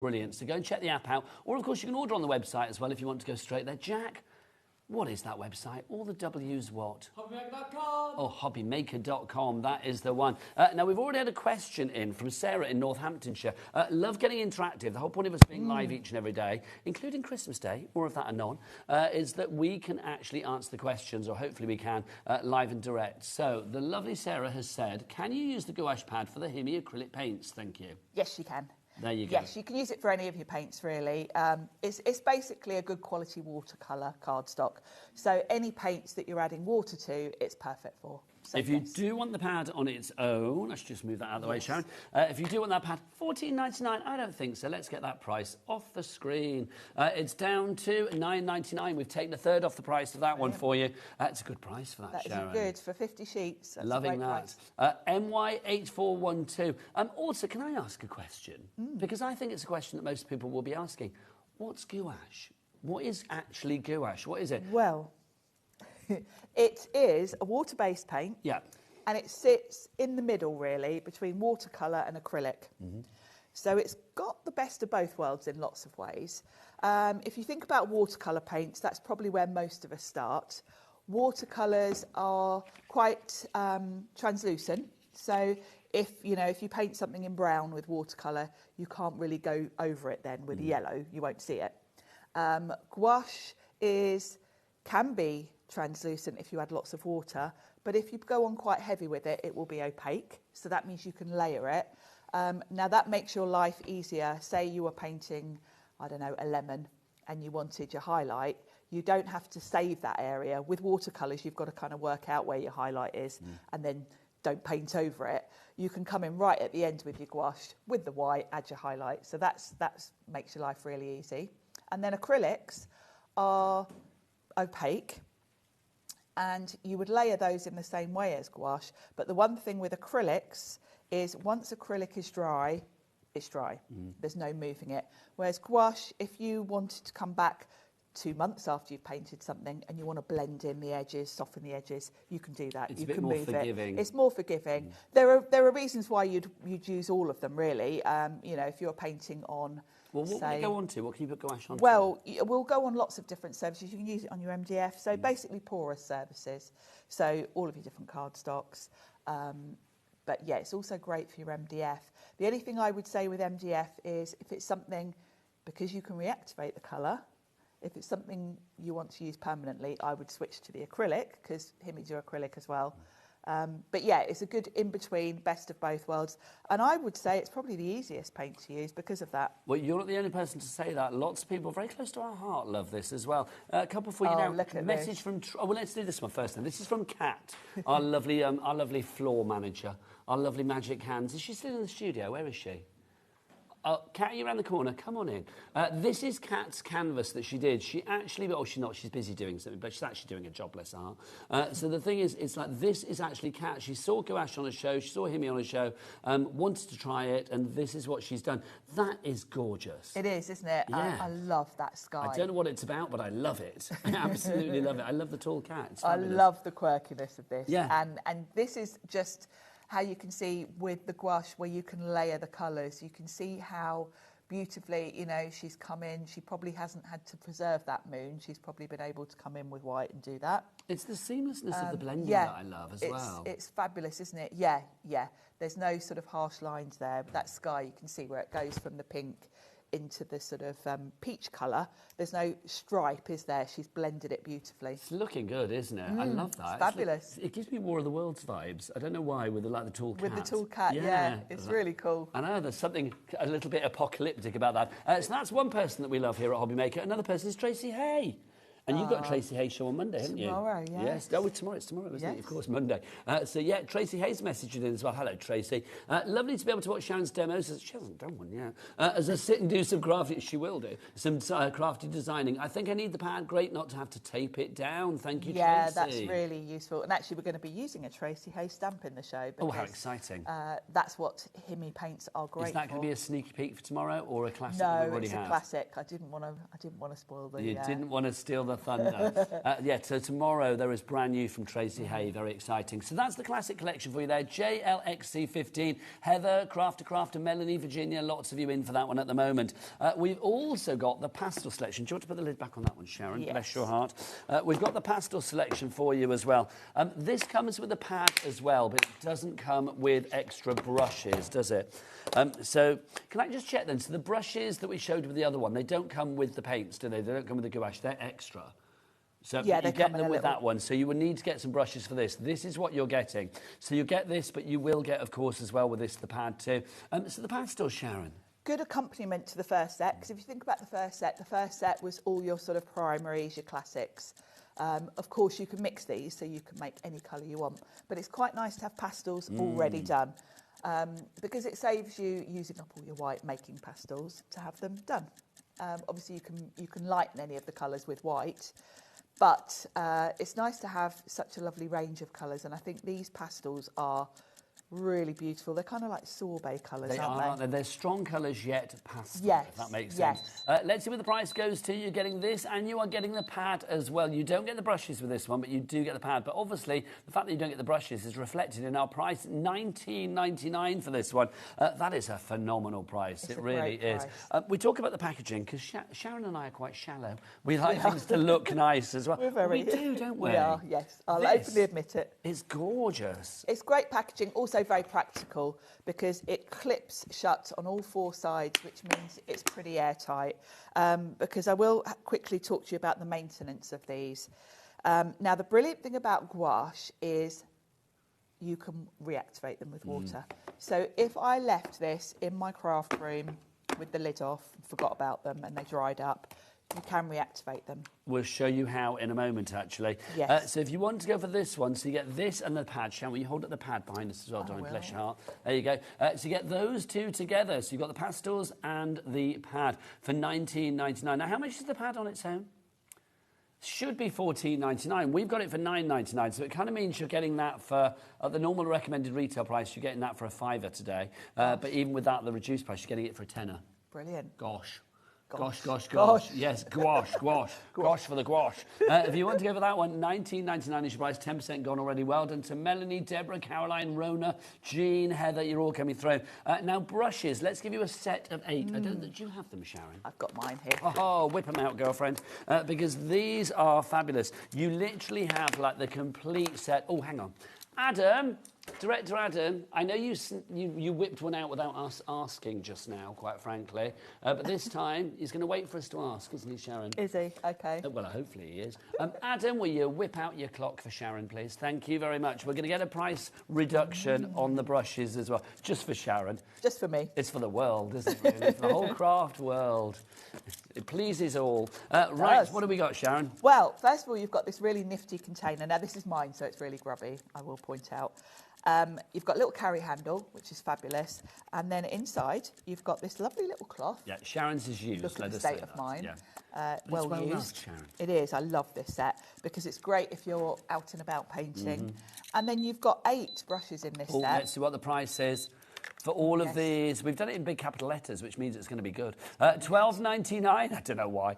Brilliant. So go and check the app out. Or, of course, you can order on the website as well if you want to go straight there. Jack, what is that website? All the W's what? HobbyMaker.com. Oh, HobbyMaker.com. That is the one. Now, we've already had a question in from Sarah in Northamptonshire. Love getting interactive. The whole point of us being live each and every day, including Christmas Day, more of that anon, is that we can actually answer the questions, or hopefully we can, live and direct. So, the lovely Sarah has said, can you use the gouache pad for the Himi acrylic paints? Thank you. Yes, you can. There you go. Yes, you can use it for any of your paints, really. It's basically a good quality watercolour cardstock. So any paints that you're adding water to, it's perfect for. So if you do want the pad on its own, let's just move that out of the way, Sharon. If you do want that pad, $14.99. I don't think so. Let's get that price off the screen. It's down to $9.99. We've taken a third off the price of that one for you. That's a good price for that, Sharon. That is good for 50 sheets. That's Loving a great that. price. MY8412. Also, can I ask a question? Because I think it's a question that most people will be asking. What's gouache? What is actually gouache? What is it? Well, it is a water-based paint. Yeah. And it sits in the middle, really, between watercolour and acrylic. So it's got the best of both worlds in lots of ways. If you think about watercolour paints, that's probably where most of us start. Watercolours are quite translucent. So if you paint something in brown with watercolour, you can't really go over it then with yellow. You won't see it. Gouache can be translucent if you add lots of water, but if you go on quite heavy with it, it will be opaque. So that means you can layer it. Now that makes your life easier. Say you were painting, I don't know, a lemon and you wanted your highlight. You don't have to save that area. With watercolours, you've got to kind of work out where your highlight is and then don't paint over it. You can come in right at the end with your gouache, with the white, add your highlight. So that makes your life really easy. And then acrylics are opaque, and you would layer those in the same way as gouache. But the one thing with acrylics is once acrylic is dry, it's dry. There's no moving it. Whereas gouache, if you wanted to come back 2 months after you've painted something and you want to blend in the edges, soften the edges, you can do that. It's you a bit can more move forgiving. It's more forgiving. There are reasons why you'd use all of them, really. If you're painting on, well, what will it go on to? What can you put gouache on? Well, we'll go on lots of different surfaces. You can use it on your MDF. So basically porous surfaces. So all of your different cardstocks. But yeah, it's also great for your MDF. The only thing I would say with MDF is if it's something, because you can reactivate the colour, if it's something you want to use permanently, I would switch to the acrylic, because Himi do acrylic as well. But yeah, it's a good in-between, best of both worlds. And I would say it's probably the easiest paint to use because of that. Well, you're not the only person to say that. Lots of people very close to our heart love this as well. A couple for you now. Look at message this. from... well, let's do this one first then. This is from Kat, our lovely floor manager, our lovely magic hands. Is she still in the studio? Where is she? Kat, you around the corner. Come on in. This is Kat's canvas that she did. She actually... oh, she's not. She's busy doing something, but she's actually doing a job, bless her heart. So the thing is, it's like this is actually Kat. She saw gouache on a show. She saw Himi on a show, wanted to try it, and this is what she's done. That is gorgeous. It is, isn't it? Yeah. I love that sky. I don't know what it's about, but I love it. I absolutely love it. I love the tall cat. It's I fabulous. love the quirkiness of this. Yeah. And this is just how you can see with the gouache where you can layer the colours. You can see how beautifully, she's come in. She probably hasn't had to preserve that moon. She's probably been able to come in with white and do that. It's the seamlessness of the blending that I love as well. It's fabulous, isn't it? Yeah. There's no sort of harsh lines there. But that sky, you can see where it goes from the pink into the sort of peach colour. There's no stripe, is there? She's blended it beautifully. It's looking good, isn't it? I love that. It's fabulous. It gives me War of the Worlds vibes. I don't know why, with the tall cat. With the tall cat, yeah. It's really cool. I know, there's something a little bit apocalyptic about that. So that's one person that we love here at HobbyMaker. Another person is Tracy Hay. And you've got a Tracy Hay show on Monday, haven't you? Tomorrow, yeah. Yes. Oh, tomorrow. It's tomorrow, isn't it? Of course, Monday. So, yeah, Tracy Hay's messaged in as well. Hello, Tracy. Lovely to be able to watch Sharon's demos. She hasn't done one yet. As I sit and do some crafty... She will do. Some crafty designing. I think I need the pad. Great not to have to tape it down. Thank you, Tracy. Yeah, that's really useful. And actually, we're going to be using a Tracy Hay stamp in the show. Oh, how exciting. That's what Himi paints are great for. Is that going to be a sneaky peek for tomorrow or a classic no, we already it's have? a classic. I didn't want to spoil the... You didn't want to steal the thunder. Yeah, so tomorrow there is brand new from Tracy Hay, very exciting. So that's the classic collection for you there, JLXC15. Heather, Crafter, Melanie, Virginia, lots of you in for that one at the moment. We've also got the pastel selection. Do you want to put the lid back on that one, Sharon? Yes. Bless your heart. We've got the pastel selection for you as well. This comes with a pad as well, but it doesn't come with extra brushes, does it? So can I just check then? So the brushes that we showed with the other one, they don't come with the paints, do they? They don't come with the gouache. They're extra. So yeah, you get them with that one. So you will need to get some brushes for this. This is what you're getting. So you get this, but you will get, of course, as well with this, the pad too. So the pastel, Sharon. Good accompaniment to the first set, because if you think about the first set was all your sort of primaries, your classics. Of course, you can mix these, so you can make any colour you want. But it's quite nice to have pastels already done, because it saves you using up all your white making pastels to have them done. Obviously, you can lighten any of the colours with white, but it's nice to have such a lovely range of colours, and I think these pastels are really beautiful. They're kind of like sorbet colours, aren't they? They're strong colours yet pastel, yes, if that makes sense. Let's see where the price goes to. You're getting this and you are getting the pad as well. You don't get the brushes with this one, but you do get the pad. But obviously, the fact that you don't get the brushes is reflected in our price, $19.99 for this one. That is a phenomenal price. It really is. We talk about the packaging because Sharon and I are quite shallow. We like things to look nice as well. We do, don't we? We are, yes. I'll openly admit it. It's gorgeous. It's great packaging. Also very practical because it clips shut on all four sides, which means it's pretty airtight. Because I will quickly talk to you about the maintenance of these. Now, the brilliant thing about gouache is you can reactivate them with water. So if I left this in my craft room with the lid off, forgot about them, and they dried up, you can reactivate them. We'll show you how in a moment, actually. Yes. So if you want to go for this one, so you get this and the pad, Sharon, will you hold up the pad behind us as well, darling? Bless your heart. There you go. So you get those two together. So you've got the pastels and the pad for $19.99. Now, how much is the pad on its own? Should be $14.99. We've got it for $9.99, so it kind of means you're getting that for at the normal recommended retail price. You're getting that for a £5 today, but even without the reduced price, you're getting it for a tenner. Brilliant. Gosh. Yes, gouache for the gouache. If you want to go for that one, $19.99 is your price, 10% gone already. Well done to Melanie, Deborah, Caroline, Rona, Jean, Heather, you're all coming through. Now, brushes, let's give you a set of 8. I don't know, do you have them, Sharon? I've got mine here. Oh, whip them out, girlfriend, because these are fabulous. You literally have, like, the complete set. Oh, hang on. Adam, Director Adam, I know you whipped one out without us asking just now, quite frankly. But this time, he's going to wait for us to ask, isn't he, Sharon? Is he? OK. Well, hopefully he is. Adam, will you whip out your clock for Sharon, please? Thank you very much. We're going to get a price reduction on the brushes as well, just for Sharon. Just for me. It's for the world, isn't it, really? For the whole craft world. It pleases all. Right, what have we got, Sharon? Well, first of all, you've got this really nifty container. Now, this is mine, so it's really grubby, I will point out. You've got a little carry handle, which is fabulous. And then inside, you've got this lovely little cloth. Yeah, Sharon's is used. Look at the state of mine. Yeah. Well used. Loved, Sharon. It is. I love this set because it's great if you're out and about painting. And then you've got 8 brushes in this set. Let's see what the price is. For all of these, we've done it in big capital letters, which means it's going to be good. $12.99. I don't know why.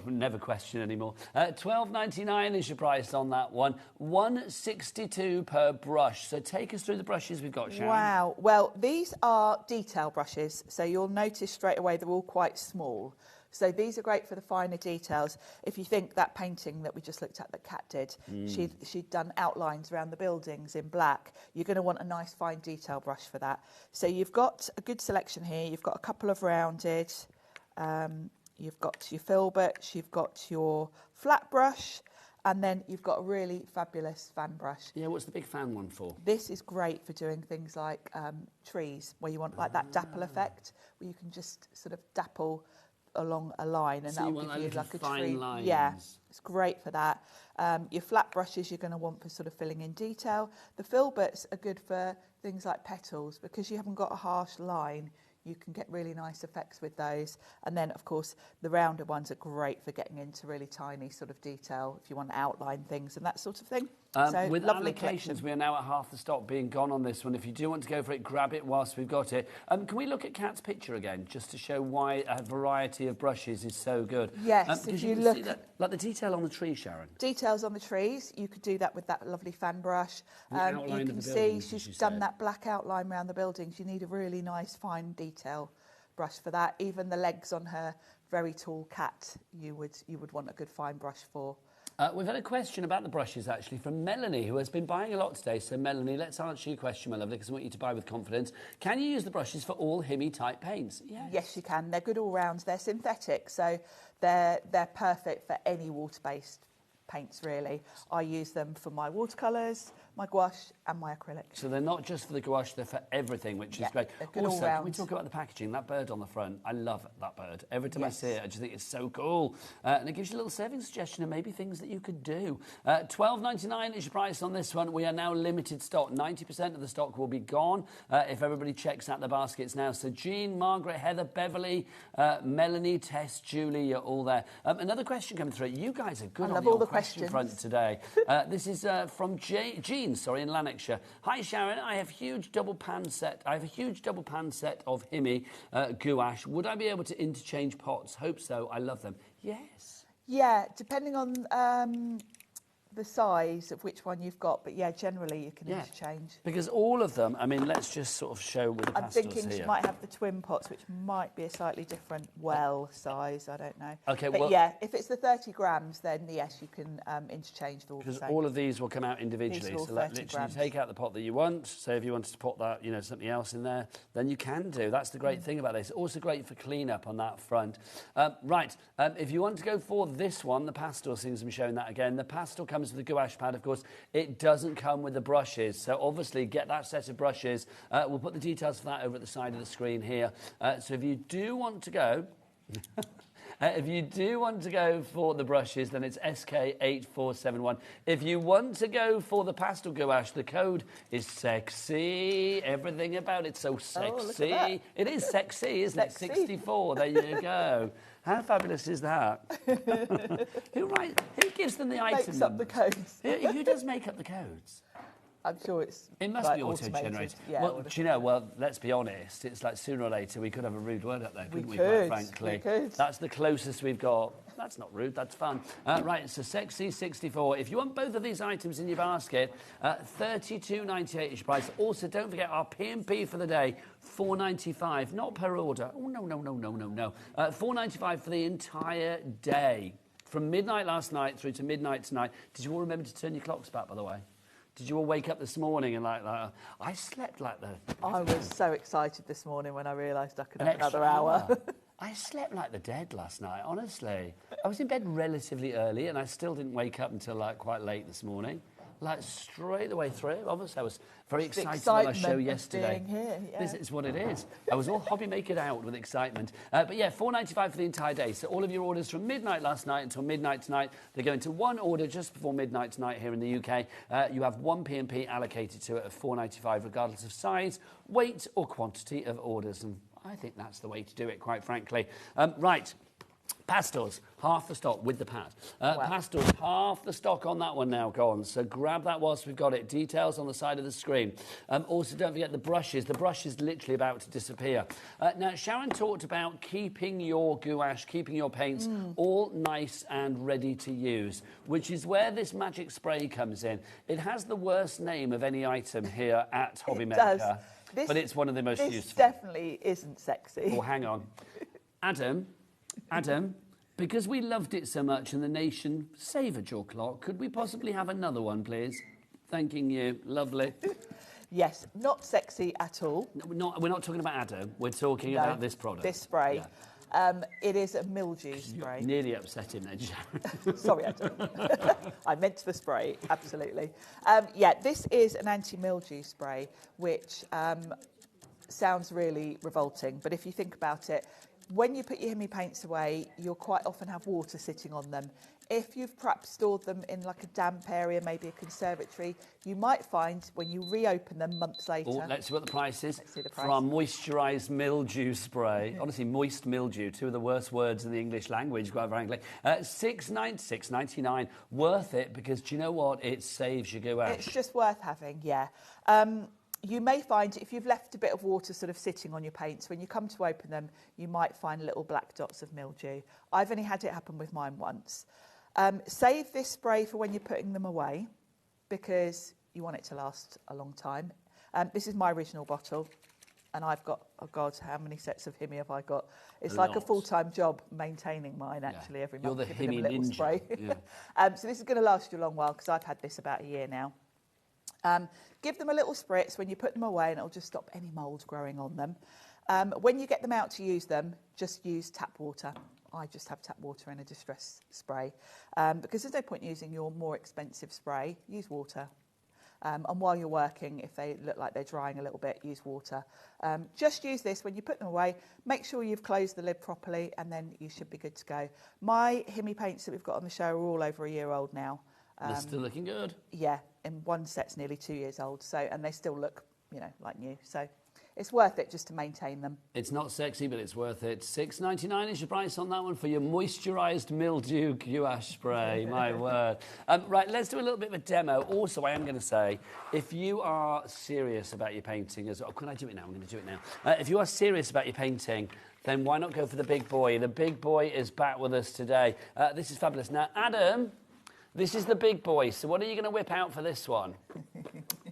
Never question anymore. $12.99 is your price on that one. $1.62 per brush. So take us through the brushes we've got, Sharon. Wow. Well, these are detail brushes, so you'll notice straight away they're all quite small. So these are great for the finer details. If you think that painting that we just looked at that Kat did, she'd done outlines around the buildings in black. You're going to want a nice fine detail brush for that. So you've got a good selection here. You've got a couple of rounded. You've got your filberts. You've got your flat brush. And then you've got a really fabulous fan brush. Yeah, what's the big fan one for? This is great for doing things like trees, where you want like that dapple effect, where you can just sort of dapple along a line, and that'll give you like a tree. Lines. Yeah, it's great for that. Your flat brushes you're going to want for sort of filling in detail. The filberts are good for things like petals because you haven't got a harsh line. You can get really nice effects with those. And then, of course, the rounder ones are great for getting into really tiny sort of detail if you want to outline things and that sort of thing. So with lovely allocations, collection. we are now at half the stock being gone on this one. If you do want to go for it, grab it whilst we've got it. Can we look at Kat's picture again, just to show why a variety of brushes is so good? Yes, because if you can look see that, like the detail on the tree, Sharon. Details on the trees, you could do that with that lovely fan brush. The outline You of can the see buildings, as she's you done said. that black outline around the buildings. You need a really nice fine detail brush for that. Even the legs on her very tall cat, you would want a good fine brush for. We've had a question about the brushes, actually, from Melanie, who has been buying a lot today. So, Melanie, let's answer your question, my lovely, because I want you to buy with confidence. Can you use the brushes for all Himi-type paints? Yes, you can. They're good all round. They're synthetic, so they're perfect for any water-based paints, really. I use them for my watercolours, my gouache and my acrylic. So they're not just for the gouache, they're for everything, which is great. They're good all Also, round. can we talk about the packaging? That bird on the front, I love that bird. Every time I Yes. see it, I just think it's so cool. And it gives you a little serving suggestion and maybe things that you could do. $12.99 is your price on this one. We are now limited stock. 90% of the stock will be gone if everybody checks out the baskets now. So Jean, Margaret, Heather, Beverly, Melanie, Tess, Julie, you're all there. Another question coming through. You guys are good on the old question front today. This is from Jean, in Lanarkshire. Hi Sharon, I have a huge double pan set of Himi gouache. Would I be able to interchange pots? Hope so. I love them. Yes. Yeah, depending on the size of which one you've got, but yeah, generally you can interchange. Because all of them, I mean, let's just sort of show with the pastels I'm thinking here. she might have the twin pots, which might be a slightly different size. I don't know. Okay, but well, yeah, if it's the 30 grams, then yes, you can interchange for all the because same. all of these will come out individually. These are all So 30 literally grams. take out the pot that you want. So if you wanted to put that, something else in there, then you can do. That's the great thing about this. Also great for clean-up on that front. If you want to go for this one, the pastel, seems I'm showing that again. The pastel comes with the gouache pad, of course. It doesn't come with the brushes. So obviously get that set of brushes. We'll put the details for that over at the side of the screen here. So if you do want to go... if you do want to go for the brushes, then it's SK8471. If you want to go for the pastel gouache, the code is sexy. Everything about it's so sexy. Oh, look at that. It is sexy, isn't Sexy. it? 64. There you go. How fabulous is that? Who gives them the item Makes up the numbers? codes. Who does make up the codes? I'm sure it must be auto-generated. Yeah, well, do you know, let's be honest. It's like sooner or later we could have a rude word up there, couldn't we, could, quite frankly? we could. That's the closest we've got. That's not rude, that's fun. Right, so Sexy 64. If you want both of these items in your basket, $32.98 is your price. Also, don't forget our P&P for the day, $4.95, not per order. Oh, no. $4.95 for the entire day. From midnight last night through to midnight tonight. Did you all remember to turn your clocks back, by the way? Did you all wake up this morning and I slept like the... I was so excited this morning when I realised I could have extra another hour. I slept like the dead last night, honestly. I was in bed relatively early and I still didn't wake up until quite late this morning. Straight the way through. Obviously, I was very excited about our show yesterday. Being here, yeah. This is what it is. I was all HobbyMaker out with excitement. But yeah, $4.95 for the entire day. So all of your orders from midnight last night until midnight tonight, they go into one order just before midnight tonight here in the UK. You have one P&P allocated to it of $4.95, regardless of size, weight or quantity of orders. And I think that's the way to do it, quite frankly. Right. Pastels, half the stock with the pad. Pastels, half the stock on that one now gone. So grab that whilst we've got it. Details on the side of the screen. Also, don't forget the brushes. The brush is literally about to disappear. Now, Sharon talked about keeping your gouache, keeping your paints all nice and ready to use, which is where this magic spray comes in. It has the worst name of any item here at HobbyMaker, but it's one of the most useful. This definitely isn't sexy. Oh, hang on. Adam, because we loved it so much and the nation savoured your clock, could we possibly have another one, please? Thanking you. Lovely. Yes, not sexy at all. No, we're not talking about Adam. We're talking about this product. This spray. Yeah. It is a mildew spray. Nearly upset him then, Sharon. Sorry, Adam. I meant the spray, absolutely. This is an anti-mildew spray, which sounds really revolting. But if you think about it, When you put your Himi paints away, you'll quite often have water sitting on them. If you've perhaps stored them in like a damp area, maybe a conservatory, you might find when you reopen them months later. Oh, let's see what the price is. Let's see the price. For our moisturised mildew spray. Honestly, moist mildew, two of the worst words in the English language, quite frankly. $6.99. Worth it, because do you know what? It saves your gouache. It's just worth having, yeah. You may find if you've left a bit of water sort of sitting on your paints, when you come to open them, you might find little black dots of mildew. I've only had it happen with mine once. Save this spray for when you're putting them away, because you want it to last a long time. This is my original bottle, and I've got, oh God, how many sets of Himi have I got? It's like a full-time job maintaining mine, actually, every month. You're the giving Himi them a little ninja. spray. Yeah. So this is going to last you a long while, because I've had this about a year now. Give them a little spritz when you put them away, and it'll just stop any mould growing on them. When you get them out to use them, just use tap water. I just have tap water in a distress spray, because there's no point using your more expensive spray. Use water. And while you're working, if they look like they're drying a little bit, use water. Just use this when you put them away. Make sure you've closed the lid properly, and then you should be good to go. My Himi paints that we've got on the show are all over a year old now. They're still looking good. Yeah, and one set's nearly 2 years old, so, and they still look, you know, like new. So it's worth it just to maintain them. It's not sexy, but it's worth it. $6.99 is your price on that one for your moisturised mildew gouache spray. My word. Right, let's do a little bit of a demo. Also, I am going to say, if you are serious about your painting, as well, can I do it now? I'm going to do it now. If you are serious about your painting, then why not go for the big boy? The big boy is back with us today. This is fabulous. Now, Adam, this is the big boy. So what are you going to whip out for this one?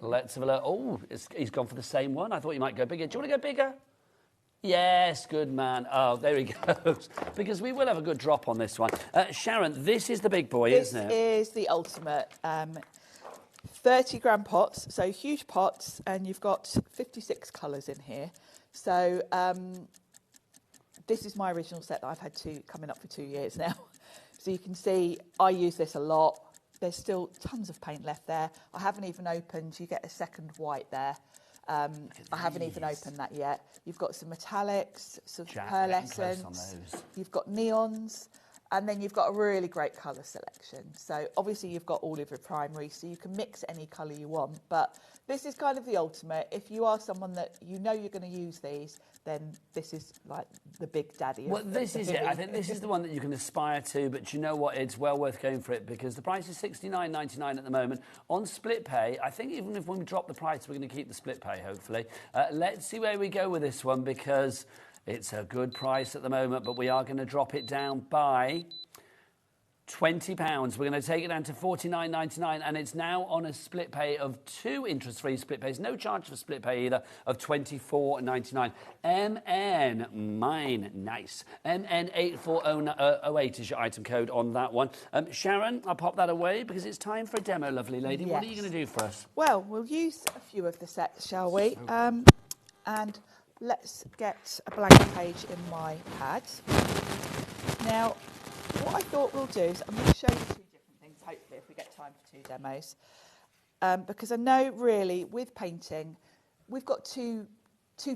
Let's have a look. Oh, he's gone for the same one. I thought you might go bigger. Do you want to go bigger? Yes, good man. Oh, there he goes. Because we will have a good drop on this one. Sharon, this is the big boy, isn't it? This is the ultimate 30-gram pots, so huge pots, and you've got 56 colours in here. So this is my original set that I've had coming up for 2 years now. So you can see I use this a lot. There's still tons of paint left there. I haven't even opened. You get a second white there. I haven't even opened that yet. You've got some metallics, some pearlescence. You've got neons. And then you've got a really great colour selection. So obviously you've got all of your primaries, so you can mix any colour you want. But this is kind of the ultimate. If you are someone that you know you're going to use these, then this is like the big daddy. Well, this is it. I think this is the one that you can aspire to, but you know what? It's well worth going for it, because the price is $69.99 at the moment. On split pay, I think even if when we drop the price, we're going to keep the split pay, hopefully. Let's see where we go with this one, because it's a good price at the moment, but we are going to drop it down by £20. We're going to take it down to $49.99, and it's now on a split pay of 2 interest-free split pays, no charge for split pay either, of $24.99. MN, mine, nice. MN84008 is your item code on that one. Sharon, I'll pop that away because it's time for a demo, lovely lady. Yes. What are you going to do for us? Well, we'll use a few of the sets, shall we? And let's get a blank page in my pad. Now, what I thought we'll do is I'm going to show you 2 different things, hopefully, if we get time for 2 demos. Because I know, really, with painting, we've got two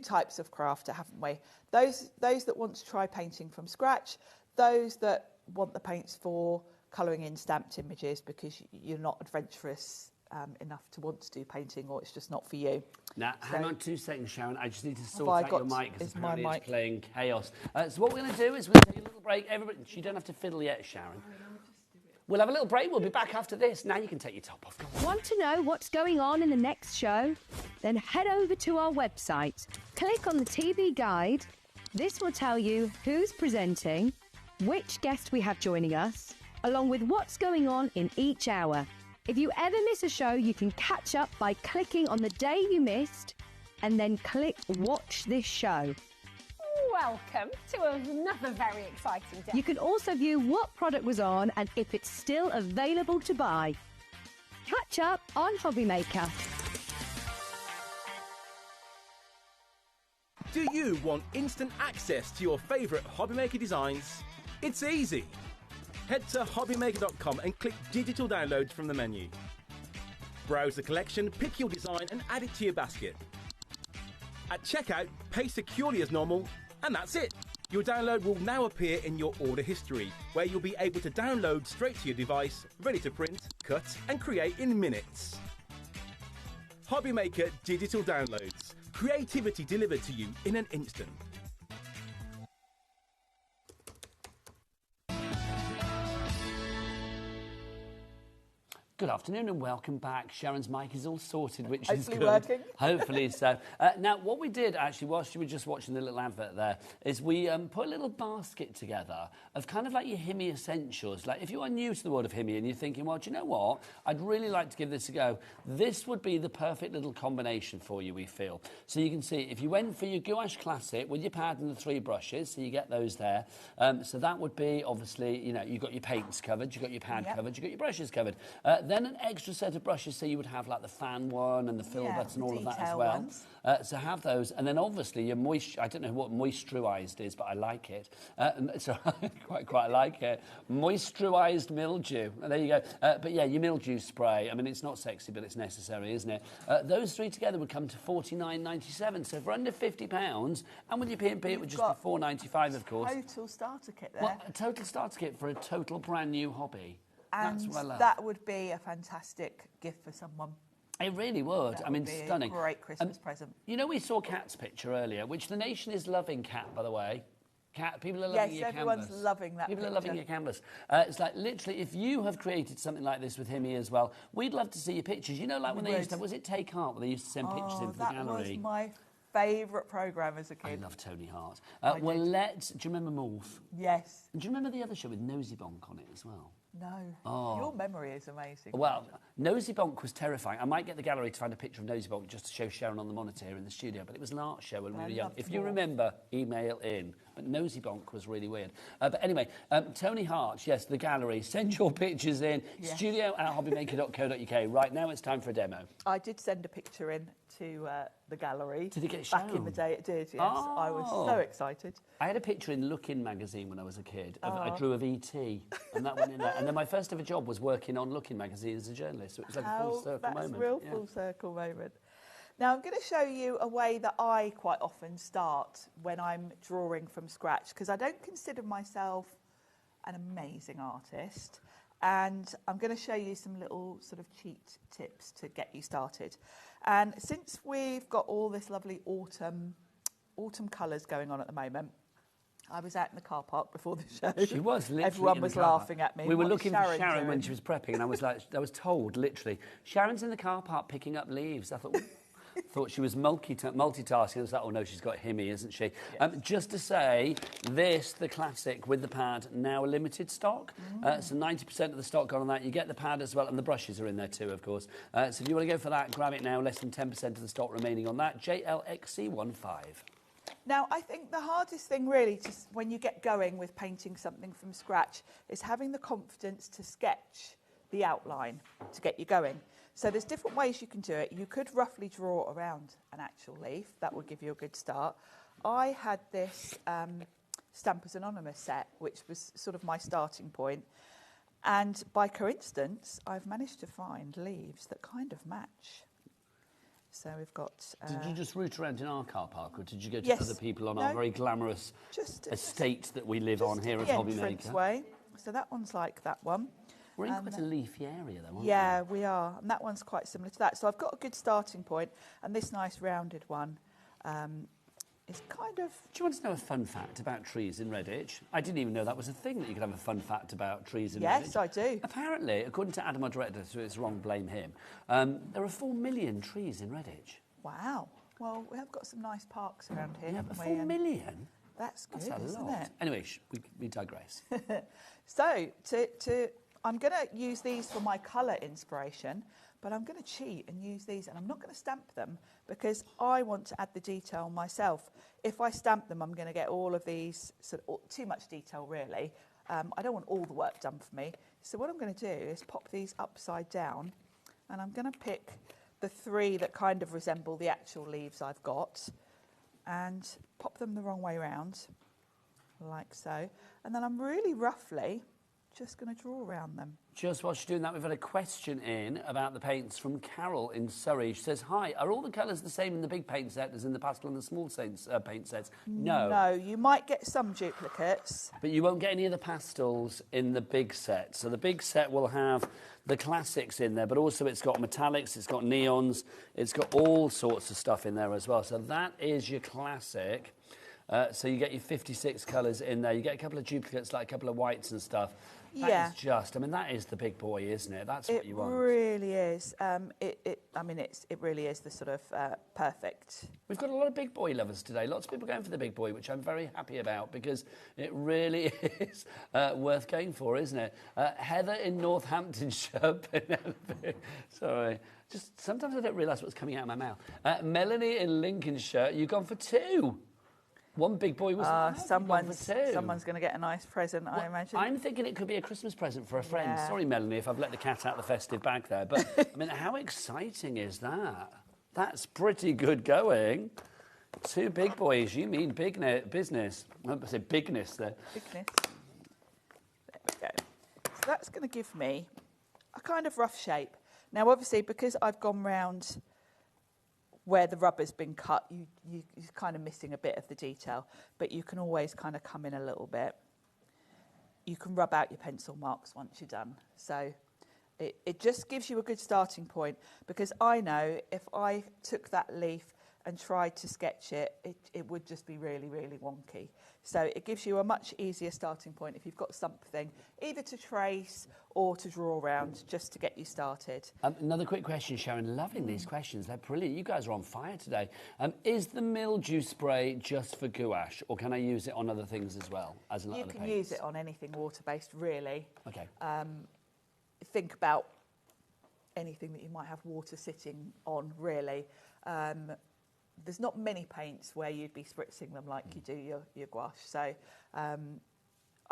types of crafter, haven't we? Those that want to try painting from scratch, those that want the paints for colouring in stamped images because you're not adventurous enough to want to do painting, or it's just not for you. Now, hang on 2 seconds, Sharon. I just need to sort out your mic, because apparently it's playing chaos. So what we're going to do is we're going to take a little break. Everybody, you don't have to fiddle yet, Sharon. We'll have a little break. We'll be back after this. Now you can take your top off. Want to know what's going on in the next show? Then head over to our website. Click on the TV guide. This will tell you who's presenting, which guest we have joining us, along with what's going on in each hour. If you ever miss a show, you can catch up by clicking on the day you missed and then click Watch This Show. Welcome to another very exciting day. You can also view what product was on and if it's still available to buy. Catch up on HobbyMaker. Do you want instant access to your favourite HobbyMaker designs? It's easy. Head to hobbymaker.com and click digital downloads from the menu. Browse the collection, pick your design and add it to your basket. At checkout, pay securely as normal, and that's it. Your download will now appear in your order history, where you'll be able to download straight to your device, ready to print, cut and create in minutes. HobbyMaker Digital Downloads. Creativity delivered to you in an instant. Good afternoon and welcome back. Sharon's mic is all sorted, which is good. Hopefully working. Hopefully so. Now, what we did actually, whilst you were just watching the little advert there, is we put a little basket together of kind of like your Himmy essentials. Like if you are new to the world of Himmy and you're thinking, well, do you know what? I'd really like to give this a go. This would be the perfect little combination for you, we feel. So you can see, if you went for your gouache classic with your pad and the 3 brushes, so you get those there. So that would be, obviously, you know, you've got your paints covered, you've got your pad covered, you've got your brushes covered. Then an extra set of brushes, so you would have like the fan one and the filbert and all of that as well. So have those, and then obviously your I don't know what moisturised is, but I like it. So I quite like it. Moisturised mildew. There you go. But yeah, your mildew spray. I mean, it's not sexy, but it's necessary, isn't it? Those 3 together would come to $49.97. So for under £50, and with your P&P, it would just be $4.95, of course. Total starter kit there. Well, a total starter kit for a total brand new hobby. And that's what I love. that would be a fantastic gift for someone. It really would. That I mean, would be stunning. A great Christmas present. You know, we saw Kat's picture earlier, which the nation is loving. Kat, by the way. Kat, people are loving your canvas. Yes, everyone's loving that People picture. are loving your canvas. It's like, literally, if you have created something like this with Himmy as well, we'd love to see your pictures. You know, like when they used to, was it Take Art, where they used to send pictures in for the gallery? That was my favourite programme as a kid. I love Tony Hart. Do you remember Morph? Yes. And do you remember the other show with Nosy Bonk on it as well? No. Oh. Your memory is amazing. Well, Nosy Bonk was terrifying. I might get the gallery to find a picture of Nosy Bonk just to show Sharon on the monitor here in the studio, but it was an art show when we were young. If you remember, email in. But Nosy Bonk was really weird. But anyway, Tony Hart, yes, the gallery. Send your pictures in. Yes. studio@hobbymaker.co.uk. Right now it's time for a demo. I did send a picture in to the gallery. Did it get shown? Back in the day it did, yes. Oh. I was so excited. I had a picture in Lookin' magazine when I was a kid. I drew of E.T. and that went in there. And then my first ever job was working on Lookin' magazine as a journalist. So it was like a full circle moment. That's a real full circle moment. Now I'm going to show you a way that I quite often start when I'm drawing from scratch, because I don't consider myself an amazing artist. And I'm going to show you some little sort of cheat tips to get you started. And since we've got all this lovely autumn colours going on at the moment, I was out in the car park before the show. She was literally. Everyone was laughing at me. We were looking for Sharon when she was prepping, and I was told literally, Sharon's in the car park picking up leaves. I thought she was multitasking. I was like, oh no, she's got Himmy, isn't she? Yes. Just to say, the classic with the pad, now a limited stock. So 90% of the stock gone on that. You get the pad as well, and the brushes are in there too, of course. So if you want to go for that, grab it now. Less than 10% of the stock remaining on that. JLXC15. Now, I think the hardest thing really when you get going with painting something from scratch is having the confidence to sketch the outline to get you going. So there's different ways you can do it. You could roughly draw around an actual leaf. That would give you a good start. I had this Stampers Anonymous set, which was sort of my starting point. And by coincidence, I've managed to find leaves that kind of match. So we've got... did you just root around in our car park, or did you go to other people on our very glamorous estate that we live on here at HobbyMaker? Way. So that one's like that one. We're in quite a leafy area, though, aren't we? Yeah, we are. And that one's quite similar to that. So I've got a good starting point, and this nice rounded one is kind of... Do you want to know a fun fact about trees in Redditch? I didn't even know that was a thing, that you could have a fun fact about trees in Redditch. Yes, I do. Apparently, according to Adam, our director, so it's wrong, blame him, there are 4 million trees in Redditch. Wow. Well, we have got some nice parks around here, haven't we? 4 million? That's good, isn't it? Anyway, we digress. So, I'm going to use these for my colour inspiration, but I'm going to cheat and use these, and I'm not going to stamp them because I want to add the detail myself. If I stamp them, I'm going to get all of these, too much detail really. I don't want all the work done for me. So what I'm going to do is pop these upside down, and I'm going to pick the 3 that kind of resemble the actual leaves I've got, and pop them the wrong way round, like so. And then I'm really roughly just going to draw around them. Just while she's doing that, we've had a question in about the paints from Carol in Surrey. She says, hi, are all the colours the same in the big paint set as in the pastel and the small paint sets? No. No, you might get some duplicates. But you won't get any of the pastels in the big set. So the big set will have the classics in there, but also it's got metallics, it's got neons, it's got all sorts of stuff in there as well. So that is your classic. So you get your 56 colours in there. You get a couple of duplicates, like a couple of whites and stuff. That is just, I mean, that is the big boy, isn't it? That's what you want. It really is. It really is the sort of perfect. We've got a lot of big boy lovers today. Lots of people going for the big boy, which I'm very happy about because it really is worth going for, isn't it? Heather in Northamptonshire. Sorry. Just sometimes I don't realise what's coming out of my mouth. Melanie in Lincolnshire, you've gone for 2. One big boy was someone's going to get a nice present, I imagine. I'm thinking it could be a Christmas present for a friend. Yeah. Sorry, Melanie, if I've let the cat out the festive bag there. But, I mean, how exciting is that? That's pretty good going. 2 big boys. You mean business. I said bigness there. Bigness. There we go. So that's going to give me a kind of rough shape. Now, obviously, because I've gone round where the rubber's been cut, you're kind of missing a bit of the detail, but you can always kind of come in a little bit. You can rub out your pencil marks once you're done. So it just gives you a good starting point, because I know if I took that leaf and tried to sketch it, it would just be really, really wonky. So it gives you a much easier starting point if you've got something either to trace or to draw around, just to get you started. Another quick question, Sharon. Loving these questions. They're brilliant. You guys are on fire today. Is the mildew spray just for gouache, or can I use it on other things as well? As in you other can paints? use it on anything water-based, really. Okay. Think about anything that you might have water sitting on, really. There's not many paints where you'd be spritzing them like you do your gouache. So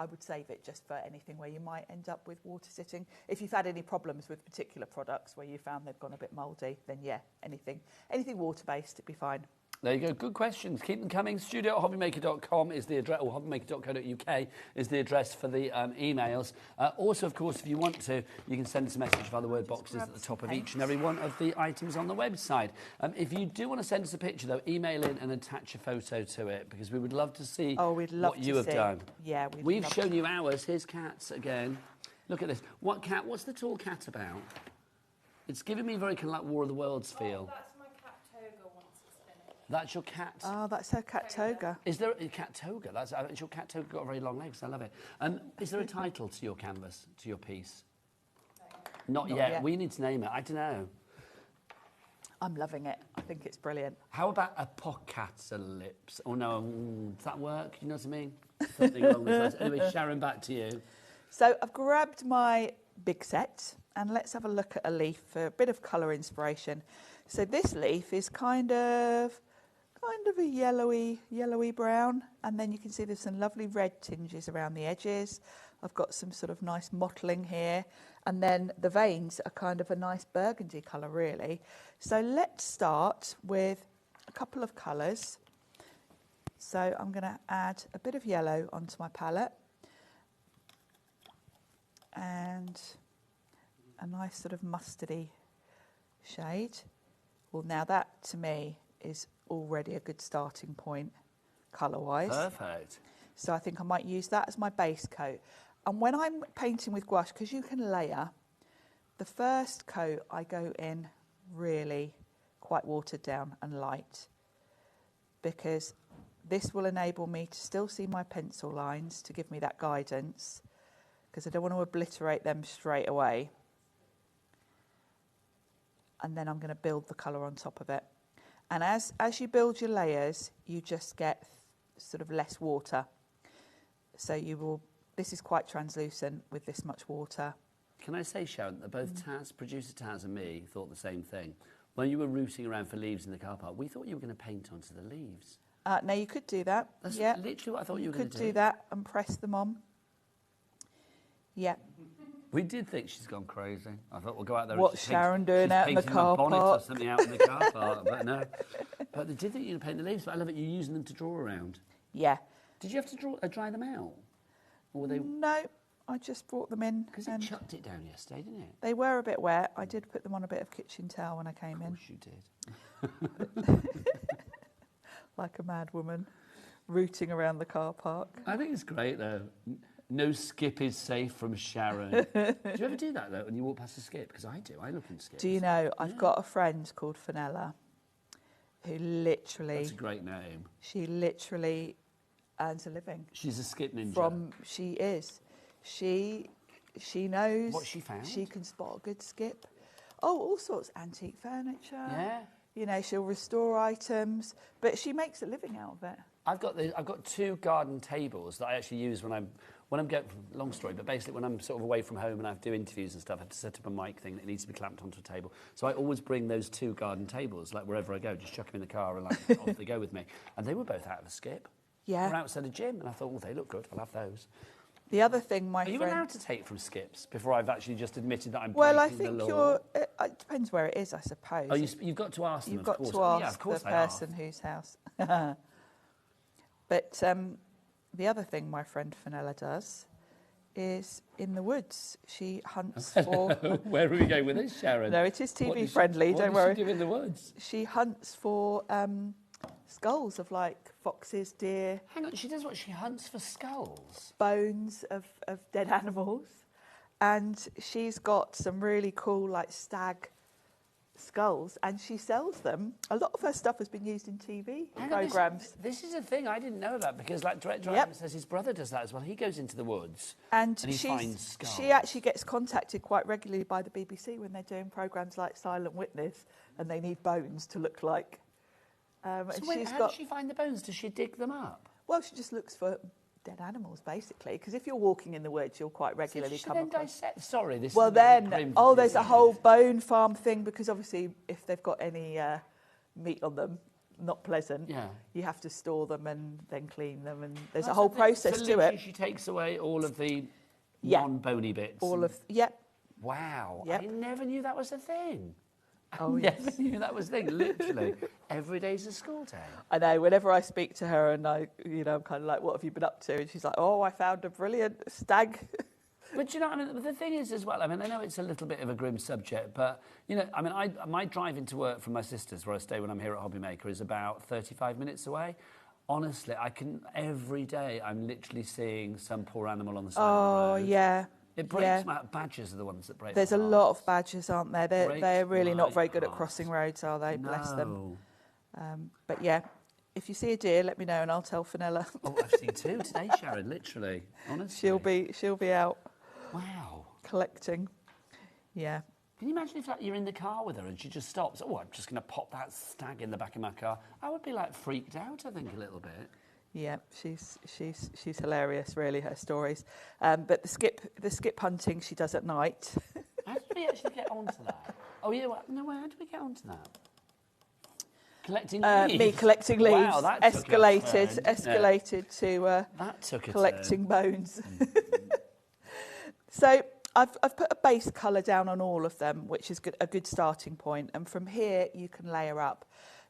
I would save it just for anything where you might end up with water sitting. If you've had any problems with particular products where you found they've gone a bit mouldy, then yeah, anything water-based, it'd be fine. There you go. Good questions. Keep them coming. studio@hobbymaker.com is the address, or hobbymaker.co.uk is the address for the emails. Also, of course, if you want to, you can send us a message via the word boxes at the top of each and every one of the items on the website. If you do want to send us a picture, though, email in and attach a photo to it, because we would love to see what you have done. Yeah, we've shown you ours. Here's Kat's again. Look at this. What's the tall cat about? It's giving me very kind of like War of the Worlds feel. That's your cat? Oh, that's her cat toga. Is there a cat toga? That's your cat toga got very long legs. I love it. Is there a title to your canvas, to your piece? No. Not yet. We need to name it. I don't know. I'm loving it. I think it's brilliant. How about apocalypse? Oh, no. Does that work? You know what I mean? Something along those lines. Anyway, Sharon, back to you. So I've grabbed my big set, and let's have a look at a leaf for a bit of colour inspiration. So this leaf is kind of a yellowy brown, and then you can see there's some lovely red tinges around the edges. I've got some sort of nice mottling here, and then the veins are kind of a nice burgundy colour, really. So let's start with a couple of colours. So I'm going to add a bit of yellow onto my palette, and a nice sort of mustardy shade. Well, now that to me is already a good starting point colour-wise. Perfect. So I think I might use that as my base coat. And when I'm painting with gouache, because you can layer, the first coat I go in really quite watered down and light, because this will enable me to still see my pencil lines to give me that guidance, because I don't want to obliterate them straight away. And then I'm going to build the colour on top of it. And as you build your layers, you just get sort of less water. So this is quite translucent with this much water. Can I say, Sharon, that both Taz, producer Taz, and me thought the same thing. When you were rooting around for leaves in the car park, we thought you were going to paint onto the leaves. No, you could do that. That's literally what I thought you were going to do. You could do that and press them on. Yeah. We did think she's gone crazy. I thought we'll go out there. What's Sharon doing out in the car park? Or something out in the car park, but no. But they did think you were paint the leaves. But I love it. You're using them to draw around. Yeah. Did you have to dry them out, or were they? No, I just brought them in. Because it chucked it down yesterday, didn't it? They were a bit wet. I did put them on a bit of kitchen towel when I came in. Of course you did. Like a mad woman, rooting around the car park. I think it's great, though. No skip is safe from Sharon. Do you ever do that, though, when you walk past a skip? Because I do. I look in skips. Do you know, I've got a friend called Fenella who literally... That's a great name. She literally earns a living. She's a skip ninja. She is. She knows... What she found? She can spot a good skip. Oh, all sorts. Antique furniture. Yeah. You know, she'll restore items. But she makes a living out of it. I've got 2 garden tables that I actually use when I'm going, long story, but basically when I'm sort of away from home and I do interviews and stuff, I have to set up a mic thing that needs to be clamped onto a table. So I always bring those 2 garden tables, like wherever I go, just chuck them in the car and like off they go with me. And they were both out of a skip. Yeah. We're outside a gym, and I thought, oh, they look good. I'll have those. The other thing, Are you allowed to take from skips before I've actually just admitted that I'm well, I breaking the think law? it depends where it is, I suppose. Oh, you've got to ask them. You've got of course. to ask yeah, of course the person whose house. But the other thing my friend Fenella does is in the woods. She hunts for... Where are we going with this, Sharon? No, it is TV friendly, don't worry. What does she do in the woods? She hunts for skulls of, like, foxes, deer... Hang on, she does what? She hunts for skulls? Bones of dead animals. And she's got some really cool, like, stag skulls, and she sells them. A lot of her stuff has been used in TV programmes. This is a thing I didn't know about, because like Direct Driving says his brother does that as well. He goes into the woods and he finds skulls. She actually gets contacted quite regularly by the BBC when they're doing programmes like Silent Witness and they need bones to look like... how does she find the bones? Does she dig them up? Well, she just looks for dead animals, basically, because if you're walking in the woods, you'll quite regularly come across... Sorry, this well, then, there's a whole bone farm thing, because obviously if they've got any meat on them, not pleasant, you have to store them and then clean them, and there's a whole process to it. She takes away all of the non-bony bits. Wow. I never knew that was a thing. I never knew that was a thing, literally. Every day's a school day. I know, whenever I speak to her and I'm kind of like, what have you been up to? And she's like, oh, I found a brilliant stag. But you know, I mean, the thing is as well, I mean, I know it's a little bit of a grim subject, but, you know, I mean, my drive into work from my sister's, where I stay when I'm here at HobbyMaker, is about 35 minutes away. Honestly, every day I'm literally seeing some poor animal on the side of the road. Oh, yeah. It breaks my... Badgers are the ones that break There's a lot of badgers, aren't there? They're really not very good at crossing roads, are they? No. Bless them. But yeah, if you see a deer, let me know and I'll tell Fenella. Oh, I've seen 2 today, Sharon, literally. Honestly. She'll be out. Wow. Collecting. Yeah. Can you imagine if you're in the car with her and she just stops? Oh, I'm just going to pop that stag in the back of my car. I would be like freaked out, I think, a little bit. Yeah, she's hilarious, really, her stories. But the skip hunting she does at night. How did we actually get onto that? Oh yeah, how did we get onto that? Collecting leaves. Me collecting leaves. Wow, that escalated to that took collecting bones. So I've put a base colour down on all of them, which is a good starting point, and from here you can layer up.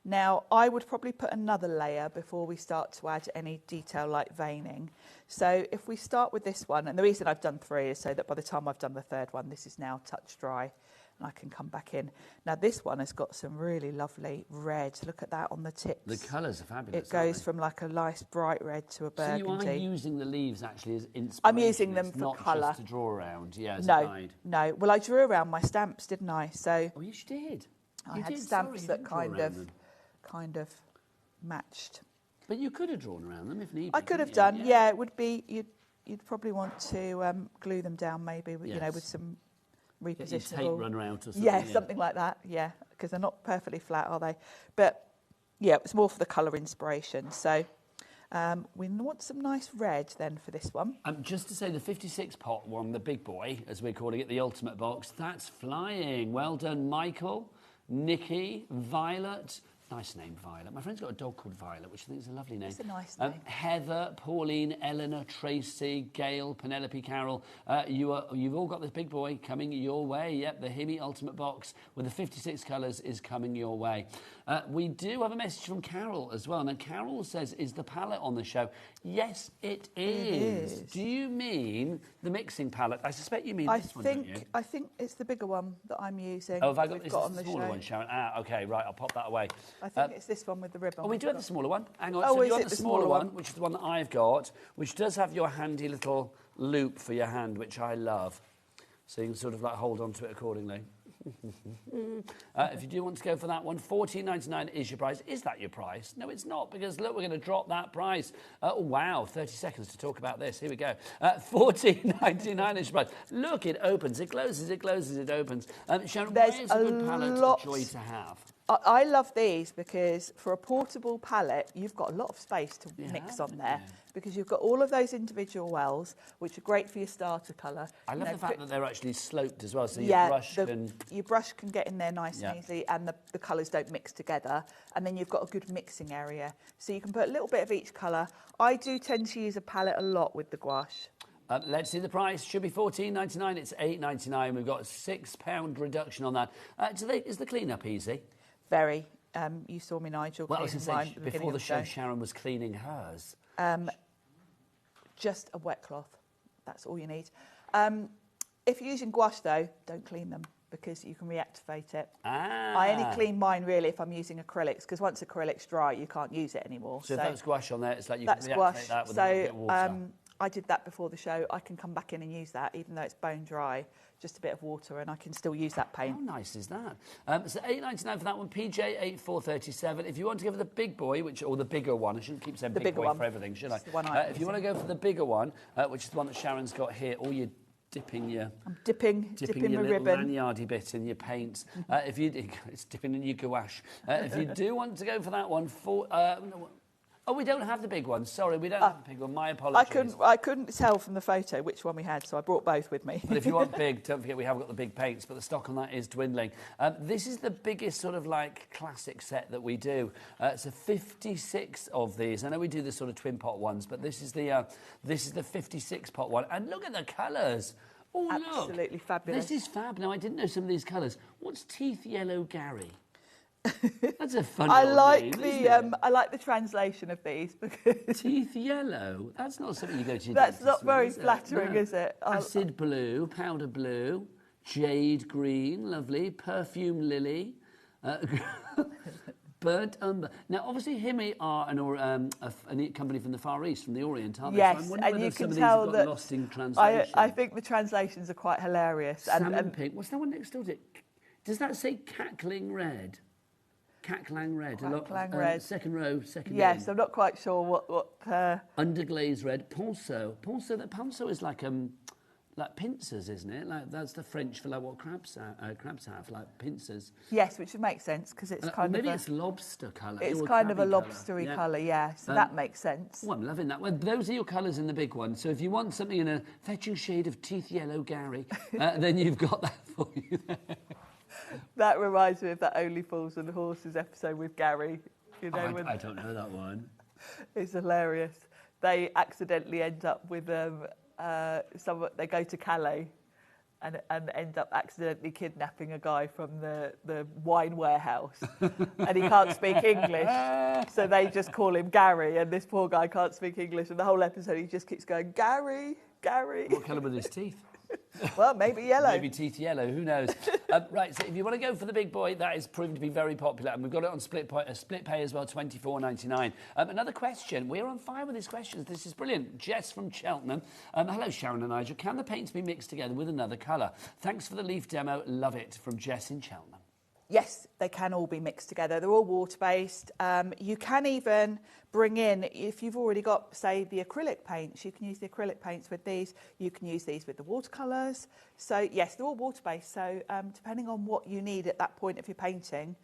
Now, I would probably put another layer before we start to add any detail like veining. So if we start with this one, and the reason I've done 3 is so that by the time I've done the 3rd one, this is now touch dry and I can come back in. Now, this one has got some really lovely red. Look at that on the tips. The colours are fabulous. It goes from like a nice bright red to a burgundy. So you are using the leaves actually as inspiration? I'm using them for colour. Not just to draw around, as a guide? No. Well, I drew around my stamps, didn't I? So oh, yes, you did. I had stamps that kind of matched. But you could have drawn around them if needed. I could have done, yeah. It would be, you'd probably want to glue them down maybe, with, with some repositionable... Get your tape runner out or something. Yeah, something like that, because they're not perfectly flat, are they? But, yeah, it was more for the colour inspiration. So we want some nice red then for this one. Just to say, the 56 pot one, the big boy, as we're calling it, the ultimate box, that's flying. Well done, Michael, Nikki, Violet, Nice name, Violet. My friend's got a dog called Violet, which I think is a lovely name. It's a nice name. Heather, Pauline, Eleanor, Tracy, Gail, Penelope, Carol. You've all got this big boy coming your way. Yep, the Himi Ultimate Box with the 56 colours is coming your way. We do have a message from Carol as well. Now, Carol says, is the palette on the show? Yes, it is. Do you mean the mixing palette? I suspect you mean this one, don't you? I think it's the bigger one that I'm using. Oh, have I got, is this on the the smaller show. one, Sharon? Ah, OK, right, I'll pop that away. I think it's this one with the ribbon. Oh, we do have the smaller one. Hang on. Oh, so is you it want the the smaller smaller one, which is the one that I've got, which does have your handy little loop for your hand, which I love. So you can sort of like hold on to it accordingly. If you do want to go for that one, $14.99 is your price. Is that your price? No, it's not, because look, we're going to drop that price. Oh, wow, 30 seconds to talk about this. Here we go. $14.99 is your price. Look, it opens, it closes, it closes, it opens. Sharon, why is a good palette a joy to have? I love these because for a portable palette, you've got a lot of space to mix on there because you've got all of those individual wells, which are great for your starter colour. I love the fact that they're actually sloped as well, so your brush can get in there nice and easy, and the colours don't mix together. And then you've got a good mixing area. So you can put a little bit of each colour. I do tend to use a palette a lot with the gouache. Let's see the price. Should be $14.99. It's $8.99. We've got a £6 reduction on that. Is the clean-up easy? Very. You saw me, Nigel. Well, I was going to say, before the show, Sharon was cleaning hers. Just a wet cloth. That's all you need. If you're using gouache, though, don't clean them because you can reactivate it. I only clean mine, really, if I'm using acrylics, because once acrylic's dry, you can't use it anymore. So if that's gouache on there, it's like you can reactivate that with a little bit of water. I did that before the show. I can come back in and use that, even though it's bone dry, just a bit of water, and I can still use that paint. How nice is that? So $8.99 for that one, PJ 8437. If you want to go for the big boy, or the bigger one, I shouldn't keep saying big boy for everything, should I? The one if you want to go for the bigger one, which is the one that Sharon's got here, all your dipping your... I'm dipping your my little ribbon. lanyardy bit in your paints. It's dipping in your gouache. If you do want to go for that one, oh, we don't have the big one. Sorry, we don't have the big one. My apologies. I couldn't tell from the photo which one we had, so I brought both with me. But if you want big, don't forget we have got the big paints, but the stock on that is dwindling. This is the biggest sort of like classic set that we do. It's a 56 of these. I know we do the sort of twin pot ones, but this is the 56 pot one. And look at the colours. Oh, look. Absolutely fabulous. This is fab. Now, I didn't know some of these colours. What's Teeth Yellow Gary? That's a funny I like the translation of these because Teeth yellow. That's not something you go to. That's not very flattering, is it? Acid blue, powder blue, jade green, lovely, perfume lily, burnt umber. Now, obviously, Himi are a company from the Far East, from the Orient, aren't they? Yes, so and you can tell that lost in translation. I think the translations are quite hilarious. Salmon pink. What's that one next door to it? Does that say cackling red? Cackling red. Cackling red. Second row, second Yes, name. I'm not quite sure what Underglaze red. Ponceau is like pincers, isn't it? Like that's the French for like what crabs have, like pincers. Yes, which would make sense because it's kind maybe of it's lobster colour. It's kind of a lobstery colour, yeah. So that makes sense. Oh, I'm loving that. Well, those are your colours in the big one. So if you want something in a fetching shade of Teeth Yellow Gary, then you've got that for you there. That reminds me of that Only Fools and Horses episode with Gary. You know, I don't know that one. It's hilarious. They accidentally end up with they go to Calais and end up accidentally kidnapping a guy from the wine warehouse and he can't speak English, so they just call him Gary, and this poor guy can't speak English, and the whole episode he just keeps going, Gary. What colour were his teeth? Well, maybe yellow. Maybe teeth yellow, who knows? Right, so if you want to go for the big boy, that is proving to be very popular, and we've got it on split pay as well, $24.99. Another question. We're on fire with these questions. This is brilliant. Jess from Cheltenham. Hello, Sharon and Nigel. Can the paints be mixed together with another colour? Thanks for the leaf demo. Love it. From Jess in Cheltenham. Yes, they can all be mixed together. They're all water-based. You can even bring in, if you've already got, say, the acrylic paints, you can use the acrylic paints with these. You can use these with the watercolours. So, yes, they're all water-based. So, depending on what you need at that point of your painting,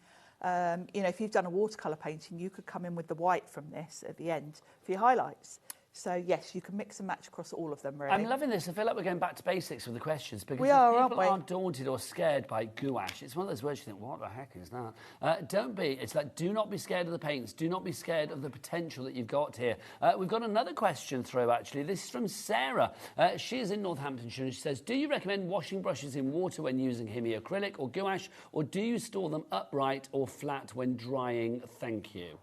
if you've done a watercolour painting, you could come in with the white from this at the end for your highlights. So, yes, you can mix and match across all of them, really. I'm loving this. I feel like we're going back to basics with the questions because We are, if aren't people we? aren't daunted or scared by gouache, it's one of those words you think, what the heck is that? Don't be. It's like, do not be scared of the paints. Do not be scared of the potential that you've got here. We've got another question through, actually. This is from Sarah. She is in Northamptonshire and she says, do you recommend washing brushes in water when using Hemi acrylic or gouache, or do you store them upright or flat when drying? Thank you.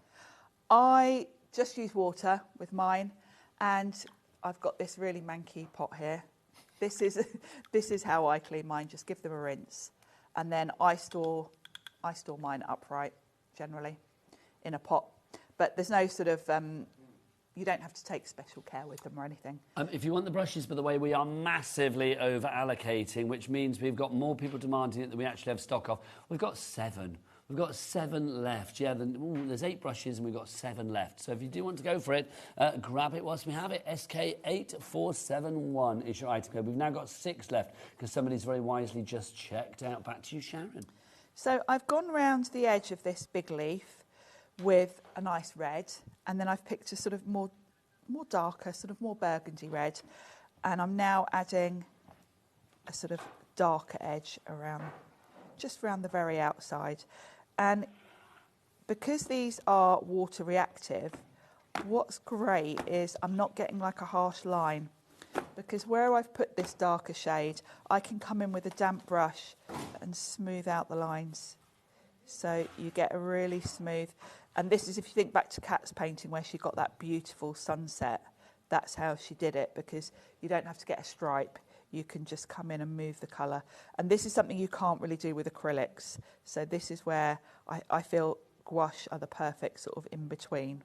I just use water with mine, and I've got this really manky pot here. This is how I clean mine. Just give them a rinse, and then I store mine upright, generally, in a pot. But there's no sort of you don't have to take special care with them or anything. If you want the brushes, by the way, we are massively over allocating, which means we've got more people demanding it than we actually have stock of. We've got 7. We've got 7 left. Yeah, there's 8 brushes and we've got 7 left. So if you do want to go for it, grab it whilst we have it. SK8471 is your item code. We've now got 6 left because somebody's very wisely just checked out. Back to you, Sharon. So I've gone round the edge of this big leaf with a nice red, and then I've picked a sort of more darker, sort of more burgundy red, and I'm now adding a sort of darker edge around, just around the very outside. And because these are water reactive, what's great is I'm not getting like a harsh line, because where I've put this darker shade, I can come in with a damp brush and smooth out the lines. So you get a really smooth, and this is, if you think back to Kat's painting where she got that beautiful sunset, that's how she did it, because you don't have to get a stripe. You can just come in and move the colour. And this is something you can't really do with acrylics. So this is where I feel gouache are the perfect sort of in-between.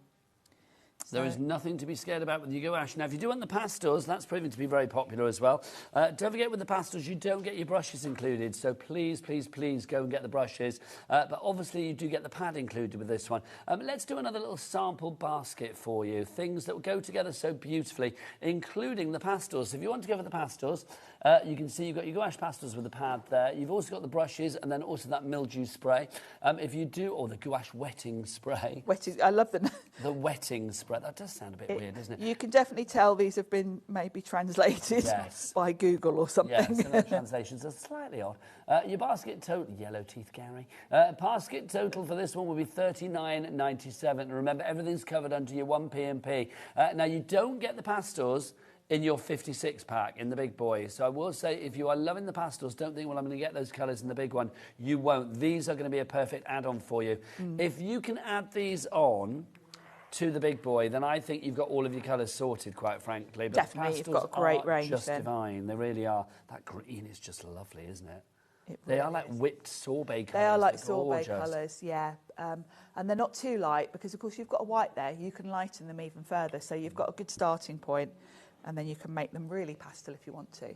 There is nothing to be scared about with your gouache. Now, if you do want the pastels, that's proving to be very popular as well. Don't forget with the pastels, you don't get your brushes included. So please, please, please go and get the brushes. But obviously, you do get the pad included with this one. Let's do another little sample basket for you. Things that will go together so beautifully, including the pastels. So if you want to go for the pastels, you can see you've got your gouache pastels with the pad there. You've also got the brushes and then also that mildew spray. If you do, or the gouache wetting spray. Wetting, I love the wetting spray. That does sound a bit weird, doesn't it? You can definitely tell these have been maybe translated by Google or something. Yes, and the translations are slightly odd. Your basket total, yellow teeth, Gary. Basket total for this one will be $39.97. And remember, everything's covered under your 1p&p. Now, you don't get the pastels in your 56 pack in the big boy. So I will say, if you are loving the pastels, don't think, well, I'm going to get those colours in the big one. You won't. These are going to be a perfect add-on for you. If you can add these on to the big boy, then I think you've got all of your colours sorted, quite frankly. But definitely, you've got a great range. Just divine. They really are. That green is just lovely, isn't it? They are like whipped sorbet colours. They are like sorbet colours, yeah. And they're not too light, because, of course, you've got a white there. You can lighten them even further. So you've got a good starting point, and then you can make them really pastel if you want to.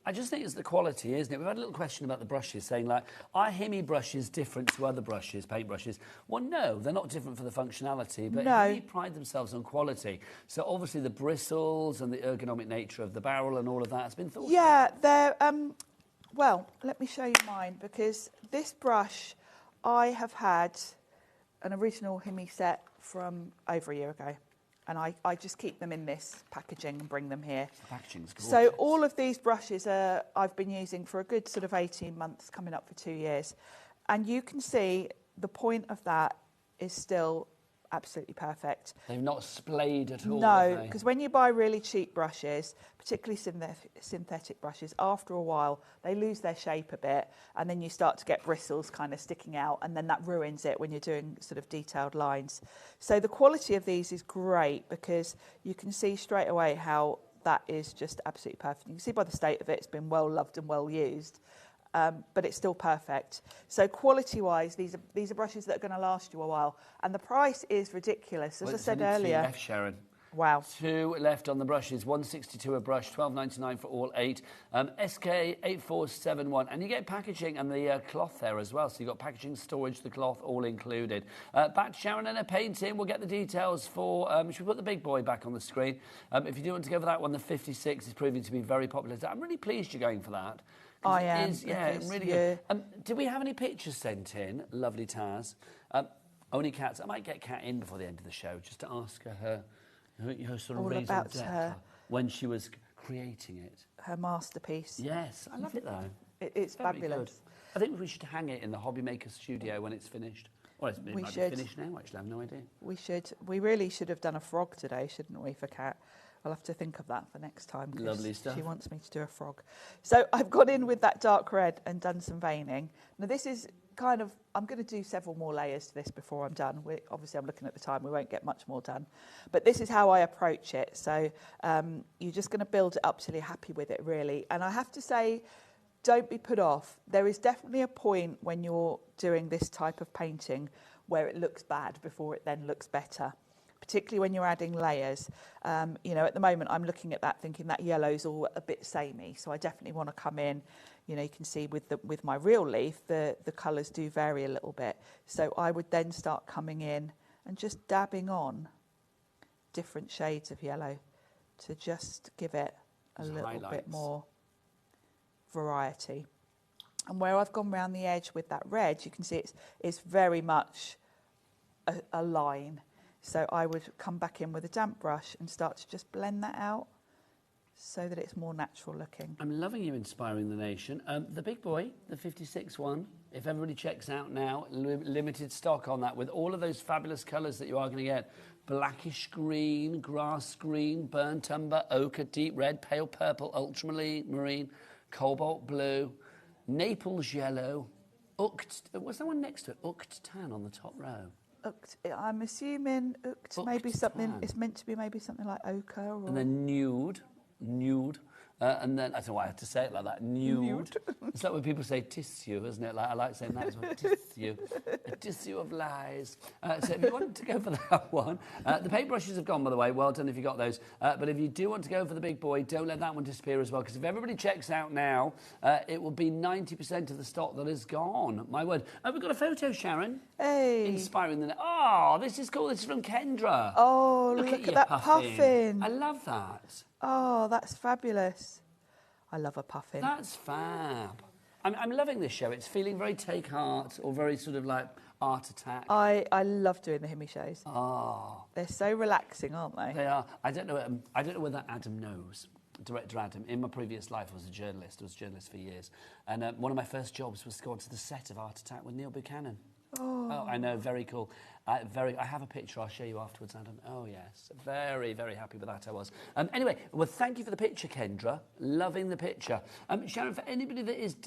I just think it's the quality, isn't it? We've had a little question about the brushes, saying, like, are Hemi brushes different to other brushes, paint brushes? Well, no, they're not different for the functionality, but Hemi pride themselves on quality. So, obviously, the bristles and the ergonomic nature of the barrel and all of that has been thought about. They're... well, let me show you mine, because this brush, I have had an original Hemi set from over a year ago. And I just keep them in this packaging and bring them here. The packaging's gorgeous. So all of these brushes I've been using for a good sort of 18 months, coming up for 2 years. And you can see the point of that is still absolutely perfect. They've not splayed at all. No, because when you buy really cheap brushes, particularly synthetic brushes, after a while they lose their shape a bit, and then you start to get bristles kind of sticking out, and then that ruins it when you're doing sort of detailed lines. So the quality of these is great, because you can see straight away how that is just absolutely perfect. You can see by the state of it, it's been well loved and well used. But it's still perfect. So quality-wise, these are brushes that are going to last you a while, and the price is ridiculous. As I said earlier, 2 left, Sharon. Wow. 2 left on the brushes. $162 a brush, $12.99 for all 8. SK8471, and you get packaging and the cloth there as well. So you've got packaging, storage, the cloth, all included. Back to Sharon and her painting. We'll get the details for. Should we put the big boy back on the screen? If you do want to go for that one, the 56 is proving to be very popular. I'm really pleased you're going for that. I am. Really good. Did we have any pictures sent in? Lovely Taz. Only Cats. I might get Kat in before the end of the show just to ask her Her sort of All raison about d'etre her. when she was creating it. Her masterpiece. Yes, I love it though. It's Very fabulous. good. I think we should hang it in the HobbyMaker studio when it's finished. Well, it We might should. be finished now, actually, I have no idea. We should. We really should have done a frog today, shouldn't we, for Kat? I'll have to think of that for next time. 'Cause Lovely stuff. She wants me to do a frog. So I've gone in with that dark red and done some veining. Now this is kind of, I'm going to do several more layers to this before I'm done. Obviously I'm looking at the time, we won't get much more done. But this is how I approach it. So you're just going to build it up till you're happy with it, really. And I have to say, don't be put off. There is definitely a point when you're doing this type of painting where it looks bad before it then looks better, particularly when you're adding layers. You know, at the moment I'm looking at that thinking that yellow's all a bit samey, so I definitely want to come in. You know, you can see with my real leaf, the colours do vary a little bit. So I would then start coming in and just dabbing on different shades of yellow to just give it a little bit more variety. And where I've gone round the edge with that red, you can see it's very much a line. So I would come back in with a damp brush and start to just blend that out so that it's more natural looking. I'm loving you inspiring the nation. The big boy, the 56 one, if everybody checks out now, limited stock on that with all of those fabulous colours that you are going to get. Blackish green, grass green, burnt umber, ochre, deep red, pale purple, ultramarine, cobalt blue, Naples yellow, what's that one next to it? Uct tan on the top row. I'm assuming maybe something, it's meant to be maybe something like ochre. Or... And then nude. And then, I don't know why I have to say it like that, nude. It's like when people say tissue, isn't it? Like, I like saying that as well, tissue. A tissue of lies. So if you want to go for that one, the paintbrushes have gone, by the way. Well done if you got those. But if you do want to go for the big boy, don't let that one disappear as well, because if everybody checks out now, it will be 90% of the stock that is gone. My word. We've got a photo, Sharon. Hey. Inspiring the... Oh, this is cool. This is from Kendra. Oh, look at that puffin. I love that. Oh, that's fabulous. I love a puffin. That's fab. I'm loving this show. It's feeling very Take Heart or very sort of like Art Attack. I love doing the Himmy shows. Oh. They're so relaxing, aren't they? They are. I don't know whether Adam knows. Director Adam. In my previous life, I was a journalist. I was a journalist for years. And one of my first jobs was to go onto the set of Art Attack with Neil Buchanan. Oh, I know, very cool. I have a picture, I'll show you afterwards, Adam. Oh, yes, very, very happy with that I was. Anyway, well, thank you for the picture, Kendra. Loving the picture. Sharon, for anybody that is,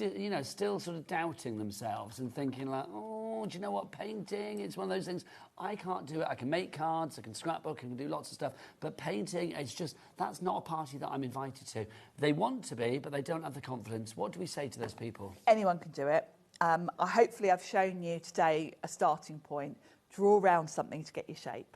still sort of doubting themselves and thinking like, oh, do you know what, painting, it's one of those things, I can't do it. I can make cards, I can scrapbook, I can do lots of stuff, but painting, it's just, that's not a party that I'm invited to. They want to be, but they don't have the confidence. What do we say to those people? Anyone can do it. Hopefully I've shown you today a starting point. Draw around something to get your shape.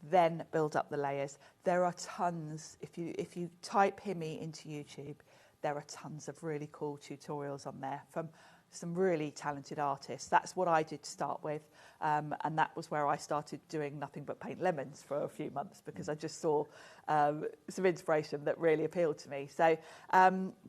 Then build up the layers. There are tons, if you type Himmy into YouTube, there are tons of really cool tutorials on there from some really talented artists. That's what I did to start with, and that was where I started doing nothing but paint lemons for a few months because I just saw some inspiration that really appealed to me. So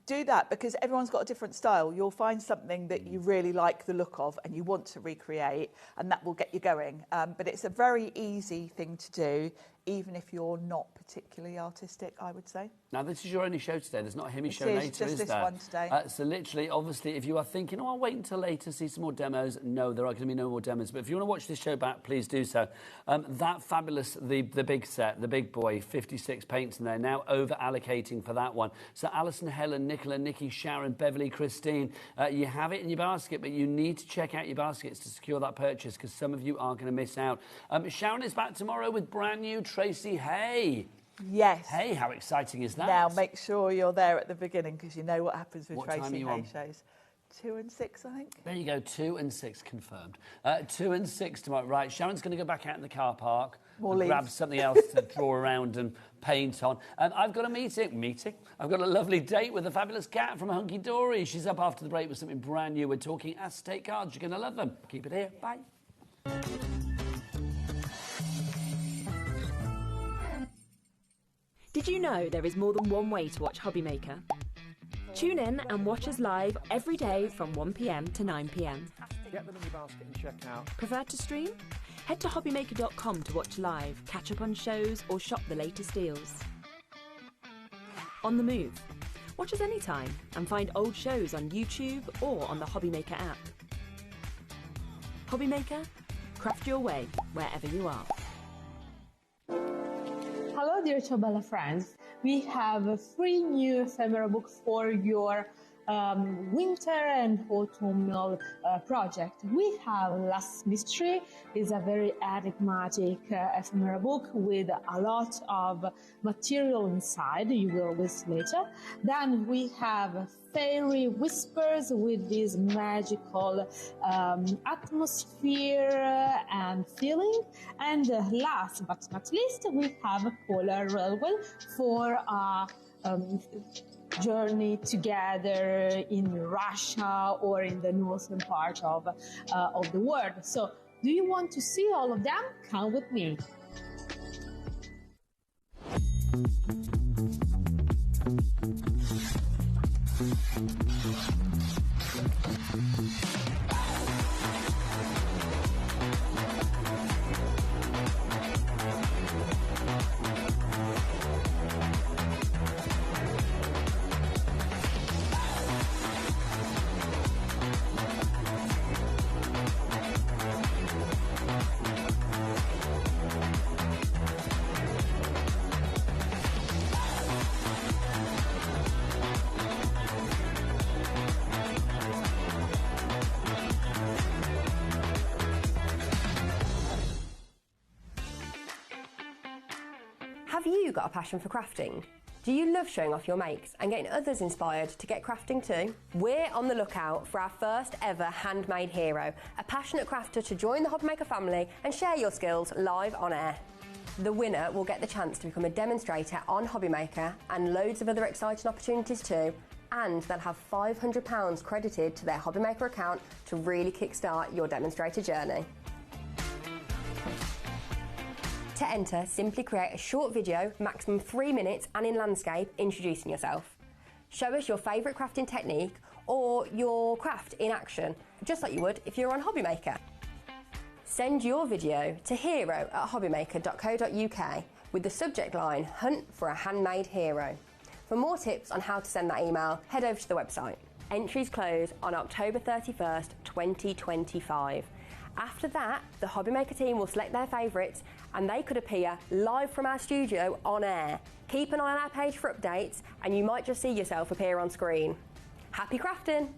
do that, because everyone's got a different style. You'll find something that you really like the look of and you want to recreate, and that will get you going. But it's a very easy thing to do, even if you're not particularly artistic, I would say. Now, this is your only show today. There's not a Himmy show later, is there? Just this one today. So literally, obviously, if you are thinking, oh, I'll wait until later to see some more demos, no, there are going to be no more demos. But if you want to watch this show back, please do so. That fabulous, the big set, the big boy, 56 paints in there, now over-allocating for that one. So Alison, Helen, Nicola, Nikki, Sharon, Beverly, Christine, you have it in your basket, but you need to check out your baskets to secure that purchase, because some of you are going to miss out. Sharon is back tomorrow with brand new Tracy Hay. Yes. Hey, how exciting is that? Now, make sure you're there at the beginning, because you know what happens with Tracy Hay shows. 2 and 6, I think. There you go, 2 and 6 confirmed. 2 and 6 tomorrow. Right, Sharon's going to go back out in the car park, grab something else to draw around and paint on. I've got a meeting. I've got a lovely date with a fabulous cat from Hunky Dory. She's up after the break with something brand new. We're talking acetate cards. You're going to love them. Keep it here. Bye. Did you know there is more than one way to watch HobbyMaker? Tune in and watch us live every day from 1 p.m. to 9 p.m. Get them in your basket and check out. Prefer to stream? Head to HobbyMaker.com to watch live, catch up on shows, or shop the latest deals. On the move? Watch us anytime and find old shows on YouTube or on the HobbyMaker app. HobbyMaker, craft your way wherever you are. Hello dear Ciobella friends, we have a free new ephemera book for your winter and autumnal project. We have Last Mystery. It's a very enigmatic ephemera book with a lot of material inside. You will list later. Then we have Fairy Whispers with this magical atmosphere and feeling. And last but not least, we have a Polar Railway for a journey together in Russia or in the northern part of the world. So, do you want to see all of them? Come with me. Have you got a passion for crafting? Do you love showing off your makes and getting others inspired to get crafting too? We're on the lookout for our first ever handmade hero, a passionate crafter to join the HobbyMaker family and share your skills live on air. The winner will get the chance to become a demonstrator on HobbyMaker and loads of other exciting opportunities too, and they'll have £500 credited to their HobbyMaker account to really kickstart your demonstrator journey. To enter, simply create a short video, maximum 3 minutes and in landscape, introducing yourself. Show us your favourite crafting technique or your craft in action, just like you would if you were on HobbyMaker. Send your video to hero@hobbymaker.co.uk with the subject line, Hunt for a Handmade Hero. For more tips on how to send that email, head over to the website. Entries close on October 31st, 2025. After that, the HobbyMaker team will select their favourites and they could appear live from our studio on air. Keep an eye on our page for updates and you might just see yourself appear on screen. Happy crafting!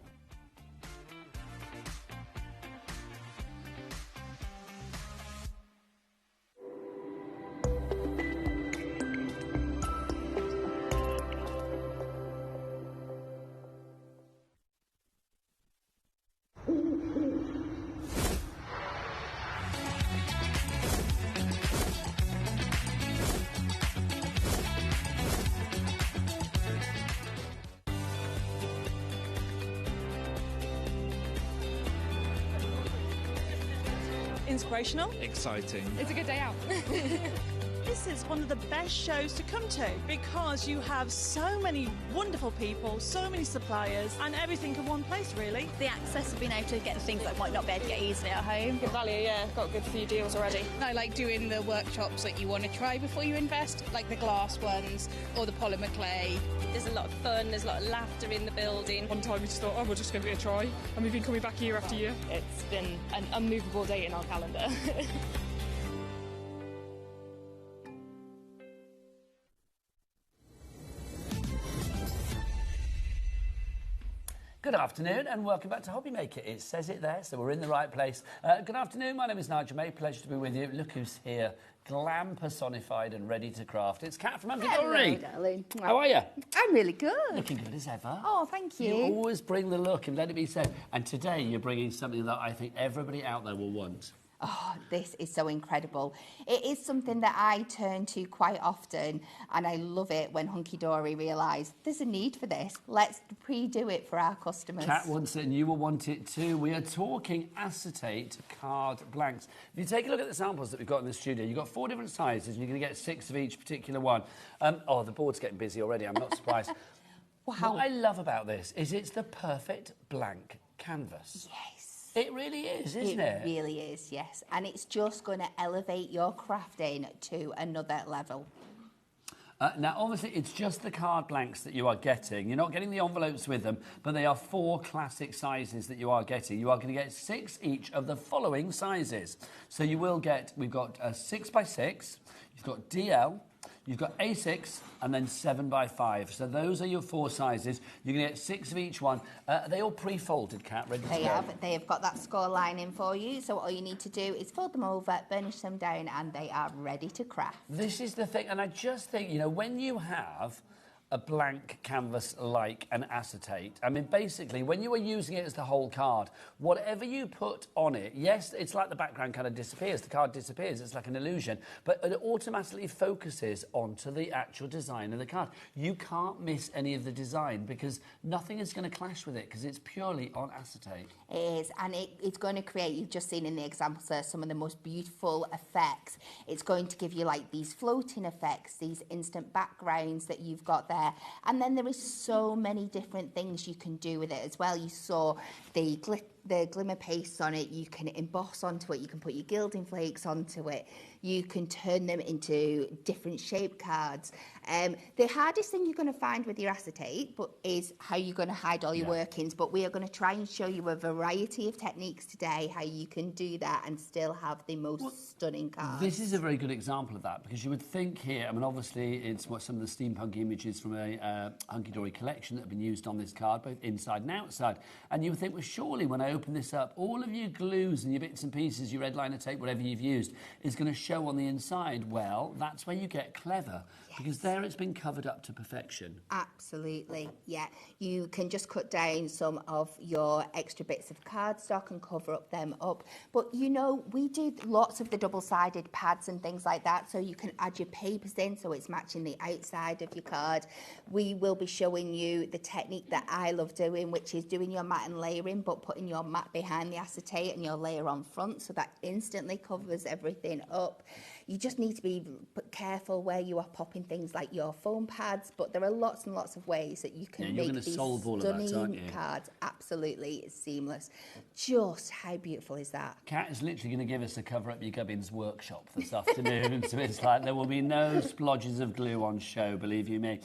Inspirational. Exciting. It's a good day out. This is one of the best shows to come to because you have so many wonderful people, so many suppliers, and everything in one place, really. The access of being able to get the things that I might not be able to get easily at home. Good value, yeah. Got a good few deals already. I like doing the workshops that you want to try before you invest, like the glass ones or the polymer clay. There's a lot of fun, there's a lot of laughter in the building. One time we just thought, oh, we'll just give it a try, and we've been coming back year after year. It's been an unmovable date in our calendar. Good afternoon and welcome back to HobbyMaker. It says it there, so we're in the right place. Good afternoon, my name is Nigel May. Pleasure to be with you. Look who's here, glam personified and ready to craft. It's Kat from Hunky Dory. Hello, darling. How are you? I'm really good. Looking good as ever. Oh, thank you. You always bring the look, and let it be said. And today you're bringing something that I think everybody out there will want. Oh, this is so incredible. It is something that I turn to quite often, and I love it when Hunky Dory realised there's a need for this. Let's pre-do it for our customers. Kat wants it and you will want it too. We are talking acetate card blanks. If you take a look at the samples that we've got in the studio, you've got 4 different sizes and you're going to get 6 of each particular one. Oh, the board's getting busy already. I'm not surprised. Wow. What I love about this is it's the perfect blank canvas. Yes. It really is, isn't it? It really is, yes. And it's just going to elevate your crafting to another level. Now, obviously, it's just the card blanks that you are getting. You're not getting the envelopes with them, but they are 4 classic sizes that you are getting. You are going to get 6 each of the following sizes. So you will get, we've got a 6x6, you've got DL, you've got A6 and then 7x5. So those are your 4 sizes. You're going to get 6 of each one. Are they all pre-folded, Kat, ready to go? They have got that score lining for you. So all you need to do is fold them over, burnish them down, and they are ready to craft. This is the thing, and I just think, you know, when you have a blank canvas like an acetate. I mean, basically, when you are using it as the whole card, whatever you put on it, yes, it's like the background kind of disappears, the card disappears, it's like an illusion, but it automatically focuses onto the actual design of the card. You can't miss any of the design because nothing is going to clash with it because it's purely on acetate. It is, and it's going to create, you've just seen in the examples there, some of the most beautiful effects. It's going to give you like these floating effects, these instant backgrounds that you've got there. And then there is so many different things you can do with it as well. You saw the glimmer pastes on it, you can emboss onto it, you can put your gilding flakes onto it, you can turn them into different shape cards. The hardest thing you're going to find with your acetate is how you're going to hide all your workings, but we are going to try and show you a variety of techniques today, how you can do that and still have the most stunning cards. This is a very good example of that because you would think here, I mean, obviously it's what some of the steampunk images from a Hunky Dory collection that have been used on this card, both inside and outside, and you would think, well, surely when I open this up, all of your glues and your bits and pieces, your red liner tape, whatever you've used, is going to show on the inside. Well, that's where you get clever, because there it's been covered up to perfection. Absolutely, yeah. You can just cut down some of your extra bits of cardstock and cover them up. But, you know, we do lots of the double-sided pads and things like that, so you can add your papers in so it's matching the outside of your card. We will be showing you the technique that I love doing, which is doing your mat and layering, but putting your mat behind the acetate and your layer on front, so that instantly covers everything up. You just need to be careful where you are popping things like your foam pads, but there are lots and lots of ways that you can make these stunning cards absolutely seamless. Just how beautiful is that? Kat is literally going to give us a cover up your gubbins workshop this afternoon, so it's like there will be no splodges of glue on show, believe you me.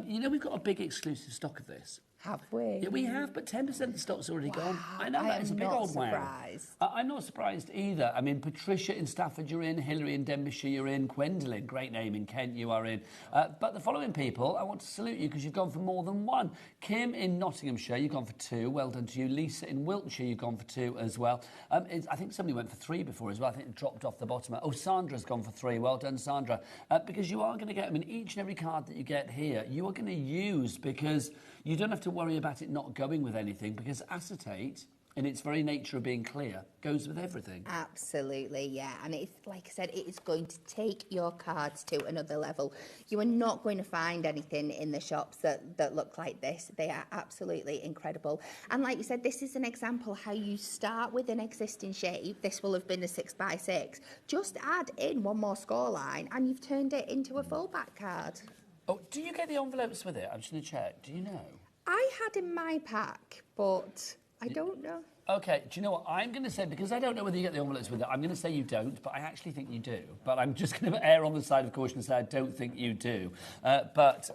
You know, we've got a big exclusive stock of this. Have we? Yeah, we have, but 10% of the stock's already gone. I know that is a big old wow. I'm not surprised either. I mean, Patricia in Stafford, you're in. Hillary in Denbighshire, you're in. Gwendolyn, great name, in Kent, you are in. But the following people, I want to salute you because you've gone for more than one. Kim in Nottinghamshire, you've gone for 2. Well done to you. Lisa in Wiltshire, you've gone for 2 as well. I think somebody went for 3 before as well. I think it dropped off the bottom. Oh, Sandra's gone for 3. Well done, Sandra. Because you are going to get, I mean, each and every card that you get here, you are going to use because you don't have to worry about it not going with anything because acetate, in its very nature of being clear, goes with everything. Absolutely, yeah. And it's, like I said, it is going to take your cards to another level. You are not going to find anything in the shops that look like this. They are absolutely incredible. And like you said, this is an example how you start with an existing shape. This will have been a 6x6. Just add in one more score line and you've turned it into a full back card. Oh, do you get the envelopes with it? I'm just going to check. Do you know? I had in my pack, but I don't know. OK, do you know what? I'm going to say, because I don't know whether you get the envelopes with it, I'm going to say you don't, but I actually think you do. But I'm just going to err on the side of caution and say I don't think you do. But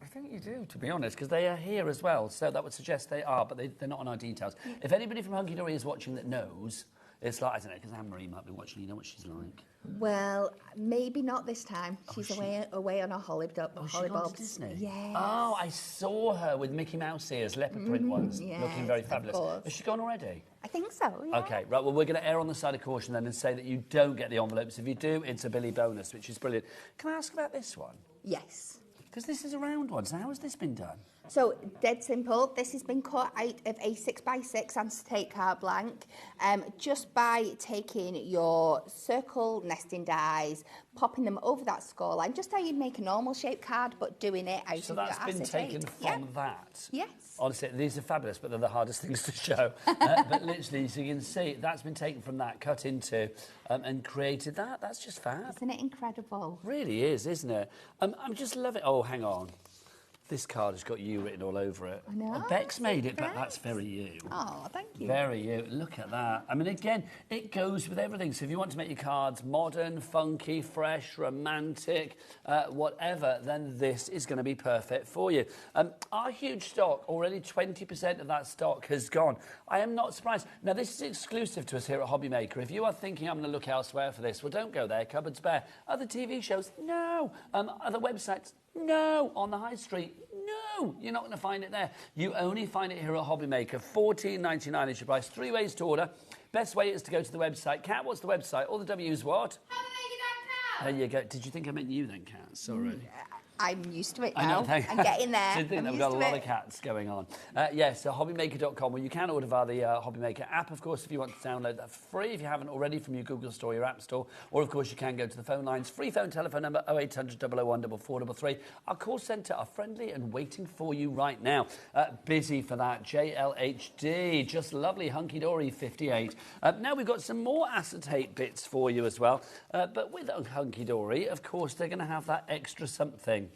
I think you do, to be honest, because they are here as well. So that would suggest they are, but they're not on our details. Yeah. If anybody from Hunky Dory is watching that knows, it's like, I don't know, because Anne-Marie might be watching, you know what she's like. Well, maybe not this time. She's away on a holiday. She gone to Disney? Yes. Oh, I saw her with Mickey Mouse ears, leopard print ones, looking very fabulous. Has she gone already? I think so, yeah. OK, right, well, we're going to err on the side of caution then and say that you don't get the envelopes. If you do, it's a Billy bonus, which is brilliant. Can I ask about this one? Yes. Because this is a round one, so how has this been done? So, dead simple, this has been cut out of a 6x6 acetate card blank just by taking your circle nesting dies, popping them over that score line, just how you'd make a normal shaped card, but doing it out of your acetate. So that's been taken from that? Yes. Honestly, these are fabulous, but they're the hardest things to show. But literally, so you can see, that's been taken from that, cut into, and created that. That's just fab. Isn't it incredible? Really is, isn't it? I'm just loving it. Oh, hang on. This card has got you written all over it. I know. Oh, Beck's made it, but that's very you. Oh, thank you. Very you. Look at that. I mean, again, it goes with everything. So if you want to make your cards modern, funky, fresh, romantic, whatever, then this is going to be perfect for you. Our huge stock, already 20% of that stock has gone. I am not surprised. Now, this is exclusive to us here at HobbyMaker. If you are thinking I'm going to look elsewhere for this, well, don't go there. Cupboard's bare. Other TV shows? No. Other websites? No. On the high street? No, you're not going to find it there. You only find it here at HobbyMaker. $14.99 is your price. 3 ways to order. Best way is to go to the website. Kat, what's the website? All the W's what? HobbyMaker.com. There you go. Did you think I meant you then, Kat? Sorry. I'm used to it I now. know, thank I'm getting there. Did think that we've got a lot of cats going on. Yes, so HobbyMaker.com, where you can order via the HobbyMaker app, of course, if you want to download that for free, if you haven't already, from your Google Store, your App Store, or, of course, you can go to the phone lines. Free phone telephone number 0800 001 4433. Our call centre are friendly and waiting for you right now. Busy for that. JLHD, just lovely. Hunky Dory, 58. Now we've got some more acetate bits for you as well. But with Hunky Dory, of course, they're going to have that extra something.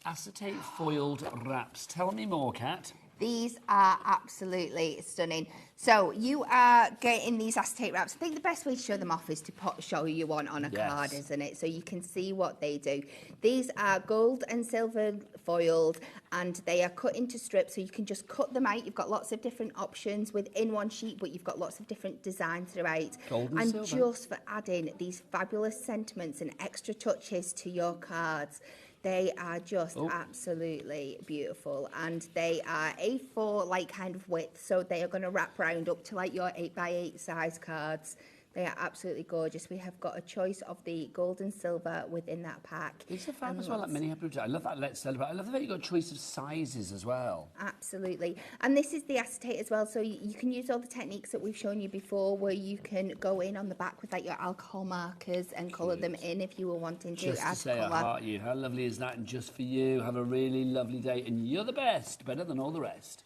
Acetate foiled wraps. Tell me more, Kat. These are absolutely stunning. So you are getting these acetate wraps. I think the best way to show them off is to show you one on a card, isn't it? So you can see what they do. These are gold and silver foiled, and they are cut into strips, so you can just cut them out. You've got lots of different options within one sheet, but you've got lots of different designs throughout. Gold and silver. Just for adding these fabulous sentiments and extra touches to your cards. They are just absolutely beautiful, and they are A4 like kind of width, so they are going to wrap round up to like your 8x8 size cards. They are absolutely gorgeous. We have got a choice of the gold and silver within that pack. It's a fab as well, like mini Emerald. I love that. Let's celebrate. I love the fact you've got a choice of sizes as well. Absolutely. And this is the acetate as well, so you can use all the techniques that we've shown you before, where you can go in on the back with like your alcohol markers and colour them in if you were wanting to. Just to say I heart you. How lovely is that? And just for you, have a really lovely day. And you're the best, better than all the rest.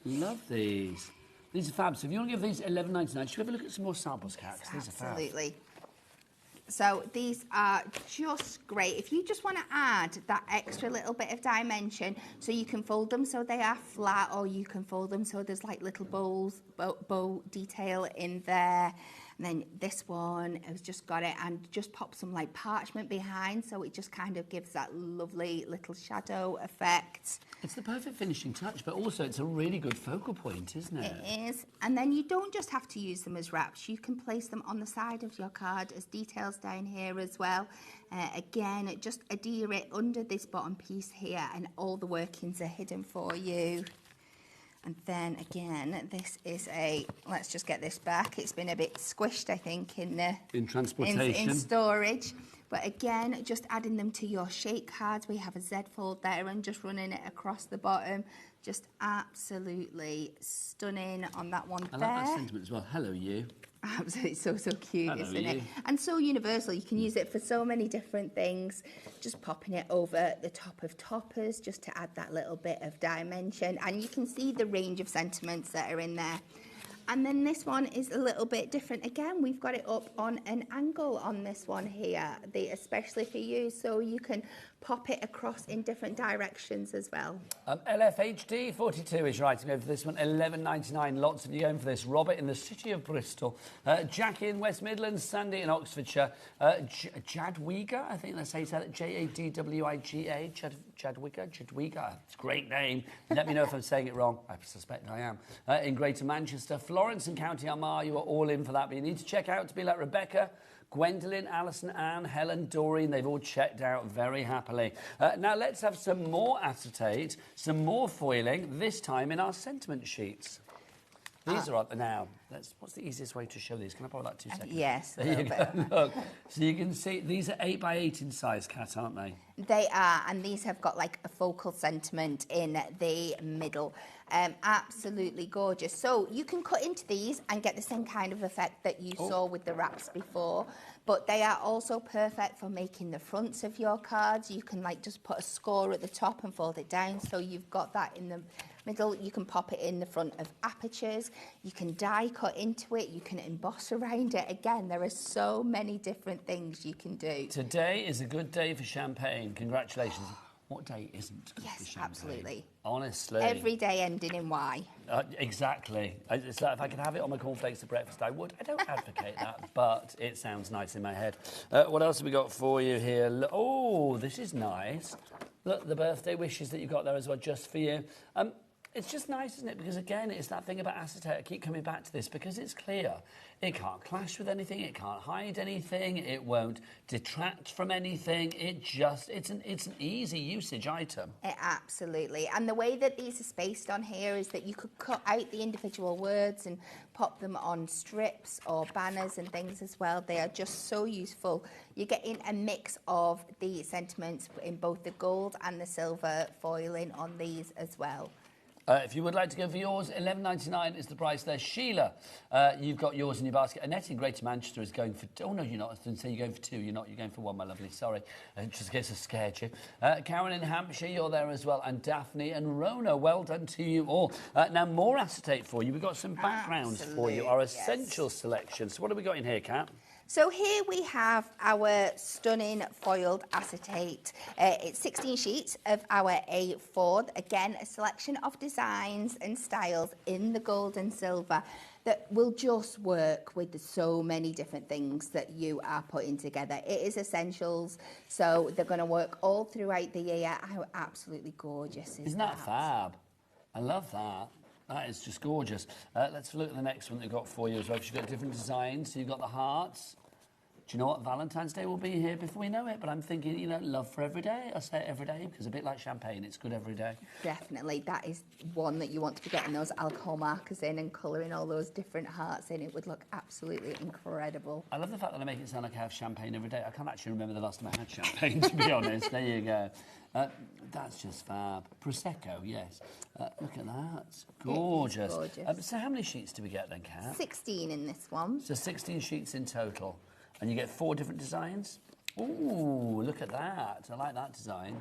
Love these. These are fab. So if you want to give these $11.99, should we have a look at some more samples, Kat? These are fab. Absolutely. So these are just great. If you just want to add that extra little bit of dimension, so you can fold them so they are flat, or you can fold them so there's like little bow detail in there. And then this one, I've just got it, and just pop some like parchment behind, so it just kind of gives that lovely little shadow effect. It's the perfect finishing touch, but also it's a really good focal point, isn't it? It is. And then you don't just have to use them as wraps. You can place them on the side of your card as details down here as well. Again, just adhere it under this bottom piece here, and all the workings are hidden for you. And then again, this is let's just get this back. It's been a bit squished, I think, in transportation. In storage. But again, just adding them to your shape cards. We have a Z fold there, and just running it across the bottom. Just absolutely stunning on that one there. I like that sentiment as well. Hello, you. Absolutely, so cute, Hello, isn't you. it? And so universal. You can use it for so many different things. Just popping it over the top of toppers, just to add that little bit of dimension. And you can see the range of sentiments that are in there. And then this one is a little bit different. Again, we've got it up on an angle on this one here, especially for you, so you can pop it across in different directions as well. LFHD 42 is writing over this one. $11.99. Lots of you going for this. Robert in the city of Bristol. Jackie in West Midlands. Sandy in Oxfordshire. Jadwiga, I think that's how you say that. Jadwiga. Jadwiga. It's a great name. Let me know if I'm saying it wrong. I suspect I am. In Greater Manchester. Florence in County Armagh. You are all in for that. But you need to check out to be like Rebecca, Gwendolyn, Alison, Anne, Helen, Doreen. They've all checked out very happily. Now let's have some more acetate, some more foiling, this time in our sentiment sheets. These are up now. What's the easiest way to show these? Can I borrow that 2 seconds? Yes. There you go. Look. So you can see these are 8x8 in size, Kat, aren't they? They are, and these have got like a focal sentiment in the middle. Absolutely gorgeous. So you can cut into these and get the same kind of effect that you saw with the wraps before, but they are also perfect for making the fronts of your cards. You can like just put a score at the top and fold it down, so you've got that in the middle. You can pop it in the front of apertures. You can die cut into it. You can emboss around it. Again, there are so many different things you can do. Today is a good day for champagne. Congratulations. What day isn't good for champagne? Absolutely. Honestly. Every day ending in Y. Exactly. It's like if I could have it on my cornflakes for breakfast, I would. I don't advocate that, but it sounds nice in my head. What else have we got for you here? Oh, this is nice. Look, the birthday wishes that you got there as well, just for you. It's just nice, isn't it? Because, again, it's that thing about acetate. I keep coming back to this because it's clear. It can't clash with anything. It can't hide anything. It won't detract from anything. It's an easy usage item. Absolutely. And the way that these are spaced on here is that you could cut out the individual words and pop them on strips or banners and things as well. They are just so useful. You're getting a mix of the sentiments in both the gold and the silver foiling on these as well. If you would like to go for yours, $11.99 is the price there. Sheila, you've got yours in your basket. Annette in Greater Manchester is going for... Oh, no, you're not. I was going to say you're going for 2. You're not. You're going for 1, my lovely. Sorry. Just in case I scared you. Karen in Hampshire, you're there as well. And Daphne and Rona, well done to you all. Now, more acetate for you. We've got some backgrounds for you. Our essential selection. So what have we got in here, Kat? So here we have our stunning foiled acetate. It's 16 sheets of our A4. Again, a selection of designs and styles in the gold and silver that will just work with so many different things that you are putting together. It is essentials, so they're going to work all throughout the year. How absolutely gorgeous is Isn't that fab? I love that. That is just gorgeous. Let's look at the next one they've got for you as well. You've got different designs. So you've got the hearts. Do you know what? Valentine's Day will be here before we know it. But I'm thinking, you know, love for every day. I say it every day because a bit like champagne, it's good every day. Definitely. That is one that you want to be getting those alcohol markers in and colouring all those different hearts in. It would look absolutely incredible. I love the fact that I make it sound like I have champagne every day. I can't actually remember the last time I had champagne, to be honest. There you go. That's just fab. Prosecco, yes. Look at that. Gorgeous. Gorgeous. So how many sheets do we get then, Kat? 16 in this one. So 16 sheets in total. And you get 4 different designs. Ooh, look at that. I like that design.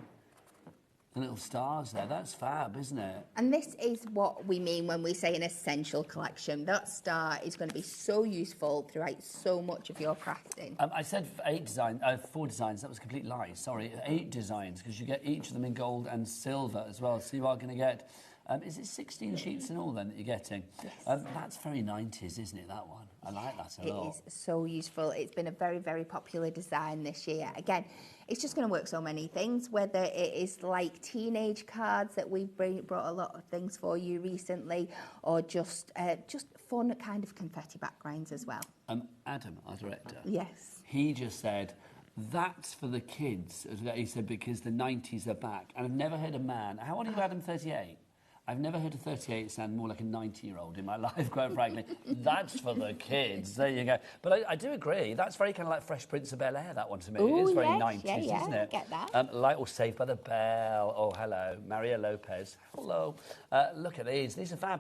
The little stars there. That's fab, isn't it? And this is what we mean when we say an essential collection. That star is going to be so useful throughout so much of your crafting. I said 4 designs. That was a complete lie. Sorry, 8 designs, because you get each of them in gold and silver as well. So you are going to get... is it 16 sheets in all, then, that you're getting? Yes. That's very 90s, isn't it, that one? I like that a lot. It is so useful. It's been a very, very popular design this year. Again, it's just going to work so many things, whether it is like teenage cards that we've brought a lot of things for you recently, or just fun kind of confetti backgrounds as well. Adam, our director, yes, he just said, that's for the kids, he said, because the 90s are back. And I've never heard a man... How old are you, Adam? 38? I've never heard a 38 sound more like a 90-year-old in my life, quite frankly. That's for the kids. There you go. But I do agree. That's very kind of like Fresh Prince of Bel-Air, that one to me. Ooh, it is very yes, 90s, isn't it? I get that. Light or Saved by the Bell. Oh, hello. Maria Lopez. Hello. Look at these. These are fab.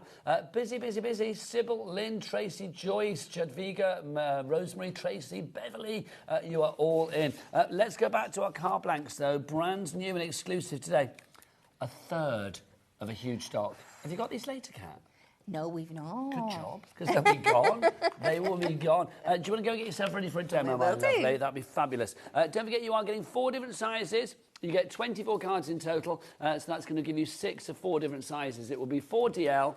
Busy, busy, busy. Sybil, Lynn, Tracy, Joyce, Jadviga, Rosemary, Tracy, Beverly. You are all in. Let's go back to our car blanks, though. Brand new and exclusive today. A third of a huge stock. Have you got these later, Kat? No, we've not. Good job, because they'll be gone. They will be gone. Do you want to go get yourself ready for a demo, my lovely? That'd be fabulous. Don't forget, you are getting 4 different sizes. You get 24 cards in total, so that's going to give you 6 of 4 different sizes. It will be 4 DL,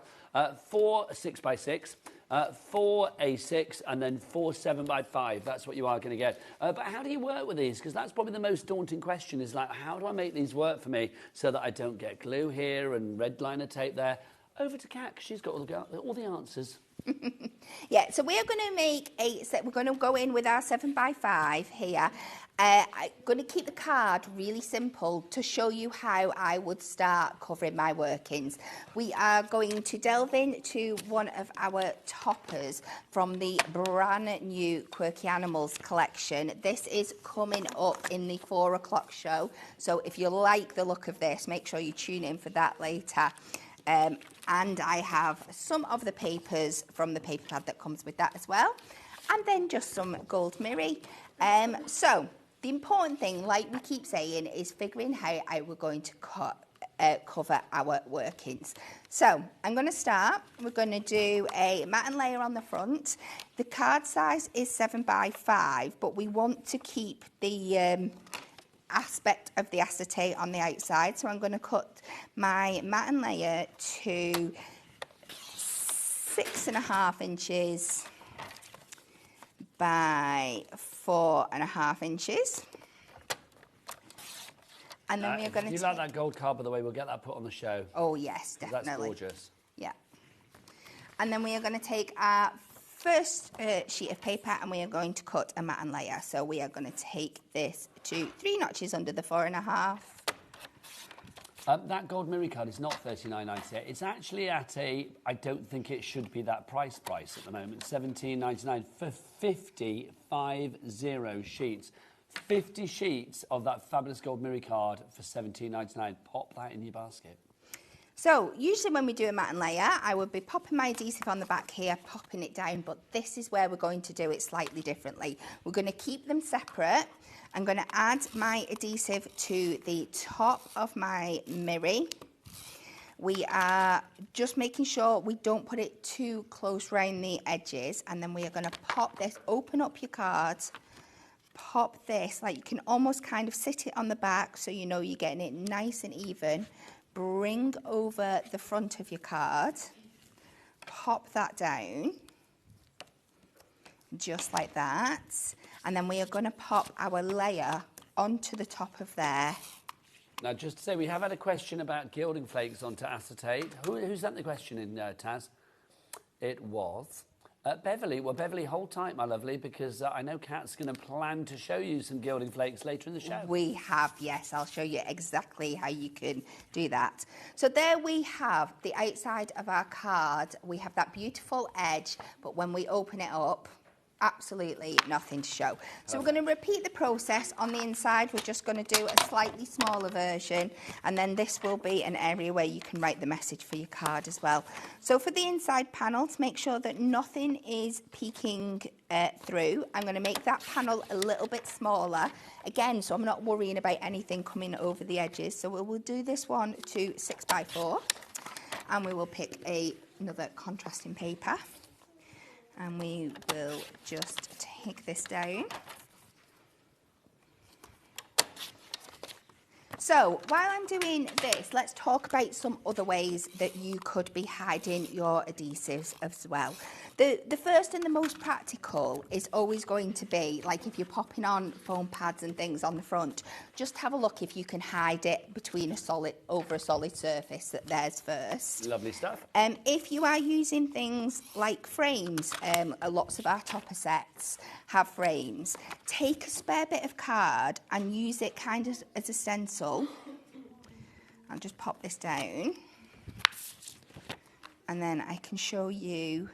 4 6x6, 4 A6, and then 4 7x5. That's what you are going to get. But how do you work with these? Because that's probably the most daunting question, is like, how do I make these work for me so that I don't get glue here and red liner tape there? Over to Kat, because she's got all the answers. Yeah, so we are going to make we're going to go in with our 7x5 here. I'm going to keep the card really simple to show you how I would start covering my workings. We are going to delve into one of our toppers from the brand new Quirky Animals collection. This is coming up in the 4 o'clock show, so if you like the look of this, make sure you tune in for that later. And I have some of the papers from the paper pad that comes with that as well, and then just some gold mirror. So the important thing, like we keep saying, is figuring how we're going to cover our workings. So I'm going to start. We're going to do a matte and layer on the front. The card size is 7x5, but we want to keep the aspect of the acetate on the outside. So I'm going to cut my matten layer to 6.5 inches by 4.5 inches. And then we're going to you like that gold card, by the way, we'll get that put on the show. Oh, yes, definitely. That's gorgeous. Yeah. And then we are going to take our first sheet of paper and we are going to cut a matten layer. So we are going to take this to 3 notches under the 4.5. That gold mirror card is not $39.98. It's actually at a, I don't think it should be that price at the moment, $17.99 for 50 sheets. 50 sheets of that fabulous gold mirror card for $17.99. Pop that in your basket. So usually when we do a matten layer, I would be popping my adhesive on the back here, popping it down, but this is where we're going to do it slightly differently. We're going to keep them separate. I'm going to add my adhesive to the top of my mirror. We are just making sure we don't put it too close around the edges, and then we are going to pop this, open up your card, pop this, like you can almost kind of sit it on the back so you know you're getting it nice and even. Bring over the front of your card, pop that down, just like that. And then we are going to pop our layer onto the top of there. Now, just to say, we have had a question about gilding flakes onto acetate. Who sent the question in, Taz? It was Beverly. Well, Beverly, hold tight, my lovely, because I know Kat's going to plan to show you some gilding flakes later in the show. We have, yes. I'll show you exactly how you can do that. So there we have the outside of our card. We have that beautiful edge, but when we open it up, absolutely nothing to show. So we're going to repeat the process on the inside. We're just going to do a slightly smaller version, and then this will be an area where you can write the message for your card as well. So for the inside panel, to make sure that nothing is peeking through, I'm going to make that panel a little bit smaller again, so I'm not worrying about anything coming over the edges. So we will do this one to 6x4, and we will pick another contrasting paper. And we will just take this down. So while I'm doing this, let's talk about some other ways that you could be hiding your adhesives as well. The first and the most practical is always going to be, like if you're popping on foam pads and things on the front, just have a look if you can hide it between over a solid surface there's first. Lovely stuff. If you are using things like frames, lots of our topper sets have frames, take a spare bit of card and use it kind of as a stencil. I'll just pop this down and then I can show you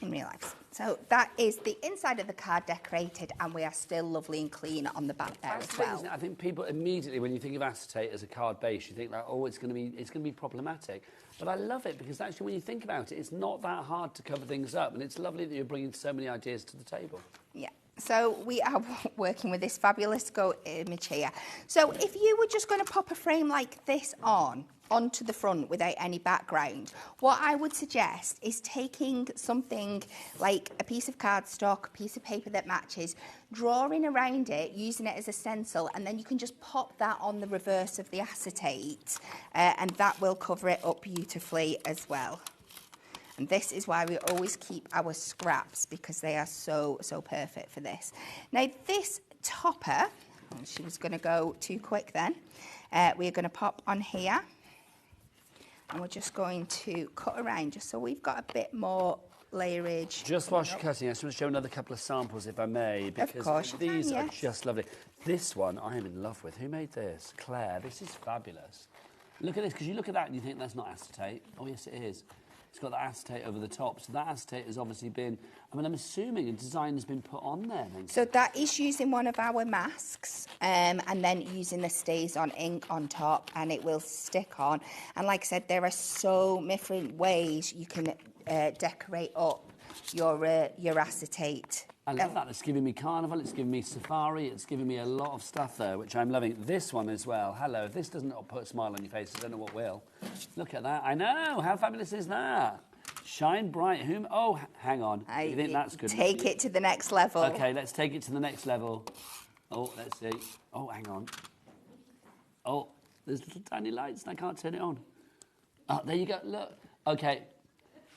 in real life. So that is the inside of the card decorated, and we are still lovely and clean on the back there as well. I think people immediately, when you think of acetate as a card base, you think like, oh, it's going to be problematic. But I love it because actually, when you think about it, it's not that hard to cover things up, and it's lovely that you're bringing so many ideas to the table. Yeah. So we are working with this fabulous image here. So if you were just going to pop a frame like this onto the front without any background, what I would suggest is taking something like a piece of cardstock, a piece of paper that matches, drawing around it, using it as a stencil, and then you can just pop that on the reverse of the acetate, and that will cover it up beautifully as well. And this is why we always keep our scraps, because they are so perfect for this. Now this topper, she was going to go too quick then, we're going to pop on here. And we're just going to cut around just so we've got a bit more layerage. Just while she's cutting, I just want to show another couple of samples, if I may, because these are just lovely. This one I am in love with. Who made this? Claire. This is fabulous. Look at this, because you look at that and you think that's not acetate. Oh, yes, it is. It's got the acetate over the top. So that acetate has obviously been, I mean, I'm assuming a design has been put on there. So that is using one of our masks, and then using the Stays On ink on top, and it will stick on. And like I said, there are so different ways you can decorate up your acetate. I love that. It's giving me carnival, it's giving me safari, it's giving me a lot of stuff there, which I'm loving. This one as well. Hello. If this doesn't put a smile on your face, I don't know what will. Look at that. I know. How fabulous is that? Shine bright. Oh, hang on. You think that's good? Take it to the next level. Okay, let's take it to the next level. Oh, let's see. Oh, hang on. Oh, there's little tiny lights and I can't turn it on. Oh, there you go. Look. Okay.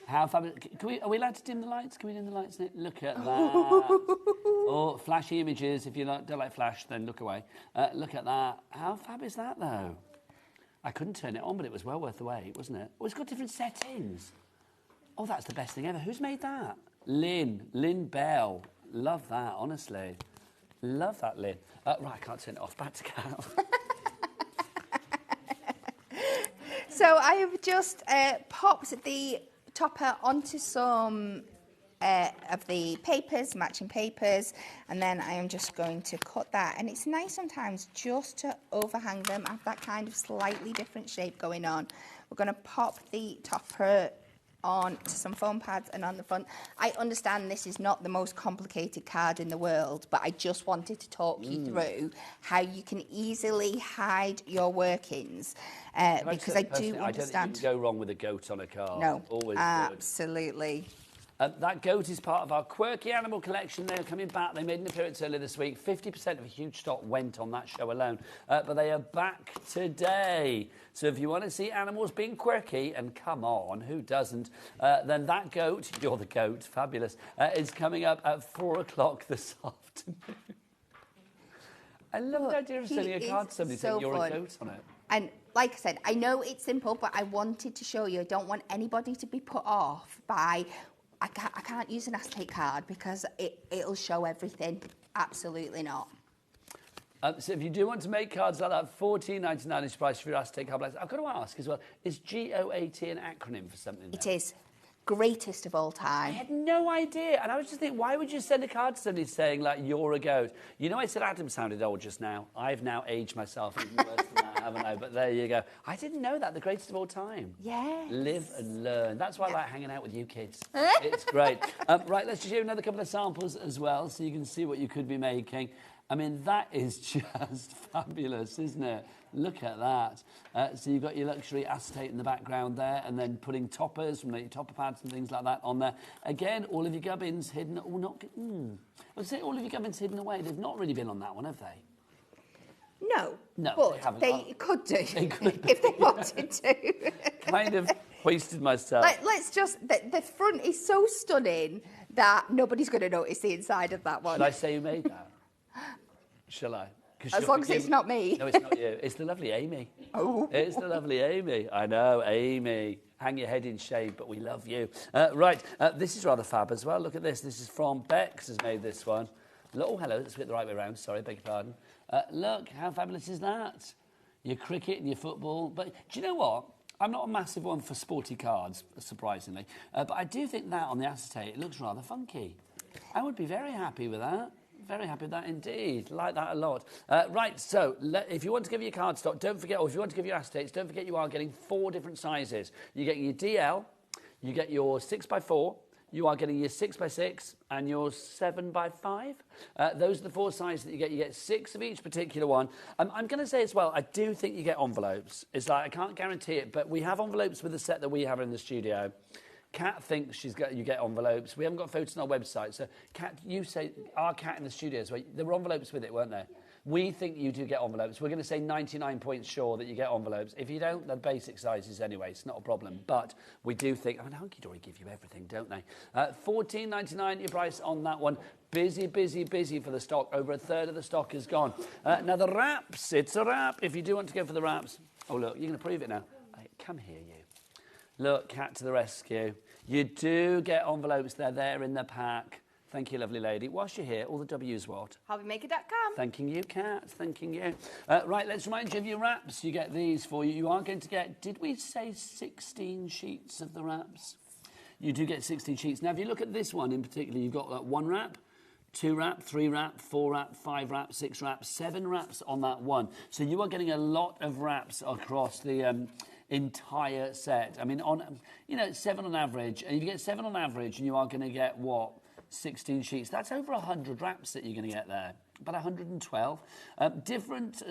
How fabulous. Are we allowed to dim the lights? Can we dim the lights? Look at that. Oh, flashy images. If you don't like flash, then look away. Look at that. How fab is that, though? I couldn't turn it on, but it was well worth the wait, wasn't it? Oh, it's got different settings. Oh, that's the best thing ever. Who's made that? Lynn Bell. Love that, honestly. Love that, Lynn. Right, I can't turn it off. Back to Cal. So I have just popped the topper onto some of the papers, matching papers, and then I am just going to cut that. And it's nice sometimes just to overhang them, have that kind of slightly different shape going on. We're going to pop the topper on to some foam pads and on the front. I understand this is not the most complicated card in the world, but I just wanted to talk you through how you can easily hide your workings because I do understand. I don't think you can go wrong with a goat on a card. No, always absolutely. Good. That goat is part of our Quirky animal collection. They're coming back. They made an appearance earlier this week. 50% of a huge stock went on that show alone. But they are back today. So if you want to see animals being quirky, and come on, who doesn't, then that goat, you're the goat, fabulous, is coming up at 4 o'clock this afternoon. I love the idea of sending a card to somebody saying you're a goat on it. And like I said, I know it's simple, but I wanted to show you. I don't want anybody to be put off by... I can't use an acetate card because it'll show everything. Absolutely not. So if you do want to make cards like that, $14.99 is the price for your acetate card. I've got to ask as well, is GOAT an acronym for something? It is. Greatest of all time. I had no idea. And I was just thinking, why would you send a card to somebody saying, like, you're a goat? You know, I said Adam sounded old just now. I've now aged myself even worse than that, haven't I? But there you go. I didn't know that. The greatest of all time. Yes. Live and learn. That's why I like hanging out with you kids. It's great. Right, let's just show you another couple of samples as well so you can see what you could be making. I mean, that is just fabulous, isn't it? Look at that. So you've got your luxury acetate in the background there, and then putting toppers from the topper pads and things like that on there. Again, all of your gubbins hidden. Oh, not. I'd say all of your gubbins hidden away. They've not really been on that one, have they? No. No, but they haven't. They could do They could if they wanted to. Kind of wasted myself. Let's just. The front is so stunning that nobody's going to notice the inside of that one. Should I say who made that? Shall I? As long as it's not me. No, it's not you. It's the lovely Amy. Oh. It's the lovely Amy. I know, Amy. Hang your head in shame, but we love you. Right, this is rather fab as well. Look at this. This is from Bex has made this one. Oh, hello. Let's get the right way around. Sorry, beg your pardon. Look, how fabulous is that? Your cricket and your football. But do you know what? I'm not a massive one for sporty cards, surprisingly. But I do think that on the acetate, it looks rather funky. I would be very happy with that. Very happy with that indeed. Like that a lot. Right, so if you want to give your cardstock, don't forget, or if you want to give your acetates, don't forget you are getting 4 different sizes. You get your DL, you get your 6x4, you are getting your 6x6 and your 7x5. Those are the 4 sizes that you get. You get 6 of each particular one. I'm going to say as well, I do think you get envelopes. It's like, I can't guarantee it, but we have envelopes with the set that we have in the studio. Kat thinks you get envelopes. We haven't got photos on our website. So, Kat, you say our Kat in the studios, there were envelopes with it, weren't there? We think you do get envelopes. We're going to say 99 points sure that you get envelopes. If you don't, they're basic sizes anyway. It's not a problem. But we do think, Hunky Dory give you everything, don't they? $14.99 your price on that one. Busy, busy, busy for the stock. Over a third of the stock is gone. Now, the wraps, it's a wrap. If you do want to go for the wraps. Oh, look, you're going to prove it now. Come here, you. Look, Kat to the rescue. You do get envelopes. They're there in the pack. Thank you, lovely lady. Whilst you're here, all the W's what? HobbyMaker.com. Thanking you, Kat. Thanking you. Right, let's remind you of your wraps. You get these for you. You are going to get, did we say 16 sheets of the wraps? You do get 16 sheets. Now, if you look at this one in particular, you've got like 1 wrap, 2 wrap, 3 wrap, 4 wrap, 5 wrap, 6 wrap, 7 wraps on that one. So you are getting a lot of wraps across the entire set. I mean, on 7 on average, and if you get 7 on average, and you are going to get what? 16 sheets. That's over 100 wraps that you're going to get there. about 112. Different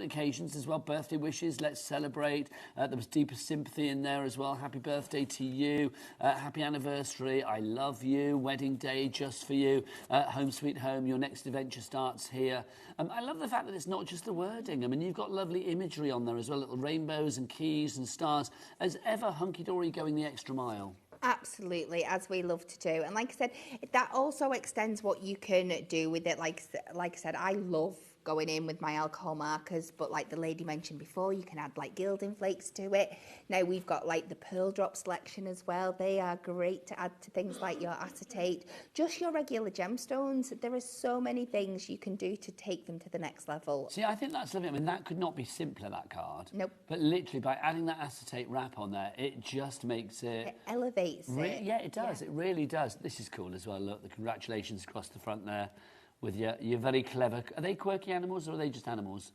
occasions as well. Birthday wishes, let's celebrate. There was deepest sympathy in there as well. Happy birthday to you. Happy anniversary. I love you. Wedding day just for you. Home sweet home. Your next adventure starts here. I love the fact that it's not just the wording. I mean, you've got lovely imagery on there as well. Little rainbows and keys and stars. As ever, Hunky Dory going the extra mile. Absolutely, as we love to do. And like I said, that also extends what you can do with it. Like I said, I love going in with my alcohol markers, but like the lady mentioned before, you can add like gilding flakes to it. Now we've got like the pearl drop selection as well. They are great to add to things like your acetate, just your regular gemstones. There are so many things you can do to take them to the next level. See, I think that's lovely. I mean, that could not be simpler, that card. Nope. But literally, by adding that acetate wrap on there, it just makes it... It elevates it. Yeah, it does. Yeah. It really does. This is cool as well. Look, the congratulations across the front there with your very clever... Are they quirky animals or are they just animals?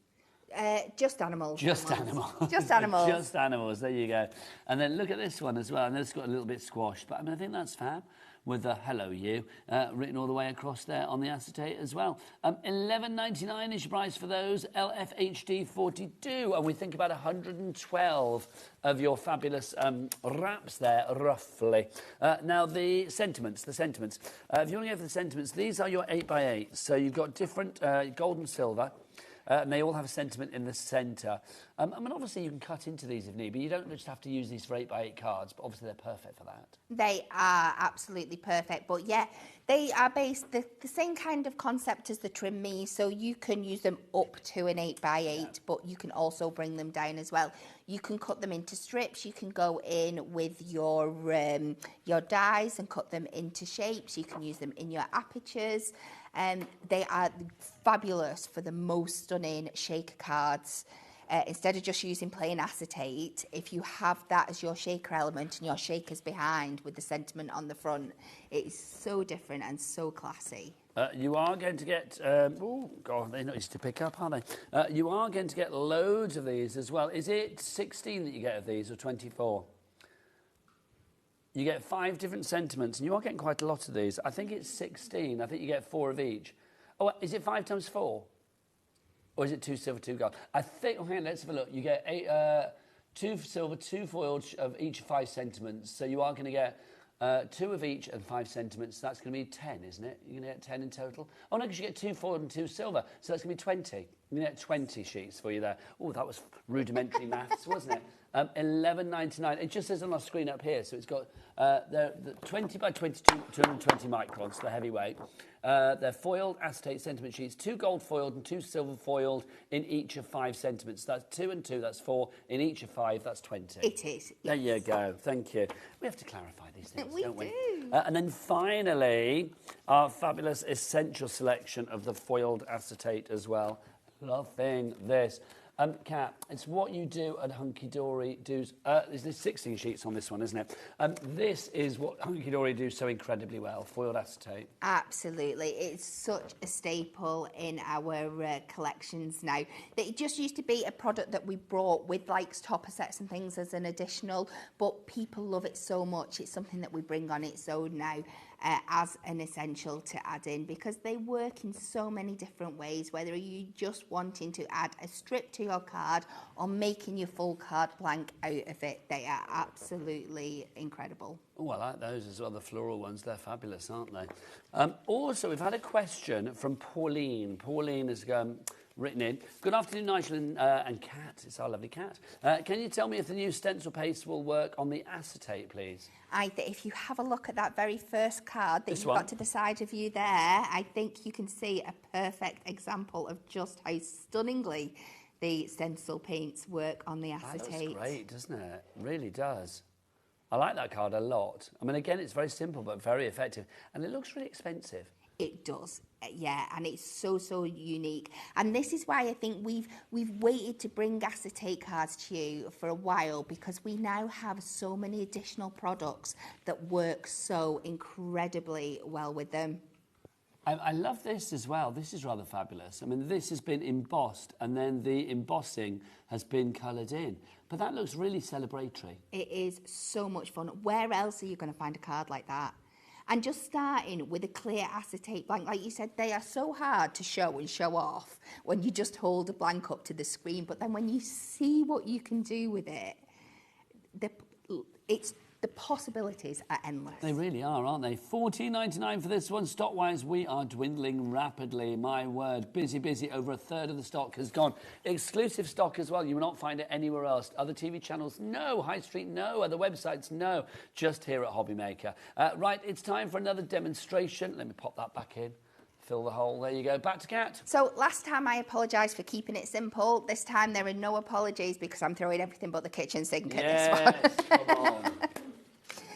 Just animals. Just animals. Just animals. Just animals. There you go. And then look at this one as well. And it's got a little bit squashed, but I mean, I think that's fab. With the hello you written all the way across there on the acetate as well. $11.99 is your price for those. LFHD 42, and we think about 112 of your fabulous wraps there, roughly. Now the sentiments. If you want to go for the sentiments, these are your 8x8. So you've got different gold and silver. And they all have a sentiment in the centre. I mean, obviously, you can cut into these if need be. You don't just have to use these for 8x8 cards, but obviously they're perfect for that. They are absolutely perfect. But yeah, they are based the same kind of concept as the Trim Me. So you can use them up to an 8x8, but you can also bring them down as well. You can cut them into strips. You can go in with your dies and cut them into shapes. You can use them in your apertures. They are fabulous for the most stunning shaker cards. Instead of just using plain acetate, if you have that as your shaker element and your shakers behind with the sentiment on the front, it is so different and so classy. You are going to get... oh, God, they're not easy to pick up, are they? You are going to get loads of these as well. Is it 16 that you get of these or 24? You get 5 different sentiments, and you are getting quite a lot of these. I think it's 16. I think you get 4 of each. Oh, is it 5 times 4? Or is it 2 silver, 2 gold? I think... Okay, let's have a look. You get 2 silver, 2 foiled of each 5 sentiments. So you are going to get 2 of each and 5 sentiments. So that's going to be 10, isn't it? You're going to get 10 in total. Oh, no, because you get 2 foiled and 2 silver. So that's going to be 20. You're going to get 20 sheets for you there. Oh, that was rudimentary maths, wasn't it? $11.99. It just says on our screen up here. So it's got the 20 by 22, 220 microns, the heavyweight. They're foiled acetate sentiment sheets, 2 gold foiled and 2 silver foiled in each of 5 sentiments. That's 2 and 2, that's 4. In each of 5, that's 20. It is. There you go. Thank you. We have to clarify these things, don't we? do. And then finally, our fabulous essential selection of the foiled acetate as well. Loving this. Kat, it's what you do at Hunky Dory. There's 16 sheets on this one, isn't it? This is what Hunky Dory do so incredibly well, foiled acetate. Absolutely. It's such a staple in our collections now. It just used to be a product that we brought with like topper sets and things as an additional, but people love it so much. It's something that we bring on its own now. As an essential to add in, because they work in so many different ways, whether you just wanting to add a strip to your card or making your full card blank out of it. They are absolutely incredible. Oh, I like those as well, the floral ones. They're fabulous, aren't they? Also, we've had a question from Pauline. Pauline has written in. Good afternoon, Nigel and Kat. It's our lovely Kat. Can you tell me if the new stencil paste will work on the acetate, please? If you have a look at that very first card that you've one. got to the side of you there, I think you can see a perfect example of just how stunningly the stencil paints work on the acetate. That looks great, doesn't it? It really does. I like that card a lot. I mean, again, it's very simple but very effective. And it looks really expensive. It does, yeah, and it's so unique. And this is why I think we've waited to bring acetate cards to you for a while, because we now have so many additional products that work so incredibly well with them. I love this as well. This is rather fabulous. I mean, this has been embossed and then the embossing has been coloured in. But that looks really celebratory. It is so much fun. Where else are you going to find a card like that? And just starting with a clear acetate blank, like you said, they are so hard to show and show off when you just hold a blank up to the screen. But then when you see what you can do with it, the possibilities are endless. They really are, aren't they? $14.99 for this one. Stock-wise, we are dwindling rapidly. My word, busy, busy. Over a third of the stock has gone. Exclusive stock as well. You will not find it anywhere else. Other TV channels, no. High Street, no. Other websites, no. Just here at HobbyMaker. Right, it's time for another demonstration. Let me pop that back in. Fill the hole. There you go. Back to Kat. So last time I apologised for keeping it simple. This time there are no apologies because I'm throwing everything but the kitchen sink at this one. Come on.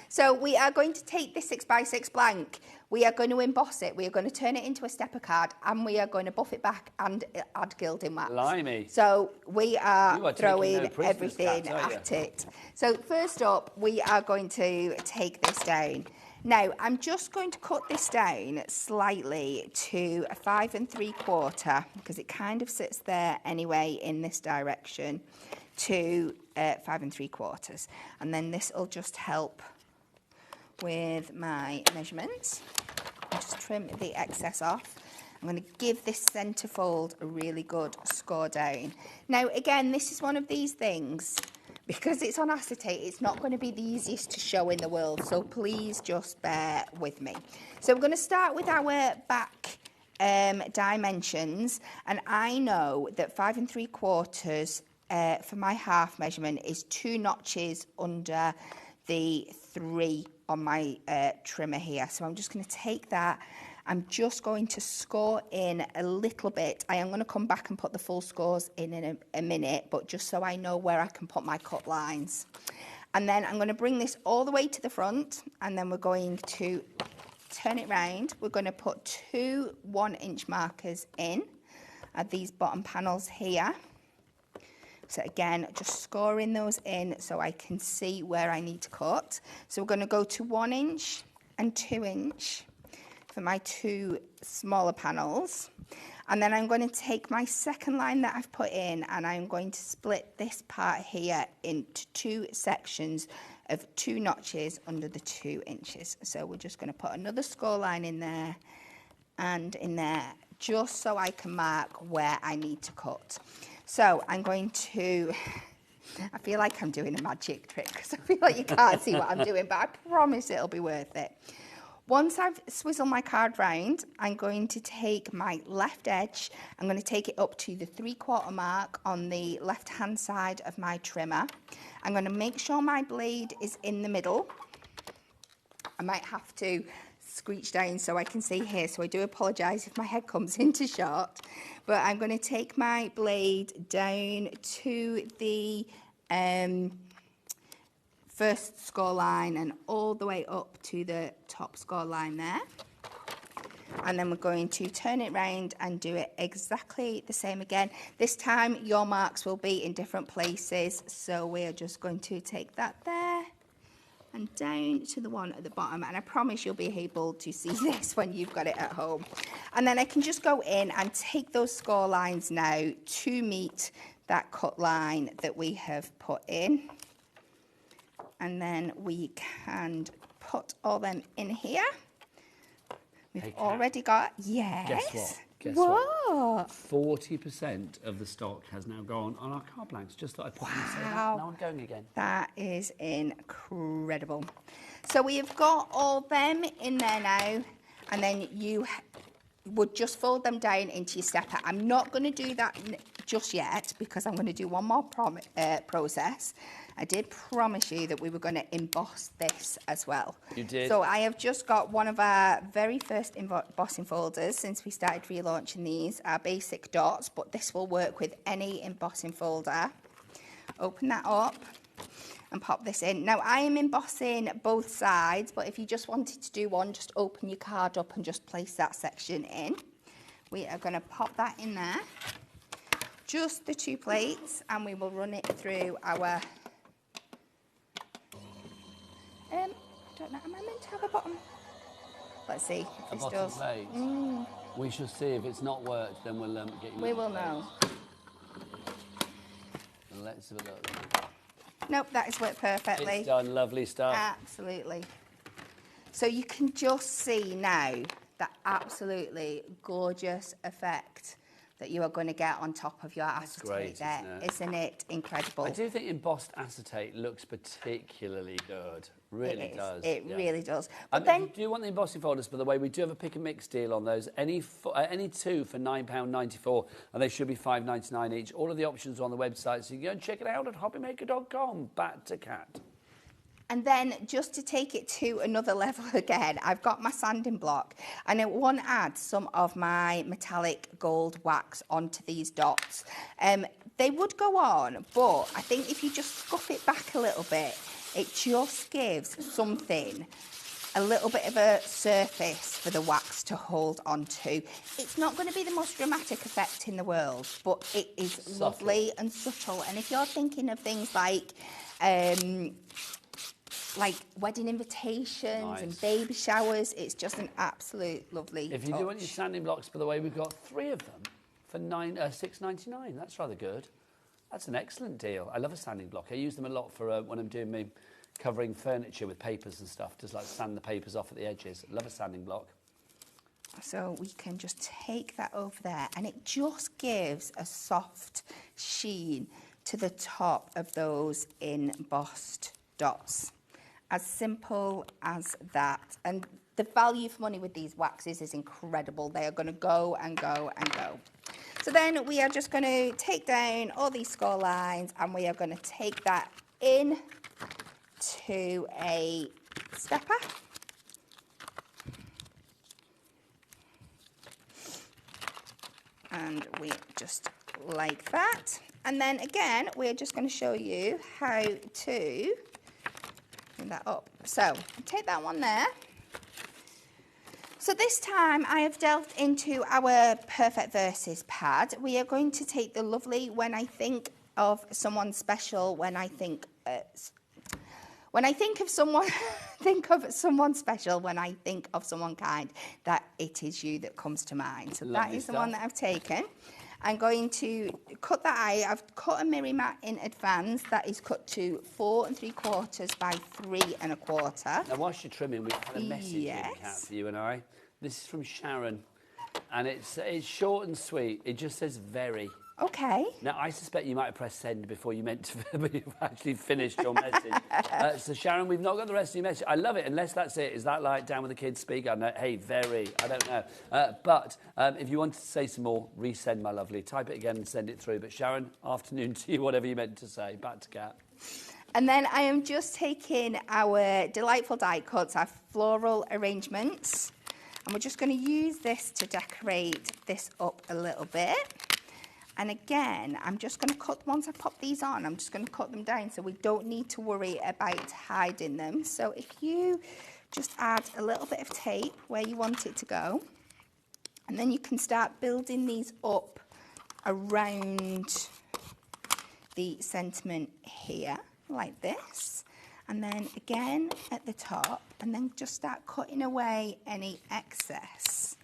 So we are going to take this 6x6 blank, we are going to emboss it, we are going to turn it into a stepper card, and we are going to buff it back and add gilding wax. Blimey. So we are throwing no everything Kat, at it. So first up, we are going to take this down. Now, I'm just going to cut this down slightly to a 5 3/4, because it kind of sits there anyway in this direction, to 5 3/4. And then this will just help with my measurements. I'll just trim the excess off. I'm going to give this centre fold a really good score down. Now, again, this is one of these things, because it's on acetate, it's not going to be the easiest to show in the world, so please just bear with me. So we're going to start with our back dimensions, and I know that 5 3/4 for my half measurement is 2 notches under the 3 on my trimmer here. So I'm just going to take that. I'm just going to score in a little bit. I am going to come back and put the full scores in a minute, but just so I know where I can put my cut lines. And then I'm going to bring this all the way to the front, and then we're going to turn it round. We're going to put 2 1-inch markers in at these bottom panels here. So again, just scoring those in so I can see where I need to cut. So we're going to go to 1 inch and 2 inch for my 2 smaller panels. And then I'm going to take my second line that I've put in, and I'm going to split this part here into 2 sections of 2 notches under the 2 inches. So we're just going to put another score line in there and in there, just so I can mark where I need to cut. So I'm going to, I feel like I'm doing a magic trick because I feel like you can't see what I'm doing, but I promise it'll be worth it. Once I've swizzled my card round, I'm going to take my left edge, I'm going to take it up to the 3/4 mark on the left-hand side of my trimmer. I'm going to make sure my blade is in the middle. I might have to screech down so I can see here, so I do apologise if my head comes into shot. But I'm going to take my blade down to the first score line and all the way up to the top score line there. And then we're going to turn it round and do it exactly the same again. This time your marks will be in different places, so we're just going to take that there and down to the one at the bottom, and I promise you'll be able to see this when you've got it at home. And then I can just go in and take those score lines now to meet that cut line that we have put in. And then we can put all them in here. We've already got, yes. Guess what? Guess what? 40% of the stock has now gone on our card blanks. Just thought I'd pop in and say that. Now I'm going again. That is incredible. So we have got all them in there now, and then you would just fold them down into your stepper. I'm not going to do that just yet because I'm going to do one more process. I did promise you that we were going to emboss this as well. You did. So I have just got one of our very first embossing folders since we started relaunching these, our basic dots, but this will work with any embossing folder. Open that up and pop this in. Now I am embossing both sides, but if you just wanted to do one, just open your card up and just place that section in. We are going to pop that in there, just the 2 plates, and we will run it through our I don't know, am I meant to have a bottom? Let's see if this does. Plate. We shall see. If it's not worked, then we'll get you. We will know. Let's have a look. Nope, that has worked perfectly. It's done. Lovely stuff. Absolutely. So you can just see now that absolutely gorgeous effect that you are going to get on top of your acetate great, there. Isn't it incredible? I do think embossed acetate looks particularly good. Really does. It really does. But If then, you do want the embossing folders, by the way, we do have a pick and mix deal on those. Any two for £9.94, and they should be £5.99 each. All of the options are on the website, so you can go and check it out at hobbymaker.com. Back to Kat. and then just to take it to another level again, I've got my sanding block, and I want to add some of my metallic gold wax onto these dots. They would go on, but I think if you just scuff it back a little bit, it just gives something, a little bit of a surface for the wax to hold onto. It's not going to be the most dramatic effect in the world, but it is lovely and subtle. And if you're thinking of things like wedding invitations and baby showers, it's just an absolute lovely If you touch. do want your sanding blocks, by the way, we've got 3 of them for £6.99. That's rather good. That's an excellent deal. I love a sanding block. I use them a lot for when I'm doing me covering furniture with papers and stuff. Just like sand the papers off at the edges. Love a sanding block. So we can just take that over there, and it just gives a soft sheen to the top of those embossed dots. As simple as that. And the value for money with these waxes is incredible. They are going to go and go and go. So then we are just going to take down all these score lines, and we are going to take that in to a stepper. And we just like that. And then again, we're just going to show you how to bring that up. So take that one there. So this time I have delved into our Perfect Verses pad. We are going to take the lovely When I Think of Someone Special, when I think of someone, think of someone special, when I think of someone kind, that it is you that comes to mind. So that is the one that I've taken. I'm going to cut that out. I've cut a mirror mat in advance that is cut to 4 3/4 by 3 1/4. Now, whilst you're trimming, we've had a message in, Kat, for you and I. This is from Sharon, and it's short and sweet. It just says very. Okay. Now, I suspect you might have pressed send before you meant to, but you've actually finished your message. So, Sharon, we've not got the rest of your message. I love it, unless that's it. Is that like Down with the Kids speak? I know, hey, very. I don't know. But if you wanted to say some more, resend, my lovely. Type it again and send it through. But, Sharon, afternoon to you, whatever you meant to say. Back to Kat. And then I am just taking our delightful die cuts, our floral arrangements, and we're just going to use this to decorate this up a little bit. And again, I'm just going to cut, once I pop these on, I'm just going to cut them down so we don't need to worry about hiding them. So if you just add a little bit of tape where you want it to go, and then you can start building these up around the sentiment here, like this. And then again at the top, and then just start cutting away any excess.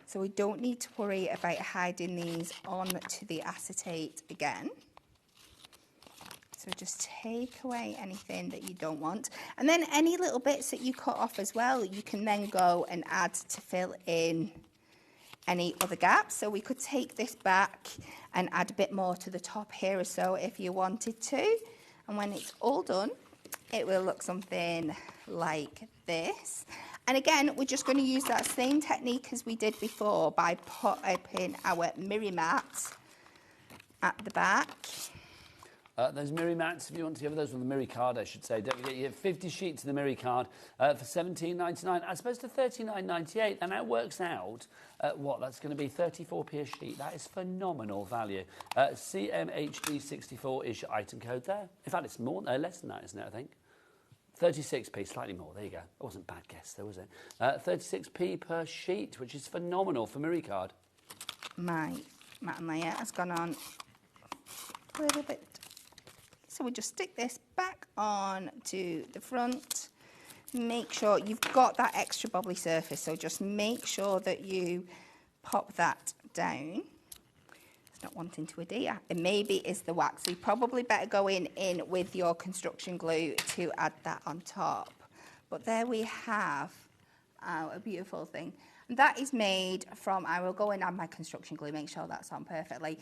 So we don't need to worry about hiding these onto the acetate again. So just take away anything that you don't want. And then any little bits that you cut off as well, you can then go and add to fill in any other gaps. So we could take this back and add a bit more to the top here or so if you wanted to. And when it's all done, it will look something like this. And again, we're just going to use that same technique as we did before by putting our mirror mats at the back. Those mirror mats, if you want to give those on the mirror card, I should say. Don't forget, you have 50 sheets of the mirror card for £17.99 as opposed to £39.98. And that works out at what? That's going to be 34p a sheet. That is phenomenal value. CMHD64 is your item code there. In fact, it's more, less than that, isn't it, I think? 36p, slightly more. There you go. It wasn't a bad guess, though, was it? 36p per sheet, which is phenomenal for mirror card. My mat and layer has gone on a little bit. So we just stick this back on to the front. Make sure you've got that extra bubbly surface, so just make sure that you pop that down. It's not wanting to adhere. It maybe is the wax. So you probably better go in with your construction glue to add that on top. But there we have a beautiful thing. And that is made from, I will go and add my construction glue, make sure that's on perfectly.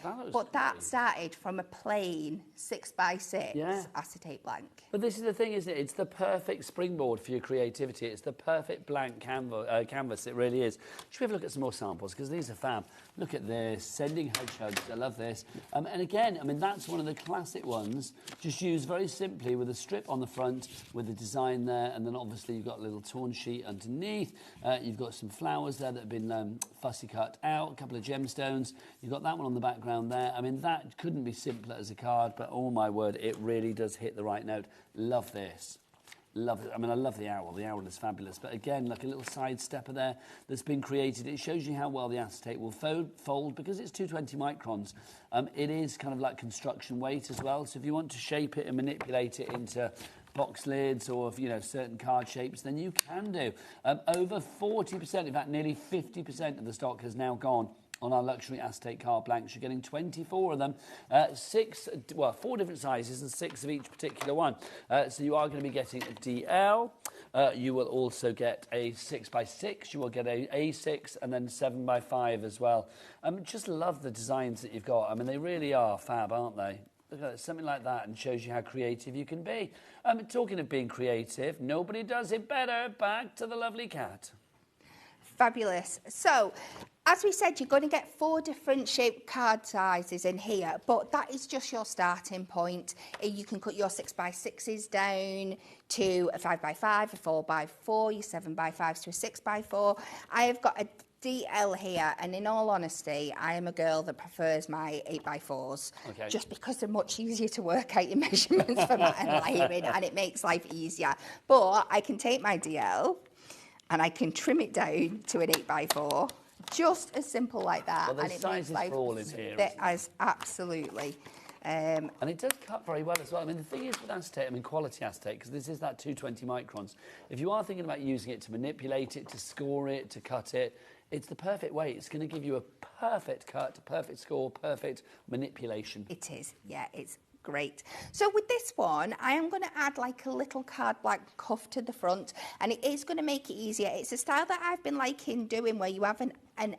That started from a plain 6x6 acetate blank. But this is the thing, isn't it? It's the perfect springboard for your creativity. It's the perfect blank canvas, it really is. Should we have a look at some more samples? Because these are fab. Look at this, sending hedgehogs, I love this. And again, I mean, that's one of the classic ones, just used very simply with a strip on the front, with the design there, and then obviously you've got a little torn sheet underneath. You've got some flowers there that have been fussy cut out, a couple of gemstones. You've got that one on the background there. I mean, that couldn't be simpler as a card, but oh my word, it really does hit the right note. Love this. Love it. I mean, I love the owl. The owl is fabulous. But again, like a little side stepper there that's been created. It shows you how well the acetate will fold because it's 220 microns. It is kind of like construction weight as well. So if you want to shape it and manipulate it into box lids or, you know, certain card shapes, then you can do. Over 40%, in fact, nearly 50% of the stock has now gone on our luxury acetate card blanks. You're getting 24 of them, 4 different sizes and 6 of each particular one. So you are going to be getting a DL. You will also get a 6x6. You will get a A6 and then 7x5 as well. Just love the designs that you've got. I mean, they really are fab, aren't they? Look at that, something like that, and shows you how creative you can be. Talking of being creative, nobody does it better. Back to the lovely cat. Fabulous. So, as we said, you're going to get 4 different shaped card sizes in here, but that is just your starting point. You can cut your 6x6s down to a 5x5, a 4x4, your 7x5s to a 6x4. I have got a DL here, and in all honesty, I am a girl that prefers my 8x4s, just because they're much easier to work out your measurements for that and layering, and it makes life easier. But I can take my DL and I can trim it down to an 8x4. Just as simple like that. Well, there's sizes for all in here. Absolutely. And it does cut very well as well. I mean, the thing is with acetate, I mean, quality acetate, because this is that 220 microns. If you are thinking about using it to manipulate it, to score it, to cut it, it's the perfect way. It's going to give you a perfect cut, perfect score, perfect manipulation. It is, yeah, it's great. So with this one, I am going to add like a little card blank cuff to the front, and it is going to make it easier. It's a style that I've been liking doing where you have an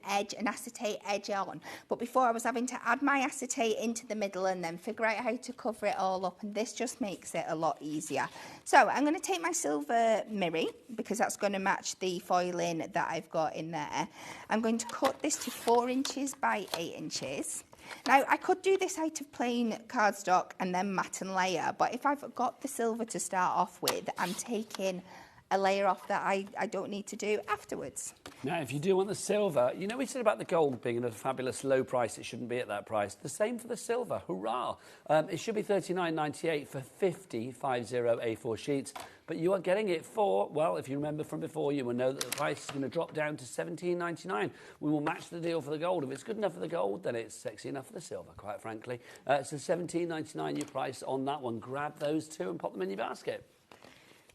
edge, an acetate edge on, but before I was having to add my acetate into the middle and then figure out how to cover it all up, and this just makes it a lot easier. So I'm going to take my silver mirror, because that's going to match the foiling that I've got in there. I'm going to cut this to 4 inches by 8 inches. Now, I could do this out of plain cardstock and then matte and layer, but if I've got the silver to start off with, I'm taking a layer off that I don't need to do afterwards. Now, if you do want the silver, you know we said about the gold being at a fabulous low price, it shouldn't be at that price. The same for the silver, hurrah! It should be $39.98 for 50 A4 sheets, but you are getting it for, well, if you remember from before, you will know that the price is going to drop down to $17.99. We will match the deal for the gold. If it's good enough for the gold, then it's sexy enough for the silver, quite frankly. So $17.99 your price on that one. Grab those two and pop them in your basket.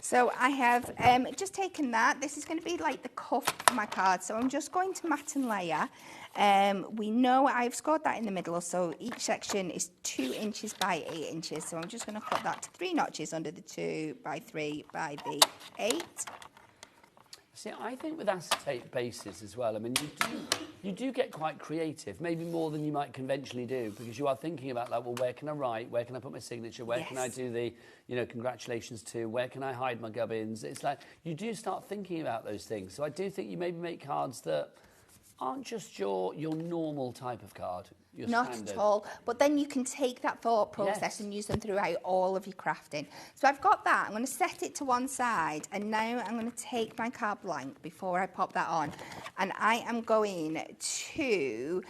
So I have just taken that. This is going to be like the cuff for my card. So I'm just going to matte and layer. We know I've scored that in the middle, so each section is 2 inches by 8 inches. So I'm just going to cut that to 3 notches under the 2 by 3 by the 8. See, I think with acetate bases as well, I mean, you do get quite creative, maybe more than you might conventionally do, because you are thinking about, like, well, where can I write? Where can I put my signature? Where can I do the, you know, congratulations to? Where can I hide my gubbins? It's like, you do start thinking about those things. So I do think you maybe make cards that aren't just your normal type of card. Not standard. At all. But then you can take that thought process and use them throughout all of your crafting. So I've got that. I'm going to set it to one side, and now I'm going to take my card blank before I pop that on, and I am going to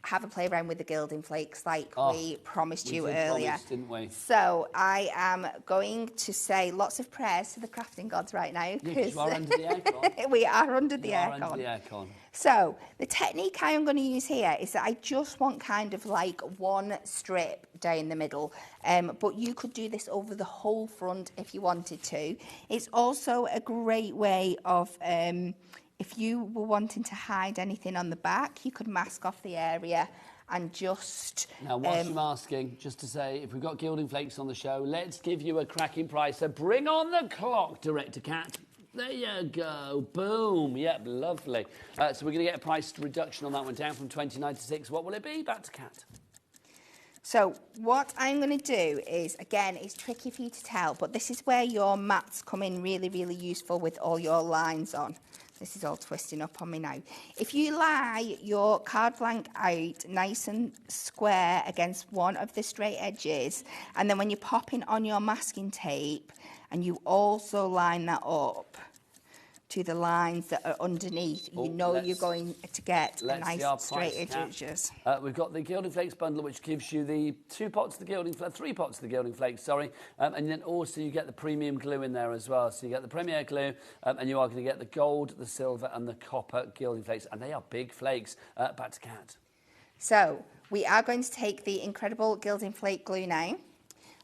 have a play around with the gilding flakes like we promised you earlier. Didn't we? So I am going to say lots of prayers to the crafting gods right now. Because you are under the aircon. We are under the aircon. So the technique I am going to use here is that I just want kind of like one strip down the middle, but you could do this over the whole front if you wanted to. It's also a great way of if you were wanting to hide anything on the back, you could mask off the area and just... Now, whilst I'm asking, just to say, if we've got gilding flakes on the show, let's give you a cracking price. So bring on the clock, Director Cat. There you go. Boom. Yep, lovely. So we're going to get a price reduction on that one, down from 29 to 6. What will it be? Back to Kat. So what I'm going to do is, again, it's tricky for you to tell, but this is where your mats come in really, really useful with all your lines on. This is all twisting up on me now. If you lie your card blank out nice and square against one of the straight edges, and then when you're popping on your masking tape, and you also line that up to the lines that are underneath, you know you're going to get a nice straight edges. We've got the Gilding Flakes bundle, which gives you the 3 pots of the Gilding Flakes, sorry, and then also you get the premium glue in there as well. So you get the Premier glue, and you are going to get the gold, the silver, and the copper Gilding Flakes, and they are big flakes. Back to Kat. So we are going to take the incredible Gilding Flake glue now.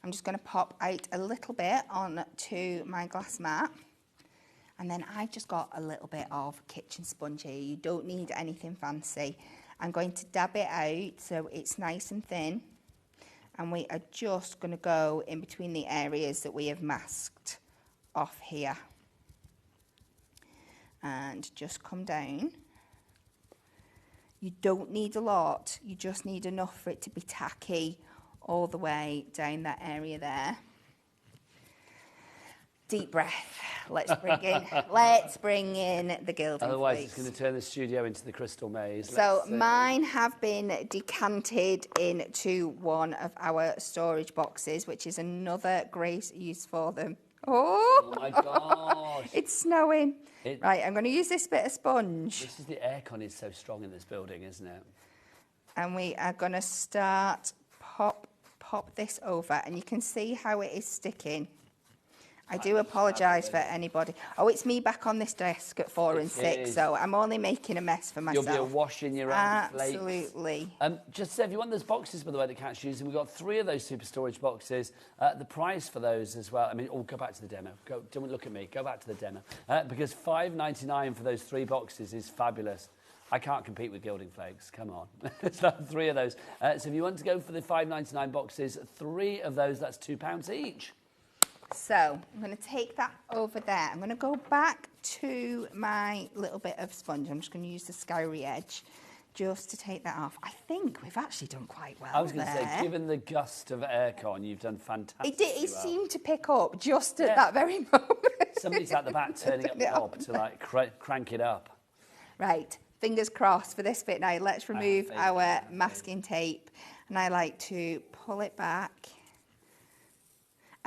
I'm just going to pop out a little bit onto my glass mat. And then I've just got a little bit of kitchen sponge here. You don't need anything fancy. I'm going to dab it out so it's nice and thin. And we are just going to go in between the areas that we have masked off here. And just come down. You don't need a lot. You just need enough for it to be tacky all the way down that area there. Deep breath. Let's bring in the Gilding Otherwise, Flakes. it's going to turn the studio into the Crystal Maze. So mine have been decanted into one of our storage boxes, which is another great use for them. Oh my gosh. It's snowing. Right, I'm going to use this bit of sponge. This is the aircon is so strong in this building, isn't it? And we are going to start pop this over, and you can see how it is sticking. I do apologise for anybody. Oh, it's me back on this desk at 4 and 6, so I'm only making a mess for myself. You'll be washing your own flakes. Absolutely. Just to say, if you want those boxes, by the way, that Kat's using, we've got 3 of those super storage boxes. The price for those as well, I mean, go back to the demo. Don't look at me. Go back to the demo. Because $5.99 for those 3 boxes is fabulous. I can't compete with Gilding Flakes. Come on. So 3 of those. So if you want to go for the $5.99 boxes, 3 of those, that's £2 each. So I'm going to take that over there. I'm going to go back to my little bit of sponge. I'm just going to use the scoury edge just to take that off. I think we've actually done quite well. I was going to say, given the gust of aircon, you've done fantastic. It seemed to pick up just at that very moment. Somebody's at the back turning up the knob to like crank it up. Right, fingers crossed for this bit now. Let's remove our masking tape, and I like to pull it back.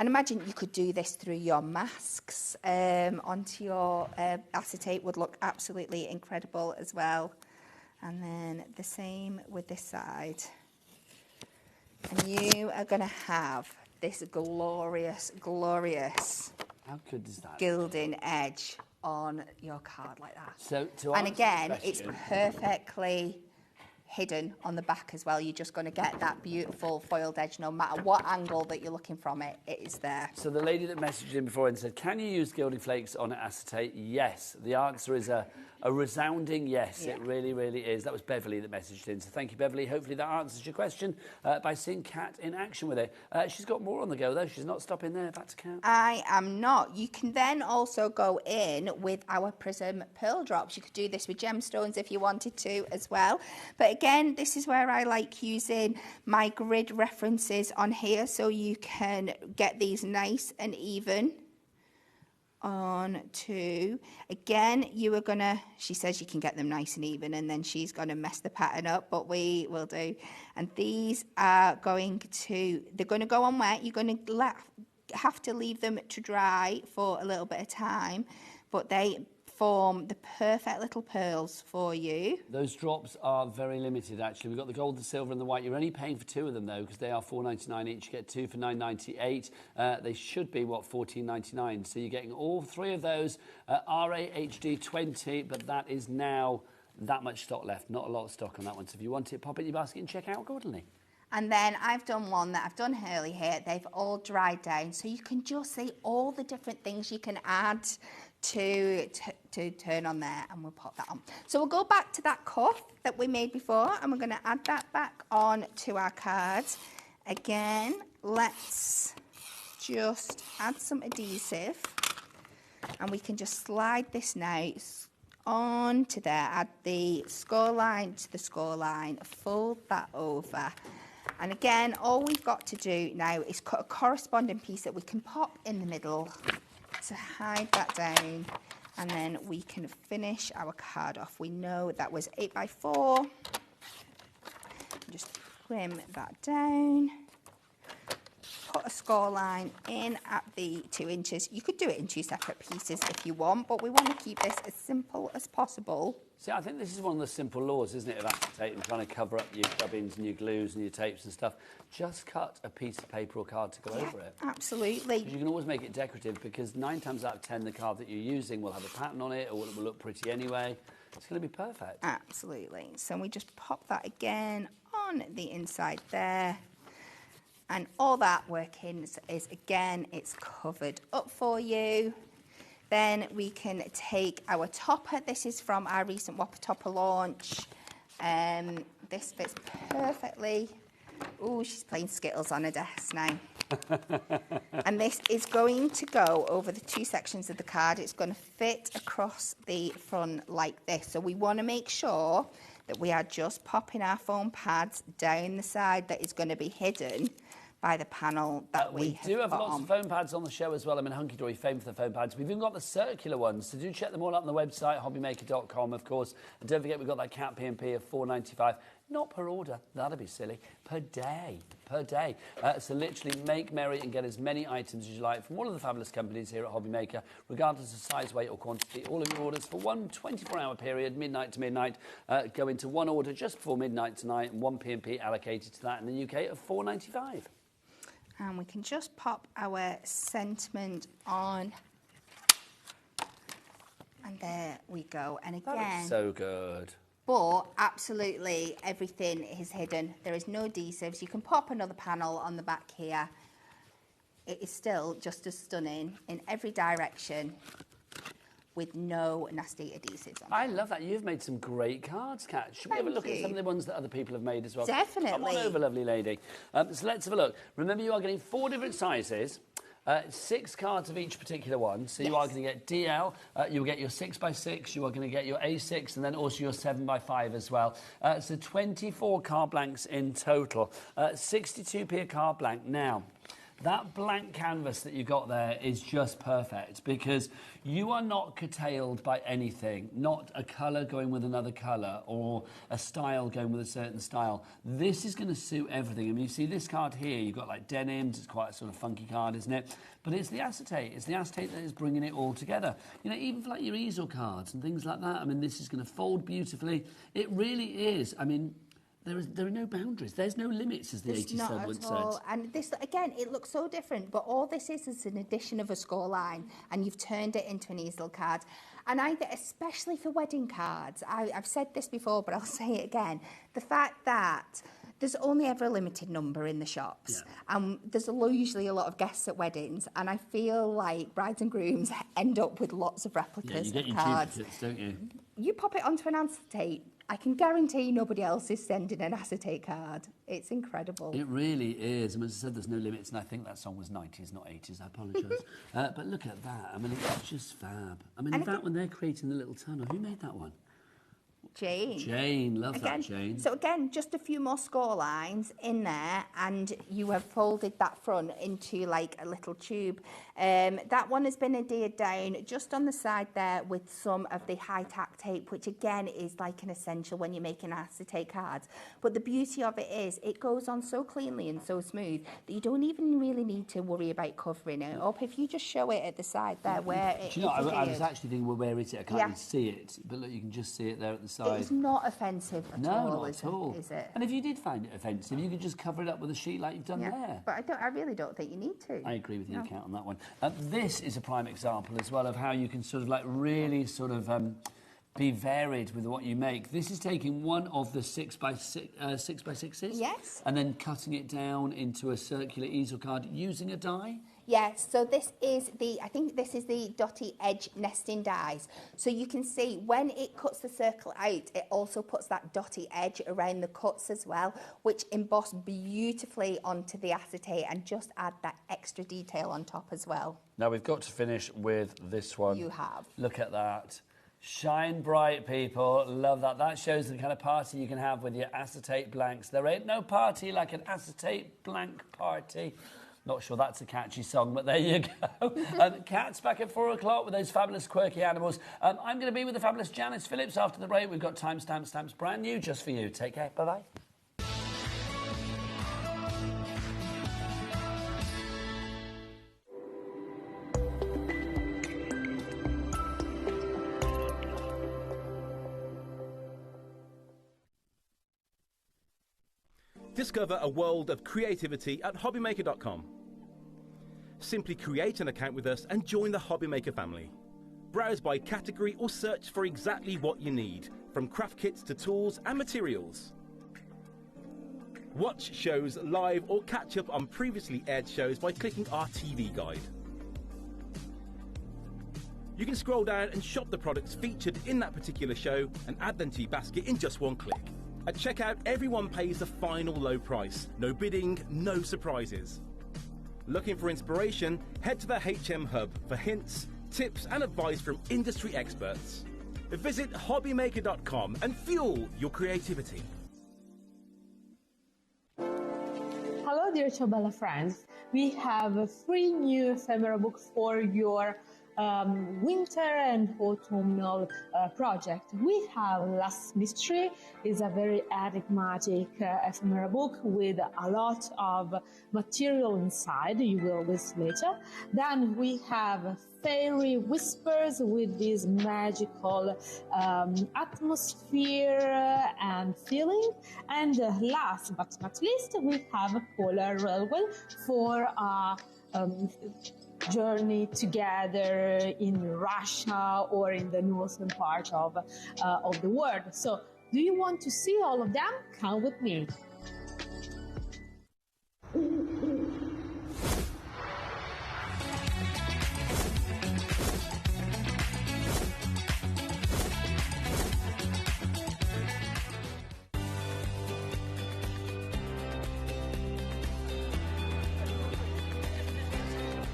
And imagine you could do this through your masks onto your acetate, would look absolutely incredible as well. And then the same with this side. And you are going to have this glorious, glorious How good is that? gilding edge on your card like that. So and again, it's perfectly hidden on the back as well. You're just going to get that beautiful foiled edge no matter what angle that you're looking from it, it is there. So the lady that messaged in before and said, can you use Gilding Flakes on acetate? Yes. The answer is a resounding yes. Yeah. It really, really is. That was Beverly that messaged in. So thank you, Beverly. Hopefully that answers your question by seeing Kat in action with it. She's got more on the go, though. She's not stopping there. Back to Kat. I am not. You can then also go in with our Prism Pearl Drops. You could do this with gemstones if you wanted to as well. But again, this is where I like using my grid references on here so you can get these nice and even on to. Again, you are gonna, she says you can get them nice and even and then she's gonna mess the pattern up, but we will do. And these are going to, they're gonna go on wet. You're gonna have to leave them to dry for a little bit of time, but they form the perfect little pearls for you. Those drops are very limited, actually. We've got the gold, the silver and the white. You're only paying for 2 of them, though, because they are $4.99 each. You get 2 for $9.98. They should be, what, $14.99. So you're getting all 3 of those RAHD 20, but that is now that much stock left. Not a lot of stock on that one. So if you want it, pop it in your basket and check out accordingly. And then I've done one that I've done early here. They've all dried down, so you can just see all the different things you can add to turn on there, and we'll pop that on. So we'll go back to that cuff that we made before, and we're going to add that back on to our cards. Again, let's just add some adhesive And we can just slide this now onto there, add the score line to the score line, fold that over. And again, all we've got to do now is cut a corresponding piece that we can pop in the middle to hide that down. And then we can finish our card off. We know that was 8x4. Just trim that down. Put a score line in at the 2 inches. You could do it in 2 separate pieces if you want, but we want to keep this as simple as possible. See, I think this is one of the simple laws, isn't it, of acetate and trying to cover up your dubbings and your glues and your tapes and stuff. Just cut a piece of paper or card to go over it. Absolutely. Because you can always make it decorative, because 9 times out of 10 the card that you're using will have a pattern on it or it will look pretty anyway. It's going to be perfect. Absolutely. So we just pop that again on the inside there. And all that working is, again, it's covered up for you. Then we can take our topper. This is from our recent Whopper Topper launch. This fits perfectly. Oh, she's playing Skittles on her desk now. And this is going to go over the 2 sections of the card. It's going to fit across the front like this. So we want to make sure that we are just popping our foam pads down the side that is going to be hidden by the panel that we do have lots of foam pads on the show as well. I mean, Hunky Dory famed for the foam pads. We've even got the circular ones, so do check them all out on the website, HobbyMaker.com, of course. And don't forget, we've got that cat P&P of $4.95. Not per order, that'd be silly, per day, so literally make merry and get as many items as you like from all of the fabulous companies here at HobbyMaker, regardless of size, weight or quantity. All of your orders for one 24-hour period, midnight to midnight, go into one order just before midnight tonight, and one P&P allocated to that in the UK of $4.95. And we can just pop our sentiment on. And there we go. And again, that looks so good. But absolutely everything is hidden. There is no adhesives. You can pop another panel on the back here. It is still just as stunning in every direction with no nasty adhesives on. I love that. You've made some great cards, Kat. Should we have a look at some of the ones that other people have made as well? Definitely. Come on over, lovely lady. So let's have a look. Remember, you are getting 4 different sizes. 6 cards of each particular one. So you are going to get DL, you'll get your 6x6, you are going to get your A6, and then also your 7x5 as well. So 24 card blanks in total. 62p a card blank. Now, that blank canvas that you got there is just perfect, because you are not curtailed by anything, not a colour going with another colour or a style going with a certain style. This is going to suit everything. I mean, you see this card here, you've got like denims, it's quite a sort of funky card, isn't it? But it's the acetate. It's the acetate that is bringing it all together. You know, even for like your easel cards and things like that, I mean, this is going to fold beautifully. It really is. I mean, there are no boundaries. There's no limits, as the 80s would said. And this, again, it looks so different, but all this is an addition of a score line, and you've turned it into an easel card. And I think, especially for wedding cards, I've said this before, but I'll say it again, the fact that there's only ever a limited number in the shops. There's usually a lot of guests at weddings, and I feel like brides and grooms end up with lots of replicas of cards. You get your duplicates, don't you? You pop it onto an acetate, I can guarantee nobody else is sending an acetate card. It's incredible. It really is. I mean, as I said, there's no limits, and I think that song was 90s, not 80s. I apologise. But look at that. I mean, it's just fab. I mean, in fact, when they're creating the little tunnel, who made that one? Jane. Jane, love that, Jane. So again, just a few more score lines in there, and you have folded that front into like a little tube. That one has been adhered down just on the side there with some of the high tack tape, which again is like an essential when you're making acetate cards. But the beauty of it is it goes on so cleanly and so smooth that you don't even really need to worry about covering it up. If you just show it at the side there where it is. Do you know, I was actually thinking, well, where is it? I can't even see it. But look, you can just see it there at the side. It's not offensive at all, is it? And if you did find it offensive, you could just cover it up with a sheet like you've done there. But I really don't think you need to. I agree with you, Kat, on that one. This is a prime example as well of how you can sort of like really sort of be varied with what you make. This is taking one of the 6x6s, yes, and then cutting it down into a circular easel card using a die. Yes, so this is I think this is the dotty edge nesting dies. So you can see when it cuts the circle out, it also puts that dotty edge around the cuts as well, which emboss beautifully onto the acetate and just add that extra detail on top as well. Now we've got to finish with this one. You have. Look at that. Shine bright, people. Love that. That shows the kind of party you can have with your acetate blanks. There ain't no party like an acetate blank party. Not sure that's a catchy song, but there you go. Kat's back at 4 o'clock with those fabulous quirky animals. I'm going to be with the fabulous Janice Phillips after the break. We've got timestamp stamps brand new just for you. Take care. Bye-bye. Discover a world of creativity at HobbyMaker.com. Simply create an account with us and join the HobbyMaker family. Browse by category or search for exactly what you need, from craft kits to tools and materials. Watch shows live or catch up on previously aired shows by clicking our TV guide. You can scroll down and shop the products featured in that particular show and add them to your basket in just one click. At checkout, everyone pays the final low price. No bidding, no surprises. Looking for inspiration? Head to the HM Hub for hints, tips and advice from industry experts. Visit HobbyMaker.com and fuel your creativity. Hello, dear Ciobella friends. We have a free new ephemera book for your winter and autumnal project. We have Last Mystery. Is a very enigmatic ephemera book with a lot of material inside. You will list later. Then we have Fairy Whispers with this magical atmosphere and feeling. And last but not least, we have a Polar Railway for a journey together in Russia or in the northern part of the world. So, do you want to see all of them? Come with me.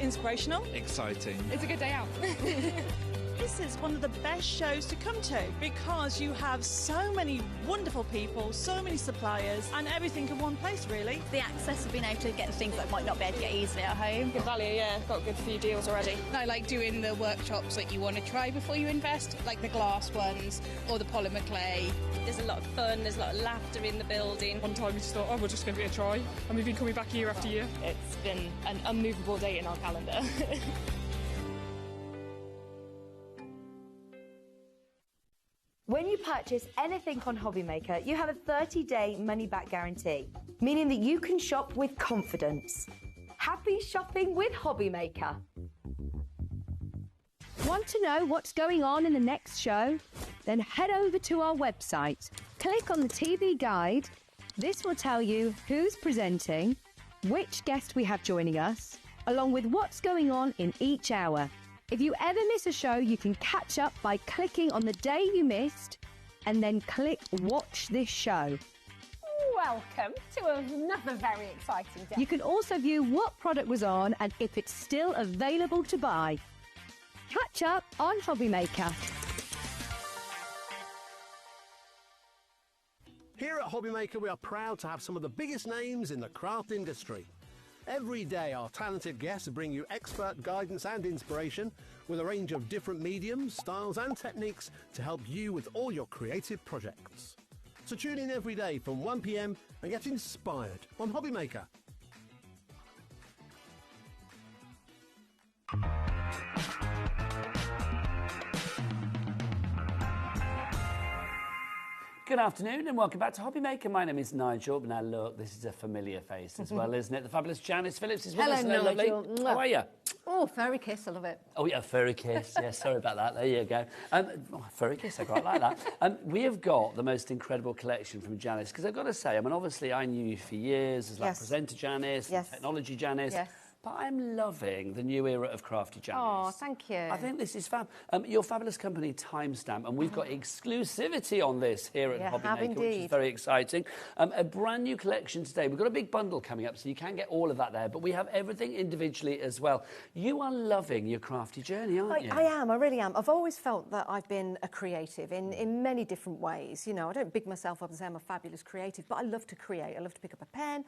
Inspirational. Exciting. It's a good day out. This is one of the best shows to come to because you have so many wonderful people, so many suppliers, and everything in one place, really. The access of being able to get the things that might not be able to get easily at home. Good value, yeah. Got a good few deals already. I like doing the workshops that you want to try before you invest, like the glass ones or the polymer clay. There's a lot of fun, there's a lot of laughter in the building. One time we just thought, oh, we'll just give it a try. And we've been coming back year after year. It's been an unmovable date in our calendar. When you purchase anything on HobbyMaker, you have a 30-day money-back guarantee, meaning that you can shop with confidence. Happy shopping with HobbyMaker. Want to know what's going on in the next show? Then head over to our website. Click on the TV guide. This will tell you who's presenting, which guest we have joining us, along with what's going on in each hour. If you ever miss a show, you can catch up by clicking on the day you missed and then click Watch This Show. Welcome to another very exciting day. You can also view what product was on and if it's still available to buy. Catch up on HobbyMaker. Here at HobbyMaker, we are proud to have some of the biggest names in the craft industry. Every day, our talented guests bring you expert guidance and inspiration with a range of different mediums, styles and techniques to help you with all your creative projects. So tune in every day from 1 p.m. and get inspired on HobbyMaker. Good afternoon and welcome back to HobbyMaker. My name is Nigel. Now look, this is a familiar face as well, isn't it? The fabulous Janice Phillips is with us. Hello, Nigel. Lovely. How are you? Oh, furry kiss, I love it. Oh yeah, furry kiss. Yeah, sorry about that. There you go. Furry kiss, I quite like that. We have got the most incredible collection from Janice, because I've got to say, I mean, obviously I knew you for years as like presenter Janice, technology Janice. Yes. but I'm loving the new era of crafty jammies. Oh, thank you. I think this is fab. Your fabulous company, Timestamp, and we've got exclusivity on this here at HobbyMaker, which is very exciting. A brand new collection today. We've got a big bundle coming up, so you can get all of that there, but we have everything individually as well. You are loving your crafty journey, aren't you? I am, I really am. I've always felt that I've been a creative in many different ways. You know, I don't big myself up and say I'm a fabulous creative, but I love to create. I love to pick up a pen,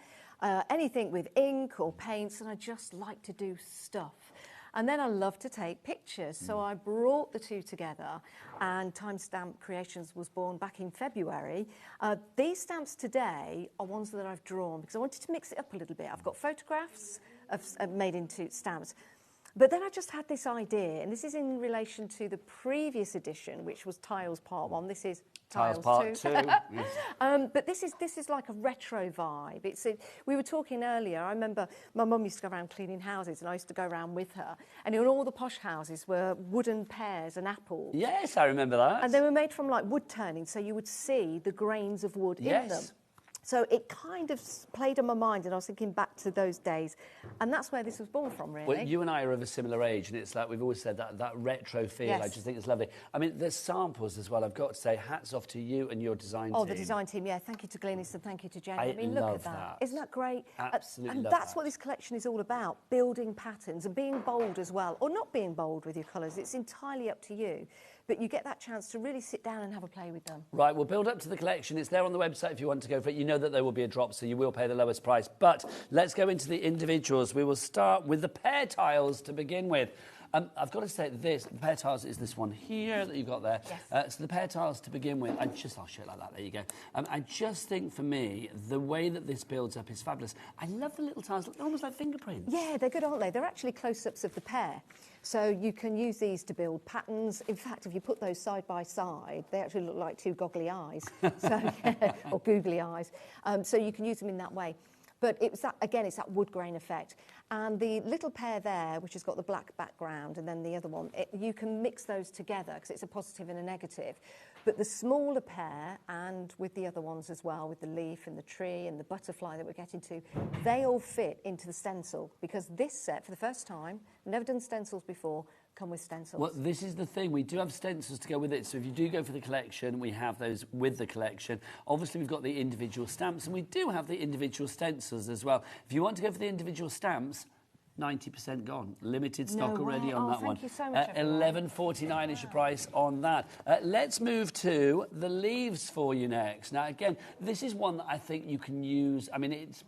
anything with ink or paints, and I just like to do stuff. And then I love to take pictures. So I brought the two together, and Timestamp Creations was born back in February. These stamps today are ones that I've drawn because I wanted to mix it up a little bit. I've got photographs made into stamps. But then I just had this idea, and this is in relation to the previous edition, which was Tiles Part 1. This is Tiles Part 2. But this is like a retro vibe. We were talking earlier, I remember my mum used to go around cleaning houses, and I used to go around with her. And in all the posh houses were wooden pears and apples. Yes, I remember that. And they were made from like wood turning, so you would see the grains of wood in them. So it kind of played on my mind, and I was thinking back to those days. And that's where this was born from, really. Well, you and I are of a similar age, and it's like we've always said that retro feel. Yes. I just think it's lovely. I mean, there's samples as well. I've got to say, hats off to you and your design team. Oh, the design team, yeah. Thank you to Glynis and thank you to Jen. I mean, look love at that. that. Isn't that great? Absolutely and love that's that. what this collection is all about, building patterns and being bold as well, or not being bold with your colours. It's entirely up to you. But you get that chance to really sit down and have a play with them. Right, we'll build up to the collection. It's there on the website if you want to go for it. You know that there will be a drop, so you will pay the lowest price. But let's go into the individuals. We will start with the pear tiles to begin with. I've got to say this, the pear tiles is this one here that you've got there. Yes. So the pear tiles to begin with, I'll show it like that, there you go. I just think for me, the way that this builds up is fabulous. I love the little tiles, they're almost like fingerprints. Yeah, they're good, aren't they? They're actually close-ups of the pear. So you can use these to build patterns. In fact, if you put those side by side, they actually look like two goggly eyes, so, or googly eyes. So you can use them in that way. But it's that, again, it's that wood grain effect. And the little pear there, which has got the black background, and then the other one, you can mix those together because it's a positive and a negative. But the smaller pear, and with the other ones as well, with the leaf and the tree and the butterfly that we're getting to, they all fit into the stencil because this set, for the first time, never done stencils before, come with stencils. Well, this is the thing. We do have stencils to go with it. So if you do go for the collection, we have those with the collection. Obviously, we've got the individual stamps, and we do have the individual stencils as well. If you want to go for the individual stamps, 90% gone. Limited stock already on that one. Thank you so much. $11.49 is your price on that. Let's move to the leaves for you next. Now, again, this is one that I think you can use. I mean, it's,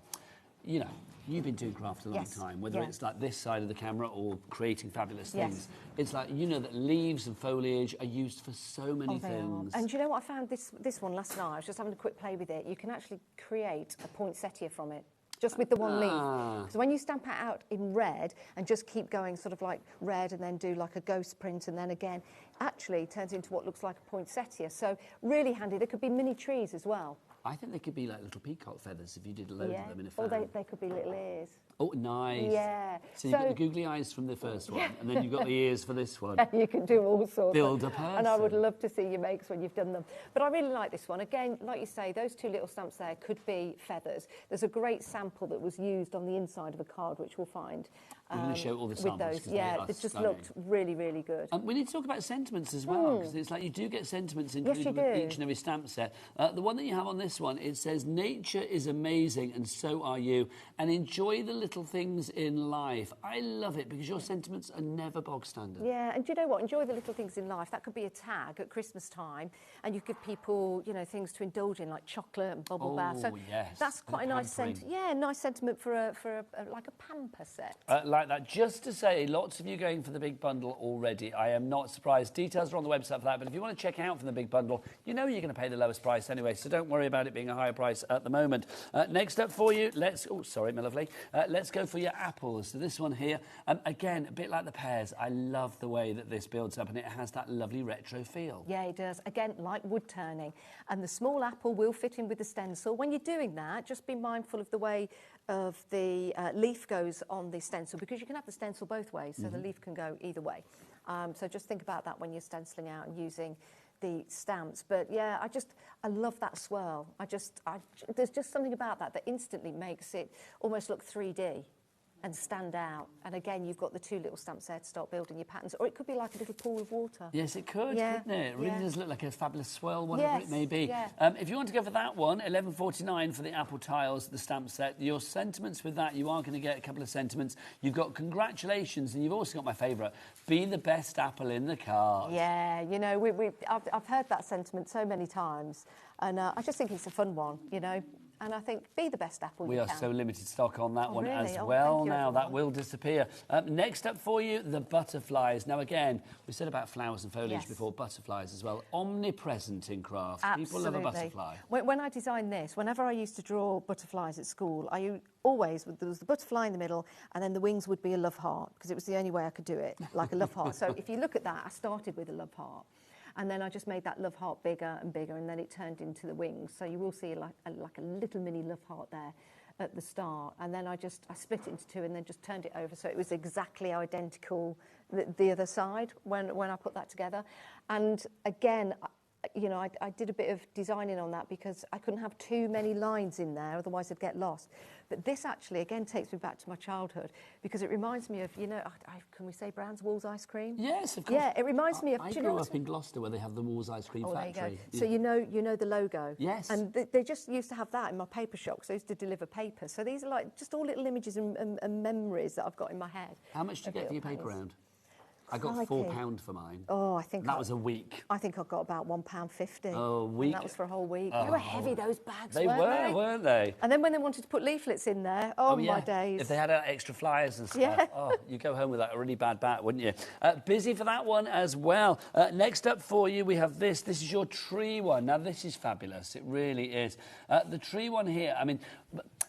you know, you've been doing craft a long time, whether it's like this side of the camera or creating fabulous things. It's like, you know that leaves and foliage are used for so many things. And do you know what I found this one last night? I was just having a quick play with it. You can actually create a poinsettia from it. Just with the one leaf. So when you stamp it out in red and just keep going sort of like red and then do like a ghost print and then again, actually turns into what looks like a poinsettia. So really handy. There could be mini trees as well. I think they could be like little peacock feathers if you did a load of them in a fan. Or they could be little ears. Oh, nice. Yeah. So you've got the googly eyes from the first one, and then you've got the ears for this one. You can do all sorts. Build a person. And I would love to see your makes when you've done them. But I really like this one. Again, like you say, those two little stamps there could be feathers. There's a great sample that was used on the inside of a card, which we'll find. We're going to show all the samples. With those, yeah, it just looked really, really good. We need to talk about sentiments as well, because it's like you do get sentiments included with each and every stamp set. The one that you have on this one, it says, nature is amazing and so are you, and enjoy the little things in life. I love it because your sentiments are never bog standard. Yeah, and do you know what? Enjoy the little things in life. That could be a tag at Christmas time, and you give people, you know, things to indulge in, like chocolate and bubble bath. So that's quite a nice sentiment. Yeah, nice sentiment for like a pamper set. Like that. Just to say, lots of you going for the big bundle already. I am not surprised. Details are on the website for that, but if you want to check it out from the big bundle, you know you're going to pay the lowest price anyway, so don't worry about it being a higher price at the moment. Next up for you, let's go for your apples. So this one here, again, a bit like the pears. I love the way that this builds up, and it has that lovely retro feel. Yeah, it does. Again, like wood turning. And the small apple will fit in with the stencil. When you're doing that, just be mindful of the way of the leaf goes on the stencil, because you can have the stencil both ways, so the leaf can go either way. So just think about that when you're stenciling out and using the stamps. But yeah, I love that swirl. There's just something about that instantly makes it almost look 3D. and stand out. And again, you've got the 2 little stamps there to start building your patterns. Or it could be like a little pool of water. Yes, it could, couldn't it? It really does look like a fabulous swirl, whatever it may be. Yeah. If you want to go for that one, $11.49 for the apple tiles, the stamp set. Your sentiments with that, you are going to get a couple of sentiments. You've got congratulations, and you've also got my favourite, be the best apple in the card. Yeah, you know, I've heard that sentiment so many times, and I just think it's a fun one, you know. And I think be the best apple you can. We are so limited stock on that one really? as Oh, well. thank you, Now, that everyone. will disappear. Next up for you, the butterflies. Now, again, we said about flowers and foliage before, butterflies as well. Omnipresent in craft. Absolutely. People love a butterfly. When I designed this, whenever I used to draw butterflies at school, there was the butterfly in the middle, and then the wings would be a love heart, because it was the only way I could do it, like a love heart. So if you look at that, I started with a love heart. And then I just made that love heart bigger and bigger, and then it turned into the wings. So you will see like a little mini love heart there at the start. And then I split it into 2 and then just turned it over. So it was exactly identical the other side when I put that together. And again, you know, I did a bit of designing on that because I couldn't have too many lines in there, otherwise I'd get lost. But this actually, again, takes me back to my childhood because it reminds me of, you know, can we say Brown's Walls ice cream? Yes, of course. Yeah, it reminds me of... I grew up in Gloucester where they have the Walls ice cream factory. There you go. So you know the logo. Yes. And they just used to have that in my paper shop because I used to deliver paper. So these are like just all little images and memories that I've got in my head. How much do you get for your paper round? I got £4 for mine. Oh, I think that was a week. I think I got about £1.50. Oh, a week. And that was for a whole week. Oh. They were heavy, those bags. They were, weren't they? And then when they wanted to put leaflets in there, my days. If they had extra flyers and stuff, you go home with that a really bad bat, wouldn't you? Busy for that one as well. Next up for you, we have this. This is your tree one. Now, this is fabulous. It really is. The tree one here, I mean,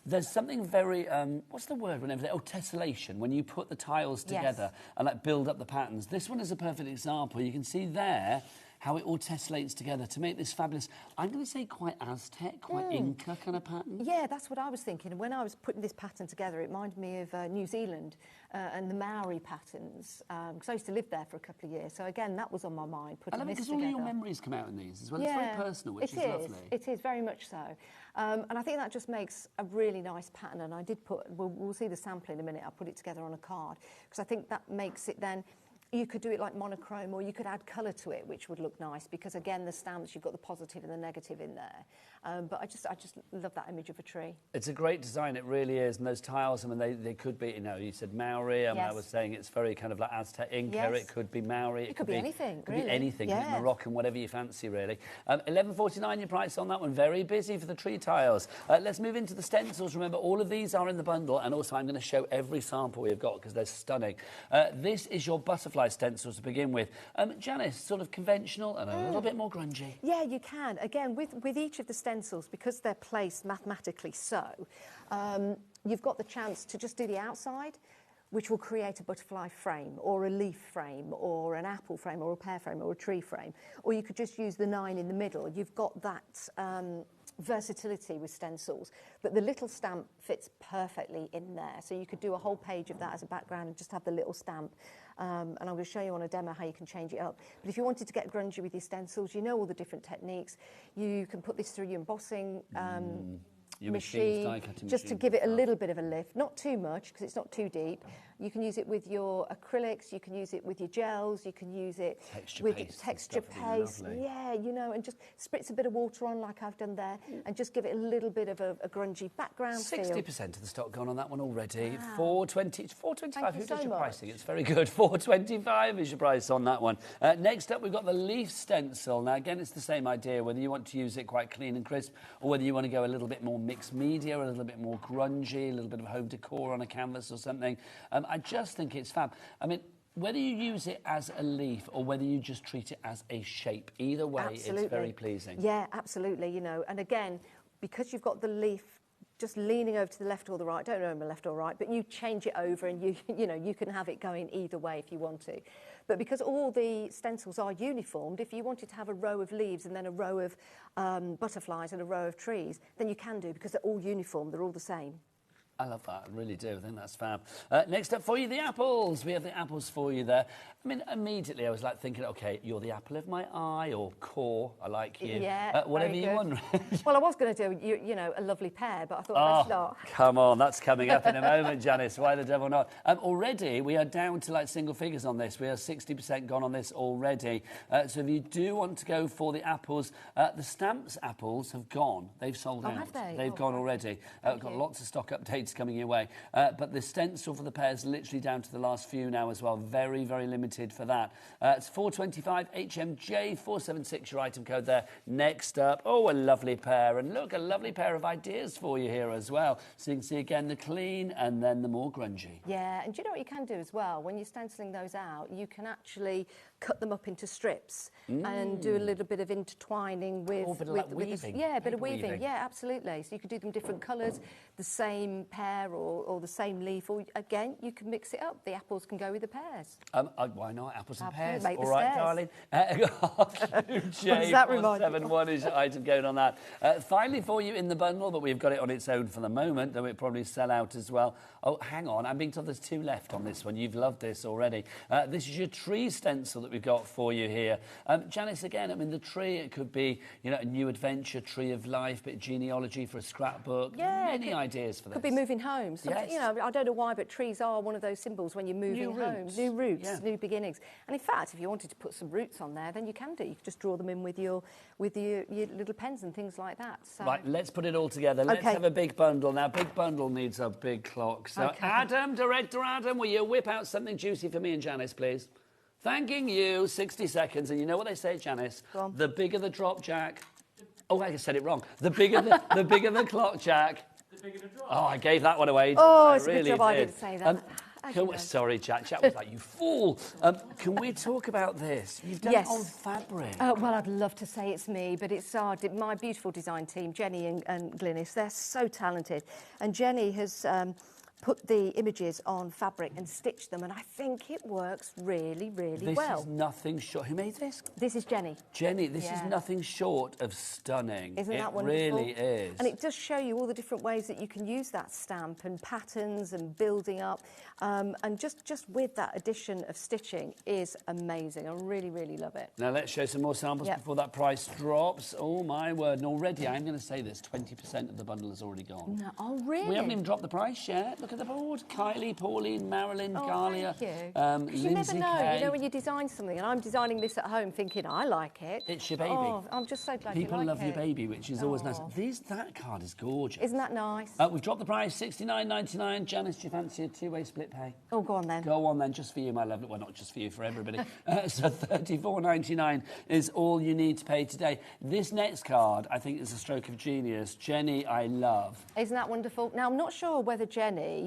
there's something very, what's the word whenever they, tessellation, when you put the tiles together and like build up the patterns. This one is a perfect example. You can see there how it all tessellates together to make this fabulous, I'm going to say quite Aztec, quite Inca kind of pattern. Yeah, that's what I was thinking. When I was putting this pattern together, it reminded me of New Zealand and the Maori patterns, because I used to live there for a couple of years. So again, that was on my mind, putting this together. Because all your memories come out in these as well. It's very personal, which is lovely. It is, very much so. And I think that just makes a really nice pattern. And I did we'll see the sample in a minute. I'll put it together on a card, because I think that makes it then... You could do it like monochrome, or you could add colour to it, which would look nice, because again, the stamps, you've got the positive and the negative in there. But I just love that image of a tree. It's a great design, it really is. And those tiles, I mean, they could be, you know, you said Maori. I mean, I was saying it's very kind of like Aztec Inca. It could be Maori. It could be anything, really. It could be anything, Moroccan, whatever you fancy, really. $11.49 your price on that one. Very busy for the tree tiles. Let's move into the stencils. Remember, all of these are in the bundle, and also I'm going to show every sample we've got because they're stunning. This is your butterfly stencils to begin with. Janice, sort of conventional and a little bit more grungy. Yeah, you can. Again, with each of the stencils, because they're placed mathematically so, you've got the chance to just do the outside, which will create a butterfly frame or a leaf frame or an apple frame or a pear frame or a tree frame. Or you could just use the 9 in the middle. You've got that versatility with stencils, but the little stamp fits perfectly in there. So you could do a whole page of that as a background and just have the little stamp. And I'm going to show you on a demo how you can change it up. But if you wanted to get grungy with your stencils, you know all the different techniques. You can put this through your embossing machine, just to give it a little bit of a lift. Not too much, because it's not too deep. You can use it with your acrylics, you can use it with your gels, you can use it with texture paste. Yeah, you know, and just spritz a bit of water on like I've done there, and just give it a little bit of a grungy background 60% of the stock gone on that one already. Wow. $4.25. Who does your much. pricing? It's very good. $4.25 is your price on that one. Next up, we've got the leaf stencil. Now, again, it's the same idea, whether you want to use it quite clean and crisp, or whether you want to go a little bit more mixed media, a little bit more grungy, a little bit of home decor on a canvas or something. I just think it's fab. I mean, whether you use it as a leaf or whether you just treat it as a shape, either way, it's very pleasing. Yeah, absolutely, you know. And again, because you've got the leaf just leaning over to the left or the right, don't know left or right, but you change it over and you know, you can have it going either way if you want to. But because all the stencils are uniformed, if you wanted to have a row of leaves and then a row of butterflies and a row of trees, then you can do, because they're all uniform, they're all the same. I love that, I really do. I think that's fab. Next up for you, the apples. We have the apples for you there. I mean, immediately I was like thinking, OK, you're the apple of my eye, or core, I like you. Yeah, whatever you want. Well, I was going to do, you know, a lovely pear, but I thought let's not. Come on, that's coming up in a moment, Janice. Why the devil not? Already, we are down to like single figures on this. We are 60% gone on this already. So if you do want to go for the apples, the Stamps apples have gone. They've sold out. Have they? They've gone already. Got lots of stock updates coming your way. But the stencil for the pears literally down to the last few now as well. Very, very limited for that. It's 425 HMJ 476, your item code there. Next up, oh, a lovely pair. And look, a lovely pair of ideas for you here as well. So you can see again the clean and then the more grungy. Yeah, and do you know what you can do as well? When you're stenciling those out, you can actually cut them up into strips and do a little bit of intertwining with... Oh, a bit of like weaving. Yeah, a bit of weaving. Yeah, absolutely. So you could do them different colours, the same pear or the same leaf. Or, again, you can mix it up. The apples can go with the pears. Why not? Apples and pears. Make All right, darling. J471 is your item going on that. Finally for you in the bundle, but we've got it on its own for the moment, though it probably sell out as well. Oh, hang on. I'm being told there's 2 left on this one. You've loved this already. This is your tree stencil that we've got for you here. Janice, again, I mean, the tree, it could be, you know, a new adventure, tree of life, bit of genealogy for a scrapbook. Yeah. Many ideas for this. Could be moving homes. Yes. You know, I don't know why, but trees are one of those symbols when you're moving homes. New roots, new beginnings. And in fact, if you wanted to put some roots on there, then you can do. You can just draw them in with your little pens and things like that. So. Right, let's put it all together. Let's have a big bundle. Now, big bundle needs a big clock. So, Adam, Director Adam, will you whip out something juicy for me and Janice, please? Thanking you. 60 seconds. And you know what they say, Janice? The bigger the drop, Jack. Oh, I said it wrong. The bigger the bigger the clock, Jack. The bigger the drop. Oh, I gave that one away. Oh, it's a good job I didn't say that. Sorry, Jack. Jack was like, you fool. Can we talk about this? You've done it on fabric. Well, I'd love to say it's me, but it's my beautiful design team, Jenny and Glynis. They're so talented. And Jenny has put the images on fabric and stitched them, and I think it works really, really well. This is nothing short. Who made this? This is Jenny. Jenny, this is nothing short of stunning. Isn't that wonderful? It really is. And it does show you all the different ways that you can use that stamp and patterns and building up. And just with that addition of stitching is amazing. I really, really love it. Now, let's show some more samples before that price drops. Oh, my word. And already, I'm going to say this, 20% of the bundle has already gone. No, oh, really? We haven't even dropped the price yet. Look at the board. Kylie, Pauline, Marilyn, Galia, thank you. You never know. Kay. You know, when you design something, and I'm designing this at home thinking, I like it. It's your baby. Oh, I'm just so glad you like it. People love your baby, which is always nice. That card is gorgeous. Isn't that nice? We've dropped the price, $69.99. Janice, do you fancy a 2-way split pay? Oh, go on then. Go on then, just for you, my lovely. Well, not just for you, for everybody. So $34.99 is all you need to pay today. This next card, I think, is a stroke of genius. Jenny, I love. Isn't that wonderful? Now, I'm not sure whether Jenny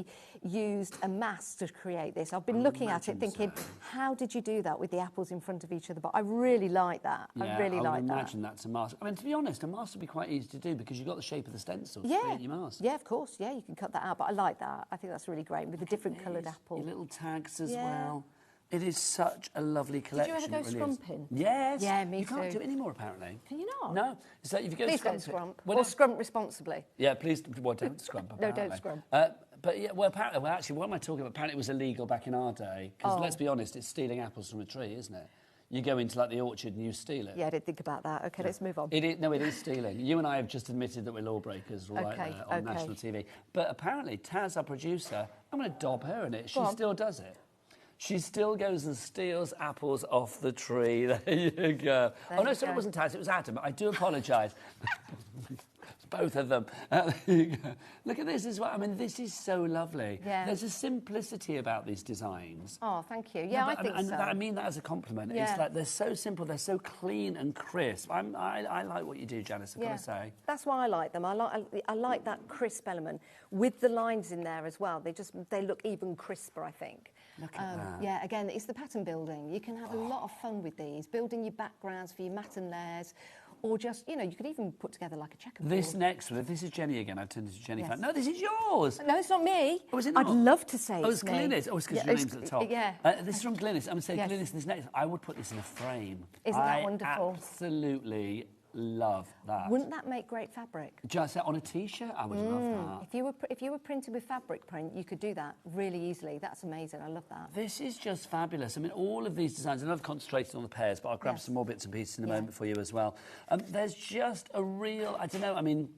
used a mask to create this. I've been looking at it thinking, how did you do that with the apples in front of each other? But I really like that. Yeah, I really like that. I imagine that's a mask. I mean, to be honest, a mask would be quite easy to do because you've got the shape of the stencil to create your mask. Yeah, of course. Yeah, you can cut that out. But I like that. I think that's really great with the different coloured apple. Your little tags as well. It is such a lovely collection. Did you ever go scrumping? Yes. Yeah, me too. You can't do it anymore, apparently. Can you not? No. So if you go please scrumping, don't scrump. Or scrump responsibly. Yeah, please. Well, don't scrump. No, don't scrump. But yeah, actually, what am I talking about? Apparently, it was illegal back in our day. Because let's be honest, it's stealing apples from a tree, isn't it? You go into like the orchard and you steal it. Yeah, I didn't think about that. Okay, let's move on. It is stealing. You and I have just admitted that we're lawbreakers right there on national TV. But apparently, Taz, our producer, I'm going to dob her in it. She still does it. She still goes and steals apples off the tree. There you go. Oh, no, sorry, it wasn't Taz. It was Adam. I do apologise. Both of them. Look at this as well. I mean, this is so lovely. Yeah. There's a simplicity about these designs. Oh, thank you. Yeah, I think so. I mean that as a compliment. Yeah. It's like they're so simple, they're so clean and crisp. I like what you do, Janice, I've got to say. That's why I like them. I like that crisp element with the lines in there as well. They look even crisper, I think. Look at that. Yeah, again, it's the pattern building. You can have a lot of fun with these, building your backgrounds for your matten layers. Or just, you know, you could even put together like a checkerboard. This next one, this is Jenny again. I've turned to Jenny. Yes. No, this is yours. No, it's not me. Oh, is it not? I'd love to say it's me. Glynis. Oh, it's because your name's at the top. Yeah. This is from Glynis. I'm going to say, Glynis, this next, I would put this in a frame. Isn't that wonderful? I absolutely love that. Wouldn't that make great fabric? Just on a T-shirt, I would love that. If you were printed with fabric print, you could do that really easily. That's amazing. I love that. This is just fabulous. I mean, all of these designs, and I've concentrated on the pairs, but I'll grab some more bits and pieces in a moment for you as well. There's just a real, I don't know, I mean,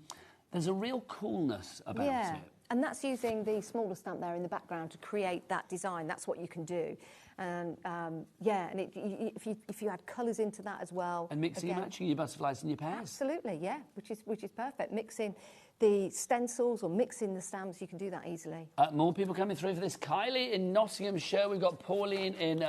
there's a real coolness about it. And that's using the smaller stamp there in the background to create that design. That's what you can do. And if you add colours into that as well. And mixing and matching your butterflies and your pairs. Absolutely, yeah, which is perfect. Mixing the stencils or mixing the stamps, you can do that easily. More people coming through for this. Kylie in Nottinghamshire. We've got Pauline in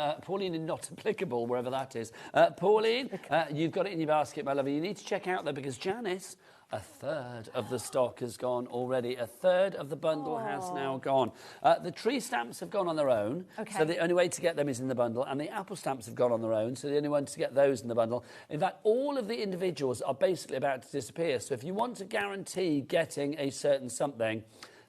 Not Applicable, wherever that is. Pauline, you've got it in your basket, my lovey. You need to check out there because Janice, a third of the stock has gone already. A third of the bundle has now gone. The tree stamps have gone on their own, so the only way to get them is in the bundle, and the apple stamps have gone on their own, so the only way to get those in the bundle. In fact, all of the individuals are basically about to disappear, so if you want to guarantee getting a certain something,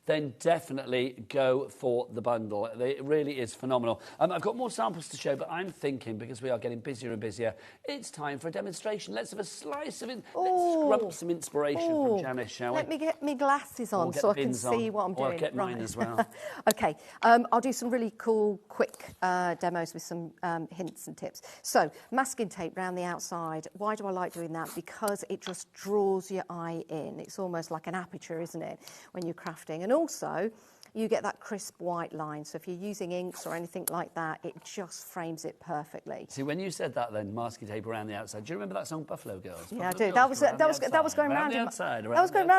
then definitely go for the bundle. It really is phenomenal. I've got more samples to show, but I'm thinking, because we are getting busier and busier, it's time for a demonstration. Let's have a slice of it. Let's scrub up some inspiration from Janice, shall we? Let me get my glasses on so I can see what I'm doing. I'll get mine as well. OK, I'll do some really cool, quick demos with some hints and tips. So, masking tape around the outside. Why do I like doing that? Because it just draws your eye in. It's almost like an aperture, isn't it, when you're crafting? And also, you get that crisp white line. So if you're using inks or anything like that, it just frames it perfectly. See, when you said that, then masking tape around the outside. Do you remember that song Buffalo Girls? Yeah, I do. That was going round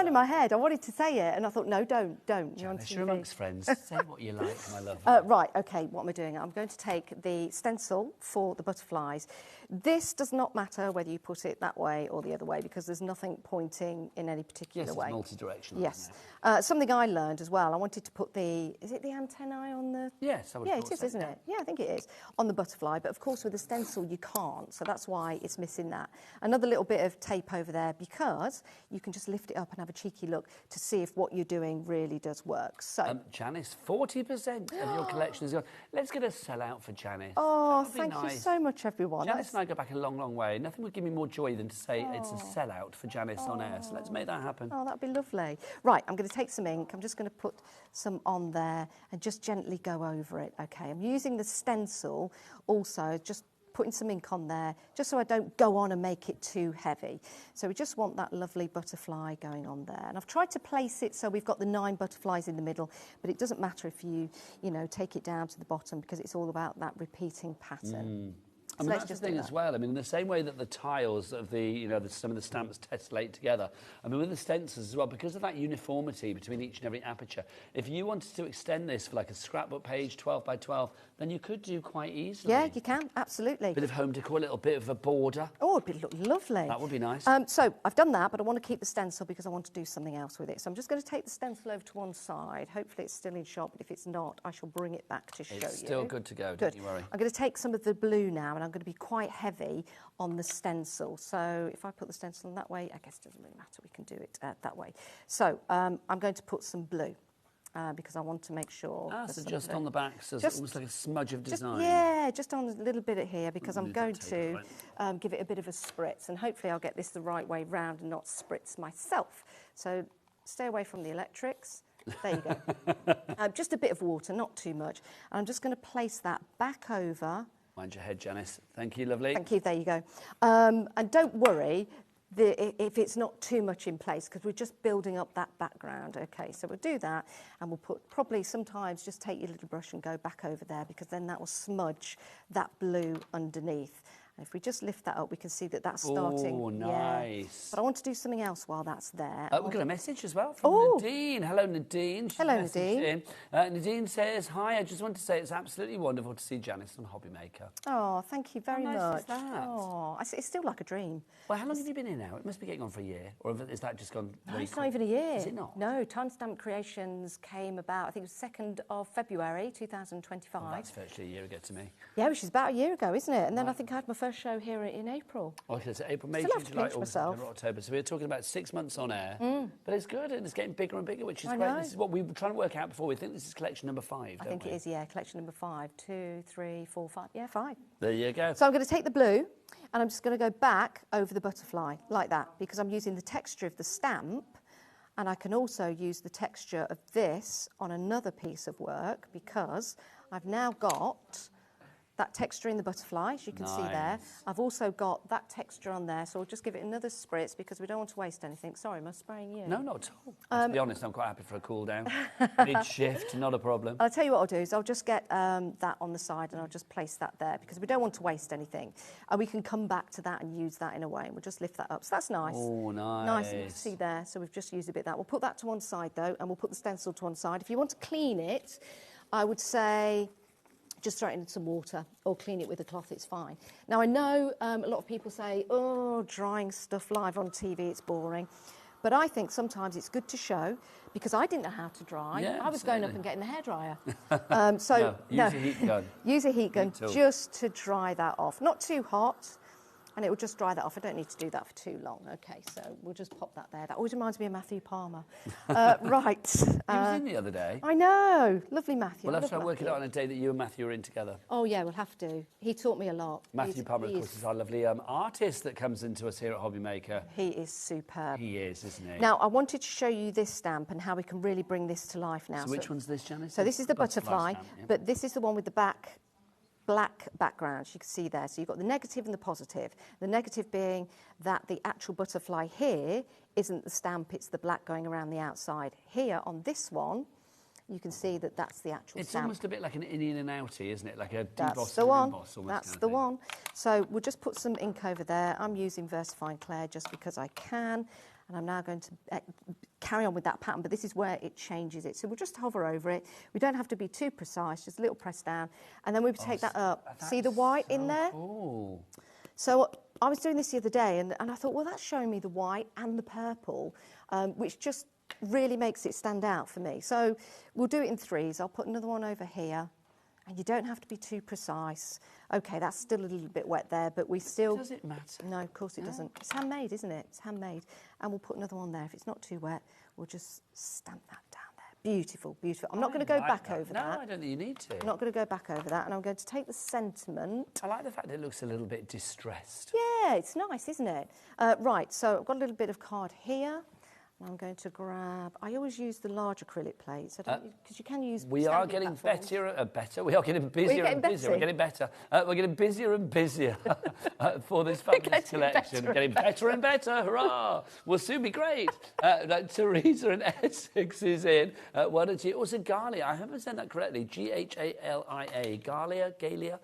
in my head. I wanted to say it, and I thought, no, don't. Janice, you're amongst friends. Say what you like, my love. Right. Okay. What am I doing? I'm going to take the stencil for the butterflies. This does not matter whether you put it that way or the other way because there's nothing pointing in any particular way. Yes, it's multi-directional. Yes. Something I learned as well, I wanted to put is it the antennae on the... Yes, I would have thought it is, isn't it? Yeah, I think it is, on the butterfly. But, of course, with the stencil, you can't, so that's why it's missing that. Another little bit of tape over there because you can just lift it up and have a cheeky look to see if what you're doing really does work. So, Janice, 40% of your collection is gone. Let's get a sell-out for Janice. Oh, thank you so much, everyone. Janice and I go back a long, long way. Nothing would give me more joy than to say it's a sell-out for Janice on air. So let's make that happen. Oh, that'd be lovely. Right, I'm going to take some ink. I'm just going to put some on there and just gently go over it. OK, I'm using the stencil also, just putting some ink on there, just so I don't go on and make it too heavy. So we just want that lovely butterfly going on there. And I've tried to place it so we've got the 9 butterflies in the middle, but it doesn't matter if you take it down to the bottom because it's all about that repeating pattern. I mean, that's the thing as well. I mean, in the same way that the tiles of some of the stamps tessellate together, I mean, with the stencils as well, because of that uniformity between each and every aperture, if you wanted to extend this for like a scrapbook page, 12 by 12, then you could do quite easily. Yeah, you can, absolutely. Bit of home decor, a little bit of a border. Oh, it'd look lovely. That would be nice. So I've done that, but I want to keep the stencil because I want to do something else with it. So I'm just going to take the stencil over to one side. Hopefully it's still in shot, but if it's not, I shall bring it back to show you. It's still good to go, don't you worry. I'm going to take some of the blue now, and I'm going to be quite heavy on the stencil. So if I put the stencil in that way, I guess it doesn't really matter. We can do it that way. So I'm going to put some blue because I want to make sure. So just on the back, so it's almost like a smudge of design. Just on a little bit here because I'm going to give it a bit of a spritz, and hopefully I'll get this the right way round and not spritz myself. So stay away from the electrics. There you go. Just a bit of water, not too much. And I'm just going to place that back over. Mind your head, Janice. Thank you, lovely. Thank you. There you go. And don't worry if it's not too much in place because we're just building up that background. OK, so we'll do that and we'll probably sometimes just take your little brush and go back over there because then that will smudge that blue underneath. And if we just lift that up, we can see that that's starting. Oh, nice. Yeah. But I want to do something else while that's there. We've got a message as well from Nadine. Hello, Nadine. Hello, Nadine. Nadine says, hi, I just want to say it's absolutely wonderful to see Janice on HobbyMaker. Oh, thank you very much. How nice is that? Oh, it's still like a dream. Well, how long have you been in now? It must be getting on for a year. Or is that just gone No, it's not even a year. Is it not? No, Timestamp Creations came about, I think it was 2nd of February, 2025. Well, that's virtually a year ago to me. Yeah, which is about a year ago, isn't it? And then I think I had my first show here in April. Okay, so April, May, June, July, August, September, October. So we're talking about 6 months on air. But it's good and it's getting bigger and bigger, which is great. This is what we were trying to work out before. We think this is collection number 5, I think it is, yeah, collection number 5. 2, 3, 4, 5. Yeah, 5. There you go. So I'm going to take the blue And I'm just going to go back over the butterfly like that, because I'm using the texture of the stamp, and I can also use the texture of this on another piece of work, because I've now got that texture in the butterfly, as you can see there. I've also got that texture on there, so I'll just give it another spritz because we don't want to waste anything. Sorry, am I spraying you? No, not at all. To be honest, I'm quite happy for a cool down. Mid-shift, not a problem. I'll tell you what I'll do is I'll just get that on the side and I'll just place that there because we don't want to waste anything. And we can come back to that and use that in a way, and we'll just lift that up. So that's nice. Oh, nice. Nice, and you can see there. So we've just used a bit of that. We'll put that to one side though, and we'll put the stencil to one side. If you want to clean it, I would say just throw it in some water or clean it with a cloth, it's fine. Now, I know a lot of people say, oh, drying stuff live on TV, it's boring. But I think sometimes it's good to show, because I didn't know how to dry. Yeah, I was going up and getting the hairdryer. Use a heat gun. Use a heat gun just to dry that off. Not too hot, and it will just dry that off. I don't need to do that for too long. Okay, so we'll just pop that there. That always reminds me of Matthew Palmer. Right. He was in the other day. I know. Lovely Matthew. We'll have to try and work it out on a day that you and Matthew are in together. Oh, yeah, we'll have to. He taught me a lot. Matthew Palmer, of course, is our lovely artist that comes into us here at HobbyMaker. He is superb. He is, isn't he? Now, I wanted to show you this stamp and how we can really bring this to life now. So which one's this, Janice? So this is the butterfly, stamp, yeah. but this is the one with the black background, you can see there. So you've got the negative and the positive. The negative being that the actual butterfly here isn't the stamp, it's the black going around the outside. Here on this one, you can see that that's the actual it's stamp. Almost a bit like an in and outie, isn't it? Like a That's deboss the and one. emboss almost. That's kind of the thing. one. So we'll just put some ink over there. I'm using VersaFine Clair just because I can. And I'm now going to carry on with that pattern, but this is where it changes it. So we'll just hover over it. We don't have to be too precise, just a little press down. And then we take that up. See the white in there? Cool. So I was doing this the other day, and I thought, well, that's showing me the white and the purple, which just really makes it stand out for me. So we'll do it in threes. I'll put another one over here. And you don't have to be too precise. OK, that's still a little bit wet there, but we still... Does it matter? No, of course it doesn't. It's handmade, isn't it? It's handmade. And we'll put another one there. If it's not too wet, we'll just stamp that down there. Beautiful, beautiful. I'm not going to go back over that. No, I don't think you need to. I'm not going to go back over that. And I'm going to take the sentiment. I like the fact that it looks a little bit distressed. Yeah, it's nice, isn't it? Right, so I've got a little bit of card here. I'm going to grab... I always use the large acrylic plates, because you can use... We are getting better. We are getting busier and busier. We're getting better. We're getting busier and busier for this fabulous collection. Getting better and better. Hurrah! We'll soon be great. Teresa in Essex is in. Why don't you... Also, Galia. I haven't said that correctly. G-H-A-L-I-A. Galia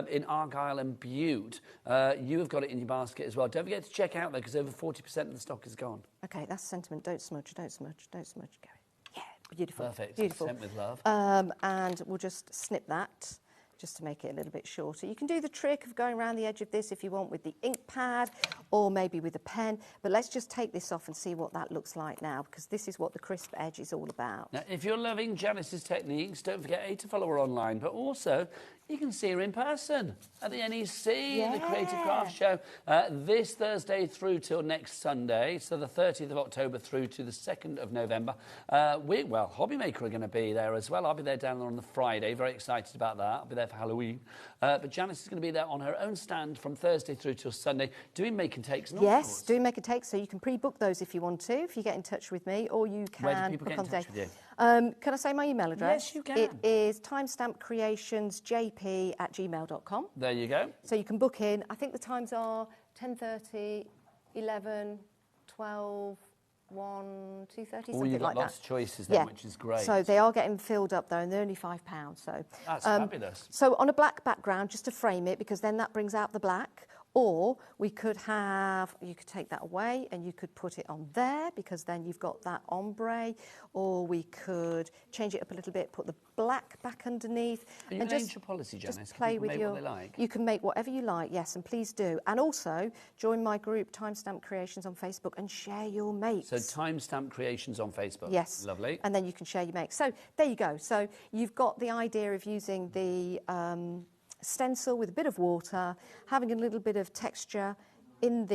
in Argyll and Bute. You have got it in your basket as well. Don't forget to check out, though, because over 40% of the stock is gone. OK, that's sentiment. Don't smudge, don't smudge, don't smudge. Go. Yeah, beautiful. Perfect. Beautiful. Sent with love. And we'll just snip that just to make it a little bit shorter. You can do the trick of going around the edge of this if you want with the ink pad or maybe with a pen. But let's just take this off and see what that looks like now, because this is what the crisp edge is all about. Now, if you're loving Janice's techniques, don't forget to follow her online, but also you can see her in person at the NEC, the Creative Craft Show, this Thursday through till next Sunday, so the 30th of October through to the 2nd of November. HobbyMaker are going to be there as well. I'll be there down there on the Friday, very excited about that. I'll be there for Halloween. But Janice is going to be there on her own stand from Thursday through till Sunday, doing make and takes. And all sorts. Doing make and takes, so you can pre-book those if you want to, if you get in touch with me, or you can... Where do people get in touch with you? Can I say my email address? Yes, you can. It is timestampcreationsjp@gmail.com. There you go. So you can book in. I think the times are 10:30, 11, 12, 1, 2:30, something you've got like lots that. of choices then, which is great. So they are getting filled up though, and they're only £5. So that's fabulous. So on a black background, just to frame it, because then that brings out the black. Or we could have, you could take that away and you could put it on there, because then you've got that ombre. Or we could change it up a little bit, put the black back underneath. And you change your policy, Janice. Just play with your... What they like. You can make whatever you like, yes, and please do. And also join my group, Timestamp Creations on Facebook, and share your makes. So Timestamp Creations on Facebook. Yes. Lovely. And then you can share your makes. So there you go. So you've got the idea of using the... stencil with a bit of water, having a little bit of texture in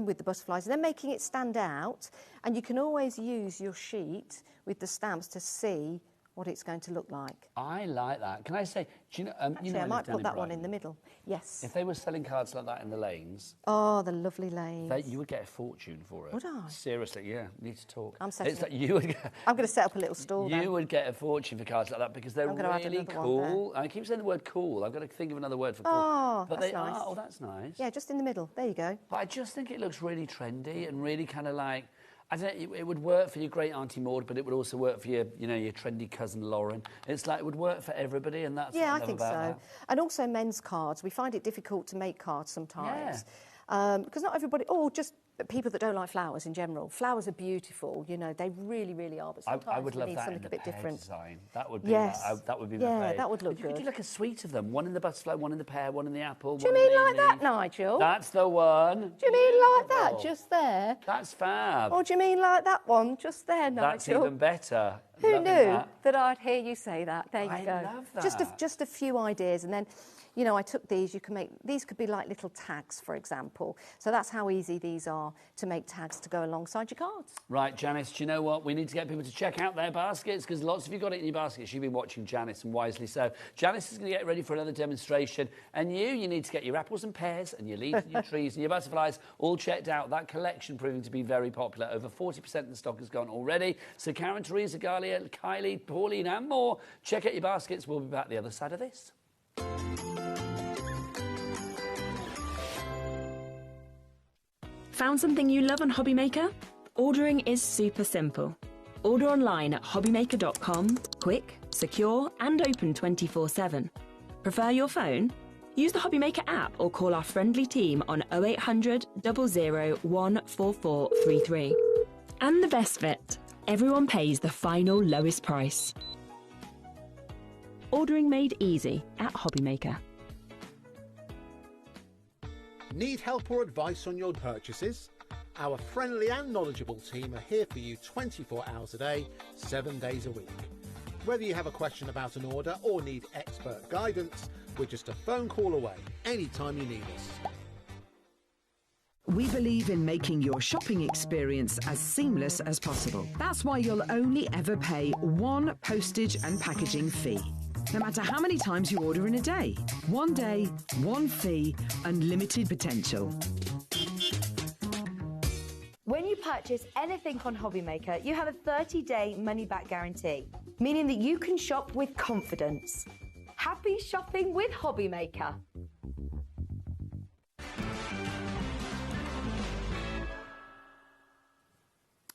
with the butterflies, and then making it stand out. And you can always use your sheet with the stamps to see what it's going to look like. I like that. Can I say, do you know, Actually, I might put that one in the middle. Yes. If they were selling cards like that in the lanes... Oh, the lovely lanes. You would get a fortune for it. Would I? Seriously, yeah. Need to talk. I'm setting it's like you would get, I'm going to set up a little stall You would get a fortune for cards like that because they're really cool. I keep saying the word cool. I've got to think of another word for cool. Oh, but that's they nice. are. Oh, that's nice. Yeah, just in the middle. There you go. But I just think it looks really trendy and really kind of like... I don't know, it would work for your great Auntie Maud, but it would also work for your, you know, your trendy cousin Lauren. It's like it would work for everybody, and that's yeah, what I think so. That. And also men's cards. We find it difficult to make cards sometimes because not everybody, or just people that don't like flowers in general. Flowers are beautiful, you know, they really, really are. But sometimes I would love that something in the a bit different. Design. That would be that would be my favourite. That would look you good. You could do like a suite of them. One in the butterfly, one in the pear, one in the apple. Do you mean like that, Nigel? That's the one. Do you mean like that, just there? That's fab. Or do you mean like that one, just there, Nigel? That's even better. Who knew that I'd hear you say that? There you go. I love that. Just a few ideas, and then, you know, I took these. You can make these could be like little tags, for example. So that's how easy these are to make tags to go alongside your cards. Right, Janice. Do you know what? We need to get people to check out their baskets because lots of you got it in your baskets. You've been watching Janice, and wisely so. Janice is going to get ready for another demonstration, and you need to get your apples and pears, and your leaves and your trees and your butterflies all checked out. That collection proving to be very popular. Over 40% of the stock has gone already. So Karen, Teresa, Galia, Kylie, Pauline, and more. Check out your baskets. We'll be back the other side of this. Found something you love on HobbyMaker? Ordering is super simple. Order online at hobbymaker.com, quick, secure and open 24/7. Prefer your phone? Use the HobbyMaker app or call our friendly team on 0800 00 14433. And the best bit, everyone pays the final lowest price. Ordering made easy at HobbyMaker. Need help or advice on your purchases? Our friendly and knowledgeable team are here for you 24 hours a day, 7 days a week. Whether you have a question about an order or need expert guidance, we're just a phone call away anytime you need us. We believe in making your shopping experience as seamless as possible. That's why you'll only ever pay one postage and packaging fee. No matter how many times you order in a day. One day, one fee, unlimited potential. When you purchase anything on HobbyMaker, you have a 30-day money-back guarantee, meaning that you can shop with confidence. Happy shopping with HobbyMaker.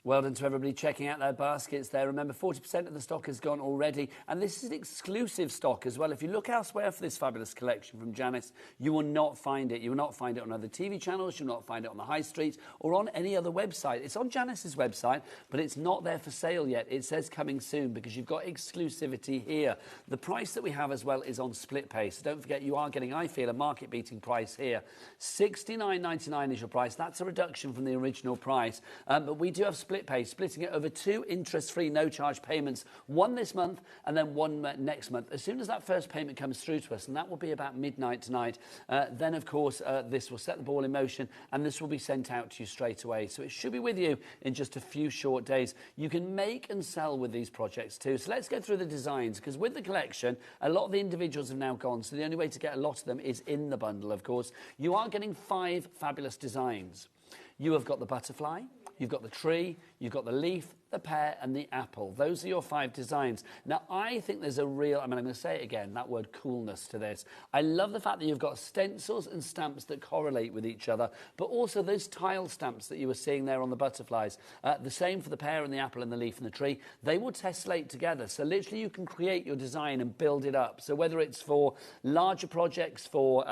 Well done to everybody checking out their baskets there. Remember, 40% of the stock has gone already, and this is an exclusive stock as well. If you look elsewhere for this fabulous collection from Janice, you will not find it. You will not find it on other TV channels. You'll not find it on the high street or on any other website. It's on Janice's website, but it's not there for sale yet. It says coming soon because you've got exclusivity here. The price that we have as well is on split pay, so don't forget you are getting, I feel, a market-beating price here. $69.99 is your price. That's a reduction from the original price, but we do have split pay, splitting it over 2 interest-free, no-charge payments, one this month and then one next month. As soon as that first payment comes through to us, and that will be about midnight tonight, then, of course, this will set the ball in motion and this will be sent out to you straight away. So it should be with you in just a few short days. You can make and sell with these projects too. So let's go through the designs, because with the collection, a lot of the individuals have now gone, so the only way to get a lot of them is in the bundle, of course. You are getting 5 fabulous designs. You have got the butterfly, you've got the tree, you've got the leaf, the pear and the apple. Those are your 5 designs. Now, I think there's a real, I'm going to say it again, that word coolness to this. I love the fact that you've got stencils and stamps that correlate with each other, but also those tile stamps that you were seeing there on the butterflies. The same for the pear and the apple and the leaf and the tree. They will tessellate together. So literally you can create your design and build it up. So whether it's for larger projects, for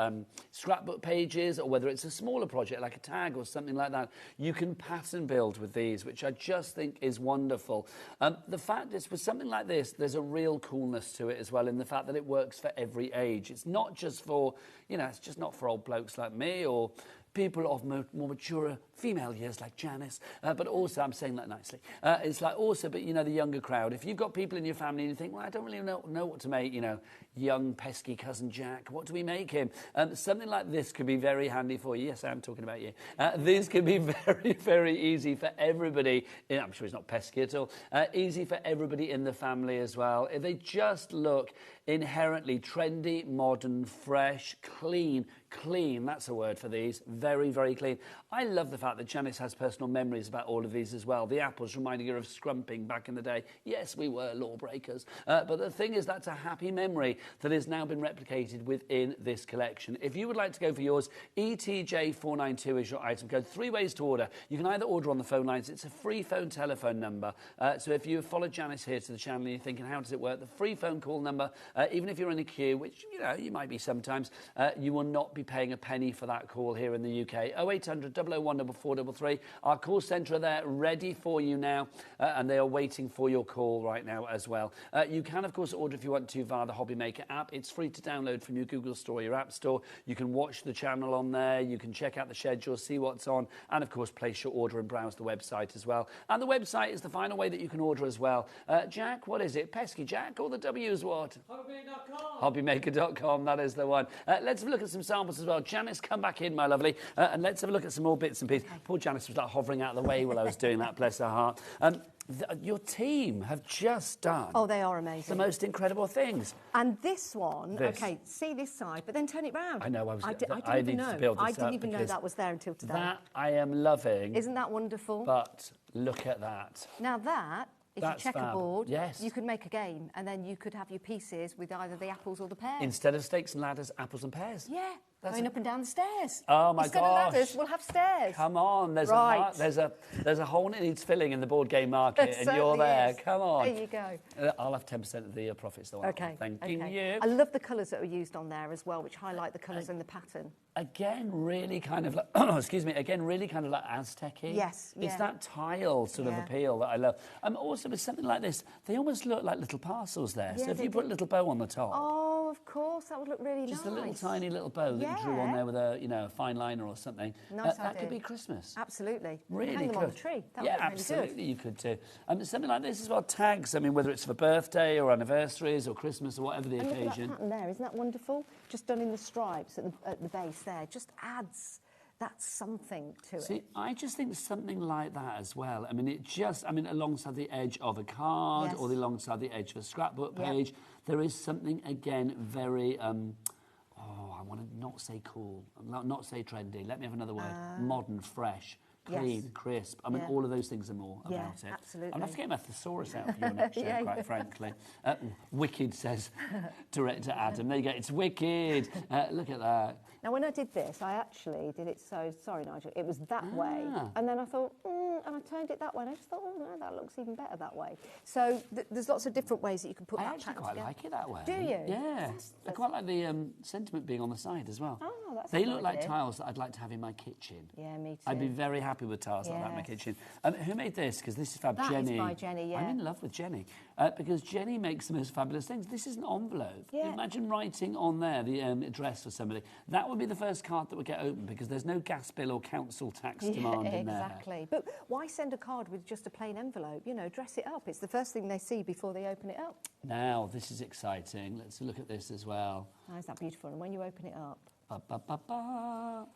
scrapbook pages, or whether it's a smaller project like a tag or something like that, you can pattern build with these, which I just think is wonderful. The fact is, with something like this, there's a real coolness to it as well, in the fact that it works for every age. It's not just for, you know, it's just not for old blokes like me or people of more mature female years like Janice, but also, I'm saying that nicely, it's like also, but you know, the younger crowd. If you've got people in your family and you think, well, I don't really know what to make, you know, young, pesky cousin Jack, what do we make him? Something like this could be very handy for you. Yes, I'm talking about you. This could be very, very easy for everybody. I'm sure he's not pesky at all. Easy for everybody in the family as well. They just look inherently trendy, modern, fresh, clean. Clean, that's a word for these. Very, very clean. I love the fact that Janice has personal memories about all of these as well. The apples reminding her of scrumping back in the day. Yes, we were lawbreakers. But the thing is, that's a happy memory that has now been replicated within this collection. If you would like to go for yours, ETJ492 is your item code. 3 ways to order. You can either order on the phone lines. It's a free phone telephone number. So if you follow Janice here to the channel and you're thinking, how does it work? The free phone call number, even if you're in a queue, which, you know, you might be sometimes, you will not be paying a penny for that call here in the UK. 0800 001 4433. Our call centre are there ready for you now, and they are waiting for your call right now as well. You can, of course, order if you want to via the HobbyMaker app. It's free to download from your Google Store or your App Store. You can watch the channel on there. You can check out the schedule, see what's on, and, of course, place your order and browse the website as well. And the website is the final way that you can order as well. Jack, what is it? Pesky Jack? All the W's what? HobbyMaker.com. HobbyMaker.com, that is the one. Let's have a look at some samples as well. Janice, come back in, my lovely, and let's have a look at some more bits and pieces. Okay. Poor Janice was like hovering out of the way while I was doing that, bless her heart. Your team have just done... Oh, they are amazing. ...the most incredible things. And this one, okay, see this side, but then turn it round. I know, I didn't even know. I didn't even know that was there until today. That I am loving. Isn't that wonderful? But look at that. Now that... It's a checkerboard. Yes. You could make a game, and then you could have your pieces with either the apples or the pears. Instead of stakes and ladders, apples and pears. Yeah. Going up and down the stairs. Oh my Instead gosh! of ladders, we'll have stairs. Come on, there's a hole that needs filling in the board game market, and you're there. Come on. There you go. I'll have 10% of the profits though. Okay. Thanking you. I love the colours that are used on there as well, which highlight the colours in the pattern. Again, really kind of like, excuse me. Again, really kind of like Aztec-y. Yes. It's that tile sort of appeal that I love. Also, with something like this, they almost look like little parcels there. Yeah, so if you put a little bow on the top. Oh, of course, that would look really nice. Just a little tiny little bow that you drew on there with a, you know, a fine liner or something. Nice that could be Christmas. Absolutely. Really hang them could. on the tree. That yeah, would look absolutely, really good. you could too. Something like this as well. Tags. I mean, whether it's for birthday or anniversaries or Christmas or whatever the occasion. Look at that pattern there. Isn't that wonderful? Just done in the stripes at the base there. Just adds that something to it. See, I just think something like that as well. I mean, alongside the edge of a card or alongside the edge of a scrapbook page, there is something, again, very... I want to not say cool, not say trendy. Let me have another word. Modern, fresh, clean, crisp. I mean, all of those things and more about it. Absolutely. I'll have to get my thesaurus out for your next show, quite frankly. Wicked, says director Adam. There you go. It's wicked. Look at that. Now, when I did this, I actually did it so... Sorry, Nigel. It was that way. And then I thought, and I turned it that way. And I just thought, oh, no, that looks even better that way. So there's lots of different ways that you can put that pattern together. I actually quite like it that way. Do you? Yeah. I quite like the sentiment being on the side as well. Oh, that's They look like tiles that I'd like to have in my kitchen. Yeah, me too. I'd be very happy with tiles like that in my kitchen. Who made this? Because this is fab. That Jenny. is by Jenny, yeah. I'm in love with Jenny. Because Jenny makes the most fabulous things. This is an envelope. Yeah. Imagine writing on there the address for somebody. That would be the first card that would get opened because there's no gas bill or council tax demand in there. Exactly. But why send a card with just a plain envelope? You know, dress it up. It's the first thing they see before they open it up. Now, this is exciting. Let's look at this as well. Oh, is that beautiful? And when you open it up... Ba, ba, ba, ba.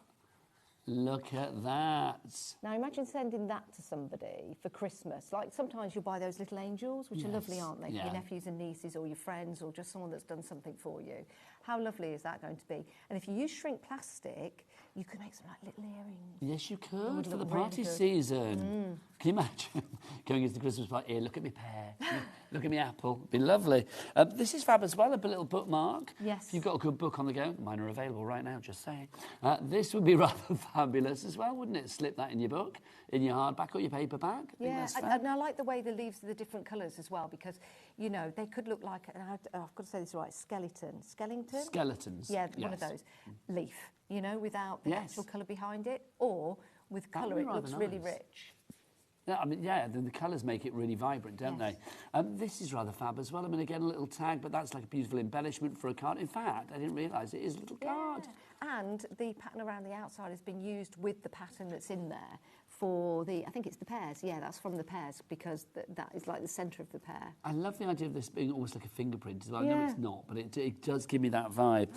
Look at that. Now, imagine sending that to somebody for Christmas. Like, sometimes you'll buy those little angels, which are lovely, aren't they? For your nephews and nieces or your friends or just someone that's done something for you. How lovely is that going to be? And if you use shrink plastic, you could make some, like, little earrings. Yes, you could, for the party season. Can you imagine going into the Christmas party? Here, look at me pear. Look at me apple. It'd be lovely. This is fab as well, a little bookmark. Yes. If you've got a good book on the go, mine are available right now, just saying. This would be rather fabulous as well, wouldn't it? Slip that in your book, in your hardback or your paperback. Yeah, and I like the way the leaves are the different colours as well because, you know, they could look like, and I've got to say this right, Skellington? Skeletons. Yeah, one of those. Leaf, you know, without the actual colour behind it, or with colour, it looks really rich. Yeah, I mean, the colours make it really vibrant, don't they? This is rather fab as well. I mean, again, a little tag, but that's like a beautiful embellishment for a card. In fact, I didn't realise it is a little card. And the pattern around the outside has been used with the pattern that's in there for the, I think it's the pears. Yeah, that's from the pears because that is like the centre of the pear. I love the idea of this being almost like a fingerprint. I know it's not, but it does give me that vibe.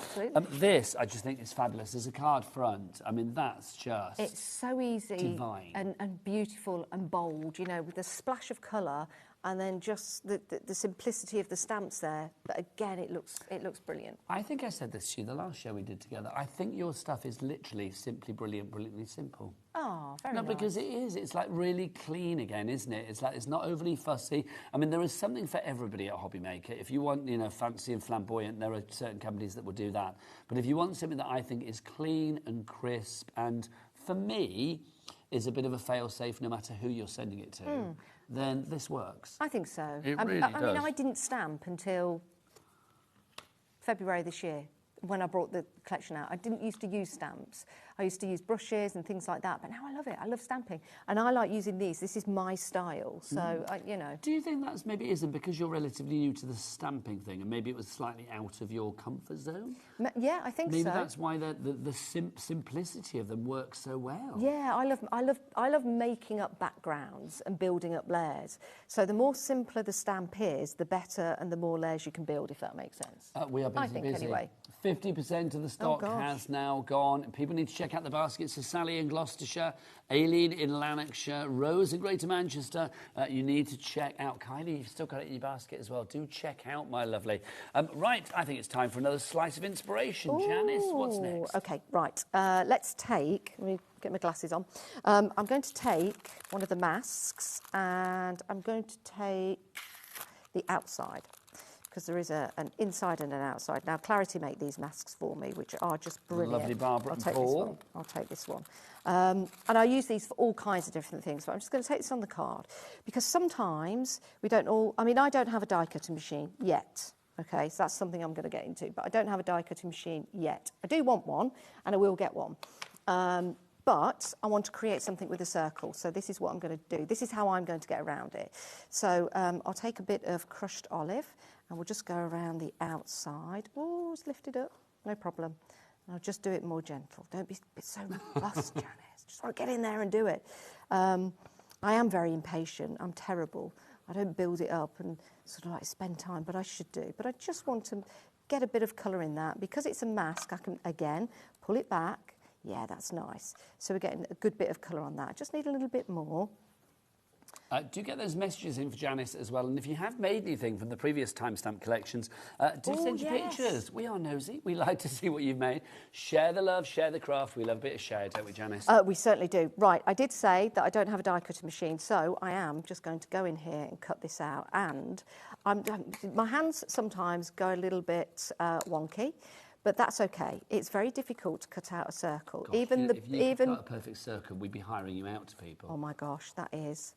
This, I just think, is fabulous. There's a card front. I mean, that's just... It's so easy divine. And beautiful and bold, you know, with a splash of colour and then just the simplicity of the stamps there. But again, it looks brilliant. I think I said this to you the last show we did together. I think your stuff is literally simply brilliant, brilliantly simple. Oh, very nice. nice. Because it is. It's like really clean again, isn't it? It's like it's not overly fussy. I mean, there is something for everybody at HobbyMaker. If you want, you know, fancy and flamboyant, there are certain companies that will do that. But if you want something that I think is clean and crisp and, for me, is a bit of a fail-safe no matter who you're sending it to, then this works. I think so. It really does. I mean, I didn't stamp until February this year when I brought the collection out. I didn't used to use stamps. I used to use brushes and things like that, but now I love it. I love stamping. And I like using these. This is my style, so, you know. Do you think that's maybe isn't because you're relatively new to the stamping thing and maybe it was slightly out of your comfort zone? Yeah, I think so. Maybe that's why the simplicity of them works so well. Yeah, I love making up backgrounds and building up layers. So the more simpler the stamp is, the better and the more layers you can build, if that makes sense. We are busy, I think anyway. 50% of the stock has now gone. People need to check out the baskets. So Sally in Gloucestershire, Aileen in Lanarkshire, Rose in Greater Manchester. You need to check out. Kylie, you've still got it in your basket as well. Do check out, my lovely. Right, I think it's time for another slice of inspiration. Ooh, Janice, what's next? OK, right. Let's take... Let me get my glasses on. I'm going to take one of the masks and I'm going to take the outside, because there is an inside and an outside. Now, Clarity make these masks for me, which are just brilliant. Lovely Barbara and I'll take Paul. this one. I'll take this one. And I use these for all kinds of different things, but I'm just going to take this on the card, because sometimes we don't all... I mean, I don't have a die cutting machine yet. OK, so that's something I'm going to get into, but I don't have a die cutting machine yet. I do want one, and I will get one. But I want to create something with a circle, so this is what I'm going to do. This is how I'm going to get around it. So I'll take a bit of crushed olive, and we'll just go around the outside. Oh, it's lifted up, no problem. And I'll just do it more gentle. Don't be so robust, Janice. Just want to get in there and do it. I am very impatient. I'm terrible. I don't build it up and sort of like spend time, but I should do. But I just want to get a bit of colour in that. Because it's a mask, I can, again, pull it back. Yeah, that's nice. So we're getting a good bit of colour on that. Just need a little bit more. Do get those messages in for Janice as well. And if you have made anything from the previous timestamp collections, do send your pictures. We are nosy. We like to see what you've made. Share the love, share the craft. We love a bit of share, don't we, Janice? We certainly do. Right, I did say that I don't have a die cutting machine, so I am just going to go in here and cut this out. And my hands sometimes go a little bit wonky. But that's okay. It's very difficult to cut out a circle. Gosh, if you could cut a perfect circle, we'd be hiring you out to people. Oh my gosh, that is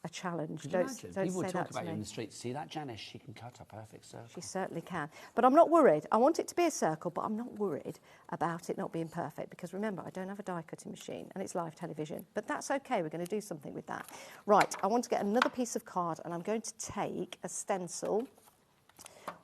a challenge. Could you imagine? People would say talk that about you to in me. the street. See that, Janice? She can cut a perfect circle. She certainly can. But I'm not worried. I want it to be a circle, but I'm not worried about it not being perfect, because remember, I don't have a die cutting machine and it's live television. But that's okay. We're going to do something with that. Right, I want to get another piece of card, and I'm going to take a stencil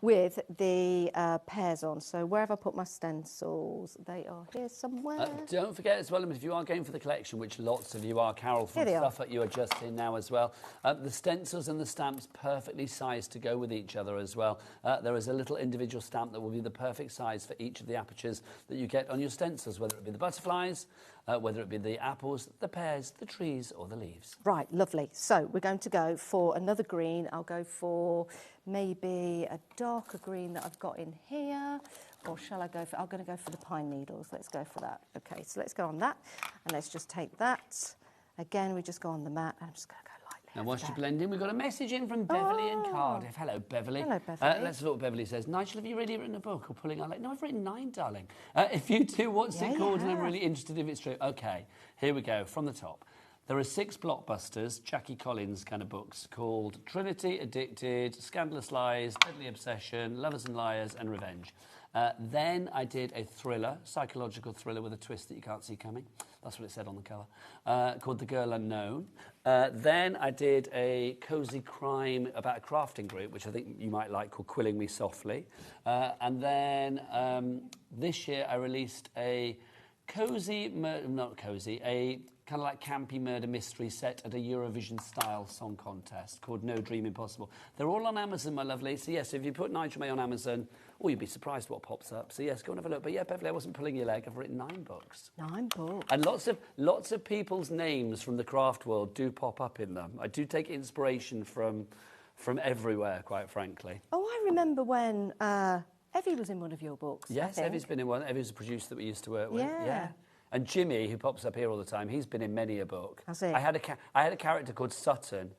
with the pears on. So where have I put my stencils? They are here somewhere. Don't forget as well, if you are going for the collection, which lots of you are, Carol, from stuff that you are just in now as well, the stencils and the stamps perfectly sized to go with each other as well. There is a little individual stamp that will be the perfect size for each of the apertures that you get on your stencils, whether it be the butterflies, whether it be the apples, the pears, the trees or the leaves. Right, lovely. So we're going to go for another green. I'll go for maybe a darker green that I've got in here, or shall I go for... I'm going to go for the pine needles. Let's go for that. OK, so let's go on that, and let's just take that. Again, we just go on the mat, and I'm just going to go lightly. Now, whilst you blend in, we've got a message in from Beverly in Cardiff. Hello, Beverly. Hello, Beverly. Let's look what Beverly says. Nigel, have you really written a book or pulling our leg? No, I've written 9, darling. If you do, what's it called? And I'm really interested if it's true. OK, here we go, from the top. There are 6 blockbusters, Jackie Collins kind of books, called Trinity, Addicted, Scandalous Lies, Deadly Obsession, Lovers and Liars, and Revenge. Then I did a thriller, psychological thriller with a twist that you can't see coming. That's what it said on the cover, called The Girl Unknown. Then I did a cosy crime about a crafting group, which I think you might like, called Quilling Me Softly. And then this year I released a a kind of like campy murder mystery set at a Eurovision-style song contest called No Dream Impossible. They're all on Amazon, my lovely. So, yes, if you put Nigel May on Amazon, you'd be surprised what pops up. So, yes, go and have a look. But, yeah, Beverly, I wasn't pulling your leg. I've written 9 books. 9 books. And lots of people's names from the craft world do pop up in them. I do take inspiration from everywhere, quite frankly. Oh, I remember when Evie was in one of your books. Yes, Evie's been in one. Evie's a producer that we used to work with. Yeah. And Jimmy, who pops up here all the time, he's been in many a book. Has he? I had a character called Sutton,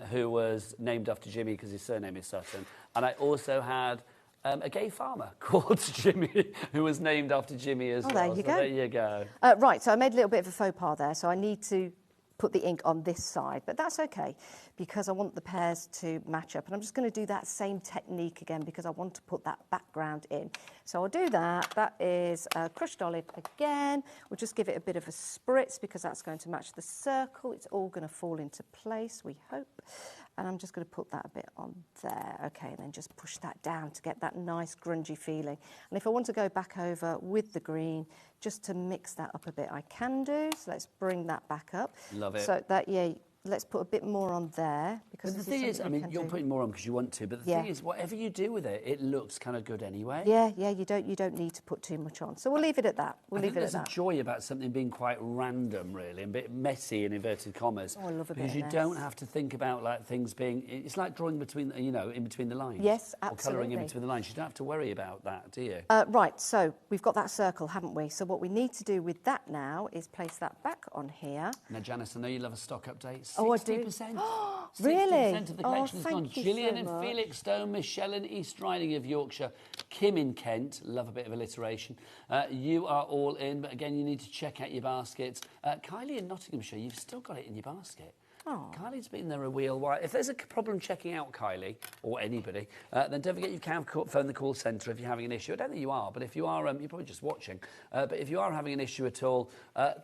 who was named after Jimmy because his surname is Sutton. And I also had a gay farmer called Jimmy, who was named after Jimmy as well. There you go. There you go. Right, so I made a little bit of a faux pas there, so I need to put the ink on this side, but that's okay because I want the pairs to match up. And I'm just going to do that same technique again because I want to put that background in. So I'll do that. That is crushed olive again. We'll just give it a bit of a spritz because that's going to match the circle. It's all going to fall into place, we hope. And I'm just going to put that a bit on there. Okay, and then just push that down to get that nice grungy feeling. And if I want to go back over with the green, just to mix that up a bit, I can do. So let's bring that back up. Love it. So that, yeah, let's put a bit more on there. Because But the thing is, I mean, you're putting more on because you want to, but the thing is, whatever you do with it, it looks kind of good anyway. Yeah, you don't need to put too much on. So we'll leave it at that. I think there's a joy about something being quite random, really, and a bit messy in inverted commas. Oh, I love a bit because of you mess. don't have to think about like things being. It's like drawing between, in between the lines. Yes, Or colouring in absolutely. between the lines. You don't have to worry about that, do you? Right, so we've got that circle, haven't we? So what we need to do with that now is place that back on here. Now, Janice, I know you love a stock update. Oh, I do. 60%. Really? 60% of the collection has gone. thank you Gillian so and much. Felix Stone, Michelle in East Riding of Yorkshire, Kim in Kent, love a bit of alliteration. You are all in, but again, you need to check out your baskets. Kylie in Nottinghamshire, you've still got it in your basket. Oh. Kylie's been there a wheel while. If there's a problem checking out Kylie, or anybody, then don't forget you can phone the call centre if you're having an issue. I don't think you are, but if you are, you're probably just watching. But if you are having an issue at all,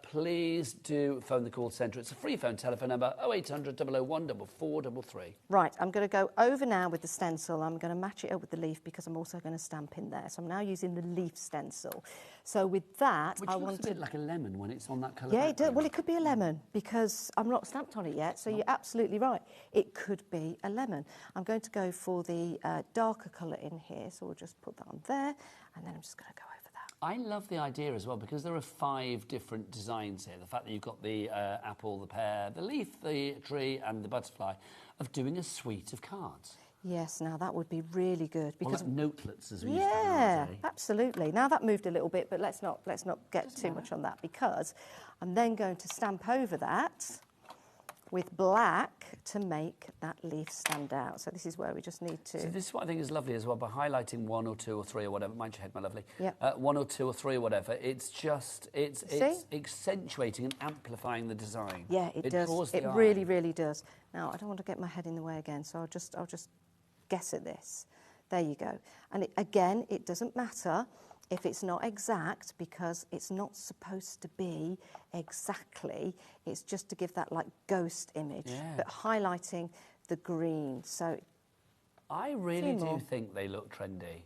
please do phone the call centre. It's a free phone telephone number, 0800 001 4433. Right, I'm going to go over now with the stencil. I'm going to match it up with the leaf because I'm also going to stamp in there. So I'm now using the leaf stencil. So with that, Which I looks want a bit like a lemon when it's on that colour. Yeah, it does. Well, it could be a lemon because I'm not stamped on it yet, so you're absolutely right. It could be a lemon. I'm going to go for the darker colour in here, so we'll just put that on there, and then I'm just going to go over that. I love the idea as well because there are 5 different designs here. The fact that you've got the apple, the pear, the leaf, the tree and the butterfly, of doing a suite of cards. Yes, now that would be really good because like notelets as we used to have nowadays. Absolutely. Now that moved a little bit, but let's not get too much on that because I'm then going to stamp over that with black to make that leaf stand out. So this is where we just need to. So this is what I think is lovely as well, by highlighting 1 or 2 or 3 or whatever. Mind your head, my lovely. Yep. 1 or 2 or 3 or whatever. It's just it's accentuating and amplifying the design. Yeah, it does. Draws the It eye. really, really does. Now I don't want to get my head in the way again, so I'll just guess at this. There you go. And again, it doesn't matter if it's not exact because it's not supposed to be exactly. It's just to give that like ghost image, but highlighting the green. So I really do think they look trendy.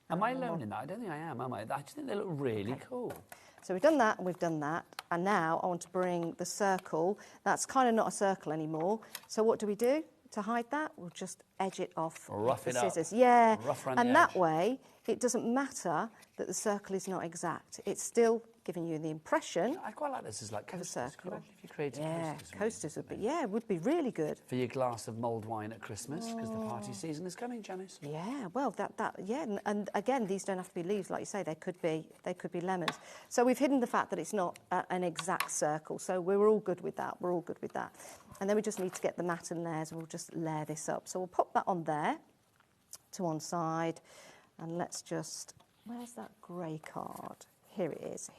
Am I alone in that? I don't think I am I? I just think they look really cool. So we've done that and we've done that. And now I want to bring the circle. That's kind of not a circle anymore. So what do? To hide that, we'll just edge it off Rough with it the up. scissors. Yeah, Rough around and the that edge. way it doesn't matter that the circle is not exact. It's still giving you the impression. I quite like this as like coasters. circle. Can you imagine if you created Coasters would be it would be really good for your glass of mulled wine at Christmas because the party season is coming, Janice. Yeah, well, and again, these don't have to be leaves, like you say. They could be lemons. So we've hidden the fact that it's not an exact circle. So we're all good with that. And then we just need to get the mat and layers, and we'll just layer this up. So we'll pop that on there to one side, and let's just. Where's that grey card? Here it is.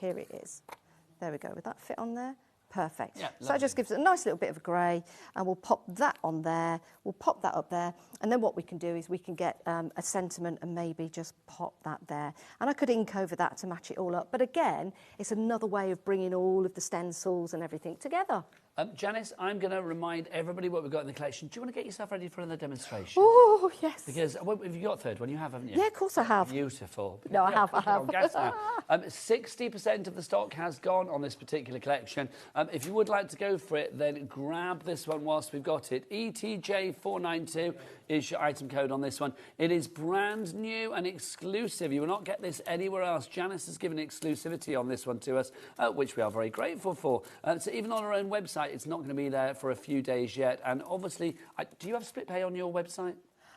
There we go. Would that fit on there? Perfect. Yeah, so it just gives it a nice little bit of a grey, and we'll pop that on there. We'll pop that up there, and then what we can do is we can get a sentiment and maybe just pop that there. And I could ink over that to match it all up. But again, it's another way of bringing all of the stencils and everything together. Janice, I'm going to remind everybody what we've got in the collection. Do you want to get yourself ready for another demonstration? Oh, yes. Because have you got a third one? You have, haven't you? Yeah, of course I have. Beautiful. No, I have. 60% of the stock has gone on this particular collection. If you would like to go for it, then grab this one whilst we've got it. ETJ492 is your item code on this one. It is brand new and exclusive. You will not get this anywhere else. Janice has given exclusivity on this one to us, which we are very grateful for. So even on our own website, it's not going to be there for a few days yet. And obviously, do you have split pay on your website?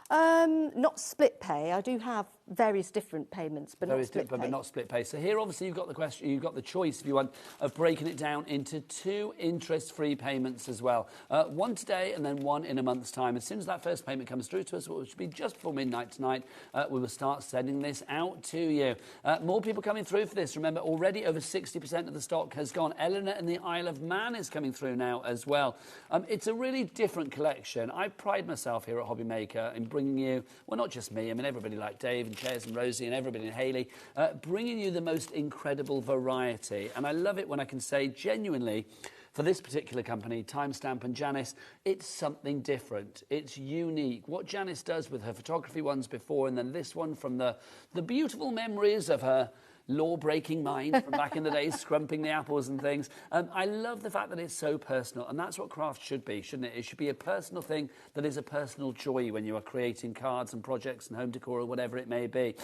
Not split pay. I do have various different payments, but not split pay. But not split pay. So here, obviously, you've got the question. You've got the choice, if you want, of breaking it down into 2 interest-free payments as well. One today and then one in a month's time. As soon as that first payment comes through to us, which will be just before midnight tonight, we will start sending this out to you. More people coming through for this. Remember, already over 60% of the stock has gone. Eleanor and the Isle of Man is coming through now as well. It's a really different collection. I pride myself here at HobbyMaker in bringing you, well, not just me, I mean everybody like Dave and Chaz and Rosie and everybody and Hayley, bringing you the most incredible variety. And I love it when I can say genuinely, for this particular company, Timestamp and Janice, it's something different. It's unique. What Janice does with her photography ones before, and then this one from the beautiful memories of her law-breaking mind from back in the days, scrumping the apples and things. I love the fact that it's so personal, and that's what craft should be, shouldn't it? It should be a personal thing that is a personal joy when you are creating cards and projects and home decor or whatever it may be.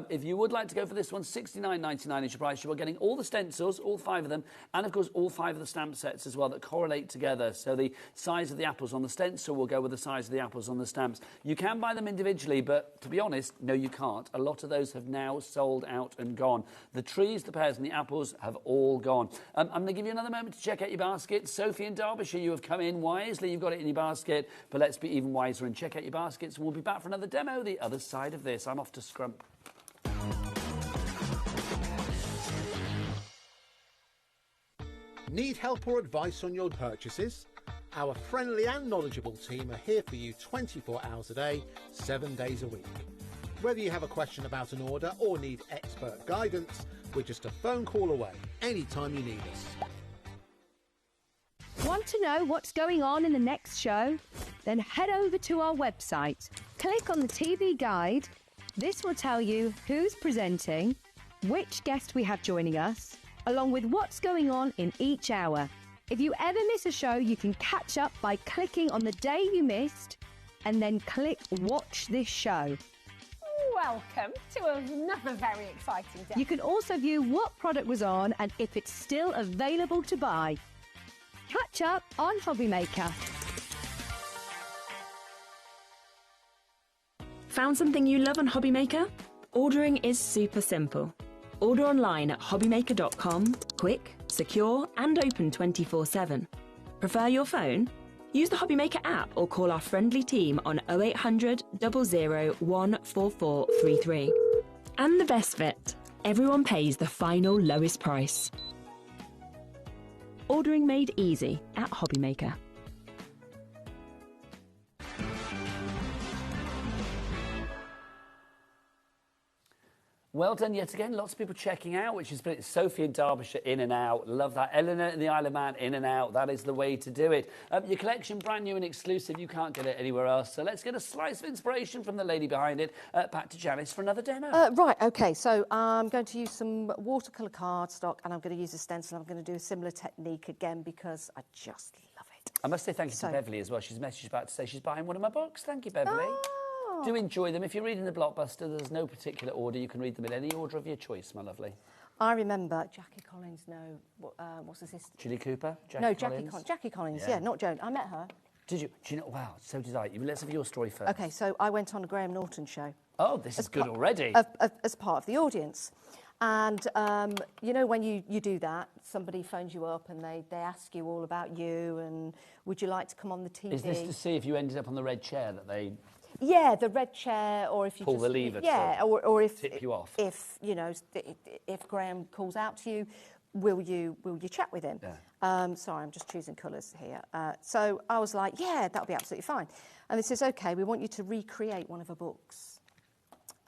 If you would like to go for this one, $69.99 is your price. You are getting all the stencils, all 5 of them, and of course all 5 of the stamp sets as well that correlate together. So the size of the apples on the stencil will go with the size of the apples on the stamps. You can buy them individually, but to be honest, no, you can't. A lot of those have now sold out and gone. The trees, the pears and the apples have all gone. I'm going to give you another moment to check out your basket. Sophie in Derbyshire, you have come in wisely. You've got it in your basket, but let's be even wiser and check out your baskets, and we'll be back for another demo the other side of this. I'm off to scrump. Need help or advice on your purchases? Our friendly and knowledgeable team are here for you 24 hours a day, 7 days a week. Whether you have a question about an order or need expert guidance, we're just a phone call away anytime you need us. Want to know what's going on in the next show? Then head over to our website. Click on the TV guide. This will tell you who's presenting, which guest we have joining us, along with what's going on in each hour. If you ever miss a show, you can catch up by clicking on the day you missed and then click Watch This Show. Welcome to another very exciting day. You can also view what product was on and if it's still available to buy. Catch up on HobbyMaker. Found something you love on HobbyMaker? Ordering is super simple. Order online at hobbymaker.com, quick, secure and open 24/7. Prefer your phone? Use the HobbyMaker app or call our friendly team on 0800 00 14433. And the best bit, everyone pays the final lowest price. Ordering made easy at HobbyMaker. Well done yet again. Lots of people checking out, which is brilliant. Sophie in Derbyshire, in and out. Love that. Eleanor in the Isle of Man, in and out. That is the way to do it. Your collection, brand new and exclusive. You can't get it anywhere else. So let's get a slice of inspiration from the lady behind it. Back to Janice for another demo. Right, OK, so I'm going to use some watercolour cardstock and I'm going to use a stencil. I'm going to do a similar technique again because I just love it. I must say thank you to Beverly as well. She's messaged back to say she's buying one of my books. Thank you, Beverly. Do enjoy them. If you're reading the Blockbuster, there's no particular order. You can read them in any order of your choice, my lovely. I remember Jackie Collins, what's the sister? Julie Cooper? Jackie Collins, yeah, not Joan. I met her. Did you? Do you know? Wow, so did I. Let's have your story first. OK, so I went on a Graham Norton show. Oh, this is good already. As part of the audience. And, you know, when you do that, somebody phones you up and they ask you all about you and would you like to come on the TV? Is this to see if you ended up on the red chair that they... Yeah, the red chair, or if you pull the lever, or if tip you off. If you know, if Graham calls out to you, will you chat with him? Yeah. Sorry, I'm just choosing colours here. So I was like, yeah, that'll be absolutely fine. And they says, OK, we want you to recreate one of her books.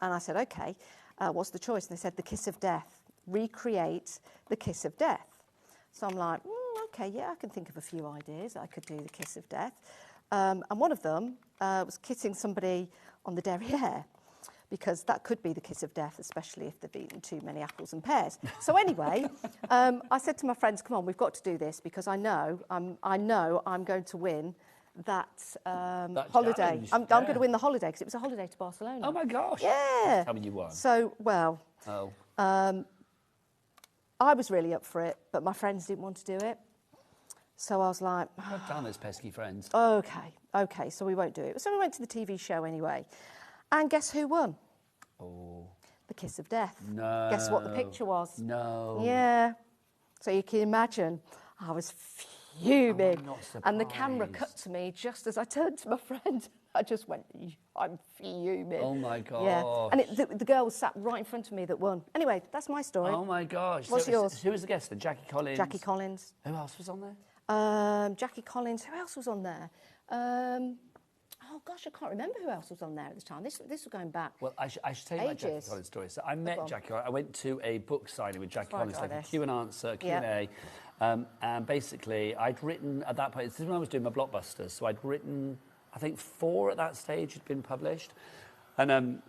And I said, OK, what's the choice? And they said, The Kiss of Death. Recreate The Kiss of Death. So I'm like, OK, yeah, I can think of a few ideas. I could do The Kiss of Death. And one of them was kissing somebody on the derriere, because that could be the kiss of death, especially if they've eaten too many apples and pears. So anyway, I said to my friends, come on, we've got to do this, because I know I'm going to win that holiday. I'm going to win the holiday, because it was a holiday to Barcelona. Oh, my gosh. Yeah. Tell me you won. So, well, Oh. I was really up for it, but my friends didn't want to do it. So I was like... God damn those pesky friends. OK, so we won't do it. So we went to the TV show anyway. And guess who won? Oh. The Kiss of Death. No. Guess what the picture was? No. Yeah. So you can imagine, I was fuming. I'm not surprised. And the camera cut to me just as I turned to my friend. I just went, I'm fuming. Oh, my gosh. Yeah. And the girl was sat right in front of me that won. Anyway, that's my story. Oh, my gosh. What's yours? Who was the guest then? Jackie Collins? Jackie Collins. Who else was on there? Jackie Collins. Who else was on there? Oh, gosh, I can't remember who else was on there at the time. This was going back. Well, I should tell you my Jackie Collins story. So I met Jackie Collins. I went to a book signing with Jackie Collins, like a Q and answer, Q&A. And basically, I'd written, at that point, this is when I was doing my blockbusters, so I'd written, I think, 4 at that stage had been published. And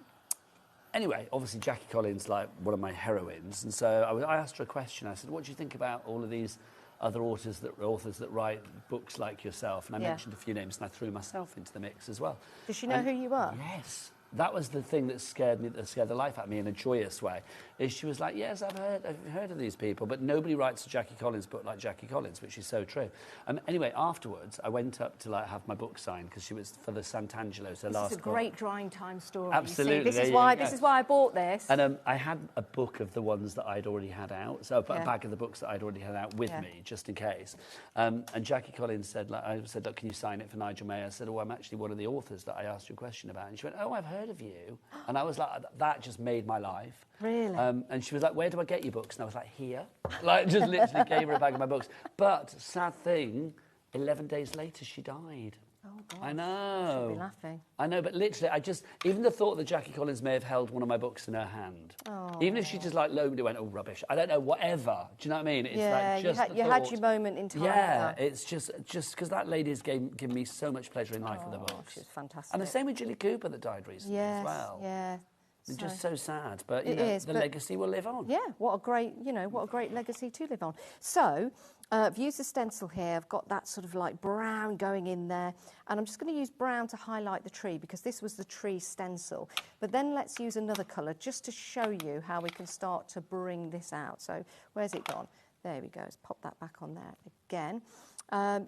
anyway, obviously, Jackie Collins, like, one of my heroines. And so I asked her a question. I said, what do you think about all of these other authors that write books like yourself? And I mentioned a few names, and I threw myself into the mix as well. Does she know who you are? Yes. That was the thing that scared the life out of me in a joyous way. Is she was like, yes, I've heard of these people, but nobody writes a Jackie Collins book like Jackie Collins, which is so true. Anyway, afterwards, I went up to have my book signed, because she was for the Sant'Angelo. So this is a great drying time story. Absolutely. This is why I bought this. And I had a book of the ones that I'd already had out, so a bag of the books that I'd already had out with me, just in case. And Jackie Collins said, I said, look, can you sign it for Nigel May? I said, oh, I'm actually one of the authors that I asked you a question about. And she went, oh, I've heard of you. And I was like, that just made my life. Really? And she was like, where do I get your books? And I was like, here. Just literally gave her a bag of my books. But, sad thing, 11 days later, she died. Oh, God. I know. She'll be laughing. I know, but literally, even the thought that Jackie Collins may have held one of my books in her hand, even if she just loaned it, went, oh, rubbish, I don't know, whatever. Do you know what I mean? It's you had your moment in time. Yeah, it's just because that lady has given me so much pleasure in life with the books. She's fantastic. And the same with Julie Cooper that died recently as well. Yeah. It's just so sad, but the legacy will live on. Yeah, what a great legacy to live on. So, I've used a stencil here. I've got that sort of like brown going in there, and I'm just going to use brown to highlight the tree, because this was the tree stencil. But then let's use another colour just to show you how we can start to bring this out. So, where's it gone? There we go. Let's pop that back on there again.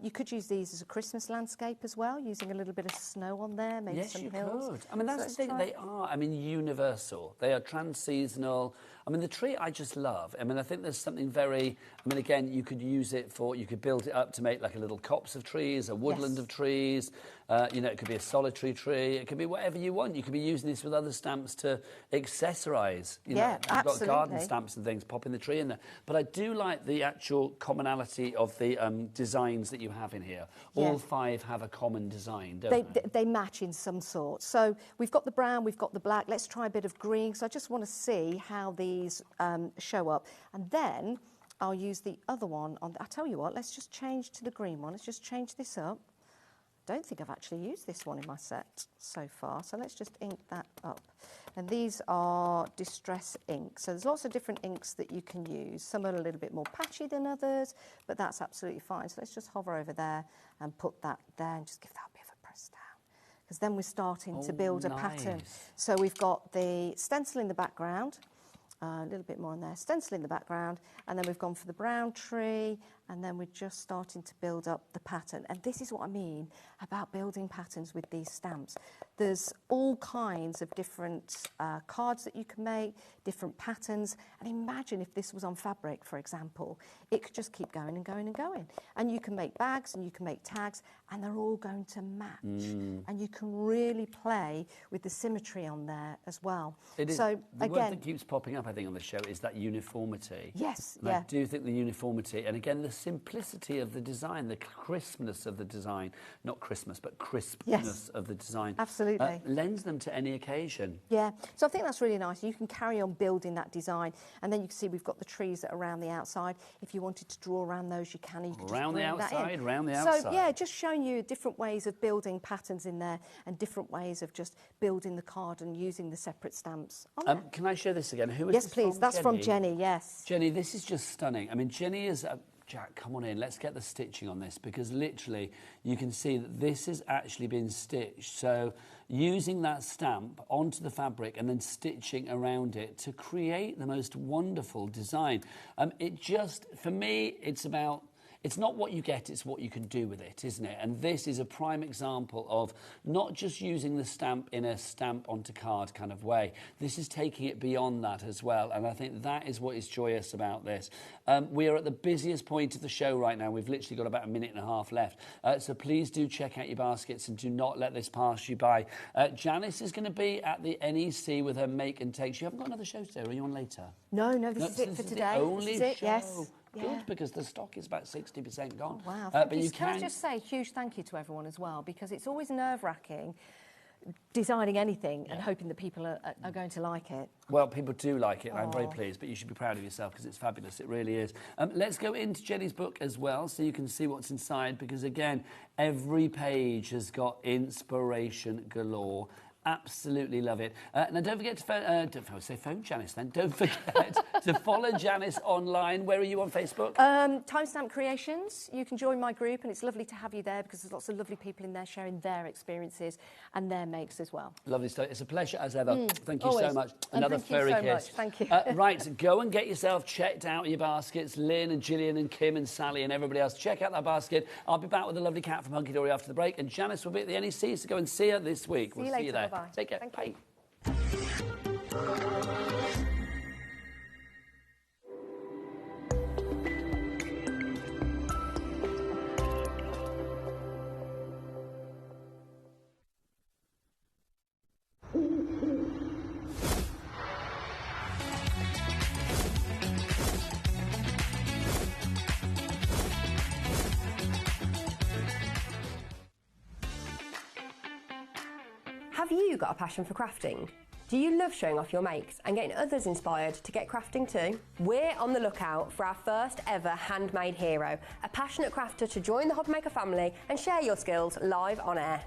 You could use these as a Christmas landscape as well, using a little bit of snow on there, maybe some hills. Yes, you could. I mean, that's the thing. They are, universal. They are trans-seasonal. I mean, the tree I just love. I mean, I think there's something very... I mean, again, you could use it for... You could build it up to make like a little copse of trees, a woodland of trees. It could be a solitary tree. It could be whatever you want. You could be using this with other stamps to accessorise. You've got garden stamps and things, popping the tree in there. But I do like the actual commonality of the designs that you have in here. All 5 have a common design, don't they? They match in some sort. So we've got the brown, we've got the black. Let's try a bit of green. So I just want to see how these show up. And then I'll use the other one. I'll tell you what, let's just change to the green one. Let's just change this up. I don't think I've actually used this one in my set so far, so let's just ink that up. And these are distress inks. So there's lots of different inks that you can use. Some are a little bit more patchy than others, but that's absolutely fine. So let's just hover over there and put that there and just give that a bit of a press down. Because then we're starting to build a pattern. So we've got the stencil in the background, a little bit more in there, stencil in the background, and then we've gone for the brown tree, and then we're just starting to build up the pattern. And this is what I mean about building patterns with these stamps. There's all kinds of different cards that you can make, different patterns. And imagine if this was on fabric, for example. It could just keep going and going and going. And you can make bags and you can make tags, and they're all going to match. And you can really play with the symmetry on there as well. It is. So, the again, word that keeps popping up, I think, on the show is that uniformity. Yes, and I do think the uniformity, and again, the simplicity of the design, the crispness of the design, not Christmas, but crispness of the design. Absolutely. Lends them to any occasion. Yeah, so I think that's really nice. You can carry on building that design, and then you can see we've got the trees that are around the outside. If you wanted to draw around those, you can. You can Around the outside, around the So, outside. yeah, just showing you different ways of building patterns in there and different ways of just building the card and using the separate stamps. Can I show this again? Who is Yes, this please. from? That's from Jenny, yes. Jenny, this is just stunning. I mean, Jenny is... Jack, come on in. Let's get the stitching on this, because literally you can see that this has actually been stitched. So using that stamp onto the fabric and then stitching around it to create the most wonderful design. It just, for me, it's about... It's not what you get, it's what you can do with it, isn't it? And this is a prime example of not just using the stamp in a stamp onto card kind of way. This is taking it beyond that as well, and I think that is what is joyous about this. We are at the busiest point of the show right now. We've literally got about a minute and a half left. So please do check out your baskets and do not let this pass you by. Janice is going to be at the NEC with her make and takes. You haven't got another show today, or are you on later? No, this is it for today. The only this is it, show. yes. Good, Yeah. because the stock is about 60% gone. Oh, wow. But you Can I can... just say a huge thank you to everyone as well, because it's always nerve-wracking designing anything and hoping that people are going to like it. Well, people do like it, and I'm very pleased, but you should be proud of yourself because it's fabulous. It really is. Let's go into Jenny's book as well so you can see what's inside, because, again, every page has got inspiration galore. Absolutely love it. Now, don't forget to phone Janice then. Don't forget to follow Janice online. Where are you on Facebook? Timestamp Creations. You can join my group, and it's lovely to have you there because there's lots of lovely people in there sharing their experiences and their makes as well. Lovely stuff. It's a pleasure as ever. Thank you so Always. much. And Another thank you furry so kiss. much. Thank you. Right, go and get yourself checked out your baskets. Lynn and Gillian and Kim and Sally and everybody else, check out that basket. I'll be back with the lovely cat from Hunky Dory after the break, and Janice will be at the NEC, so go and see her this week. See you See later. you there. Bye-bye. Take care. Thank Bye. you. Have you got a passion for crafting? Do you love showing off your makes and getting others inspired to get crafting too? We're on the lookout for our first ever handmade hero, a passionate crafter to join the HobbyMaker family and share your skills live on air.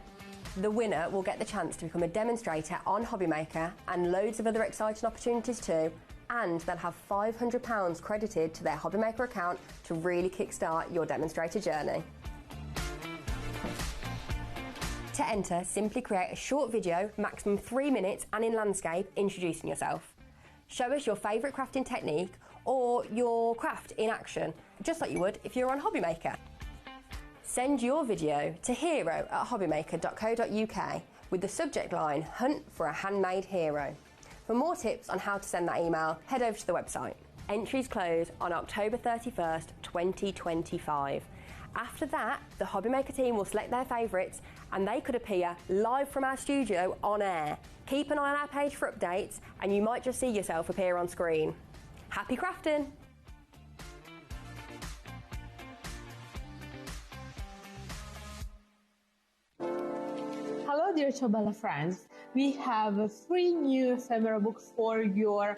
The winner will get the chance to become a demonstrator on HobbyMaker and loads of other exciting opportunities too, and they'll have £500 credited to their HobbyMaker account to really kickstart your demonstrator journey. To enter, simply create a short video, maximum 3 minutes, and in landscape, introducing yourself. Show us your favourite crafting technique or your craft in action, just like you would if you were on HobbyMaker. Send your video to hero@hobbymaker.co.uk with the subject line, Hunt for a Handmade Hero. For more tips on how to send that email, head over to the website. Entries close on October 31st, 2025. After that, the HobbyMaker team will select their favourites and they could appear live from our studio on air. Keep an eye on our page for updates and you might just see yourself appear on screen. Happy crafting! Hello, dear Ciobella friends. We have a free new ephemera book for your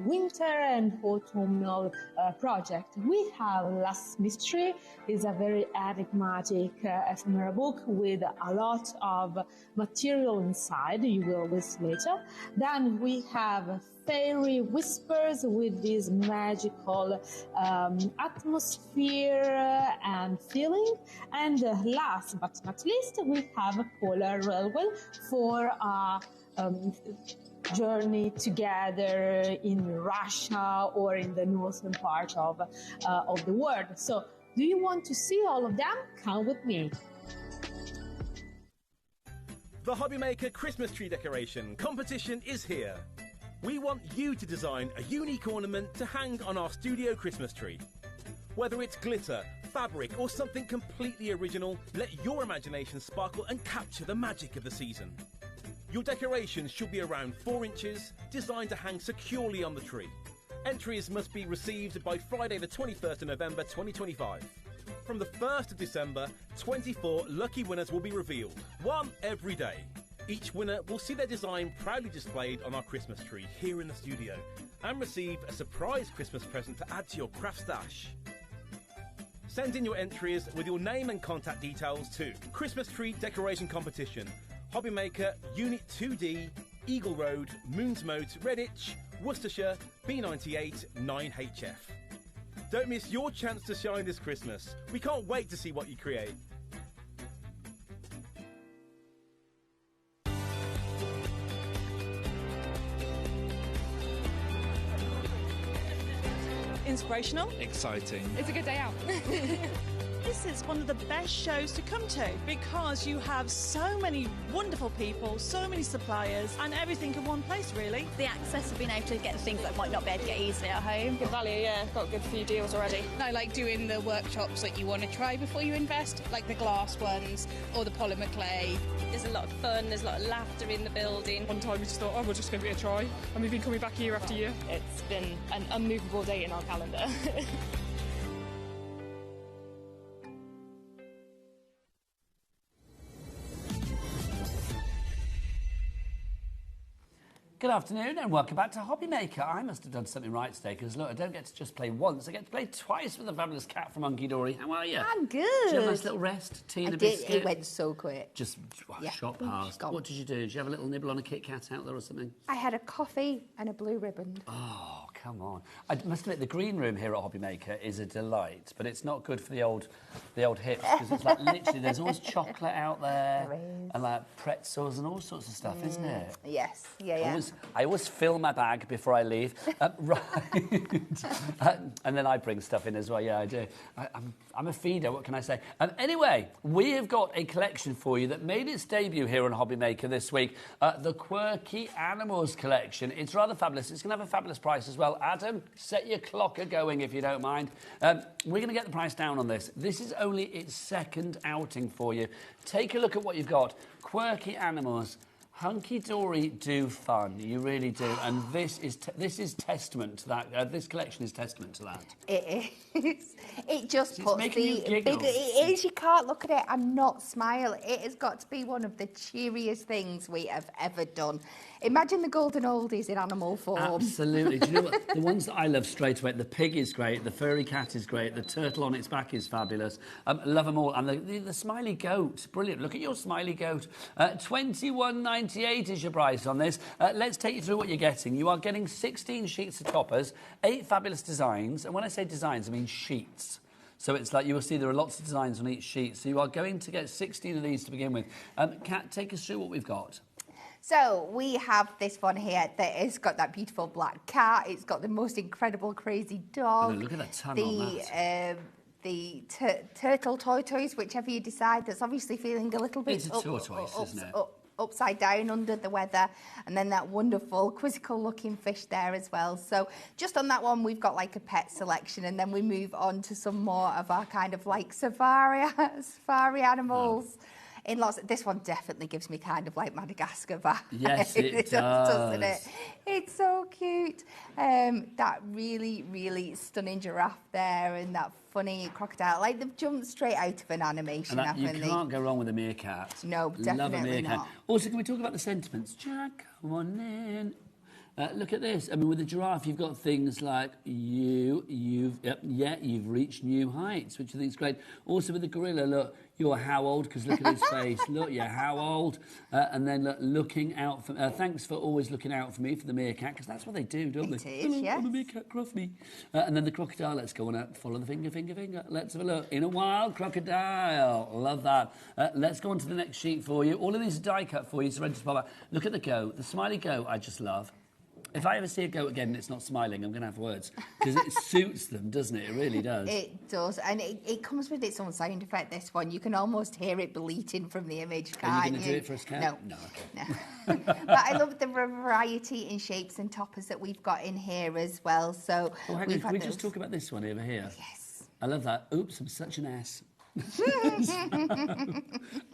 winter and autumnal project. We have Last Mystery. It's a very enigmatic ephemera book with a lot of material inside. You will see later. Then we have Fairy Whispers with this magical atmosphere and feeling. And last but not least, we have a Polar Railway for a journey together in Russia or in the northern part of the world. So, do you want to see all of them? Come with me. The HobbyMaker Christmas tree decoration competition is here. We want you to design a unique ornament to hang on our studio Christmas tree. Whether it's glitter, fabric, or something completely original, let your imagination sparkle and capture the magic of the season. Your decorations should be around 4 inches, designed to hang securely on the tree. Entries must be received by Friday the 21st of November 2025. From the 1st of December, 24 lucky winners will be revealed, one every day. Each winner will see their design proudly displayed on our Christmas tree here in the studio and receive a surprise Christmas present to add to your craft stash. Send in your entries with your name and contact details to Christmas Tree Decoration Competition, HobbyMaker, Unit 2D, Eagle Road, Moonsmote, Redditch, Worcestershire, B98 9HF. Don't miss your chance to shine this Christmas. We can't wait to see what you create. Inspirational. Exciting. It's a good day out. This is one of the best shows to come to because you have so many wonderful people, so many suppliers, and everything in one place, really. The access of being able to get things that might not be able to get easily at home. Good value, yeah. Got a good few deals already. I like doing the workshops that you want to try before you invest, like the glass ones or the polymer clay. There's a lot of fun, there's a lot of laughter in the building. One time we just thought, oh, we'll just give it a try. And we've been coming back year after year. It's been an unmovable date in our calendar. Good afternoon and welcome back to HobbyMaker. I must have done something right today because, look, I don't get to just play once. I get to play twice with the fabulous Cat from Hunky Dory. How are you? I'm good. Did you have a nice little rest? Tea and a biscuit? It went so quick. Just Yeah. shot past. What did you do? Did you have a little nibble on a Kit Kat out there or something? I had a coffee and a blue ribbon. Oh, come on. I must admit, the green room here at HobbyMaker is a delight, but it's not good for the old hips because it's like literally there's always chocolate out there and like pretzels and all sorts of stuff, isn't it? Yes, yeah. I always fill my bag before I leave. Right. And then I bring stuff in as well. Yeah, I do. I'm a feeder, what can I say? Anyway, we have got a collection for you that made its debut here on HobbyMaker this week. The Quirky Animals collection. It's rather fabulous. It's going to have a fabulous price as well. Adam, set your clocker going if you don't mind. We're going to get the price down on this. This is only its second outing for you. Take a look at what you've got. Quirky Animals. Hunky Dory do fun, you really do, and this is testament to that. This collection is testament to that. It is. It just puts making you the giggle. It is. You can't look at it and not smile. It has got to be one of the cheeriest things we have ever done. Imagine the golden oldies in animal form. Absolutely. Do you know what? The ones that I love straight away, the pig is great, the furry cat is great, the turtle on its back is fabulous. Love them all. And the smiley goat, brilliant. Look at your smiley goat. $21.98 is your price on this. Let's take you through what you're getting. You are getting 16 sheets of toppers, 8 fabulous designs. And when I say designs, I mean sheets. So it's like you will see there are lots of designs on each sheet. So you are going to get 16 of these to begin with. Kat, take us through what we've got. So we have this one here that has got that beautiful black cat. It's got the most incredible crazy dog. Oh, look at that tongue on that. The turtle tortoise, whichever you decide, that's obviously feeling a little bit It's a tortoise, isn't it? Upside down under the weather, and then that wonderful quizzical looking fish there as well. So just on that one we've got like a pet selection, and then we move on to some more of our kind of like safari animals. In lots, this one definitely gives me kind of like Madagascar vibes. Yes, it does, doesn't it? It's so cute. That really, really stunning giraffe there, and that funny crocodile. Like they've jumped straight out of an animation, And haven't you they? can't go wrong with a meerkat. No, Love a definitely meerkat. not. Also, can we talk about the sentiments? Jack, come on in. Look at this. I mean, with the giraffe, you've got things like you've reached new heights, which I think is great. Also, with the gorilla, look, you're how old? Because look at his face. Look, you're how old? And then look, looking out for. Thanks for always looking out for me for the meerkat, because that's what they do, don't they? It is, yes. I'm a meerkat, gruff me. And then the crocodile. Let's go on. Follow the finger. Let's have a look. In a wild crocodile. Love that. Let's go on to the next sheet for you. All of these are die cut for you. So ready to pop out. Look at the goat. The smiley goat. I just love. If I ever see a goat again and it's not smiling, I'm going to have words. Because it suits them, doesn't it? It really does. It does. And it comes with its own sound effect, this one. You can almost hear it bleating from the image, can't you? Are you going to do it for us, Kat? No. Okay. No. But I love the variety in shapes and toppers that we've got in here as well. So hang on. Can we just talk about this one over here? Yes. I love that. Oops, I'm such an ass. I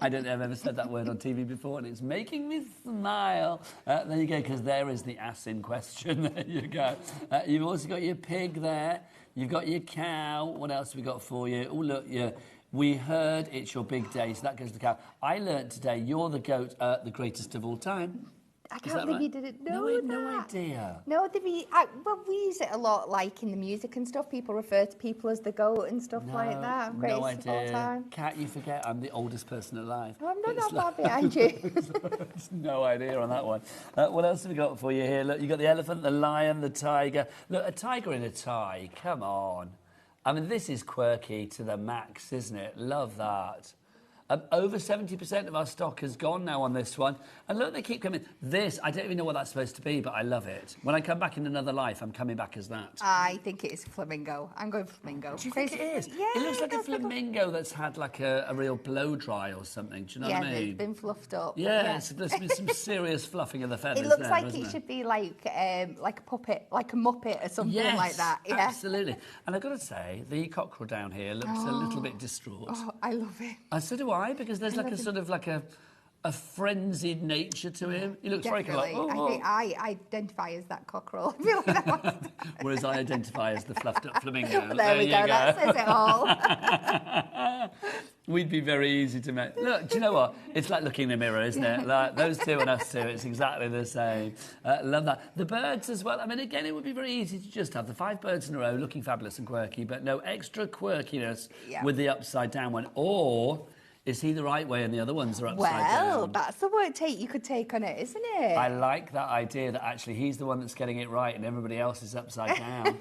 don't know if I've ever said that word on TV before, and it's making me smile. There you go, because there is the ass in question. There you go. You've also got your pig there. You've got your cow. What else have we got for you? Oh, look, we heard it's your big day, so that goes to the cow. I learnt today you're the goat, the greatest of all time. I can't believe you didn't know I had that. no idea. No, well, we use it a lot, like in the music and stuff. People refer to people as the goat and stuff like that. Greatest of all time. Kat, you forget I'm the oldest person alive. Oh, I'm not far behind you. No idea on that one. What else have we got for you here? Look, you got the elephant, the lion, the tiger. Look, a tiger in a tie. Come on. I mean, this is quirky to the max, isn't it? Love that. Over 70% of our stock has gone now on this one. And look, they keep coming. This, I don't even know what that's supposed to be, but I love it. When I come back in another life, I'm coming back as that. I think it is flamingo. I'm going for flamingo. Do you think it is? Yeah. It looks like a flamingo that's had like a real blow dry or something. Do you know what I mean? Yeah, it's been fluffed up. Yeah, there's been some serious fluffing of the feathers. It looks there, like doesn't it should be like a puppet, like a muppet or something like that. Yeah, absolutely. And I've got to say, the cockerel down here looks a little bit distraught. Oh, I love it. So do I, because there's like a sort of like a frenzied nature to him. He looks very Definitely. like, I think I identify as that cockerel. Whereas I identify as the fluffed up flamingo. There we go, that says it all. We'd be very easy to make. Look, do you know what? It's like looking in a mirror, isn't it? Like those two and us two, it's exactly the same. Love that. The birds as well. I mean, again, it would be very easy to just have the 5 birds in a row looking fabulous and quirky, but no extra quirkiness with the upside down one. Or is he the right way and the other ones are upside down? Well, that's the word you could take on it, isn't it? I like that idea that actually he's the one that's getting it right and everybody else is upside down.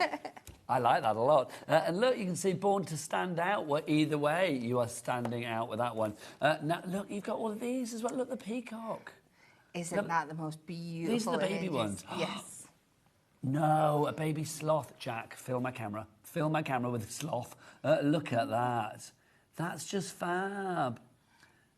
I like that a lot. And look, you can see born to stand out. Well, either way, you are standing out with that one. Now, look, you've got all of these as well. Look, the peacock. Isn't that the most beautiful? These are the baby ones. Yes. No, a baby sloth, Jack. Fill my camera. Fill my camera with a sloth. Look at that. That's just fab.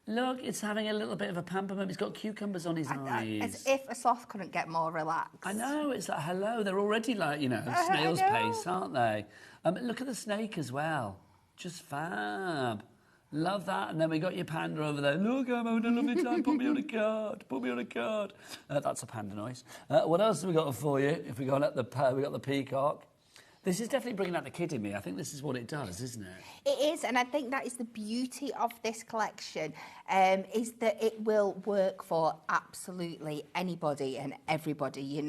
Look, it's having a little bit of a pamper moment. He's got cucumbers on his eyes. As if a sloth couldn't get more relaxed. I know, it's like, hello, they're already like, snail's pace, aren't they? Look at the snake as well. Just fab. Love that. And then we got your panda over there. Look, I'm having a lovely time. Put me on a card. Put me on a card. That's a panda noise. What else have we got for you? If we go up we got the peacock. This is definitely bringing out the kid in me. I think this is what it does, isn't it? It is, and I think that is the beauty of this collection, is that it will work for absolutely anybody and everybody,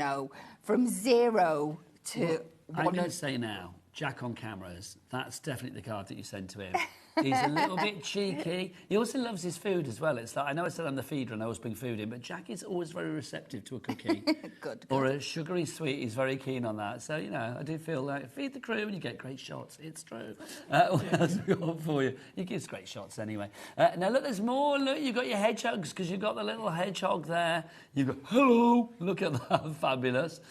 from 0 to 1. I'm going to say now, Jack on cameras, that's definitely the card that you send to him. He's a little bit cheeky. He also loves his food as well. It's like, I know I said I'm the feeder and I always bring food in, but Jack is always very receptive to a cookie. Good. Or a sugary sweet. He's very keen on that. So, I do feel like feed the crew and you get great shots. It's true. What else have we got for you? He gives great shots anyway. Now, look, there's more. Look, you've got your hedgehogs because you've got the little hedgehog there. You've got, hello. Look at that. Fabulous.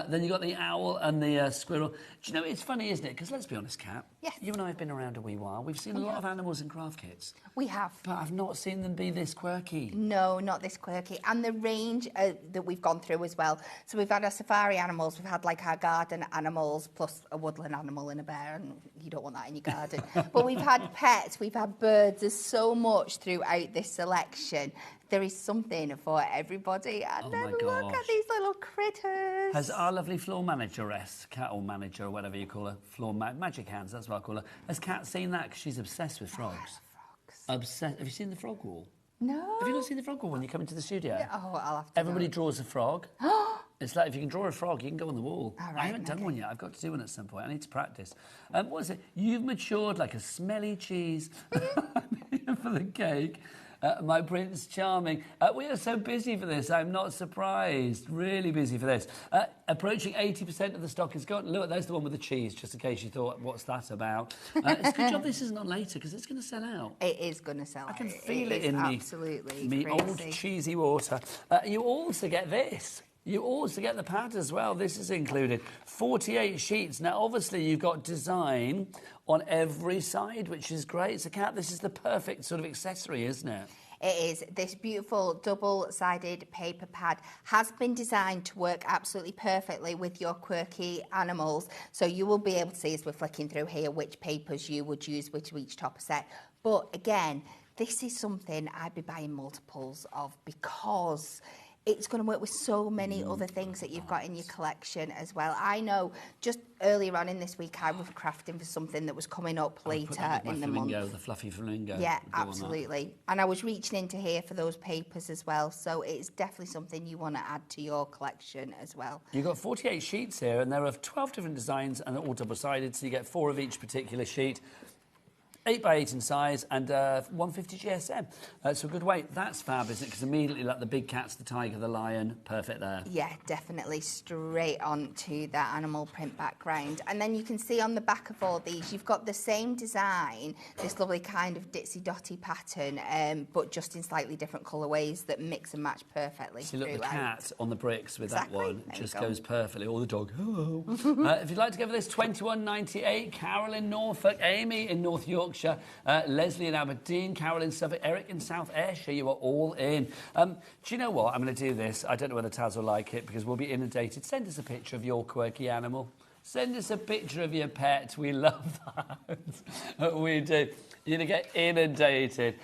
Then you've got the owl and the squirrel. Do you know, it's funny, isn't it? Because let's be honest, Kat. Yes. You and I have been around a wee while. We've seen a lot of animals in craft kits. We have. But I've not seen them be this quirky. No, not this quirky. And the range that we've gone through as well. So we've had our safari animals, we've had like our garden animals, plus a woodland animal and a bear, and you don't want that in your garden. But we've had pets, we've had birds. There's so much throughout this selection. There is something for everybody. And then look at these little critters. Has our lovely floor manageress, Kat, or manager, or whatever you call her, magic hands, that's what I call her. Has Kat seen that? Because she's obsessed with frogs. Obsessed. Have you seen the frog wall? No. Have you not seen the frog wall when you come into the studio? Yeah. Oh, I'll have to. Everybody draws a frog. It's like if you can draw a frog, you can go on the wall. Right, I haven't done one yet. I've got to do one at some point. I need to practice. What is it? You've matured like a smelly cheese for the cake. My Prince Charming. We are so busy for this. I'm not surprised. Really busy for this. Approaching 80% of the stock is gone. Look, there's the one with the cheese, just in case you thought, what's that about? It's a good job this isn't on later, because it's going to sell out. It is going to sell out. I can feel it in absolutely me old cheesy water. You also get this. You also get the pad as well. This is included. 48 sheets. Now, obviously, you've got design on every side, which is great. So, Kat, this is the perfect sort of accessory, isn't it? It is. This beautiful double-sided paper pad has been designed to work absolutely perfectly with your quirky animals. So you will be able to see as we're flicking through here which papers you would use with each topper set. But again, this is something I'd be buying multiples of because it's going to work with so many other things that you've got in your collection as well. I know just earlier on in this week I was crafting for something that was coming up later in the month. The fluffy flamingo. Yeah, absolutely. And I was reaching into here for those papers as well, so it's definitely something you want to add to your collection as well. You've got 48 sheets here, and there are 12 different designs, and they're all double-sided, so you get 4 of each particular sheet. 8 by 8 in size and 150 GSM. So a good weight. That's fab, isn't it? Because immediately, like the big cats, the tiger, the lion, perfect there. Yeah, definitely straight on to that animal print background. And then you can see on the back of all these, you've got the same design, this lovely kind of ditzy-dotty pattern, but just in slightly different colourways that mix and match perfectly. See, look, throughout. the cat on the bricks with that one just go. goes perfectly. Or the dog. Hello. If you'd like to go for this, £21.98. Carol in Norfolk, Amy in North Yorkshire, Leslie in Aberdeen, Carol in Suffolk, Eric in South Ayrshire. You are all in. Do you know what? I'm going to do this. I don't know whether Taz will like it because we'll be inundated. Send us a picture of your quirky animal. Send us a picture of your pet. We love that. We do. You're going to get inundated.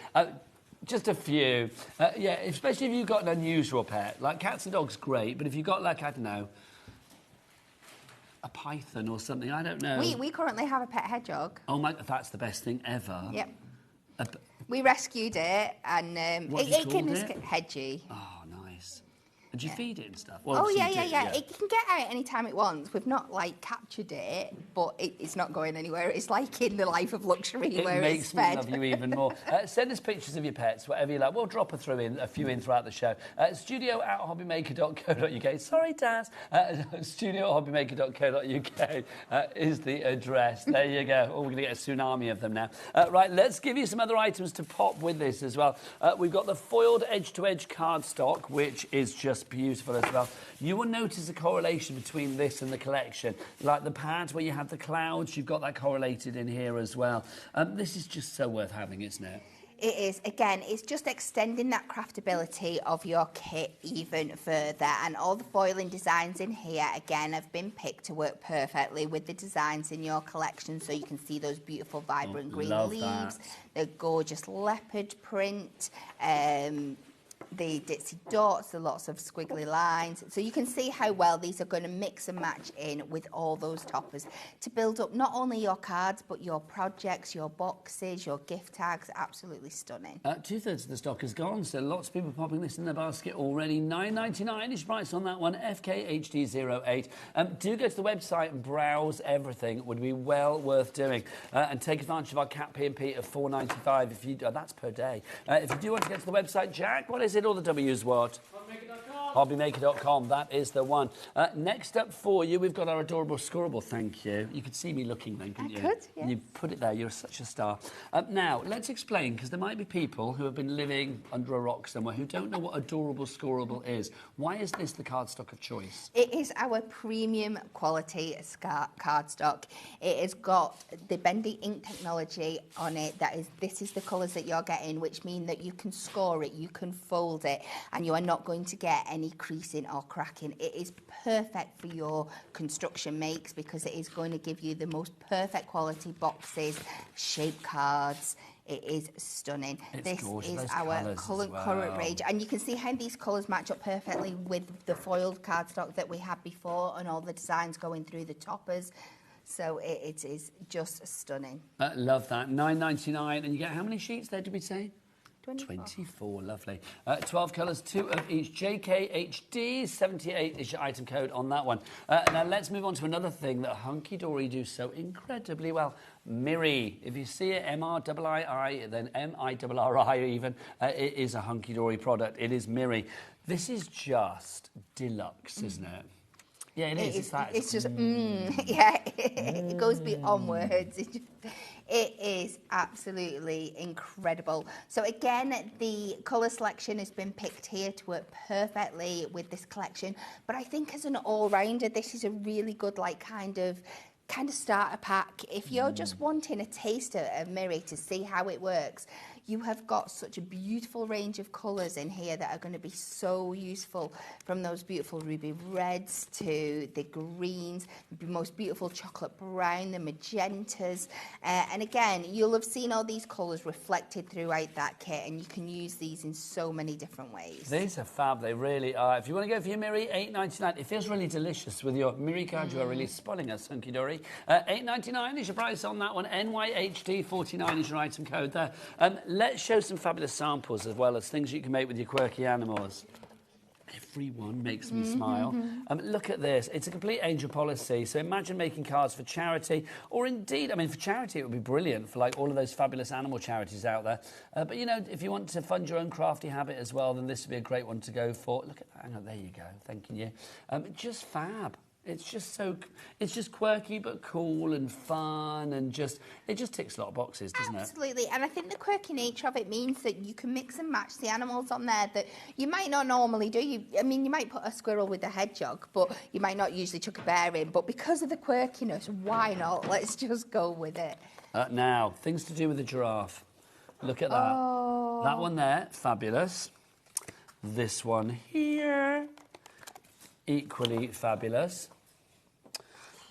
Just a few. Yeah, especially if you've got an unusual pet. Like cats and dogs, great. But if you've got, like, I don't know, a python or something, I don't know. We currently have a pet hedgehog. Oh my, that's the best thing ever. Yep. We rescued it and it came as Hedgie. Oh, nice. And do you feed it and stuff? Well, yeah. It can get out any time it wants. We've not like captured it, but it's not going anywhere. It's like in the life of luxury where it's fed. It makes me love you even more. Send us pictures of your pets, whatever you like. We'll drop a few in throughout the show. studio@hobbymaker.co.uk. Sorry, Daz. studio@hobbymaker.co.uk is the address. There you go. Oh, we're going to get a tsunami of them now. Right, let's give you some other items to pop with this as well. We've got the foiled edge-to-edge cardstock, which is just beautiful as well. You will notice a correlation between this and the collection. Like the pads where you have the clouds, you've got that correlated in here as well. This is just so worth having, isn't it? It is. Again, it's just extending that craftability of your kit even further. And all the foiling designs in here, again, have been picked to work perfectly with the designs in your collection. So you can see those beautiful, vibrant green leaves, the gorgeous leopard print, the ditzy dots, the lots of squiggly lines. So you can see how well these are going to mix and match in with all those toppers to build up not only your cards, but your projects, your boxes, your gift tags. Absolutely stunning. 2/3 of the stock is gone, so lots of people popping this in their basket already. $9.99 is price on that one, FKHD08. Do go to the website and browse everything. It would be well worth doing. And take advantage of our Cat P&P of $4.95 if you that's per day. If you do want to get to the website, Jack, what is it? All the W's what? HobbyMaker.com, that is the one. Next up for you, we've got our adorable scorable. Thank you. You could see me looking then, couldn't you? I could, yes. You put it there, you're such a star. Now, let's explain, because there might be people who have been living under a rock somewhere who don't know what adorable scorable is. Why is this the cardstock of choice? It is our premium quality cardstock. It has got the bendy ink technology on it. This is the colours that you're getting, which mean that you can score it, you can fold it, and you are not going to get any creasing or cracking. It is perfect for your construction makes because it is going to give you the most perfect quality boxes, shape cards. It is stunning. This is our current range, and you can see how these colours match up perfectly with the foiled cardstock that we had before and all the designs going through the toppers. So it is just stunning. Love that. $9.99, and you get how many sheets there, did we say? 24, lovely. 12 colours, 2 of each. JKHD78 is your item code on that one. Now let's move on to another thing that Hunky Dory do so incredibly well. Mirri. If you see it, M-R-I-I, then M-I-R-R-I even, it is a Hunky Dory product. It is Mirri. This is just deluxe, isn't it? Yeah, it is. It's just, yeah, it goes beyond words. It is absolutely incredible. So again, the colour selection has been picked here to work perfectly with this collection. But I think as an all-rounder, this is a really good, like, kind of kind of starter pack. If you're just wanting a taster of Miri to see how it works, you have got such a beautiful range of colours in here that are going to be so useful, from those beautiful ruby reds to the greens, the most beautiful chocolate brown, the magentas. And again, you'll have seen all these colours reflected throughout that kit, and you can use these in so many different ways. These are fab, they really are. If you want to go for your Miri, $8.99. It feels really delicious with your Miri card. You are really spoiling us, Hunky Dory. $8.99 is your price on that one. NYHD49 is your item code there. Let's show some fabulous samples as well as things you can make with your quirky animals. Everyone makes me smile. Look at this. It's a complete angel policy. So imagine making cards for charity, or indeed, I mean, for charity, it would be brilliant for like all of those fabulous animal charities out there. But, you know, if you want to fund your own crafty habit as well, then this would be a great one to go for. Look at that. Hang on, there you go. Thanking you. Just fab. It's just quirky but cool and fun, and it just ticks a lot of boxes, doesn't it? Absolutely, and I think the quirky nature of it means that you can mix and match the animals on there that you might not normally do. I mean, you might put a squirrel with a hedgehog, but you might not usually chuck a bear in. But because of the quirkiness, why not? Let's just go with it. Now, things to do with the giraffe. Look at that. Oh. That one there, fabulous. This one here, equally fabulous.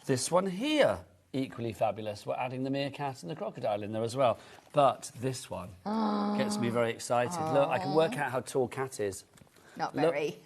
This one here, equally fabulous. We're adding the meerkat and the crocodile in there as well. But this one gets me very excited. Look, I can work out how tall Cat is. Not very.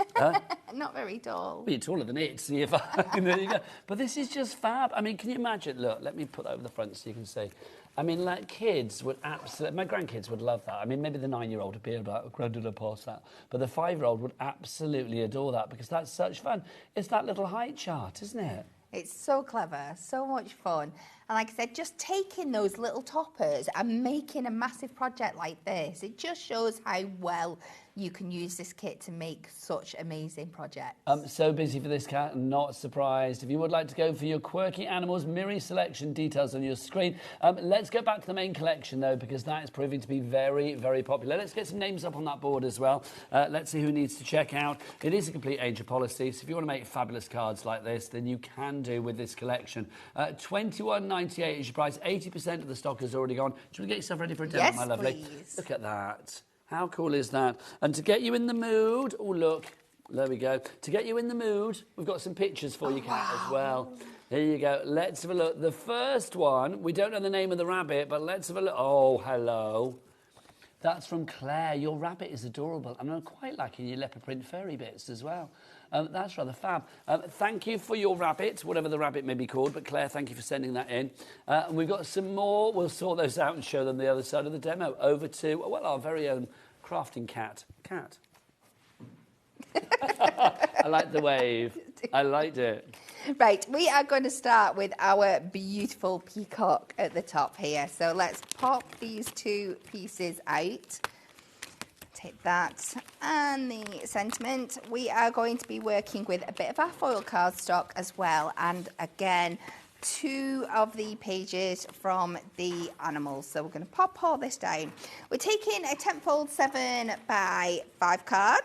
Not very tall. Well, you're taller than it, see if I can. There you go. But this is just fab. I mean, can you imagine? Look, let me put that over the front so you can see. I mean, like, kids would absolutely... My grandkids would love that. I mean, maybe the 9-year-old would be like, Grandad, past that. But the 5-year-old would absolutely adore that, because that's such fun. It's that little height chart, isn't it? It's so clever, so much fun. And like I said, just taking those little toppers and making a massive project like this, it just shows how well you can use this kit to make such amazing projects. So busy for this, Cat, not surprised. If you would like to go for your quirky animals Miri selection, details on your screen. Let's get back to the main collection, though, because that is proving to be very, very popular. Let's get some names up on that board as well. Let's see who needs to check out. It is a complete angel policy, so if you want to make fabulous cards like this, then you can do with this collection. $21.98 is your price. 80% of the stock has already gone. Do you want to get yourself ready for a demo, yes, my lovely? Please. Look at that. How cool is that? And to get you in the mood, oh, look, there we go. To get you in the mood, we've got some pictures for you, Cat, as well. There you go. Let's have a look. The first one, we don't know the name of the rabbit, but let's have a look. Oh, hello. That's from Claire. Your rabbit is adorable. And I'm quite liking your leopard print fairy bits as well. That's rather fab. Thank you for your rabbit, whatever the rabbit may be called. But Claire, thank you for sending that in. And we've got some more. We'll sort those out and show them the other side of the demo. Over to, well, our very own crafting cat. Cat. I like the wave. I liked it. Right, we are going to start with our beautiful peacock at the top here. So let's pop these two pieces out. Take that and the sentiment. We are going to be working with a bit of our foil cardstock as well, and again 2 of the pages from the animals. So we're going to pop all this down. We're taking a 10-fold 7x5 card,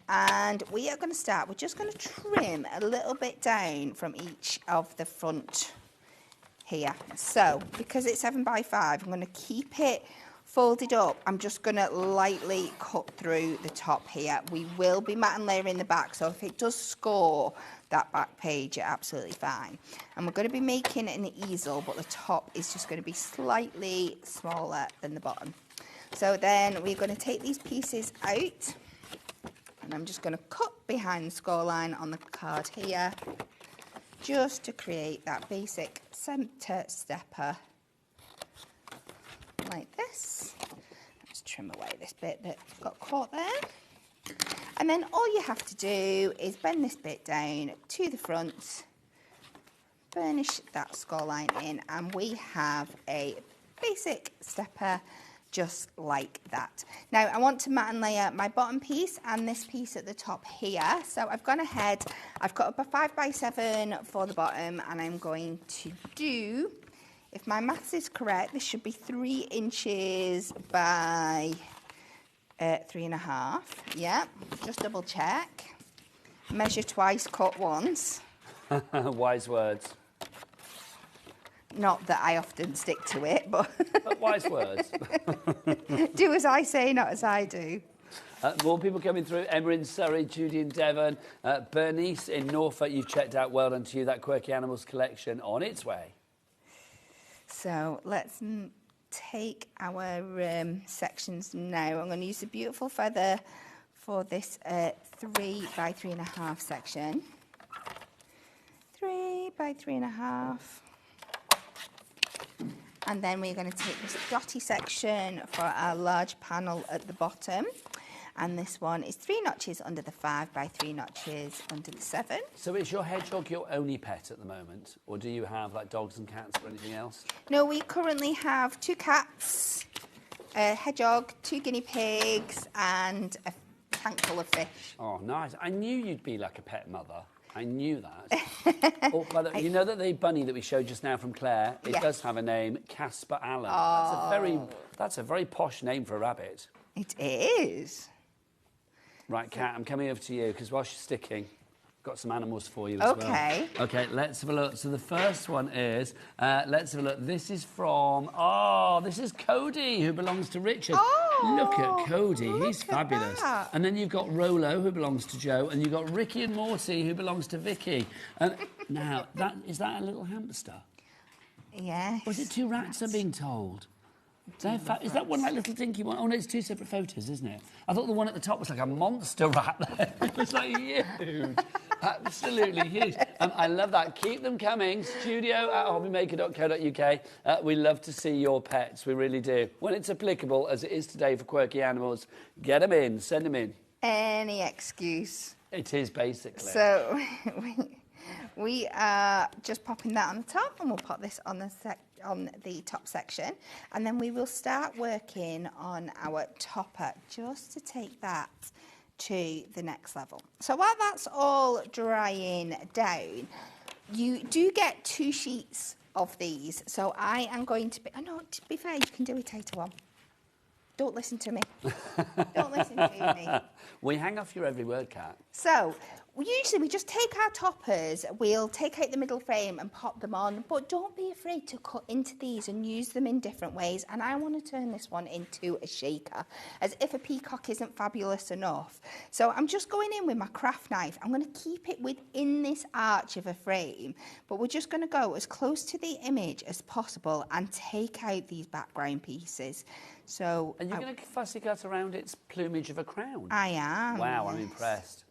and we are going to start. We're just going to trim a little bit down from each of the front here. So because it's 7x5, I'm going to keep it folded up. I'm just going to lightly cut through the top here. We will be matte and layering the back, so if it does score that back page, you're absolutely fine. And we're going to be making an easel, but the top is just going to be slightly smaller than the bottom. So then we're going to take these pieces out, and I'm just going to cut behind the score line on the card here, just to create that basic centre stepper like this. Let's trim away this bit that got caught there. And then all you have to do is bend this bit down to the front, burnish that score line in, and we have a basic stepper just like that. Now I want to matte and layer my bottom piece and this piece at the top here. So I've gone ahead, I've cut up a 5x7 for the bottom, and I'm going to do, if my maths is correct, this should be 3 inches by 3.5. Yeah, just double check. Measure twice, cut once. Wise words. Not that I often stick to it, but wise words. do as I say, not as I do. More people coming through. Emma in Surrey, Judy in Devon, Bernice in Norfolk. You've checked out. Well done to you. That Quirky Animals collection on its way. So let's take our sections now. I'm going to use the beautiful feather for this 3 by 3.5 section. 3 by 3.5. And then we're going to take this dotty section for our large panel at the bottom. And this one is 3 notches under the 5 by 3 notches under the 7. So is your hedgehog your only pet at the moment? Or do you have like dogs and cats or anything else? No, we currently have 2 cats, a hedgehog, 2 guinea pigs and a tank full of fish. Oh, nice. I knew you'd be like a pet mother. I knew that. Oh, by the way, you know that the bunny that we showed just now from Claire, it does have a name, Casper Allen. Oh. That's a very posh name for a rabbit. It is. Right, Kat, I'm coming over to you because while she's sticking, I've got some animals for you as well. Okay, let's have a look. So the first one is, let's have a look. This is from, this is Cody, who belongs to Richard. Look at Cody, he's fabulous. And then you've got Rolo, who belongs to Joe, and you've got Ricky and Morty, who belongs to Vicky. And now, is that a little hamster? Yes. Or is it 2 rats, I'm being told? Is that one like little dinky one? Oh no, it's 2 separate photos, isn't it? I thought the one at the top was like a monster rat there. It was like huge. Absolutely huge. I love that. Keep them coming. studio@hobbymaker.co.uk. We love to see your pets. We really do. When it's applicable, as it is today for Quirky Animals, get them in. Send them in. Any excuse. It is, basically. So we are just popping that on the top, and we'll pop this on the top section, and then we will start working on our topper just to take that to the next level. So while that's all drying down, you do get 2 sheets of these. So I am going to be, to be fair, you can do it 8 to 1. Don't listen to me. Don't listen to me. We hang off your every word, Kat. So usually we just take our toppers, we'll take out the middle frame and pop them on, but don't be afraid to cut into these and use them in different ways. And I want to turn this one into a shaker, as if a peacock isn't fabulous enough. So I'm just going in with my craft knife. I'm going to keep it within this arch of a frame, but we're just going to go as close to the image as possible and take out these background pieces. So, and you're going to fussy cut around its plumage of a crown? I am. Wow, I'm impressed.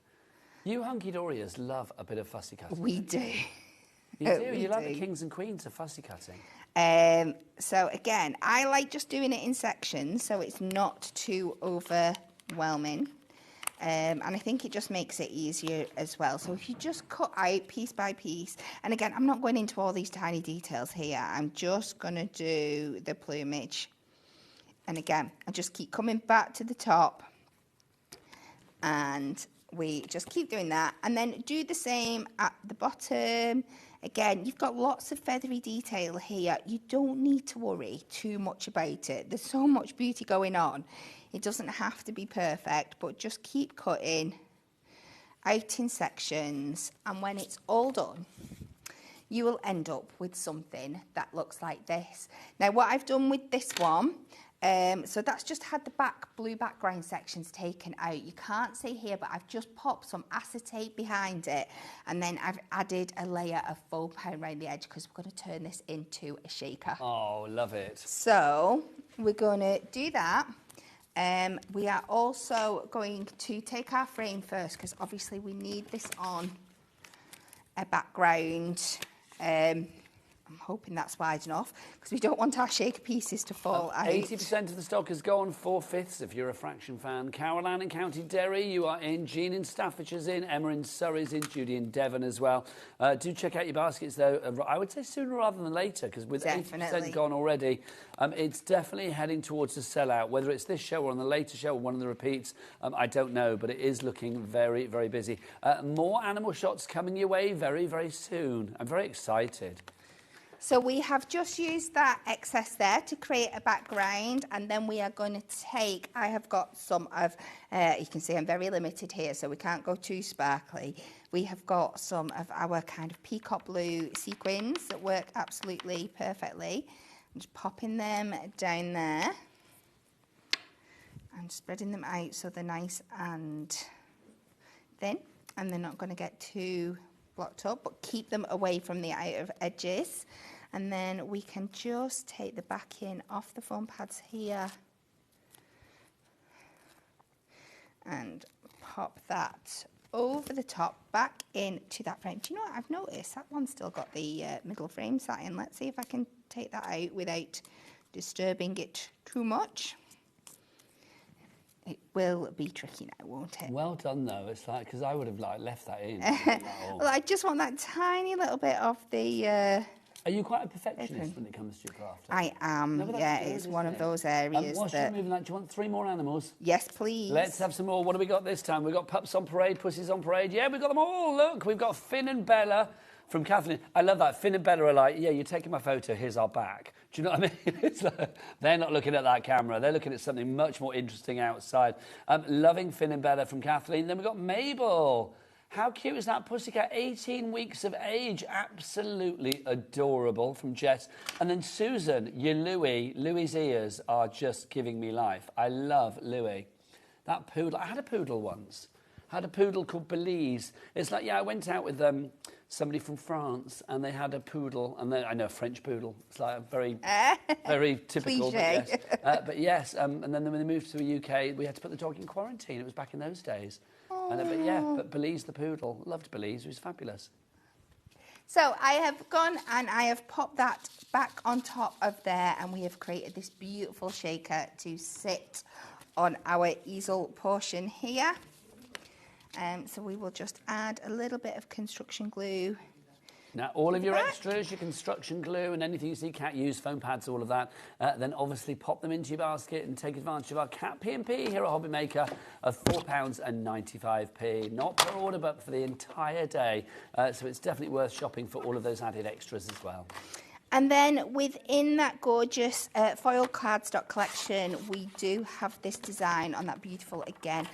You Hunky Doryers love a bit of fussy cutting. We do. You do? You like the kings and queens of fussy cutting? So again, I like just doing it in sections so it's not too overwhelming. And I think it just makes it easier as well. So if you just cut out piece by piece, and again, I'm not going into all these tiny details here. I'm just going to do the plumage. And again, I just keep coming back to the top, and we just keep doing that, and then do the same at the bottom. Again, you've got lots of feathery detail here. You don't need to worry too much about it. There's so much beauty going on. It doesn't have to be perfect, but just keep cutting out in sections, and when it's all done, you will end up with something that looks like this. Now, what I've done with this one, so that's just had the blue background sections taken out. You can't see here, but I've just popped some acetate behind it, and then I've added a layer of faux paint around the edge because we're going to turn this into a shaker. Oh, love it. So we're going to do that. We are also going to take our frame first because obviously we need this on a background. I'm hoping that's wide enough because we don't want our shaker pieces to fall out. 80% of the stock has gone, 4/5 if you're a fraction fan. Caroline in County Derry, you are in. Jean in Staffordshire's in. Emma in Surrey's in. Judy in Devon as well. Do check out your baskets though. I would say sooner rather than later because with 80% gone already, it's definitely heading towards a sellout. Whether it's this show or on the later show or one of the repeats, I don't know, but it is looking very, very busy. More animal shots coming your way very, very soon. I'm very excited. So we have just used that excess there to create a background, and then we are going to take, I have got some of, you can see I'm very limited here, so we can't go too sparkly. We have got some of our kind of peacock blue sequins that work absolutely perfectly. I'm just popping them down there and spreading them out so they're nice and thin, and they're not going to get too blocked up, but keep them away from the outer edges. And then we can just take the backing off the foam pads here and pop that over the top back into that frame. Do you know what I've noticed? That one's still got the middle frame satin. Let's see if I can take that out without disturbing it too much. It will be tricky now, won't it? Well done, though. It's like, because I would have like left that in. Well, I just want that tiny little bit of the... Are you quite a perfectionist when it comes to your craft? I am, No, but yeah. that's good, It's one of isn't it? those areas Whilst that... you're moving that, do you want 3 more animals? Yes, please. Let's have some more. What have we got this time? We've got pups on parade, pussies on parade. Yeah, we've got them all. Look, we've got Finn and Bella from Kathleen. I love that. Finn and Bella are like, yeah, you're taking my photo, here's our back. Do you know what I mean? It's like, they're not looking at that camera. They're looking at something much more interesting outside. Loving Finn and Bella from Kathleen. Then we've got Mabel. How cute is that pussycat? 18 weeks of age. Absolutely adorable from Jess. And then Susan, your Louie. Louie's ears are just giving me life. I love Louie. That poodle. I had a poodle once. I had a poodle called Belize. It's like, yeah, I went out with somebody from France and they had a poodle. And I know a French poodle. It's like a very, very typical. But yes, and then when they moved to the UK, we had to put the dog in quarantine. It was back in those days. But Belize the poodle, loved Belize, it was fabulous. So I have gone and I have popped that back on top of there, and we have created this beautiful shaker to sit on our easel portion here. So we will just add a little bit of construction glue. Now, all of your extras, your construction glue and anything you see Kat use, foam pads, all of that, then obviously pop them into your basket and take advantage of our Cat P&P here at HobbyMaker of £4.95. Not per order, but for the entire day. So it's definitely worth shopping for all of those added extras as well. And then within that gorgeous foil cardstock collection, we do have this design on that beautiful, again,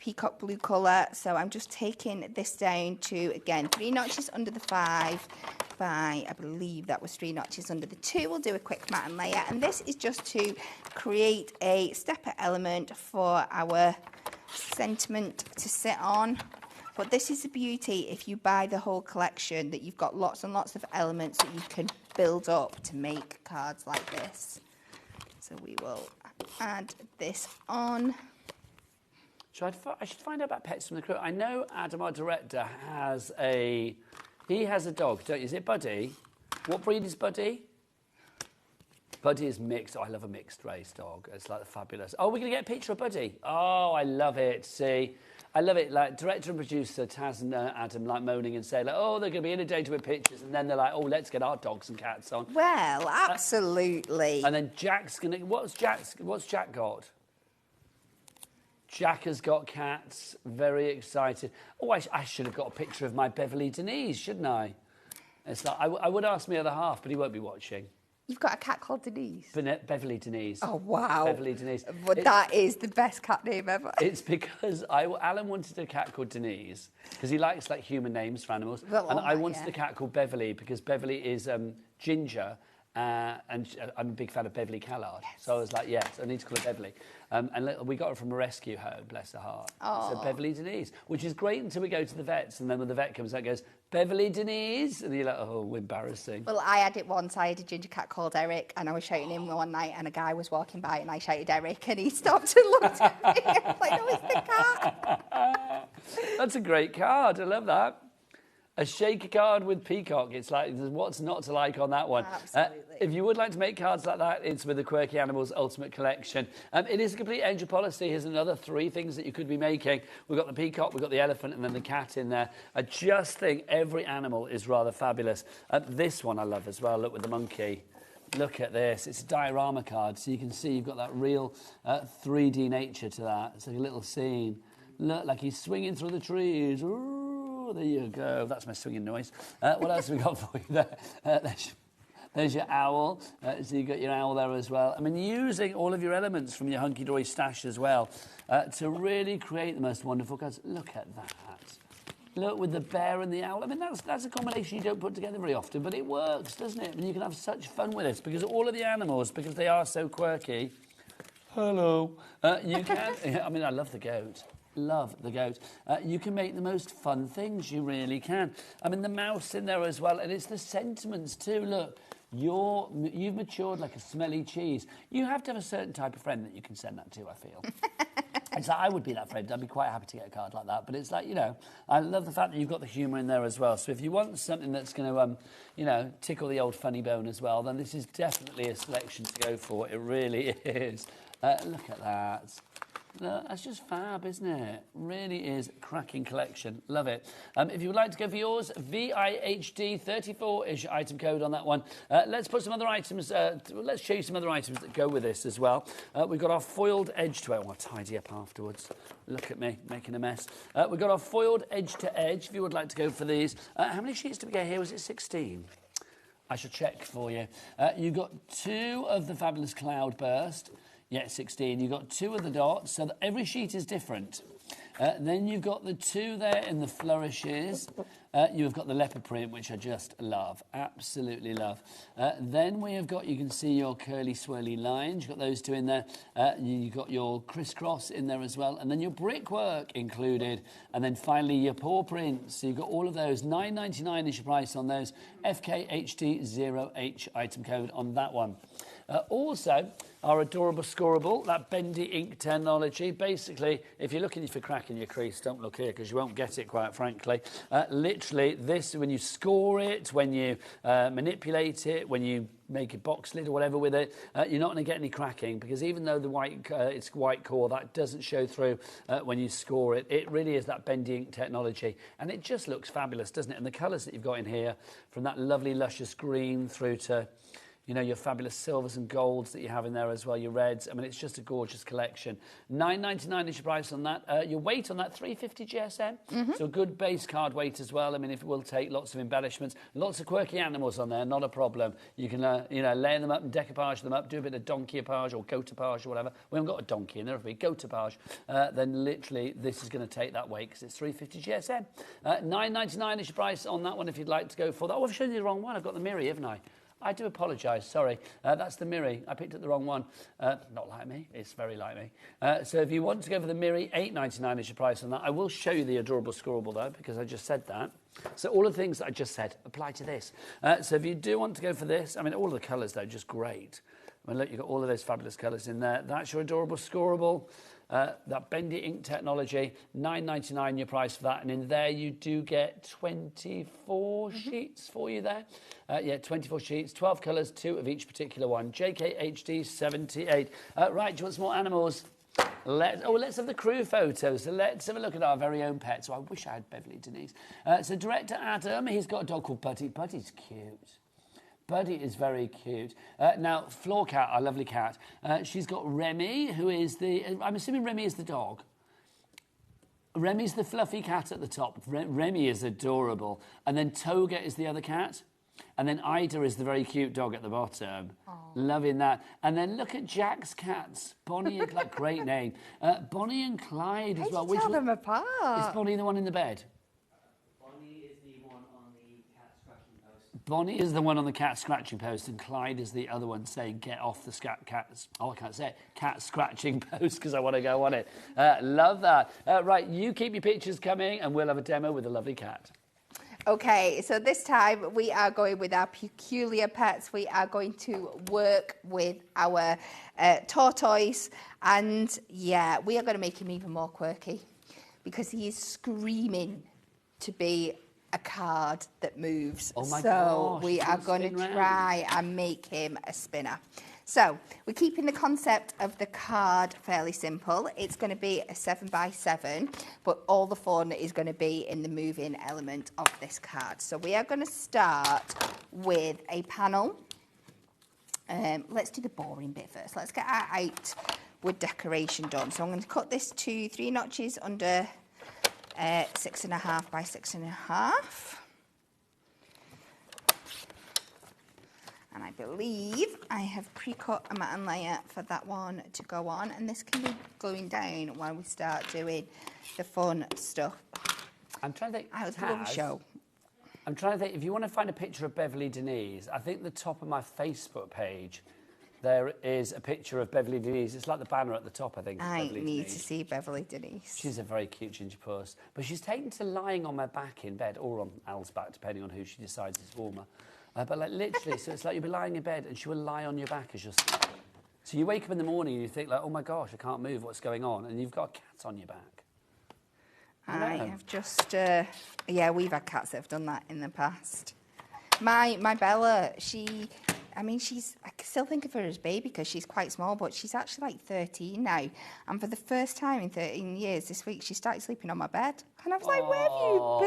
peacock blue colour. So I'm just taking this down to, again, 3 notches under the 5 by, I believe that was 3 notches under the 2. We'll do a quick mat and layer, and this is just to create a stepper element for our sentiment to sit on. But this is the beauty if you buy the whole collection, that you've got lots and lots of elements that you can build up to make cards like this. So we will add this on. I should find out about pets from the crew. I know Adam, our director, has a dog, don't you? Is it Buddy? What breed is Buddy? Buddy is mixed. Oh, I love a mixed race dog. It's like fabulous. Oh, we're going to get a picture of Buddy. Oh, I love it. See, I love it. Like director and producer Taz and Adam like moaning and saying, like, oh, they're going to be inundated with pictures, and then they're like, oh, let's get our dogs and cats on. Well, absolutely. And then Jack's going to. What's Jack got? Jack has got cats, very excited. Oh, I should have got a picture of my Beverly Denise, shouldn't I? It's like, I would ask my other half, but he won't be watching. You've got a cat called Denise? Beverly Denise. Oh, wow. Beverly Denise. But that is the best cat name ever. It's because Alan wanted a cat called Denise, because he likes like human names for animals. Well, and I wanted a cat called Beverly, because Beverly is ginger. And I'm a big fan of Beverly Callard. Yes. So I was like, yes, I need to call her Beverly. And we got her from a rescue home, bless her heart. Oh. So Beverly Denise, which is great until we go to the vets. And then when the vet comes out, goes, Beverly Denise. And you're like, oh, embarrassing. Well, I had it once. I had a ginger cat called Eric, and I was shouting him one night, and a guy was walking by, and I shouted Eric, and he stopped and looked at me. I was like, no, it's the cat. That's a great card. I love that. A shaker card with peacock. It's like, what's not to like on that one? Absolutely. If you would like to make cards like that, it's with the Quirky Animals Ultimate Collection. It is a complete angel policy. Here's another 3 things that you could be making. We've got the peacock, we've got the elephant, and then the cat in there. I just think every animal is rather fabulous. This one I love as well. Look, with the monkey. Look at this. It's a diorama card, so you can see you've got that real 3D nature to that. It's like a little scene. Look, like he's swinging through the trees. Ooh. Oh, there you go. That's my swinging noise. What else have we got for you there? There's your owl. So you've got your owl there as well. I mean, using all of your elements from your Hunky Dory stash as well to really create the most wonderful cards. Look at that. Look, with the bear and the owl. I mean, that's a combination you don't put together very often, but it works, doesn't it? I mean, you can have such fun with it because all of the animals, because they are so quirky. Hello. You can... I mean, I love the goat. Love the goat. You can make the most fun things, you really can. I mean, the mouse in there as well, and it's the sentiments too. Look, you've matured like a smelly cheese. You have to have a certain type of friend that you can send that to, I feel. It's like, I would be that friend. I'd be quite happy to get a card like that. But it's like, you know, I love the fact that you've got the humour in there as well. So if you want something that's going to, you know, tickle the old funny bone as well, then this is definitely a selection to go for. It really is. Look at that. Look, that's just fab, isn't it? Really is a cracking collection. Love it. If you would like to go for yours, VIHD34 is your item code on that one. Let's put some other items, let's show you some other items that go with this as well. We've got our foiled edge to edge. I'll tidy up afterwards. Look at me, making a mess. We've got our foiled edge to edge, if you would like to go for these. How many sheets did we get here? Was it 16? I shall check for you. You've got 2 of the fabulous cloudburst. Yeah, 16. You've got 2 of the dots, so that every sheet is different. Then you've got the 2 there in the flourishes. You've got the leopard print, which I just love, absolutely love. Then we have got, you can see your curly swirly lines. You've got those 2 in there. You've got your crisscross in there as well. And then your brickwork included. And then finally your paw prints. So you've got all of those. $9.99 is your price on those. FKHD0H item code on that one. Also, our adorable scoreable, that bendy ink technology. Basically, if you're looking for cracking your crease, don't look here because you won't get it, quite frankly. Literally, this, when you score it, when you manipulate it, when you make a box lid or whatever with it, you're not going to get any cracking because even though the white it's white core, that doesn't show through when you score it. It really is that bendy ink technology, and it just looks fabulous, doesn't it? And the colours that you've got in here, from that lovely luscious green through to, you know, your fabulous silvers and golds that you have in there as well, your reds. I mean, it's just a gorgeous collection. $9.99 is your price on that. Your weight on that, 350 GSM. So a good base card weight as well. I mean, it will take lots of embellishments, lots of quirky animals on there, not a problem. You can, you know, layer them up and decoupage them up, do a bit of donkeyapage or goatapage or whatever. We haven't got a donkey in there, if we goatapage. Then literally this is going to take that weight because it's 350 GSM. $9.99 is your price on that one if you'd like to go for that. Oh, I've shown you the wrong one. I've got the Miri, haven't I? I do apologise, sorry. That's the Miri. I picked up the wrong one. Not like me. It's very like me. So if you want to go for the Miri, $8.99 is your price on that. I will show you the adorable scoreable, though, because I just said that. So all of the things that I just said apply to this. So if you do want to go for this, I mean, all of the colours, though, just great. I mean, look, you've got all of those fabulous colours in there. That's your adorable scoreable. That bendy ink technology, $9.99 your price for that. And in there you do get 24 sheets for you there. Yeah, 24 sheets, 12 colours, 2 of each particular one. JKHD 78. Right, do you want some more animals? Let's have the crew photos. So let's have a look at our very own pet. So I wish I had Beverly Denise. So director Adam, he's got a dog called Buddy. Buddy's cute. Buddy is very cute. Now, Floor Cat, our lovely cat, she's got Remy, who is the... I'm assuming Remy is the dog. Remy's the fluffy cat at the top. Remy is adorable. And then Toga is the other cat. And then Ida is the very cute dog at the bottom. Aww. Loving that. And then look at Jack's cats. Bonnie and Clyde, great name. Bonnie and Clyde as well. How do you tell them apart? Is Bonnie the one in the bed? Bonnie is the one on the cat scratching post, and Clyde is the other one saying, get off the cat... Oh, I can't say it. Cat scratching post, because I want to go on it. Love that. Right, you keep your pictures coming, and we'll have a demo with a lovely cat. Okay, so this time we are going with our peculiar pets. We are going to work with our tortoise, and yeah, we are going to make him even more quirky, because he is screaming to be a card that moves. Oh my so gosh, we are going to try and make him a spinner. So we're keeping the concept of the card fairly simple. It's going to be a 7x7, but all the fun is going to be in the moving element of this card. So we are going to start with a panel. Let's do the boring bit first. Let's get our 8 wood decoration done. So I'm going to cut this to 3 notches under 6.5 by 6.5. And I believe I have pre-cut a matte layer for that one to go on, and this can be gluing down while we start doing the fun stuff. I'm trying to think. I love a show. I'm trying to think, if you want to find a picture of Beverly Denise, I think the top of my Facebook page, there is a picture of Beverly Denise. It's like the banner at the top, I think. I need to see Beverly Denise. She's a very cute ginger puss. But she's taken to lying on my back in bed, or on Al's back, depending on who she decides is warmer. But like literally, so it's like you'll be lying in bed and she will lie on your back as you're... So you wake up in the morning and you think like, oh my gosh, I can't move, what's going on? And you've got a cat on your back. I have just, yeah, we've had cats that have done that in the past. My Bella, I still think of her as baby because she's quite small, but she's actually like 13 now. And for the first time in 13 years this week, she started sleeping on my bed. And I was like, where have you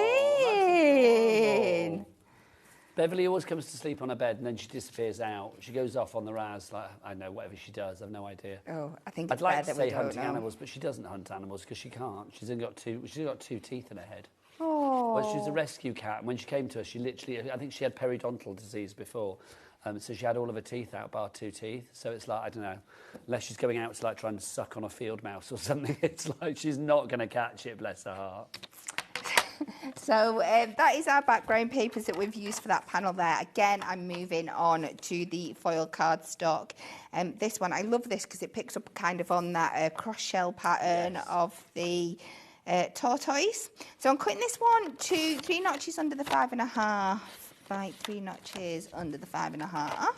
been? Beverly always comes to sleep on her bed and then she disappears out. She goes off on the Raz, like, I don't know, whatever she does, I've no idea. Oh, I think it's I'd like bad to that we say don't hunting know. animals, but she doesn't hunt animals because she can't. She's only got two teeth in her head. Oh. Well, she was a rescue cat, and when she came to us, she literally, I think she had periodontal disease before, so she had all of her teeth out, bar 2 teeth. So it's like, I don't know, unless she's going out to like try and suck on a field mouse or something, it's like she's not going to catch it, bless her heart. So that is our background papers that we've used for that panel there. Again, I'm moving on to the foil cardstock. This one, I love this because it picks up kind of on that cross shell pattern of the tortoise. So I'm cutting this one to 3 notches under the 5.5 by 3 notches under the 5.5.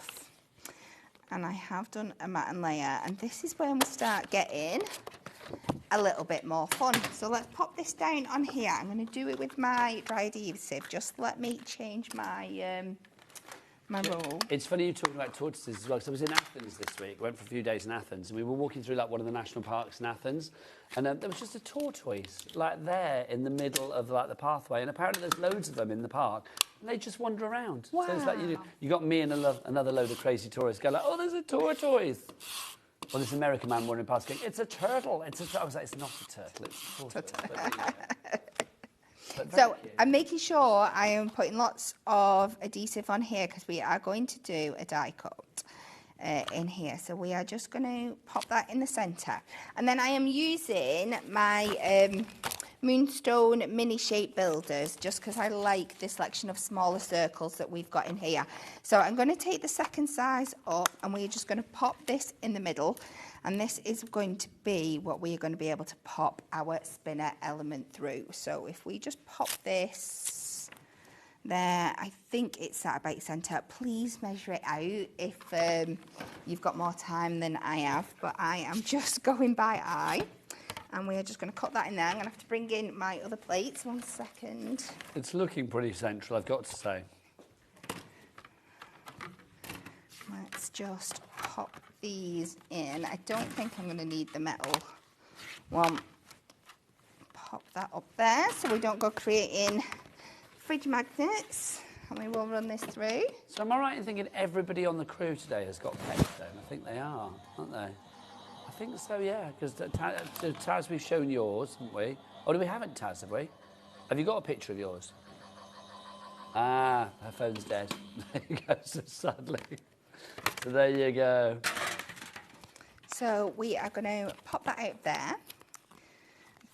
And I have done a matte layer, and this is when we start getting a little bit more fun. So let's pop this down on here. I'm going to do it with my dry adhesive. Just let me change my my roll. It's funny you talking about tortoises as well, because I was in Athens this week, went for a few days in Athens, and we were walking through like one of the national parks in Athens, and there was just a tortoise like there in the middle of like the pathway, and apparently there's loads of them in the park, and they just wander around. Wow. So it's like you got me and another load of crazy tourists go like, oh, there's a tortoise. Well, this American man wandering past going, it's a turtle. I was like, it's not a turtle, it's a tortoise. So I'm making sure I am putting lots of adhesive on here because we are going to do a die cut in here. So we are just going to pop that in the centre. And then I am using my Moonstone mini shape builders just because I like the selection of smaller circles that we've got in here. So I'm going to take the second size up and we're just going to pop this in the middle, and this is going to be what we are going to be able to pop our spinner element through. So if we just pop this there, I think it's at about centre. Please measure it out if you've got more time than I have, but I am just going by eye. And we are just going to cut that in there. I'm going to have to bring in my other plates. 1 second. It's looking pretty central, I've got to say. Let's just pop these in. I don't think I'm going to need the metal one. Pop that up there so we don't go creating fridge magnets. And we will run this through. So am I right in thinking everybody on the crew today has got pets then? I think they are, aren't they? I think so, yeah, because Taz, we've shown yours, haven't we? Oh, do we haven't, Taz, have we? Have you got a picture of yours? Ah, her phone's dead. There you go, so sadly. So there you go. So we are going to pop that out there.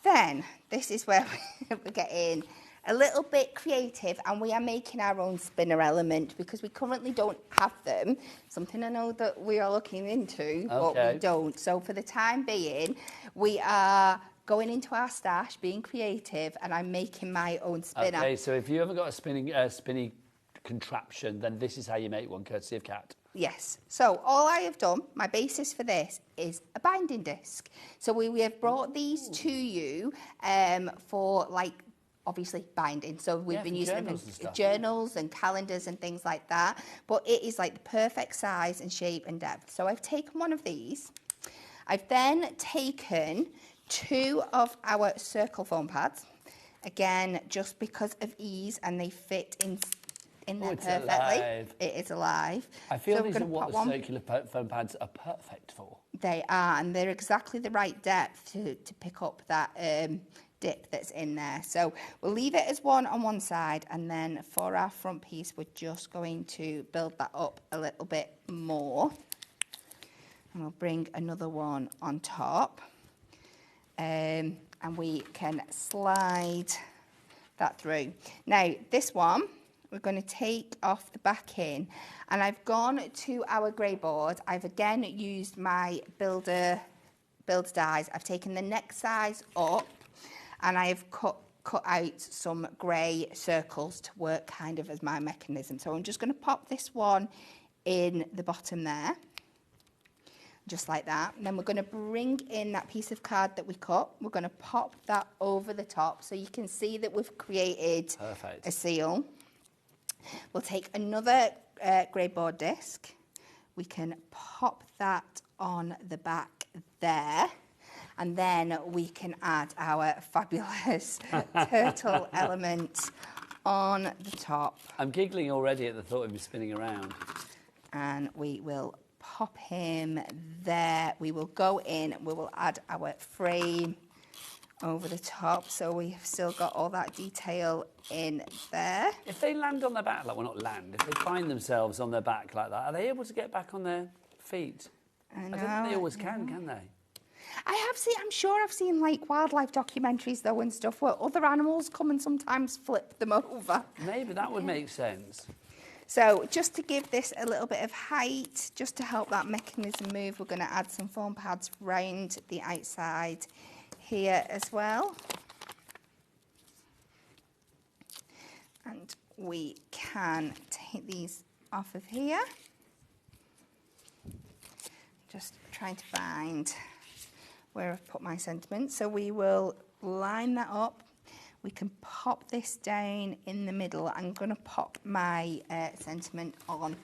Then, this is where we're getting a little bit creative, and we are making our own spinner element because we currently don't have them. Something I know that we are looking into, but we don't. So for the time being, we are going into our stash, being creative, and I'm making my own spinner. Okay, so if you haven't got a spinny contraption, then this is how you make one, courtesy of Kat. Yes. So all I have done, my basis for this is a binding disc. So we have brought these to you for like, obviously binding, so we've been using them in journals and calendars and things like that, but it is like the perfect size and shape and depth. So I've taken one of these. I've then taken 2 of our circle foam pads, again just because of ease, and they fit in there perfectly. Alive. It is alive. I feel so these are what the circular foam pads are perfect for. They are, and they're exactly the right depth to pick up that dip that's in there. So we'll leave it as one on one side, and then for our front piece, we're just going to build that up a little bit more. And we'll bring another one on top. And we can slide that through. Now, this one, we're going to take off the back in, and I've gone to our grey board. I've again used my builder dies. I've taken the neck size up, and I've cut out some grey circles to work kind of as my mechanism. So I'm just going to pop this one in the bottom there, just like that. And then we're going to bring in that piece of card that we cut. We're going to pop that over the top so you can see that we've created a seal. We'll take another grey board disc. We can pop that on the back there, and then we can add our fabulous turtle element on the top. I'm giggling already at the thought of him spinning around. And we will pop him there. We will go in, we will add our frame over the top, so we've still got all that detail in there. If they land on their back, like, well, not land, if they find themselves on their back like that, are they able to get back on their feet? I don't think they always can they? I'm sure I've seen like wildlife documentaries though and stuff where other animals come and sometimes flip them over. Maybe that would make sense. So just to give this a little bit of height, just to help that mechanism move, we're going to add some foam pads round the outside here as well. And we can take these off of here. Just trying to find where I've put my sentiment. So we will line that up. We can pop this down in the middle. I'm going to pop my sentiment on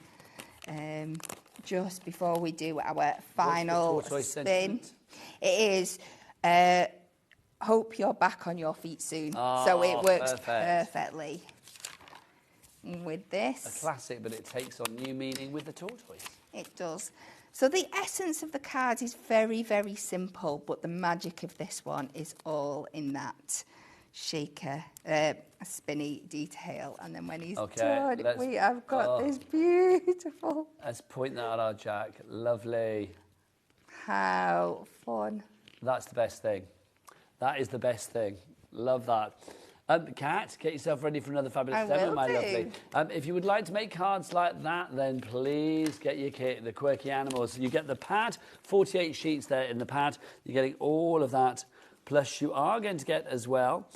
just before we do our final spin. Sentiment? It is, hope you're back on your feet soon. So it works perfectly with this. A classic, but it takes on new meaning with the tortoise. It does. So the essence of the card is very, very simple, but the magic of this one is all in that shaker, spinny detail. And then when he's done, we have got this beautiful... Let's point that at our Jack. Lovely. How fun. That's the best thing. That is the best thing. Love that. Kat, get yourself ready for another fabulous demo, my lovely. If you would like to make cards like that, then please get your kit, the Quirky Animals. You get the pad, 48 sheets there in the pad. You're getting all of that. Plus, you are going to get as well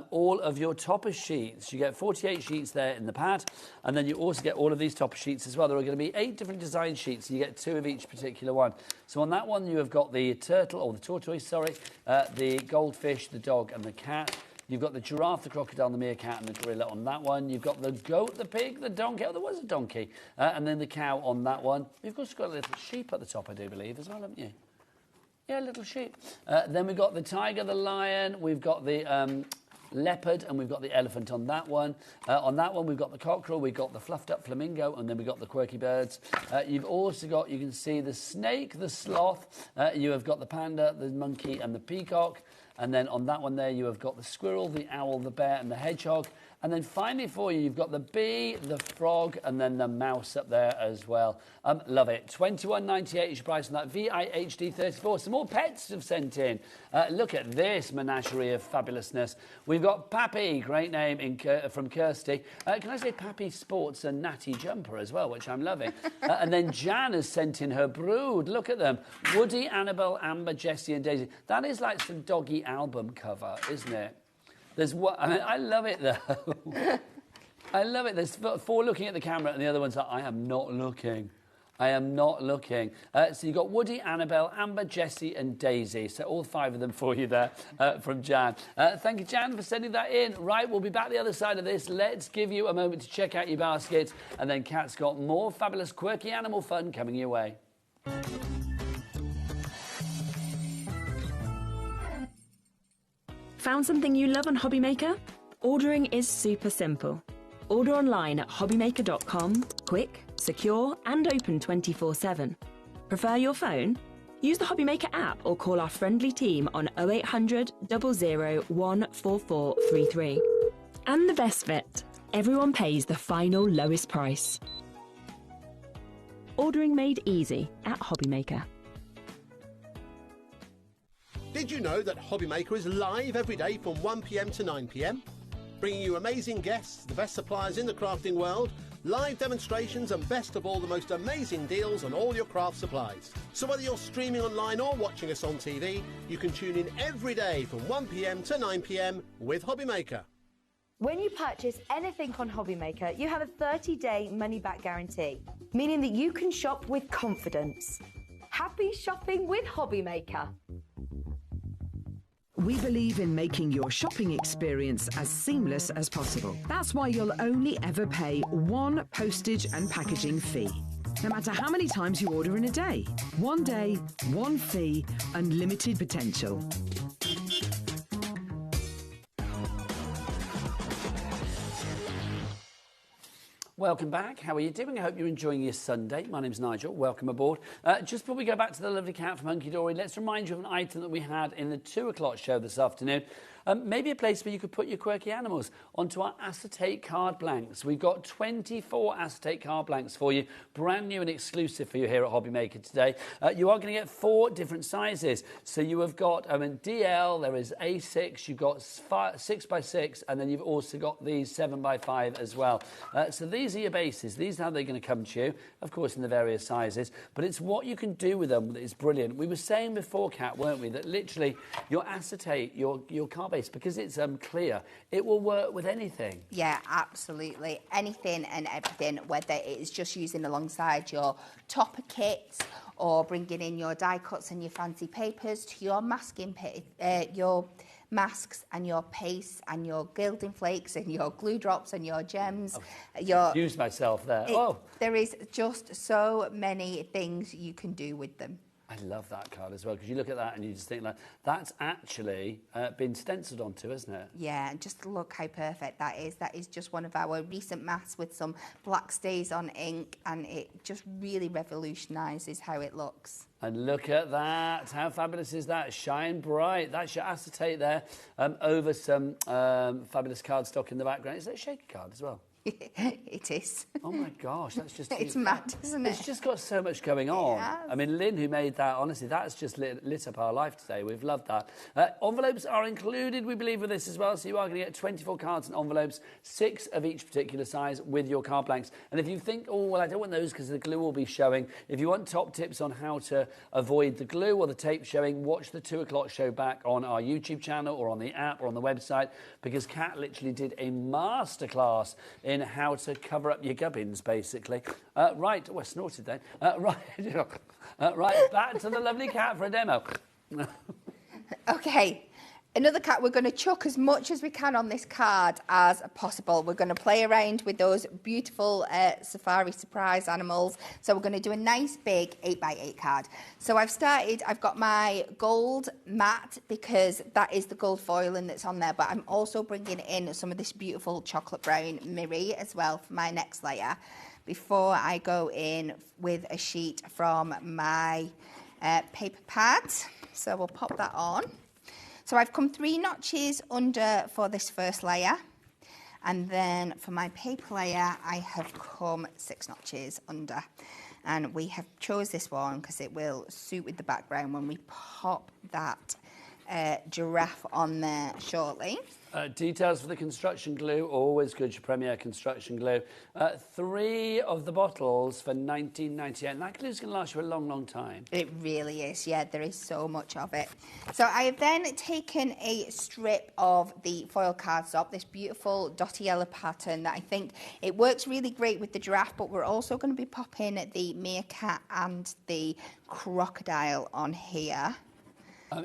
all of your topper sheets. You get 48 sheets there in the pad, and then you also get all of these topper sheets as well. There are going to be 8 different design sheets, and you get 2 of each particular one. So on that one, you have got the turtle, or the tortoise, sorry, the goldfish, the dog, and the cat. You've got the giraffe, the crocodile, the meerkat, and the gorilla on that one. You've got the goat, the pig, the donkey. Oh, there was a donkey. And then the cow on that one. You've also got a little sheep at the top, I do believe, as well, haven't you? Yeah, a little sheep. Then we've got the tiger, the lion. We've got the leopard, and we've got the elephant on that one. On that one, we've got the cockerel, we've got the fluffed-up flamingo, and then we've got the quirky birds. You've also got, you can see the snake, the sloth. You have got the panda, the monkey, and the peacock. And then on that one there, you have got the squirrel, the owl, the bear, and the hedgehog. And then finally for you, you've got the bee, the frog, and then the mouse up there as well. Love it. $21.98 is your price on that VIHD 34. Some more pets have sent in. Look at this menagerie of fabulousness. We've got Pappy, great name from Kirsty. Can I say Pappy sports a natty jumper as well, which I'm loving. And then Jan has sent in her brood. Look at them. Woody, Annabelle, Amber, Jessie, and Daisy. That is like some doggy album cover, isn't it? There's what I mean. I love it though. I love it. There's 4 looking at the camera, and the other one's like, I am not looking. I am not looking. So you've got Woody, Annabelle, Amber, Jessie, and Daisy. So all 5 of them for you there from Jan. Thank you, Jan, for sending that in. Right, we'll be back the other side of this. Let's give you a moment to check out your basket, and then Kat's got more fabulous quirky animal fun coming your way. Found something you love on HobbyMaker? Ordering is super simple. Order online at HobbyMaker.com, quick, secure, and open 24/7. Prefer your phone? Use the HobbyMaker app or call our friendly team on 0800 00 14433. And the best bit, everyone pays the final lowest price. Ordering made easy at HobbyMaker. Did you know that HobbyMaker is live every day from 1 p.m. to 9 p.m? Bringing you amazing guests, the best suppliers in the crafting world, live demonstrations and best of all, the most amazing deals on all your craft supplies. So whether you're streaming online or watching us on TV, you can tune in every day from 1 p.m. to 9 p.m. with HobbyMaker. When you purchase anything on HobbyMaker, you have a 30-day money-back guarantee, meaning that you can shop with confidence. Happy shopping with HobbyMaker. We believe in making your shopping experience as seamless as possible. That's why you'll only ever pay one postage and packaging fee. No matter how many times you order in a day. One day, one fee, unlimited potential. Welcome back. How are you doing? I hope you're enjoying your Sunday. My name's Nigel. Welcome aboard. Just before we go back to the lovely cat from Hunky Dory, let's remind you of an item that we had in the 2 o'clock show this afternoon. Maybe a place where you could put your quirky animals onto our acetate card blanks. We've got 24 acetate card blanks for you, brand new and exclusive for you here at HobbyMaker today. You are going to get 4 different sizes. So you have got DL, there is A6, you've got 6x6, and then you've also got these 7x5 as well. So these are your bases. These are how they're going to come to you, of course, in the various sizes. But it's what you can do with them that is brilliant. We were saying before, Kat, weren't we, that literally your acetate, your card base, because it's clear, it will work with anything. Yeah, absolutely. Anything and everything, whether it is just using alongside your topper kits or bringing in your die cuts and your fancy papers to your masking your masks and your paste and your gilding flakes and your glue drops and your gems. Use myself there. There is just so many things you can do with them. I love that card as well, because you look at that and you just think, like, that's actually been stenciled onto, isn't it? Yeah, and just look how perfect that is. That is just one of our recent masks with some black stays on ink, and it just really revolutionises how it looks. And look at that. How fabulous is that? Shine bright. That's your acetate there over some fabulous cardstock in the background. Is that a shaky card as well? It is. Oh my gosh, that's just... It's mad, isn't it? It's just got so much going on. Yes. I mean, Lynn, who made that, honestly, that's just lit up our life today. We've loved that. Envelopes are included, we believe, with this as well. So you are going to get 24 cards and envelopes, 6 of each particular size with your card blanks. And if you think, oh, well, I don't want those because the glue will be showing, if you want top tips on how to avoid the glue or the tape showing, watch the 2 o'clock show back on our YouTube channel or on the app or on the website, because Kat literally did a masterclass in how to cover up your gubbins, basically. Right, I snorted then. Right, back to the lovely Kat for a demo. Okay, another card. We're going to chuck as much as we can on this card as possible. We're going to play around with those beautiful safari surprise animals. So we're going to do a nice big 8x8 card. So I've got my gold matte, because that is the gold foiling that's on there, but I'm also bringing in some of this beautiful chocolate brown mirror as well for my next layer, before I go in with a sheet from my paper pad. So we'll pop that on. So I've come 3 notches under for this first layer, and then for my paper layer I have come 6 notches under, and we have chose this one because it will suit with the background when we pop that giraffe on there shortly. Details for the construction glue, always good, your Premier construction glue. 3 of the bottles for $19.98. And that glue's going to last you a long, long time. It really is, yeah, there is so much of it. So I have then taken a strip of the foil cardstock, this beautiful dotty yellow pattern that I think it works really great with the giraffe, but we're also going to be popping the meerkat and the crocodile on here.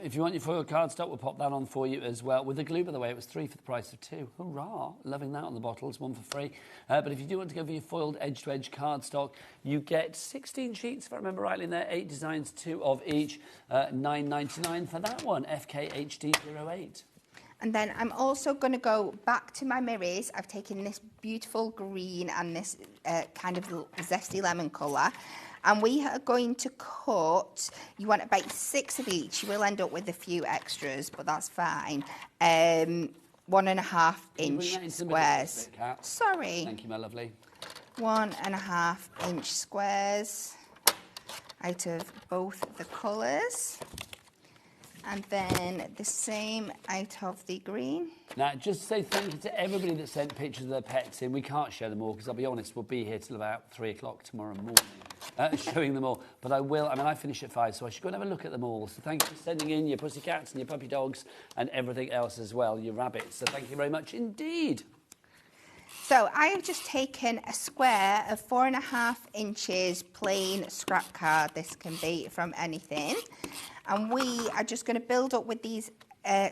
If you want your foil cardstock, we'll pop that on for you as well. With the glue, by the way, it was 3 for the price of 2. Hurrah! Loving that on the bottles, 1 for free. But if you do want to go for your foiled edge-to-edge cardstock, you get 16 sheets, if I remember rightly in there, 8 designs, 2 of each, $9.99 for that one, FKHD08. And then I'm also going to go back to my mirrors. I've taken this beautiful green and this kind of zesty lemon colour. And we are going to cut, you want about 6 of each. You will end up with a few extras, but that's fine. 1.5 inch squares. Sorry. Thank you, my lovely. 1.5 inch squares out of both the colours. And then the same out of the green. Now, just say thank you to everybody that sent pictures of their pets in. We can't show them all because I'll be honest, we'll be here till about 3 o'clock tomorrow morning showing them all. But I will, I mean, I finish at 5, so I should go and have a look at them all. So thank you for sending in your pussycats and your puppy dogs and everything else as well, your rabbits. So thank you very much indeed. So I have just taken a square of 4.5 inches plain scrap card. This can be from anything. And we are just going to build up with these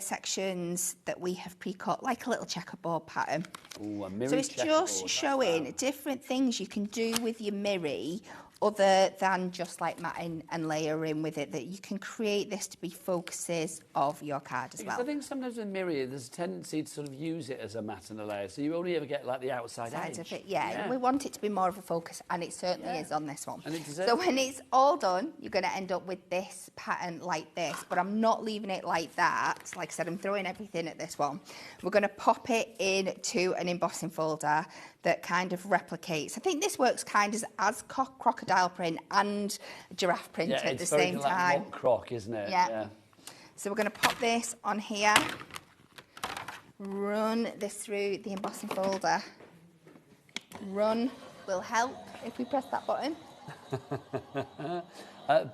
sections that we have pre-cut, like a little checkerboard pattern. Ooh, a mirror so it's just showing different things you can do with your mirror other than just like matting and layering with it, that you can create this to be focuses of your card as well. I think sometimes with mirror, there's a tendency to sort of use it as a mat and a layer, so you only ever get like the outside edge. Of it, yeah. We want it to be more of a focus, and it certainly is on this one. And it so when it's all done, you're going to end up with this pattern like this, but I'm not leaving it like that. Like I said, I'm throwing everything at this one. We're going to pop it into an embossing folder that kind of replicates. I think this works kind of as crocodile print and giraffe print at the same time. Mock croc, isn't it? Yeah. So we're going to pop this on here, run this through the embossing folder. Run will help if we press that button.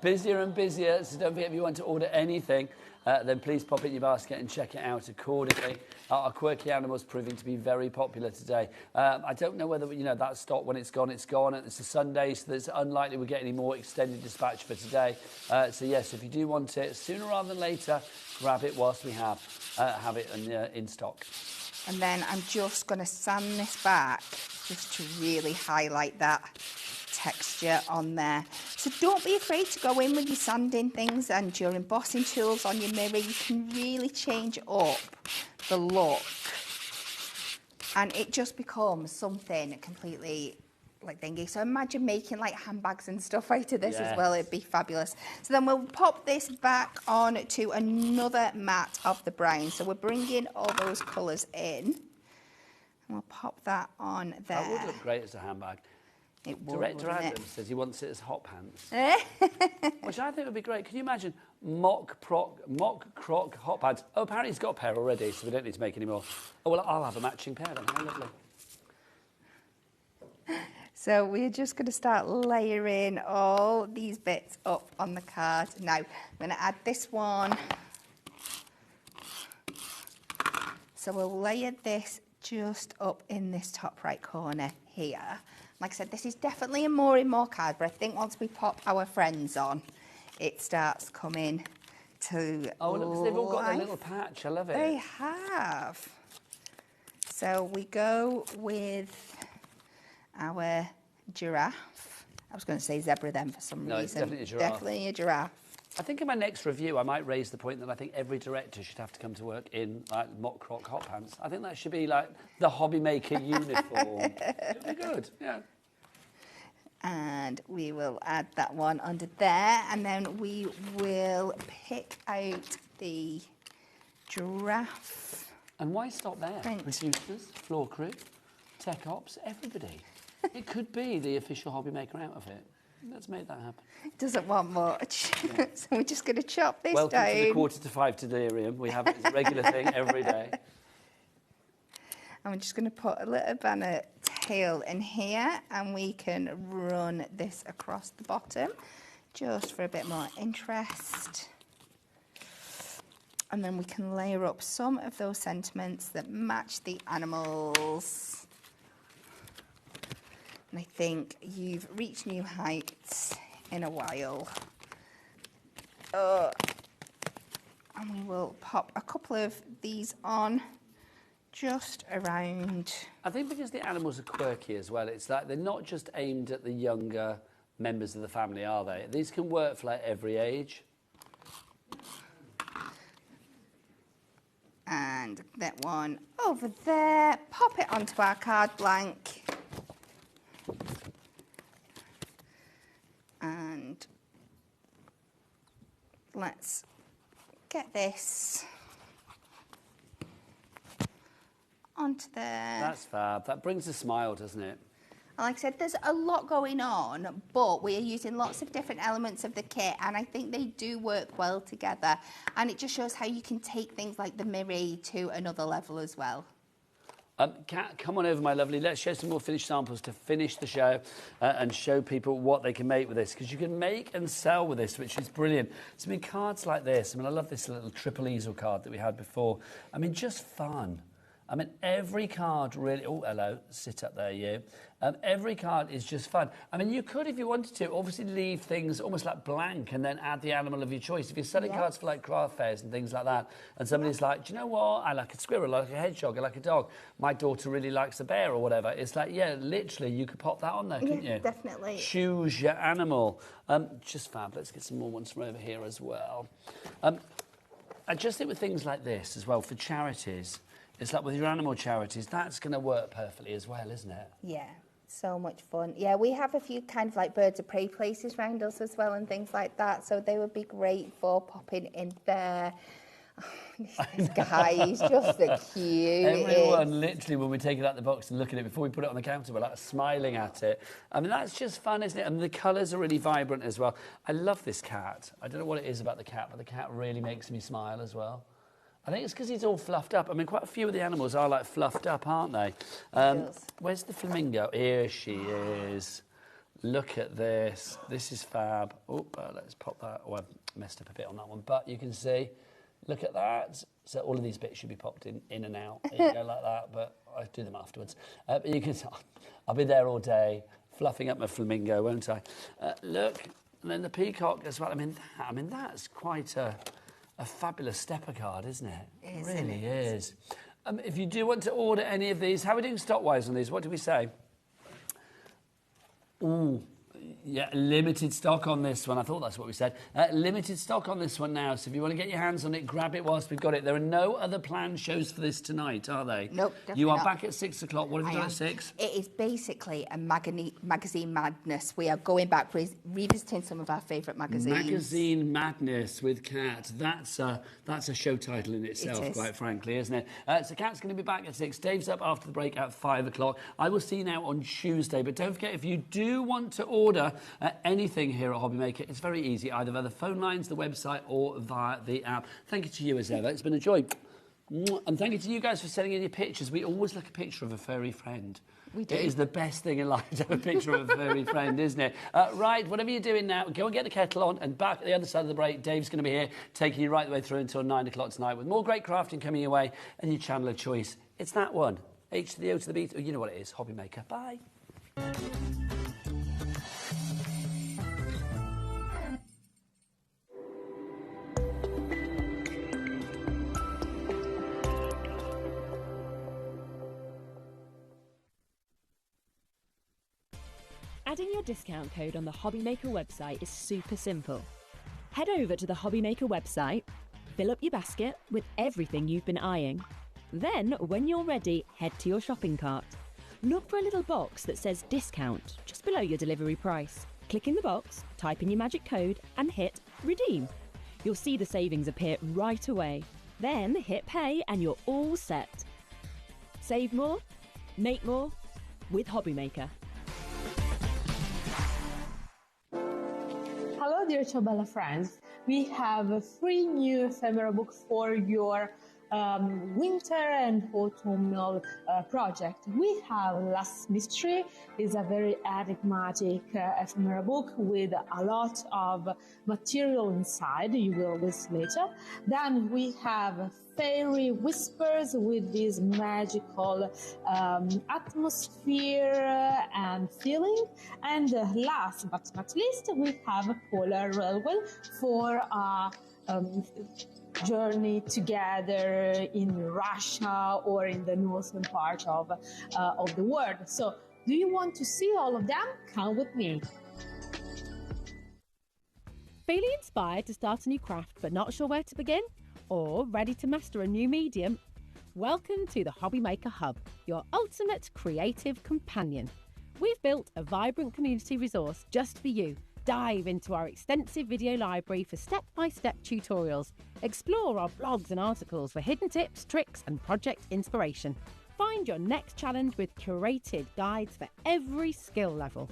Busier and busier, so don't forget if you want to order anything, then please pop it in your basket and check it out accordingly. Our quirky animals proving to be very popular today. I don't know whether, you know, that stock, when it's gone, it's gone. It's a Sunday, so it's unlikely we'll get any more extended dispatch for today. So yes, if you do want it, sooner rather than later, grab it whilst we have it in stock. And then I'm just going to sand this back just to really highlight that texture on there. So don't be afraid to go in with your sanding things and your embossing tools on your mirror. You can really change up the look, and it just becomes something completely like thingy. So imagine making like handbags and stuff out of this as well. It'd be fabulous. So then we'll pop this back on to another mat of the brown. So we're bringing all those colours in, and we'll pop that on there. That would look great as a handbag. It would, Director Adam says he wants it as hot pants, which I think would be great. Can you imagine mock croc hot pants? Oh, apparently he's got a pair already, so we don't need to make any more. Oh, well, I'll have a matching pair then. How lovely. So we're just going to start layering all these bits up on the card. Now, I'm going to add this one. So we'll layer this just up in this top right corner here. Like I said, this is definitely a more and more card, but I think once we pop our friends on, it starts coming to Oh, look, 'cause they've all got their life. little patch. I love it. They have. So we go with our giraffe. I was going to say zebra then for some reason. No, it's definitely a giraffe. Definitely a giraffe. I think in my next review, I might raise the point that I think every director should have to come to work in like mock croc hot pants. I think that should be like the HobbyMaker uniform. It'd be good, yeah. And we will add that one under there, and then we will pick out the giraffe. And why stop there? Producers, floor crew, tech ops, everybody. It could be the official HobbyMaker outfit. Let's make that happen. Doesn't want much. Yeah. So we're just going to chop this Welcome down. to the 4:45 delirium. We have it as a regular thing every day. I'm just going to put a little banner tail in here, and we can run this across the bottom just for a bit more interest. And then we can layer up some of those sentiments that match the animals. And I think you've reached new heights in a while. And we will pop a couple of these on just around. I think because the animals are quirky as well, it's like they're not just aimed at the younger members of the family, are they? These can work for like every age. And And that one over there. Pop it onto our card blank. And let's get this onto there. That's fab. That brings a smile, doesn't it? Like I said, there's a lot going on, but we are using lots of different elements of the kit, and I think they do work well together. And it just shows how you can take things like the mirror to another level as well. Kat, come on over, my lovely. Let's show some more finished samples to finish the show and show people what they can make with this, because you can make and sell with this, which is brilliant. So, I mean, cards like this. I mean, I love this little triple easel card that we had before. I mean, just fun. I mean, every card really... Oh, hello. Sit up there, you. Every card is just fun. I mean, you could, if you wanted to, obviously leave things almost like blank and then add the animal of your choice. If you're selling cards for, like, craft fairs and things like that, and somebody's like, do you know what? I like a squirrel, I like a hedgehog, I like a dog. My daughter really likes a bear or whatever. It's like, yeah, literally, you could pop that on there, couldn't you? Definitely. Choose your animal. Just fab. Let's get some more ones from over here as well. I just think with things like this as well, for charities... It's like with your animal charities, that's going to work perfectly as well, isn't it? Yeah, so much fun. Yeah, we have a few kind of like birds of prey places around us as well and things like that, so they would be great for popping in there. Oh, this guy, he's just the cutest. Everyone, literally, when we take it out the box and look at it, before we put it on the counter, we're like smiling at it. I mean, that's just fun, isn't it? And the colours are really vibrant as well. I love this cat. I don't know what it is about the cat, but the cat really makes me smile as well. I think it's because he's all fluffed up. I mean, quite a few of the animals are, like, fluffed up, aren't they? Where's the flamingo? Here she is. Look at this. This is fab. Oh, let's pop that. Oh, I've messed up a bit on that one. But you can see, look at that. So all of these bits should be popped in and out. There you go, like that. But I do them afterwards. But you can. I'll be there all day, fluffing up my flamingo, won't I? Look, and then the peacock as well. I mean, that's quite a fabulous stepper card, isn't it? It really is. If you do want to order any of these, how are we doing stock-wise on these? What do we say? Ooh, yeah, limited stock on this one. I thought that's what we said. Limited stock on this one now, so if you want to get your hands on it, grab it whilst we've got it. There are no other planned shows for this tonight, are they? Nope, definitely You are not. back at 6 o'clock. What have you done at 6? It is basically a magazine madness. We are going back, revisiting some of our favourite magazines. Magazine Madness with Kat. That's a show title in itself, quite frankly, isn't it? So Kat's going to be back at 6. Dave's up after the break at 5 o'clock. I will see you now on Tuesday. But don't forget, if you do want to order anything here at HobbyMaker, it's very easy, either via the phone lines, the website, or via the app. Thank you to you as ever. It's been a joy. And thank you to you guys for sending in your pictures. We always like a picture of a furry friend. We do. It is the best thing in life to have a picture of a furry friend, isn't it? Right, whatever you're doing now, go and get the kettle on, and back at the other side of the break, Dave's going to be here, taking you right the way through until 9 o'clock tonight, with more great crafting coming your way, and your channel of choice. It's that one. H to the O to the B. Oh, you know what it is. HobbyMaker. Bye. Adding your discount code on the HobbyMaker website is super simple. Head over to the HobbyMaker website, fill up your basket with everything you've been eyeing. Then, when you're ready, head to your shopping cart. Look for a little box that says discount just below your delivery price. Click in the box, type in your magic code and hit redeem. You'll see the savings appear right away. Then hit pay and you're all set. Save more, make more with HobbyMaker. Hello, dear Ciobella friends. We have a free new ephemera book for your winter and autumnal project. We have Last Mystery. It's a very enigmatic ephemera book with a lot of material inside. You will see later. Then we have Fairy Whispers with this magical atmosphere and feeling. And last but not least, we have a Polar Railway for a journey together in Russia or in the northern part of the world. So, do you want to see all of them? Come with me. Feeling inspired to start a new craft but not sure where to begin? Or ready to master a new medium? Welcome to the HobbyMaker Hub, your ultimate creative companion. We've built a vibrant community resource just for you. Dive into our extensive video library for step-by-step tutorials. Explore our blogs and articles for hidden tips, tricks and project inspiration. Find your next challenge with curated guides for every skill level.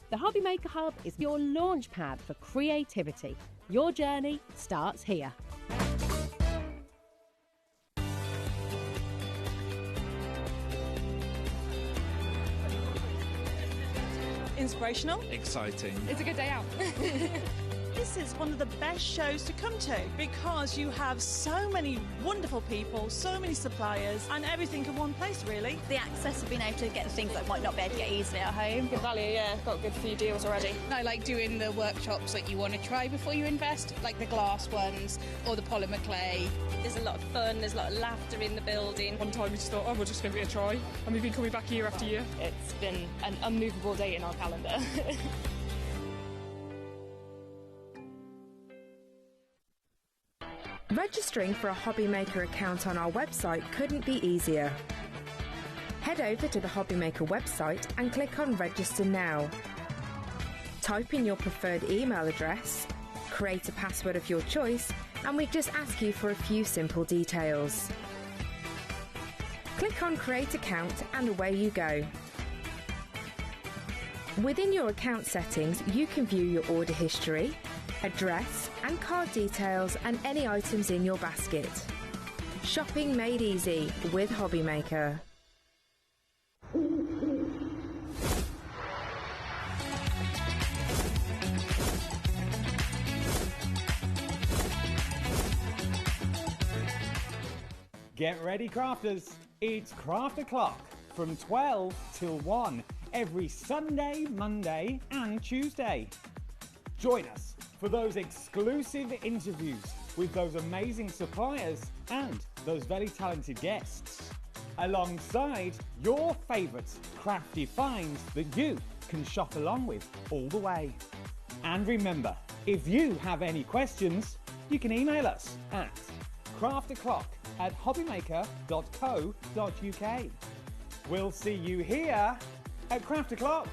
The HobbyMaker Hub is your launch pad for creativity. Your journey starts here. Inspirational. Exciting. It's a good day out. This is one of the best shows to come to because you have so many wonderful people, so many suppliers, and everything in one place, really. The access of being able to get the things that might not be able to get easily at home. Good value, yeah. Got a good few deals already. I like doing the workshops that you want to try before you invest, like the glass ones or the polymer clay. There's a lot of fun, there's a lot of laughter in the building. One time we just thought, oh, we'll just give it a try. And we've been coming back year after year. It's been an unmovable date in our calendar. Registering for a HobbyMaker account on our website couldn't be easier. Head over to the HobbyMaker website and click on Register Now. Type in your preferred email address, create a password of your choice, and we just ask you for a few simple details. Click on Create Account and away you go. Within your account settings, you can view your order history, address and card details and any items in your basket. Shopping made easy with HobbyMaker. Get ready, crafters. It's Craft O'Clock from 12 till 1 every Sunday, Monday and Tuesday. Join us for those exclusive interviews with those amazing suppliers and those very talented guests, alongside your favourite crafty finds that you can shop along with all the way. And remember, if you have any questions, you can email us at craftoclock@hobbymaker.co.uk. We'll see you here at Craft O'Clock.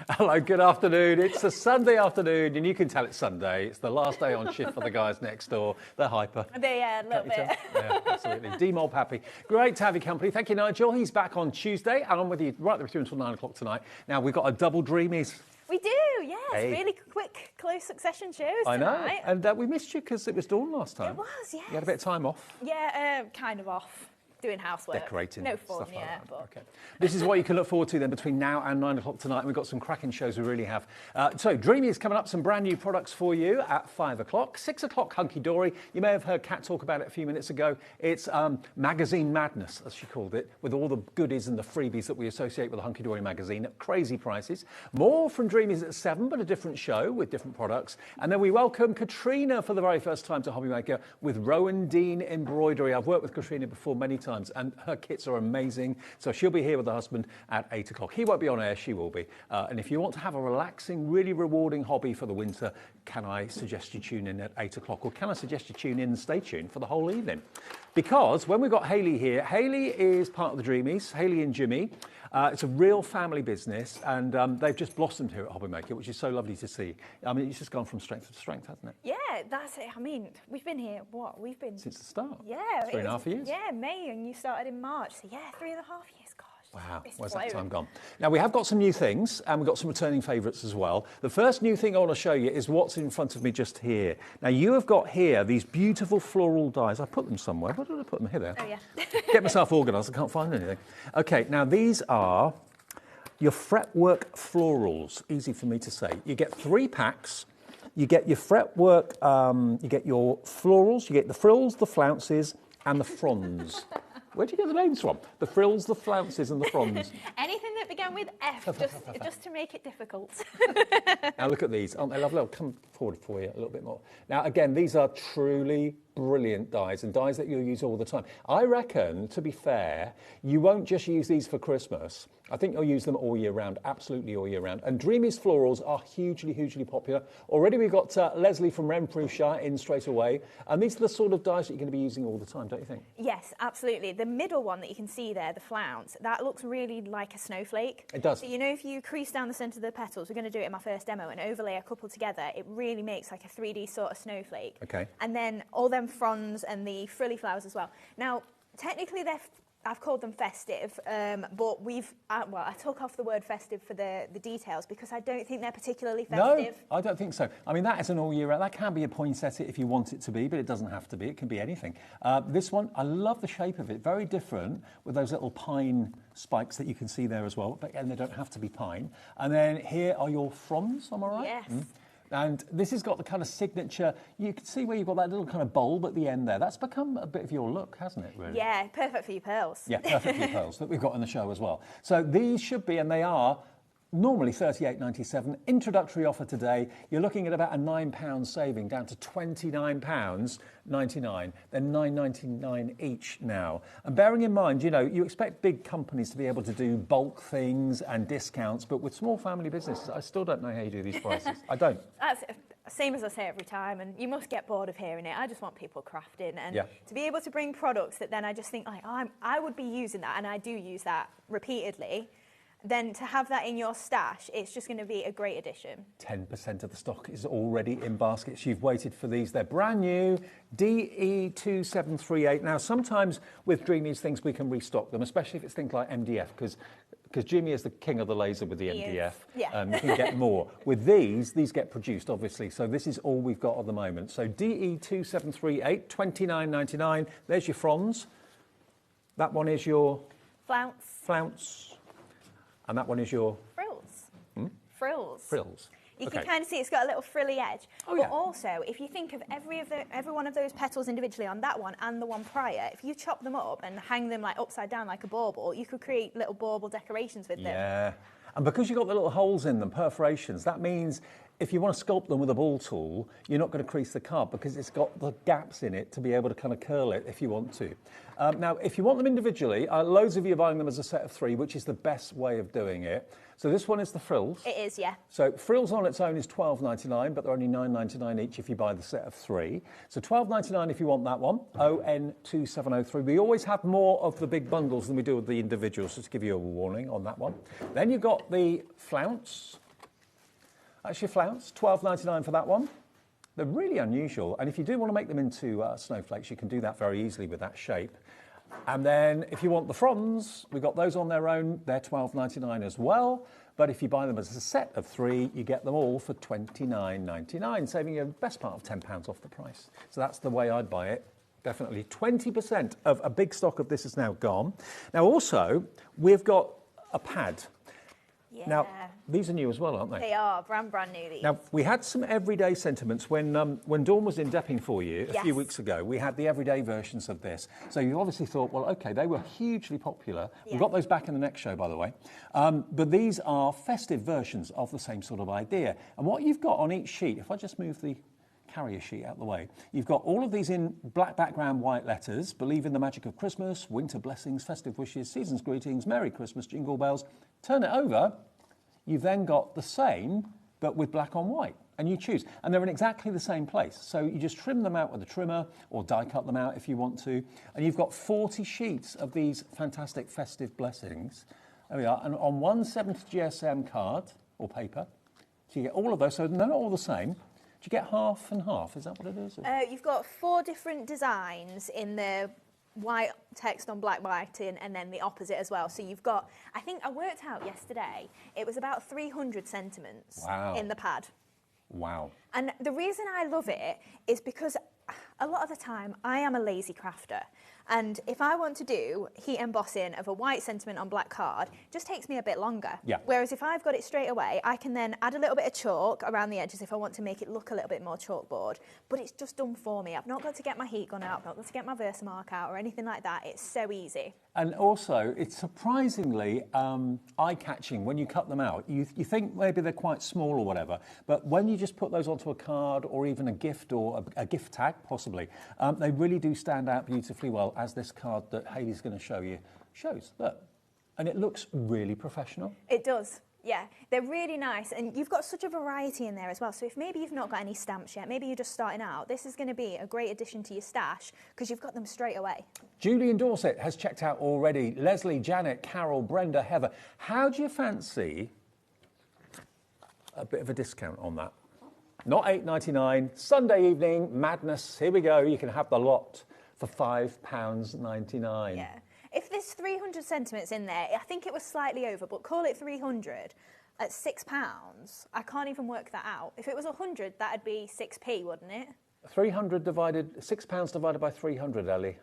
Hello, good afternoon. It's a Sunday afternoon, and you can tell it's Sunday. It's the last day on shift for the guys next door. They're hyper. Yeah, a little bit. Yeah, absolutely. Demol Pappy. Great to have your company. Thank you, Nigel. He's back on Tuesday, and I'm with you right through until 9 o'clock tonight. Now, we've got a double Dreamies. We do, yes. Hey. Really quick, close succession shows I know. tonight. And we missed you because it was dawn last time. It was, yes. You had a bit of time off. Yeah, kind of off. Doing housework. Decorating. No fun, stuff like yeah. that. But... Okay. This is what you can look forward to then between now and 9 o'clock tonight. And we've got some cracking shows, we really have. So Dreamy is coming up, some brand new products for you at 5 o'clock. 6 o'clock, Hunky Dory. You may have heard Kat talk about it a few minutes ago. It's magazine madness, as she called it, with all the goodies and the freebies that we associate with the Hunky Dory magazine at crazy prices. More from Dreamies at 7, but a different show with different products. And then we welcome Katrina for the very first time to HobbyMaker with Rowan Dean Embroidery. I've worked with Katrina before many times, and her kits are amazing. So she'll be here with her husband at 8 o'clock. He won't be on air, she will be. And if you want to have a relaxing, really rewarding hobby for the winter, can I suggest you tune in at 8 o'clock? Or can I suggest you tune in and stay tuned for the whole evening? Because when we've got Hayley here, Hayley is part of the Dreamies, Hayley and Jimmy. It's a real family business, and they've just blossomed here at HobbyMaker, which is so lovely to see. I mean, it's just gone from strength to strength, hasn't it? Yeah, that's it. I mean, we've been here, we've been... Since the start? Yeah. 3.5 years? Yeah, May, and you started in March. So yeah, 3.5 years, gosh. Wow, where's that time gone? Now, we have got some new things, and we've got some returning favourites as well. The first new thing I want to show you is what's in front of me just here. Now, you have got here these beautiful floral dies. I put them somewhere. Where did I put them? Here they are. Oh, yeah. Get myself organised. I can't find anything. OK, now these are your fretwork florals. Easy for me to say. You get 3 packs. You get your fretwork, you get your florals, you get the frills, the flounces, and the fronds. Where do you get the names from? The frills, the flounces, and the fronds. Anything that began with F, just to make it difficult. Now look at these, aren't they lovely? I'll come forward for you a little bit more. Now again, these are truly brilliant dies and dies that you'll use all the time. I reckon, to be fair, you won't just use these for Christmas. I think you'll use them all year round, absolutely all year round. And Dreamy's florals are hugely, hugely popular. Already we've got Leslie from Renfrewshire in straight away. And these are the sort of dies that you're going to be using all the time, don't you think? Yes, absolutely. The middle one that you can see there, the flounce, that looks really like a snowflake. It does. So, you know, if you crease down the centre of the petals, we're going to do it in my first demo, and overlay a couple together, it really makes like a 3D sort of snowflake. Okay. And then all them fronds and the frilly flowers as well. Now, technically I've called them festive, but I took off the word festive for the details because I don't think they're particularly festive. No, I don't think so. I mean, that is an all year round. That can be a poinsettia if you want it to be, but it doesn't have to be. It can be anything. This one, I love the shape of it. Very different with those little pine spikes that you can see there as well. But again, they don't have to be pine. And then here are your fronds, am I right? Yes. And this has got the kind of signature, you can see where you've got that little kind of bulb at the end there. That's become a bit of your look, hasn't it, really? Yeah, perfect for your pearls. Yeah, perfect for your pearls that we've got in the show as well. So these should be, and they are, normally $38.97. Introductory offer today. You're looking at about a £9 saving down to £29.99. They're $9.99 each now. And bearing in mind, you know, you expect big companies to be able to do bulk things and discounts, but with small family businesses, I still don't know how you do these prices. I don't. That's same as I say every time, and you must get bored of hearing it. I just want people crafting, and to be able to bring products that then I just think, like, I would be using that, and I do use that repeatedly. Then to have that in your stash, it's just going to be a great addition. 10% of the stock is already in baskets. You've waited for these. They're brand new, DE2738. Now, sometimes with Dreamy's things, we can restock them, especially if it's things like MDF, because Dreamy is the king of the laser with the MDF. Yeah. You can get more. With these get produced, obviously. So this is all we've got at the moment. So DE2738, $29.99. There's your fronds. That one is your... Flounce. And that one is your... Frills. Frills. You can kind of see it's got a little frilly edge. But also, if you think of every one of those petals individually on that one and the one prior, if you chop them up and hang them like upside down like a bauble, you could create little bauble decorations with them. Yeah. And because you've got the little holes in them, perforations, that means if you want to sculpt them with a ball tool, you're not going to crease the card because it's got the gaps in it to be able to kind of curl it if you want to. Now, if you want them individually, loads of you are buying them as a set of 3, which is the best way of doing it. So this one is the frills. It is, yeah. So frills on its own is $12.99, but they're only $9.99 each if you buy the set of 3. So $12.99 if you want that one, ON2703. We always have more of the big bundles than we do with the individuals, just to give you a warning on that one. Then you've got the flounce. That's your flounce, $12.99 for that one. They're really unusual, and if you do want to make them into snowflakes, you can do that very easily with that shape. And then if you want the fronds, we've got those on their own. They're $12.99 as well. But if you buy them as a set of 3, you get them all for $29.99, saving you the best part of £10 off the price. So that's the way I'd buy it. Definitely 20% of a big stock of this is now gone. Now also, we've got a pad. Yeah. Now, these are new as well, aren't they? They are, brand new, these. Now, we had some everyday sentiments when Dawn was in Depping for you a few weeks ago. We had the everyday versions of this. So you obviously thought, well, OK, they were hugely popular. Yeah. We've got those back in the next show, by the way. But these are festive versions of the same sort of idea. And what you've got on each sheet, if I just move the carrier sheet out of the way, you've got all of these in black background, white letters. Believe in the magic of Christmas, winter blessings, festive wishes, season's greetings, Merry Christmas, jingle bells. Turn it over, you've then got the same, but with black on white, and you choose. And they're in exactly the same place. So you just trim them out with a trimmer, or die cut them out if you want to. And you've got 40 sheets of these fantastic festive blessings. There we are, and on one 70 GSM card, or paper. So you get all of those, so they're not all the same. Do you get half and half? Is that what it is? You've got 4 different designs in the white text on black writing, and then the opposite as well. So you've got, I think I worked out yesterday, it was about 300 sentiments in the pad. Wow. And the reason I love it is because a lot of the time I am a lazy crafter. And if I want to do heat embossing of a white sentiment on black card, it just takes me a bit longer. Yeah. Whereas if I've got it straight away, I can then add a little bit of chalk around the edges if I want to make it look a little bit more chalkboard. But it's just done for me. I've not got to get my heat gun out, I've not got to get my Versamark out or anything like that. It's so easy. And also, it's surprisingly eye-catching when you cut them out. You think maybe they're quite small or whatever, but when you just put those onto a card or even a gift or a gift tag, possibly, they really do stand out beautifully well, as this card that Hayley's going to show you shows. Look, and it looks really professional. It does. Yeah, they're really nice, and you've got such a variety in there as well. So if maybe you've not got any stamps yet, maybe you're just starting out, this is going to be a great addition to your stash because you've got them straight away. Julie in Dorset has checked out already. Leslie, Janet, Carol, Brenda, Heather. How do you fancy a bit of a discount on that? Not $8.99, Sunday evening, madness. Here we go. You can have the lot for £5.99. Yeah. If there's 300 sentiments in there, I think it was slightly over, but call it 300 at £6. I can't even work that out. If it was 100, that'd be 6p, wouldn't it? 300 divided, £6 divided by 300, Ellie,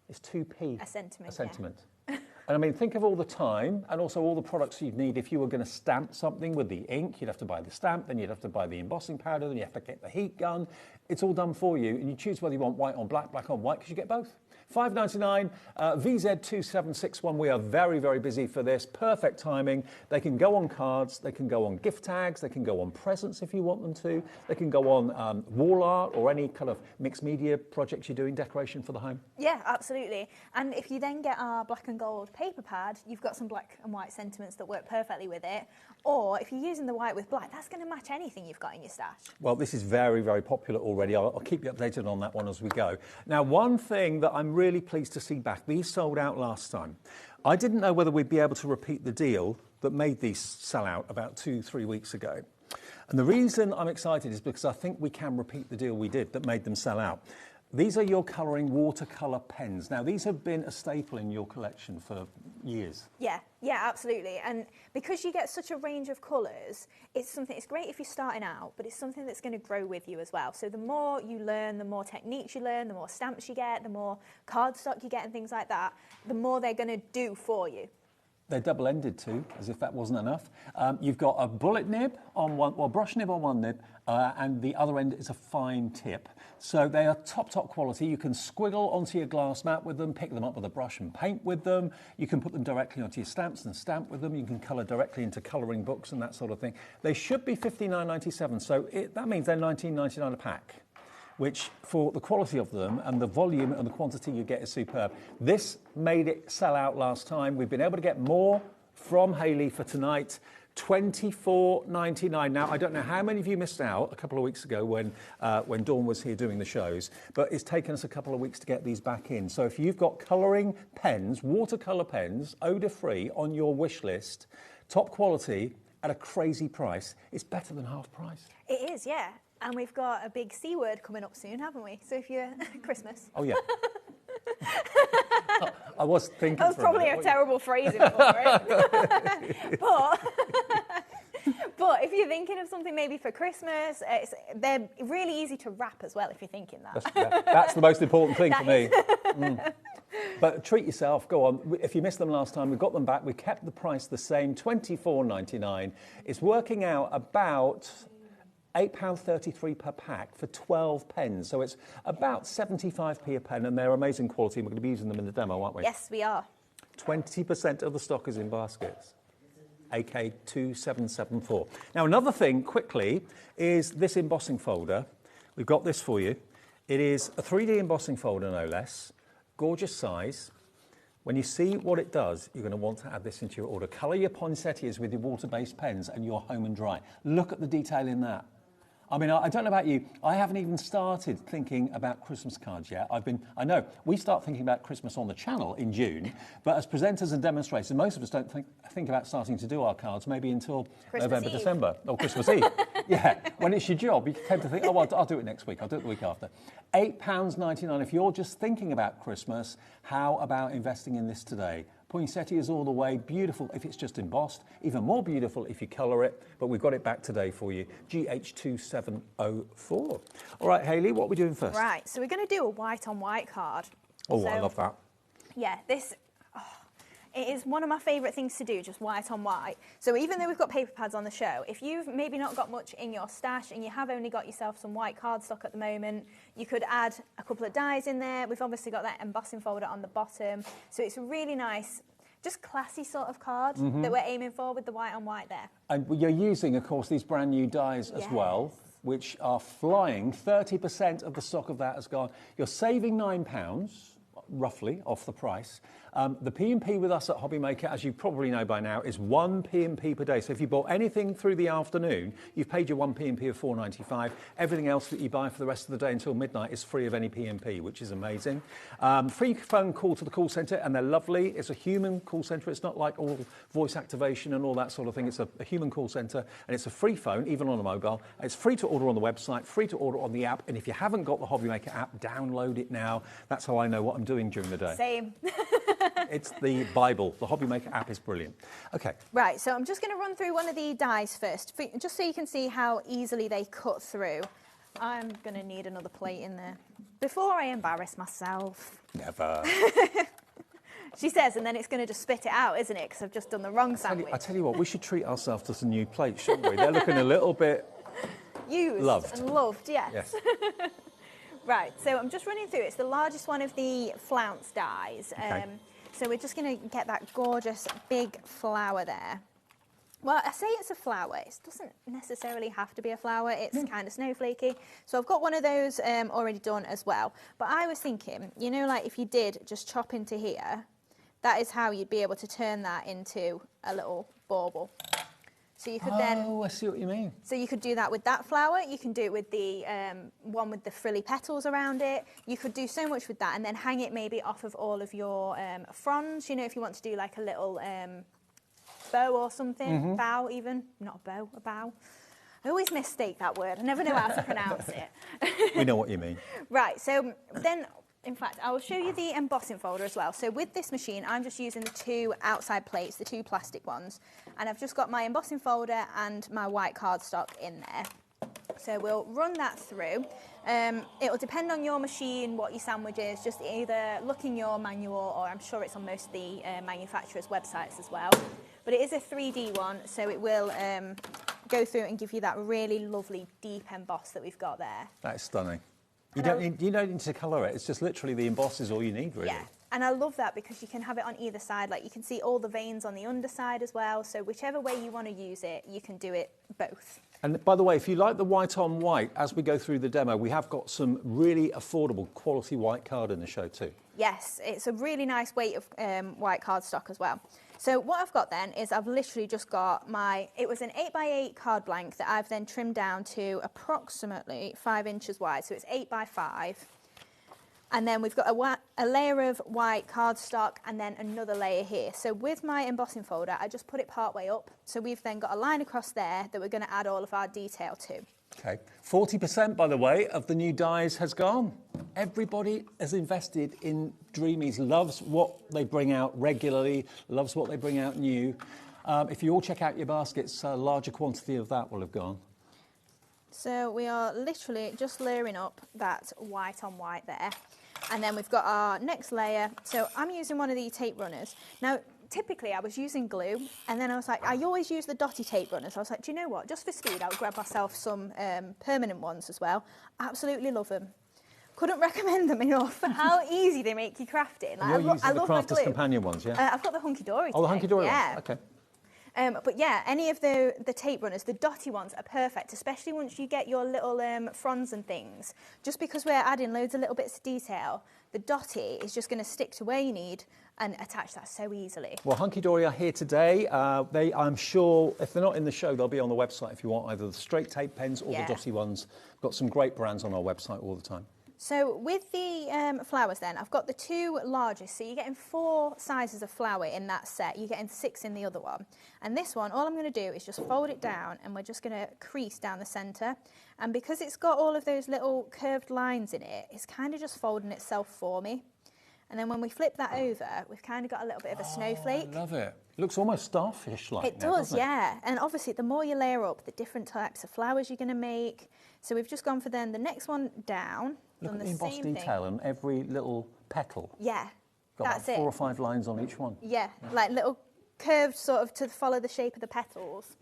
is 2p. A sentiment. A sentiment. And I mean, think of all the time and also all the products you'd need if you were going to stamp something with the ink. You'd have to buy the stamp, then you'd have to buy the embossing powder, then you have to get the heat gun. It's all done for you, and you choose whether you want white on black, black on white, because you get both. $5.99, VZ2761. We are very, very busy for this. Perfect timing. They can go on cards, they can go on gift tags, they can go on presents if you want them to. They can go on wall art or any kind of mixed media projects you're doing, decoration for the home. Yeah, absolutely. And if you then get our black and gold paper pad, you've got some black and white sentiments that work perfectly with it. Or if you're using the white with black, that's going to match anything you've got in your stash. Well, this is very, very popular already. I'll keep you updated on that one as we go. Now, one thing that I'm really pleased to see back, these sold out last time. I didn't know whether we'd be able to repeat the deal that made these sell out about 2-3 weeks ago. And the reason I'm excited is because I think we can repeat the deal we did that made them sell out. These are your colouring watercolour pens. Now, these have been a staple in your collection for years. Yeah, absolutely. And because you get such a range of colours, it's great if you're starting out, but it's something that's going to grow with you as well. So the more you learn, the more techniques you learn, the more stamps you get, the more cardstock you get and things like that, the more they're going to do for you. They're double-ended too, as if that wasn't enough. You've got a bullet nib on one, well, brush nib on one nib, and the other end is a fine tip. So they are top quality. You can squiggle onto your glass mat with them, pick them up with a brush and paint with them. You can put them directly onto your stamps and stamp with them. You can colour directly into colouring books and that sort of thing. They should be $59.97, so that means they're $19.99 a pack, which for the quality of them and the volume and the quantity you get is superb. This made it sell out last time. We've been able to get more from Hayley for tonight. $24.99. Now, I don't know how many of you missed out a couple of weeks ago when Dawn was here doing the shows, but it's taken us a couple of weeks to get these back in. So if you've got colouring pens, watercolour pens, odour-free on your wish list, top quality at a crazy price, it's better than half price. It is, yeah. And we've got a big C word coming up soon, haven't we? So if you're Christmas. Oh, yeah. I was thinking. That was probably a terrible phrasing for it. But if you're thinking of something maybe for Christmas, they're really easy to wrap as well if you're thinking that. That's the most important thing for me. But treat yourself, go on. If you missed them last time, we've got them back. We kept the price the same, $24.99. It's working out about £8.33 per pack for 12 pens. So it's about 75p a pen, and they're amazing quality. And we're going to be using them in the demo, aren't we? Yes, we are. 20% of the stock is in baskets. AK 2774. Now, another thing, quickly, is this embossing folder. We've got this for you. It is a 3D embossing folder, no less. Gorgeous size. When you see what it does, you're going to want to add this into your order. Colour your poinsettias with your water-based pens and your home and dry. Look at the detail in that. I mean, I don't know about you, I haven't even started thinking about Christmas cards yet. I know, we start thinking about Christmas on the channel in June, but as presenters and demonstrators, most of us don't think about starting to do our cards maybe until November, December, or Christmas Eve. Yeah, when it's your job, you tend to think, oh, well, I'll do it next week, I'll do it the week after. £8.99. If you're just thinking about Christmas, how about investing in this today? Poinsettias all the way, beautiful if it's just embossed, even more beautiful if you colour it, but we've got it back today for you, GH2704. All right, Hayley, what are we doing first? Right, so we're going to do a white on white card. Oh, So, I love that. Yeah, this... It is one of my favourite things to do, just white on white. So even though we've got paper pads on the show, if you've maybe not got much in your stash and you have only got yourself some white cardstock at the moment, you could add a couple of dies in there. We've obviously got that embossing folder on the bottom. So it's a really nice, just classy sort of card that we're aiming for with the white on white there. And you're using, of course, these brand new dies as well, which are flying. 30% of the stock of that has gone. You're saving £9, roughly, off the price. The P&P with us at HobbyMaker, as you probably know by now, is 1 P&P per day. So if you bought anything through the afternoon, you've paid your 1 P&P of £4.95. Everything else that you buy for the rest of the day until midnight is free of any P&P, which is amazing. Free phone call to the call centre, and they're lovely. It's a human call centre. It's not like all voice activation and all that sort of thing. It's a human call centre, and it's a free phone, even on a mobile. It's free to order on the website, free to order on the app. And if you haven't got the HobbyMaker app, download it now. That's how I know what I'm doing during the day. Same. It's the Bible. The HobbyMaker app is brilliant. Okay. Right, so I'm just going to run through one of the dies first, just so you can see how easily they cut through. I'm going to need another plate in there. Before I embarrass myself. Never. She says, and then it's going to just spit it out, isn't it? Because I've just done the wrong sandwich. I tell you what, we should treat ourselves to some new plates, shouldn't we? They're looking a little bit used loved. And loved, yes. Yes. Right, so I'm just running through. It's the largest one of the flounce dies. Okay. So we're just going to get that gorgeous big flower there. Well, I say it's a flower. It doesn't necessarily have to be a flower. It's kind of snowflakey. So I've got one of those already done as well. But I was thinking, you know, like if you did just chop into here, that is how you'd be able to turn that into a little bauble. So you could then... Oh, I see what you mean. So you could do that with that flower. You can do it with the one with the frilly petals around it. You could do so much with that and then hang it maybe off of all of your fronds. You know, if you want to do like a little bow or something. Bow even. Not a bow, a bow. I always mistake that word. I never know how to pronounce it. We know what you mean. Right, so then... In fact, I will show you the embossing folder as well. So with this machine, I'm just using the 2 outside plates, the 2 plastic ones. And I've just got my embossing folder and my white cardstock in there. So we'll run that through. It will depend on your machine, what your sandwich is. Just either look in your manual, or I'm sure it's on most of the manufacturers' websites as well. But it is a 3D one, so it will go through and give you that really lovely deep emboss that we've got there. That is stunning. You don't need to colour it. It's just literally the emboss is all you need, really. Yeah, and I love that because you can have it on either side. Like you can see all the veins on the underside as well. So whichever way you want to use it, you can do it both. And by the way, if you like the white on white, as we go through the demo, we have got some really affordable quality white card in the show too. Yes, it's a really nice weight of white cardstock as well. So what I've got then is I've literally just got it was an 8x8 card blank that I've then trimmed down to approximately 5 inches wide. So it's 8x5. And then we've got a layer of white cardstock and then another layer here. So with my embossing folder, I just put it part way up. So we've then got a line across there that we're going to add all of our detail to. Okay. 40%, by the way, of the new dies has gone. Everybody has invested in Dreamies, loves what they bring out regularly, loves what they bring out new. If you all check out your baskets, a larger quantity of that will have gone. So we are literally just layering up that white on white there. And then we've got our next layer. So I'm using one of the tape runners. Now, typically I was using glue, and then I was like, I always use the dotty tape runners. I was like, do you know what? Just for speed, I'll grab myself some permanent ones as well. Absolutely love them. Couldn't recommend them enough. How easy they make you crafting. Like, You're using the Crafter's Companion ones, yeah? I've got the Hunky Dory today. Oh, the Hunky Dory yeah. ones, okay. But yeah, any of the tape runners, the dotty ones are perfect, especially once you get your little fronds and things. Just because we're adding loads of little bits of detail, the dotty is just going to stick to where you need and attach that so easily. Well, Hunky Dory are here today. I'm sure, if they're not in the show, they'll be on the website if you want either the straight tape pens or the dotty ones. We've got some great brands on our website all the time. So with the flowers then, I've got the 2 largest, so you're getting 4 sizes of flower in that set. You're getting 6 in the other one. And this one, all I'm going to do is just fold it down, and we're just going to crease down the centre. And because it's got all of those little curved lines in it, it's kind of just folding itself for me. And then when we flip that over, we've kind of got a little bit of a snowflake. I love it. It looks almost starfish-like. It does, yeah. And obviously, the more you layer up, the different types of flowers you're going to make. So we've just gone for then the next one down. Look at the embossed detail on every little petal. Yeah, Got that's about 4 it. or 5 lines on each one. Yeah, like little curved sort of to follow the shape of the petals.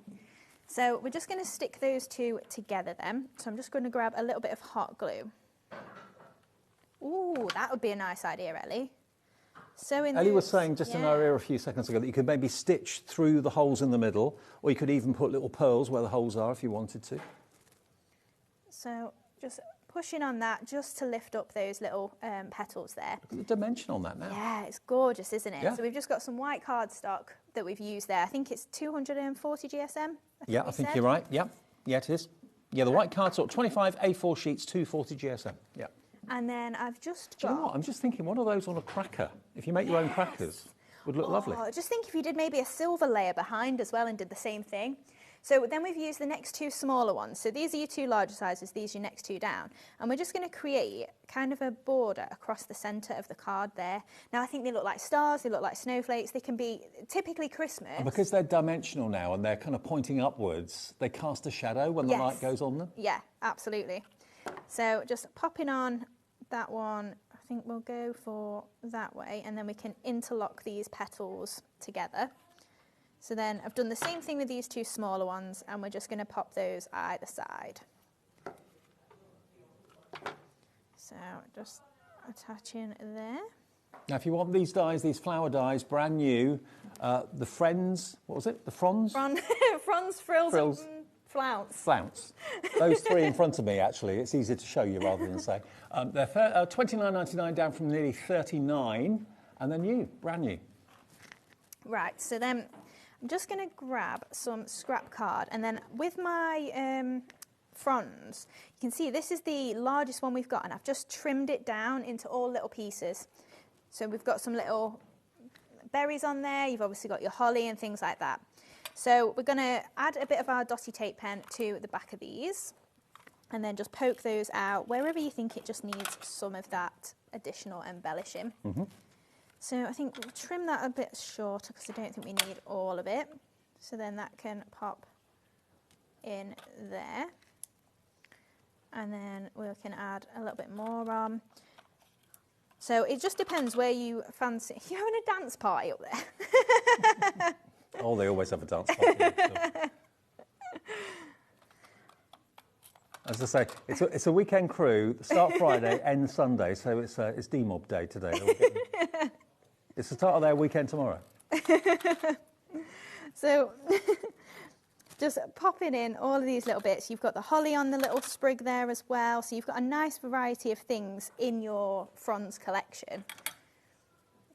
So we're just going to stick those two together then. So I'm just going to grab a little bit of hot glue. Ooh, that would be a nice idea, Ellie. So Ellie was saying just in our ear a few seconds ago that you could maybe stitch through the holes in the middle, or you could even put little pearls where the holes are if you wanted to. So just pushing on that just to lift up those little petals there. Look at the dimension on that now. Yeah, it's gorgeous, isn't it? Yeah. So we've just got some white cardstock that we've used there. I think it's 240 GSM. I think you're right. Yeah, it is. Yeah, the white cardstock, 25 A4 sheets, 240 GSM. Yeah. And then I've just Do you know what? I'm just thinking one of those on a cracker, if you make your own crackers, would look lovely. Just think if you did maybe a silver layer behind as well and did the same thing. So then we've used the next two smaller ones. So these are your two larger sizes, these are your next two down. And we're just going to create kind of a border across the centre of the card there. Now I think they look like stars, they look like snowflakes, they can be typically Christmas. And because they're dimensional now and they're kind of pointing upwards, they cast a shadow when the light goes on them. Yeah, absolutely. So just popping on that one, I think we'll go for that way, and then we can interlock these petals together. So then I've done the same thing with these two smaller ones, and we're just going to pop those either side. So just attaching there. Now, if you want these dies, these flower dies, brand new, the Friends, what was it? The Fronds? Fronds, frills, Frills. and flounce. Flounce. Those three in front of me, actually. It's easier to show you rather than say. They're $29.99 down from nearly $39, and they're new, brand new. Right, so then I'm just going to grab some scrap card, and then with my fronds, you can see this is the largest one we've got, and I've just trimmed it down into all little pieces. So we've got some little berries on there, you've obviously got your holly and things like that. So we're going to add a bit of our dotty tape pen to the back of these, and then just poke those out wherever you think it just needs some of that additional embellishing. Mm-hmm. So I think we'll trim that a bit shorter because I don't think we need all of it. So then that can pop in there. And then we can add a little bit more on. So it just depends where you fancy. You're having a dance party up there. Oh, they always have a dance party. As I say, it's a weekend crew. Start Friday, end Sunday, so it's D-Mob day today. It's the start of their weekend tomorrow. So just popping in all of these little bits. You've got the holly on the little sprig there as well. So you've got a nice variety of things in your fronds collection.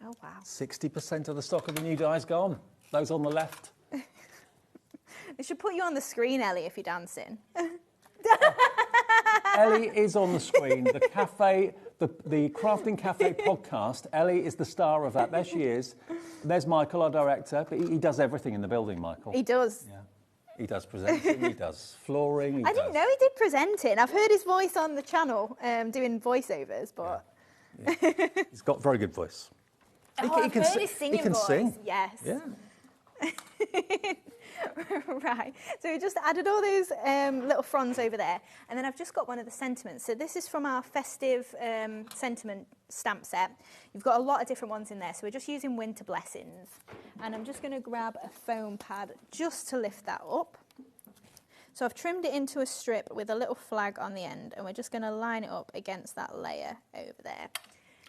Oh, wow. 60% of the stock of the new dye's gone. Those on the left. They should put you on the screen, Ellie, if you're dancing. Ellie is on the screen. The cafe, the Crafting Cafe podcast. Ellie is the star of that. There she is. There's Michael, our director. But he does everything in the building, Michael. He does. Yeah. He does presenting. He does flooring. I didn't know he did presenting. I've heard his voice on the channel doing voiceovers, but yeah. He's got a very good voice. I've heard his singing he can voice. Sing. Yes. Yeah. Right, so we just added all those little fronds over there, and then I've just got one of the sentiments. So this is from our festive sentiment stamp set. You've got a lot of different ones in there, so we're just using Winter Blessings, and I'm just going to grab a foam pad just to lift that up. So I've trimmed it into a strip with a little flag on the end, and we're just going to line it up against that layer over there.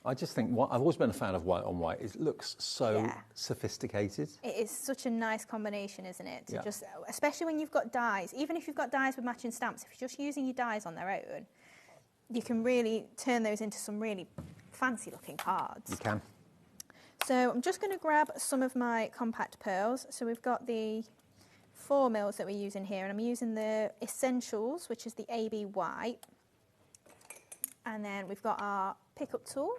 I just think I've always been a fan of white on white. It looks so sophisticated. It is such a nice combination, isn't it? Yeah. Just, especially when you've got dyes. Even if you've got dyes with matching stamps, if you're just using your dyes on their own, you can really turn those into some really fancy looking cards. You can. So I'm just going to grab some of my compact pearls. So we've got the 4 mils that we're using here, and I'm using the Essentials, which is the AB White. And then we've got our pickup tool.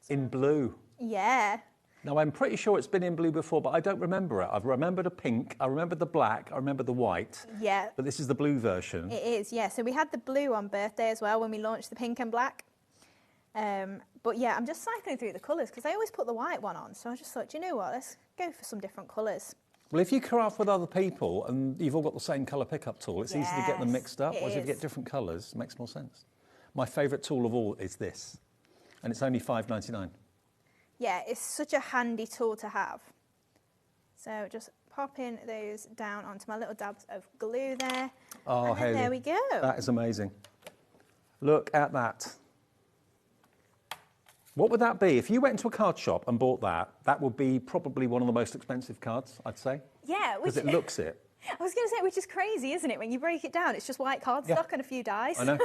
In blue. Yeah. Now, I'm pretty sure it's been in blue before, but I don't remember it. I've remembered a pink, I remember the black, I remember the white. Yeah. But this is the blue version. It is, yeah. So we had the blue on birthday as well when we launched the pink and black. But yeah, I'm just cycling through the colours because I always put the white one on. So I just thought, do you know what, let's go for some different colours. Well, if you craft with other people and you've all got the same colour pickup tool, it's easy to get them mixed up. Whereas if you get different colours, it makes more sense. My favourite tool of all is this. And it's only $5.99. Yeah, it's such a handy tool to have. So just popping those down onto my little dabs of glue there. Oh, and then Hayley, there we go. that is amazing. Look at that. What would that be? If you went into a card shop and bought that, that would be probably one of the most expensive cards, I'd say. Yeah. Because it looks it. I was going to say, which is crazy, isn't it? When you break it down, it's just white cardstock and a few dies. I know.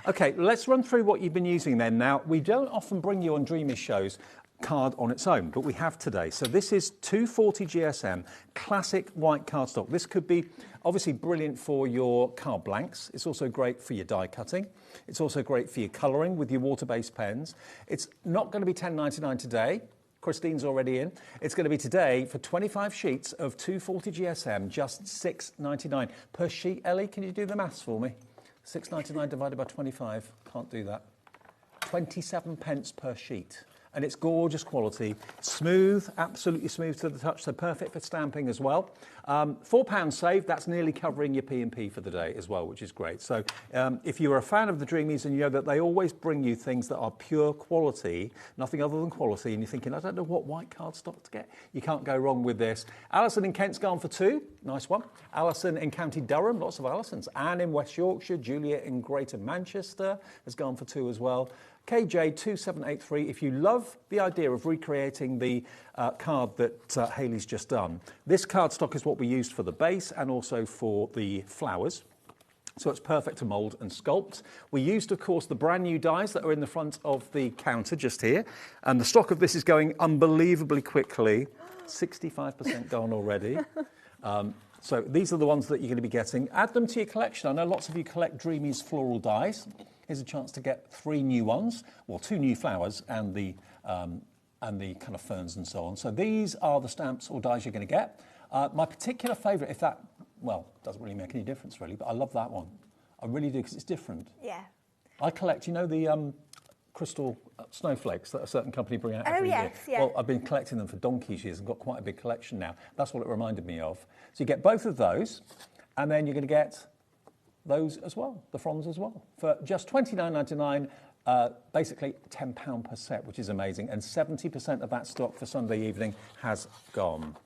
OK, let's run through what you've been using then. Now, we don't often bring you on Dreamy's shows card on its own, but we have today. So this is 240 GSM classic white cardstock. This could be obviously brilliant for your card blanks. It's also great for your die cutting. It's also great for your colouring with your water-based pens. It's not going to be $10.99 today. Christine's already in. It's going to be today for 25 sheets of 240 GSM, just $6.99 per sheet. Ellie, can you do the maths for me? $6.99 divided by 25. Can't do that. 27 pence per sheet. And it's gorgeous quality, smooth, absolutely smooth to the touch, so perfect for stamping as well. £4 saved, that's nearly covering your P&P for the day as well, which is great. So if you're a fan of the Dreamies and you know that they always bring you things that are pure quality, nothing other than quality, and you're thinking, I don't know what white cardstock to get, you can't go wrong with this. Alison in Kent's gone for £2, nice one. Alison in County Durham, lots of Alisons. Anne in West Yorkshire, Juliet in Greater Manchester has gone for £2 as well. KJ2783, if you love the idea of recreating the card that Hayley's just done, this cardstock is what we used for the base and also for the flowers. So it's perfect to mould and sculpt. We used, of course, the brand new dies that are in the front of the counter just here. And the stock of this is going unbelievably quickly. 65% gone already. So these are the ones that you're going to be getting. Add them to your collection. I know lots of you collect Dreamy's floral dies. Here's a chance to get 3 new ones, well, 2 new flowers and the kind of ferns and so on. So these are the stamps or dies you're going to get. My particular favourite, if that, well, doesn't really make any difference really, but I love that one. I really do because it's different. Yeah. I collect, you know, the crystal snowflakes that a certain company bring out every year. Yeah. Well, I've been collecting them for donkey's years and got quite a big collection now. That's what it reminded me of. So you get both of those, and then you're going to get those as well, the fronds as well, for just $29.99, basically £10 per set, which is amazing, and 70% of that stock for Sunday evening has gone.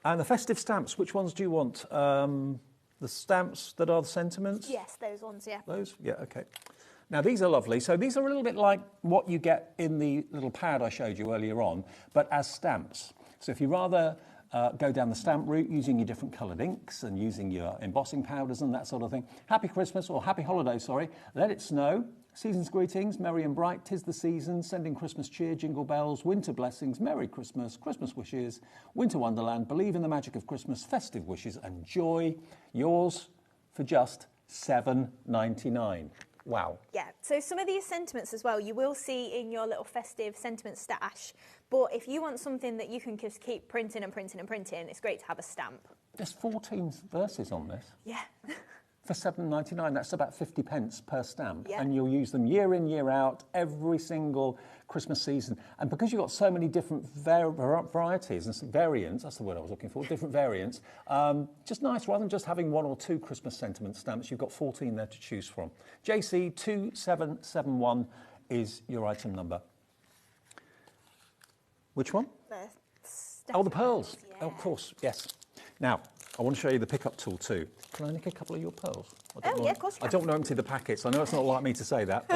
And the festive stamps, which ones do you want? The stamps that are the sentiments? Yes, those ones, yeah. Those? Yeah, OK. Now, these are lovely. So these are a little bit like what you get in the little pad I showed you earlier on, but as stamps. So if you rather go down the stamp route using your different coloured inks and using your embossing powders and that sort of thing. Happy Christmas, or happy holidays, sorry. Let it snow. Season's greetings, merry and bright, 'tis the season, sending Christmas cheer, jingle bells, winter blessings, Merry Christmas, Christmas wishes, winter wonderland, believe in the magic of Christmas, festive wishes and joy. Yours for just $7.99. Wow. Yeah, so some of these sentiments as well, you will see in your little festive sentiment stash. But if you want something that you can just keep printing and printing and printing, it's great to have a stamp. There's 14 verses on this. Yeah. For $7.99, that's about 50 pence per stamp. Yeah. And you'll use them year in, year out, every single Christmas season. And because you've got so many different varieties and variants, that's the word I was looking for, different variants, just nice, rather than just having 1 or 2 Christmas sentiment stamps, you've got 14 there to choose from. JC2771 is your item number. Which one? Oh, the pearls. Yeah. Oh, of course, yes. Now, I want to show you the pickup tool too. Can I nick a couple of your pearls? Yeah, of course. I don't want to empty the packets. I know it's not like me to say that.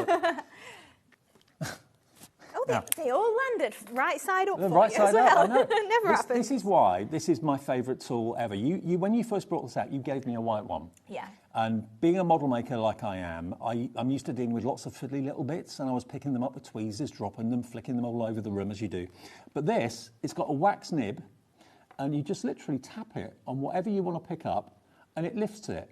But they all landed right side up for right you side as well. up, I know. Never happens. This is why this is my favourite tool ever. You when you first brought this out, you gave me a white one. Yeah. And being a model maker like I am, I'm used to dealing with lots of fiddly little bits, and I was picking them up with tweezers, dropping them, flicking them all over the room as you do. But this, it's got a wax nib, and you just literally tap it on whatever you want to pick up, and it lifts it.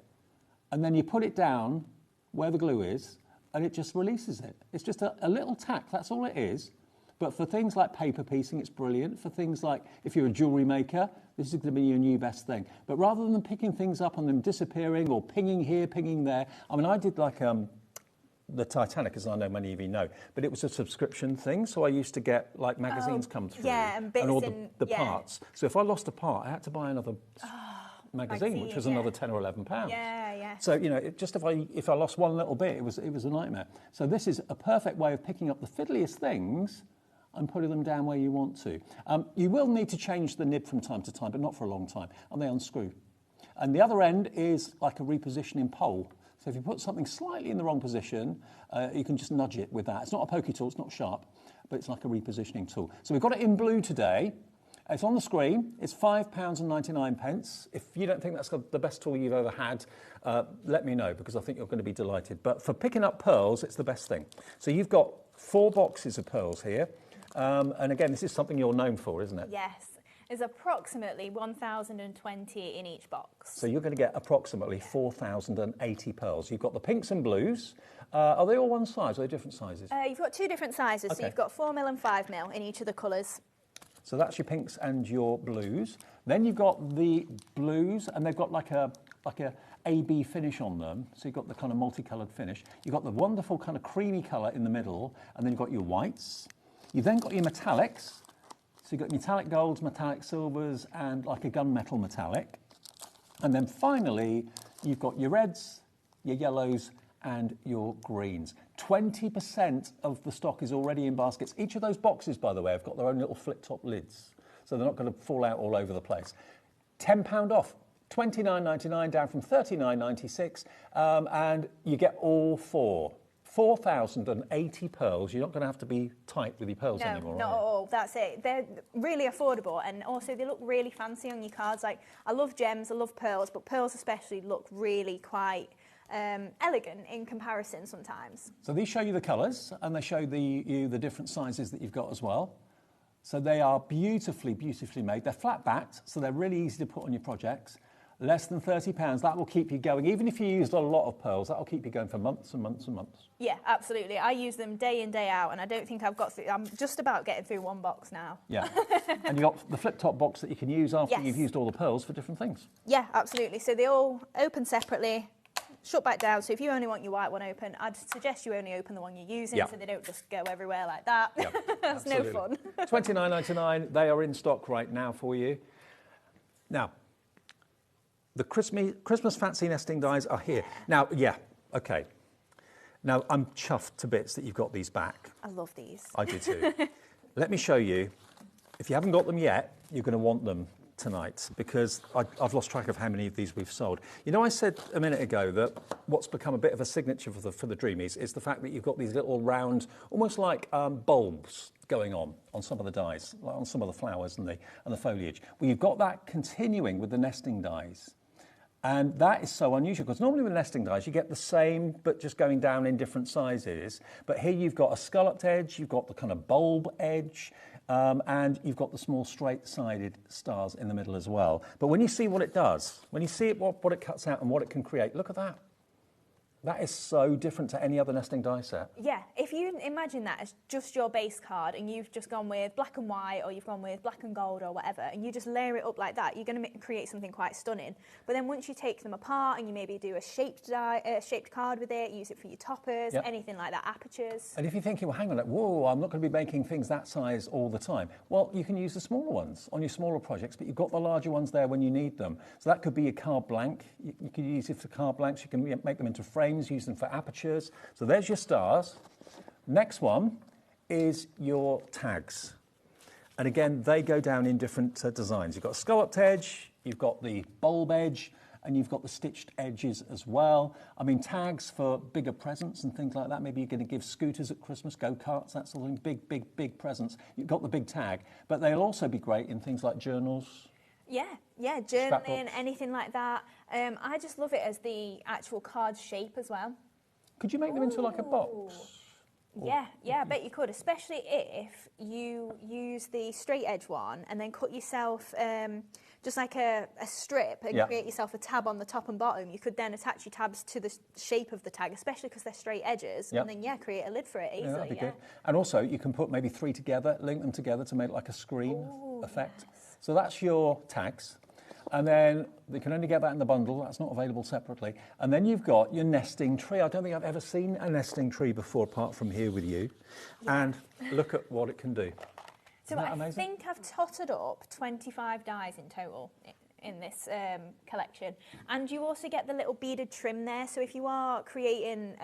And then you put it down where the glue is, and it just releases it. It's just a little tack, that's all it is. But for things like paper piecing, it's brilliant. For things like, if you're a jewellery maker, this is going to be your new best thing. But rather than picking things up and them disappearing or pinging here, pinging there, I mean, I did like the Titanic, as I know many of you know, but it was a subscription thing, so I used to get like magazines come through. Yeah, and bits all in, the parts. So if I lost a part, I had to buy another magazine, which was another 10 or 11 pounds. Yeah, yeah. So, you know, if I lost one little bit, it was a nightmare. So this is a perfect way of picking up the fiddliest things and putting them down where you want to. You will need to change the nib from time to time, but not for a long time, and they unscrew. And the other end is like a repositioning pole. So if you put something slightly in the wrong position, you can just nudge it with that. It's not a pokey tool, it's not sharp, but it's like a repositioning tool. So we've got it in blue today. It's on the screen. It's £5.99. If you don't think that's the best tool you've ever had, let me know, because I think you're going to be delighted. But for picking up pearls, it's the best thing. So you've got 4 boxes of pearls here. And again, this is something you're known for, isn't it? Yes. There's approximately 1,020 in each box. So you're going to get approximately 4,080 pearls. You've got the pinks and blues. Are they all one size, or are they different sizes? You've got 2 different sizes. Okay. So you've got 4mm and 5mm in each of the colours. So that's your pinks and your blues. Then you've got the blues, and they've got like a AB finish on them. So you've got the kind of multicoloured finish. You've got the wonderful kind of creamy colour in the middle, and then you've got your whites. You've then got your metallics. So you've got metallic golds, metallic silvers, and like a gunmetal metallic. And then finally, you've got your reds, your yellows, and your greens. 20% of the stock is already in baskets. Each of those boxes, by the way, have got their own little flip-top lids, so they're not going to fall out all over the place. £10 off, $29.99 down from $39.96, and you get all 4,080 pearls. You're not going to have to be tight with your pearls anymore. No, not at all. That's it. They're really affordable, and also they look really fancy on your cards. Like, I love gems, I love pearls, but pearls especially look really quite elegant in comparison sometimes. So these show you the colours, and they show you the different sizes that you've got as well. So they are beautifully, beautifully made. They're flat backed, so they're really easy to put on your projects. Less than £30, that will keep you going. Even if you used a lot of pearls, that will keep you going for months and months and months. Yeah, absolutely. I use them day in, day out, and I don't think I've got through, I'm just about getting through one box now. Yeah. And you've got the flip-top box that you can use after you've used all the pearls for different things. Yeah, absolutely. So they all open separately, shut back down. So if you only want your white one open, I'd suggest you only open the one you're using, so they don't just go everywhere like that. That's no fun. $29.99. They are in stock right now for you. Now, the Christmas fancy nesting dies are here. Now, okay. Now, I'm chuffed to bits that you've got these back. I love these. I do too. Let me show you. If you haven't got them yet, you're going to want them tonight, because I've lost track of how many of these we've sold. You know, I said a minute ago that what's become a bit of a signature for the Dreamies is the fact that you've got these little round, almost like bulbs going on some of the dies, like on some of the flowers and the foliage. Well, you've got that continuing with the nesting dies. And that is so unusual, because normally with nesting dies, you get the same, but just going down in different sizes. But here you've got a scalloped edge, you've got the kind of bulb edge, and you've got the small straight-sided stars in the middle as well. But when you see what it does, when you see what it cuts out and what it can create, look at that. That is so different to any other nesting die set. Yeah, if you imagine that as just your base card, and you've just gone with black and white, or you've gone with black and gold or whatever, and you just layer it up like that, you're going to create something quite stunning. But then once you take them apart and you maybe do a shaped card with it, use it for your toppers, anything like that, apertures. And if you're thinking, well, hang on, whoa, I'm not going to be making things that size all the time. Well, you can use the smaller ones on your smaller projects, but you've got the larger ones there when you need them. So that could be your card blank. You could use it for card blanks. You can make them into frames, use them for apertures. So there's your stars. Next one is your tags. And again, they go down in different designs. You've got a scalloped edge, you've got the bulb edge, and you've got the stitched edges as well. I mean, tags for bigger presents and things like that. Maybe you're going to give scooters at Christmas, go-karts, that sort of thing, big presents. You've got the big tag, but they'll also be great in things like journals. Yeah, journaling, anything like that. I just love it as the actual card shape as well. Could you make them into like a box? Yeah, I bet you could, especially if you use the straight edge one and then cut yourself just like a strip and create yourself a tab on the top and bottom. You could then attach your tabs to the shape of the tag, especially because they're straight edges, and then create a lid for it easily. Yeah, that'd be good. And also you can put maybe 3 together, link them together to make like a screen effect. Yes. So that's your tags. And then you can only get that in the bundle. That's not available separately. And then you've got your nesting tree. I don't think I've ever seen a nesting tree before, apart from here with you. Yeah. And look at what it can do. So I think I've totted up 25 dies in total in this collection. And you also get the little beaded trim there, so if you are creating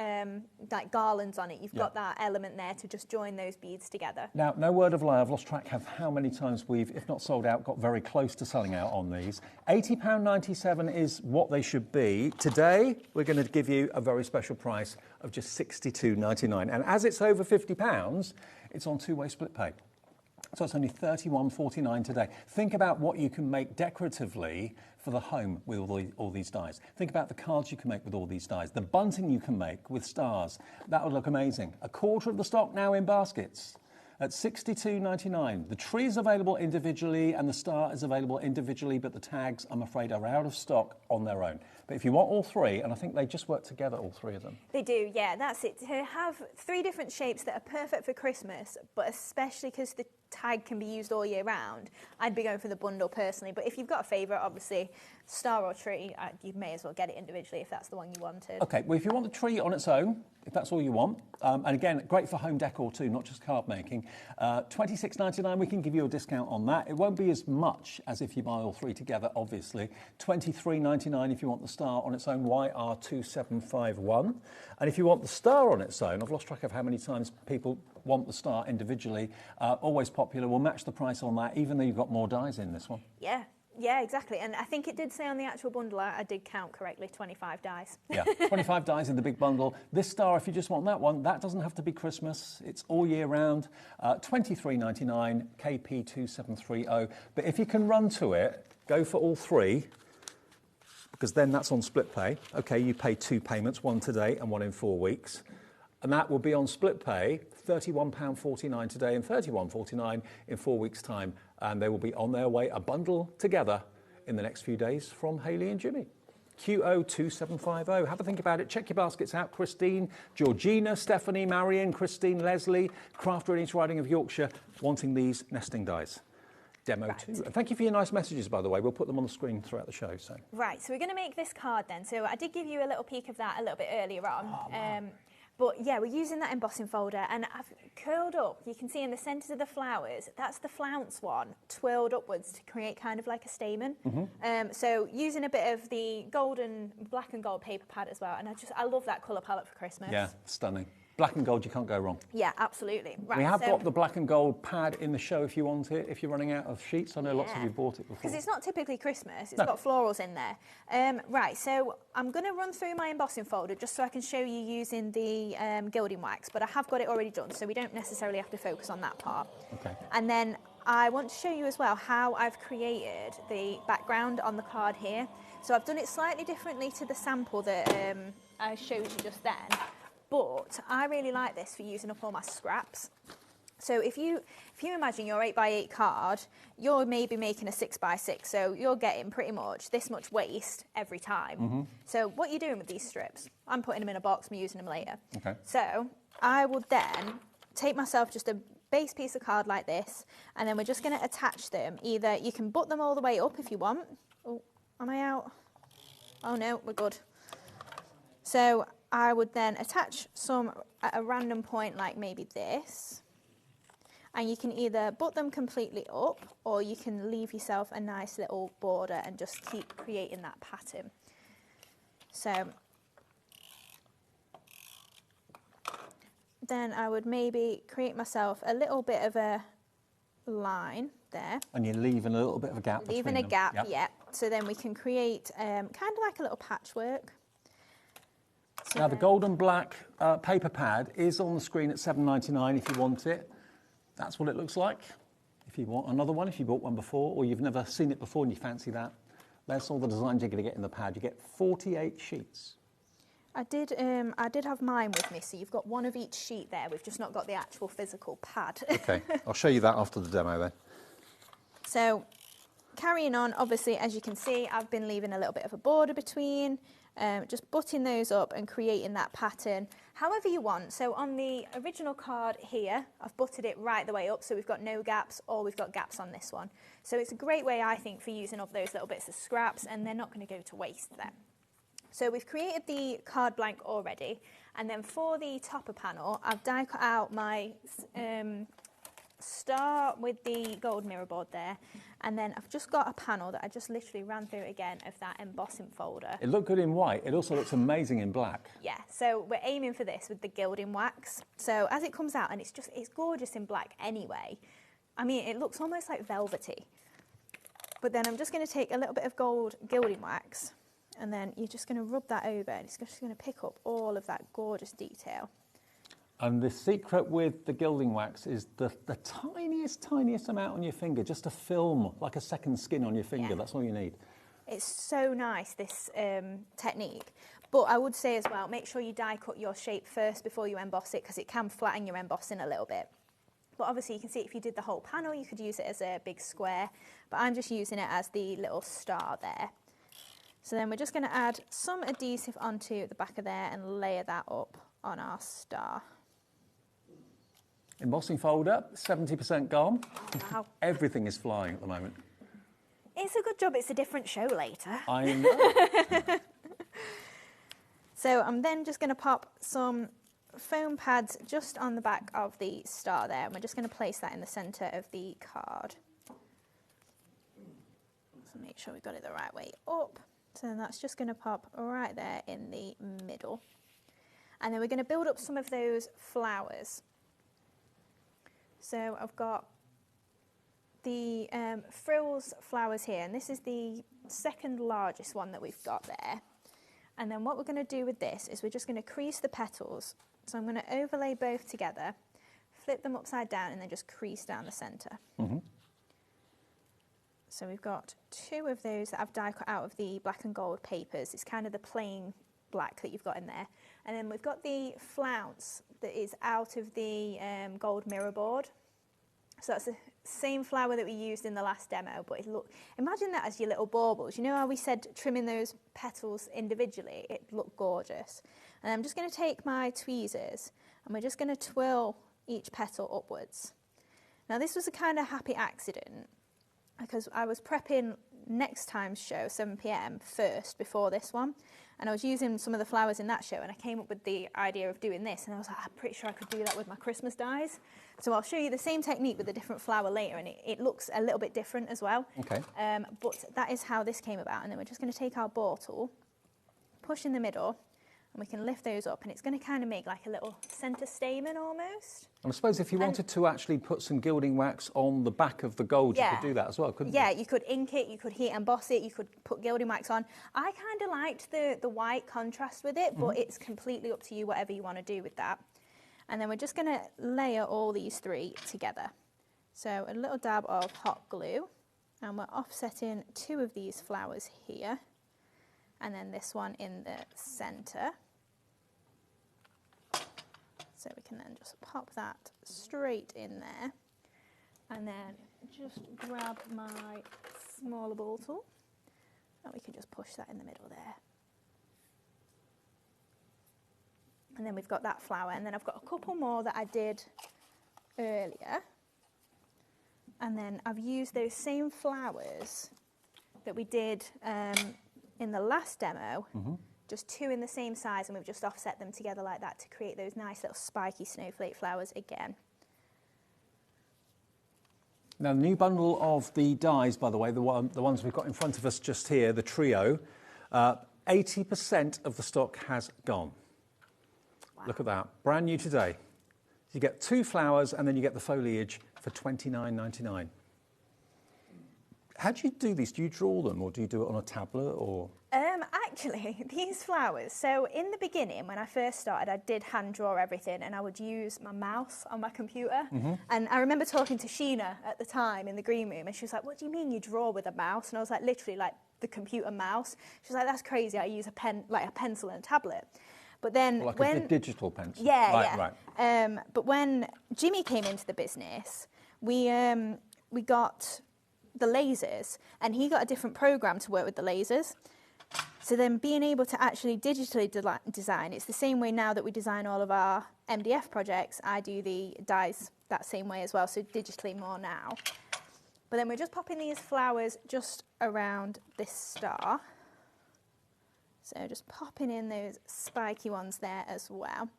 like garlands on it, you've got that element there to just join those beads together. Now, no word of lie, I've lost track of how many times we've, if not sold out, got very close to selling out on these. £80.97 is what they should be. Today, we're going to give you a very special price of just £62.99. And as it's over £50, it's on two-way split pay. So it's only £31.49 today. Think about what you can make decoratively for the home with all these dies. Think about the cards you can make with all these dies. The bunting you can make with stars. That would look amazing. A quarter of the stock now in baskets at £62.99. The tree is available individually and the star is available individually, but the tags, I'm afraid, are out of stock on their own. But if you want all three, and I think they just work together, all three of them. They do, yeah, that's it. To have three different shapes that are perfect for Christmas, but especially because the tag can be used all year round, I'd be going for the bundle personally. But if you've got a favourite, obviously, star or tree, you may as well get it individually if that's the one you wanted. OK, well, if you want the tree on its own, if that's all you want, and again, great for home decor too, not just card making, £26.99, we can give you a discount on that. It won't be as much as if you buy all three together, obviously. £23.99 if you want the star on its own, YR2751. And if you want the star on its own, I've lost track of how many times people want the star individually, always popular. We'll match the price on that, even though you've got more dies in this one. Yeah. Yeah, exactly. And I think it did say on the actual bundle, I did count correctly, 25 dies. Yeah, 25 dies in the big bundle. This star, if you just want that one, that doesn't have to be Christmas. It's all year round. £23.99, KP2730. But if you can run to it, go for all three, because then that's on split pay. OK, you pay two payments, one today and one in 4 weeks. And that will be on split pay, £31.49 today and £31.49 in 4 weeks' time. And they will be on their way, a bundle together, in the next few days from Hayley and Jimmy. QO2750. Have a think about it. Check your baskets out. Christine, Georgina, Stephanie, Marion, Christine, Leslie, Craft Radiance Riding of Yorkshire, wanting these nesting dies. Demo too. And thank you for your nice messages, by the way. We'll put them on the screen throughout the show. So. Right, so we're going to make this card then. So I did give you a little peek of that a little bit earlier on. But yeah, we're using that embossing folder, and I've curled up, you can see in the centres of the flowers, that's the flounce one, twirled upwards to create kind of like a stamen. So using a bit of the black and gold paper pad as well, and I love that colour palette for Christmas. Yeah, stunning. Black and gold, you can't go wrong. Yeah, absolutely. Right, we have got the black and gold pad in the show if you want it, if you're running out of sheets. I know lots of you bought it before. Because it's not typically Christmas, it's got florals in there. Right, so I'm going to run through my embossing folder just so I can show you using the gilding wax, but I have got it already done, so we don't necessarily have to focus on that part. Okay. And then I want to show you as well how I've created the background on the card here. So I've done it slightly differently to the sample that I showed you just then. But I really like this for using up all my scraps. So if you imagine your 8x8 card, you're maybe making a 6x6, so you're getting pretty much this much waste every time. So what you're doing with these strips, I'm putting them in a box, I'm using them later. Okay. So I will then take myself just a base piece of card like this, and then we're just going to attach them. Either you can butt them all the way up if you want. Oh, am I out? Oh no, we're good. So I would then attach some at a random point like maybe this, and you can either butt them completely up or you can leave yourself a nice little border and just keep creating that pattern. So then I would maybe create myself a little bit of a line there. And you're leaving a little bit of a gap between them. Leaving a gap, yeah. So then we can create kind of like a little patchwork. So now the gold and black paper pad is on the screen at £7.99 if you want it. That's what it looks like. If you want another one, if you bought one before or you've never seen it before and you fancy that, that's all the designs you're going to get in the pad. You get 48 sheets. I did have mine with me, so you've got one of each sheet there. We've just not got the actual physical pad. Okay, I'll show you that after the demo then. So carrying on, obviously, as you can see, I've been leaving a little bit of a border between, just butting those up and creating that pattern however you want. So on the original card here, I've butted it right the way up, so we've got no gaps, or we've got gaps on this one. So it's a great way, I think, for using up those little bits of scraps, and they're not going to go to waste then. So we've created the card blank already, and then for the topper panel, I've die cut out my star with the gold mirror board there, and then I've just got a panel that I just literally ran through again of that embossing folder. It looked good in white. It also looks amazing in black. Yeah, so we're aiming for this with the gilding wax. So as it comes out, and it's gorgeous in black anyway. I mean, it looks almost like velvety. But then I'm just going to take a little bit of gold gilding wax, and then you're just going to rub that over, and it's just going to pick up all of that gorgeous detail. And the secret with the gilding wax is the tiniest amount on your finger, just to film like a second skin on your finger. Yeah. That's all you need. It's so nice, this technique. But I would say as well, make sure you die cut your shape first before you emboss it, because it can flatten your embossing a little bit. But obviously you can see if you did the whole panel, you could use it as a big square. But I'm just using it as the little star there. So then we're just going to add some adhesive onto the back of there and layer that up on our star. Embossing folder, 70% gone. Wow. Everything is flying at the moment. It's a good job it's a different show later. I know. So I'm then just going to pop some foam pads just on the back of the star there, and we're just going to place that in the centre of the card. So make sure we've got it the right way up. So that's just going to pop right there in the middle. And then we're going to build up some of those flowers. So I've got the frills flowers here, and this is the second largest one that we've got there. And then what we're going to do with this is we're just going to crease the petals. So I'm going to overlay both together, flip them upside down, and then just crease down the centre. Mm-hmm. So we've got two of those that I've die cut out of the black and gold papers. It's kind of the plain black that you've got in there. And then we've got the flounce that is out of the gold mirror board. So that's the same flower that we used in the last demo, but imagine that as your little baubles. You know how we said trimming those petals individually? It looked gorgeous. And I'm just going to take my tweezers, and we're just going to twirl each petal upwards. Now this was a kind of happy accident, because I was prepping next time's show, 7 PM, first before this one, and I was using some of the flowers in that show, and I came up with the idea of doing this, and I was like, I'm pretty sure I could do that with my Christmas dies. So I'll show you the same technique with a different flower later, and it looks a little bit different as well. Okay. But that is how this came about, and then we're just going to take our bore tool, push in the middle, and we can lift those up, and it's going to kind of make like a little centre stamen almost. And I suppose if you wanted to actually put some gilding wax on the back of the gold, you could do that as well, couldn't you? Yeah, you could ink it, you could heat emboss it, you could put gilding wax on. I kind of liked the white contrast with it, but it's completely up to you, whatever you want to do with that. And then we're just going to layer all these three together. So a little dab of hot glue, and we're offsetting two of these flowers here, and then this one in the centre. So we can then just pop that straight in there, and then just grab my smaller ball tool, and we can just push that in the middle there. And then we've got that flower, and then I've got a couple more that I did earlier, and then I've used those same flowers that we did in the last demo. Just two in the same size, and we've just offset them together like that to create those nice little spiky snowflake flowers again. Now, the new bundle of the dies, by the way, the ones we've got in front of us just here, the trio, 80% of the stock has gone. Wow. Look at that, brand new today. You get two flowers, and then you get the foliage for $29.99. How do you do these? Do you draw them, or do you do it on a tablet, or...? Actually, these flowers, so in the beginning, when I first started, I did hand draw everything, and I would use my mouse on my computer. And I remember talking to Sheena at the time in the green room, and she was like, what do you mean you draw with a mouse? And I was like, literally like the computer mouse. She was like, that's crazy, I use a pen, like a pencil and a tablet. But then like a digital pencil? Yeah, right. But when Jimmy came into the business, we got the lasers, and he got a different program to work with the lasers. So then being able to actually digitally design, it's the same way now that we design all of our MDF projects. I do the dies that same way as well, so digitally more now. But then we're just popping these flowers just around this star. So just popping in those spiky ones there as well.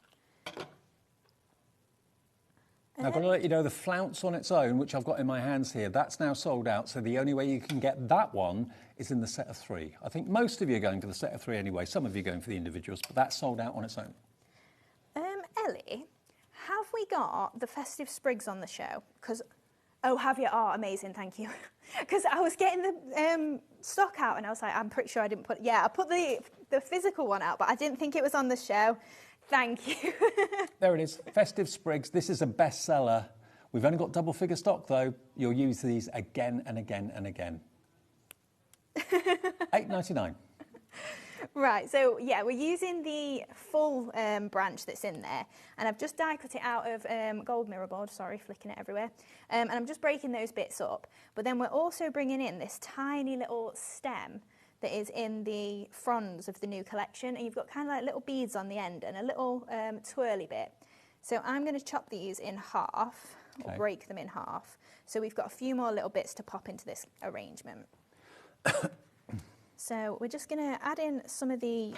Now, I've got to let you know the flounce on its own, which I've got in my hands here, that's now sold out. So the only way you can get that one is in the set of 3. I think most of you are going for the set of 3 anyway. Some of you are going for the individuals, but that's sold out on its own. Ellie, have we got the festive sprigs on the show? Oh, have you? Oh, amazing, thank you. Because I was getting the stock out and I was like, I'm pretty sure I didn't put... Yeah, I put the physical one out, but I didn't think it was on the show. Thank you. There it is, festive sprigs. This is a bestseller. We've only got double figure stock though. You'll use these again and again and again. $8.99. Right, so yeah, we're using the full branch that's in there, and I've just die cut it out of gold mirror board, sorry, flicking it everywhere, and I'm just breaking those bits up. But then we're also bringing in this tiny little stem that is in the fronds of the new collection, and you've got kind of like little beads on the end and a little twirly bit. So I'm going to chop these in half, or break them in half, so we've got a few more little bits to pop into this arrangement. So we're just going to add in some of the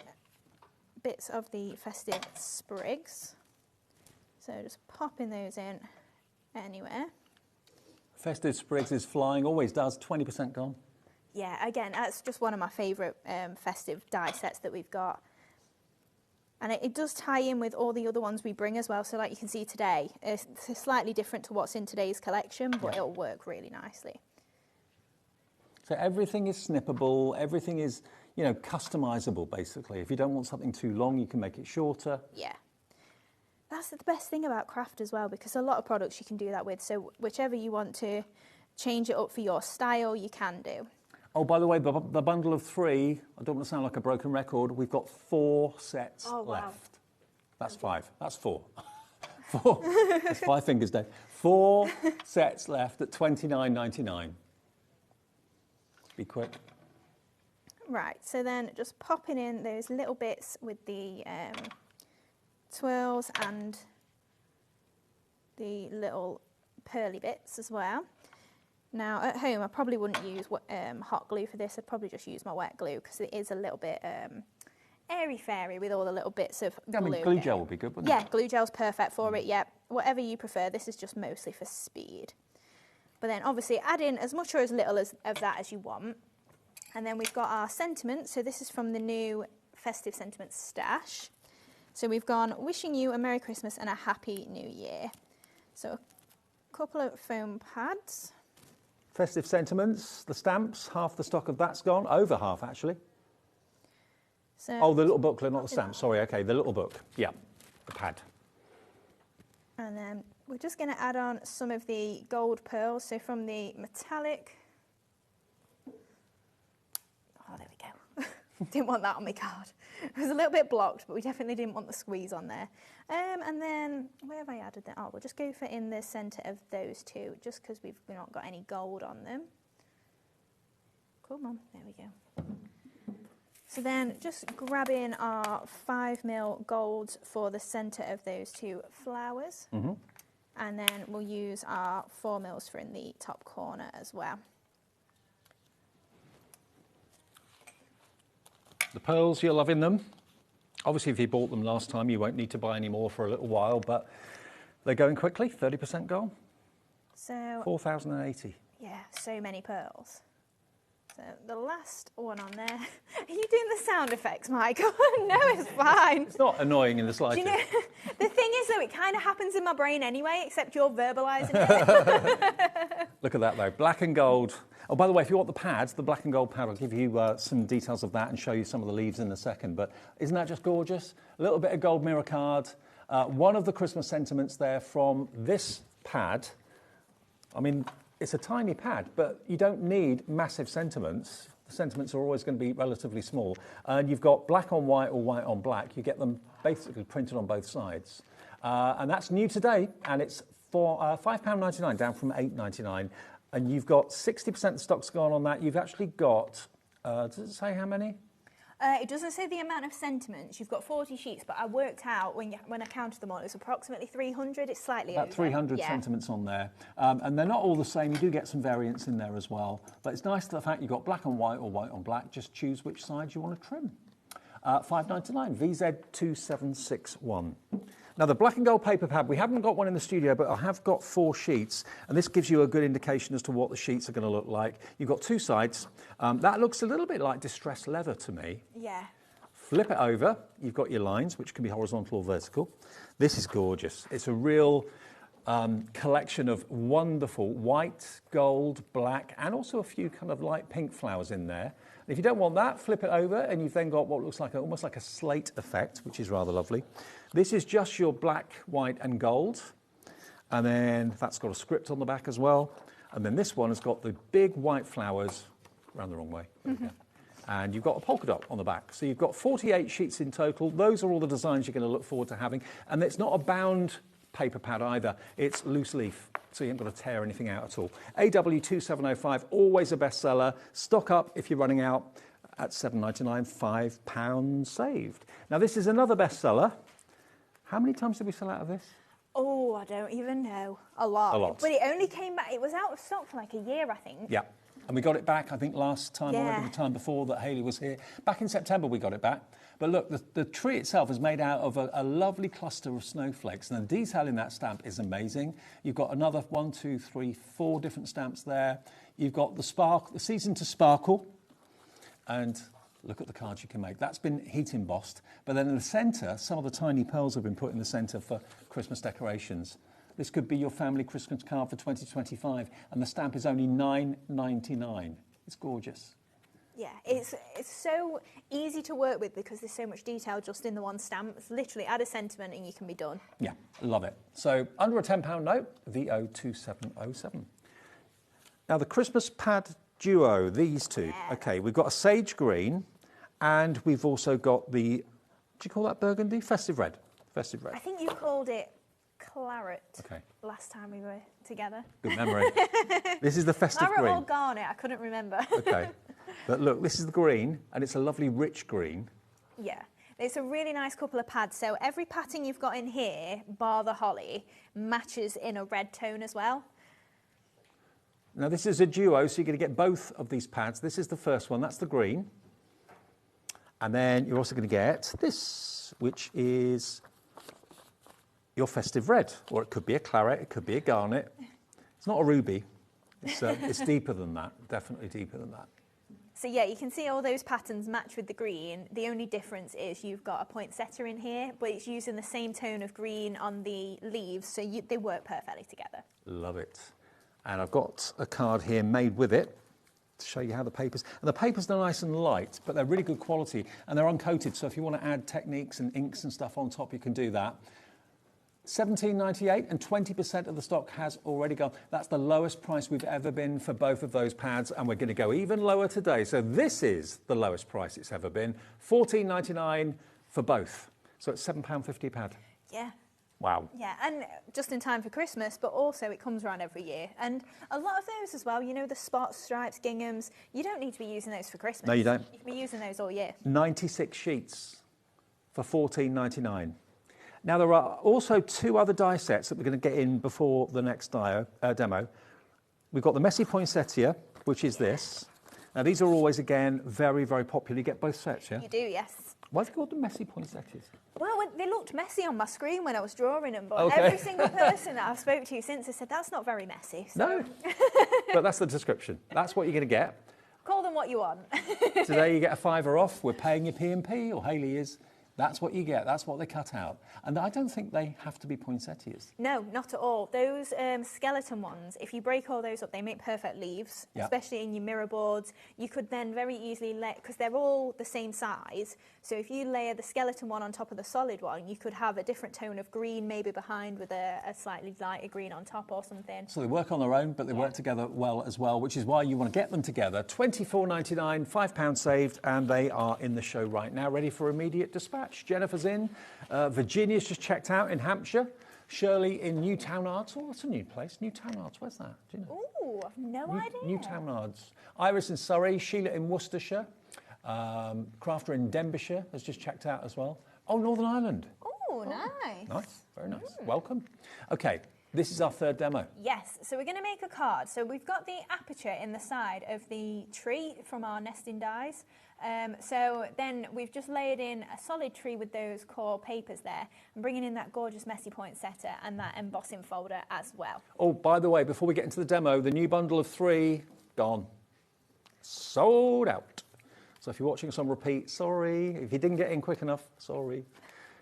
bits of the festive sprigs. So just popping those in anywhere. Festive sprigs is flying, always does, 20% gone. Yeah, again, that's just one of my favourite festive die sets that we've got. And it does tie in with all the other ones we bring as well. So like you can see today, it's slightly different to what's in today's collection, but it'll work really nicely. So everything is snippable, everything is, you know, customizable basically. If you don't want something too long, you can make it shorter. Yeah. That's the best thing about craft as well, because a lot of products you can do that with. So whichever you want to change it up for your style, you can do. Oh, by the way, the bundle of 3, I don't want to sound like a broken record, we've got 4 sets left. That's 5, that's 4. 4, that's 5 fingers, Dave. 4 sets left at $29.99. Be quick. Right, so then just popping in those little bits with the twirls and the little pearly bits as well. Now at home I probably wouldn't use hot glue for this, I'd probably just use my wet glue because it is a little bit airy-fairy with all the little bits of glue. I mean, glue gel would be good, wouldn't it? Yeah, glue gel's perfect for it, yeah. Whatever you prefer, this is just mostly for speed. But then obviously add in as much or as little of that as you want. And then we've got our sentiment. So this is from the new Festive Sentiment stash. So we've gone, wishing you a Merry Christmas and a Happy New Year. So a couple of foam pads. Festive Sentiments, the stamps, half the stock of that's gone, over half actually. So oh, the little booklet, not the stamp, sorry, okay, the little book, yeah, the pad. And then we're just going to add on some of the gold pearls, so from the metallic. Oh, there we go. Didn't want that on my card. It was a little bit blocked, but we definitely didn't want the squeeze on there. And then, where have I added that? Oh, we'll just go for in the centre of those two, just because we've not got any gold on them. Come on, there we go. So then just grabbing our 5mm gold for the centre of those two flowers. Mm-hmm. And then we'll use our 4mm for in the top corner as well. The pearls, you're loving them. Obviously, if you bought them last time, you won't need to buy any more for a little while, but they're going quickly, 30% gone. So 4,080. Yeah, so many pearls. So the last one on there. Are you doing the sound effects, Michael? No, it's fine. It's not annoying in the slightest. Do you know, the thing is, though, it kind of happens in my brain anyway, except you're verbalising it. Look at that, though. Black and gold. Oh, by the way, if you want the pads, the black and gold pad, I'll give you some details of that and show you some of the leaves in a second. But isn't that just gorgeous? A little bit of gold mirror card. One of the Christmas sentiments there from this pad. I mean, it's a tiny pad, but you don't need massive sentiments. The sentiments are always going to be relatively small. And you've got black on white or white on black. You get them basically printed on both sides. And that's new today, and it's for £5.99, down from £8.99. And you've got 60% stock's gone on that. You've actually got, does it say how many? It doesn't say the amount of sentiments. You've got 40 sheets, but I worked out when I counted them all, it was approximately 300. It's slightly about over. 300 sentiments on there. And they're not all the same. You do get some variants in there as well. But it's nice the fact you've got black on white or white on black. Just choose which side you want to trim. £5.99, VZ2761. Now, the black and gold paper pad, we haven't got one in the studio, but I have got 4 sheets, and this gives you a good indication as to what the sheets are going to look like. You've got 2 sides. That looks a little bit like distressed leather to me. Yeah. Flip it over. You've got your lines, which can be horizontal or vertical. This is gorgeous. It's a real collection of wonderful white, gold, black, and also a few kind of light pink flowers in there. And if you don't want that, flip it over, and you've then got what looks like almost like a slate effect, which is rather lovely. This is just your black, white, and gold. And then that's got a script on the back as well. And then this one has got the big white flowers, around the wrong way. And you've got a polka dot on the back. So you've got 48 sheets in total. Those are all the designs you're going to look forward to having. And it's not a bound paper pad either. It's loose leaf, so you haven't got to tear anything out at all. AW2705, always a bestseller. Stock up if you're running out at £7.99, £5 saved. Now this is another bestseller. How many times did we sell out of this? Oh, I don't even know. A lot. A lot. But it only came back, it was out of stock for like a year, I think. Yeah. And we got it back, I think, last time, or maybe the time before that Hayley was here. Back in September, we got it back. But look, the tree itself is made out of a lovely cluster of snowflakes. And the detail in that stamp is amazing. You've got another 1, 2, 3, 4 different stamps there. You've got the sparkle, the season to sparkle. And look at the cards you can make. That's been heat embossed. But then in the centre, some of the tiny pearls have been put in the centre for Christmas decorations. This could be your family Christmas card for 2025, and the stamp is only £9.99. It's gorgeous. Yeah, it's so easy to work with because there's so much detail just in the one stamp. It's literally add a sentiment and you can be done. Yeah, love it. So under a £10 note, VO2707. Now the Christmas pad duo, these two. Yeah. Okay, we've got a sage green, and we've also got the, do you call that burgundy? Festive red. Festive red. I think you called it claret. Okay. Last time we were together. Good memory. This is the festive claret green. or garnet, I couldn't remember. Okay. But look, this is the green, and it's a lovely rich green. Yeah. It's a really nice couple of pads. So every pattern you've got in here, bar the holly, matches in a red tone as well. Now this is a duo, so you're going to get both of these pads. This is the first one, that's the green. And then you're also going to get this, which is your festive red, or it could be a claret, it could be a garnet. It's not a ruby. It's deeper than that, definitely deeper than that. So yeah, you can see all those patterns match with the green. The only difference is you've got a poinsettia in here, but it's using the same tone of green on the leaves, so they work perfectly together. Love it. And I've got a card here made with it to show you how the papers, and the papers are nice and light, but they're really good quality, and they're uncoated, so if you want to add techniques and inks and stuff on top, you can do that. £17.98, and 20% of the stock has already gone. That's the lowest price we've ever been for both of those pads, and we're going to go even lower today. So this is the lowest price it's ever been, £14.99 for both. So it's £7.50 a pad. Yeah. Wow. Yeah, and just in time for Christmas, but also it comes around every year. And a lot of those as well, you know, the spots, stripes, ginghams, you don't need to be using those for Christmas. No, you don't. You can be using those all year. 96 sheets for £14.99. Now, there are also 2 other die sets that we're going to get in before the next demo. We've got the Messy Poinsettia, which is this. Now, these are always, again, very, very popular. You get both sets, yeah? You do, yes. Why are they called the Messy Poinsettias? Well, they looked messy on my screen when I was drawing them, but Okay. every single person that I've spoke to since has said, that's not very messy. So. No, but that's the description. That's what you're going to get. Call them what you want. Today you get a £5 off. We're paying your P&P, or Hayley is. That's what you get. That's what they cut out. And I don't think they have to be poinsettias. No, not at all. Those skeleton ones, if you break all those up, they make perfect leaves, Yep. especially in your mirror boards. You could then very easily because they're all the same size. So if you layer the skeleton one on top of the solid one, you could have a different tone of green maybe behind with a slightly lighter green on top or something. So they work on their own, but they work together well as well, which is why you want to get them together. £24.99, £5 saved, and they are in the show right now, ready for immediate dispatch. Jennifer's in. Virginia's just checked out in Hampshire. Shirley in Newtown Arts. Oh, that's a new place. Newtown Arts. Where's that? Do you know? Ooh, I've no idea. Newtown Arts. Iris in Surrey. Sheila in Worcestershire. Crafter in Denbighshire has just checked out as well. Oh, Northern Ireland. Oh, nice. Nice. Very nice. Welcome. Okay. This is our third demo. Yes, so we're going to make a card. So we've got the aperture in the side of the tree from our nesting dies. So then we've just layered in a solid tree with those core papers there and bringing in that gorgeous messy poinsettia and that embossing folder as well. Oh, by the way, before we get into the demo, the new bundle of 3, gone. Sold out. So if you're watching us on repeat, sorry. If you didn't get in quick enough, sorry.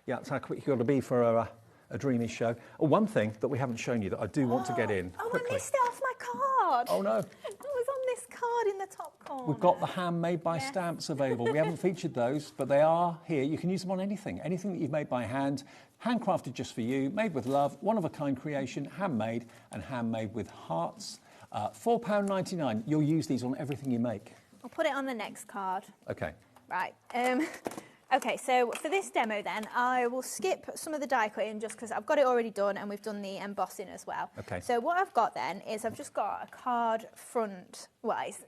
Yeah, that's how quick you've got to be for a Dreamy show. Oh, one thing that we haven't shown you that I do want to get in quickly. I missed it off my card. Oh, no. It was on this card in the top corner. We've got the handmade by stamps available. We haven't featured those, but they are here. You can use them on anything that you've made by hand, handcrafted just for you, made with love, one-of-a-kind creation, handmade, and handmade with hearts. £4.99. You'll use these on everything you make. I'll put it on the next card. Okay. Right. Okay, so for this demo then, I will skip some of the die cutting just because I've got it already done and we've done the embossing as well. Okay. So what I've got then is I've just got a card front, well, it's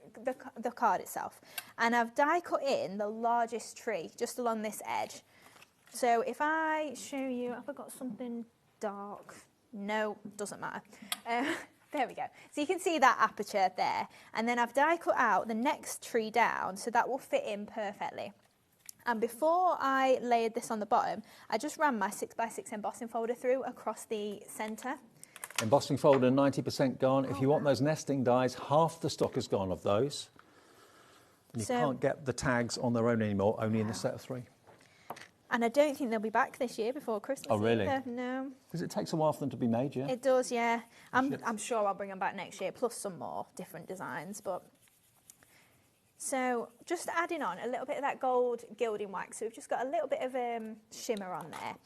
the card itself, and I've die cut in the largest tree just along this edge. So if I show you, have I got something dark? No, doesn't matter. There we go. So you can see that aperture there. And then I've die cut out the next tree down, so that will fit in perfectly. And before I layered this on the bottom, I just ran my 6x6 embossing folder through across the centre. Embossing folder, 90% gone. If you want those nesting dies, half the stock is gone of those. And you can't get the tags on their own anymore, only in the set of 3. And I don't think they'll be back this year before Christmas. Oh, really? Either. No. Because it takes a while for them to be made, yeah? It does, yeah. I'm sure I'll bring them back next year, plus some more different designs. But so just adding on a little bit of that gold gilding wax. So we've just got a little bit of shimmer on there.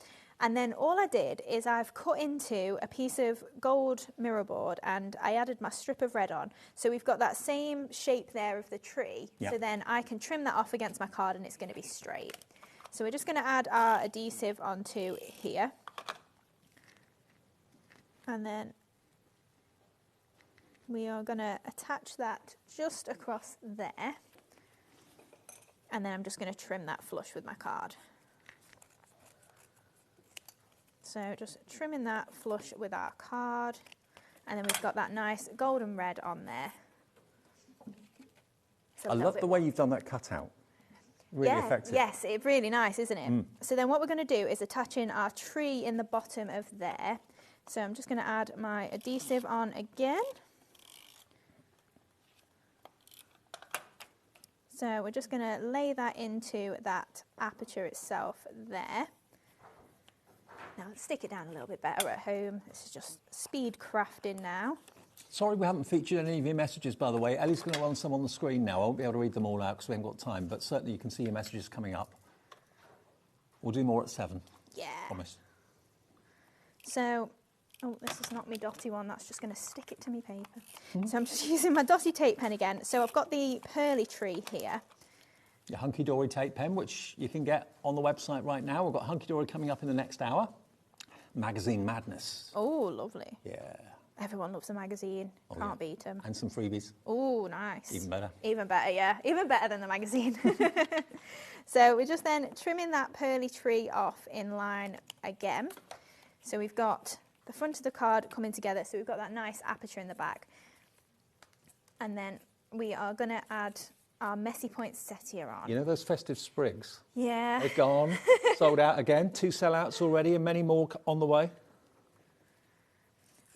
And then all I did is I've cut into a piece of gold mirror board and I added my strip of red on. So we've got that same shape there of the tree. Yep. So then I can trim that off against my card and it's going to be straight. So we're just going to add our adhesive onto here. And then we are going to attach that just across there. And then I'm just going to trim that flush with my card. So just trimming that flush with our card. And then we've got that nice golden red on there. I love the way you've done that cutout. Really effective. Yes, it's really nice, isn't it? So then what we're going to do is attach in our tree in the bottom of there. So I'm just going to add my adhesive on again. So we're just going to lay that into that aperture itself there. Now let's stick it down a little bit better at home. This is just speed crafting now. Sorry we haven't featured any of your messages, by the way. Ellie's going to run some on the screen now. I won't be able to read them all out because we haven't got time, but certainly you can see your messages coming up. We'll do more at 7. Yeah. Promise. So, oh, this is not my dotty one. That's just going to stick it to my paper. So I'm just using my dotty tape pen again. So I've got the pearly tree here. Your Hunky Dory tape pen, which you can get on the website right now. We've got Hunky Dory coming up in the next hour. Magazine Madness. Oh, lovely. Yeah. Everyone loves a magazine. Can't beat them. And some freebies. Oh, nice. Even better. Even better, yeah. Even better than the magazine. So we're just then trimming that pearly tree off in line again. So we've got the front of the card coming together. So we've got that nice aperture in the back. And then we are going to add our messy poinsettia on. You know those festive sprigs? Yeah. They're gone. Sold out again. 2 sellouts already and many more on the way.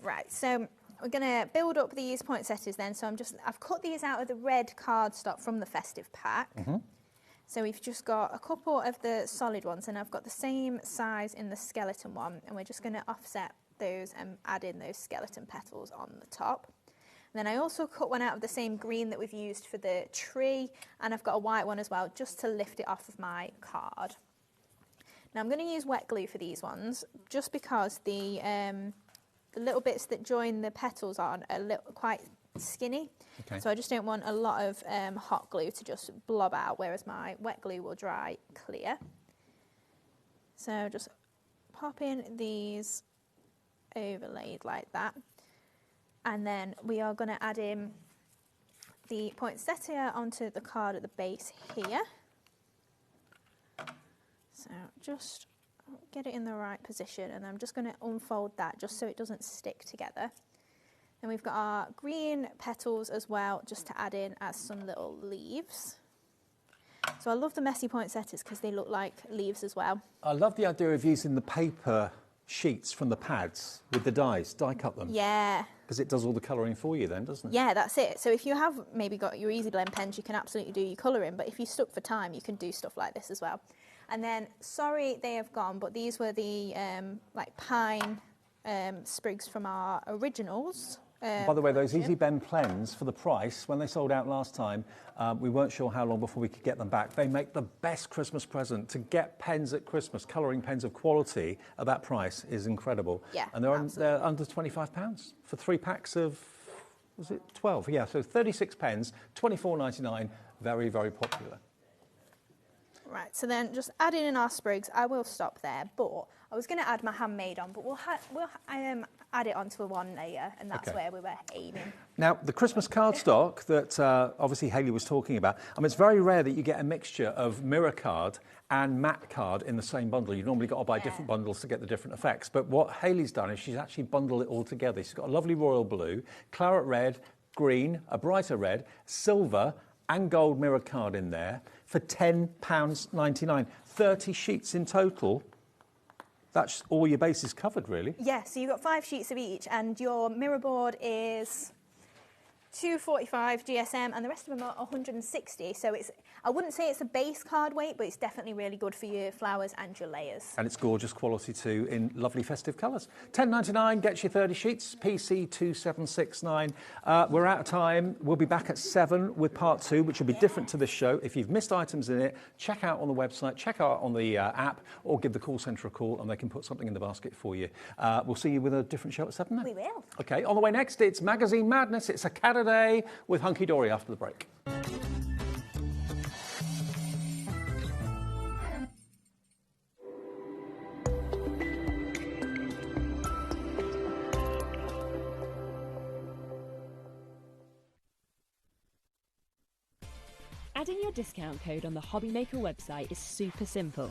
Right, so we're going to build up these poinsettias then. So I've cut these out of the red cardstock from the festive pack. So we've just got a couple of the solid ones and I've got the same size in the skeleton one. And we're just going to offset those and add in those skeleton petals on the top. And then I also cut one out of the same green that we've used for the tree. And I've got a white one as well, just to lift it off of my card. Now I'm going to use wet glue for these ones, just because the little bits that join the petals on are quite skinny. Okay. So I just don't want a lot of hot glue to just blob out, whereas my wet glue will dry clear. So just pop in these overlaid like that. And then we are going to add in the poinsettia onto the card at the base here. So just get it in the right position, and I'm just going to unfold that just so it doesn't stick together. And we've got our green petals as well, just to add in as some little leaves. So I love the messy poinsettias because they look like leaves as well. I love the idea of using the paper sheets from the pads with the dies, die cut them. Yeah. Because it does all the colouring for you then, doesn't it? Yeah, that's it. So if you have maybe got your Easy Blend pens, you can absolutely do your colouring, but if you're stuck for time, you can do stuff like this as well. And then, sorry they have gone, but these were the like pine sprigs from our originals. By the way, those Easy Bend pens, for the price, when they sold out last time, we weren't sure how long before we could get them back. They make the best Christmas present. To get pens at Christmas, colouring pens of quality at that price is incredible. Yeah, and they're under £25 for 3 packs of, was it 12? Yeah, so 36 pens, £24.99, very, very popular. Right, so then just adding in our sprigs, I will stop there, but I was going to add my handmade on, but we'll add it onto a one layer, and that's where we were aiming. Now, the Christmas cardstock that obviously Hayley was talking about, I mean, it's very rare that you get a mixture of mirror card and matte card in the same bundle. You've normally got to buy different bundles to get the different effects, but what Hayley's done is she's actually bundled it all together. She's got a lovely royal blue, claret red, green, a brighter red, silver, and gold mirror card in there for £10.99. 30 sheets in total. That's all your bases covered, really. Yeah, so you've got 5 sheets of each, and your mirror board is 245 GSM, and the rest of them are 160. So it's, I wouldn't say it's a base card weight, but it's definitely really good for your flowers and your layers. And it's gorgeous quality too, in lovely festive colours. £10.99 gets you 30 sheets, PC 2769. We're out of time. We'll be back at 7 with part 2, which will be different to this show. If you've missed items in it, check out on the website, check out on the app, or give the call centre a call and they can put something in the basket for you. We'll see you with a different show at 7 then. We will. OK, on the way next, it's Magazine Madness. It's a Saturday with Hunky Dory after the break. Adding your discount code on the HobbyMaker website is super simple.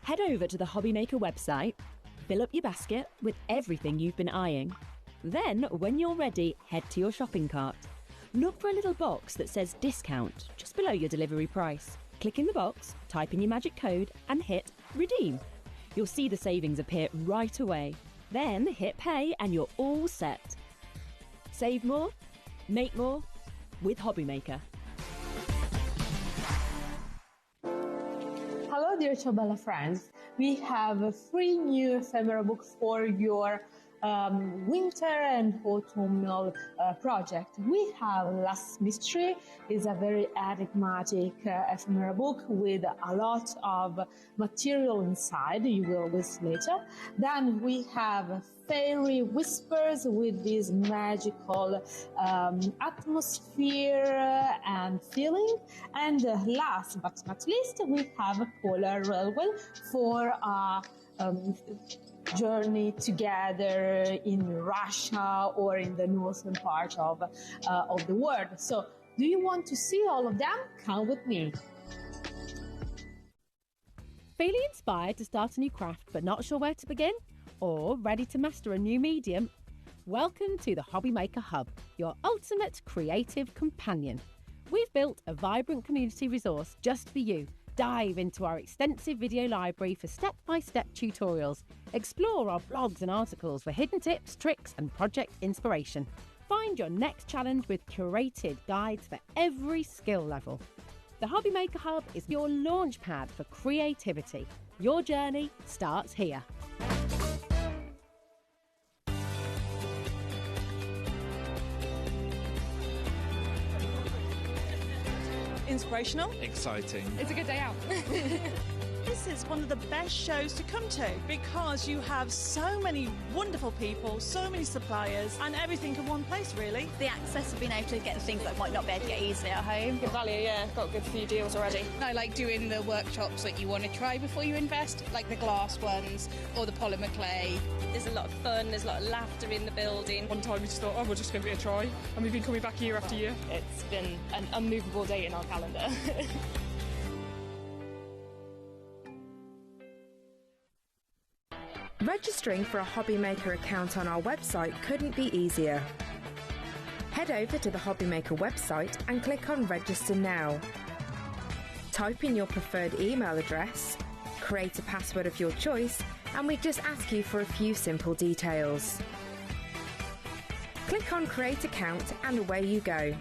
Head over to the HobbyMaker website, fill up your basket with everything you've been eyeing. Then, when you're ready, head to your shopping cart. Look for a little box that says discount just below your delivery price. Click in the box, type in your magic code and hit redeem. You'll see the savings appear right away. Then hit pay and you're all set. Save more, make more with HobbyMaker. Hello dear Ciobella friends, we have a free new ephemera book for your winter and autumnal project. We have Last Mystery. Is a very enigmatic ephemera book with a lot of material inside. You will see later. Then we have Fairy Whispers with this magical atmosphere and feeling. And last but not least, we have a Polar Railway for a journey together in Russia or in the northern part of the world. So, do you want to see all of them? Come with me. Feeling inspired to start a new craft but not sure where to begin? Or ready to master a new medium? Welcome to the HobbyMaker Hub, your ultimate creative companion. We've built a vibrant community resource just for you. Dive into our extensive video library for step-by-step tutorials. Explore our blogs and articles for hidden tips, tricks and project inspiration. Find your next challenge with curated guides for every skill level. The HobbyMaker Hub is your launch pad for creativity. Your journey starts here. Inspirational. Exciting. It's a good day out. This is one of the best shows to come to because you have so many wonderful people, so many suppliers, and everything in one place, really. The access of being able to get things that might not be able to get easily at home. Good value, yeah. Got a good few deals already. I like doing the workshops that you want to try before you invest, like the glass ones or the polymer clay. There's a lot of fun, there's a lot of laughter in the building. One time we just thought, oh, we'll just give it a try. And we've been coming back year after year. It's been an unmovable date in our calendar. Registering for a HobbyMaker account on our website couldn't be easier. Head over to the HobbyMaker website and click on Register Now. Type in your preferred email address, create a password of your choice, and we just ask you for a few simple details. Click on Create Account and away you go.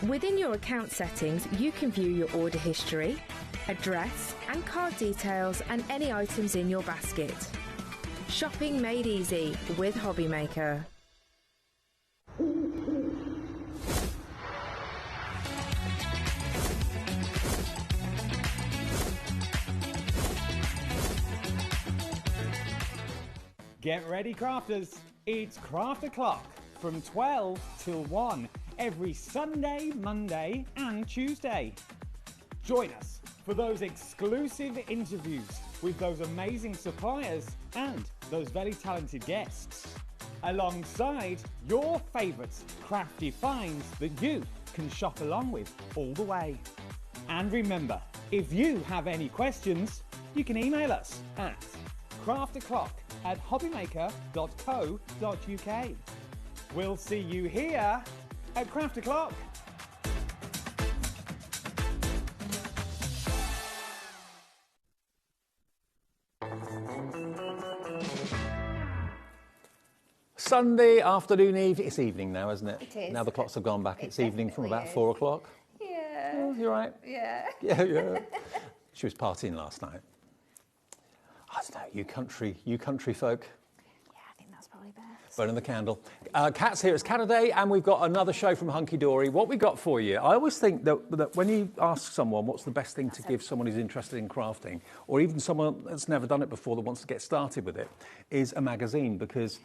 Within your account settings, you can view your order history, address and card details and any items in your basket. Shopping made easy with HobbyMaker. Get ready, crafters. It's Craft O'Clock from 12 till 1 every Sunday, Monday and Tuesday. Join us for those exclusive interviews with those amazing suppliers and those very talented guests, alongside your favourite crafty finds that you can shop along with all the way. And remember, if you have any questions, you can email us at crafto'clock@hobbymaker.co.uk. We'll see you here at Craft O'Clock. Sunday afternoon, it's evening now, isn't it? It is. Now the clocks have gone back. It It's evening from about definitely 4 o'clock. Yeah. Oh, you right? Yeah. Yeah. She was partying last night. I don't know, you country folk. Yeah, I think that's probably best. Burning the candle. Kat's here. It's Cat a Day, and we've got another show from Hunky Dory. What we got for you? I always think that when you ask someone what's the best thing to give someone who's interested in crafting, or even someone that's never done it before that wants to get started with it, is a magazine, because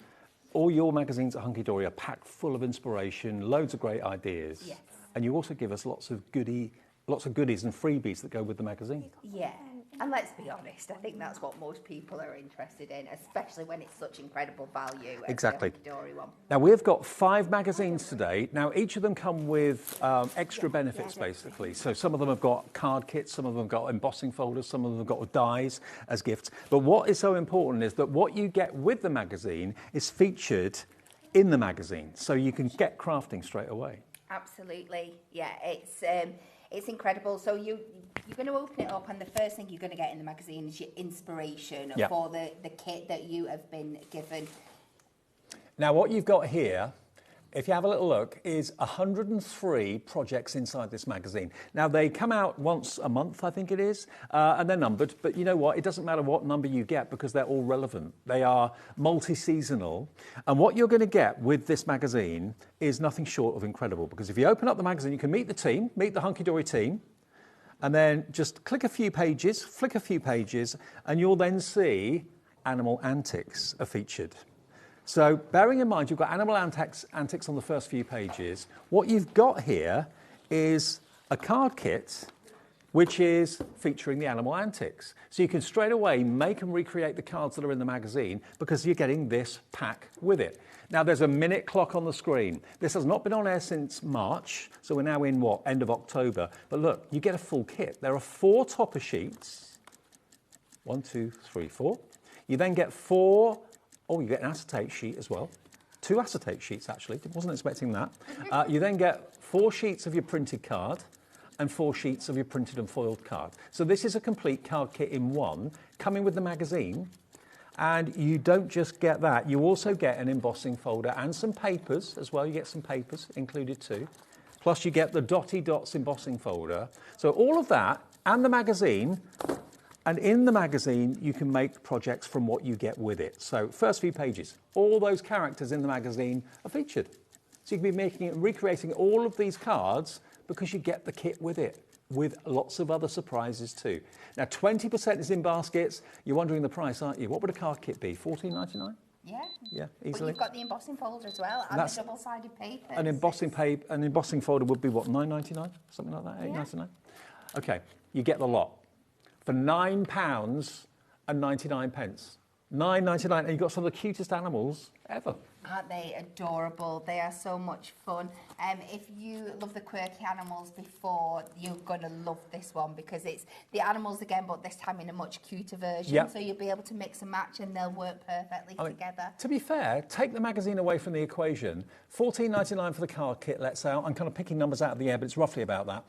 all your magazines at Hunky Dory are packed full of inspiration, loads of great ideas, Yes. and you also give us lots of goodies and freebies that go with the magazine. Yeah, and let's be honest, I think that's what most people are interested in, especially when it's such incredible value. As Exactly. the Hunky Dory one. Now, we've got 5 magazines today. Now, each of them come with extra benefits, basically. So some of them have got card kits, some of them have got embossing folders, some of them have got dies as gifts. But what is so important is that what you get with the magazine is featured in the magazine, so you can get crafting straight away. Absolutely, yeah, it's incredible. So you're going to open it up, and the first thing you're going to get in the magazine is your inspiration for the kit that you have been given. Now, what you've got here, if you have a little look, is 103 projects inside this magazine. Now, they come out once a month, I think it is, and they're numbered. But you know what? It doesn't matter what number you get, because they're all relevant. They are multi-seasonal. And what you're going to get with this magazine is nothing short of incredible, because if you open up the magazine, you can meet the Hunky Dory team, and then just flick a few pages, and you'll then see animal antics are featured. So bearing in mind you've got animal antics on the first few pages, what you've got here is a card kit which is featuring the animal antics. So you can straight away make and recreate the cards that are in the magazine, because you're getting this pack with it. Now, there's a minute clock on the screen. This has not been on air since March, so we're now in, end of October. But look, you get a full kit. There are 4 topper sheets. 1, 2, 3, 4. You then get 4... Oh, you get an acetate sheet as well. 2 acetate sheets, actually. Wasn't expecting that. You then get 4 sheets of your printed card and 4 sheets of your printed and foiled card. So this is a complete card kit in one, coming with the magazine. And you don't just get that. You also get an embossing folder and some papers as well. You get some papers included too. Plus you get the Dotty Dots embossing folder. So all of that and the magazine. And in the magazine, you can make projects from what you get with it. So first few pages, all those characters in the magazine are featured. So you can be making and recreating all of these cards because you get the kit with it, with lots of other surprises too. Now, 20% is in baskets. You're wondering the price, aren't you? What would a card kit be? $14.99? Yeah. Yeah, But easily. you've got the embossing folder as well, and the double-sided paper. An embossing folder would be what, $9.99? Something like that, $8.99? Okay, you get the lot for £9.99. £9.99, and you've got some of the cutest animals ever. Aren't they adorable? They are so much fun. If you love the quirky animals before, you're going to love this one because it's the animals again, but this time in a much cuter version. Yep. So you'll be able to mix and match and they'll work perfectly together. To be fair, take the magazine away from the equation. $14.99 for the card kit, let's say. I'm kind of picking numbers out of the air, but it's roughly about that.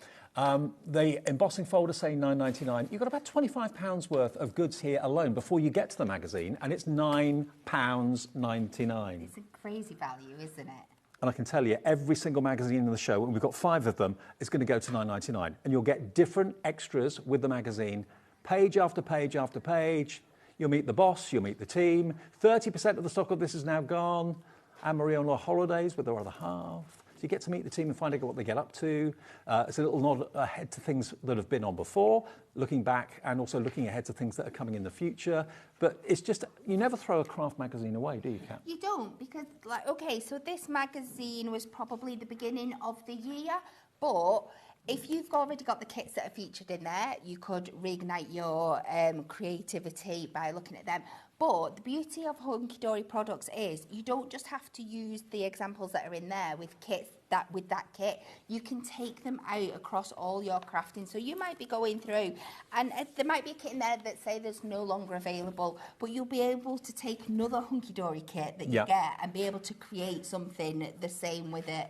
The embossing folder saying $9.99. You've got about £25 worth of goods here alone before you get to the magazine, and it's £9.99. It's a crazy value, isn't it? And I can tell you, every single magazine in the show, and we've got 5 of them, is going to go to $9.99. And you'll get different extras with the magazine, page after page after page. You'll meet the boss, you'll meet the team. 30% of the stock of this is now gone. Anne-Marie on her holidays with her other half. So you get to meet the team and find out what they get up to. It's a little nod ahead to things that have been on before, looking back and also looking ahead to things that are coming in the future. But it's just, you never throw a craft magazine away, do you, Kat? You don't, because, like, okay, so this magazine was probably the beginning of the year, but if you've already got the kits that are featured in there, you could reignite your creativity by looking at them. But the beauty of Hunky Dory products is you don't just have to use the examples that are in there with kits. With that kit, you can take them out across all your crafting. So you might be going through, and there might be a kit in there that say there's no longer available, but you'll be able to take another Hunky Dory kit that you get and be able to create something the same with it.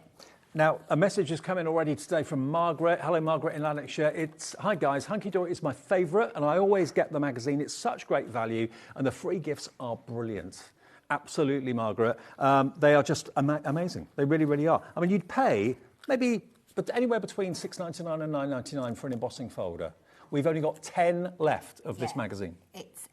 Now, a message has come in already today from Margaret. Hello, Margaret in Lanarkshire. It's, hi guys, Hunky Dory is my favourite and I always get the magazine. It's such great value and the free gifts are brilliant. Absolutely, Margaret. They are just amazing. They really, really are. I mean, you'd pay maybe anywhere between $6.99 and $9.99 for an embossing folder. We've only got 10 left of this magazine.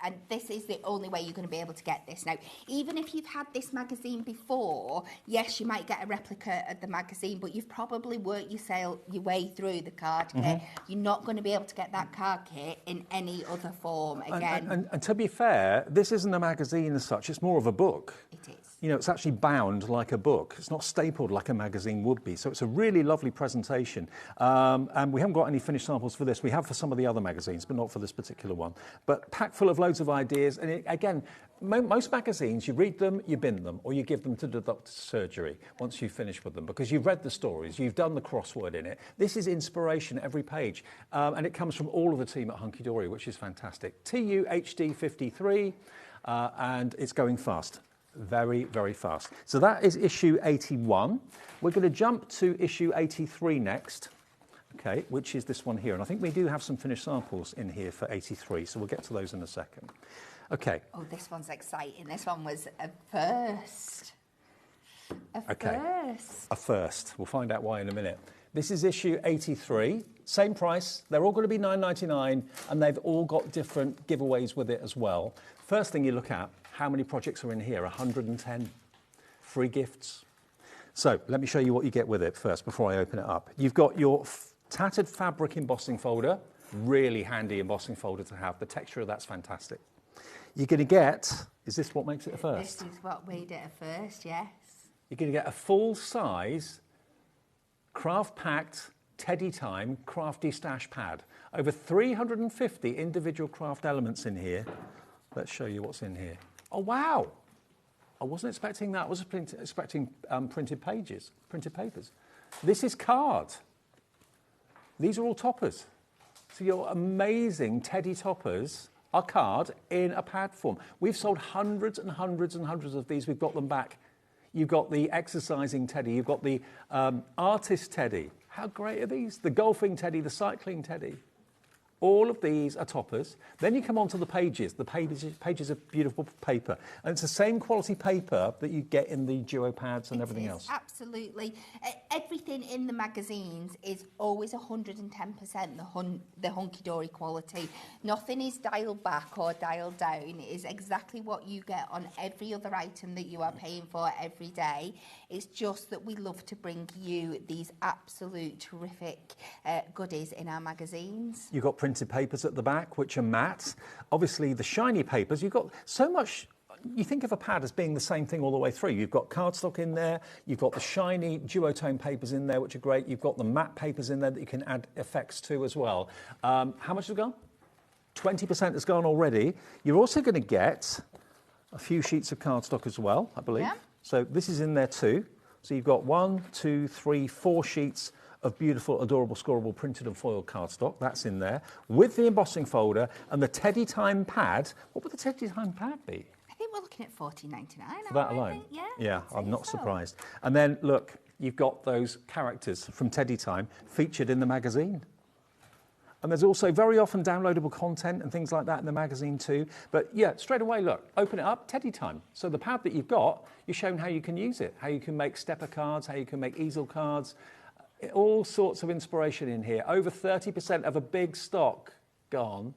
And this is the only way you're going to be able to get this. Now, even if you've had this magazine before, yes, you might get a replica of the magazine, but you've probably worked your way through the card kit. You're not going to be able to get that card kit in any other form again. And to be fair, this isn't a magazine as such, it's more of a book. It is. You know, it's actually bound like a book. It's not stapled like a magazine would be. So it's a really lovely presentation. And we haven't got any finished samples for this. We have for some of the other magazines, but not for this particular one. But packed full of loads of ideas. And again, most magazines, you read them, you bin them, or you give them to the doctor's surgery once you've finished with them, because you've read the stories, you've done the crossword in it. This is inspiration every page. And it comes from all of the team at Hunky Dory, which is fantastic. TUHD53, and it's going fast. Very, very fast. So that is issue 81. We're going to jump to issue 83 next, okay, which is this one here. And I think we do have some finished samples in here for 83, so we'll get to those in a second. Okay. Oh, this one's exciting. This one was a first. A first. We'll find out why in a minute. This is issue 83. Same price. They're all going to be $9.99, and they've all got different giveaways with it as well. First thing you look at, how many projects are in here? 110 free gifts. So let me show you what you get with it first before I open it up. You've got your tattered fabric embossing folder, really handy embossing folder to have. The texture of that's fantastic. You're going to get, is this what makes it a first? This is what made it a first, yes. You're going to get a full-size, craft-packed, Teddy Time crafty stash pad. Over 350 individual craft elements in here. Let's show you what's in here. Oh, wow. I wasn't expecting that. I was expecting printed papers. This is card. These are all toppers. So your amazing Teddy toppers are card in a pad form. We've sold hundreds and hundreds and hundreds of these. We've got them back. You've got the exercising Teddy. You've got the artist Teddy. How great are these? The golfing Teddy, the cycling Teddy. All of these are toppers. Then you come on to the pages. The pages are beautiful paper. And it's the same quality paper that you get in the duo pads and everything else. Absolutely. Everything in the magazines is always 110% the Hunky Dory quality. Nothing is dialed back or dialed down. It is exactly what you get on every other item that you are paying for every day. It's just that we love to bring you these absolute terrific goodies in our magazines. You've got printed papers at the back, which are matte. Obviously, the shiny papers, you've got so much. You think of a pad as being the same thing all the way through. You've got cardstock in there. You've got the shiny duotone papers in there, which are great. You've got the matte papers in there that you can add effects to as well. How much has gone? 20% has gone already. You're also going to get a few sheets of cardstock as well, I believe. Yeah. So this is in there too. So you've got 1, 2, 3, 4 sheets of beautiful, adorable, scoreable printed and foiled cardstock. That's in there with the embossing folder and the Teddy Time pad. What would the Teddy Time pad be? I think we're looking at $14.99. For that alone? Yeah, I'm not surprised. And then look, you've got those characters from Teddy Time featured in the magazine. And there's also very often downloadable content and things like that in the magazine too. But yeah, straight away, look, open it up, Teddy Time. So the pad that you've got, you're shown how you can use it, how you can make stepper cards, how you can make easel cards, all sorts of inspiration in here. Over 30% of a big stock gone.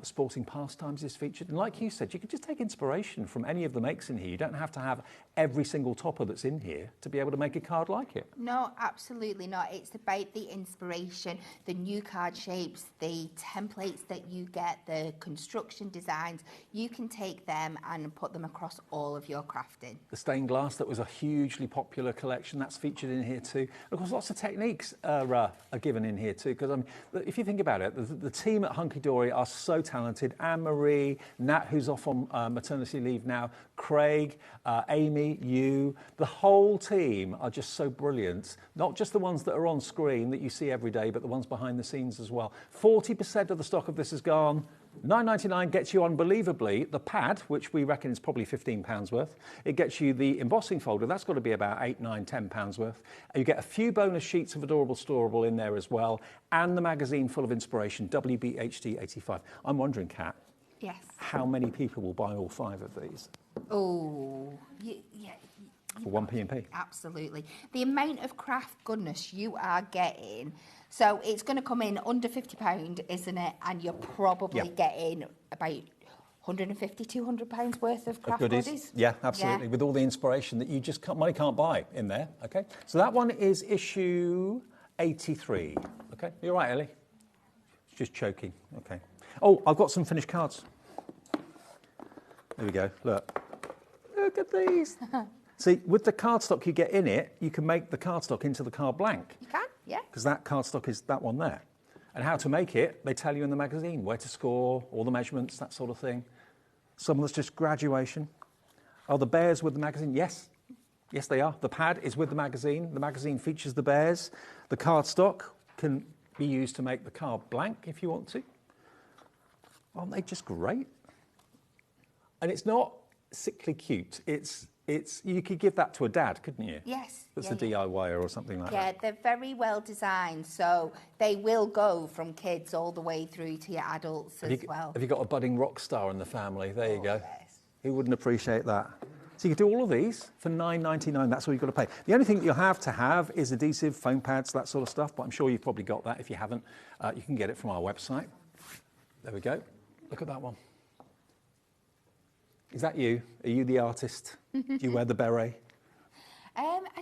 Sporting Pastimes is featured. And like you said, you can just take inspiration from any of the makes in here. You don't have to have every single topper that's in here to be able to make a card like it. No, absolutely not. It's about the inspiration, the new card shapes, the templates that you get, the construction designs. You can take them and put them across all of your crafting. The stained glass, that was a hugely popular collection, that's featured in here too. Of course, lots of techniques are given in here too, because if you think about it, the team at Hunky Dory are so talented. Anne-Marie, Nat, who's off on maternity leave now, Craig, Amy, you, the whole team are just so brilliant. Not just the ones that are on screen that you see every day, but the ones behind the scenes as well. 40% of the stock of this is gone. $9.99 gets you, unbelievably, the pad, which we reckon is probably £15 worth. It gets you the embossing folder. That's got to be about £8, £9, £10 worth. You get a few bonus sheets of Adorable Storable in there as well, and the magazine full of inspiration, WBHD 85. I'm wondering, Kat, yes, how many people will buy all 5 of these? Oh, yeah. For 1p&p. Absolutely. The amount of craft goodness you are getting. So it's going to come in under £50, isn't it? And you're probably getting about £150, £200 worth of craft goodies. Yeah, absolutely. Yeah. With all the inspiration that you just money can't buy in there. Okay. So that one is issue 83. Okay. You're right, Ellie. Just choking. Okay. Oh, I've got some finished cards. There we go. Look. Look at these. See, with the cardstock you get in it, you can make the cardstock into the card blank. You can, yeah. Because that cardstock is that one there. And how to make it, they tell you in the magazine, where to score, all the measurements, that sort of thing. Some of that's just graduation. Are the bears with the magazine? Yes. Yes, they are. The pad is with the magazine. The magazine features the bears. The cardstock can be used to make the card blank if you want to. Aren't they just great? And it's not sickly cute. It's you could give that to a dad, couldn't you? Yes. That's a DIYer or something like that. Yeah, they're very well designed, so they will go from kids all the way through to your adults as well. Have you got a budding rock star in the family? There you go. Yes. Who wouldn't appreciate that? So you can do all of these for $9.99. That's all you've got to pay. The only thing that you'll have to have is adhesive, foam pads, that sort of stuff, but I'm sure you've probably got that. If you haven't, you can get it from our website. There we go. Look at that one. Is that you? Are you the artist? Do you wear the beret?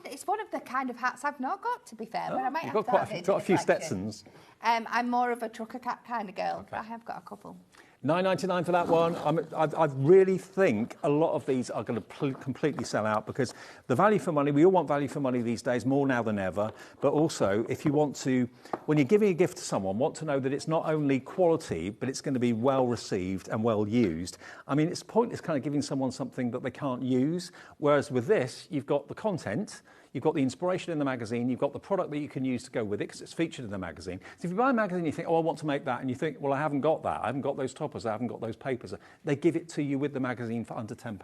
It's one of the kind of hats I've not got, to be fair, but I might have got a few Stetsons. I'm more of a trucker cat kind of girl, but I have got a couple. $9.99 for that one. I really think a lot of these are going to completely sell out because the value for money, we all want value for money these days, more now than ever. But also, if you want to, when you're giving a gift to someone, want to know that it's not only quality, but it's going to be well received and well used. I mean, it's pointless kind of giving someone something that they can't use. Whereas with this, you've got the content, you've got the inspiration in the magazine, you've got the product that you can use to go with it because it's featured in the magazine. So if you buy a magazine, you think, oh, I want to make that, and you think, well, I haven't got that, I haven't got those toppers, I haven't got those papers. They give it to you with the magazine for under £10.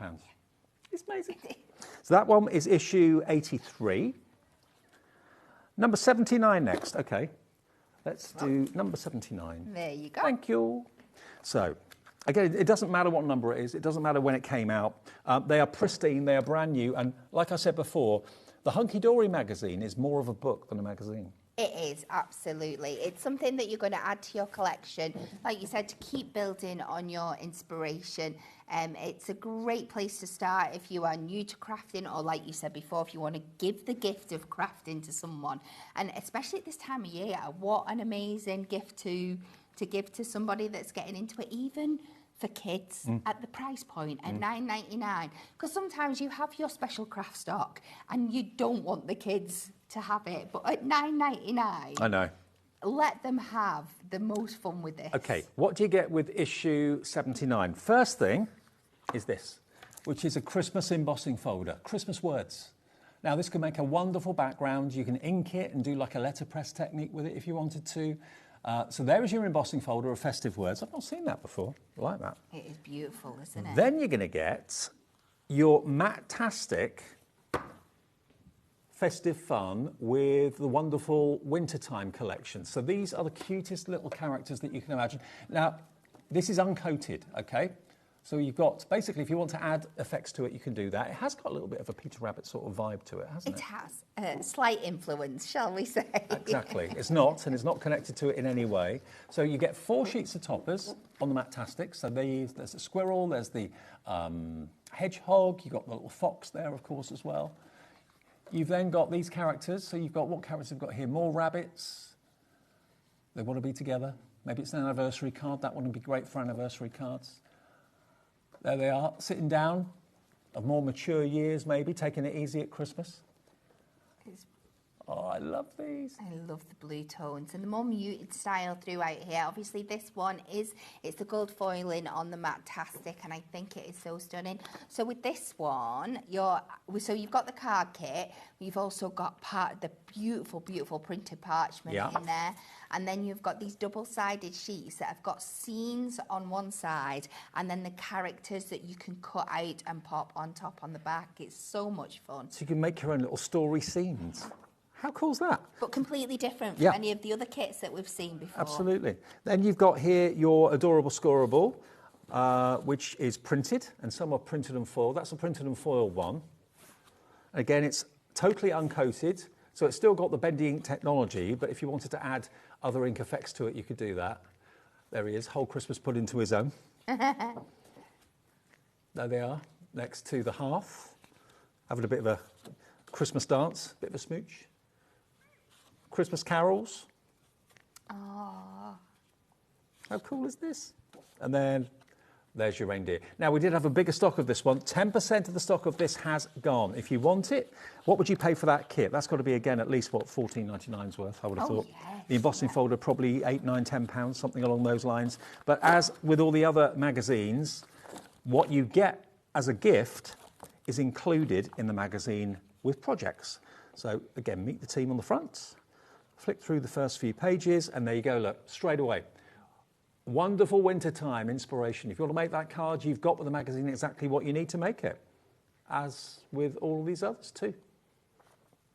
It's amazing. So that one is issue 83. Number 79 next. Okay, let's do number 79. There you go. Thank you. So, again, it doesn't matter what number it is, it doesn't matter when it came out. They are pristine, they are brand new, and like I said before, the Hunky Dory magazine is more of a book than a magazine. It is, absolutely. It's something that you're going to add to your collection, like you said, to keep building on your inspiration. It's a great place to start if you are new to crafting, or like you said before, if you want to give the gift of crafting to someone. And especially at this time of year, what an amazing gift to give to somebody that's getting into it, even for kids at the price point at $9.99, because sometimes you have your special craft stock and you don't want the kids to have it, but at $9.99, I know. Let them have the most fun with this. Okay, what do you get with issue 79? First thing is this. which is a Christmas embossing folder, Christmas words. Now, this can make a wonderful background. You can ink it and do like a letterpress technique with it if you wanted to. So there is your embossing folder of festive words. I've not seen that before. I like that. It is beautiful, isn't it? Then you're going to get your Matte-tastic festive fun with the wonderful wintertime collection. So these are the cutest little characters that you can imagine. Now, this is uncoated, okay? So you've got, basically, if you want to add effects to it, you can do that. It has got a little bit of a Peter Rabbit sort of vibe to it, hasn't it? It has. A slight influence, shall we say. Exactly. It's not, and it's not connected to it in any way. So you get 4 sheets of toppers on the Matte-tastic. So there's the squirrel, there's the hedgehog, you've got the little fox there, of course, as well. You've then got these characters. So you've got, what characters have got here? More rabbits. They want to be together. Maybe it's an anniversary card. That one would be great for anniversary cards. There they are, sitting down, of more mature years maybe, taking it easy at Christmas. Oh, I love these. I love the blue tones and the more muted style throughout here. Obviously, this one it's the gold foiling on the Matte-tastic, and I think it is so stunning. So with this one, you've got the card kit. You've also got part of the beautiful, beautiful printed parchment in there. And then you've got these double-sided sheets that have got scenes on one side and then the characters that you can cut out and pop on top on the back. It's so much fun. So you can make your own little story scenes. How cool is that? But completely different from any of the other kits that we've seen before. Absolutely. Then you've got here your adorable scoreable, which is printed, and some are printed and foiled. That's a printed and foiled one. Again, it's totally uncoated, so it's still got the bendy ink technology, but if you wanted to add other ink effects to it, you could do that. There he is, whole Christmas put into his own. There they are, next to the hearth, having a bit of a Christmas dance, bit of a smooch. Christmas carols. Oh. How cool is this? And then there's your reindeer. Now, we did have a bigger stock of this one. 10% of the stock of this has gone. If you want it, what would you pay for that kit? That's got to be, again, at least, what, $14.99's worth, I would have thought. Yes, the embossing folder, probably £8, £9, £10, something along those lines. But as with all the other magazines, what you get as a gift is included in the magazine with projects. So, again, meet the team on the front, flick through the first few pages, and there you go, look, straight away. Wonderful wintertime inspiration. If you want to make that card, you've got with the magazine exactly what you need to make it, as with all these others too.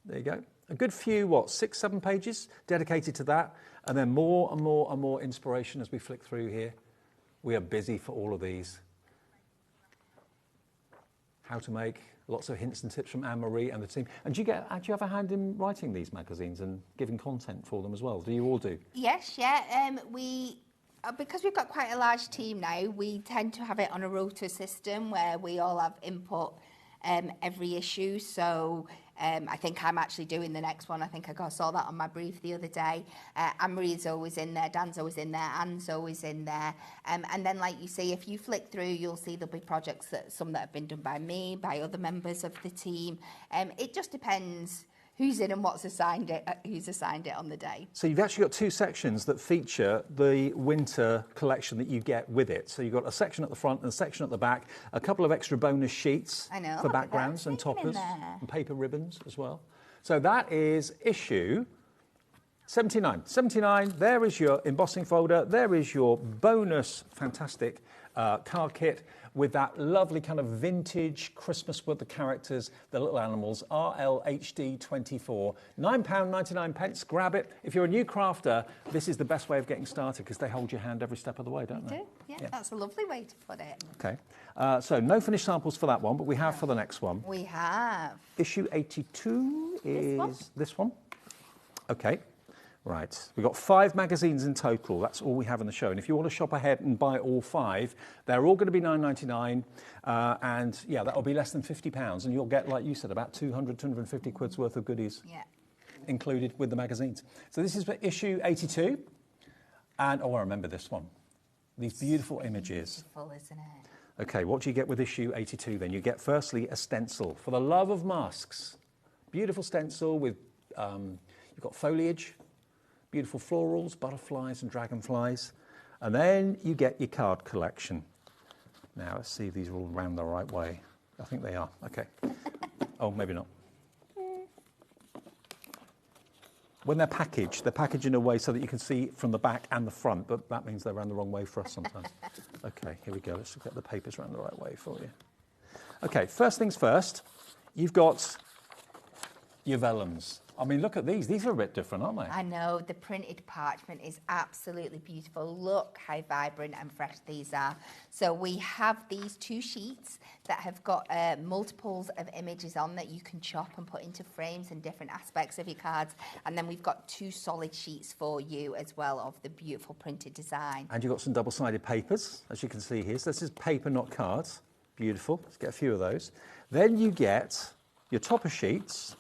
There you go. A good few, 6, 7 pages dedicated to that, and then more and more and more inspiration as we flick through here. We are busy for all of these. How to make, lots of hints and tips from Anne-Marie and the team. And do you have a hand in writing these magazines and giving content for them as well? Do you all do? Yes, yeah. Because we've got quite a large team now, we tend to have it on a rota system where we all have input every issue. So I think I'm actually doing the next one. I think I saw that on my brief the other day. Anne-Marie's always in there, Dan's always in there, Anne's always in there. And then, like you say, if you flick through, you'll see there'll be projects, some that have been done by me, by other members of the team. It just depends who's in and who's assigned it on the day. So you've actually got 2 sections that feature the winter collection that you get with it. So you've got a section at the front and a section at the back, a couple of extra bonus sheets for backgrounds and toppers and paper ribbons as well. So that is issue 79. 79, there is your embossing folder, there is your bonus fantastic card kit with that lovely kind of vintage Christmas with the characters, the little animals, RLHD 24. £9.99, grab it. If you're a new crafter, this is the best way of getting started because they hold your hand every step of the way, don't they? Yeah, that's a lovely way to put it. Okay, so no finished samples for that one, but we have for the next one. We have. Issue 82 is this one. Okay. Right, we've got 5 magazines in total. That's all we have in the show. And if you want to shop ahead and buy all 5, they're all going to be £9.99. And yeah, that'll be less than £50. And you'll get, like you said, about 200, 250 quid's worth of goodies included with the magazines. So this is for issue 82. And, I remember this one. These beautiful images. Beautiful, isn't it? Okay, what do you get with issue 82 then? You get, firstly, a stencil. For the love of masks. Beautiful stencil with, you've got foliage. Beautiful florals, butterflies and dragonflies. And then you get your card collection. Now, let's see if these are all round the right way. I think they are. Okay. Oh, maybe not. When they're packaged in a way so that you can see from the back and the front, but that means they're around the wrong way for us sometimes. Okay, here we go. Let's get the papers around the right way for you. Okay, first things first, you've got your vellums. I mean, look at these. These are a bit different, aren't they? I know, the printed parchment is absolutely beautiful. Look how vibrant and fresh these are. So we have these 2 sheets that have got multiples of images on that you can chop and put into frames and different aspects of your cards. And then we've got 2 solid sheets for you as well of the beautiful printed design. And you've got some double-sided papers, as you can see here. So this is paper, not cards. Beautiful. Let's get a few of those. Then you get your topper sheets,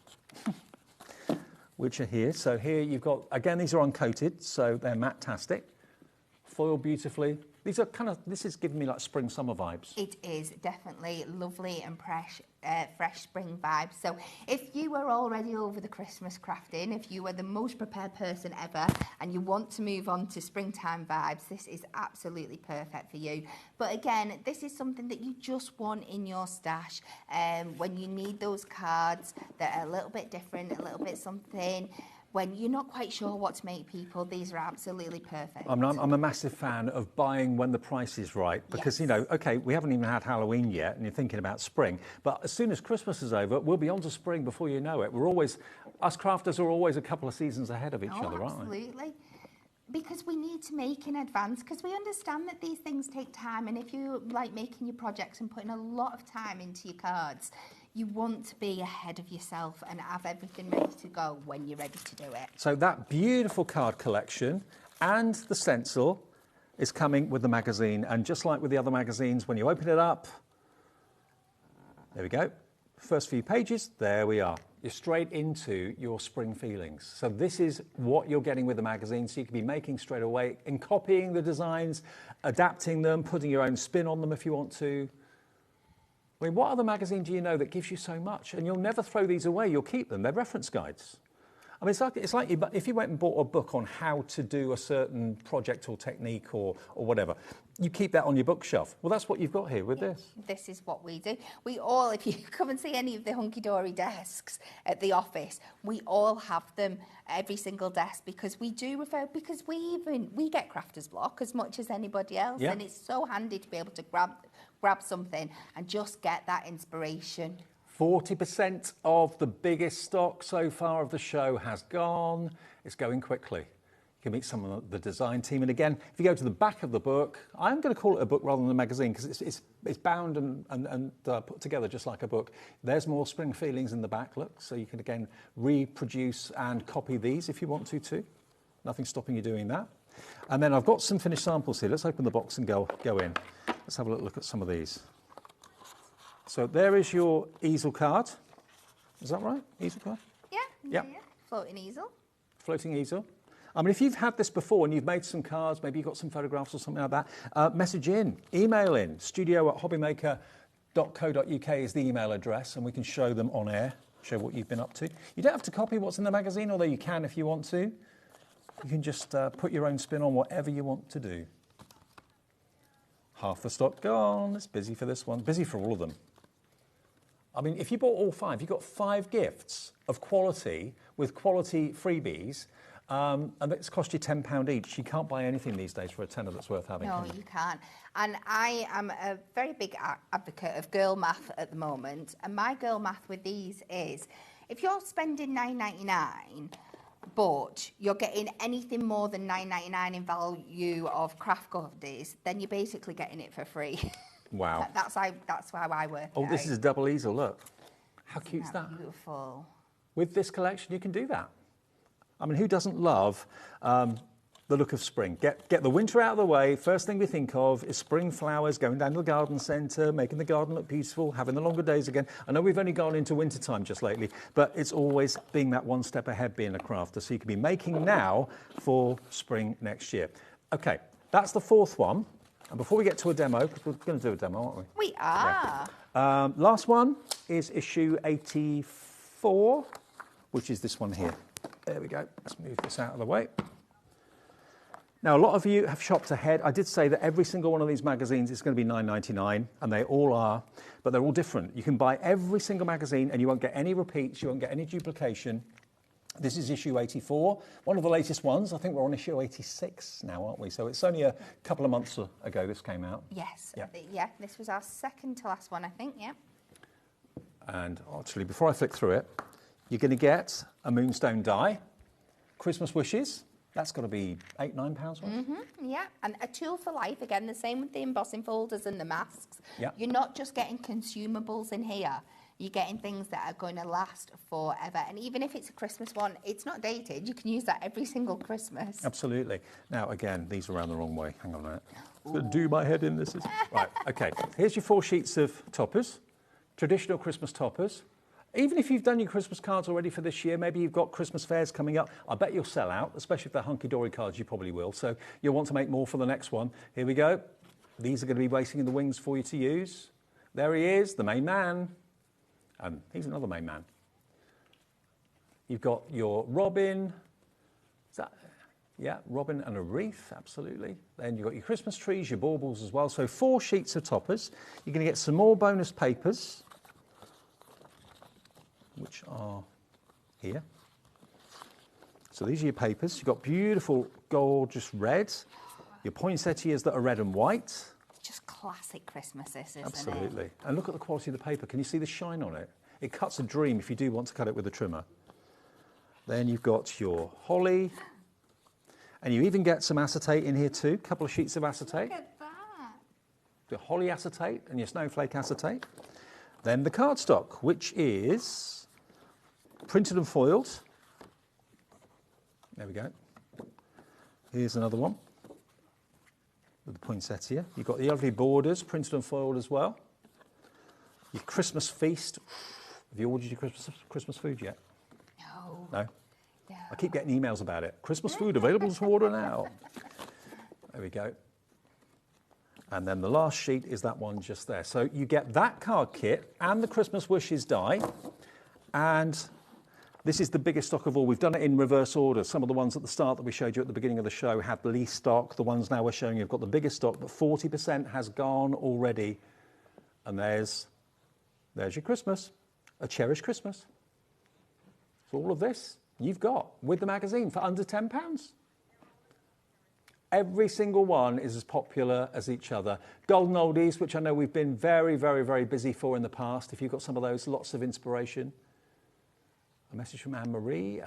which are here. So here you've got, again, these are uncoated, so they're matte-tastic. Foiled beautifully. These are kind of, this is giving me like spring summer vibes. It is definitely lovely and fresh spring vibes. So if you were already over the Christmas crafting, if you were the most prepared person ever and you want to move on to springtime vibes, this is absolutely perfect for you. But again, this is something that you just want in your stash when you need those cards that are a little bit different, a little bit something. When you're not quite sure what to make people, these are absolutely perfect. I'm a massive fan of buying when the price is right because, you know, OK, we haven't even had Halloween yet and you're thinking about spring. But as soon as Christmas is over, we'll be on to spring before you know it. We're always, us crafters are always a couple of seasons ahead of each other, aren't we? Absolutely. Because we need to make in advance, because we understand that these things take time. And if you like making your projects and putting a lot of time into your cards, you want to be ahead of yourself and have everything ready to go when you're ready to do it. So that beautiful card collection and the stencil is coming with the magazine. And just like with the other magazines, when you open it up, there we go. First few pages, there we are. You're straight into your spring feelings. So this is what you're getting with the magazine. So you can be making straight away and copying the designs, adapting them, putting your own spin on them if you want to. I mean, what other magazine do you know that gives you so much? And you'll never throw these away, you'll keep them. They're reference guides. I mean, it's like if you went and bought a book on how to do a certain project or technique or whatever, you keep that on your bookshelf. Well, that's what you've got here with this. This is what we do. We all, if you come and see any of the Hunky Dory desks at the office, we all have them, every single desk, because we do refer, because we get crafter's block as much as anybody else, and it's so handy to be able to grab something and just get that inspiration. 40% of the biggest stock so far of the show has gone. It's going quickly. You can meet some of the design team. And again, if you go to the back of the book, I'm going to call it a book rather than a magazine because it's bound and put together just like a book. There's more spring feelings in the back, look. So you can, again, reproduce and copy these if you want to too. Nothing stopping you doing that. And then I've got some finished samples here. Let's open the box and go in. Let's have a look at some of these. So there is your easel card. Is that right? Easel card? Yeah. Floating easel. Floating easel. I mean, if you've had this before and you've made some cards, maybe you've got some photographs or something like that, message in, email in. studio@hobbymaker.co.uk is the email address, and we can show them on air, show what you've been up to. You don't have to copy what's in the magazine, although you can if you want to. You can just put your own spin on whatever you want to do. Half the stock gone. It's busy for this one. Busy for all of them. I mean, if you bought all 5, you got 5 gifts of quality with quality freebies, and it's cost you £10 each. You can't buy anything these days for a tenner that's worth having. No, you can't. And I am a very big advocate of girl math at the moment. And my girl math with these is, if you're spending $9.99, but you're getting anything more than $9.99 in value of craft goodies, then you're basically getting it for free. Wow. That's how I work. Oh, this is a double easel, look. How cute is that? Beautiful. With this collection, you can do that. I mean, who doesn't love the look of spring? Get the winter out of the way. First thing we think of is spring flowers, going down to the garden centre, making the garden look beautiful, having the longer days again. I know we've only gone into winter time just lately, but it's always being that one step ahead being a crafter. So you can be making now for spring next year. OK, that's the 4th one. And before we get to a demo, because we're going to do a demo, aren't we? We are. Yeah. Last one is issue 84, which is this one here. There we go. Let's move this out of the way. Now, a lot of you have shopped ahead. I did say that every single one of these magazines is going to be $9.99, and they all are, but they're all different. You can buy every single magazine, and you won't get any repeats, you won't get any duplication. This is issue 84, one of the latest ones. I think we're on issue 86 now, aren't we? So it's only a couple of months ago this came out. Yes, yeah, this was our second to last one, I think, yeah. And actually, before I flick through it, you're going to get a moonstone die, Christmas wishes. That's got to be £8, £9 worth. Yeah, and a tool for life. Again, the same with the embossing folders and the masks. Yeah. You're not just getting consumables in here. You're getting things that are going to last forever. And even if it's a Christmas one, it's not dated. You can use that every single Christmas. Absolutely. Now, again, these are around the wrong way. Hang on a minute. I'm going to do my head in. This is right. Okay. Here's your 4 sheets of toppers, traditional Christmas toppers. Even if you've done your Christmas cards already for this year, maybe you've got Christmas fairs coming up, I bet you'll sell out, especially if they're Hunky Dory cards, you probably will. So you'll want to make more for the next one. Here we go. These are going to be waiting in the wings for you to use. There he is, the main man. And he's another main man. You've got your robin. Is that, yeah, robin and a wreath, absolutely. Then you've got your Christmas trees, your baubles as well. So 4 sheets of toppers. You're going to get some more bonus papers, which are here. So these are your papers. You've got beautiful, gorgeous reds. Your poinsettias that are red and white. Just classic Christmas, this, isn't Absolutely. it? And look at the quality of the paper. Can you see the shine on it? It cuts a dream if you do want to cut it with a trimmer. Then you've got your holly. And you even get some acetate in here too. A couple of sheets of acetate. Look at that. Your holly acetate and your snowflake acetate. Then the cardstock, which is printed and foiled. There we go. Here's another one with the poinsettia. You've got the lovely borders, printed and foiled as well. Your Christmas feast. Have you ordered your Christmas food yet? No. No? I keep getting emails about it. Christmas food available to order now. There we go. And then the last sheet is that one just there. So you get that card kit and the Christmas wishes die. And this is the biggest stock of all. We've done it in reverse order. Some of the ones at the start that we showed you at the beginning of the show had the least stock. The ones now we're showing you have got the biggest stock, but 40% has gone already. And there's your Christmas, a cherished Christmas. So all of this you've got with the magazine for under £10. Every single one is as popular as each other. Golden Oldies, which I know we've been very, very, very busy for in the past. If you've got some of those, lots of inspiration. A message from Anne-Marie.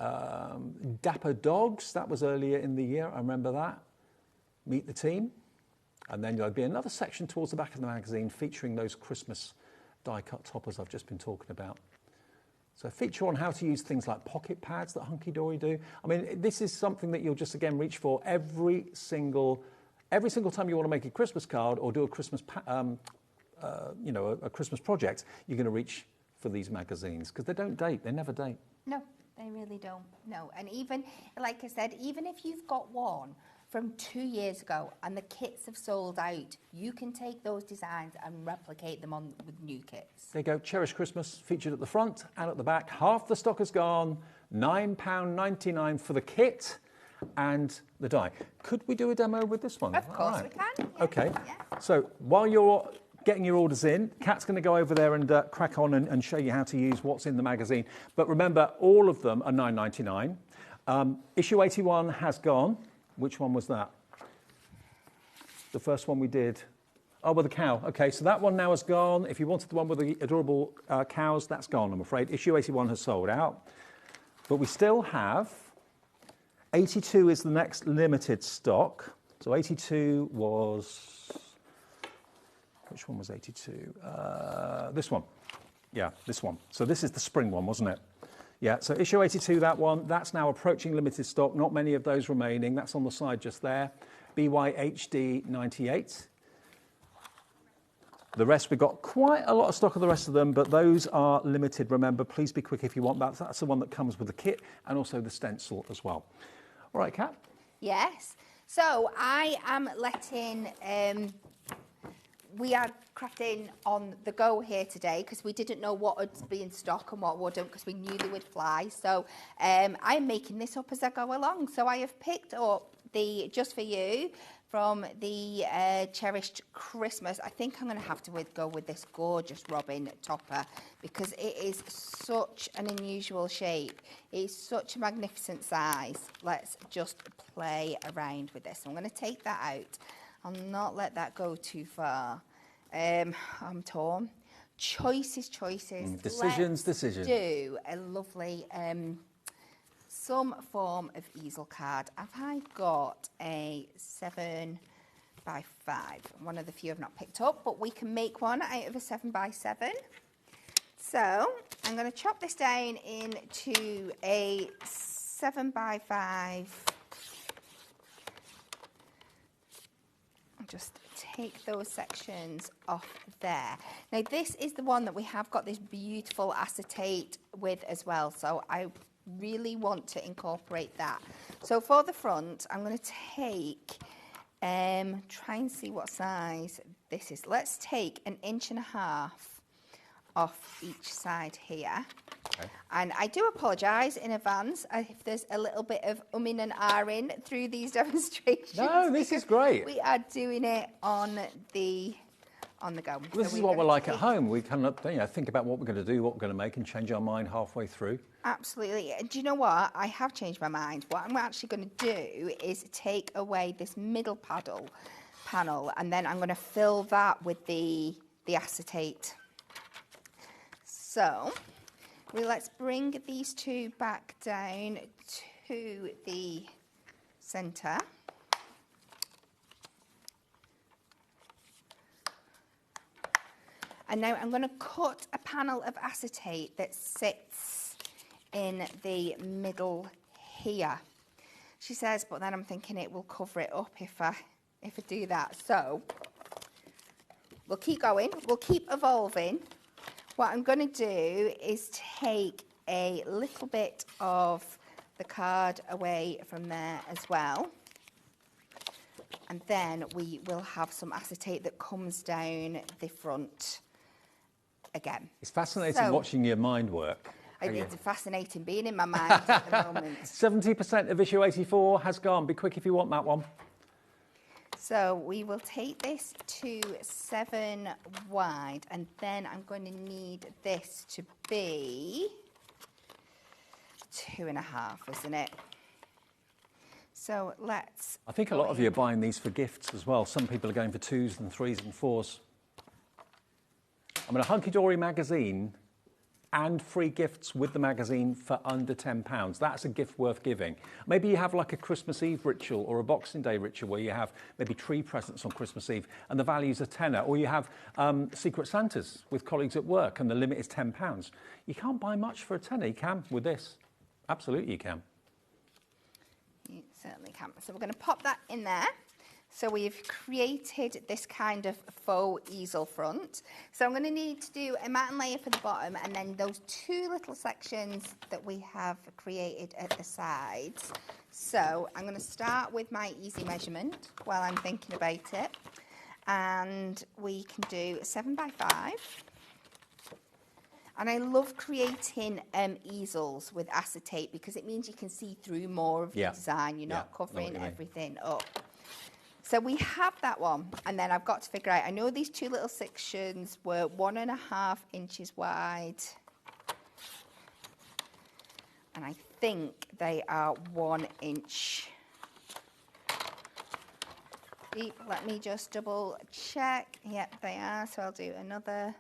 Dapper Dogs, that was earlier in the year, I remember that. Meet the Team. And then there'll be another section towards the back of the magazine featuring those Christmas die-cut toppers I've just been talking about. So a feature on how to use things like pocket pads that Hunky Dory do. I mean, this is something that you'll just, again, reach for every single time you want to make a Christmas card or do a Christmas, a Christmas project, you're going to reach for these magazines because they don't date, they never date. No, they really don't. No, and even, like I said, even if you've got one from 2 years ago and the kits have sold out, you can take those designs and replicate them on with new kits. There you go, Cherish Christmas featured at the front and at the back. Half the stock is gone, £9.99 for the kit and the die. Could we do a demo with this one? Of course we can. Yeah. Okay, so while you're getting your orders in, Kat's going to go over there and crack on and show you how to use what's in the magazine. But remember, all of them are £9.99. Issue 81 has gone. Which one was that? The first one we did. Oh, with the cow. Okay, so that one now has gone. If you wanted the one with the adorable cows, that's gone, I'm afraid. Issue 81 has sold out. But we still have 82 is the next limited stock. So 82 was... Which one was 82? This one. Yeah, this one. So this is the spring one, wasn't it? Yeah, so issue 82, that one, that's now approaching limited stock. Not many of those remaining. That's on the side just there. BYHD 98. The rest, we've got quite a lot of stock of the rest of them, but those are limited. Remember, please be quick if you want that. That's the one that comes with the kit and also the stencil as well. All right, Kat? Yes. So I am letting... we are crafting on the go here today because we didn't know what would be in stock and what wouldn't because we knew they would fly. So I'm making this up as I go along. So I have picked up the Just For You from the Cherished Christmas. I think I'm going to have to go with this gorgeous robin topper because it is such an unusual shape. It's such a magnificent size. Let's just play around with this. I'm going to take that out. I'll not let that go too far. I'm torn. Choices. Decisions. Do a lovely some form of easel card. Have I got a 7x5? One of the few I've not picked up, but we can make one out of a 7x7. So I'm going to chop this down into a 7x5. Just take those sections off there. Now this is the one that we have got this beautiful acetate with as well, so I really want to incorporate that. So for the front, I'm going to take, try and see what size this is. Let's take 1.5 inches off each side here. Okay. And I do apologise in advance if there's a little bit of umming and ahhing through these demonstrations. No, this is great. We are doing it on the go. Well, this is what we're like at home. We can think about what we're going to do, what we're going to make, and change our mind halfway through. Absolutely. Do you know what? I have changed my mind. What I'm actually going to do is take away this middle panel, and then I'm going to fill that with the acetate. So let's bring these two back down to the centre. And now I'm going to cut a panel of acetate that sits in the middle here. She says, but then I'm thinking it will cover it up if I do that. So we'll keep going. We'll keep evolving. What I'm going to do is take a little bit of the card away from there as well. And then we will have some acetate that comes down the front again. It's fascinating watching your mind work. It's fascinating being in my mind at the moment. 70% of issue 84 has gone. Be quick if you want that one. So we will take this to 7 wide, and then I'm going to need this to be 2.5, isn't it? So let's... I think a lot of you are buying these for gifts as well. Some people are going for 2s and 3s and 4s. I mean, a Hunky Dory magazine and free gifts with the magazine for under £10. That's a gift worth giving. Maybe you have like a Christmas Eve ritual or a Boxing Day ritual where you have maybe tree presents on Christmas Eve and the value's a tenner, or you have Secret Santas with colleagues at work and the limit is £10. You can't buy much for a tenner. You can with this. Absolutely you can. You certainly can. So we're going to pop that in there. So we've created this kind of faux easel front. So I'm going to need to do a matte layer for the bottom, and then those 2 little sections that we have created at the sides. So I'm going to start with my easy measurement while I'm thinking about it. And we can do 7x5. And I love creating easels with acetate because it means you can see through more of the design. You're not covering everything up. So we have that one, and then I've got to figure out, I know these 2 little sections were 1.5 inches wide, and I think they are 1 inch deep. Let me just double check. Yep, they are, so I'll do another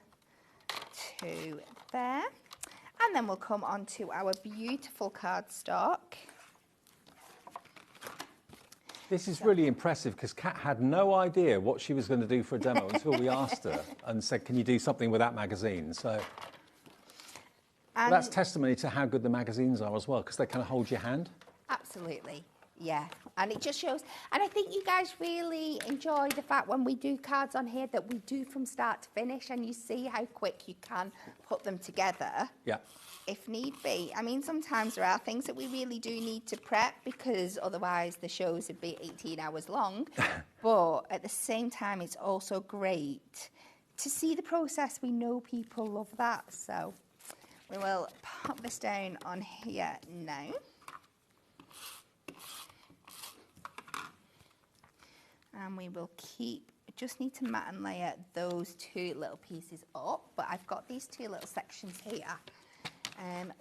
2 there. And then we'll come on to our beautiful cardstock. This is really impressive because Kat had no idea what she was going to do for a demo until we asked her and said, can you do something with that magazine? So that's testimony to how good the magazines are as well, because they kind of hold your hand. Absolutely, yeah. And it just shows, and I think you guys really enjoy the fact when we do cards on here that we do from start to finish, and you see how quick you can put them together. Yeah. If need be. I mean, sometimes there are things that we really do need to prep because otherwise the shows would be 18 hours long. But at the same time, it's also great to see the process. We know people love that. So we will pop this down on here now. And we will just need to mat and layer those two little pieces up, but I've got these two little sections here.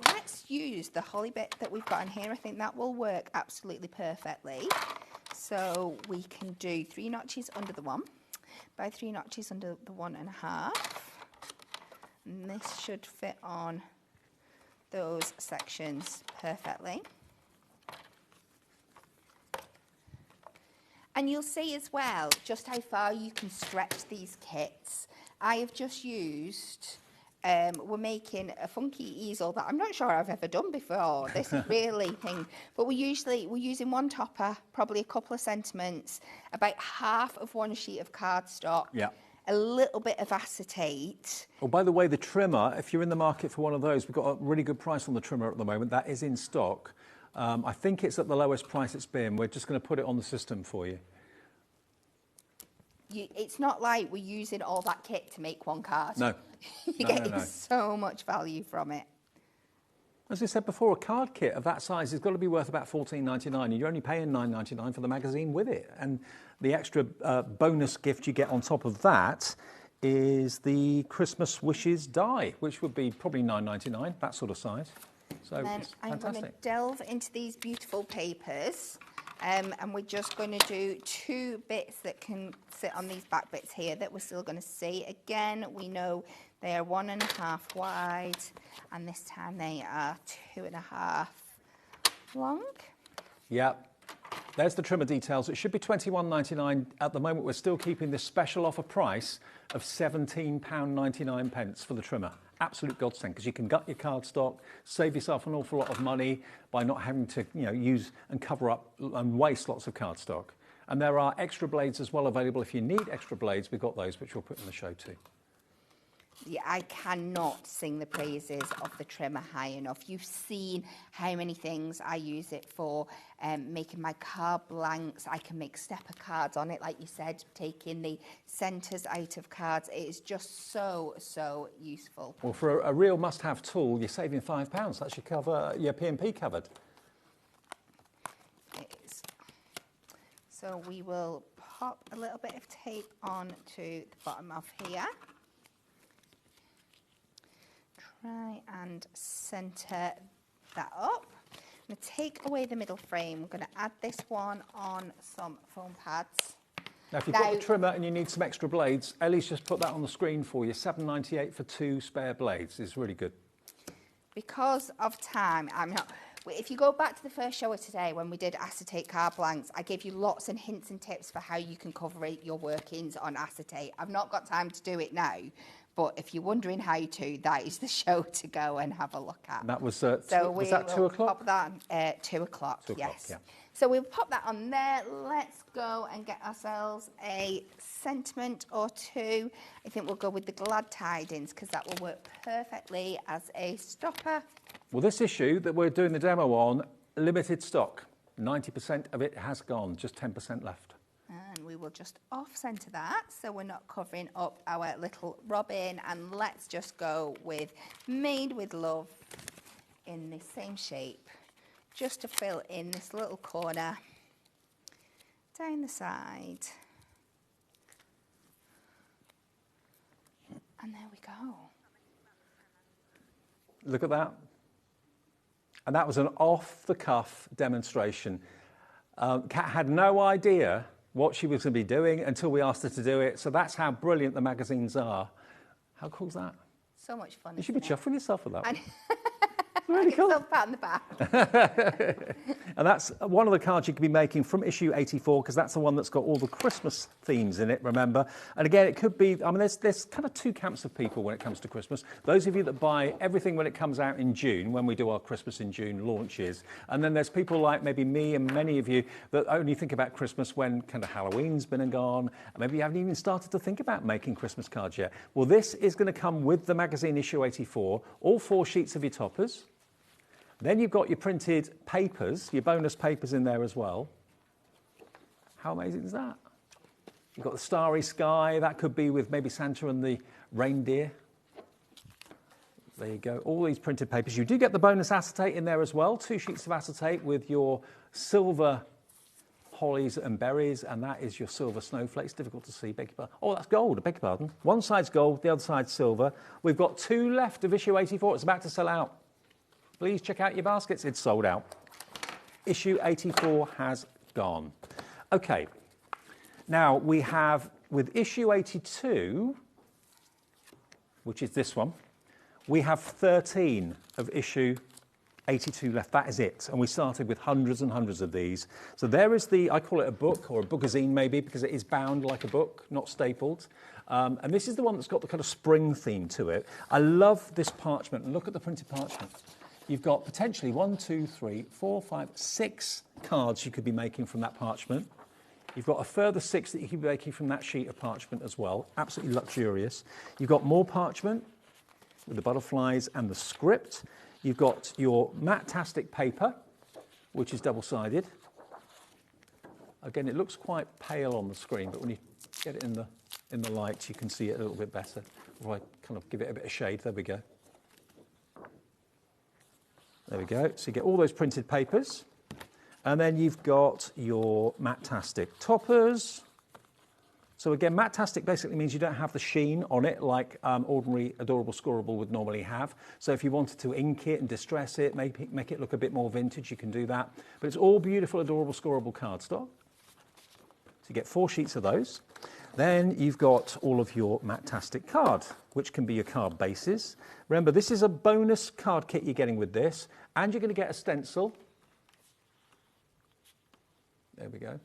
Let's use the holly bit that we've got in here. I think that will work absolutely perfectly. So we can do 3 notches under the 1 by 3 notches under the 1.5. And this should fit on those sections perfectly. And you'll see as well just how far you can stretch these kits. I have just used, we're making a funky easel that I'm not sure I've ever done before. This is really thing. But we're using one topper, probably a couple of sentiments, about half of one sheet of cardstock. Yeah. A little bit of acetate. Oh, by the way, the trimmer, if you're in the market for one of those, we've got a really good price on the trimmer at the moment. That is in stock. I think it's at the lowest price it's been. We're just going to put it on the system for you. It's not like we're using all that kit to make one card. No. You're getting so much value from it. As I said before, a card kit of that size has got to be worth about $14.99, and you're only paying $9.99 for the magazine with it. And the extra bonus gift you get on top of that is the Christmas Wishes die, which would be probably $9.99, that sort of size. So then it's I'm fantastic. going to delve into these beautiful papers, and we're just going to do 2 bits that can sit on these back bits here that we're still going to see. Again, we know they are 1.5 wide, and this time they are 2.5 long. Yep. There's the trimmer details. It should be $21.99. At the moment, we're still keeping this special offer price of £17.99 for the trimmer. Absolute godsend, because you can gut your cardstock, save yourself an awful lot of money by not having to, use and cover up and waste lots of cardstock. And there are extra blades as well available. If you need extra blades, we've got those, which we'll put in the show too. Yeah, I cannot sing the praises of the trimmer high enough. You've seen how many things I use it for, making my card blanks. I can make stepper cards on it, like you said, taking the centres out of cards. It is just so, so useful. Well, for a real must-have tool, you're saving £5. That should cover your P&P covered. It is. So we will pop a little bit of tape on to the bottom of here. Try and centre that up. I'm going to take away the middle frame. We're going to add this one on some foam pads. Now, if you've got the trimmer and you need some extra blades, Ellie's just put that on the screen for you. $7.98 for 2 spare blades is really good. Because of time, if you go back to the first show of today when we did acetate card blanks, I gave you lots and hints and tips for how you can cover your workings on acetate. I've not got time to do it now. But if you're wondering how to, that is the show to go and have a look at. That was, so was that 2 o'clock? Pop that 2 o'clock, 2 o'clock, yes. yeah. So we'll pop that on there. Let's go and get ourselves a sentiment or 2. I think we'll go with the glad tidings because that will work perfectly as a stopper. Well, this issue that we're doing the demo on, limited stock. 90% of it has gone, just 10% left. And we will just off-centre that so we're not covering up our little robin. And let's just go with Made with Love in the same shape, just to fill in this little corner down the side. And there we go. Look at that. And that was an off-the-cuff demonstration. Kat had no idea what she was going to be doing until we asked her to do it. So that's how brilliant the magazines are. How cool is that? So much fun. You should be chuffing yourself with that one. Really cool. Pat on the back. And that's one of the cards you could be making from issue 84, because that's the one that's got all the Christmas themes in it, remember. And again, it could be, there's kind of 2 camps of people when it comes to Christmas. Those of you that buy everything when it comes out in June, when we do our Christmas in June launches. And then there's people like maybe me and many of you that only think about Christmas when kind of Halloween's been and gone. And maybe you haven't even started to think about making Christmas cards yet. Well, this is going to come with the magazine issue 84, all 4 sheets of your toppers. Then you've got your printed papers, your bonus papers in there as well. How amazing is that? You've got the starry sky. That could be with maybe Santa and the reindeer. There you go. All these printed papers. You do get the bonus acetate in there as well. 2 sheets of acetate with your silver hollies and berries, and that is your silver snowflakes. Difficult to see, beg your pardon. Oh, that's gold, I beg your pardon. One side's gold, the other side's silver. We've got 2 left of issue 84. It's about to sell out. Please check out your baskets. It's sold out. Issue 84 has gone. Okay. Now, we have, with issue 82, which is this one, we have 13 of issue 82 left. That is it. And we started with hundreds and hundreds of these. So there is the, I call it a book, or a bookazine maybe, because it is bound like a book, not stapled. And this is the one that's got the kind of spring theme to it. I love this parchment. And look at the printed parchment. You've got potentially 1, 2, 3, 4, 5, 6 cards you could be making from that parchment. You've got a further 6 that you could be making from that sheet of parchment as well. Absolutely luxurious. You've got more parchment with the butterflies and the script. You've got your matte-tastic paper, which is double-sided. Again, it looks quite pale on the screen, but when you get it in the light, you can see it a little bit better. If I kind of give it a bit of shade, there we go. There we go. So you get all those printed papers. And then you've got your matte-tastic toppers. So again, matte-tastic basically means you don't have the sheen on it like ordinary Adorable Scorable would normally have. So if you wanted to ink it and distress it, make it look a bit more vintage, you can do that. But it's all beautiful Adorable Scorable cardstock. So you get 4 sheets of those. Then you've got all of your matte-tastic card, which can be your card bases. Remember, this is a bonus card kit you're getting with this, and you're going to get a stencil. There we go.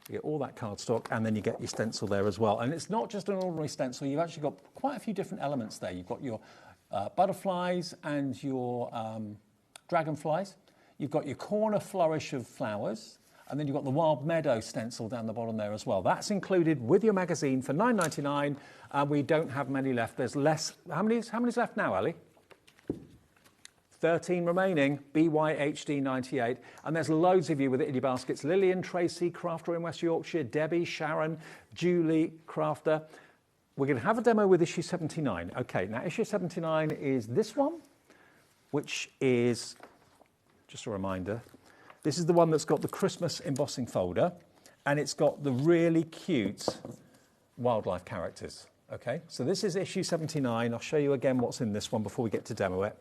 You get all that cardstock, and then you get your stencil there as well. And it's not just an ordinary stencil. You've actually got quite a few different elements there. You've got your butterflies and your dragonflies. You've got your corner flourish of flowers. And then you've got the Wild Meadow stencil down the bottom there as well. That's included with your magazine for $9.99. We don't have many left. There's less. How many's left now, Ali? 13 remaining, BYHD98, and there's loads of you with it in your baskets. Lillian, Tracy, Crafter in West Yorkshire, Debbie, Sharon, Julie, Crafter. We're going to have a demo with issue 79. Okay, now issue 79 is this one, which is, just a reminder, this is the one that's got the Christmas embossing folder, and it's got the really cute wildlife characters. Okay, so this is issue 79. I'll show you again what's in this one before we get to demo it.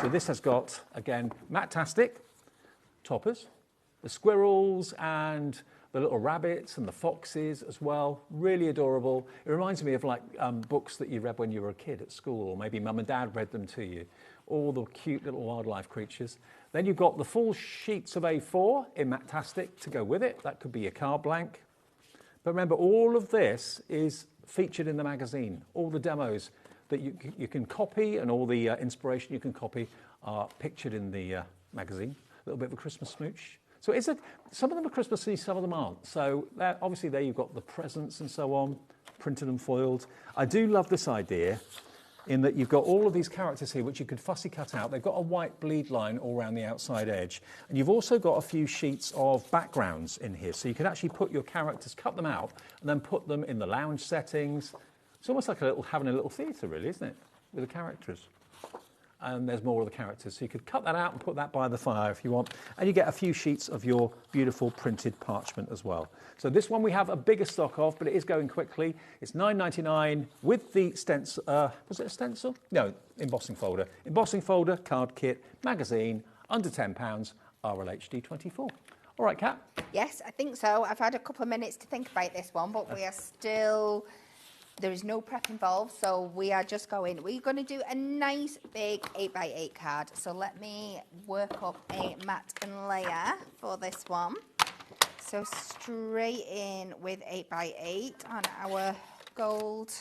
So this has got, again, matte-tastic toppers, the squirrels and the little rabbits and the foxes as well. Really adorable. It reminds me of like books that you read when you were a kid at school, or maybe mum and dad read them to you. All the cute little wildlife creatures. Then you've got the full sheets of A4 in matte-tastic to go with it. That could be your card blank. But remember, all of this is featured in the magazine. All the demos that you can copy, and all the inspiration you can copy are pictured in the magazine. A little bit of a Christmas smooch. So some of them are Christmassy, some of them aren't. So obviously there you've got the presents and so on, printed and foiled. I do love this idea in that you've got all of these characters here which you could fussy cut out. They've got a white bleed line all around the outside edge. And you've also got a few sheets of backgrounds in here. So you can actually put your characters, cut them out, and then put them in the lounge settings. It's almost like having a little theatre, really, isn't it, with the characters? And there's more of the characters. So you could cut that out and put that by the fire if you want. And you get a few sheets of your beautiful printed parchment as well. So this one we have a bigger stock of, but it is going quickly. It's $9.99 with the stencil. Was it a stencil? No, embossing folder. Embossing folder, card kit, magazine, under £10, RLHD 24. All right, Kat? Yes, I think so. I've had a couple of minutes to think about this one, but we are still... There is no prep involved, so we are just going. We're going to do a nice big 8x8 card. So let me work up a matte and layer for this one. So straight in with 8x8 on our gold.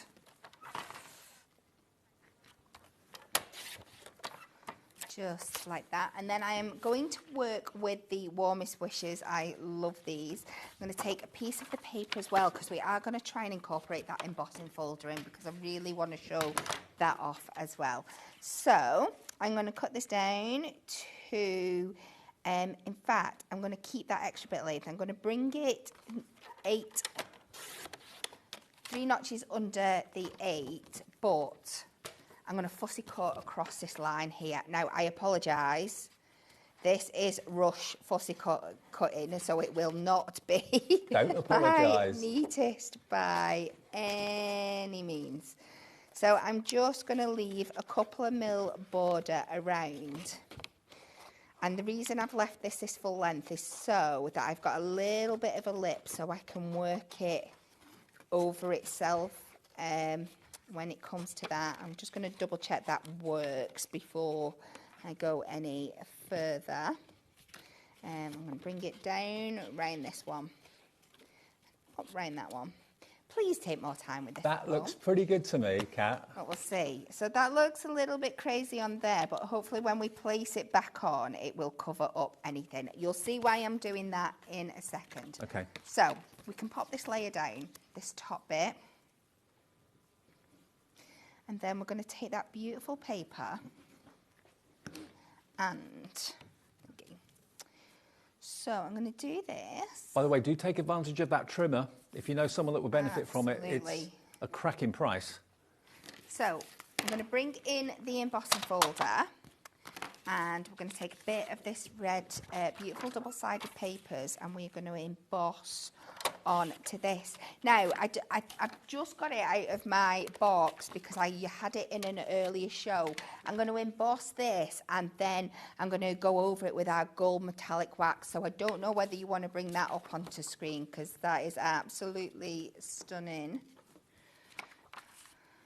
Just like that. And then I am going to work with the Warmest Wishes. I love these. I'm going to take a piece of the paper as well, because we are going to try and incorporate that embossing folder in, because I really want to show that off as well. So I'm going to cut this down to, in fact, I'm going to keep that extra bit length. I'm going to bring it 3 notches under the 8, but I'm going to fussy cut across this line here. Now, I apologise This is rush fussy cutting, so it will not be Don't apologise. my neatest by any means. So I'm just going to leave a couple of mil border around. And the reason I've left this full length is so that I've got a little bit of a lip so I can work it over itself when it comes to that. I'm just going to double check that works before I go any further. I'm going to bring it down around this one. Pop round that one. Please take more time with this. That looks pretty good to me, Kat. But we'll see. So that looks a little bit crazy on there, but hopefully when we place it back on, it will cover up anything. You'll see why I'm doing that in a second. Okay. So we can pop this layer down, this top bit. And then we're going to take that beautiful paper and... So I'm going to do this. By the way, do take advantage of that trimmer. If you know someone that will benefit from it, it's a cracking price. So I'm going to bring in the embossing folder and we're going to take a bit of this red, beautiful double-sided papers and we're going to emboss onto this. Now, I've just got it out of my box because I had it in an earlier show. I'm going to emboss this and then I'm going to go over it with our gold metallic wax. So I don't know whether you want to bring that up onto screen because that is absolutely stunning.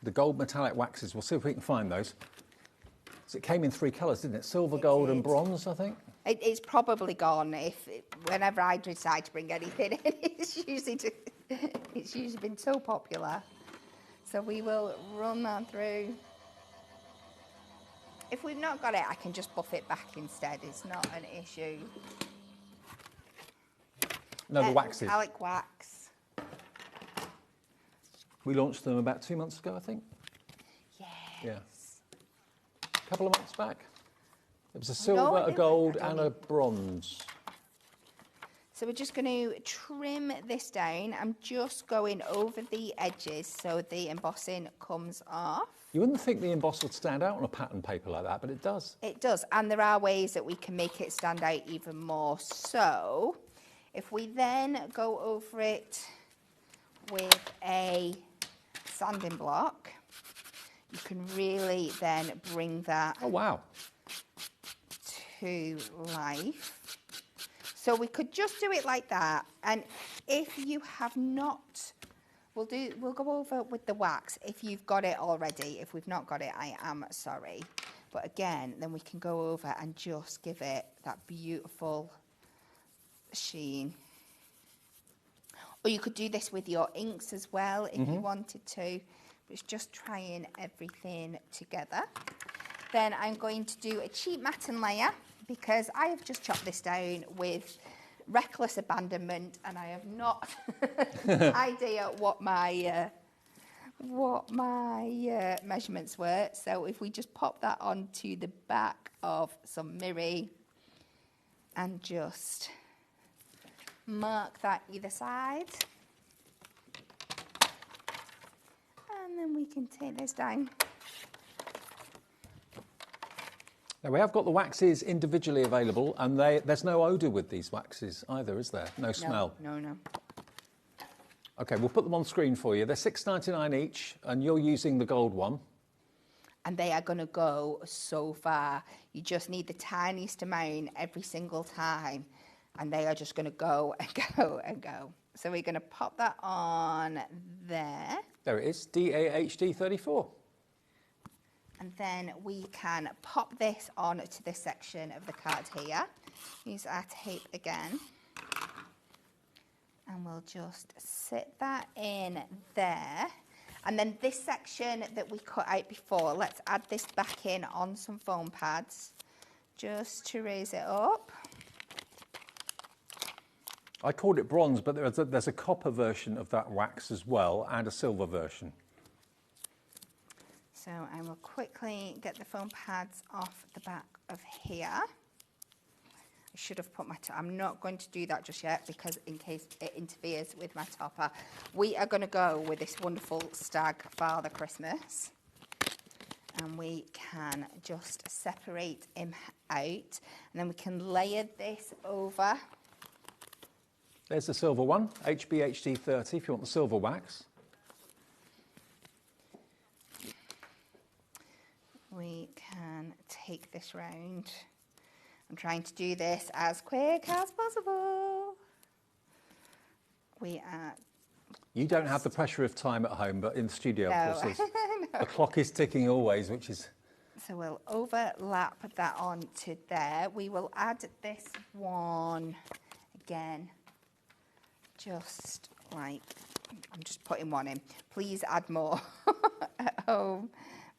The gold metallic waxes, we'll see if we can find those. So it came in 3 colours, didn't it? Silver, gold and bronze, I think. It's probably gone whenever I decide to bring anything in. It's usually been so popular. So we will run that through. If we've not got it, I can just buff it back instead. It's not an issue. No, the waxes. Metallic wax. We launched them about 2 months ago, I think. Yes. Yeah. A couple of months back. It was a silver, a gold and a bronze. So we're just going to trim this down. I'm just going over the edges so the embossing comes off. You wouldn't think the emboss would stand out on a pattern paper like that, but it does. It does, and there are ways that we can make it stand out even more. So if we then go over it with a sanding block, you can really then bring that to life. So we could just do it like that, and if you have not, we'll go over with the wax if you've got it already. If we've not got it, I am sorry. But again, then we can go over and just give it that beautiful sheen. Or you could do this with your inks as well if you wanted to. But it's just trying everything together. Then I'm going to do a cheap matten layer because I have just chopped this down with reckless abandonment and I have not idea what my measurements were. So if we just pop that onto the back of some mirror and just mark that either side. And then we can take this down. Now we have got the waxes individually available and there's no odour with these waxes either, is there? No smell? No. OK, we'll put them on screen for you. They're $6.99 each and you're using the gold one. And they are going to go so far. You just need the tiniest amount every single time. And they are just going to go and go and go. So we're going to pop that on there. There it is, DAHD 34. And then we can pop this on to this section of the card here. Use our tape again. And we'll just sit that in there. And then this section that we cut out before, let's add this back in on some foam pads just to raise it up. I called it bronze, but there's a copper version of that wax as well and a silver version. So I will quickly get the foam pads off the back of here. I should have put my I'm not going to do that just yet because in case it interferes with my topper. We are going to go with this wonderful Stag Father Christmas. And we can just separate him out. And then we can layer this over. There's the silver one, HBHD 30 if you want the silver wax. We can take this round. I'm trying to do this as quick as possible. We are... You don't have the pressure of time at home, but in the studio, No. of course, the clock is ticking always, which is... So we'll overlap that onto there. We will add this one again, just like, I'm just putting one in. Please add more at home.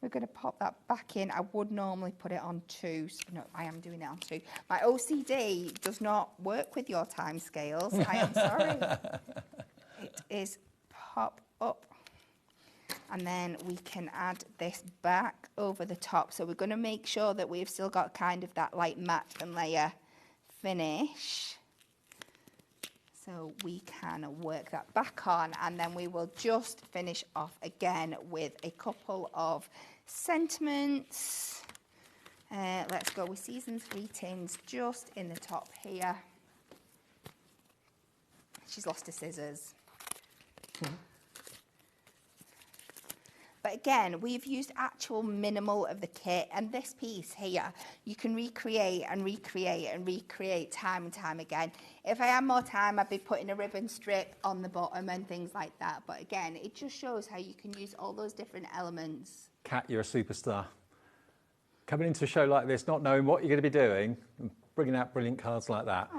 We're going to pop that back in. I would normally put it on 2. No, I am doing it on 2. My OCD does not work with your time scales. I am sorry. It is pop up. And then we can add this back over the top. So we're going to make sure that we've still got kind of that like matte and layer finish. So we can work that back on, and then we will just finish off again with a couple of sentiments. Let's go with Seasons Greetings just in the top here. She's lost her scissors. But again, we've used actual minimal of the kit, and this piece here, you can recreate and recreate and recreate time and time again. If I had more time, I'd be putting a ribbon strip on the bottom and things like that. But again, it just shows how you can use all those different elements. Kat, you're a superstar. Coming into a show like this, not knowing what you're going to be doing, and bringing out brilliant cards like that.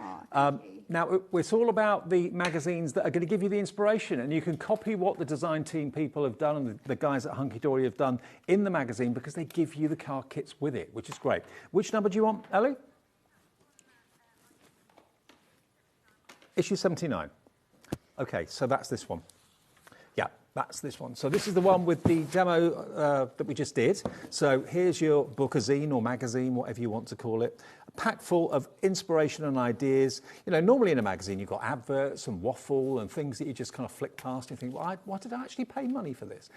Now, it's all about the magazines that are going to give you the inspiration, and you can copy what the design team people have done and the guys at Hunky Dory have done in the magazine, because they give you the card kits with it, which is great. Which number do you want, Ellie? Issue 79. Okay, so that's this one. Yeah, that's this one. So this is the one with the demo that we just did. So here's your book, a zine or magazine, whatever you want to call it. A pack full of inspiration and ideas. You know, normally in a magazine you've got adverts and waffle and things that you just kind of flick past and you think, well, why did I actually pay money for this?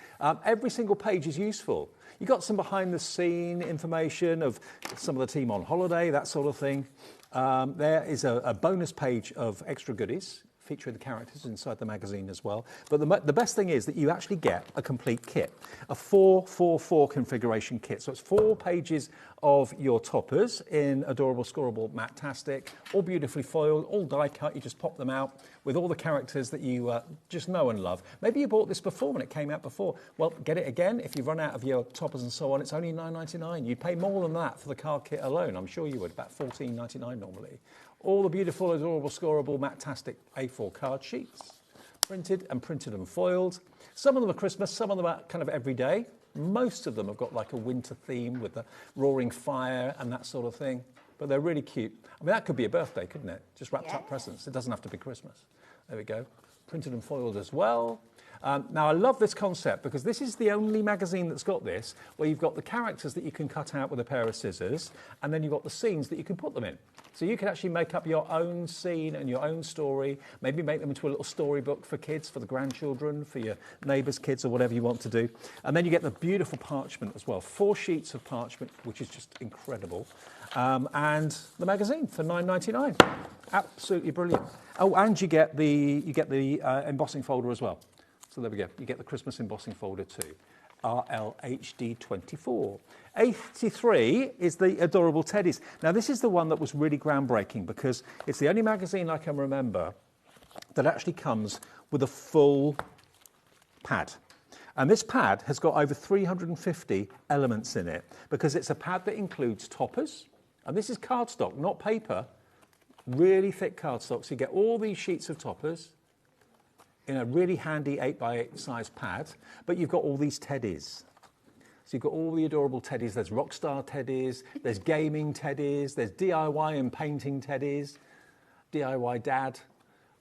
Every single page is useful. You've got some behind the scene information of some of the team on holiday, that sort of thing. There is a bonus page of extra goodies featuring the characters inside the magazine as well. But the best thing is that you actually get a complete kit, a 4-4-4 configuration kit. So it's 4 pages of your toppers in adorable, scoreable matte-tastic, all beautifully foiled, all die cut. You just pop them out with all the characters that you just know and love. Maybe you bought this before when it came out before. Well, get it again. If you've run out of your toppers and so on, it's only $9.99. You'd pay more than that for the card kit alone. I'm sure you would, about $14.99 normally. All the beautiful, adorable, scoreable, matte-tastic A4 card sheets, printed and foiled. Some of them are Christmas, some of them are kind of everyday. Most of them have got like a winter theme with the roaring fire and that sort of thing. But they're really cute. I mean, that could be a birthday, couldn't it? Just wrapped up presents. It doesn't have to be Christmas. There we go. Printed and foiled as well. Now, I love this concept because this is the only magazine that's got this, where you've got the characters that you can cut out with a pair of scissors, and then you've got the scenes that you can put them in. So you can actually make up your own scene and your own story, maybe make them into a little storybook for kids, for the grandchildren, for your neighbours' kids, or whatever you want to do. And then you get the beautiful parchment as well, 4 sheets of parchment, which is just incredible. And the magazine for $9.99. Absolutely brilliant. Oh, and you get the embossing folder as well. So there we go. You get the Christmas embossing folder too. RLHD24. 83 is the adorable teddies. Now this is the one that was really groundbreaking because it's the only magazine I can remember that actually comes with a full pad. And this pad has got over 350 elements in it because it's a pad that includes toppers. And this is cardstock, not paper. Really thick cardstock. So you get all these sheets of toppers in a really handy 8x8 size pad, but you've got all these teddies. So you've got all the adorable teddies. There's rockstar teddies, there's gaming teddies, there's DIY and painting teddies, DIY dad,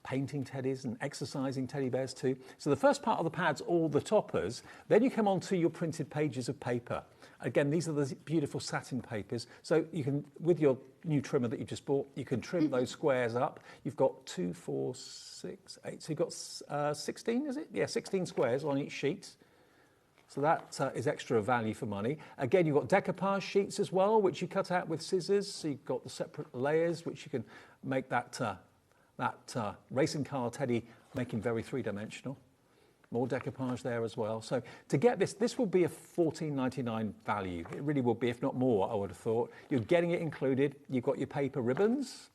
painting teddies and exercising teddy bears too. So the first part of the pad's all the toppers. Then you come on to your printed pages of paper. Again, these are the beautiful satin papers. So you can, with your new trimmer that you just bought, you can trim those squares up. You've got 2, 4, 6, 8. So you've got 16, is it? Yeah, 16 squares on each sheet. So that is extra value for money. Again, you've got decoupage sheets as well, which you cut out with scissors. So you've got the separate layers, which you can make that racing car teddy, making very three-dimensional. More decoupage there as well. So to get this will be a $14.99 value. It really will be, if not more, I would have thought. You're getting it included. You've got your paper ribbons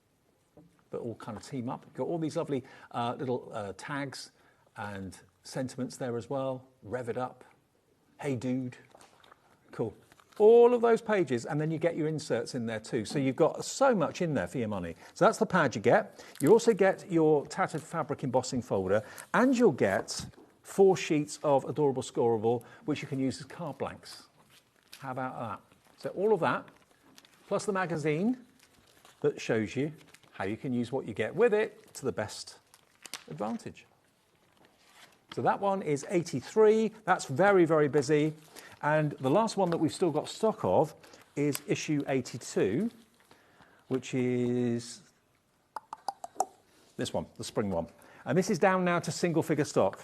that all kind of team up. You've got all these lovely little tags and sentiments there as well. Rev it up. Hey, dude. Cool. All of those pages, and then you get your inserts in there too. So you've got so much in there for your money. So that's the pad you get. You also get your tattered fabric embossing folder, and you'll get 4 sheets of adorable scoreable, which you can use as card blanks. How about that? So all of that, plus the magazine that shows you how you can use what you get with it to the best advantage. So that one is 83. That's very, very busy. And the last one that we've still got stock of is issue 82, which is this one, the spring one. And this is down now to single figure stock.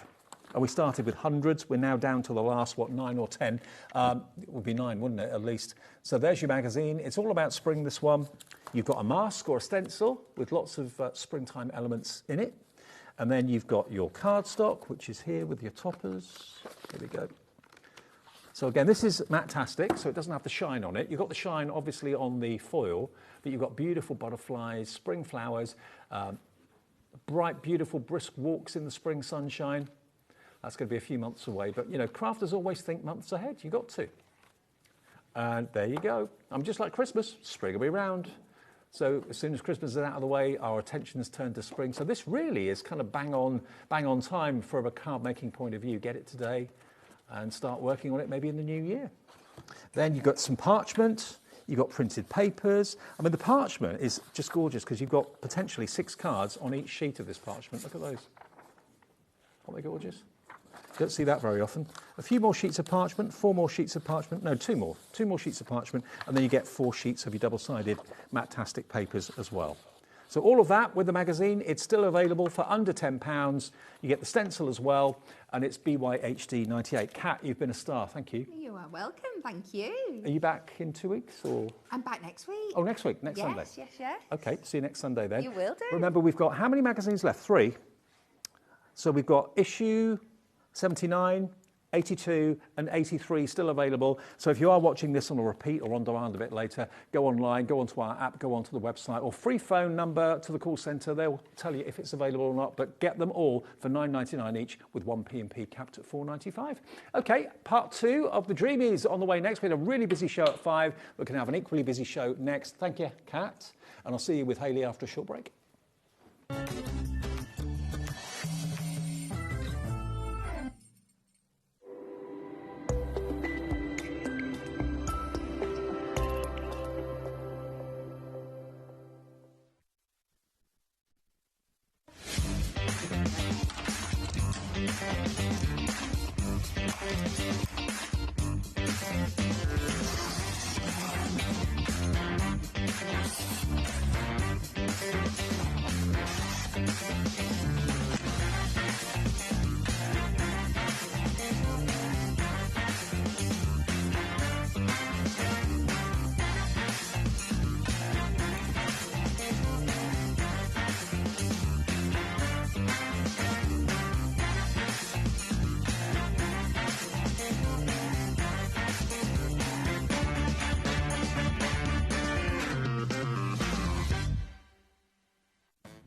And we started with hundreds. We're now down to the last, 9 or 10? It would be 9, wouldn't it, at least? So there's your magazine. It's all about spring, this one. You've got a mask or a stencil with lots of springtime elements in it. And then you've got your cardstock, which is here with your toppers. There we go. So again, this is matte-tastic, so it doesn't have the shine on it. You've got the shine, obviously, on the foil, but you've got beautiful butterflies, spring flowers, bright, beautiful, brisk walks in the spring sunshine. That's going to be a few months away, but, you know, crafters always think months ahead. You've got to. And there you go. I'm just like Christmas. Spring will be round. So as soon as Christmas is out of the way, our attention's turned to spring. So this really is kind of bang on time from a card making point of view. Get it today and start working on it maybe in the new year. Then you've got some parchment. You've got printed papers. I mean, the parchment is just gorgeous because you've got potentially 6 cards on each sheet of this parchment. Look at those. Aren't they gorgeous? Don't see that very often. A few more sheets of parchment, 4 more sheets of parchment. No, 2 more. 2 more sheets of parchment, and then you get 4 sheets of your double-sided matte-tastic papers as well. So all of that with the magazine, it's still available for under £10. You get the stencil as well, and it's BYHD 98. Kat, you've been a star. Thank you. You are welcome. Thank you. Are you back in 2 weeks, or? I'm back next week. Oh, next week, next Sunday. Yes. Okay, see you next Sunday then. You will do. Remember, we've got how many magazines left? 3. So we've got issue 79, 82 and 83 still available. So if you are watching this on a repeat or on demand a bit later, go online, go onto our app, go onto the website, or free phone number to the call centre. They'll tell you if it's available or not, but get them all for $9.99 each with 1 P&P capped at $4.95. Okay, part 2 of the Dreamies on the way next. We had a really busy show at 5. We're going to have an equally busy show next. Thank you, Kat. And I'll see you with Hayley after a short break.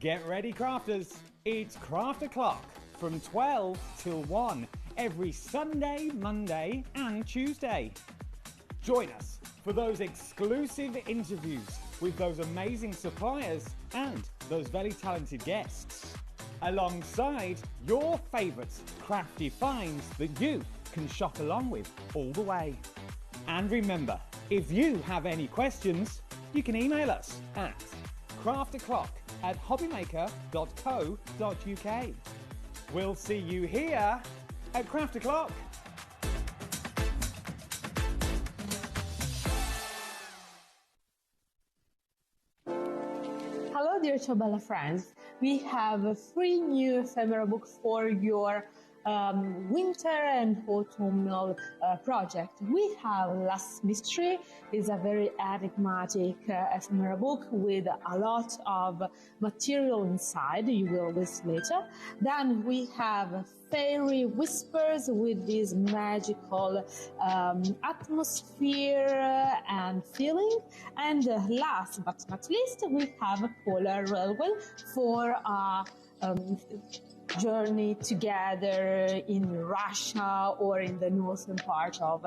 Get ready, crafters. It's Craft O'Clock from 12 till 1 every Sunday, Monday and Tuesday. Join us for those exclusive interviews with those amazing suppliers and those very talented guests, alongside your favourite crafty finds that you can shop along with all the way. And remember, if you have any questions, you can email us at crafto'clock@hobbymaker.co.uk. We'll see you here at Craft O'Clock. Hello, dear Ciobella friends. We have a free new ephemera book for your winter and autumnal project. We have Last Mystery, is a very enigmatic ephemera book with a lot of material inside. You will see later. Then we have Fairy Whispers with this magical atmosphere and feeling. And last but not least, we have Polar Railway for a journey together in Russia or in the northern part of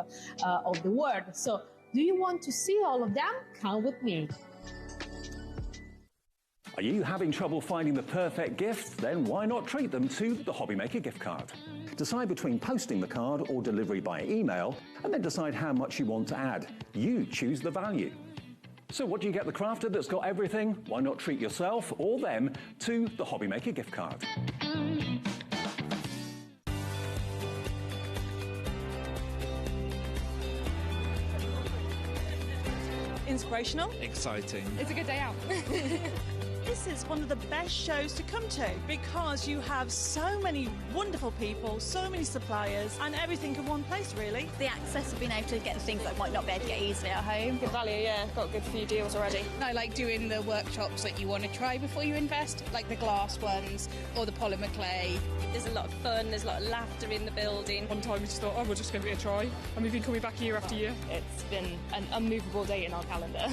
the world. So, do you want to see all of them? Come with me. Are you having trouble finding the perfect gift? Then why not treat them to the HobbyMaker gift card? Decide between posting the card or delivery by email, and then decide how much you want to add. You choose the value. So what do you get the crafter that's got everything? Why not treat yourself or them to the HobbyMaker gift card? Inspirational. Exciting. It's a good day out. This is one of the best shows to come to because you have so many wonderful people, so many suppliers, and everything in one place, really. The access of being able to get things that I might not be able to get easily at home. Good value, yeah. Got a good few deals already. I like doing the workshops that you want to try before you invest, like the glass ones or the polymer clay. There's a lot of fun, there's a lot of laughter in the building. One time we just thought, oh, we'll just give it a try. And we've been coming back year after year. It's been an unmovable date in our calendar.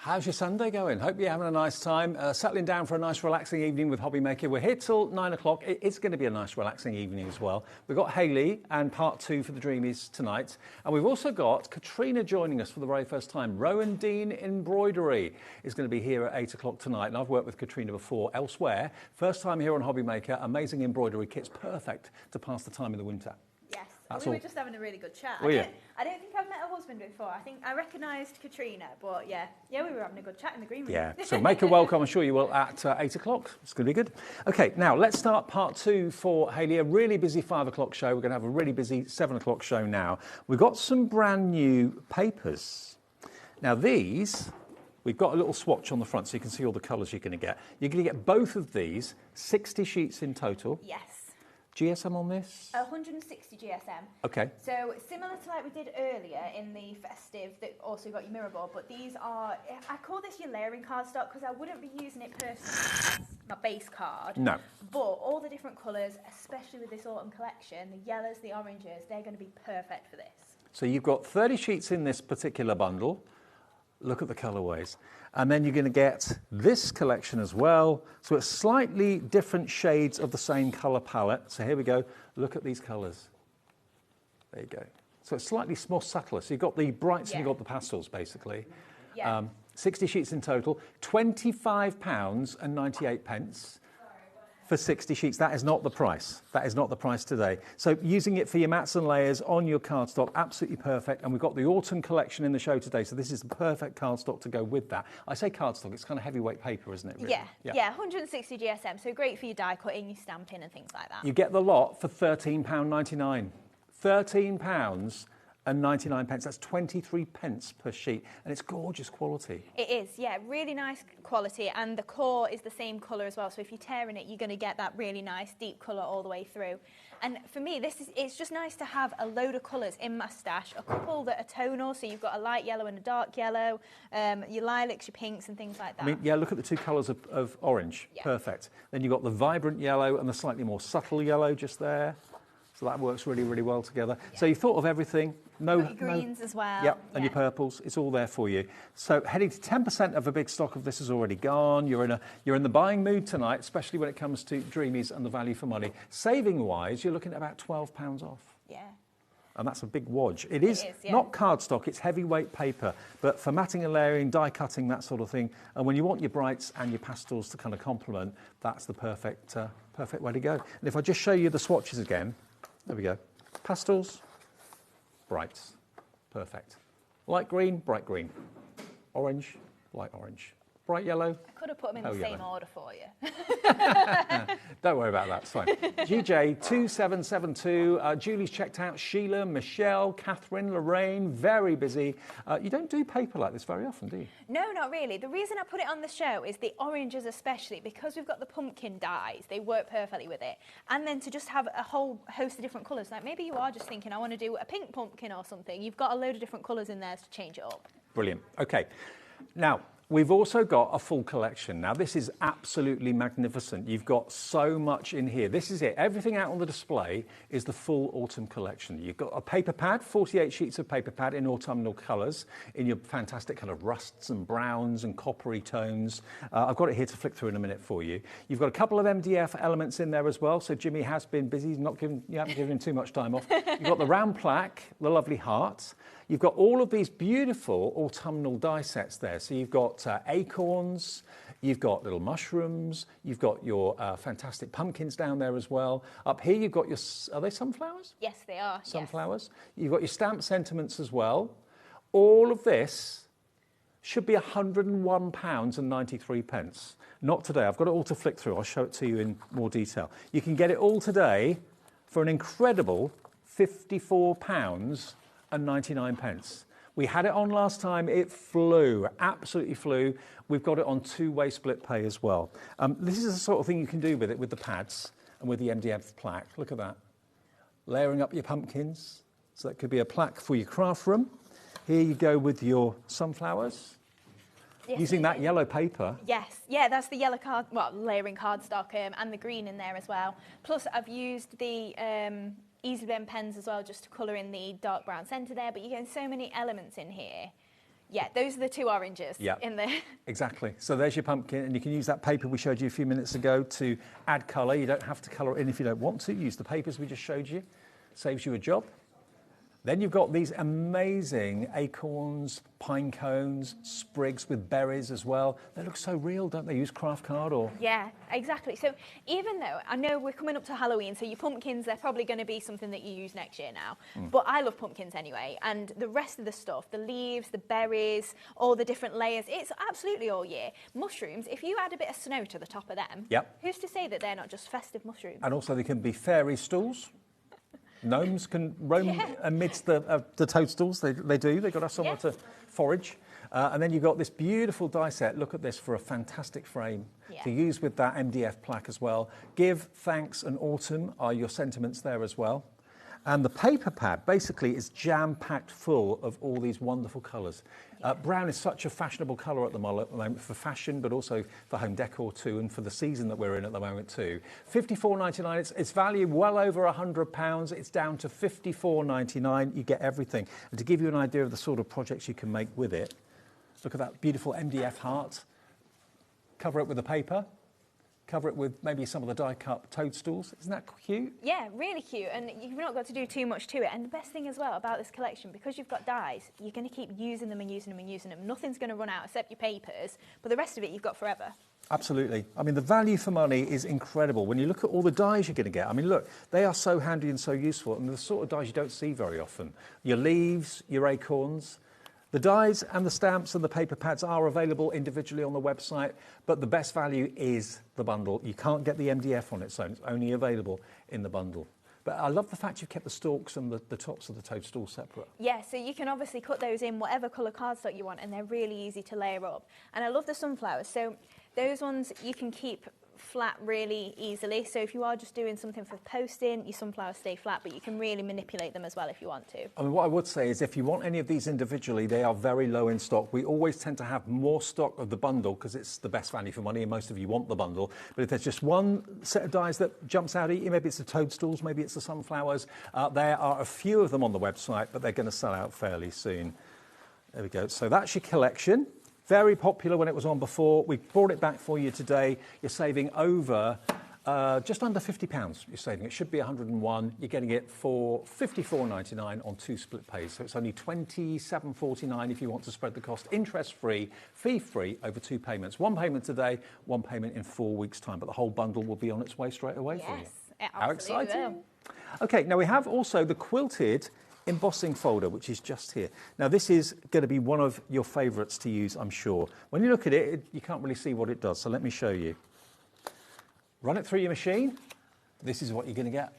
How's your Sunday going? Hope you're having a nice time. Settling down for a nice relaxing evening with HobbyMaker. We're here till 9 o'clock. It's going to be a nice relaxing evening as well. We've got Hayley and part 2 for the Dreamies tonight. And we've also got Katrina joining us for the very first time. Rowan Dean Embroidery is going to be here at 8 o'clock tonight. And I've worked with Katrina before elsewhere. First time here on HobbyMaker. Amazing embroidery kits. Perfect to pass the time in the winter. Yes, That's we were all. just having a really good chat. Were you? I don't think I've met her husband before. I think I recognised Katrina, but yeah, we were having a good chat in the green room. Yeah, so make her welcome, I'm sure you will, at 8 o'clock. It's going to be good. OK, now let's start part 2 for Hayley. A really busy 5 o'clock show. We're going to have a really busy 7 o'clock show now. We've got some brand new papers. Now these, we've got a little swatch on the front so you can see all the colours you're going to get. You're going to get both of these, 60 sheets in total. Yes. GSM on this? 160 GSM. OK. So similar to like we did earlier in the festive that also got your mirror board, but these are, I call this your layering cardstock because I wouldn't be using it personally as my base card. No. But all the different colours, especially with this autumn collection, the yellows, the oranges, they're going to be perfect for this. So you've got 30 sheets in this particular bundle. Look at the colourways. And then you're going to get this collection as well. So it's slightly different shades of the same colour palette. So here we go. Look at these colours. There you go. So it's slightly more subtler. So you've got the brights and you've got the pastels, basically. Yeah. 60 sheets in total. £25.98 for 60 sheets. That is not the price. That is not the price today. So using it for your mats and layers on your cardstock, absolutely perfect. And we've got the autumn collection in the show today. So this is the perfect cardstock to go with that. I say cardstock, it's kind of heavyweight paper, isn't it? Really? Yeah, 160 GSM. So great for your die cutting, your stamping and things like that. You get the lot for £13.99. £13 £4.99. That's 23 pence per sheet, and it's gorgeous quality. It is, yeah, really nice quality, and the core is the same colour as well. So if you're tearing it, you're going to get that really nice deep colour all the way through. And for me, it's just nice to have a load of colours in my stash, a couple that are tonal, so you've got a light yellow and a dark yellow, your lilacs, your pinks and things like that. I mean, yeah, look at the two colours of orange. Yeah. Perfect. Then you've got the vibrant yellow and the slightly more subtle yellow just there. So that works really, really well together. Yeah. So you thought of everything. No greens as well. Yep, and your purples. It's all there for you. So heading to 10% of a big stock of this is already gone. You're in the buying mood tonight, especially when it comes to Dreamies and the value for money. Saving wise, you're looking at about £12 off. Yeah. And that's a big wodge. It is not cardstock, it's heavyweight paper, but for matting and layering, die cutting, that sort of thing. And when you want your brights and your pastels to kind of complement, that's the perfect way to go. And if I just show you the swatches again, there we go. Pastels, brights, perfect. Light green, bright green. Orange, light orange. Bright yellow. I could have put them in the same order for you. Don't worry about that, it's fine. GJ2772, Julie's checked out, Sheila, Michelle, Catherine, Lorraine, very busy. You don't do paper like this very often, do you? No, not really. The reason I put it on the show is the oranges especially, because we've got the pumpkin dyes, they work perfectly with it. And then to just have a whole host of different colours, like maybe you are just thinking, I want to do a pink pumpkin or something. You've got a load of different colours in there to change it up. Brilliant. Okay. Now, we've also got a full collection. Now, this is absolutely magnificent. You've got so much in here. This is it. Everything out on the display is the full autumn collection. You've got a paper pad, 48 sheets of paper pad in autumnal colours, in your fantastic kind of rusts and browns and coppery tones. I've got it here to flick through in a minute for you. You've got a couple of MDF elements in there as well. So Jimmy has been busy. You haven't given him too much time off. You've got the round plaque, the lovely heart. You've got all of these beautiful autumnal die sets there. So you've got acorns, you've got little mushrooms, you've got your fantastic pumpkins down there as well. Up here you've got your, are they sunflowers? Yes, they are. Sunflowers. Yes. You've got your stamp sentiments as well. All of this should be £101.93. Not today. I've got it all to flick through. I'll show it to you in more detail. You can get it all today for an incredible £54.99. We had it on last time, it flew, absolutely flew. We've got it on two-way split pay as well. This is the sort of thing you can do with it, with the pads and with the MDF plaque. Look at that. Layering up your pumpkins. So that could be a plaque for your craft room. Here you go with your sunflowers. Yes, using that yellow paper. Yes, yeah, that's the yellow layering cardstock and the green in there as well. Plus I've used the Easel pens as well, just to colour in the dark brown centre there, but you're getting so many elements in here. Yeah, those are the two oranges in there. Exactly. So there's your pumpkin, and you can use that paper we showed you a few minutes ago to add colour. You don't have to colour it in if you don't want to. Use the papers we just showed you. Saves you a job. Then you've got these amazing acorns, pine cones, sprigs with berries as well. They look so real, don't they? Use craft card or... Yeah, exactly. So even though I know we're coming up to Halloween, so your pumpkins, they're probably going to be something that you use next year now. But I love pumpkins anyway. And the rest of the stuff, the leaves, the berries, all the different layers, it's absolutely all year. Mushrooms, if you add a bit of snow to the top of them, who's to say that they're not just festive mushrooms? And also they can be fairy stools. Gnomes can roam amidst the toadstools. They do. They've got to have somewhere to forage. And then you've got this beautiful die set. Look at this for a fantastic frame to use with that MDF plaque as well. Give, thanks, and autumn are your sentiments there as well. And the paper pad basically is jam-packed full of all these wonderful colours. Brown is such a fashionable colour at the moment for fashion, but also for home decor too, and for the season that we're in at the moment too. £54.99, it's value well over £100. It's down to £54.99. You get everything. And to give you an idea of the sort of projects you can make with it, look at that beautiful MDF heart. Cover it with the paper. Cover it with maybe some of the die-cut toadstools. Isn't that cute? Yeah, really cute. And you've not got to do too much to it. And the best thing as well about this collection, because you've got dies, you're going to keep using them and using them and using them. Nothing's going to run out except your papers, but the rest of it you've got forever. Absolutely. I mean, the value for money is incredible. When you look at all the dies you're going to get, I mean, look, they are so handy and so useful, and the sort of dies you don't see very often. Your leaves, your acorns. The dies and the stamps and the paper pads are available individually on the website, but the best value is the bundle. You can't get the MDF on its own. It's only available in the bundle. But I love the fact you've kept the stalks and the tops of the toadstool separate. Yeah, so you can obviously cut those in whatever colour cardstock you want, and they're really easy to layer up. And I love the sunflowers. So those ones you can keep flat really easily. So if you are just doing something for posting, your sunflowers stay flat, but you can really manipulate them as well if you want to. I mean, what I would say is if you want any of these individually, they are very low in stock. We always tend to have more stock of the bundle because it's the best value for money and most of you want the bundle. But if there's just one set of dies that jumps out at you, maybe it's the toadstools, maybe it's the sunflowers, there are a few of them on the website, but they're going to sell out fairly soon. There we go. So that's your collection. Very popular when it was on before. We brought it back for you today. You're saving over just under £50. You're saving. It should be 101. You're getting it for £54.99 on 2 split pays. So it's only £27.49 if you want to spread the cost. Interest-free, fee-free over 2 payments. 1 payment today, 1 payment in 4 weeks' time. But the whole bundle will be on its way straight away for you. Yes, How exciting. will. OK, now we have also the quilted embossing folder, which is just here. Now, this is going to be one of your favourites to use, I'm sure. When you look at it, you can't really see what it does, so let me show you. Run it through your machine. This is what you're going to get.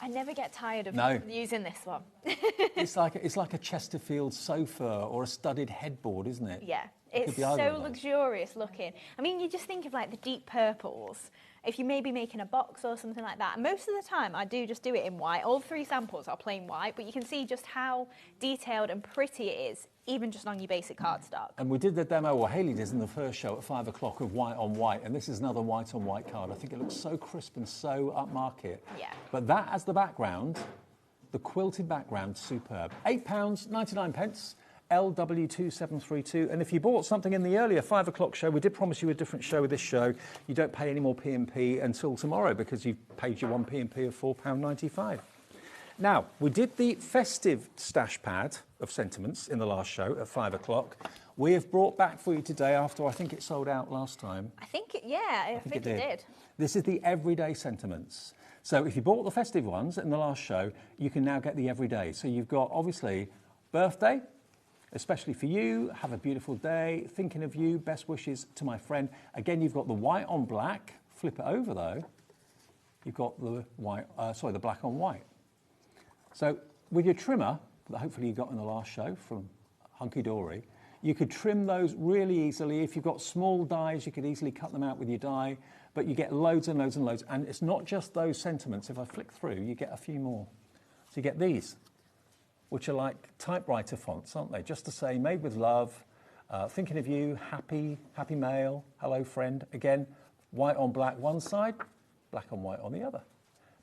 I never get tired of using this one. It's like a Chesterfield sofa or a studded headboard, isn't it? Yeah, it's so luxurious looking. I mean, you just think of like the deep purples. If you may be making a box or something like that, most of the time I do just do it in white. All 3 samples are plain white, but you can see just how detailed and pretty it is, even just on your basic cardstock. And we did the demo, or Hayley did in the first show at 5 o'clock of white on white, and this is another white on white card. I think it looks so crisp and so upmarket. Yeah. But that as the background, the quilted background, superb. £8.99. LW2732, and if you bought something in the earlier 5 o'clock show, we did promise you a different show with this show. You don't pay any more P&P until tomorrow because you've paid your 1 P&P of £4.95. Now, we did the festive stash pad of sentiments in the last show at 5 o'clock. We have brought back for you today, after I think it sold out last time. I think it did. This is the everyday sentiments. So if you bought the festive ones in the last show, you can now get the everyday. So you've got, obviously, birthday, especially for you, have a beautiful day, thinking of you, best wishes to my friend. Again, you've got the white on black. Flip it over, though. You've got the the black on white. So with your trimmer, that hopefully you got in the last show from Hunky Dory, you could trim those really easily. If you've got small dies, you could easily cut them out with your die, but you get loads and loads and loads. And it's not just those sentiments. If I flick through, you get a few more. So you get these, which are like typewriter fonts, aren't they? Just to say, made with love, thinking of you, happy mail, hello friend. Again, white on black one side, black on white on the other.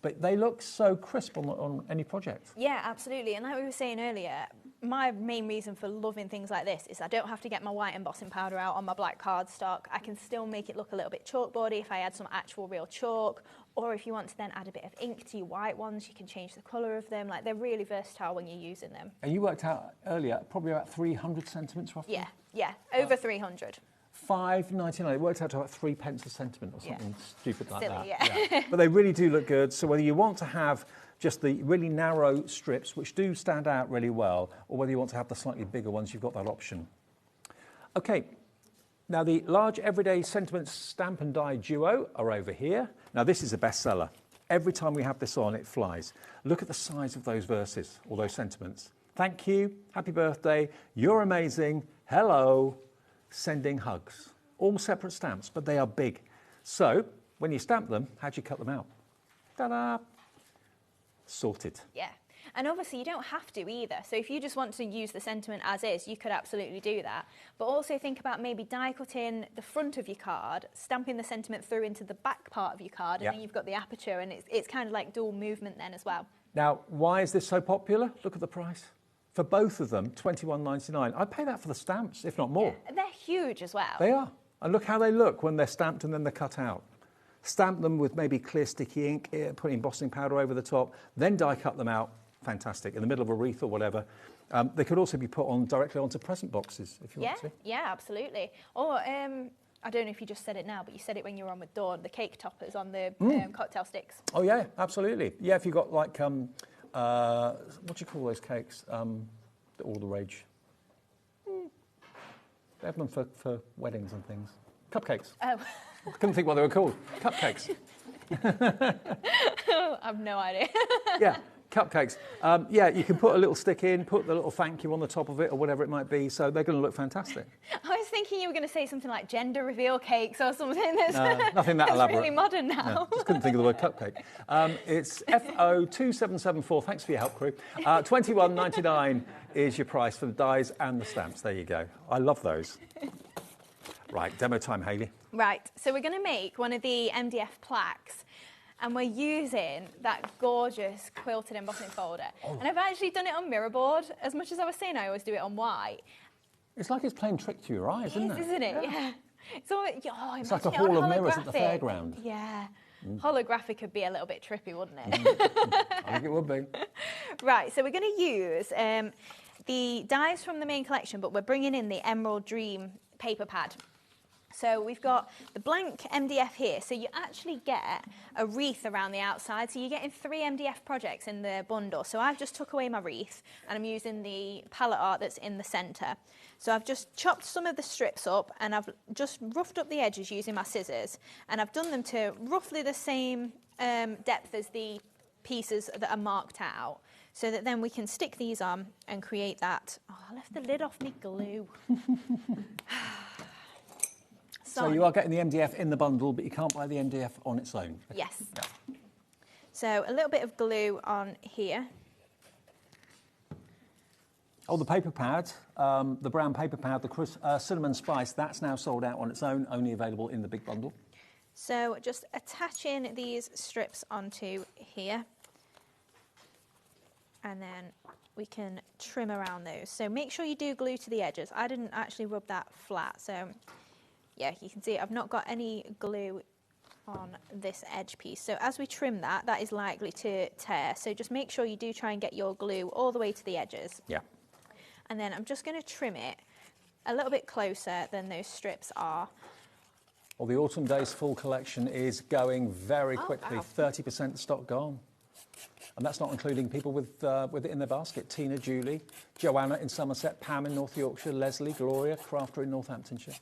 But they look so crisp on any project. Yeah, absolutely. And like we were saying earlier, my main reason for loving things like this is I don't have to get my white embossing powder out on my black cardstock. I can still make it look a little bit chalkboardy if I add some actual real chalk. Or if you want to then add a bit of ink to your white ones, you can change the colour of them. Like, they're really versatile when you're using them. And you worked out earlier, probably about 300 sentiments roughly? Yeah, over 300. £5.99. It worked out to about 3 pence a sentiment or something stupid like Silly, that. yeah. But they really do look good. So whether you want to have just the really narrow strips, which do stand out really well, or whether you want to have the slightly bigger ones, you've got that option. OK. Now, the large everyday sentiments stamp and die duo are over here. Now, this is a bestseller. Every time we have this on, it flies. Look at the size of those verses, or those sentiments. Thank you, happy birthday, you're amazing, hello, sending hugs. All separate stamps, but they are big. So, when you stamp them, how do you cut them out? Ta-da! Sorted. Yeah. And obviously you don't have to either. So if you just want to use the sentiment as is, you could absolutely do that. But also think about maybe die cutting the front of your card, stamping the sentiment through into the back part of your card, and then you've got the aperture, and it's kind of like dual movement then as well. Now, why is this so popular? Look at the price. For both of them, £21.99. I'd pay that for the stamps, if not more. Yeah, they're huge as well. They are. And look how they look when they're stamped and then they're cut out. Stamp them with maybe clear sticky ink, put embossing powder over the top, then die cut them out. Fantastic. In the middle of a wreath or whatever. They could also be put on directly onto present boxes if you want to. Yeah, absolutely. Or, I don't know if you just said it now, but you said it when you were on with Dawn, the cake toppers on the cocktail sticks. Oh, yeah, absolutely. Yeah, if you've got like, what do you call those cakes? All the rage. They have them for weddings and things. Cupcakes. Oh. I couldn't think what they were called. Cupcakes. I've no idea. Yeah, cupcakes. Yeah, you can put a little stick in, put the little thank you on the top of it or whatever it might be, so they're going to look fantastic. I was thinking you were going to say something like gender reveal cakes or something that's, nothing that that's elaborate. really modern now. No, just couldn't think of the word cupcake. It's FO2774. Thanks for your help, crew. $21.99 is your price for the dies and the stamps. There you go. I love those. Right, demo time, Hayley. Right, so we're going to make one of the MDF plaques, and we're using that gorgeous quilted embossing folder. And I've actually done it on mirrorboard. As much as I was saying I always do it on white. It's like it's playing trick to your eyes, isn't it? Isn't it? Yeah. It's, all, it's like a hall of mirrors at the fairground. Yeah. Holographic would be a little bit trippy, wouldn't it? I think it would be. Right, so we're going to use the dies from the main collection, but we're bringing in the Emerald Dream paper pad. So we've got the blank MDF here, so you actually get a wreath around the outside, so you're getting 3 MDF projects in the bundle. So I've just took away my wreath, and I'm using the palette art that's in the centre. So I've just chopped some of the strips up, and I've just roughed up the edges using my scissors, and I've done them to roughly the same depth as the pieces that are marked out, so that then we can stick these on and create that. Oh, I left the lid off me glue. So you are getting the MDF in the bundle, but you can't buy the MDF on its own. Yes. Yeah. So a little bit of glue on here. Oh, the paper pad, the brown paper pad, the cinnamon spice, that's now sold out on its own, only available in the big bundle. So just attaching these strips onto here. And then we can trim around those. So make sure you do glue to the edges. I didn't actually rub that flat, so yeah, you can see I've not got any glue on this edge piece. So as we trim that, that is likely to tear. So just make sure you do try and get your glue all the way to the edges. Yeah. And then I'm just going to trim it a little bit closer than those strips are. Well, the Autumn Days full collection is going very quickly. Wow. 30% stock gone. And that's not including people with it in their basket. Tina, Julie, Joanna in Somerset, Pam in North Yorkshire, Leslie, Gloria, Crafter in Northamptonshire.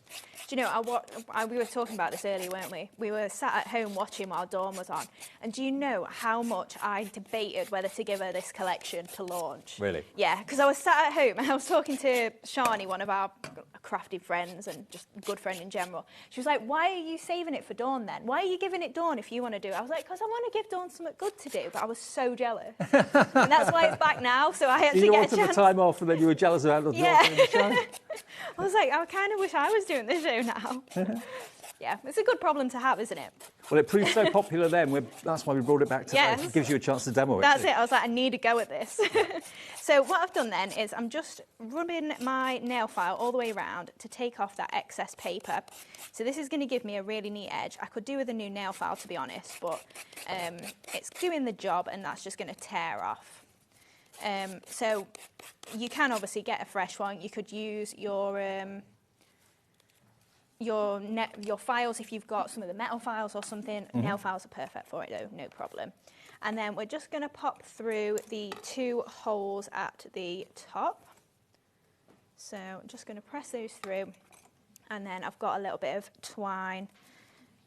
Do you know, we were talking about this earlier, weren't we? We were sat at home watching while Dawn was on. And do you know how much I debated whether to give her this collection to launch? Really? Yeah, because I was sat at home and I was talking to Shani, one of our crafty friends and just good friend in general. She was like, why are you saving it for Dawn then? Why are you giving it Dawn if you want to do it? I was like, because I want to give Dawn something good to do. But I was so jealous. And that's why it's back now, so I actually get a chance. You wanted the time off and then you were jealous about the show? I was like, I kind of wish I was doing this show now. Yeah, it's a good problem to have, isn't it? Well, it proved so popular then, that's why we brought it back today. Yes. It gives you a chance to demo it. That's it. I was like, I need to go at this. So what I've done then is I'm just rubbing my nail file all the way around to take off that excess paper. So this is going to give me a really neat edge. I could do with a new nail file, to be honest, but it's doing the job and that's just going to tear off. So you can obviously get a fresh one. You could use your files if you've got some of the metal files or something. Mm-hmm. Nail files are perfect for it though, no problem. And then we're just going to pop through the 2 holes at the top. So I'm just going to press those through, and then I've got a little bit of twine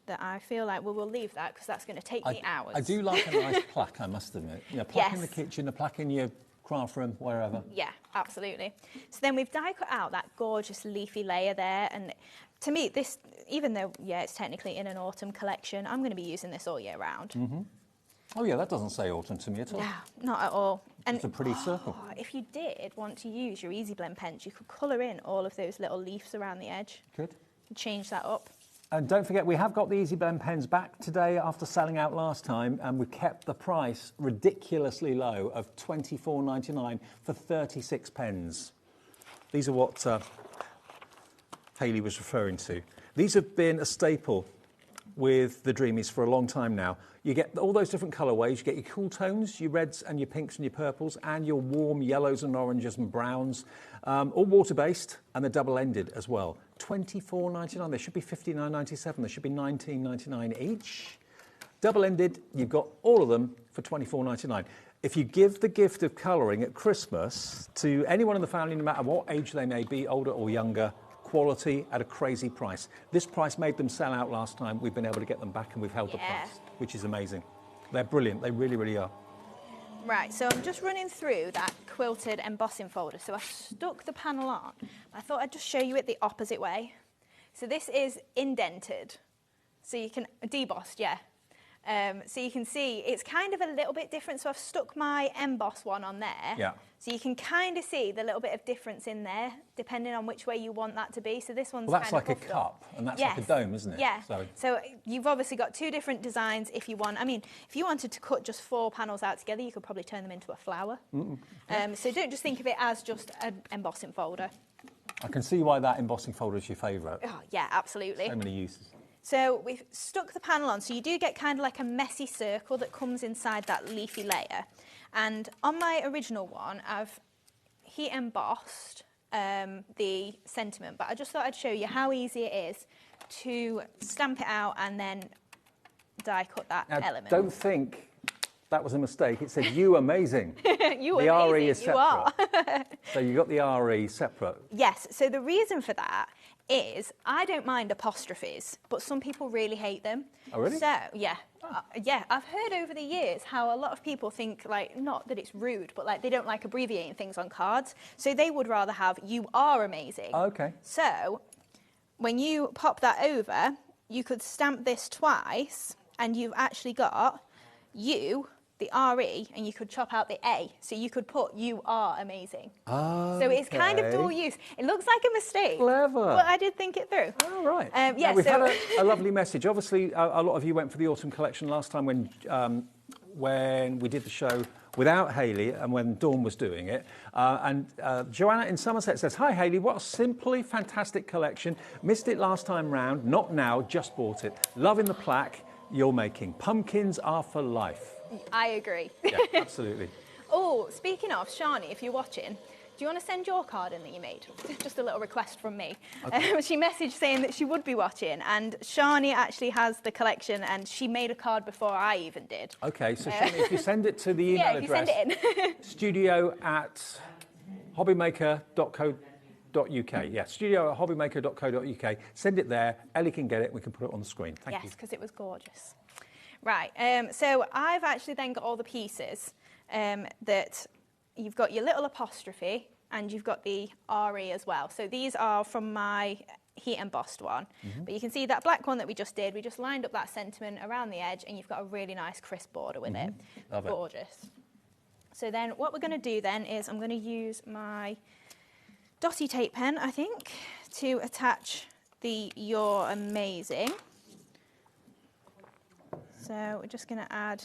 that I feel like we'll leave that because that's going to take me hours. I do like a nice plaque, I must admit. You know, plaque in the kitchen, a plaque in your craft room, wherever. Yeah, absolutely. So then we've die cut out that gorgeous leafy layer there, and to me, this, even though, yeah, it's technically in an autumn collection, I'm going to be using this all year round. Mm-hmm. Oh yeah, that doesn't say autumn to me at all. No, not at all. And it's a pretty circle. If you did want to use your Easy Blend pens, you could colour in all of those little leaves around the edge. Good. Change that up. And don't forget, we have got the Easy Blend pens back today after selling out last time, and we've kept the price ridiculously low of $24.99 for 36 pens. These are what Hayley was referring to. These have been a staple with the Dreamies for a long time now. You get all those different colourways. You get your cool tones, your reds and your pinks and your purples, and your warm yellows and oranges and browns, all water-based, and they're double-ended as well. $24.99. They should be $59.97. They should be $19.99 each. Double-ended, you've got all of them for $24.99. If you give the gift of colouring at Christmas to anyone in the family, no matter what age they may be, older or younger, quality at a crazy price. This price made them sell out last time. We've been able to get them back and we've held the price, which is amazing. They're brilliant. They really, really are. Right, so I'm just running through that quilted embossing folder. So I stuck the panel on. I thought I'd just show you it the opposite way. So this is indented. So you can, debossed, yeah. So you can see it's kind of a little bit different. So I've stuck my emboss one on there. Yeah. So you can kind of see the little bit of difference in there, depending on which way you want that to be. So this one's Well, that's kind like of a cup, and that's like a dome, isn't it? Yeah. So you've obviously got two different designs if you want. I mean, if you wanted to cut just 4 panels out together, you could probably turn them into a flower. So don't just think of it as just an embossing folder. I can see why that embossing folder is your favourite. Oh, yeah, absolutely. So many uses. So we've stuck the panel on, so you do get kind of like a messy circle that comes inside that leafy layer. And on my original one, I've heat embossed the sentiment, but I just thought I'd show you how easy it is to stamp it out and then die cut that element. Don't think that was a mistake. It said "you amazing." You the amazing. RE is separate. You are. So you got the RE separate. Yes. So the reason for that is I don't mind apostrophes, but some people really hate them. Oh, really? So, yeah. Yeah, I've heard over the years how a lot of people think, like, not that it's rude, but, like, they don't like abbreviating things on cards. So they would rather have "you are amazing." Okay. So when you pop that over, you could stamp this twice, and you've actually got "you," the RE, and you could chop out the A. So you could put "you are amazing." Okay. So it's kind of dual use. It looks like a mistake. Clever. But I did think it through. Oh, right. Yeah, now, we've so had a lovely message. Obviously, a lot of you went for the autumn collection last time when we did the show without Hayley and when Dawn was doing it. Joanna in Somerset says, "Hi Hayley, what a simply fantastic collection. Missed it last time round, not now, just bought it. Loving the plaque you're making. Pumpkins are for life." I agree. Yeah, absolutely. Oh, speaking of, Shani, if you're watching, do you want to send your card in that you made? Just a little request from me. Okay. She messaged saying that she would be watching, and Shani actually has the collection, and she made a card before I even did. Okay, so Shani, if you send it to the email if address, you send it in. studio@hobbymaker.co.uk. Yeah, studio@hobbymaker.co.uk. Send it there. Ellie can get it. We can put it on the screen. Thank you. Yes, because it was gorgeous. Right, so I've actually then got all the pieces that you've got your little apostrophe and you've got the RE as well. So these are from my heat embossed one. But you can see that black one that we just did, we just lined up that sentiment around the edge and you've got a really nice crisp border with it. Love it. Gorgeous. So then what we're going to do then is I'm going to use my dotty tape pen, I think, to attach the "you're amazing." So we're just going to add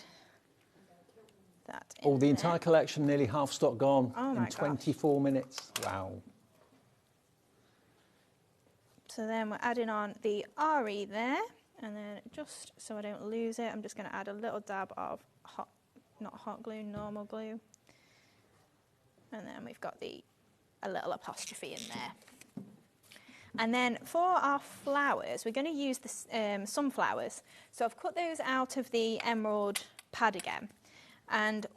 that in The entire collection, nearly half stock gone Oh my in gosh. 24 minutes. Wow. So then we're adding on the RE there, and then just so I don't lose it, I'm just going to add a little dab of not hot glue, normal glue. And then we've got a little apostrophe in there. And then for our flowers, we're going to use the sunflowers. So I've cut those out of the emerald pad again. And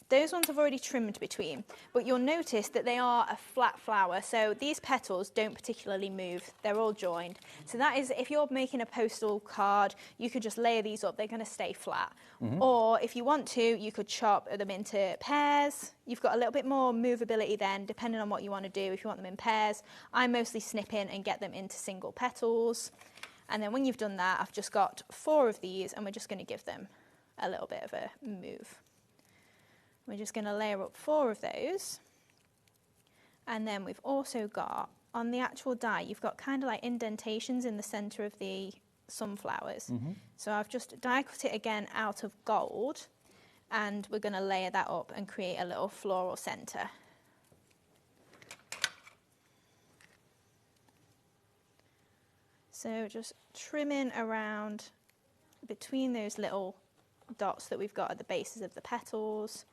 those ones I've already trimmed between. But you'll notice that they are a flat flower. So these petals don't particularly move. They're all joined. So that is, if you're making a postal card, you could just layer these up. They're going to stay flat. Or if you want to, you could chop them into pairs. You've got a little bit more movability then, depending on what you want to do. If you want them in pairs, I mostly snip in and get them into single petals. And then when you've done that, I've just got 4 of these, and we're just going to give them a little bit of a move. We're just going to layer up 4 of those. And then we've also got, on the actual die, you've got kind of like indentations in the centre of the sunflowers. So I've just die cut it again out of gold, and we're going to layer that up and create a little floral centre. So just trimming around between those little dots that we've got at the bases of the petals,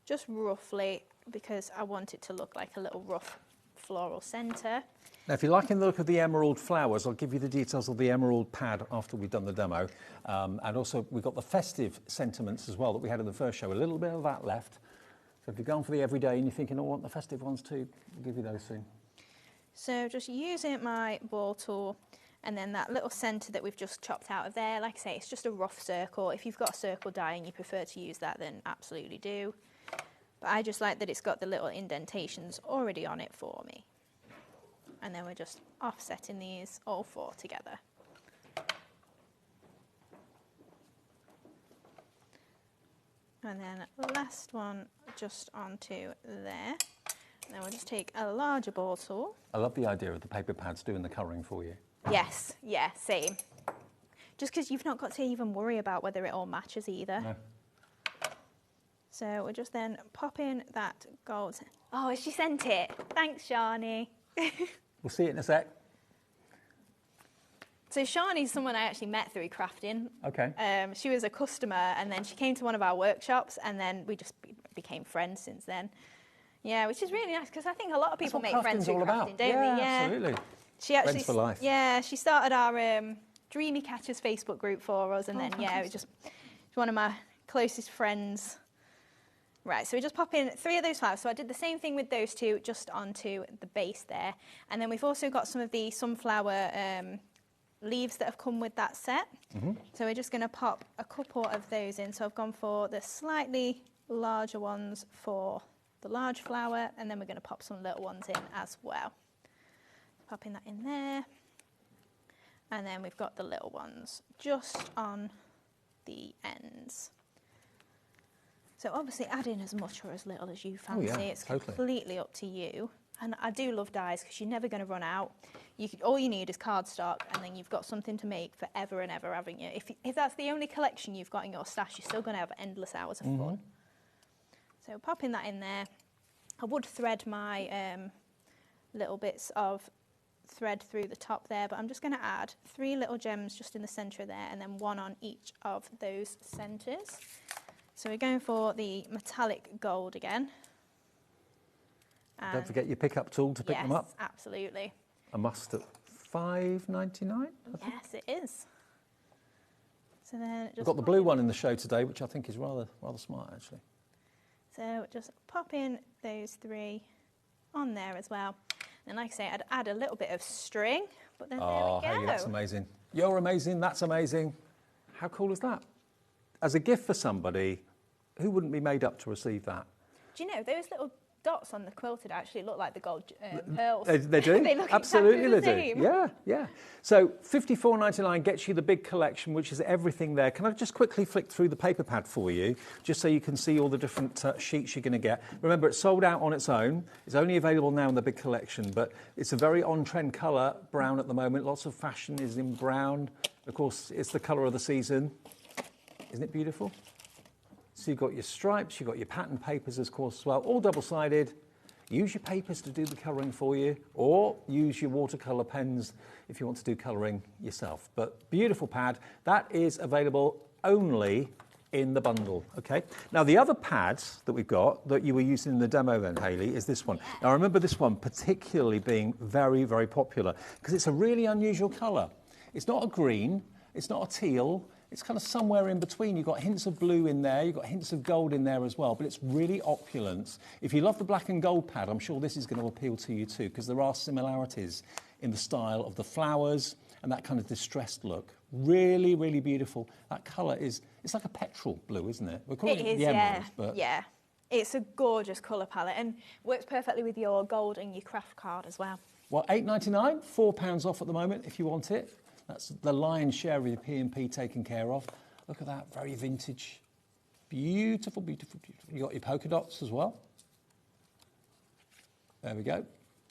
just roughly, because I want it to look like a little rough floral centre. Now, if you're liking the look of the emerald flowers, I'll give you the details of the emerald pad after we've done the demo. And also, we've got the festive sentiments as well that we had in the first show. A little bit of that left. So if you're going for the everyday and you're thinking, I want the festive ones too, we'll give you those soon. So just using my ball tool And then that little centre that we've just chopped out of there, like I say, it's just a rough circle. If you've got a circle die and you prefer to use that, then absolutely do. But I just like that it's got the little indentations already on it for me. And then we're just offsetting these all 4 together. And then last one just onto there. And then we'll just take a larger ball tool. I love the idea of the paper pads doing the colouring for you. Yes, yeah, same. Just because you've not got to even worry about whether it all matches either. No. So we're just then popping that gold. Oh, she sent it. Thanks, Shani. We'll see it in a sec. So Shani's someone I actually met through crafting. Okay. She was a customer, and then she came to one of our workshops, and then we just became friends since then. Yeah, which is really nice, because I think a lot of people make friends through crafting, don't they? Yeah, absolutely. She actually, friends for life. Yeah, she started our Dreamy Catchers Facebook group for us, and then yeah, it was she's one of my closest friends. Right, so we just pop in 3 of those flowers. So I did the same thing with those 2, just onto the base there, and then we've also got some of the sunflower leaves that have come with that set. So we're just going to pop a couple of those in. So I've gone for the slightly larger ones for the large flower, and then we're going to pop some little ones in as well. Popping that in there, and then we've got the little ones just on the ends. So obviously add in as much or as little as you fancy. It's completely up to you. And I do love dyes because you're never going to run out. All you need is cardstock, and then you've got something to make forever and ever, haven't you? If that's the only collection you've got in your stash, you're still going to have endless hours of fun. So popping that in there. I would thread my little bits of thread through the top there, but I'm just going to add 3 little gems just in the centre there, and then 1 on each of those centres. So we're going for the metallic gold again. And don't forget your pickup tool to pick them up. Yes, absolutely. A must at $5.99. Yes, it is. So then We've got the blue one in the show today, which I think is rather smart actually. So just pop in those 3 on there as well. And like I say, I'd add a little bit of string, but then there we go. Hayley, that's amazing. You're amazing, that's amazing. How cool is that? As a gift for somebody, who wouldn't be made up to receive that? Do you know, those little dots on the quilted actually look like the gold pearls. They do. They look Absolutely exactly the they same. do. Yeah, yeah. So $54.99 gets you the big collection, which is everything there. Can I just quickly flick through the paper pad for you, just so you can see all the different sheets you're going to get? Remember, it's sold out on its own. It's only available now in the big collection, but it's a very on-trend colour, brown at the moment. Lots of fashion is in brown. Of course, it's the colour of the season. Isn't it beautiful? So you've got your stripes, you've got your pattern papers, of course, as well, all double-sided. Use your papers to do the colouring for you, or use your watercolour pens if you want to do colouring yourself. But beautiful pad. That is available only in the bundle, okay? Now, the other pads that we've got that you were using in the demo then, Hayley, is this one. Now, I remember this one particularly being very, very popular because it's a really unusual colour. It's not a green, it's not a teal, it's kind of somewhere in between. You've got hints of blue in there, you've got hints of gold in there as well, but it's really opulent. If you love the black and gold pad, I'm sure this is going to appeal to you too, because there are similarities in the style of the flowers and that kind of distressed look. Really, really beautiful. That colour is, it's like a petrol blue, isn't it? We're calling it the emerald, but yeah. It's a gorgeous colour palette and works perfectly with your gold and your craft card as well. Well, $8.99, £4 off at the moment if you want it. That's the lion's share of your P&P taken care of. Look at that, very vintage. Beautiful, beautiful, beautiful. You got your polka dots as well. There we go.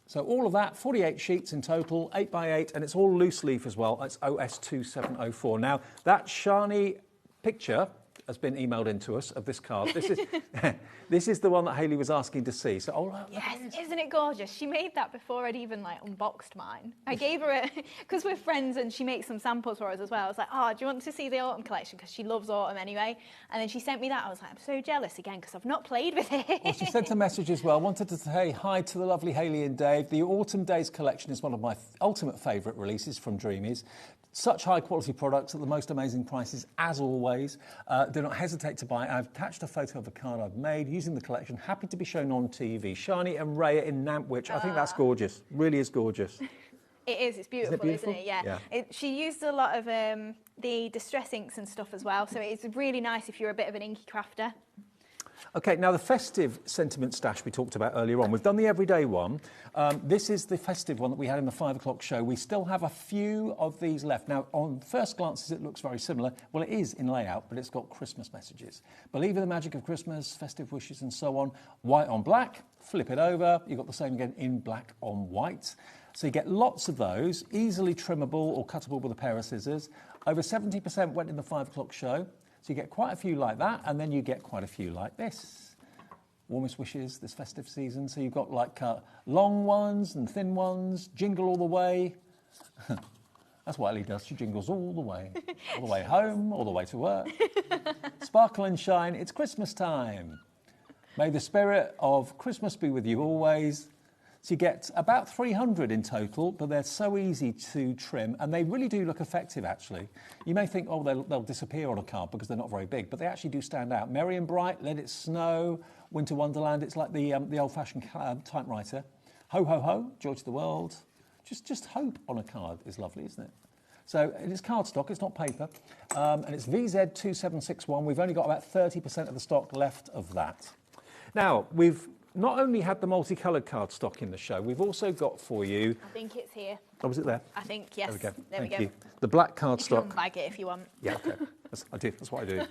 So all of that, 48 sheets in total, 8x8, and it's all loose leaf as well. That's OS2704. Now, that Shani picture has been emailed into us of this card. This is this is the one that Hayley was asking to see. So, yes, isn't it gorgeous? She made that before I'd even unboxed mine. I gave her it because we're friends, and she makes some samples for us as well. I was like, oh, do you want to see the autumn collection? Because she loves autumn anyway. And then she sent me that. I was like, I'm so jealous again because I've not played with it. Well, she sent a message as well. Wanted to say hi to the lovely Hayley and Dave. The Autumn Days collection is one of my ultimate favourite releases from Dreamies. Such high quality products at the most amazing prices, as always. Do not hesitate to buy. I've attached a photo of a card I've made using the collection. Happy to be shown on TV. Shani and Raya in Nantwich. I think that's gorgeous. Really is gorgeous. It is. It's beautiful, beautiful? isn't it? Yeah. Yeah. She used a lot of the distress inks and stuff as well, so it's really nice if you're a bit of an inky crafter. Okay, now the festive sentiment stash we talked about earlier on. We've done the everyday one. This is the festive one that we had in the 5 o'clock show. We still have a few of these left. Now, on first glances, it looks very similar. Well, it is in layout, but it's got Christmas messages. Believe in the magic of Christmas, festive wishes and so on. White on black, flip it over. You've got the same again in black on white. So you get lots of those, easily trimmable or cuttable with a pair of scissors. Over 70% went in the 5 o'clock show. So you get quite a few like that, and then you get quite a few like this. Warmest wishes this festive season. So you've got like long ones and thin ones, jingle all the way. That's what Ellie does. She jingles all the way home, all the way to work. Sparkle and shine, it's Christmas time. May the spirit of Christmas be with you always. So you get about 300 in total, but they're so easy to trim, and they really do look effective, actually. You may think, oh, they'll disappear on a card because they're not very big, but they actually do stand out. Merry and bright, let it snow, winter wonderland. It's like the old-fashioned typewriter. Ho, ho, ho, joy to the world. Just hope on a card is lovely, isn't it? So it is cardstock, it's not paper, and it's VZ2761. We've only got about 30% of the stock left of that. Now, we've not only had the multicoloured cardstock in the show, we've also got for you... I think it's here. Oh, was it there? I think, yes. There we go. There Thank we go. you. The black You can cardstock. bag it if you want. Yeah, okay. That's what I do.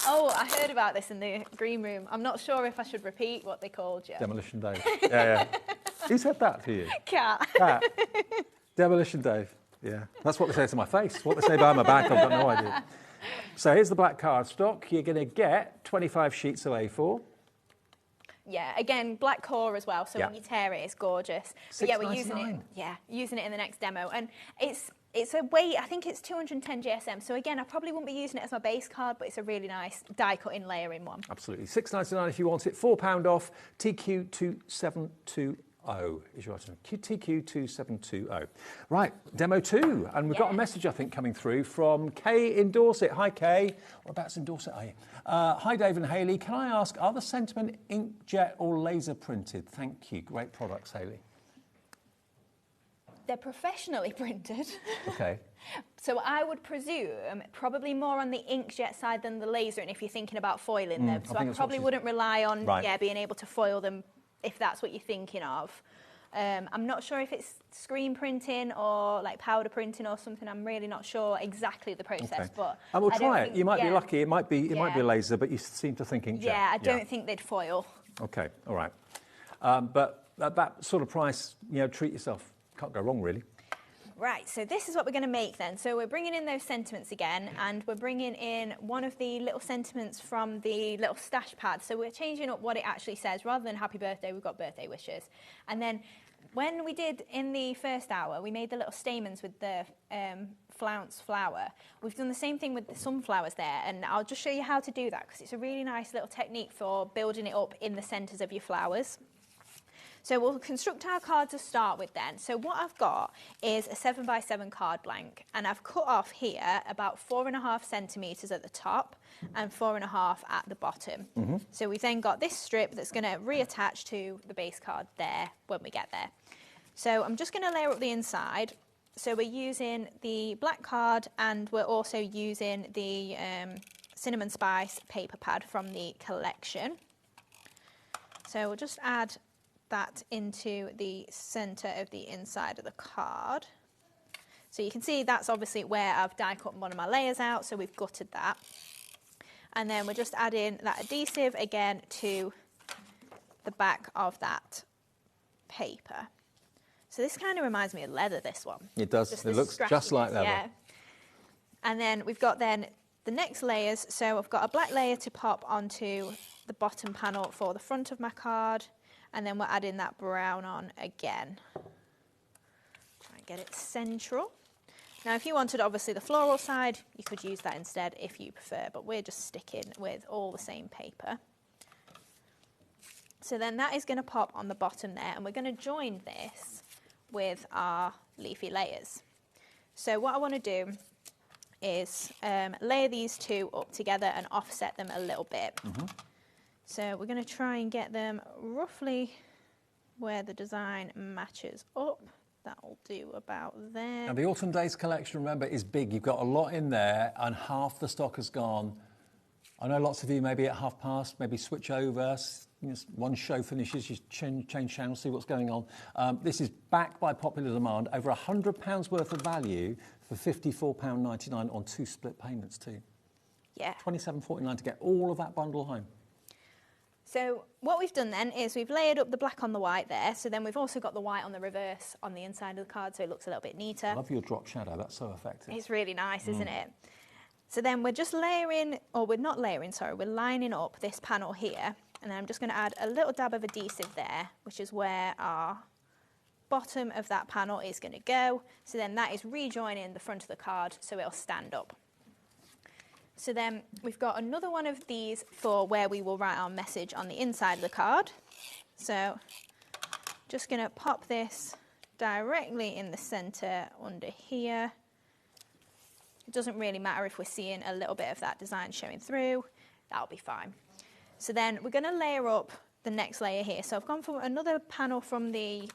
Oh, I heard about this in the green room. I'm not sure if I should repeat what they called you. Demolition Dave. Yeah. Who said that to you? Cat. Cat. Demolition Dave. Yeah. That's what they say to my face. What they say behind my back, I've got no idea. So here's the black cardstock. You're going to get 25 sheets of A4. Yeah, again, black core as well, so when you tear it, it's gorgeous. But yeah, we're using it. Yeah, using it in the next demo, and it's a weight. I think it's 210 GSM. So again, I probably wouldn't be using it as my base card, but it's a really nice die cut in layering one. Absolutely, £6.99 if you want it. £4 off. TQ2720 is your item. TQ2720. Right, demo 2, and we've got a message I think coming through from Kay in Dorset. Hi Kay, whereabouts in Dorset are you? Hi Dave and Hayley, can I ask, are the sentiment inkjet or laser printed? Thank you, great products Hayley. They're professionally printed. Okay. So I would presume probably more on the inkjet side than the laser, and if you're thinking about foiling them. So I probably wouldn't rely on being able to foil them if that's what you're thinking of. I'm not sure if it's screen printing or like powder printing or something. I'm really not sure exactly the process, but and we'll try it. You might be lucky. It might be a laser, but you seem to think inkjet. Yeah, I don't think they'd foil. Okay, all right. But at that sort of price, treat yourself. Can't go wrong, really. Right, so this is what we're going to make then. So we're bringing in those sentiments again, and we're bringing in one of the little sentiments from the little stash pad. So we're changing up what it actually says. Rather than happy birthday, we've got birthday wishes. And then when we did in the first hour, we made the little stamens with the flounce flower. We've done the same thing with the sunflowers there, and I'll just show you how to do that because it's a really nice little technique for building it up in the centres of your flowers. So we'll construct our card to start with then. So what I've got is a 7x7 card blank, and I've cut off here about 4.5 centimetres at the top and 4.5 at the bottom. So we've then got this strip that's going to reattach to the base card there when we get there. So I'm just going to layer up the inside. So we're using the black card, and we're also using the cinnamon spice paper pad from the collection. So we'll just add that into the centre of the inside of the card. So you can see that's obviously where I've die cut one of my layers out, so we've gutted that. And then we're just adding that adhesive again to the back of that paper. So this kind of reminds me of leather, this one. It does, it looks just like leather. Yeah. And then we've got then the next layers, so I've got a black layer to pop onto the bottom panel for the front of my card, and then we're adding that brown on again. Try and get it central. Now if you wanted obviously the floral side, you could use that instead if you prefer, but we're just sticking with all the same paper. So then that is going to pop on the bottom there, and we're going to join this with our leafy layers. So what I want to do is layer these two up together and offset them a little bit. So we're going to try and get them roughly where the design matches up that'll do about there. Now, the Autumn Days collection, remember, is big. You've got a lot in there, and half the stock has gone. I know lots of you maybe at past, maybe switch over. You know, one show finishes, you change channel, see what's going on. This is backed by popular demand. Over £100 worth of value for £54.99 on 2 split payments too. Yeah. £27.49 to get all of that bundle home. So what we've done then is we've layered up the black on the white there. So then we've also got the white on the reverse on the inside of the card, so it looks a little bit neater. I love your drop shadow. That's so effective. It's really nice, isn't it? So then we're just layering, or we're not layering, sorry, we're lining up this panel here. And then I'm just going to add a little dab of adhesive there, which is where our bottom of that panel is going to go. So then that is rejoining the front of the card so it'll stand up. So then we've got another one of these for where we will write our message on the inside of the card. So just going to pop this directly in the centre under here. It doesn't really matter if we're seeing a little bit of that design showing through, that'll be fine. So then we're going to layer up the next layer here. So I've gone for another panel from the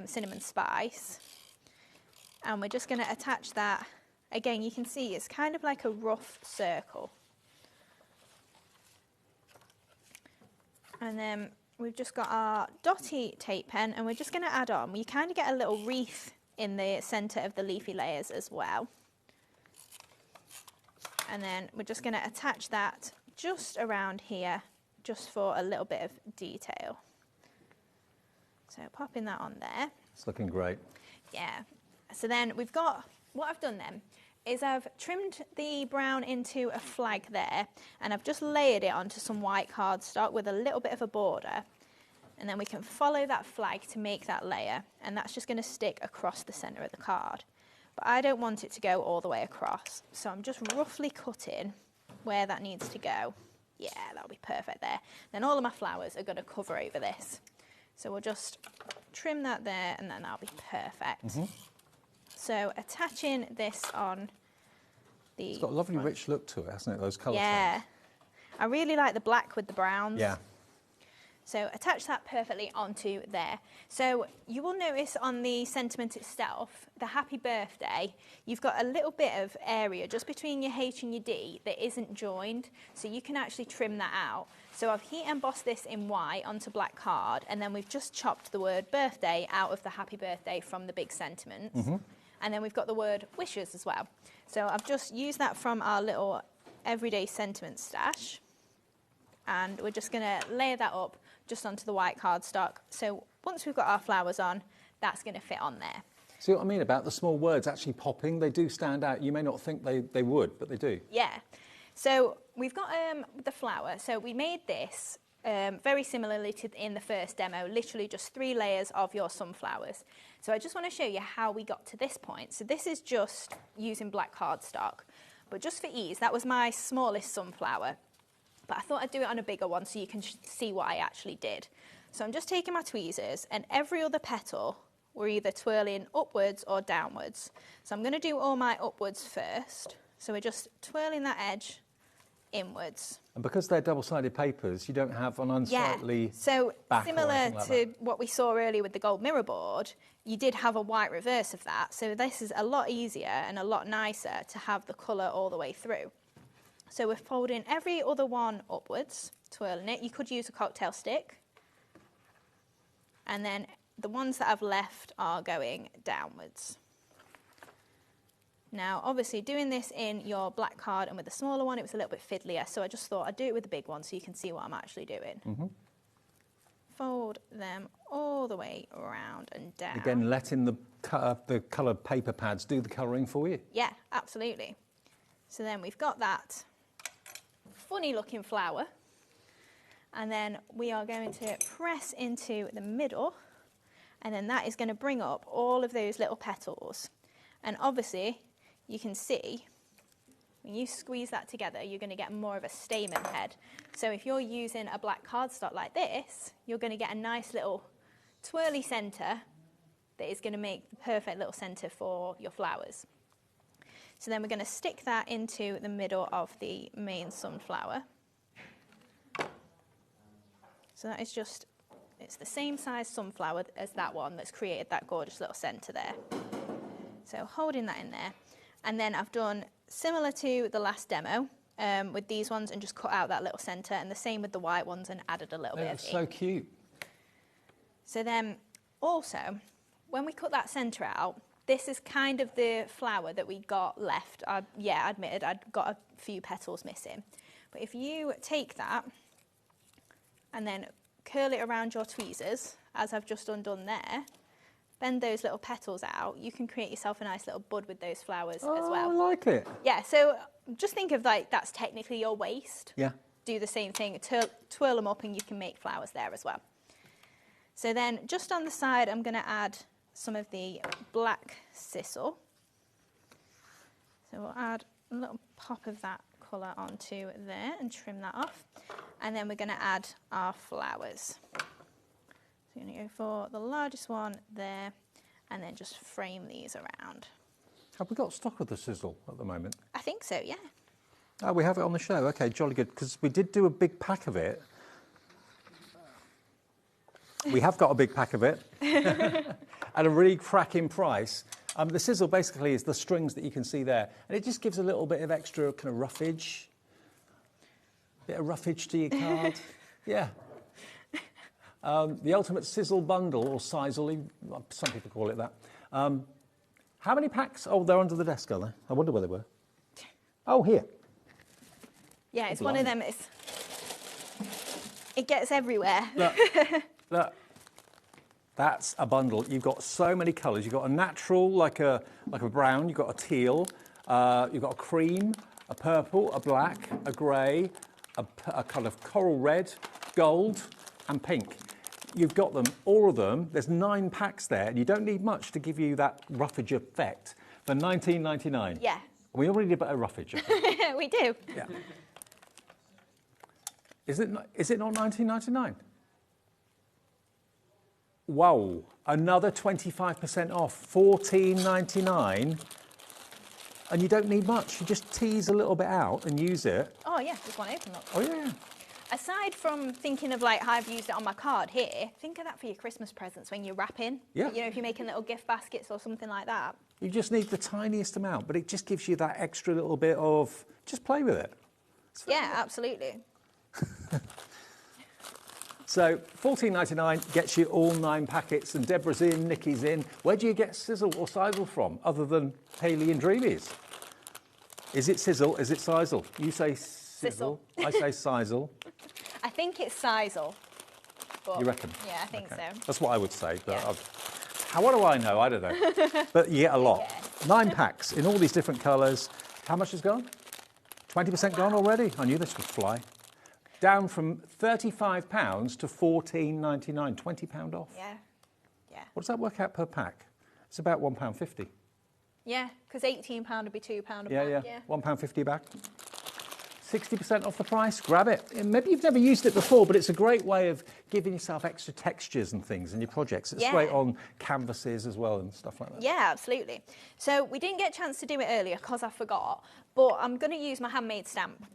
cinnamon spice, and we're just going to attach that. Again, you can see it's kind of like a rough circle. And then we've just got our dotty tape pen, and we're just going to add on. You kind of get a little wreath in the centre of the leafy layers as well. And then we're just going to attach that just around here, just for a little bit of detail. So popping that on there. It's looking great. Yeah. So then we've got, what I've done then is I've trimmed the brown into a flag there, and I've just layered it onto some white cardstock with a little bit of a border. And then we can follow that flag to make that layer, and that's just going to stick across the centre of the card. But I don't want it to go all the way across, so I'm just roughly cutting where that needs to go. Yeah, that'll be perfect there. Then all of my flowers are going to cover over this. So we'll just trim that there, and then that'll be perfect. So attaching this on the It's got a lovely rich look to it, hasn't it, those colours? Yeah. I really like the black with the browns. Yeah. So attach that perfectly onto there. So you will notice on the sentiment itself, the happy birthday, you've got a little bit of area just between your H and your D that isn't joined. So you can actually trim that out. So I've heat embossed this in white onto black card, and then we've just chopped the word birthday out of the happy birthday from the big sentiments. And then we've got the word wishes as well. So I've just used that from our little everyday sentiment stash. And we're just going to layer that up just onto the white cardstock. So once we've got our flowers on, that's going to fit on there. See what I mean about the small words actually popping? They do stand out. You may not think they would, but they do. Yeah. So we've got the flower. So we made this very similarly to in the first demo, literally just 3 layers of your sunflowers. So I just want to show you how we got to this point. So this is just using black cardstock. But just for ease, that was my smallest sunflower. But I thought I'd do it on a bigger one so you can see what I actually did. So I'm just taking my tweezers, and every other petal we're either twirling upwards or downwards. So I'm going to do all my upwards first. So we're just twirling that edge inwards. And because they're double-sided papers, you don't have an unsightly so back similar or anything like to that. what we saw earlier with the gold mirror board, you did have a white reverse of that. So this is a lot easier and a lot nicer to have the colour all the way through. So we're folding every other one upwards, twirling it. You could use a cocktail stick. And then the ones that I've left are going downwards. Now, obviously, doing this in your black card and with the smaller one, it was a little bit fiddlier. So I just thought I'd do it with the big one so you can see what I'm actually doing. Fold them all the way around and down. Again, letting the coloured paper pads do the colouring for you. Yeah, absolutely. So then we've got that funny looking flower, and then we are going to press into the middle, and then that is going to bring up all of those little petals. And obviously you can see when you squeeze that together, you're going to get more of a stamen head. So if you're using a black cardstock like this, you're going to get a nice little twirly centre that is going to make the perfect little centre for your flowers. So then we're going to stick that into the middle of the main sunflower. So that is just it's the same size sunflower as that one that's created that gorgeous little centre there. So holding that in there. And then I've done similar to the last demo with these ones and just cut out that little centre, and the same with the white ones and added a little bit of ink. So cute. So then also, when we cut that centre out, this is kind of the flower that we got left. I admitted I'd got a few petals missing. But if you take that and then curl it around your tweezers, as I've just undone there, bend those little petals out, you can create yourself a nice little bud with those flowers as well. I like it. Yeah, so just think of like that's technically your waste. Yeah. Do the same thing, twirl them up and you can make flowers there as well. So then just on the side, I'm going to add some of the black sisal. So we'll add a little pop of that colour onto there and trim that off. And then we're going to add our flowers. So I'm going to go for the largest one there and then just frame these around. Have we got stock of the sizzle at the moment? I think so, yeah. Oh, we have it on the show. Okay, jolly good, because we did do a big pack of it. We have got a big pack of it at a really cracking price. The sizzle basically is the strings that you can see there, and it just gives a little bit of extra kind of roughage, bit of roughage to your card. Yeah. The ultimate sizzle bundle, or sizzle, some people call it that. How many packs? Oh, they're under the desk, are they? I wonder where they were. Oh, here. Yeah, it's one of them. It gets everywhere. Look, that's a bundle. You've got so many colours. You've got a natural, like a brown. You've got a teal. You've got a cream, a purple, a black, a grey, a kind of coral red, gold, and pink. You've got them, all of them. There's 9 packs there, and you don't need much to give you that roughage effect for $19.99. Yeah. We already did a roughage. We do. Yeah. Is it not $19.99? Wow, another 25% off, $14.99, and you don't need much. You just tease a little bit out and use it. Oh yeah, just one open up. Oh yeah. Aside from thinking of like how I've used it on my card here, think of that for your Christmas presents when you're wrapping. Yeah. You know, if you're making little gift baskets or something like that. You just need the tiniest amount, but it just gives you that extra little bit of, just play with it. Yeah, absolutely. So $14.99 gets you all 9 packets, and Deborah's in, Nikki's in. Where do you get sizzle or sizzle from, other than Hayley and Dreamies? Is it sizzle? Is it sizzle? You say sizzle. I say sizzle. I think it's sizzle. You reckon? Yeah, I think so. That's what I would say, but what do I know? I don't know. But you get a lot. Yeah. 9 packs in all these different colours. How much has gone? 20% gone already? I knew this would fly. Down from £35 to $14.99, £20 off. Yeah, yeah. What does that work out per pack? It's about £1.50. Yeah, because £18 would be £2 a pack. Yeah. £1.50 a bag. 60% off the price, grab it. And maybe you've never used it before, but it's a great way of giving yourself extra textures and things in your projects. It's great on canvases as well and stuff like that. Yeah, absolutely. So we didn't get a chance to do it earlier because I forgot, but I'm going to use my handmade stamp.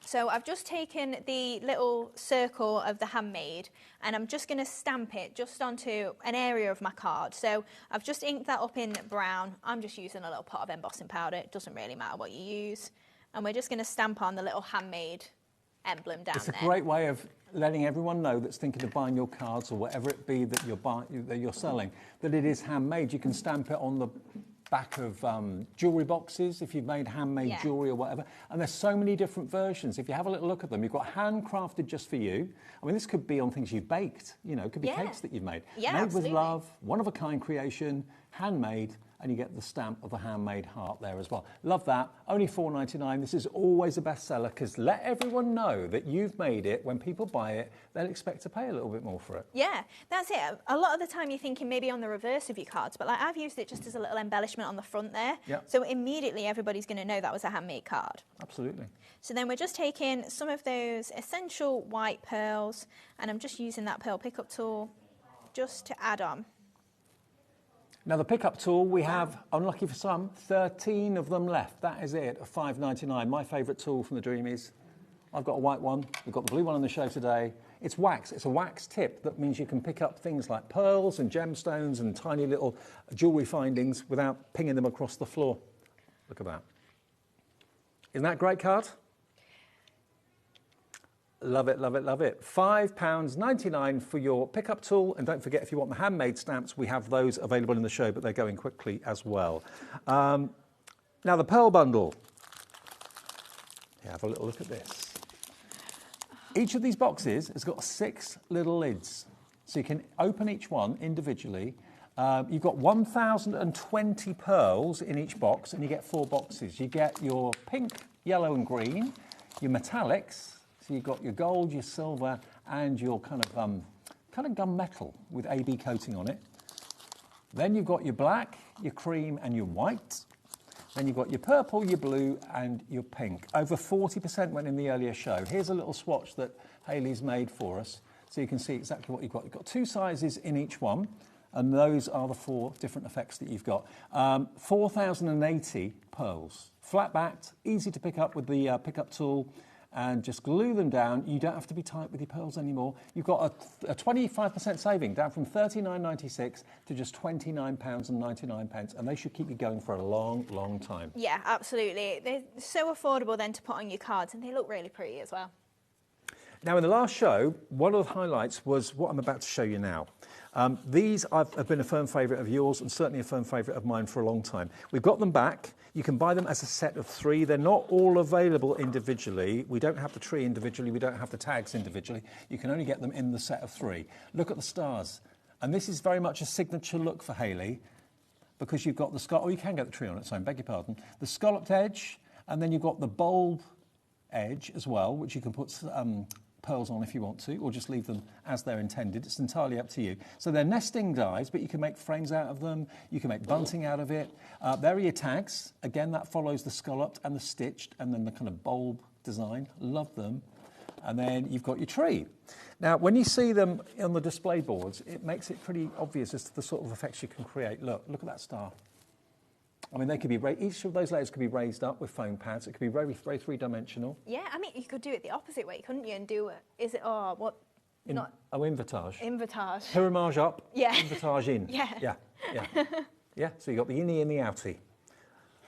So I've just taken the little circle of the handmade and I'm just going to stamp it just onto an area of my card. So I've just inked that up in brown. I'm just using a little pot of embossing powder. It doesn't really matter what you use. And we're just going to stamp on the little handmade emblem down there. It's a great way of letting everyone know that's thinking of buying your cards or whatever it be that you're selling, that it is handmade. You can stamp it on the back of jewellery boxes if you've made handmade jewellery or whatever. And there's so many different versions. If you have a little look at them, you've got handcrafted just for you. I mean, this could be on things you've baked. You know, it could be cakes that you've made. Yeah, made absolutely. with love, one-of-a-kind creation, handmade, and you get the stamp of the handmade heart there as well. Love that. Only $4.99. This is always a bestseller because let everyone know that you've made it. When people buy it, they'll expect to pay a little bit more for it. Yeah, that's it. A lot of the time you're thinking maybe on the reverse of your cards, but like I've used it just as a little embellishment on the front there. Yep. So immediately everybody's going to know that was a handmade card. Absolutely. So then we're just taking some of those essential white pearls and I'm just using that pearl pickup tool just to add on. Now the pickup tool, we have, unlucky for some, 13 of them left. That is it, $5.99. My favourite tool from the Dreamies. I've got a white one. We've got the blue one on the show today. It's wax. It's a wax tip that means you can pick up things like pearls and gemstones and tiny little jewellery findings without pinging them across the floor. Look at that. Isn't that a great card? Love it, love it, love it. £5.99 for your pickup tool. And don't forget, if you want the handmade stamps, we have those available in the show, but they're going quickly as well. Now, the pearl bundle. Yeah, have a little look at this. Each of these boxes has got 6 little lids. So you can open each one individually. You've got 1,020 pearls in each box, and you get 4 boxes. You get your pink, yellow and green, your metallics. So you've got your gold, your silver, and your kind of gunmetal with AB coating on it. Then you've got your black, your cream, and your white. Then you've got your purple, your blue, and your pink. Over 40% went in the earlier show. Here's a little swatch that Hayley's made for us, so you can see exactly what you've got. You've got 2 sizes in each one, and those are the 4 different effects that you've got. 4,080 pearls, flat-backed, easy to pick up with the pickup tool, and just glue them down. You don't have to be tight with your pearls anymore. You've got a 25% saving, down from £39.96 to just £29.99, and they should keep you going for a long, long time. Yeah, absolutely. They're so affordable then to put on your cards, and they look really pretty as well. Now, in the last show, one of the highlights was what I'm about to show you now. These have been a firm favourite of yours and certainly a firm favourite of mine for a long time. We've got them back. You can buy them as a set of 3. They're not all available individually. We don't have the tree individually. We don't have the tags individually. You can only get them in the set of 3. Look at the stars. And this is very much a signature look for Hayley, because you've got the scallop. Oh, you can get the tree on its own, beg your pardon. The scalloped edge, and then you've got the bulb edge as well, which you can put pearls on if you want to, or just leave them as they're intended. It's entirely up to you. So they're nesting dies, but you can make frames out of them. You can make bunting out of it. There are your tags. Again, that follows the scalloped and the stitched, and then the kind of bulb design. Love them. And then you've got your tree. Now, when you see them on the display boards, it makes it pretty obvious as to the sort of effects you can create. Look at that star. I mean, they could be each of those layers could be raised up with foam pads. It could be very, very three-dimensional. Yeah, I mean, you could do it the opposite way, couldn't you? And do it. Is it? Oh, what? Invitage. Invitage. Pyramage up. Yeah. Invitage in. Yeah. Yeah. So you got the innie and the outie.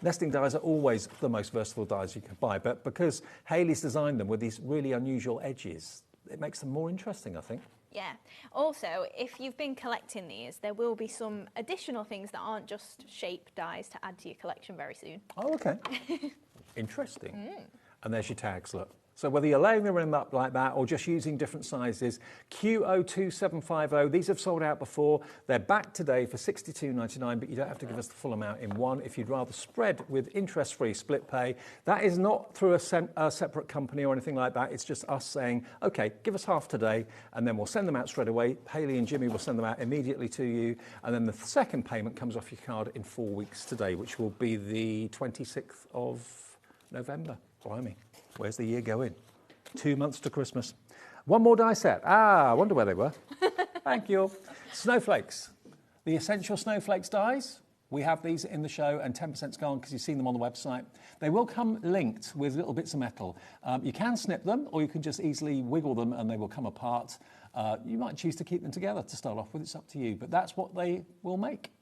Nesting dies are always the most versatile dies you can buy, but because Hayley's designed them with these really unusual edges, it makes them more interesting, I think. Yeah. Also, if you've been collecting these, there will be some additional things that aren't just shape dies to add to your collection very soon. Oh, okay. Interesting. And there's your tags, look. So whether you're laying them up like that or just using different sizes, Q02750, these have sold out before. They're back today for $62.99, but you don't have to give us the full amount in one if you'd rather spread with interest-free split pay. That is not through a separate company or anything like that. It's just us saying, OK, give us half today, and then we'll send them out straight away. Hayley and Jimmy will send them out immediately to you, and then the second payment comes off your card in 4 weeks today, which will be the 26th of November. Blimey. Where's the year going? 2 months to Christmas. One more die set. I wonder where they were. Thank you. Snowflakes. The Essential Snowflakes dies. We have these in the show, and 10%'s gone because you've seen them on the website. They will come linked with little bits of metal. You can snip them, or you can just easily wiggle them and they will come apart. You might choose to keep them together to start off with. It's up to you, but that's what they will make.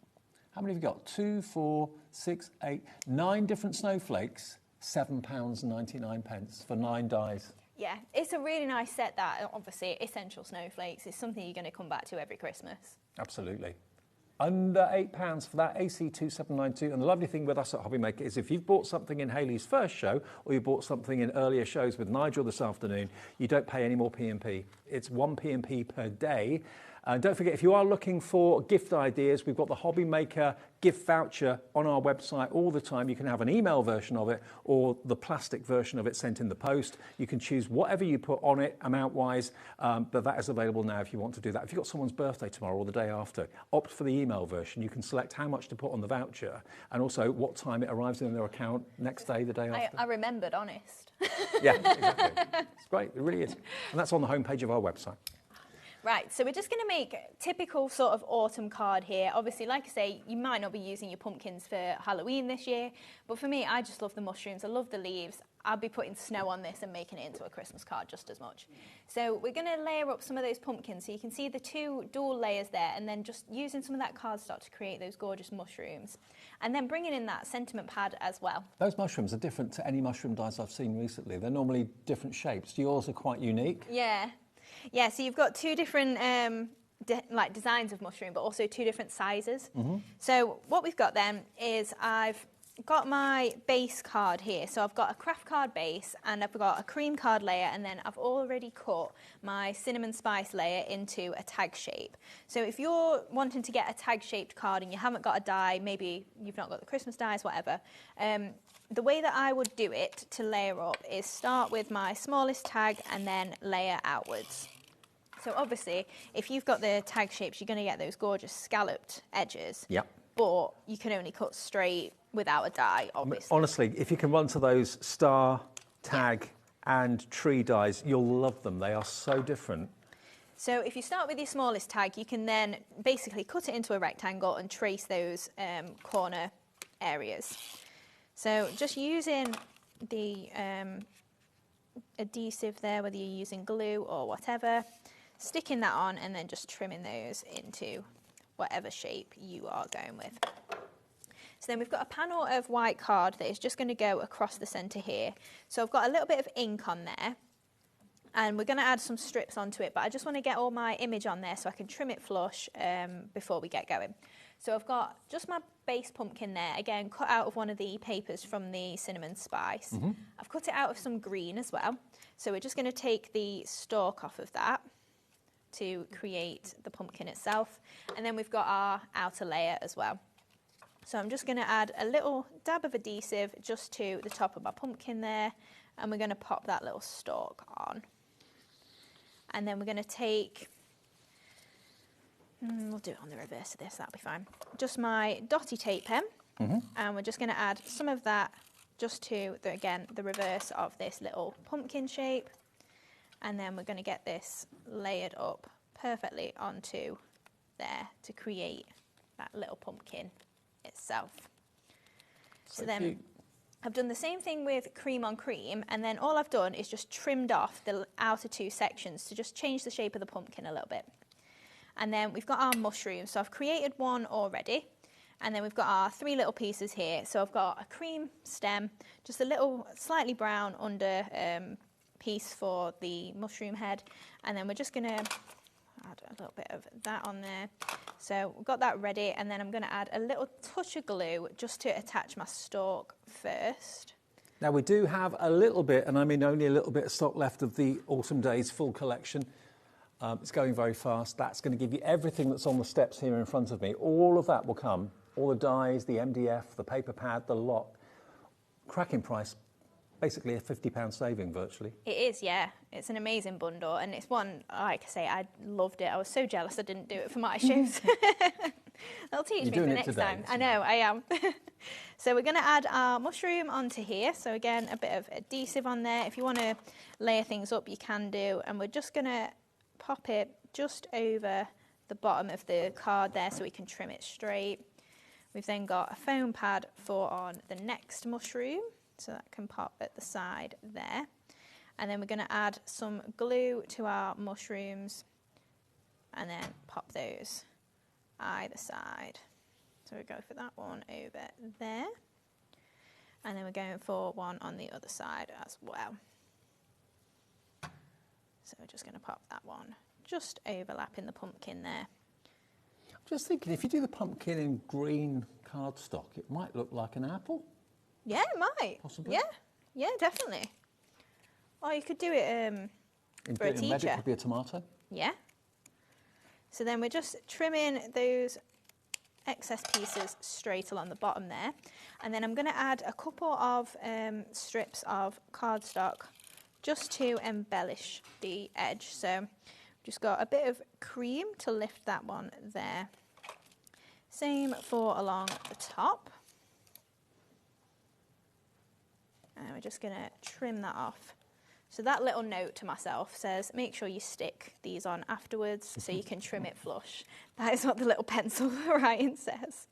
How many have you got? 2, 4, 6, 8, 9 different snowflakes. £7.99 for 9 dies. Yeah, it's a really nice set, that. Obviously, Essential Snowflakes is something you're going to come back to every Christmas. Absolutely. Under £8 for that AC2792. And the lovely thing with us at HobbyMaker is if you've bought something in Hayley's first show, or you bought something in earlier shows with Nigel this afternoon, you don't pay any more P&P. It's 1 P&P per day. And don't forget, if you are looking for gift ideas, we've got the HobbyMaker gift voucher on our website all the time. You can have an email version of it or the plastic version of it sent in the post. You can choose whatever you put on it amount-wise, but that is available now if you want to do that. If you've got someone's birthday tomorrow or the day after, opt for the email version. You can select how much to put on the voucher and also what time it arrives in their account next day, the day after. I remembered, honest. Yeah, exactly. It's great, it really is. And that's on the homepage of our website. Right, so we're just going to make a typical sort of autumn card here. Obviously, like I say, you might not be using your pumpkins for Halloween this year, but for me, I just love the mushrooms. I love the leaves. I'll be putting snow on this and making it into a Christmas card just as much. So we're going to layer up some of those pumpkins, so you can see the 2 dual layers there, and then just using some of that cardstock to create those gorgeous mushrooms. And then bringing in that sentiment pad as well. Those mushrooms are different to any mushroom dies I've seen recently. They're normally different shapes. Yours are quite unique. Yeah. Yeah, so you've got 2 different like designs of mushroom, but also 2 different sizes. So what we've got then is I've got my base card here. So I've got a craft card base, and I've got a cream card layer, and then I've already cut my cinnamon spice layer into a tag shape. So if you're wanting to get a tag shaped card and you haven't got a die, maybe you've not got the Christmas dies, whatever, the way that I would do it to layer up is start with my smallest tag and then layer outwards. So obviously, if you've got the tag shapes, you're going to get those gorgeous scalloped edges. Yep. But you can only cut straight without a die, obviously. Honestly, if you can run to those star, tag and tree dies, you'll love them. They are so different. So if you start with your smallest tag, you can then basically cut it into a rectangle and trace those corner areas. So just using the adhesive there, whether you're using glue or whatever, sticking that on and then just trimming those into whatever shape you are going with. So then we've got a panel of white card that is just going to go across the centre here. So I've got a little bit of ink on there, and we're going to add some strips onto it, but I just want to get all my image on there so I can trim it flush before we get going. So I've got just my base pumpkin there, again cut out of one of the papers from the cinnamon spice. I've cut it out of some green as well. So we're just going to take the stalk off of that to create the pumpkin itself. And then we've got our outer layer as well. So I'm just going to add a little dab of adhesive just to the top of my pumpkin there, and we're going to pop that little stalk on. And then we're going to take, we'll do it on the reverse of this, that'll be fine. Just my dotty tape pen, and we're just going to add some of that just to, again, the reverse of this little pumpkin shape. And then we're going to get this layered up perfectly onto there to create that little pumpkin itself. So then cute. I've done the same thing with cream on cream, and then all I've done is just trimmed off the outer 2 sections to just change the shape of the pumpkin a little bit. And then we've got our mushrooms. So I've created one already, and then we've got our 3 little pieces here. So I've got a cream stem, just a little slightly brown under piece for the mushroom head, and then we're just going to add a little bit of that on there. So we've got that ready, and then I'm going to add a little touch of glue just to attach my stalk first. Now we do have a little bit, and I mean only a little bit of stock left of the Autumn Days full collection. It's going very fast. That's going to give you everything that's on the steps here in front of me. All of that will come, all the dies, the MDF, the paper pad, the lot. Cracking price. Basically a £50 saving virtually. It is, yeah. It's an amazing bundle, and it's one, like I say, I loved it. I was so jealous I didn't do it for my shows. They'll teach me for next time. I know, I am. So we're going to add our mushroom onto here. So again, a bit of adhesive on there. If you want to layer things up, you can do. And we're just going to pop it just over the bottom of the card there so we can trim it straight. We've then got a foam pad for on the next mushroom. So that can pop at the side there. And then we're going to add some glue to our mushrooms and then pop those either side. So we go for that one over there. And then we're going for one on the other side as well. So we're just going to pop that one just overlapping the pumpkin there. I'm just thinking, if you do the pumpkin in green cardstock, it might look like an apple. Yeah, it might. Possibly. Yeah, definitely. Or you could do it for a teacher. Maybe it could be a tomato. Yeah. So then we're just trimming those excess pieces straight along the bottom there. And then I'm going to add a couple of strips of cardstock just to embellish the edge. So just got a bit of cream to lift that one there. Same for along the top. And we're just going to trim that off. So that little note to myself says, make sure you stick these on afterwards so you can trim it flush. That is what the little pencil writing says.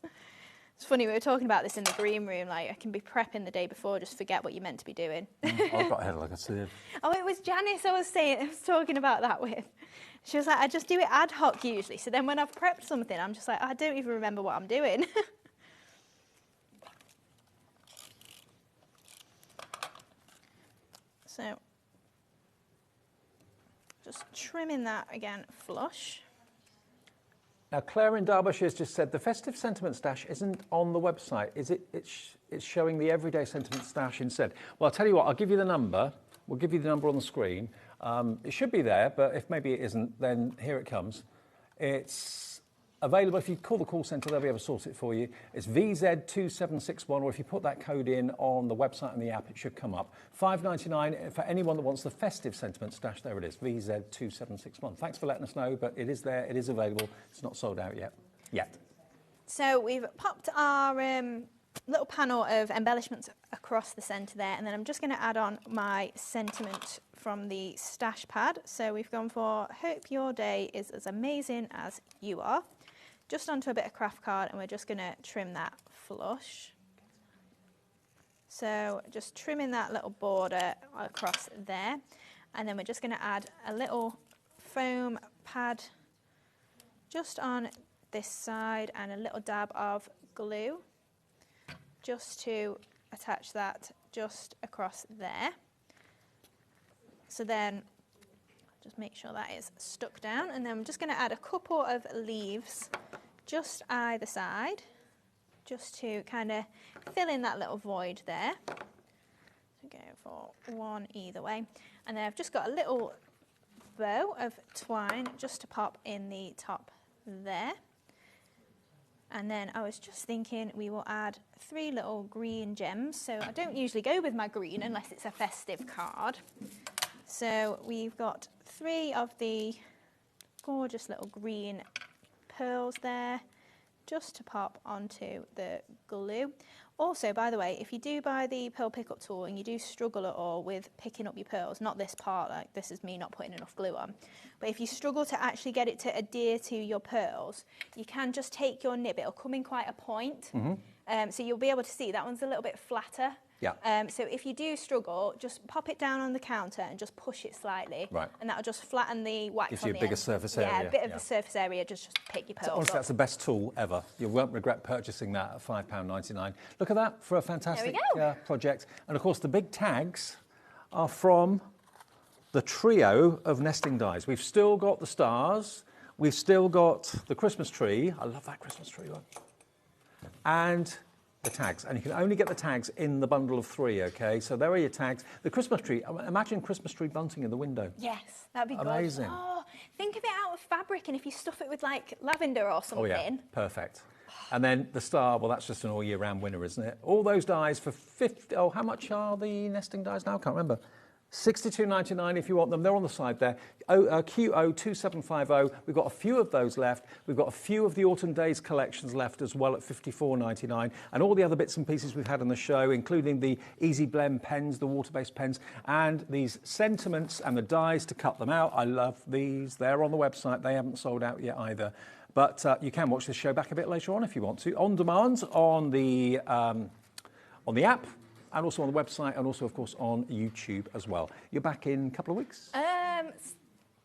It's funny, we were talking about this in the green room, like I can be prepping the day before, just forget what you're meant to be doing. I've got a head like a sieve. Oh, it was Janice I was talking about that with. She was like, I just do it ad hoc usually, so then when I've prepped something, I'm just like, I don't even remember what I'm doing. So, just trimming that again flush. Now, Claire in Derbyshire has just said the festive sentiment stash isn't on the website. Is it? It's showing the everyday sentiment stash instead. Well, I'll tell you what. I'll give you the number. We'll give you the number on the screen. It should be there, but if maybe it isn't, then here it comes. It's available. If you call the call centre, they'll be able to sort it for you. It's VZ2761, or if you put that code in on the website and the app, it should come up. $5.99 for anyone that wants the festive sentiment stash. There it is, VZ2761. Thanks for letting us know, but it is there, it is available. It's not sold out yet. So we've popped our little panel of embellishments across the centre there, and then I'm just going to add on my sentiment from the stash pad. So we've gone for hope your day is as amazing as you are. Just onto a bit of craft card, and we're just going to trim that flush. So just trimming that little border across there, and then we're just going to add a little foam pad just on this side and a little dab of glue just to attach that just across there. So then just make sure that is stuck down, and then I'm just going to add a couple of leaves just either side, just to kind of fill in that little void there. So go for one either way, and then I've just got a little bow of twine just to pop in the top there. And then I was just thinking we will add 3 little green gems. So I don't usually go with my green unless it's a festive card. So we've got 3 of the gorgeous little green pearls there, just to pop onto the glue. Also, by the way, if you do buy the pearl pickup tool and you do struggle at all with picking up your pearls, not this part, like this is me not putting enough glue on, but if you struggle to actually get it to adhere to your pearls, you can just take your nib, it'll come in quite a point. So you'll be able to see that one's a little bit flatter. Yeah. So if you do struggle, just pop it down on the counter and just push it slightly. Right. And that'll just flatten the wax Gives on you the a bigger end. surface Yeah, area. a bit of the surface area, just pick your pearls Honestly, up. that's the best tool ever. You won't regret purchasing that at £5.99. Look at that for a fantastic project. And of course, the big tags are from the trio of nesting dies. We've still got the stars. We've still got the Christmas tree. I love that Christmas tree one. And the tags, and you can only get the tags in the bundle of 3, okay? So there are your tags. The Christmas tree, imagine Christmas tree bunting in the window. Yes, that'd be good. Amazing. Oh, think of it out of fabric, and if you stuff it with like lavender or something. Oh yeah, perfect. And then the star, well, that's just an all year round winner, isn't it? All those dies for 50, how much are the nesting dies now? I can't remember. $62.99 if you want them. They're on the side there. QO2750. We've got a few of those left. We've got a few of the Autumn Days collections left as well at $54.99. And all the other bits and pieces we've had on the show, including the Easy Blend pens, the water-based pens, and these sentiments and the dies to cut them out. I love these. They're on the website. They haven't sold out yet either. But you can watch this show back a bit later on if you want to. On demand on the app, and also on the website, and also, of course, on YouTube as well. You're back in a couple of weeks?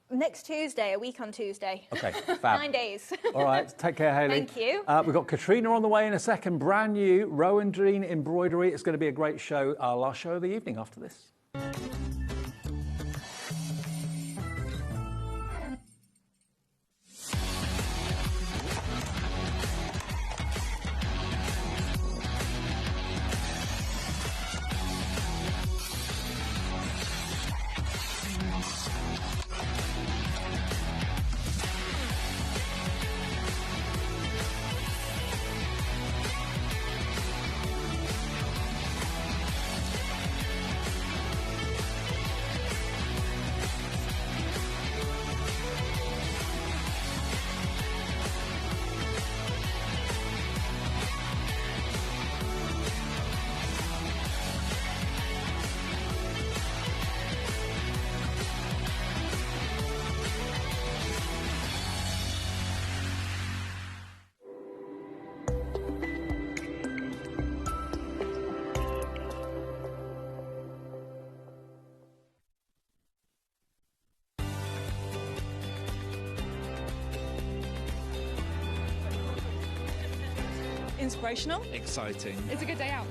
Next Tuesday, a week on Tuesday. Okay, fab. 9 days. All right, take care, Hayley. Thank you. We've got Katrina on the way in a second, brand new Rowan Green Embroidery. It's going to be a great show, our last show of the evening after this. inspirational. Exciting. It's a good day out.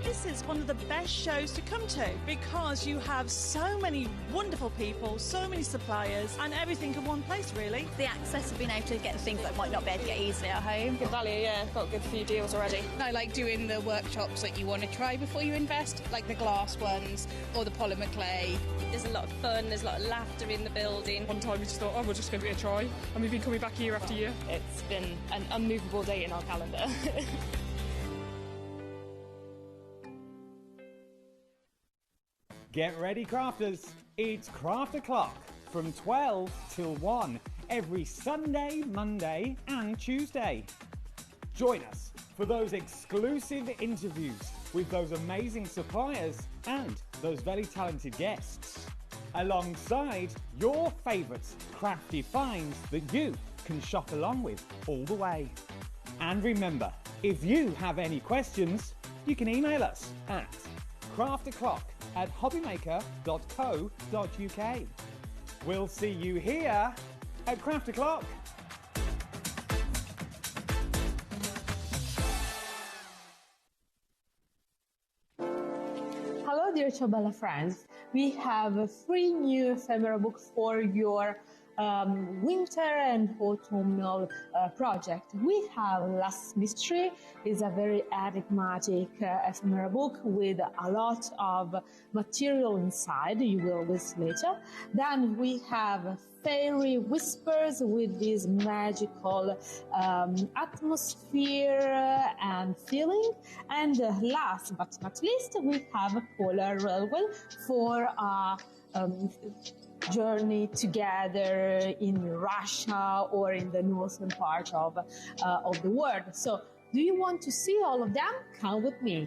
This is one of the best shows to come to because you have so many wonderful people, so many suppliers, and everything in one place, really. The access of being able to get things that might not be able to get easily at home. Good value, yeah. Got a good few deals already. I like doing the workshops that you want to try before you invest, like the glass ones or the polymer clay. There's a lot of fun, there's a lot of laughter in the building. One time we just thought, oh, we'll just give it a try. And we've been coming back year after year. It's been an unmovable date in our calendar. Get ready, crafters. It's Craft O'Clock from 12 till 1 every Sunday, Monday and Tuesday. Join us for those exclusive interviews with those amazing suppliers and those very talented guests, alongside your favourite crafty finds that you can shop along with all the way. And remember, if you have any questions, you can email us at crafto'clock@hobbymaker.co.uk. We'll see you here at Craft O'Clock. Hello, dear Ciobella friends. We have a free new ephemera book for your winter and autumnal project. We have Last Mystery. Is a very enigmatic ephemera book with a lot of material inside. You will list later. Then we have Fairy Whispers with this magical atmosphere and feeling. And last but not least, we have a Polar Railway for a journey together in Russia or in the northern part of the world. So, do you want to see all of them? Come with me.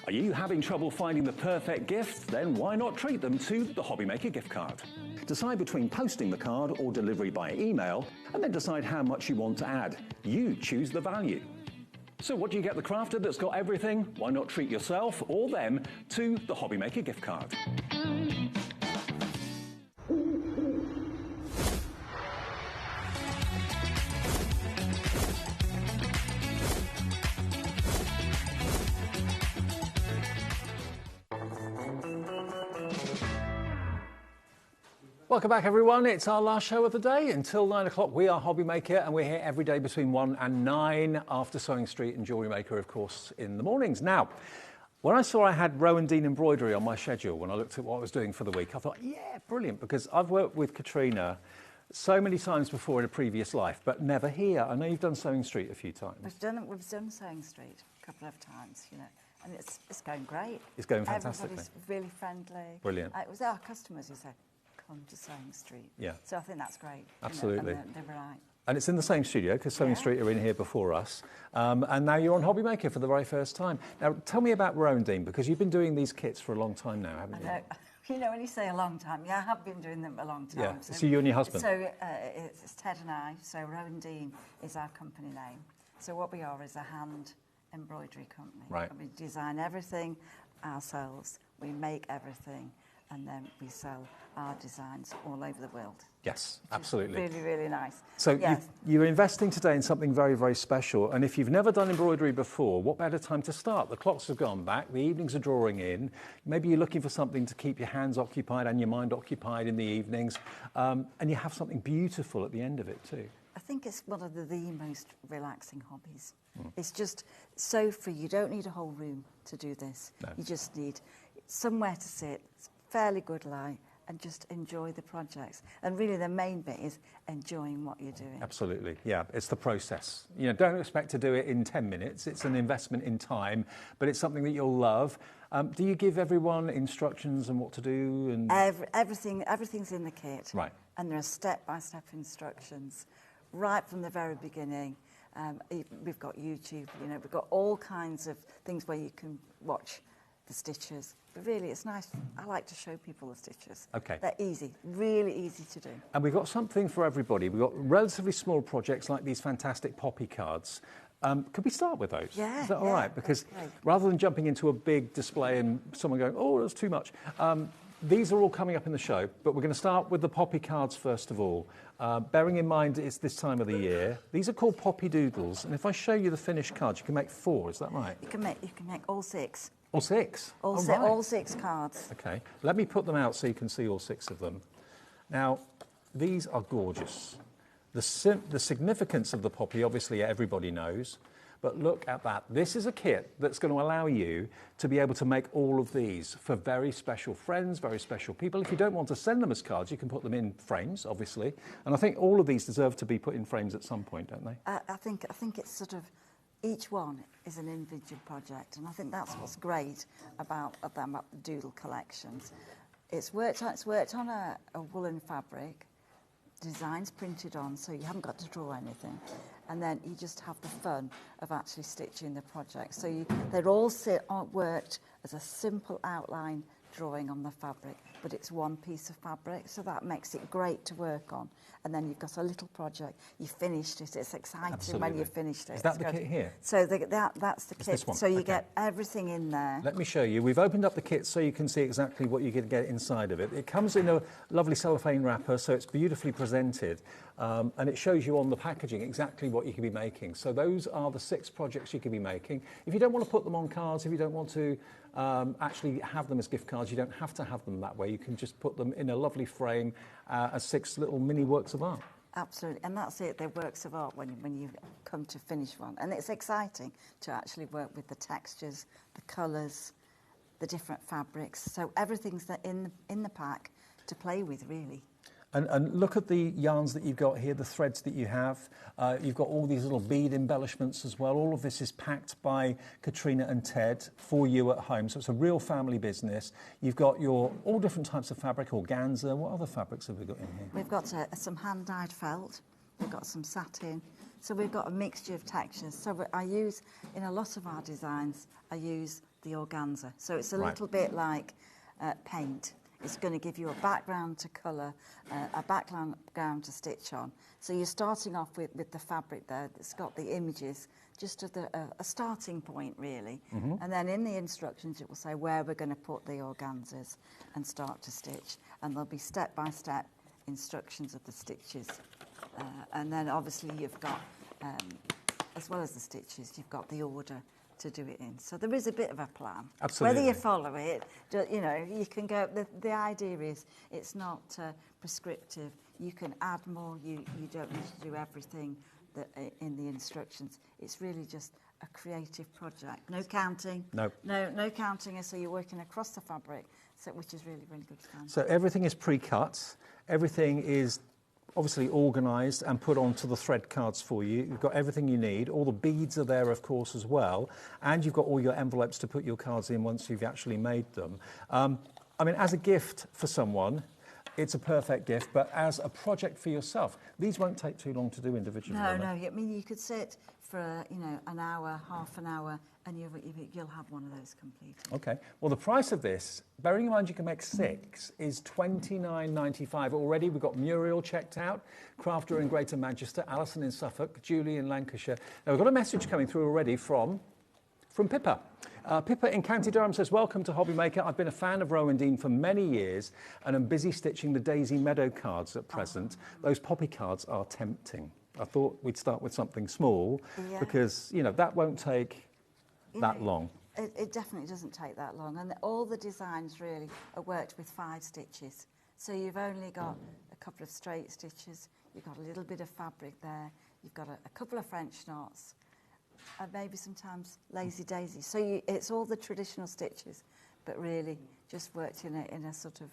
Are you having trouble finding the perfect gift? Then why not treat them to the HobbyMaker gift card? Decide between posting the card or delivery by email, and then decide how much you want to add. You choose the value. So what do you get the crafter that's got everything? Why not treat yourself or them to the HobbyMaker gift card? Welcome back, everyone. It's our last show of the day. Until 9 o'clock, we are HobbyMaker, and we're here every day between 1 and 9 after Sewing Street and Jewellery Maker, of course, in the mornings. Now, when I saw I had Rowan Dean Embroidery on my schedule, when I looked at what I was doing for the week, I thought, yeah, brilliant, because I've worked with Katrina so many times before in a previous life, but never here. I know you've done Sewing Street a few times. We've done Sewing Street a couple of times, you know, and it's going great. It's going fantastically. Everybody's really friendly. Brilliant. It was our customers who said, come to Sewing Street. Yeah. So I think that's great. Absolutely. You know, and they're right. And it's in the same studio, because Sewing Street are in here before us. And now you're on HobbyMaker for the very first time. Now, tell me about Rowan Dean, because you've been doing these kits for a long time now, haven't you? I know. You know, when you say a long time, yeah, I have been doing them a long time. Yeah. So you and your husband? So it's Ted and I. So Rowan Dean is our company name. So what we are is a hand embroidery company. Right. We design everything ourselves. We make everything. And then we sell our designs all over the world. Yes, absolutely. Really, really nice. So yes. you're investing today in something very, very special. And if you've never done embroidery before, what better time to start? The clocks have gone back, the evenings are drawing in. Maybe you're looking for something to keep your hands occupied and your mind occupied in the evenings. And you have something beautiful at the end of it too. I think it's one of the most relaxing hobbies. It's just so free. You don't need a whole room to do this. No. You just need somewhere to sit, fairly good light, and just enjoy the projects. And really the main bit is enjoying what you're doing. Absolutely, yeah, it's the process. You know, don't expect to do it in 10 minutes. It's an investment in time, but it's something that you'll love. Do you give everyone instructions on what to do? And Everything's in the kit. Right. And there are step-by-step instructions right from the very beginning. We've got YouTube, you know, we've got all kinds of things where you can watch the stitches. But really, it's nice. I like to show people the stitches. Okay. They're easy, really easy to do. And we've got something for everybody. We've got relatively small projects like these fantastic poppy cards. Could we start with those? Yeah. Is that all right? Because rather than jumping into a big display and someone going, oh, that's too much, these are all coming up in the show, but we're going to start with the poppy cards first of all. Bearing in mind it's this time of the year. These are called poppy doodles, and if I show you the finished cards, you can make 4, is that right? You can make all 6. All 6? All 6 cards. Okay, let me put them out so you can see all 6 of them. Now, these are gorgeous. The significance of the poppy, obviously, everybody knows. But look at that. This is a kit that's going to allow you to be able to make all of these for very special friends, very special people. If you don't want to send them as cards, you can put them in frames, obviously. And I think all of these deserve to be put in frames at some point, don't they? I think it's sort of, each one is an individual project. And I think that's what's great about the doodle collections. It's worked on a woolen fabric, designs printed on, so you haven't got to draw anything, and then you just have the fun of actually stitching the project. So they're all worked as a simple outline drawing on the fabric, but it's one piece of fabric, so that makes it great to work on. And then you've got a little project, you finished it, it's exciting when you've finished it. Is that the kit here? So that's the kit, this one? so you get everything in there. Let me show you. We've opened up the kit so you can see exactly what you're going to get inside of it. It comes in a lovely cellophane wrapper, so it's beautifully presented, and it shows you on the packaging exactly what you can be making. So those are the 6 projects you can be making. If you don't want to put them on cards, if you don't want to actually have them as gift cards, you don't have to have them that way. You can just put them in a lovely frame as 6 little mini works of art. Absolutely, and that's it, they're works of art when you come to finish one. And it's exciting to actually work with the textures, the colours, the different fabrics. So everything's in the pack to play with, really. And look at the yarns that you've got here, the threads that you have. You've got all these little bead embellishments as well. All of this is packed by Katrina and Ted for you at home. So it's a real family business. You've got your all different types of fabric, organza. What other fabrics have we got in here? We've got some hand-dyed felt. We've got some satin. So we've got a mixture of textures. So I use, in a lot of our designs, I use the organza. So it's a little bit like paint. It's going to give you a background to colour, a background to stitch on. So you're starting off with the fabric there that's got the images, just at a starting point, really. And then in the instructions, it will say where we're going to put the organzas and start to stitch. And there'll be step-by-step instructions of the stitches. And then obviously you've got, as well as the stitches, you've got the order to do it in. So there is a bit of a plan. Absolutely. Whether you follow it, you know, you can go, the idea is it's not prescriptive. You can add more, you don't need to do everything that in the instructions. It's really just a creative project. No counting. No counting, so you're working across the fabric, so, which is really, really good fun. So everything is pre-cut, everything is obviously organised and put onto the thread cards for you. You've got everything you need. All the beads are there, of course, as well. And you've got all your envelopes to put your cards in once you've actually made them. I mean, as a gift for someone, it's a perfect gift, but as a project for yourself, these won't take too long to do individually. No. I mean, you could sit for, you know, an hour, half an hour, and you'll have one of those completed. Okay. Well, the price of this, bearing in mind you can make 6, is £29.95. Already we've got Muriel checked out, Crafter in Greater Manchester, Alison in Suffolk, Julie in Lancashire. Now, we've got a message coming through already from Pippa. Pippa in County Durham says, welcome to HobbyMaker. I've been a fan of Rowan Dean for many years and I'm busy stitching the Daisy Meadow cards at present. Those poppy cards are tempting. I thought we'd start with something small because, you know, that won't take that long. It definitely doesn't take that long, and all the designs really are worked with 5 stitches. So you've only got a couple of straight stitches, you've got a little bit of fabric there, you've got a couple of French knots, and maybe sometimes lazy daisy. So it's all the traditional stitches, but really just worked in a sort of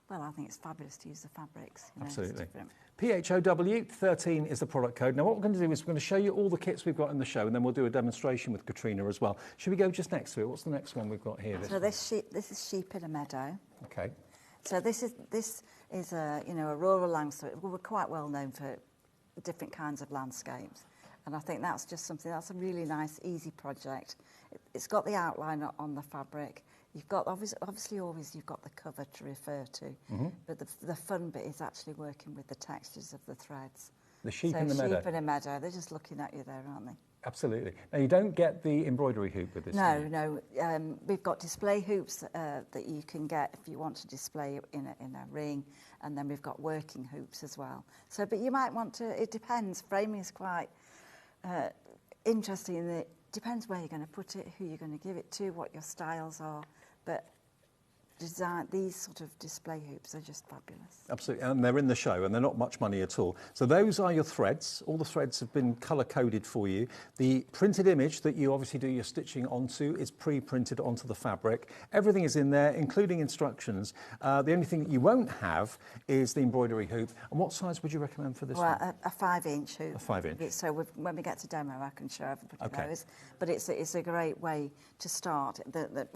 well, I think it's fabulous to use the fabrics. You know, Absolutely. it's different. PHOW 13 is the product code. Now what we're going to do is we're going to show you all the kits we've got in the show, and then we'll do a demonstration with Katrina as well. Should we go just next to it? What's the next one we've got here? So this is sheep in a meadow. Okay. So this is a a rural landscape. We're quite well known for different kinds of landscapes, and I think that's just something that's a really nice, easy project. It's got the outline on the fabric. You've got obviously always you've got the cover to refer to, but the fun bit is actually working with the textures of the threads. The sheep in the meadow. Sheep in a meadow. They're just looking at you there, aren't they? Absolutely. Now you don't get the embroidery hoop with this. No. We've got display hoops that you can get if you want to display in a ring, and then we've got working hoops as well. So, but you might want to. It depends. Framing is quite interesting. It depends where you're going to put it, who you're going to give it to, what your styles are. But these sort of display hoops are just fabulous. Absolutely, and they're in the show, and they're not much money at all. So those are your threads. All the threads have been colour-coded for you. The printed image that you obviously do your stitching onto is pre-printed onto the fabric. Everything is in there, including instructions. The only thing that you won't have is the embroidery hoop. And what size would you recommend for this one? A 5-inch hoop. A 5-inch. So when we get to demo, I can show everybody those. But it's a great way to start.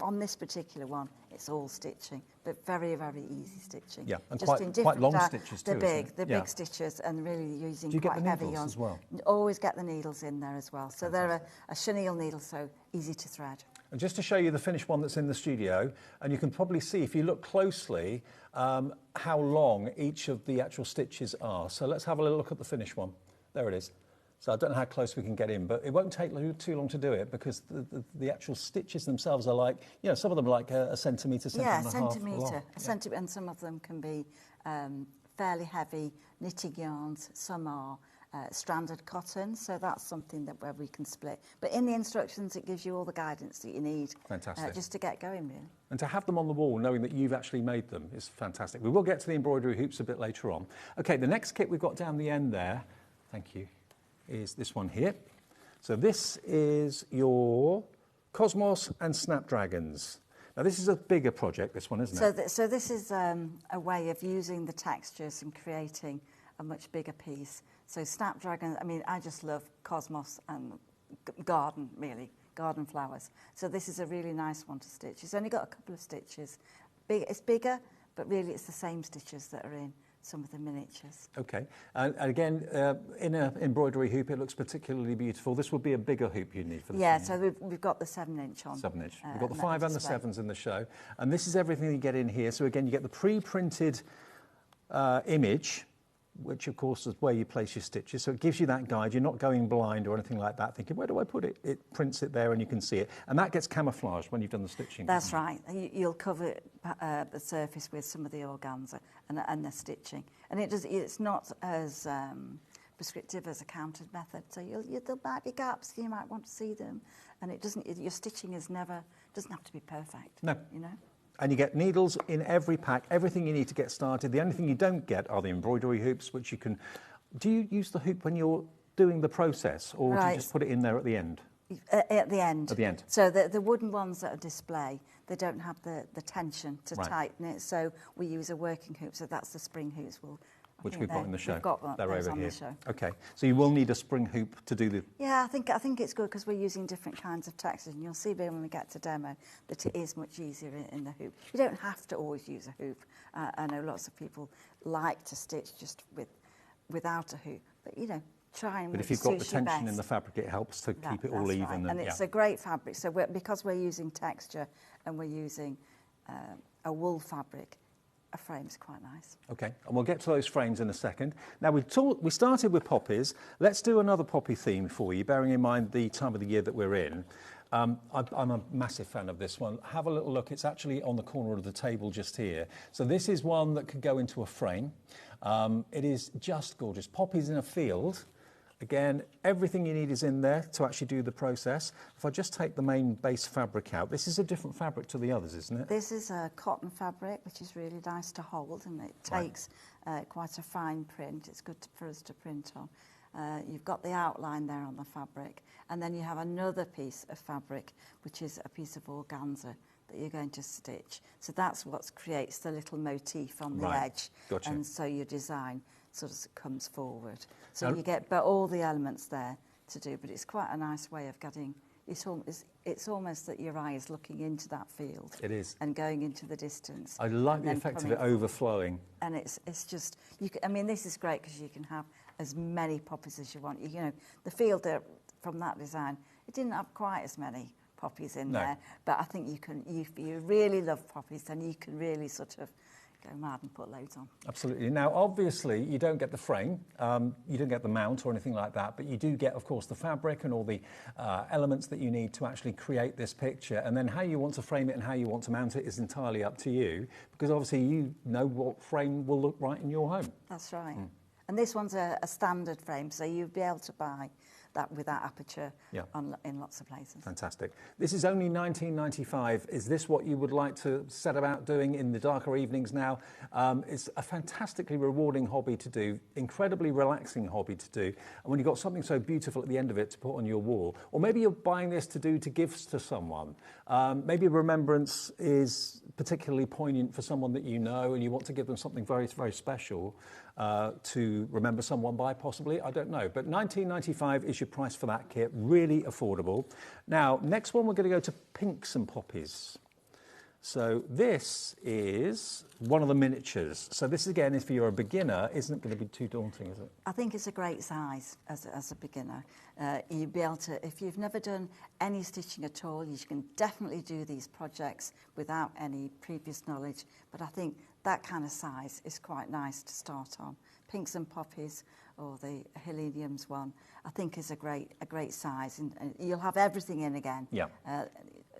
On this particular one, it's all stitching, but very, very easy stitching. Yeah, and just quite long stitches too. They're big stitches, and really using quite heavy yarn. Do you get the needles as well? Always get the needles in there as well. So they're a chenille needle, so easy to thread. And just to show you the finished one that's in the studio, and you can probably see if you look closely how long each of the actual stitches are. So let's have a little look at the finished one. There it is. So I don't know how close we can get in, but it won't take too long to do it because the actual stitches themselves are like, some of them are like a centimetre, centimetre and a half long. A centimetre, and some of them can be fairly heavy knitting yarns. Some are stranded cotton, so that's something where we can split. But in the instructions, it gives you all the guidance that you need. Fantastic. Just to get going, really. And to have them on the wall, knowing that you've actually made them, is fantastic. We will get to the embroidery hoops a bit later on. OK, the next kit we've got down the end there, thank you, is this one here. So this is your Cosmos and Snapdragons. Now this is a bigger project, this one, isn't it? So this is a way of using the textures and creating a much bigger piece. So Snapdragon, I mean, I just love Cosmos and garden, really, garden flowers. So this is a really nice one to stitch. It's only got a couple of stitches. It's bigger, but really it's the same stitches that are in some of the miniatures. OK. And again, in an embroidery hoop, it looks particularly beautiful. This would be a bigger hoop you'd need for this. Yeah, so we've got the 7-inch on. 7-inch. We've got the 5 and the 7s in the show. And this is everything you get in here. So again, you get the pre-printed image, which of course is where you place your stitches. So it gives you that guide. You're not going blind or anything like that, thinking, where do I put it? It prints it there and you can see it. And that gets camouflaged when you've done the stitching. That's right. You'll cover the surface with some of the organza and the stitching. And it's not as prescriptive as a counted method. So there might be gaps, you might want to see them. And your stitching doesn't have to be perfect. No. You know? And you get needles in every pack, everything you need to get started. The only thing you don't get are the embroidery hoops, which you can... Do you use the hoop when you're doing the process, or do you just put it in there at the end? At the end. At the end. So the wooden ones that are display, they don't have the tension to tighten it, so we use a working hoop, so that's the spring hoops. Which we've got in the show. We've got They're those over on here. the show. OK, so you will need a spring hoop to do the... Yeah, I think it's good because we're using different kinds of textures, and you'll see when we get to demo that it is much easier in the hoop. You don't have to always use a hoop. I know lots of people like to stitch just without a hoop, but try and... But if you've got the tension in the fabric, it helps to keep it all even. Right. And it's a great fabric. So because we're using texture and we're using a wool fabric, a frame's quite nice. OK, and we'll get to those frames in a second. Now, we started with poppies. Let's do another poppy theme for you, bearing in mind the time of the year that we're in. I'm a massive fan of this one. Have a little look. It's actually on the corner of the table just here. So this is one that could go into a frame. It is just gorgeous. Poppies in a field. Again, everything you need is in there to actually do the process. If I just take the main base fabric out, this is a different fabric to the others, isn't it? This is a cotton fabric, which is really nice to hold, and it takes quite a fine print. It's good for us to print on. You've got the outline there on the fabric, and then you have another piece of fabric, which is a piece of organza that you're going to stitch. So that's what creates the little motif on the Right. edge. Gotcha. And so your design sort of comes forward. So you get all the elements there to do, but it's quite a nice way of getting, it's almost that your eye is looking into that field. It is. And going into the distance. I like the effect of it overflowing. And it's just, I mean, this is great because you can have as many poppies as you want. You know, the field from that design, it didn't have quite as many poppies in there, but I think you can, if you really love poppies, then you can really sort of go mad and put loads on. Absolutely. Now, obviously, you don't get the frame, you don't get the mount or anything like that, but you do get, of course, the fabric and all the elements that you need to actually create this picture. And then how you want to frame it and how you want to mount it is entirely up to you, because obviously you know what frame will look right in your home. That's right. And this one's a standard frame, so you'll be able to buy that with that aperture in lots of places. Fantastic. This is only $19.95. Is this what you would like to set about doing in the darker evenings now? It's a fantastically rewarding hobby to do, incredibly relaxing hobby to do. And when you've got something so beautiful at the end of it to put on your wall, or maybe you're buying this to give to someone. Maybe remembrance is particularly poignant for someone that you know and you want to give them something very, very special to remember someone by, possibly. I don't know. But $19.95 is your price for that kit. Really affordable. Now, next one, we're going to go to Pinks and Poppies. So this is one of the miniatures. So this, again, if you're a beginner, isn't going to be too daunting, is it? I think it's a great size as a beginner. You'd be able to, if you've never done any stitching at all, you can definitely do these projects without any previous knowledge. But I think that kind of size is quite nice to start on. Pinks and Poppies, or the Heleniums one, I think is a great size, and you'll have everything in again. Yeah.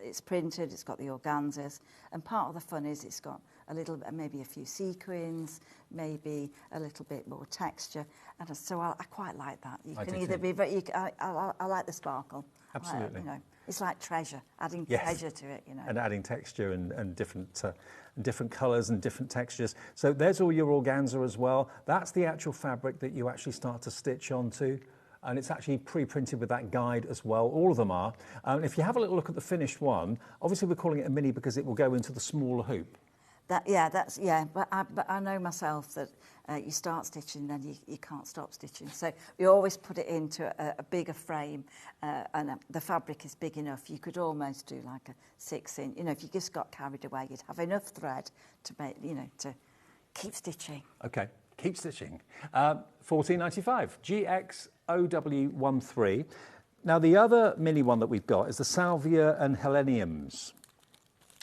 It's printed, it's got the organzas, and part of the fun is it's got a little, maybe a few sequins, maybe a little bit more texture, and so I quite like that. You can either be very, I like the sparkle. Absolutely. You know, it's like treasure, adding treasure to it. You know, and adding texture and different colours and different textures. So there's all your organza as well. That's the actual fabric that you actually start to stitch onto. And it's actually pre-printed with that guide as well. All of them are. If you have a little look at the finished one, obviously we're calling it a mini because it will go into the smaller hoop. But I know myself that you start stitching, then you can't stop stitching. So we always put it into a bigger frame, and the fabric is big enough. You could almost do like a 6-inch. You know, if you just got carried away, you'd have enough thread to make, you know, to keep stitching. Okay, keep stitching. $14.95. GXOW13. Now the other mini one that we've got is the Salvia and Heleniums.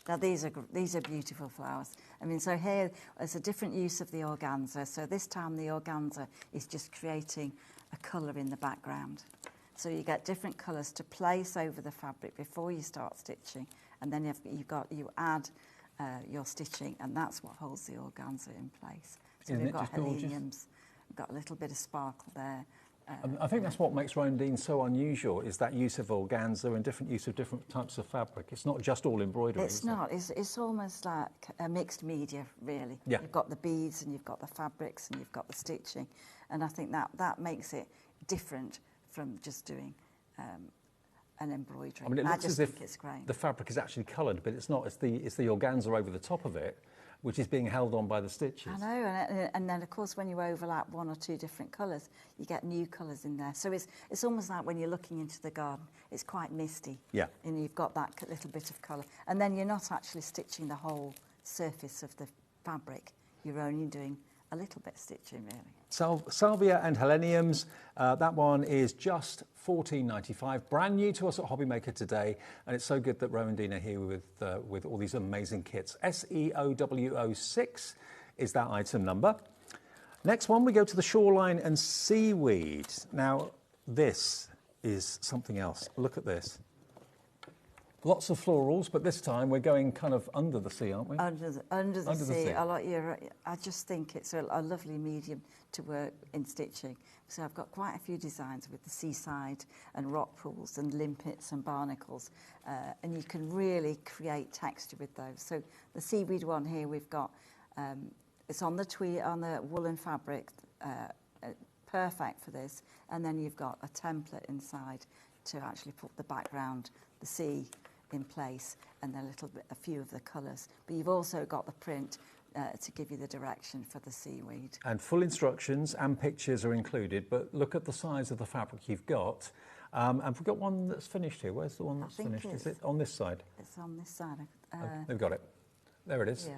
Now these are beautiful flowers. I mean, so here there's a different use of the organza. So this time the organza is just creating a colour in the background. So you get different colours to place over the fabric before you start stitching, and then you add your stitching, and that's what holds the organza in place. So we've got Heleniums, we've got a little bit of sparkle there. I think that's what makes Roundine so unusual, is that use of organza and different use of different types of fabric. It's not just all embroidery. It's not. It's almost like a mixed media, really. Yeah. You've got the beads and you've got the fabrics and you've got the stitching. And I think that makes it different from just doing an embroidery. I mean, it looks as if it's great. The fabric is actually coloured, but it's not. It's the organza over the top of it, which is being held on by the stitches. I know, and then of course when you overlap one or two different colours, you get new colours in there. So it's almost like when you're looking into the garden, it's quite misty. Yeah. And you've got that little bit of colour. And then you're not actually stitching the whole surface of the fabric. You're only doing a little bit of stitching, really. Salvia and Heleniums, that one is just $14.95, brand new to us at HobbyMaker today, and it's so good that Rowan Dean are here with all these amazing kits. SEOW06 is that item number. Next one, we go to the Shoreline and Seaweed. Now, this is something else. Look at this. Lots of florals, but this time we're going kind of under the sea, aren't we? Under the sea. I just think it's a lovely medium to work in stitching. So I've got quite a few designs with the seaside and rock pools and limpets and barnacles, and you can really create texture with those. So the seaweed one here we've got, it's on the woolen fabric, perfect for this, and then you've got a template inside to actually put the background, the sea, in place, and a few of the colours. But you've also got the print to give you the direction for the seaweed. And full instructions and pictures are included, but look at the size of the fabric you've got. And we've got one that's finished here. Where's the one that's finished? Is it on this side? It's on this side. They've got it. There it is. Yeah.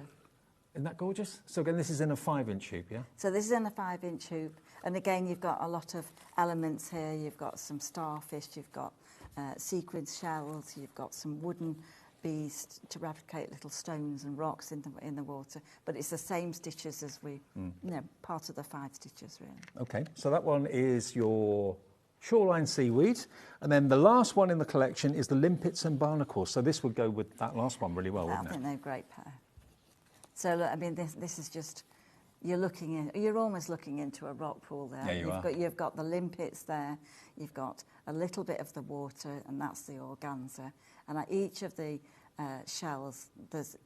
Isn't that gorgeous? So again, this is in a 5-inch hoop, yeah? So this is in a 5-inch hoop. And again, you've got a lot of elements here. You've got some starfish, you've got sequins shells, you've got some wooden beads to replicate little stones and rocks in the water. But it's the same stitches as part of the 5 stitches, really. Okay, so that one is your shoreline seaweed. And then the last one in the collection is the limpets and barnacles. So this would go with that last one really well, wouldn't it? I think they're a great pair. So, look, I mean, this is just, you're almost looking into a rock pool there. Yeah, you've got the limpets there, you've got a little bit of the water, and that's the organza. And at each of the shells,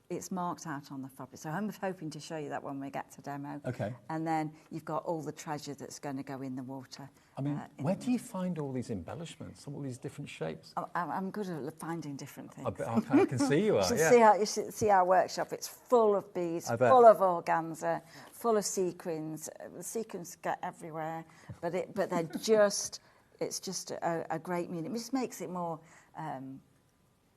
it's marked out on the fabric. So I'm hoping to show you that when we get to demo. Okay. And then you've got all the treasure that's going to go in the water. I mean, where do you find all these embellishments, all these different shapes? I'm good at finding different things. I can see you are, You should see our workshop. It's full of beads, full of organza, full of sequins. The sequins get everywhere, but they're just, it's just a great medium. It just makes it more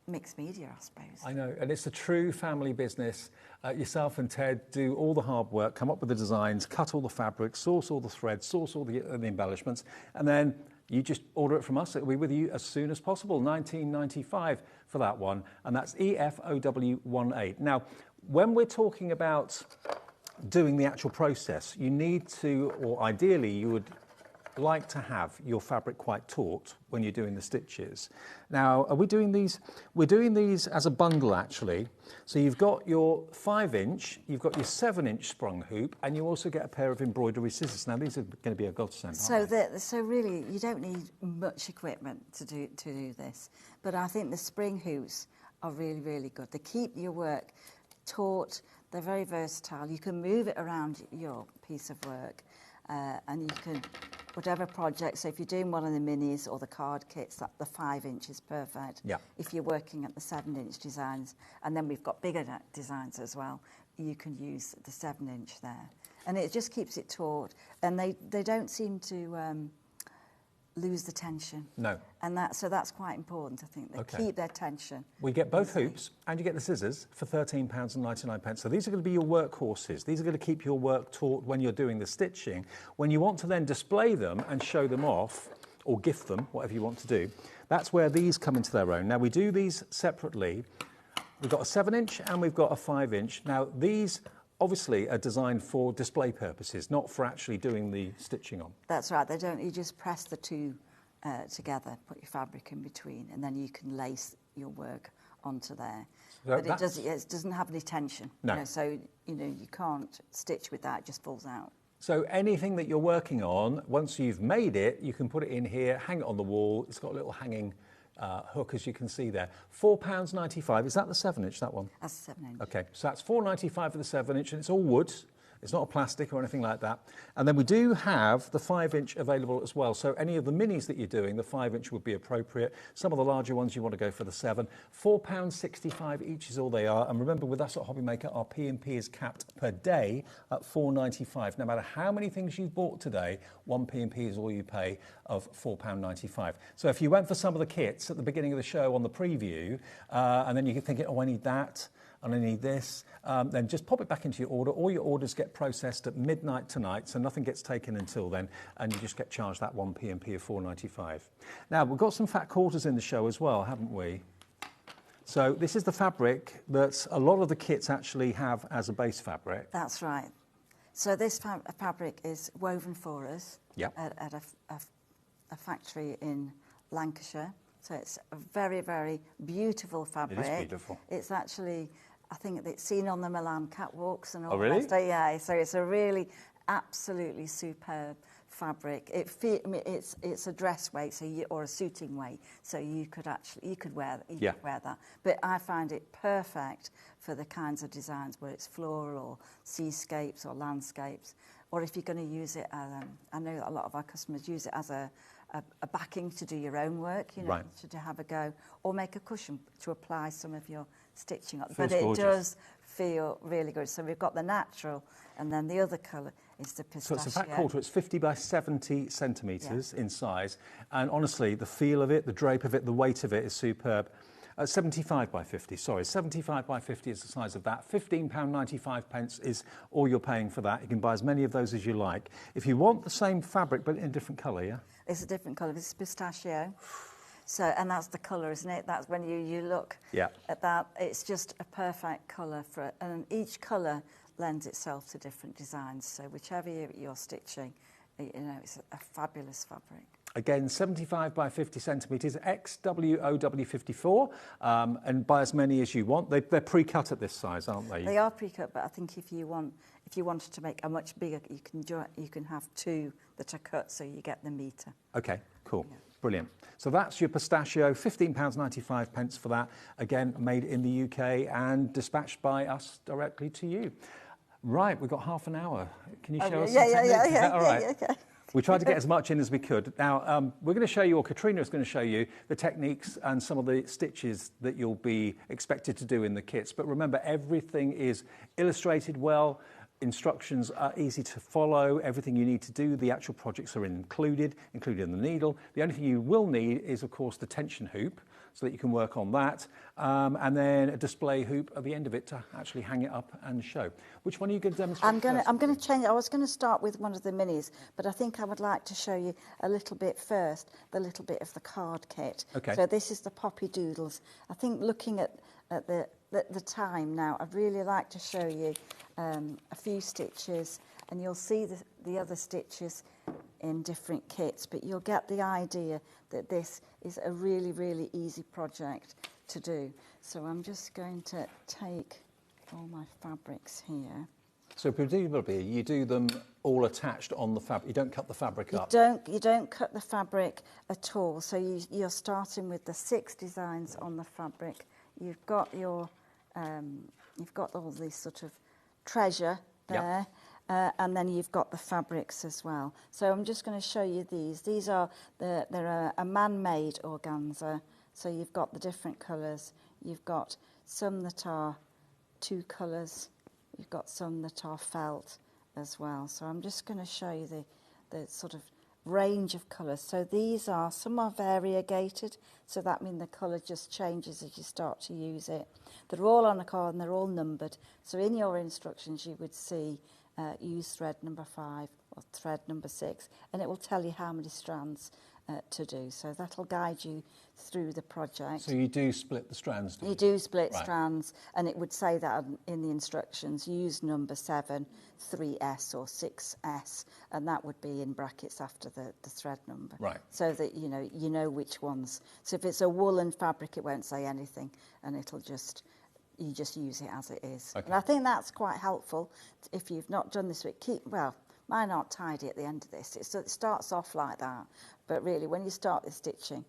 mixed media, I suppose. I know, and it's a true family business. Yourself and Ted do all the hard work, come up with the designs, cut all the fabrics, source all the threads, source all the embellishments, and then you just order it from us. It'll be with you as soon as possible. $19.95 for that one, and that's EFOW18. Now, when we're talking about doing the actual process, you need to, or ideally you would like to have your fabric quite taut when you're doing the stitches. Now, are we doing these? We're doing these as a bundle, actually. So you've got your 5-inch, you've got your 7-inch sprung hoop, and you also get a pair of embroidery scissors. Now, these are going to be a godsend, aren't they? So really, you don't need much equipment to do this. But I think the spring hoops are really, really good. They keep your work taut. They're very versatile. You can move it around your piece of work, and you can, whatever project, so if you're doing one of the minis or the card kits, the 5-inch is perfect. Yeah. If you're working at the 7-inch designs, and then we've got bigger designs as well, you can use the 7-inch there. And it just keeps it taut, and they don't seem to lose the tension. No. And so that's quite important, I think. They keep their tension. We get both hoops and you get the scissors for £13.99. So these are going to be your workhorses. These are going to keep your work taut when you're doing the stitching. When you want to then display them and show them off, or gift them, whatever you want to do, that's where these come into their own. Now, we do these separately. We've got a 7-inch and we've got a 5-inch. Now, these obviously are designed for display purposes, not for actually doing the stitching on. That's right. You just press the two together, put your fabric in between, and then you can lace your work onto there. So but it doesn't have any tension. No. So you can't stitch with that; it just falls out. So anything that you're working on, once you've made it, you can put it in here, hang it on the wall. It's got a little hanging hook, as you can see there. £4.95. Is that the 7-inch, that one? That's the 7-inch. Okay, so that's £4.95 for the 7-inch, and it's all wood. It's not a plastic or anything like that. And then we do have the 5-inch available as well. So any of the minis that you're doing, the 5-inch would be appropriate. Some of the larger ones, you want to go for the 7. £4.65 each is all they are. And remember, with us at HobbyMaker, our P&P is capped per day at £4.95. No matter how many things you've bought today, one P&P is all you pay of £4.95. So if you went for some of the kits at the beginning of the show on the preview, and then you're thinking, oh, I need that, and I need this, then just pop it back into your order. All your orders get processed at midnight tonight, so nothing gets taken until then, and you just get charged that one P&P of £4.95. Now, we've got some fat quarters in the show as well, haven't we? So this is the fabric that a lot of the kits actually have as a base fabric. That's right. So this fabric is woven for us at a factory in Lancashire. So it's a very, very beautiful fabric. It is beautiful. It's actually, I think it's seen on the Milan catwalks and all Oh, really? the rest. Yeah, so it's a really absolutely superb fabric. It's a dress weight, or a suiting weight, so you could wear that. But I find it perfect for the kinds of designs where it's floral or seascapes or landscapes, or if you're going to use it as I know a lot of our customers use it as a a backing to do your own work, you know, Right. to have a go, or make a cushion to apply some of your stitching on. Feels But it gorgeous. does feel really good. So we've got the natural, and then the other colour is the So pistachio. it's a fat quarter, it's 50 by 70 centimetres in size, and honestly, the feel of it, the drape of it, the weight of it is superb. 75 by 50, sorry, 75 by 50 is the size of that. £15.95 is all you're paying for that. You can buy as many of those as you like. If you want the same fabric but in a different colour, yeah? It's a different colour, it's pistachio. So, and that's the colour, isn't it? That's when you look at that, it's just a perfect colour for it. And each colour lends itself to different designs. So whichever you're stitching, you know, it's a fabulous fabric. Again, 75 by 50 centimetres, XWOW54, and buy as many as you want. They're pre-cut at this size, aren't they? They are pre-cut, but I think if you wanted to make a much bigger, you can have two that are cut, so you get the metre. Okay, cool. Yeah. Brilliant. So that's your pistachio, £15.95 for that. Again, made in the UK and dispatched by us directly to you. Right, we've got half an hour. Can you show us some techniques? Is that all right? Okay. We tried to get as much in as we could. Now, we're going to show you, or Katrina is going to show you, the techniques and some of the stitches that you'll be expected to do in the kits. But remember, everything is illustrated well. Instructions are easy to follow. Everything you need to do, the actual projects are included in the needle. The only thing you will need is, of course, the tension hoop, so that you can work on that, and then a display hoop at the end of it to actually hang it up and show. Which one are you going to demonstrate I'm going to change. I was going to start with one of the minis, but I think I would like to show you a little bit first, the little bit of the card kit. Okay. So this is the Poppy Doodles. I think looking at the time now, I'd really like to show you a few stitches, and you'll see the other stitches in different kits, but you'll get the idea that this is a really, really easy project to do. So I'm just going to take all my fabrics here. So presumably you do them all attached on the fabric. You don't cut the fabric up. You don't cut the fabric at all. So you're starting with the 6 designs on the fabric. You've got your you've got all this sort of treasure there. Yep. And then you've got the fabrics as well. So I'm just going to show you these. These are they're a man-made organza. So you've got the different colours. You've got some that are 2 colours. You've got some that are felt as well. So I'm just going to show you the sort of range of colours. So these are, some are variegated, so that means the colour just changes as you start to use it. They're all on a card and they're all numbered. So in your instructions you would see use thread number 5 or thread number 6, and it will tell you how many strands to do. So that'll guide you through the project. So you do split the strands? You do split strands, and it would say that in the instructions, use number 7, 3S or 6S, and that would be in brackets after the thread number. Right. So that you know which ones. So if it's a woolen fabric, it won't say anything, and it'll just, you just use it as it is. Okay. And I think that's quite helpful. If you've not done this, mine aren't tidy at the end of this. It starts off like that, but really when you start the stitching,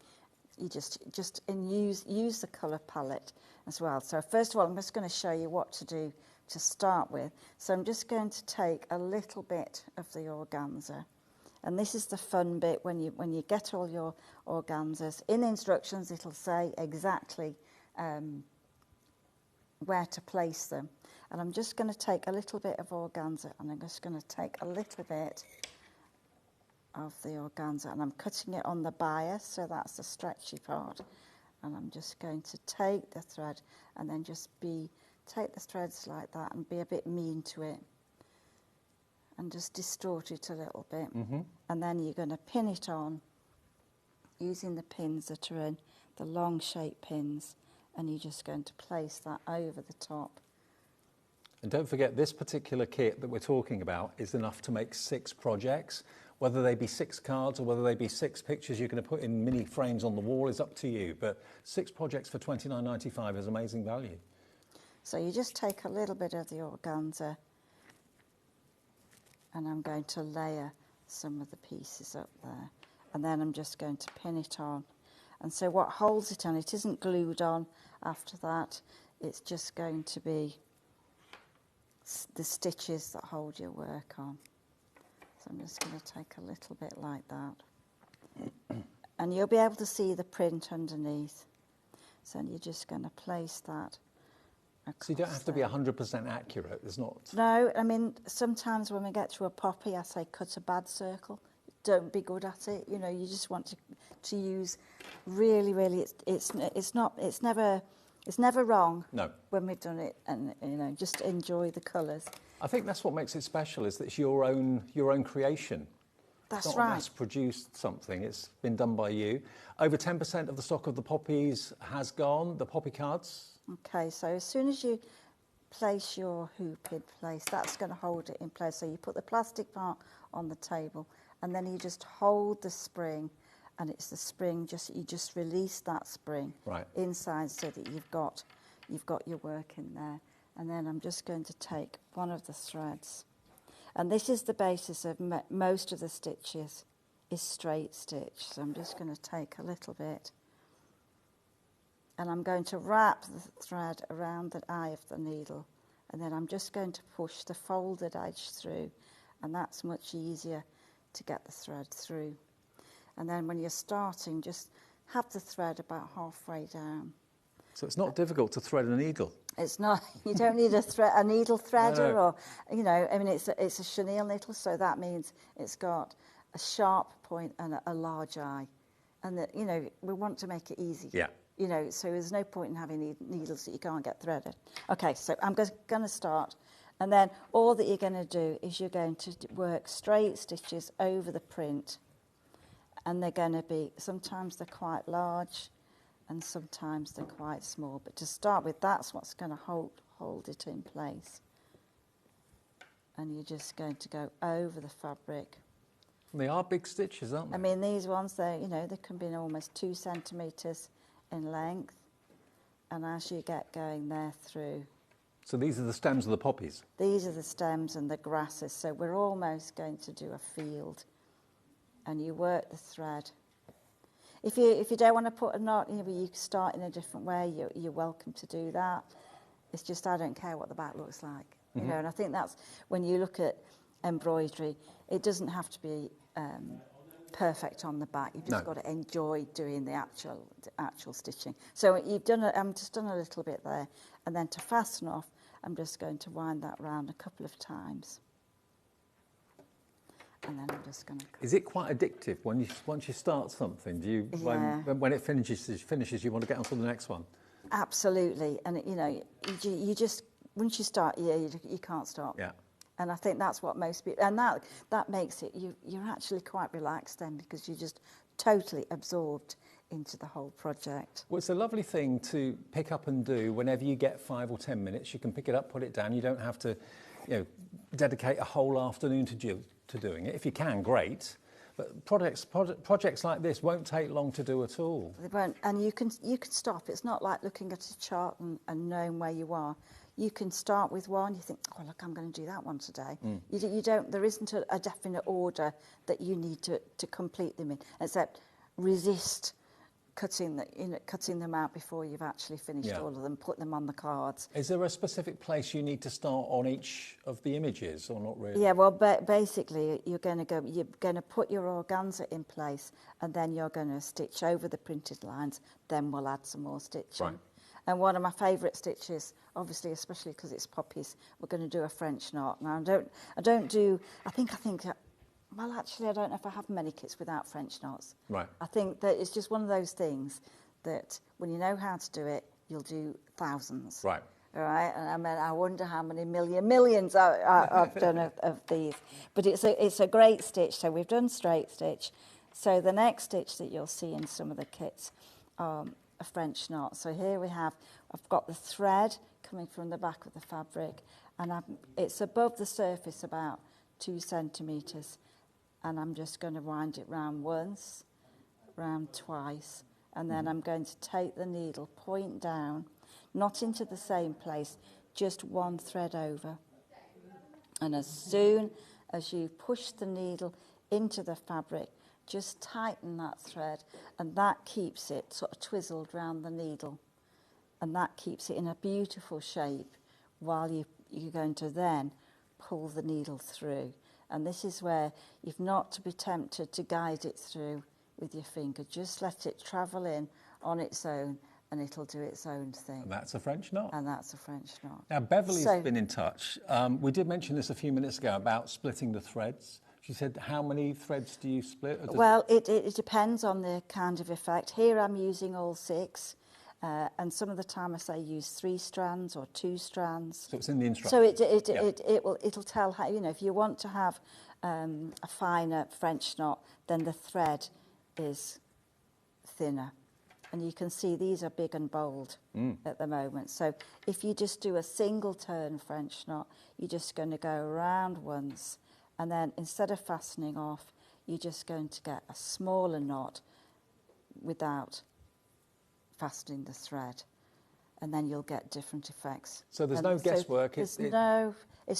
you just use the colour palette as well. So first of all, I'm just going to show you what to do to start with. So I'm just going to take a little bit of the organza, and this is the fun bit when you get all your organzas. In the instructions, it'll say exactly where to place them. And I'm just going to take a little bit of organza, and I'm just going to take a little bit of the organza, and I'm cutting it on the bias, so that's the stretchy part. And I'm just going to take the thread and then just take the threads like that and be a bit mean to it and just distort it a little bit. Mm-hmm. And then you're going to pin it on using the pins that are in, the long shape pins, and you're just going to place that over the top. And don't forget, this particular kit that we're talking about is enough to make 6 projects. Whether they be 6 cards or whether they be 6 pictures you're going to put in mini frames on the wall is up to you. But 6 projects for £29.95 is amazing value. So you just take a little bit of the organza, and I'm going to layer some of the pieces up there. And then I'm just going to pin it on. And so what holds it on, it isn't glued on after that. It's just going to be the stitches that hold your work on. So I'm just going to take a little bit like that. And you'll be able to see the print underneath. So you're just going to place that. So you don't have to be 100% accurate. There's not. No, I mean, sometimes when we get to a poppy, I say cut a bad circle. Don't be good at it. You know, you just want to use really. It's never wrong. No. When we've done it, and you know, just enjoy the colours. I think that's what makes it special, is that it's your own creation. That's it's not right. mass-produced something. It's been done by you. Over 10% of the stock of the poppies has gone. The poppy cards. Okay, so as soon as you place your hoop in place, that's going to hold it in place. So you put the plastic part on the table, and then you just hold the spring, and it's the spring. You just release that spring inside, so that you've got your work in there. And then I'm just going to take one of the threads, and this is the basis of most of the stitches, is straight stitch. So I'm just going to take a little bit. And I'm going to wrap the thread around the eye of the needle, and then I'm just going to push the folded edge through, and that's much easier to get the thread through. And then when you're starting, just have the thread about halfway down. So it's not difficult to thread a needle. It's not. You don't need a needle threader, No. or you know. I mean, it's a chenille needle, so that means it's got a sharp point and a large eye, and that, you know, we want to make it easy. Yeah. You know, so there's no point in having needles that you can't get threaded. Okay, so I'm going to start. And then all that you're going to do is you're going to work straight stitches over the print. And they're going to be, sometimes they're quite large and sometimes they're quite small. But to start with, that's what's going to hold it in place. And you're just going to go over the fabric. And they are big stitches, aren't they? I mean, these ones, they can be almost 2 centimetres in length, and as you get going there through. So these are the stems of the poppies? These are the stems and the grasses, so we're almost going to do a field, and you work the thread. If you don't want to put a knot, you can start in a different way, you're welcome to do that. It's just I don't care what the back looks like. You know, and I think that's when you look at embroidery, it doesn't have to be perfect on the back. You've just got to enjoy doing the actual stitching. So I'm just done a little bit there, and then to fasten off, I'm just going to wind that round a couple of times, and then I'm just going to. Is it quite addictive once you start something? Do you when it finishes, you want to get on to the next one? Absolutely, and you know, you just once you start, you can't stop. Yeah. And I think that's what most people, and that makes it, you're actually quite relaxed then, because you're just totally absorbed into the whole project. Well, it's a lovely thing to pick up and do whenever you get 5 or 10 minutes. You can pick it up, put it down. You don't have to, dedicate a whole afternoon to doing it. If you can, great. But projects like this won't take long to do at all. They won't, and you can stop. It's not like looking at a chart and knowing where you are. You can start with one, you think, oh, look, I'm going to do that one today. You don't, there isn't a definite order that you need to complete them in, except resist cutting them out before you've actually finished all of them, put them on the cards. Is there a specific place you need to start on each of the images, or not really? Yeah, well, basically, you're going to put your organza in place, and then you're going to stitch over the printed lines, then we'll add some more stitching. Right. And one of my favourite stitches, obviously, especially because it's poppies, we're going to do a French knot. Now, I think, well, actually, I don't know if I have many kits without French knots. Right. I think that it's just one of those things that when you know how to do it, you'll do thousands. Right. All right, and I mean, I wonder how many millions I've done of these. But it's a great stitch. So we've done straight stitch. So the next stitch that you'll see in some of the kits a French knot. So here I've got the thread coming from the back of the fabric, and it's above the surface about 2 centimetres, and I'm just going to wind it round once, round twice, and then I'm going to take the needle, point down, not into the same place, just one thread over. And as soon as you push the needle into the fabric, just tighten that thread, and that keeps it sort of twizzled round the needle, and that keeps it in a beautiful shape while you're going to then pull the needle through. And this is where you've not to be tempted to guide it through. with your finger. Just let it travel in on its own and it'll do its own thing. And that's a French knot. And that's a French knot. Now, Beverly's been in touch. We did mention this a few minutes ago about splitting the threads. She said, how many threads do you split? Well, it depends on the kind of effect. Here I'm using all 6. And some of the time I say use 3 strands or 2 strands. So it's in the instructions. So it'll tell how, you know, if you want to have a finer French knot, then the thread is thinner. And you can see these are big and bold at the moment. So if you just do a single turn French knot, you're just going to go around once, and then instead of fastening off, you're just going to get a smaller knot without fastening the thread, and then you'll get different effects. So there's no guesswork. It's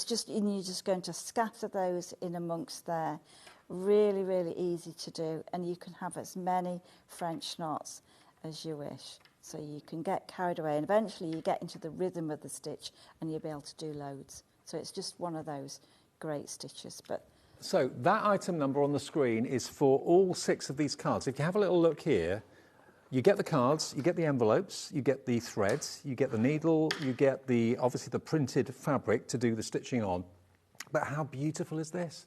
just, you're just going to scatter those in amongst there. Really, really easy to do, and you can have as many French knots as you wish. So you can get carried away, and eventually you get into the rhythm of the stitch, and you'll be able to do loads. So it's just one of those great stitches. So that item number on the screen is for all 6 of these cards. If you have a little look here, you get the cards, you get the envelopes, you get the threads, you get the needle, you get obviously the printed fabric to do the stitching on. But how beautiful is this?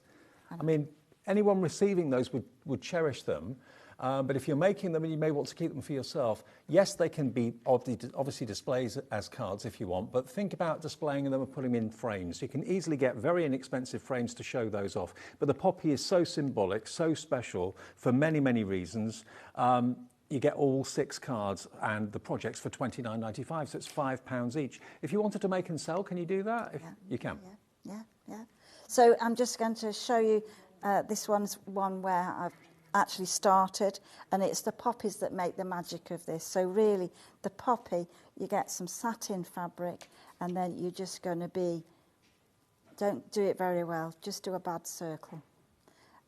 I mean, anyone receiving those would cherish them. But if you're making them and you may want to keep them for yourself, yes, they can be obviously displayed as cards if you want, but think about displaying them and putting them in frames. You can easily get very inexpensive frames to show those off. But the poppy is so symbolic, so special for many, many reasons. You get all 6 cards and the project's for £29.95, so it's £5 each. If you wanted to make and sell, can you do that? You can. Yeah. So I'm just going to show you, this one's one where I've actually started, and it's the poppies that make the magic of this. So really, the poppy, you get some satin fabric, and then you're just going to don't do it very well, just do a bad circle.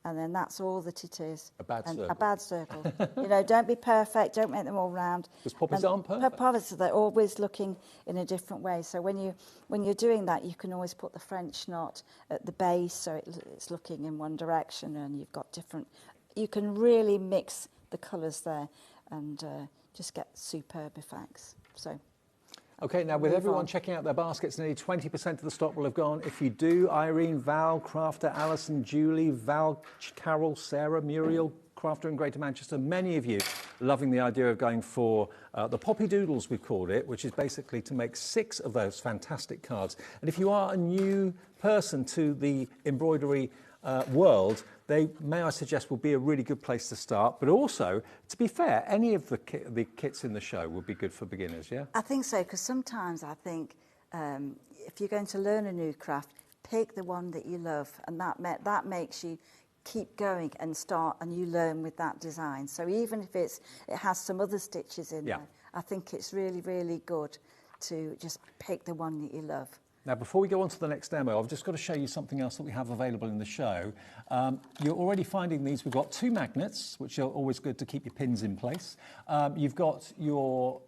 And then that's all that it is. A bad circle. A bad circle. You know, don't be perfect, don't make them all round. Because poppies aren't perfect. Poppies, they're always looking in a different way. So when you're doing that, you can always put the French knot at the base, so it's looking in one direction, and you've got different... You can really mix the colours there and just get superb effects. So... OK, now with everyone checking out their baskets, nearly 20% of the stock will have gone. If you do, Irene, Val, Crafter, Alison, Julie, Val, Carol, Sarah, Muriel, Crafter in Greater Manchester, many of you loving the idea of going for the Poppy Doodles, we've called it, which is basically to make 6 of those fantastic cards. And if you are a new person to the embroidery world, they, may I suggest, will be a really good place to start. But also, to be fair, any of the kits in the show would be good for beginners, yeah? I think so, because sometimes I think if you're going to learn a new craft, pick the one that you love, and that makes you keep going and start, and you learn with that design. So even if it has some other stitches in there, I think it's really, really good to just pick the one that you love. Now, before we go on to the next demo, I've just got to show you something else that we have available in the show. You're already finding these. We've got 2 magnets, which are always good to keep your pins in place. You've got your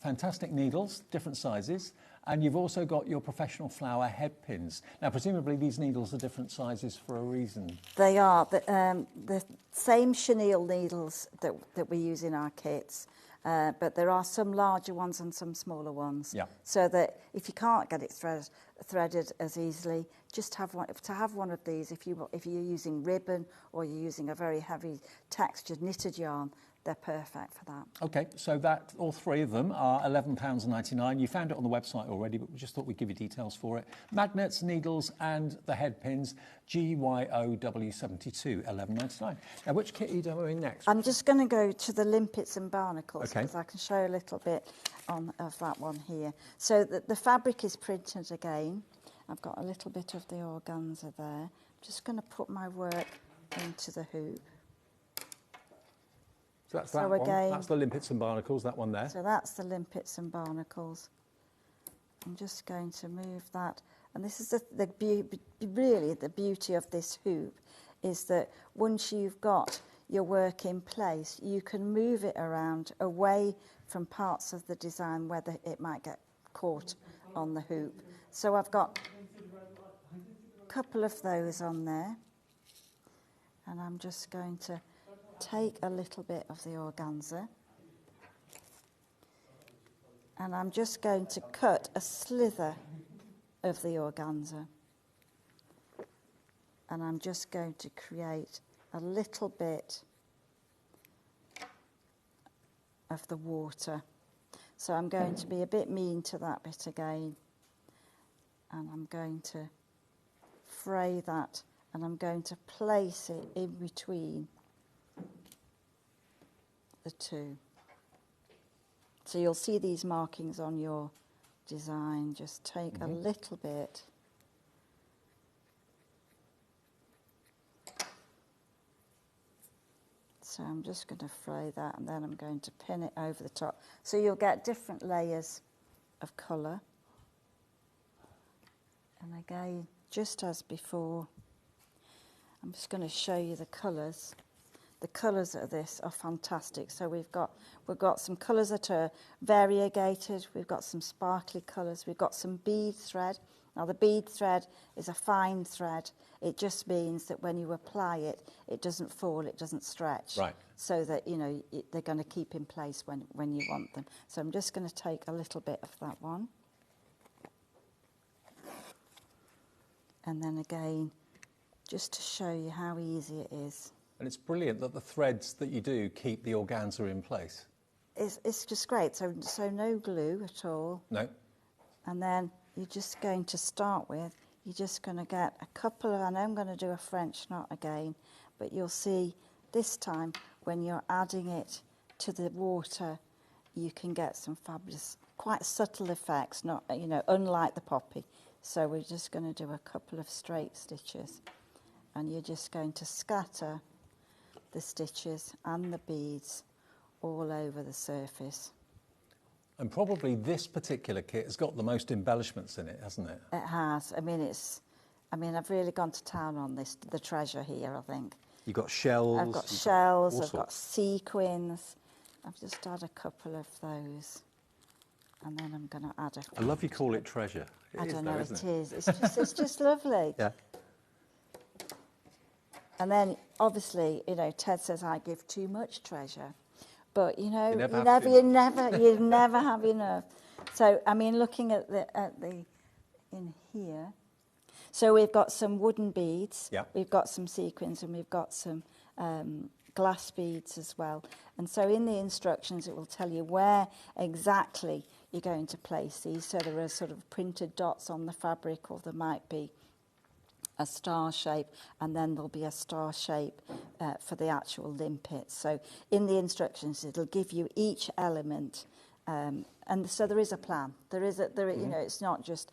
fantastic needles, different sizes, and you've also got your professional flower head pins. Now, presumably these needles are different sizes for a reason. They are. The same chenille needles that we use in our kits. But there are some larger ones and some smaller ones. Yeah. So that if you can't get it threaded as easily, just have one of these. If you're using ribbon or you're using a very heavy textured knitted yarn, they're perfect for that. OK, so all 3 of them are £11.99. You found it on the website already, but we just thought we'd give you details for it. Magnets, needles, and the head pins, GYOW72, £11.99. Now, which kit are you doing next? I'm just going to go to the limpets and barnacles, because I can show a little bit of that one here. So the fabric is printed again. I've got a little bit of the organza there. I'm just going to put my work into the hoop. So that's that one. That's the limpets and barnacles, that one there. So that's the limpets and barnacles. I'm just going to move that. And this is really the beauty of this hoop, is that once you've got your work in place, you can move it around away from parts of the design where it might get caught on the hoop. So I've got a couple of those on there. And I'm just going to take a little bit of the organza and I'm just going to cut a slither of the organza, and I'm just going to create a little bit of the water. So I'm going to be a bit mean to that bit again, and I'm going to fray that, and I'm going to place it in between the two. So you'll see these markings on your design. Just take a little bit. So I'm just going to fray that, and then I'm going to pin it over the top. So you'll get different layers of colour. And again, just as before, I'm just going to show you the colours. The colours of this are fantastic. So we've got some colours that are variegated. We've got some sparkly colours. We've got some bead thread. Now the bead thread is a fine thread. It just means that when you apply it, it doesn't fall, it doesn't stretch. Right. So that, you know, they're going to keep in place when you want them. So I'm just going to take a little bit of that one. And then again, just to show you how easy it is. And it's brilliant that the threads that you do keep the organza in place. It's just great. So no glue at all. No. And then you're just going to start with, you're just going to get a couple of, I know I'm going to do a French knot again, but you'll see this time when you're adding it to the water, you can get some fabulous, quite subtle effects, not, you know, unlike the poppy. So we're just going to do a couple of straight stitches, and you're just going to scatter the stitches and the beads all over the surface. And probably this particular kit has got the most embellishments in it, hasn't it? It has. I mean, I've really gone to town on this, the treasure here, I think. You've got shells. I've got shells, I've got sequins. I've just had a couple of those. And then I'm going to add a... I love you call it treasure. I don't know, it is. It's just lovely. Yeah. And then, obviously, you know, Ted says I give too much treasure. But, you know, you never have enough. So, I mean, looking at the in here, so we've got some wooden beads, we've got some sequins, and we've got some glass beads as well. And so in the instructions, it will tell you where exactly you're going to place these. So there are sort of printed dots on the fabric, or there might be a star shape, and then there'll be a star shape for the actual limpets. So in the instructions, it'll give you each element, and so there is a plan. You know, it's not just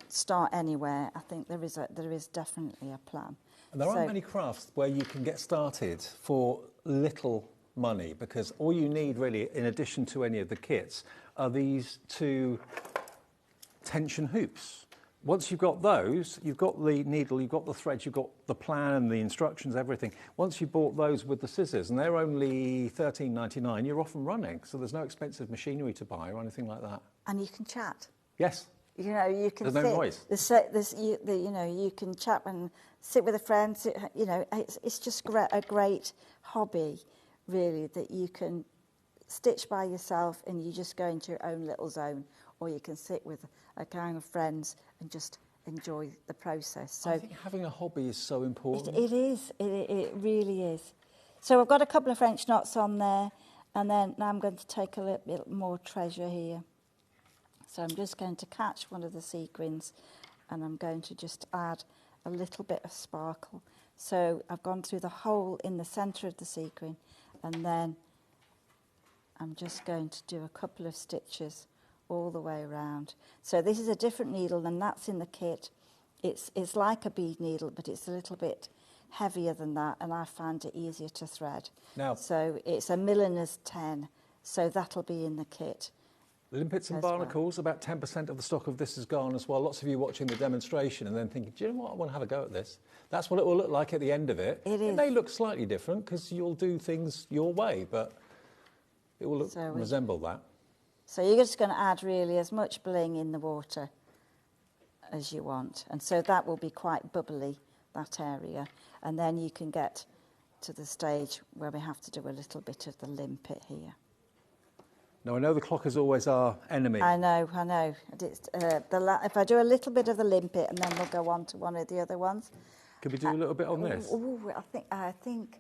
start anywhere. I think there is definitely a plan. And there aren't many crafts where you can get started for little money, because all you need really, in addition to any of the kits, are these two tension hoops. Once you've got those, you've got the needle, you've got the threads, you've got the plan, the instructions, everything. Once you bought those with the scissors, and they're only $13.99, you're off and running. So there's no expensive machinery to buy or anything like that. And you can chat. Yes. You know, you can. There's no noise. You know, you can chat and sit with a friend. You know, it's just a great hobby, really, that you can stitch by yourself and you just go into your own little zone, or you can sit with a gang of friends and just enjoy the process. So I think having a hobby is so important. It is. It really is. So I've got a couple of French knots on there, and then now I'm going to take a little bit more treasure here. So I'm just going to catch one of the sequins, and I'm going to just add a little bit of sparkle. So I've gone through the hole in the centre of the sequin, and then I'm just going to do a couple of stitches all the way around. So this is a different needle than that's in the kit. It's like a bead needle, but it's a little bit heavier than that, and I find it easier to thread. Now, so it's a milliner's 10, so that'll be in the kit. Limpets and barnacles, about 10% of the stock of this is gone as well. Lots of you watching the demonstration and then thinking, do you know what, I want to have a go at this. That's what it will look like at the end of it. It is. It may look slightly different because you'll do things your way, but it will resemble that. So you're just going to add really as much bling in the water as you want. And so that will be quite bubbly, that area. And then you can get to the stage where we have to do a little bit of the limpet here. Now, I know the clock is always our enemy. I know. If I do a little bit of the limpet and then we'll go on to one of the other ones. Could we do a little bit on this? I think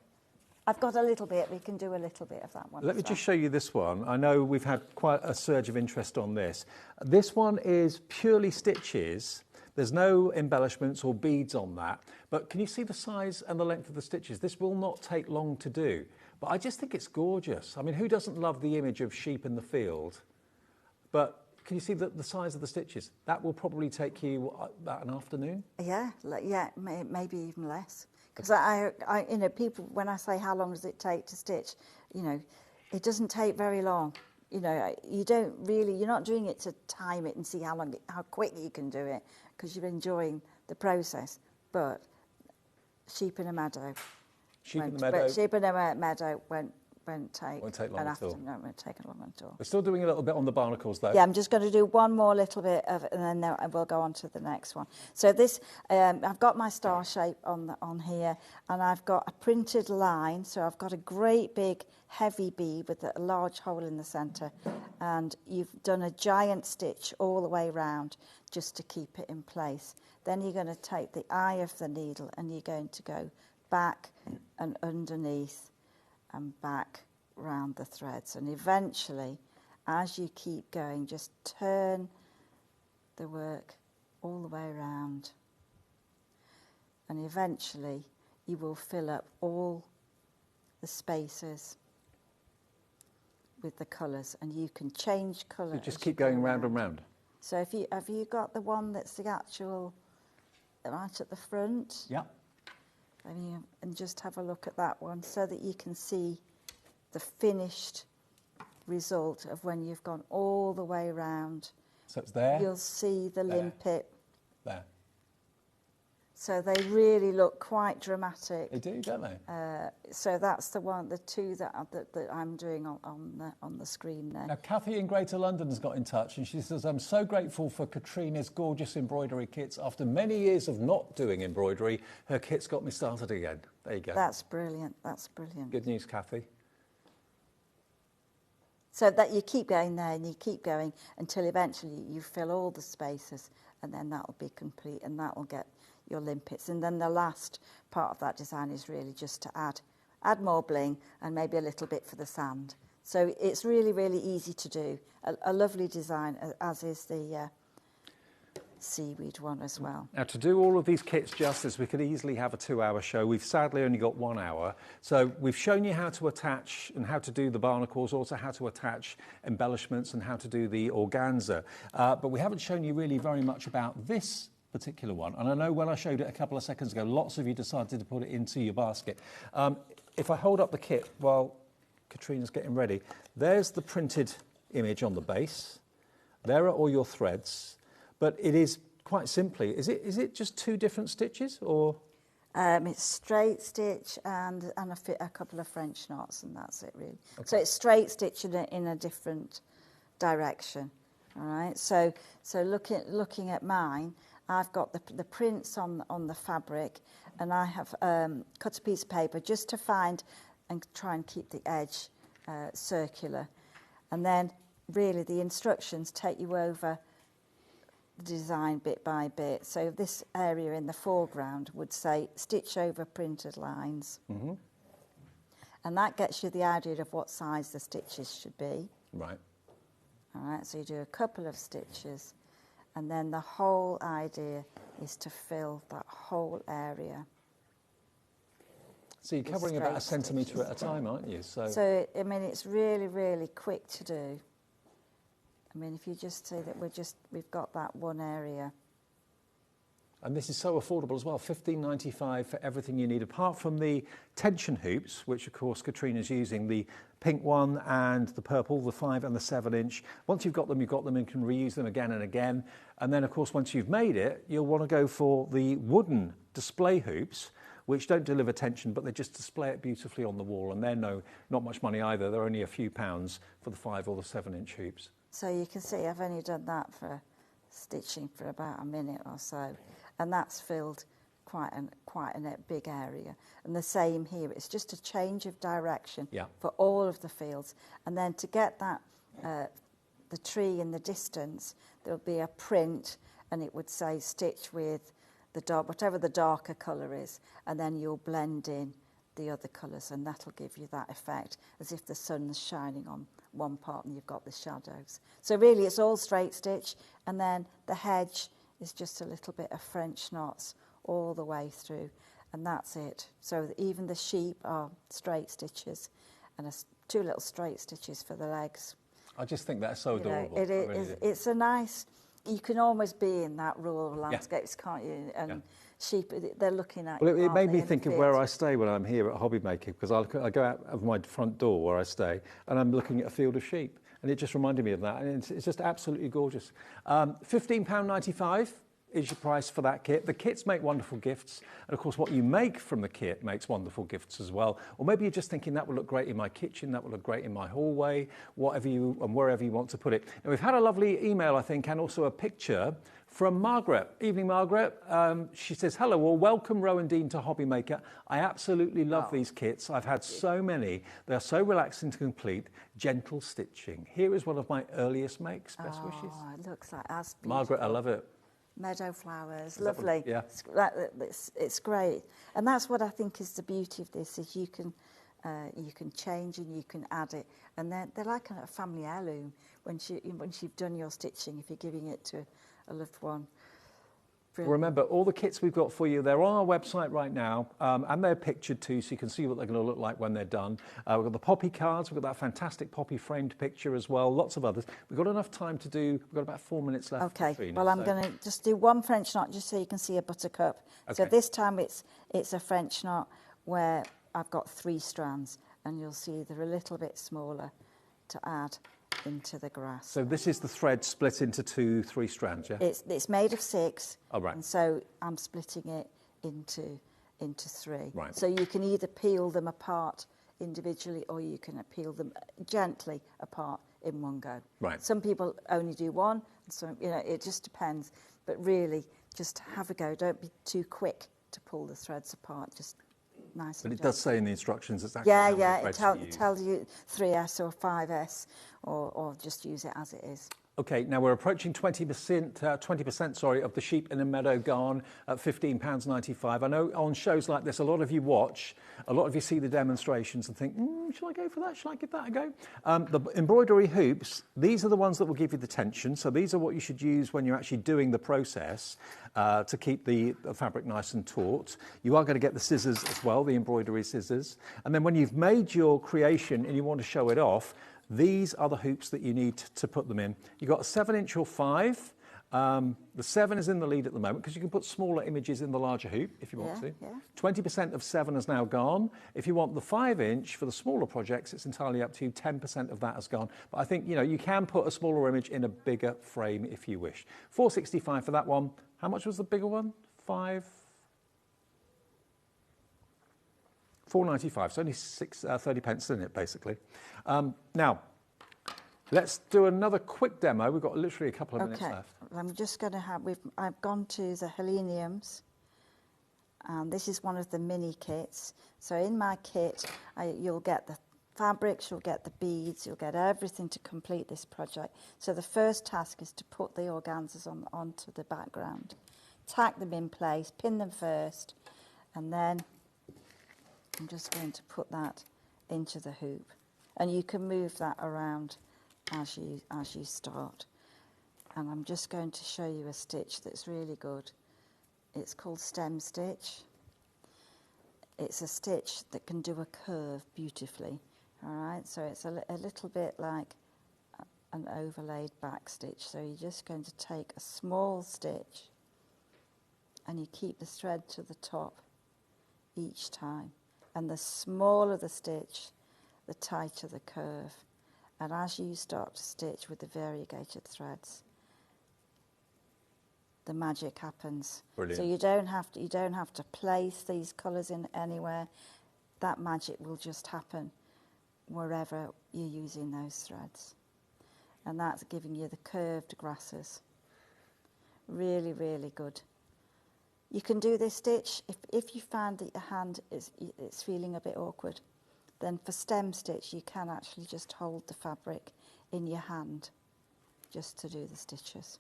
I've got a little bit. We can do a little bit of that one. Let me just show you this one. I know we've had quite a surge of interest on this. This one is purely stitches. There's no embellishments or beads on that. But can you see the size and the length of the stitches? This will not take long to do. But I just think it's gorgeous. I mean, who doesn't love the image of sheep in the field? But can you see the size of the stitches? That will probably take you about an afternoon? Yeah, maybe even less. Because you know, people, when I say how long does it take to stitch, you know, it doesn't take very long. You know, you're not doing it to time it and see how quickly you can do it, because you're enjoying the process. But sheep in a meadow. Sheep in a meadow won't take long at all. No, it won't take long at all. We're still doing a little bit on the barnacles, though. Yeah, I'm just going to do one more little bit of it, and then we'll go on to the next one. So this, I've got my star shape on here, and I've got a printed line. So I've got a great big heavy bead with a large hole in the centre, and you've done a giant stitch all the way round just to keep it in place. Then you're going to take the eye of the needle and you're going to go back and underneath and back round the threads, and eventually, as you keep going, just turn the work all the way around, and eventually you will fill up all the spaces with the colours, and you can change colour. So just keep going round and round. So have you got the one that's the actual right at the front? Yeah. And just have a look at that one so that you can see the finished result of when you've gone all the way around. So it's there. You'll see the limpet. There. So they really look quite dramatic. They do, don't they? So that's the two that I'm doing on the screen there. Now, Kathy in Greater London has got in touch, and she says, I'm so grateful for Katrina's gorgeous embroidery kits. After many years of not doing embroidery, her kits got me started again. There you go. That's brilliant. That's brilliant. Good news, Kathy. So that you keep going there and you keep going until eventually you fill all the spaces, and then that'll be complete, and that'll get your limpets. And then the last part of that design is really just to add more bling and maybe a little bit for the sand. So it's really, really easy to do. A lovely design, as is the seaweed one as well. Now, to do all of these kits justice, we could easily have a 2-hour show. We've sadly only got 1 hour. So we've shown you how to attach and how to do the barnacles, also how to attach embellishments and how to do the organza. But we haven't shown you really very much about this particular one. And I know when I showed it a couple of seconds ago, lots of you decided to put it into your basket. If I hold up the kit while Katrina's getting ready, there's the printed image on the base. There are all your threads. But it is quite simply, is it just 2 different stitches, or? It's straight stitch and a couple of French knots, and that's it really. Okay. So it's straight stitch in a different direction. All right. So looking at mine, I've got the prints on the fabric, and I have cut a piece of paper just to find and try and keep the edge circular, and then really the instructions take you over the design bit by bit. So this area in the foreground would say stitch over printed lines. Mm-hmm. And that gets you the idea of what size the stitches should be. Right. All right, so you do a couple of stitches, and then the whole idea is to fill that whole area. So you're covering about a centimetre at a time, aren't you? So, I mean, it's really, really quick to do. I mean, if you just say that we've got that one area. And this is so affordable as well, $15.95 for everything you need, apart from the tension hoops, which of course Katrina's using, the pink one and the purple, the 5 and the 7 inch. Once you've got them and can reuse them again and again. And then of course, once you've made it, you'll want to go for the wooden display hoops, which don't deliver tension, but they just display it beautifully on the wall. And they're not much money either. They're only a few pounds for the 5 or the 7 inch hoops. So you can see I've only done that for stitching for about a minute or so, and that's filled quite a big area. And the same here, it's just a change of direction for all of the fields. And then to get that, the tree in the distance, there'll be a print and it would say stitch with the dark, whatever the darker colour is, and then you'll blend in the other colours, and that'll give you that effect as if the sun's shining on one part and you've got the shadows. So really it's all straight stitch, and then the hedge is just a little bit of French knots all the way through, and that's it. So even the sheep are straight stitches, and 2 little straight stitches for the legs. I just think that's so adorable. It is, it's a nice, you can almost be in that rural landscapes, can't you? And sheep, they're looking at you. Well, it made me think of where I stay when I'm here at HobbyMaker, because I go out of my front door where I stay and I'm looking at a field of sheep, and it just reminded me of that, and it's just absolutely gorgeous. £15.95 is your price for that kit. The kits make wonderful gifts, and of course what you make from the kit makes wonderful gifts as well. Or maybe you're just thinking that would look great in my kitchen, that would look great in my hallway, whatever you and wherever you want to put it. And we've had a lovely email, I think, and also a picture from Margaret. Evening, Margaret. She says, hello all, welcome Rowan Dean to HobbyMaker. I absolutely love these kits. I've had so many. They're so relaxing to complete. Gentle stitching. Here is one of my earliest makes. Best wishes. It looks like as beautiful. Margaret, I love it. Meadow flowers, lovely. Yeah. It's great. And that's what I think is the beauty of this, is you can change and you can add it. And they're like a family heirloom once you've done your stitching, if you're giving it to a loved one. Brilliant. Remember, all the kits we've got for you, they're on our website right now, and they're pictured too, so you can see what they're going to look like when they're done. We've got the poppy cards, we've got that fantastic poppy framed picture as well, lots of others. We've got enough time to do, we've got about 4 minutes left. Okay, Katrina, well, I'm going to just do one French knot just so you can see a buttercup. Okay. So this time it's a French knot where I've got 3 strands, and you'll see they're a little bit smaller to add into the grass. So this is the thread split into 3 strands, yeah? It's made of 6, right. And so I'm splitting it into 3. Right. So you can either peel them apart individually, or you can peel them gently apart in one go. Right. Some people only do one, so it just depends. But really, just have a go. Don't be too quick to pull the threads apart. Just nice. But and it does say in the instructions exactly it tells you 3S or 5S, or just use it as it is. Okay, now we're approaching 20% of the sheep in a meadow garn at £15.95. I know on shows like this, a lot of you watch, a lot of you see the demonstrations and think, shall I go for that? Shall I give that a go? The embroidery hoops, these are the ones that will give you the tension. So these are what you should use when you're actually doing the process to keep the fabric nice and taut. You are going to get the scissors as well, the embroidery scissors. And then when you've made your creation and you want to show it off, these are the hoops that you need to put them in. You've got a 7-inch or 5. The 7 is in the lead at the moment because you can put smaller images in the larger hoop if you want to. 20% of 7 has now gone. If you want the 5-inch for the smaller projects, it's entirely up to you. 10% of that has gone. But I think, you can put a smaller image in a bigger frame if you wish. £4.65 for that one. How much was the bigger one? £4.95, so only 30 pence in it, basically. Now, let's do another quick demo. We've got literally a couple of minutes left. I'm just going to I've gone to the Heleniums, and this is one of the mini kits. So in my kit, you'll get the fabrics, you'll get the beads, you'll get everything to complete this project. So the first task is to put the organzas onto the background, tack them in place, pin them first, and then I'm just going to put that into the hoop, and you can move that around as you start. And I'm just going to show you a stitch that's really good. It's called stem stitch. It's a stitch that can do a curve beautifully. All right, so it's a little bit like an overlaid back stitch. So you're just going to take a small stitch, and you keep the thread to the top each time. And the smaller the stitch, the tighter the curve. And as you start to stitch with the variegated threads, the magic happens. Brilliant. So you don't have to place these colours in anywhere. That magic will just happen wherever you're using those threads. And that's giving you the curved grasses. Really, really good. You can do this stitch if you find that your hand it's feeling a bit awkward. Then for stem stitch, you can actually just hold the fabric in your hand just to do the stitches.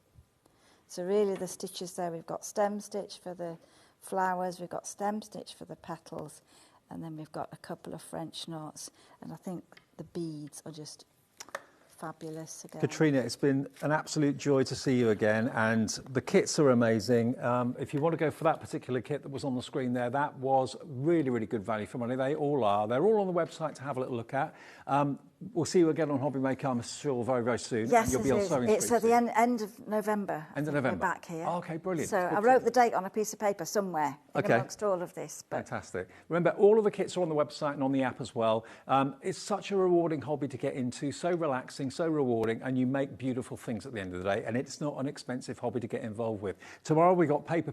So really the stitches there, we've got stem stitch for the flowers, we've got stem stitch for the petals, and then we've got a couple of French knots, and I think the beads are just fabulous again. Katrina, it's been an absolute joy to see you again, and the kits are amazing. If you want to go for that particular kit that was on the screen there, that was really, really good value for money. They all are. They're all on the website to have a little look at. We'll see you again on HobbyMaker, I'm sure, very, very soon. Yes, and you'll be on Sewing it's Street at the end of November. End of November. We're back here. Oh, okay, brilliant. So I wrote the date on a piece of paper somewhere amongst all of this. But fantastic. Remember, all of the kits are on the website and on the app as well. It's such a rewarding hobby to get into, so relaxing, so rewarding, and you make beautiful things at the end of the day, and it's not an expensive hobby to get involved with. Tomorrow we've got paper.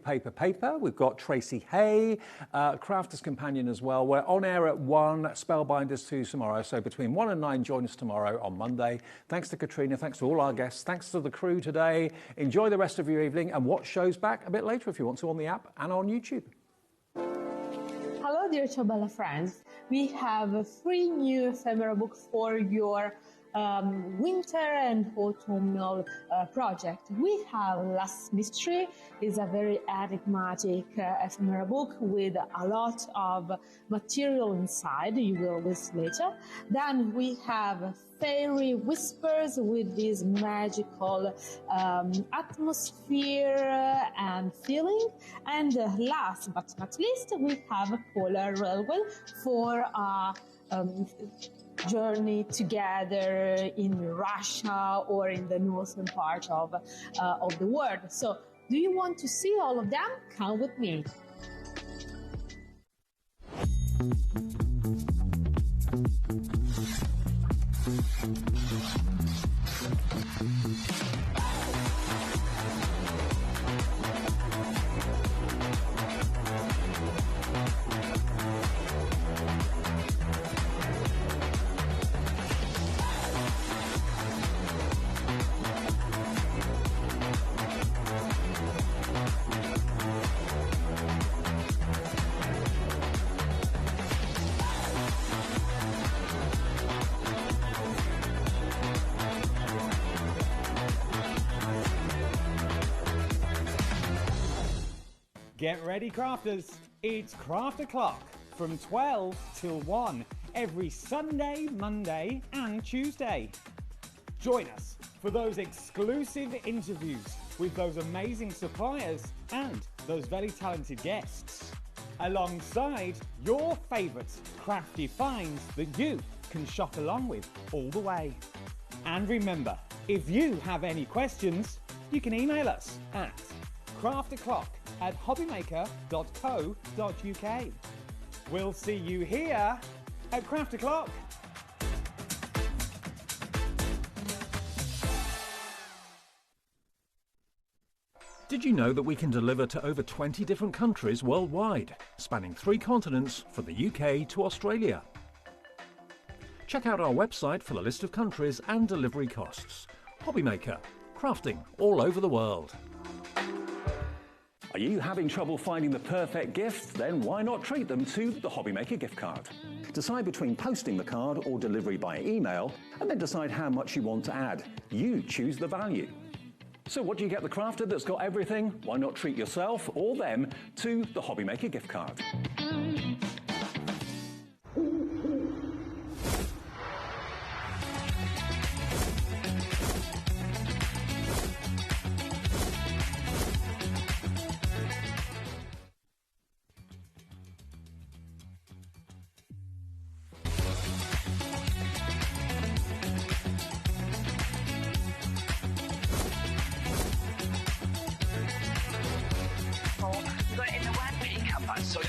We've got Tracy Hay, Crafter's Companion as well. We're on air at 1, Spellbinders 2 tomorrow, so between 1 and 9, join us tomorrow on Monday. Thanks to Katrina, thanks to all our guests, thanks to the crew today. Enjoy the rest of your evening and watch shows back a bit later if you want to on the app and on YouTube. Hello, dear Ciobella friends. We have a free new ephemera book for your winter and autumnal project. We have Last Mystery. It's a very enigmatic ephemera book with a lot of material inside. You will visit later. Then we have Fairy Whispers with this magical atmosphere and feeling. And last but not least, we have a Polar Railway for a journey together in Russia or in the northern part of the world. So, do you want to see all of them? Come with me. Get ready, crafters. It's Craft O'Clock from 12 till 1 every Sunday, Monday and Tuesday. Join us for those exclusive interviews with those amazing suppliers and those very talented guests, alongside your favourite crafty finds that you can shop along with all the way. And remember, if you have any questions, you can email us at crafto'clock@hobbymaker.co.uk. We'll see you here at Craft O'Clock. Did you know that we can deliver to over 20 different countries worldwide, spanning 3 continents from the UK to Australia? Check out our website for the list of countries and delivery costs. HobbyMaker, crafting all over the world. Are you having trouble finding the perfect gift? Then why not treat them to the HobbyMaker gift card? Decide between posting the card or delivery by email, and then decide how much you want to add. You choose the value. So what do you get the crafter that's got everything? Why not treat yourself or them to the HobbyMaker gift card? Got it in the web, but you can't find so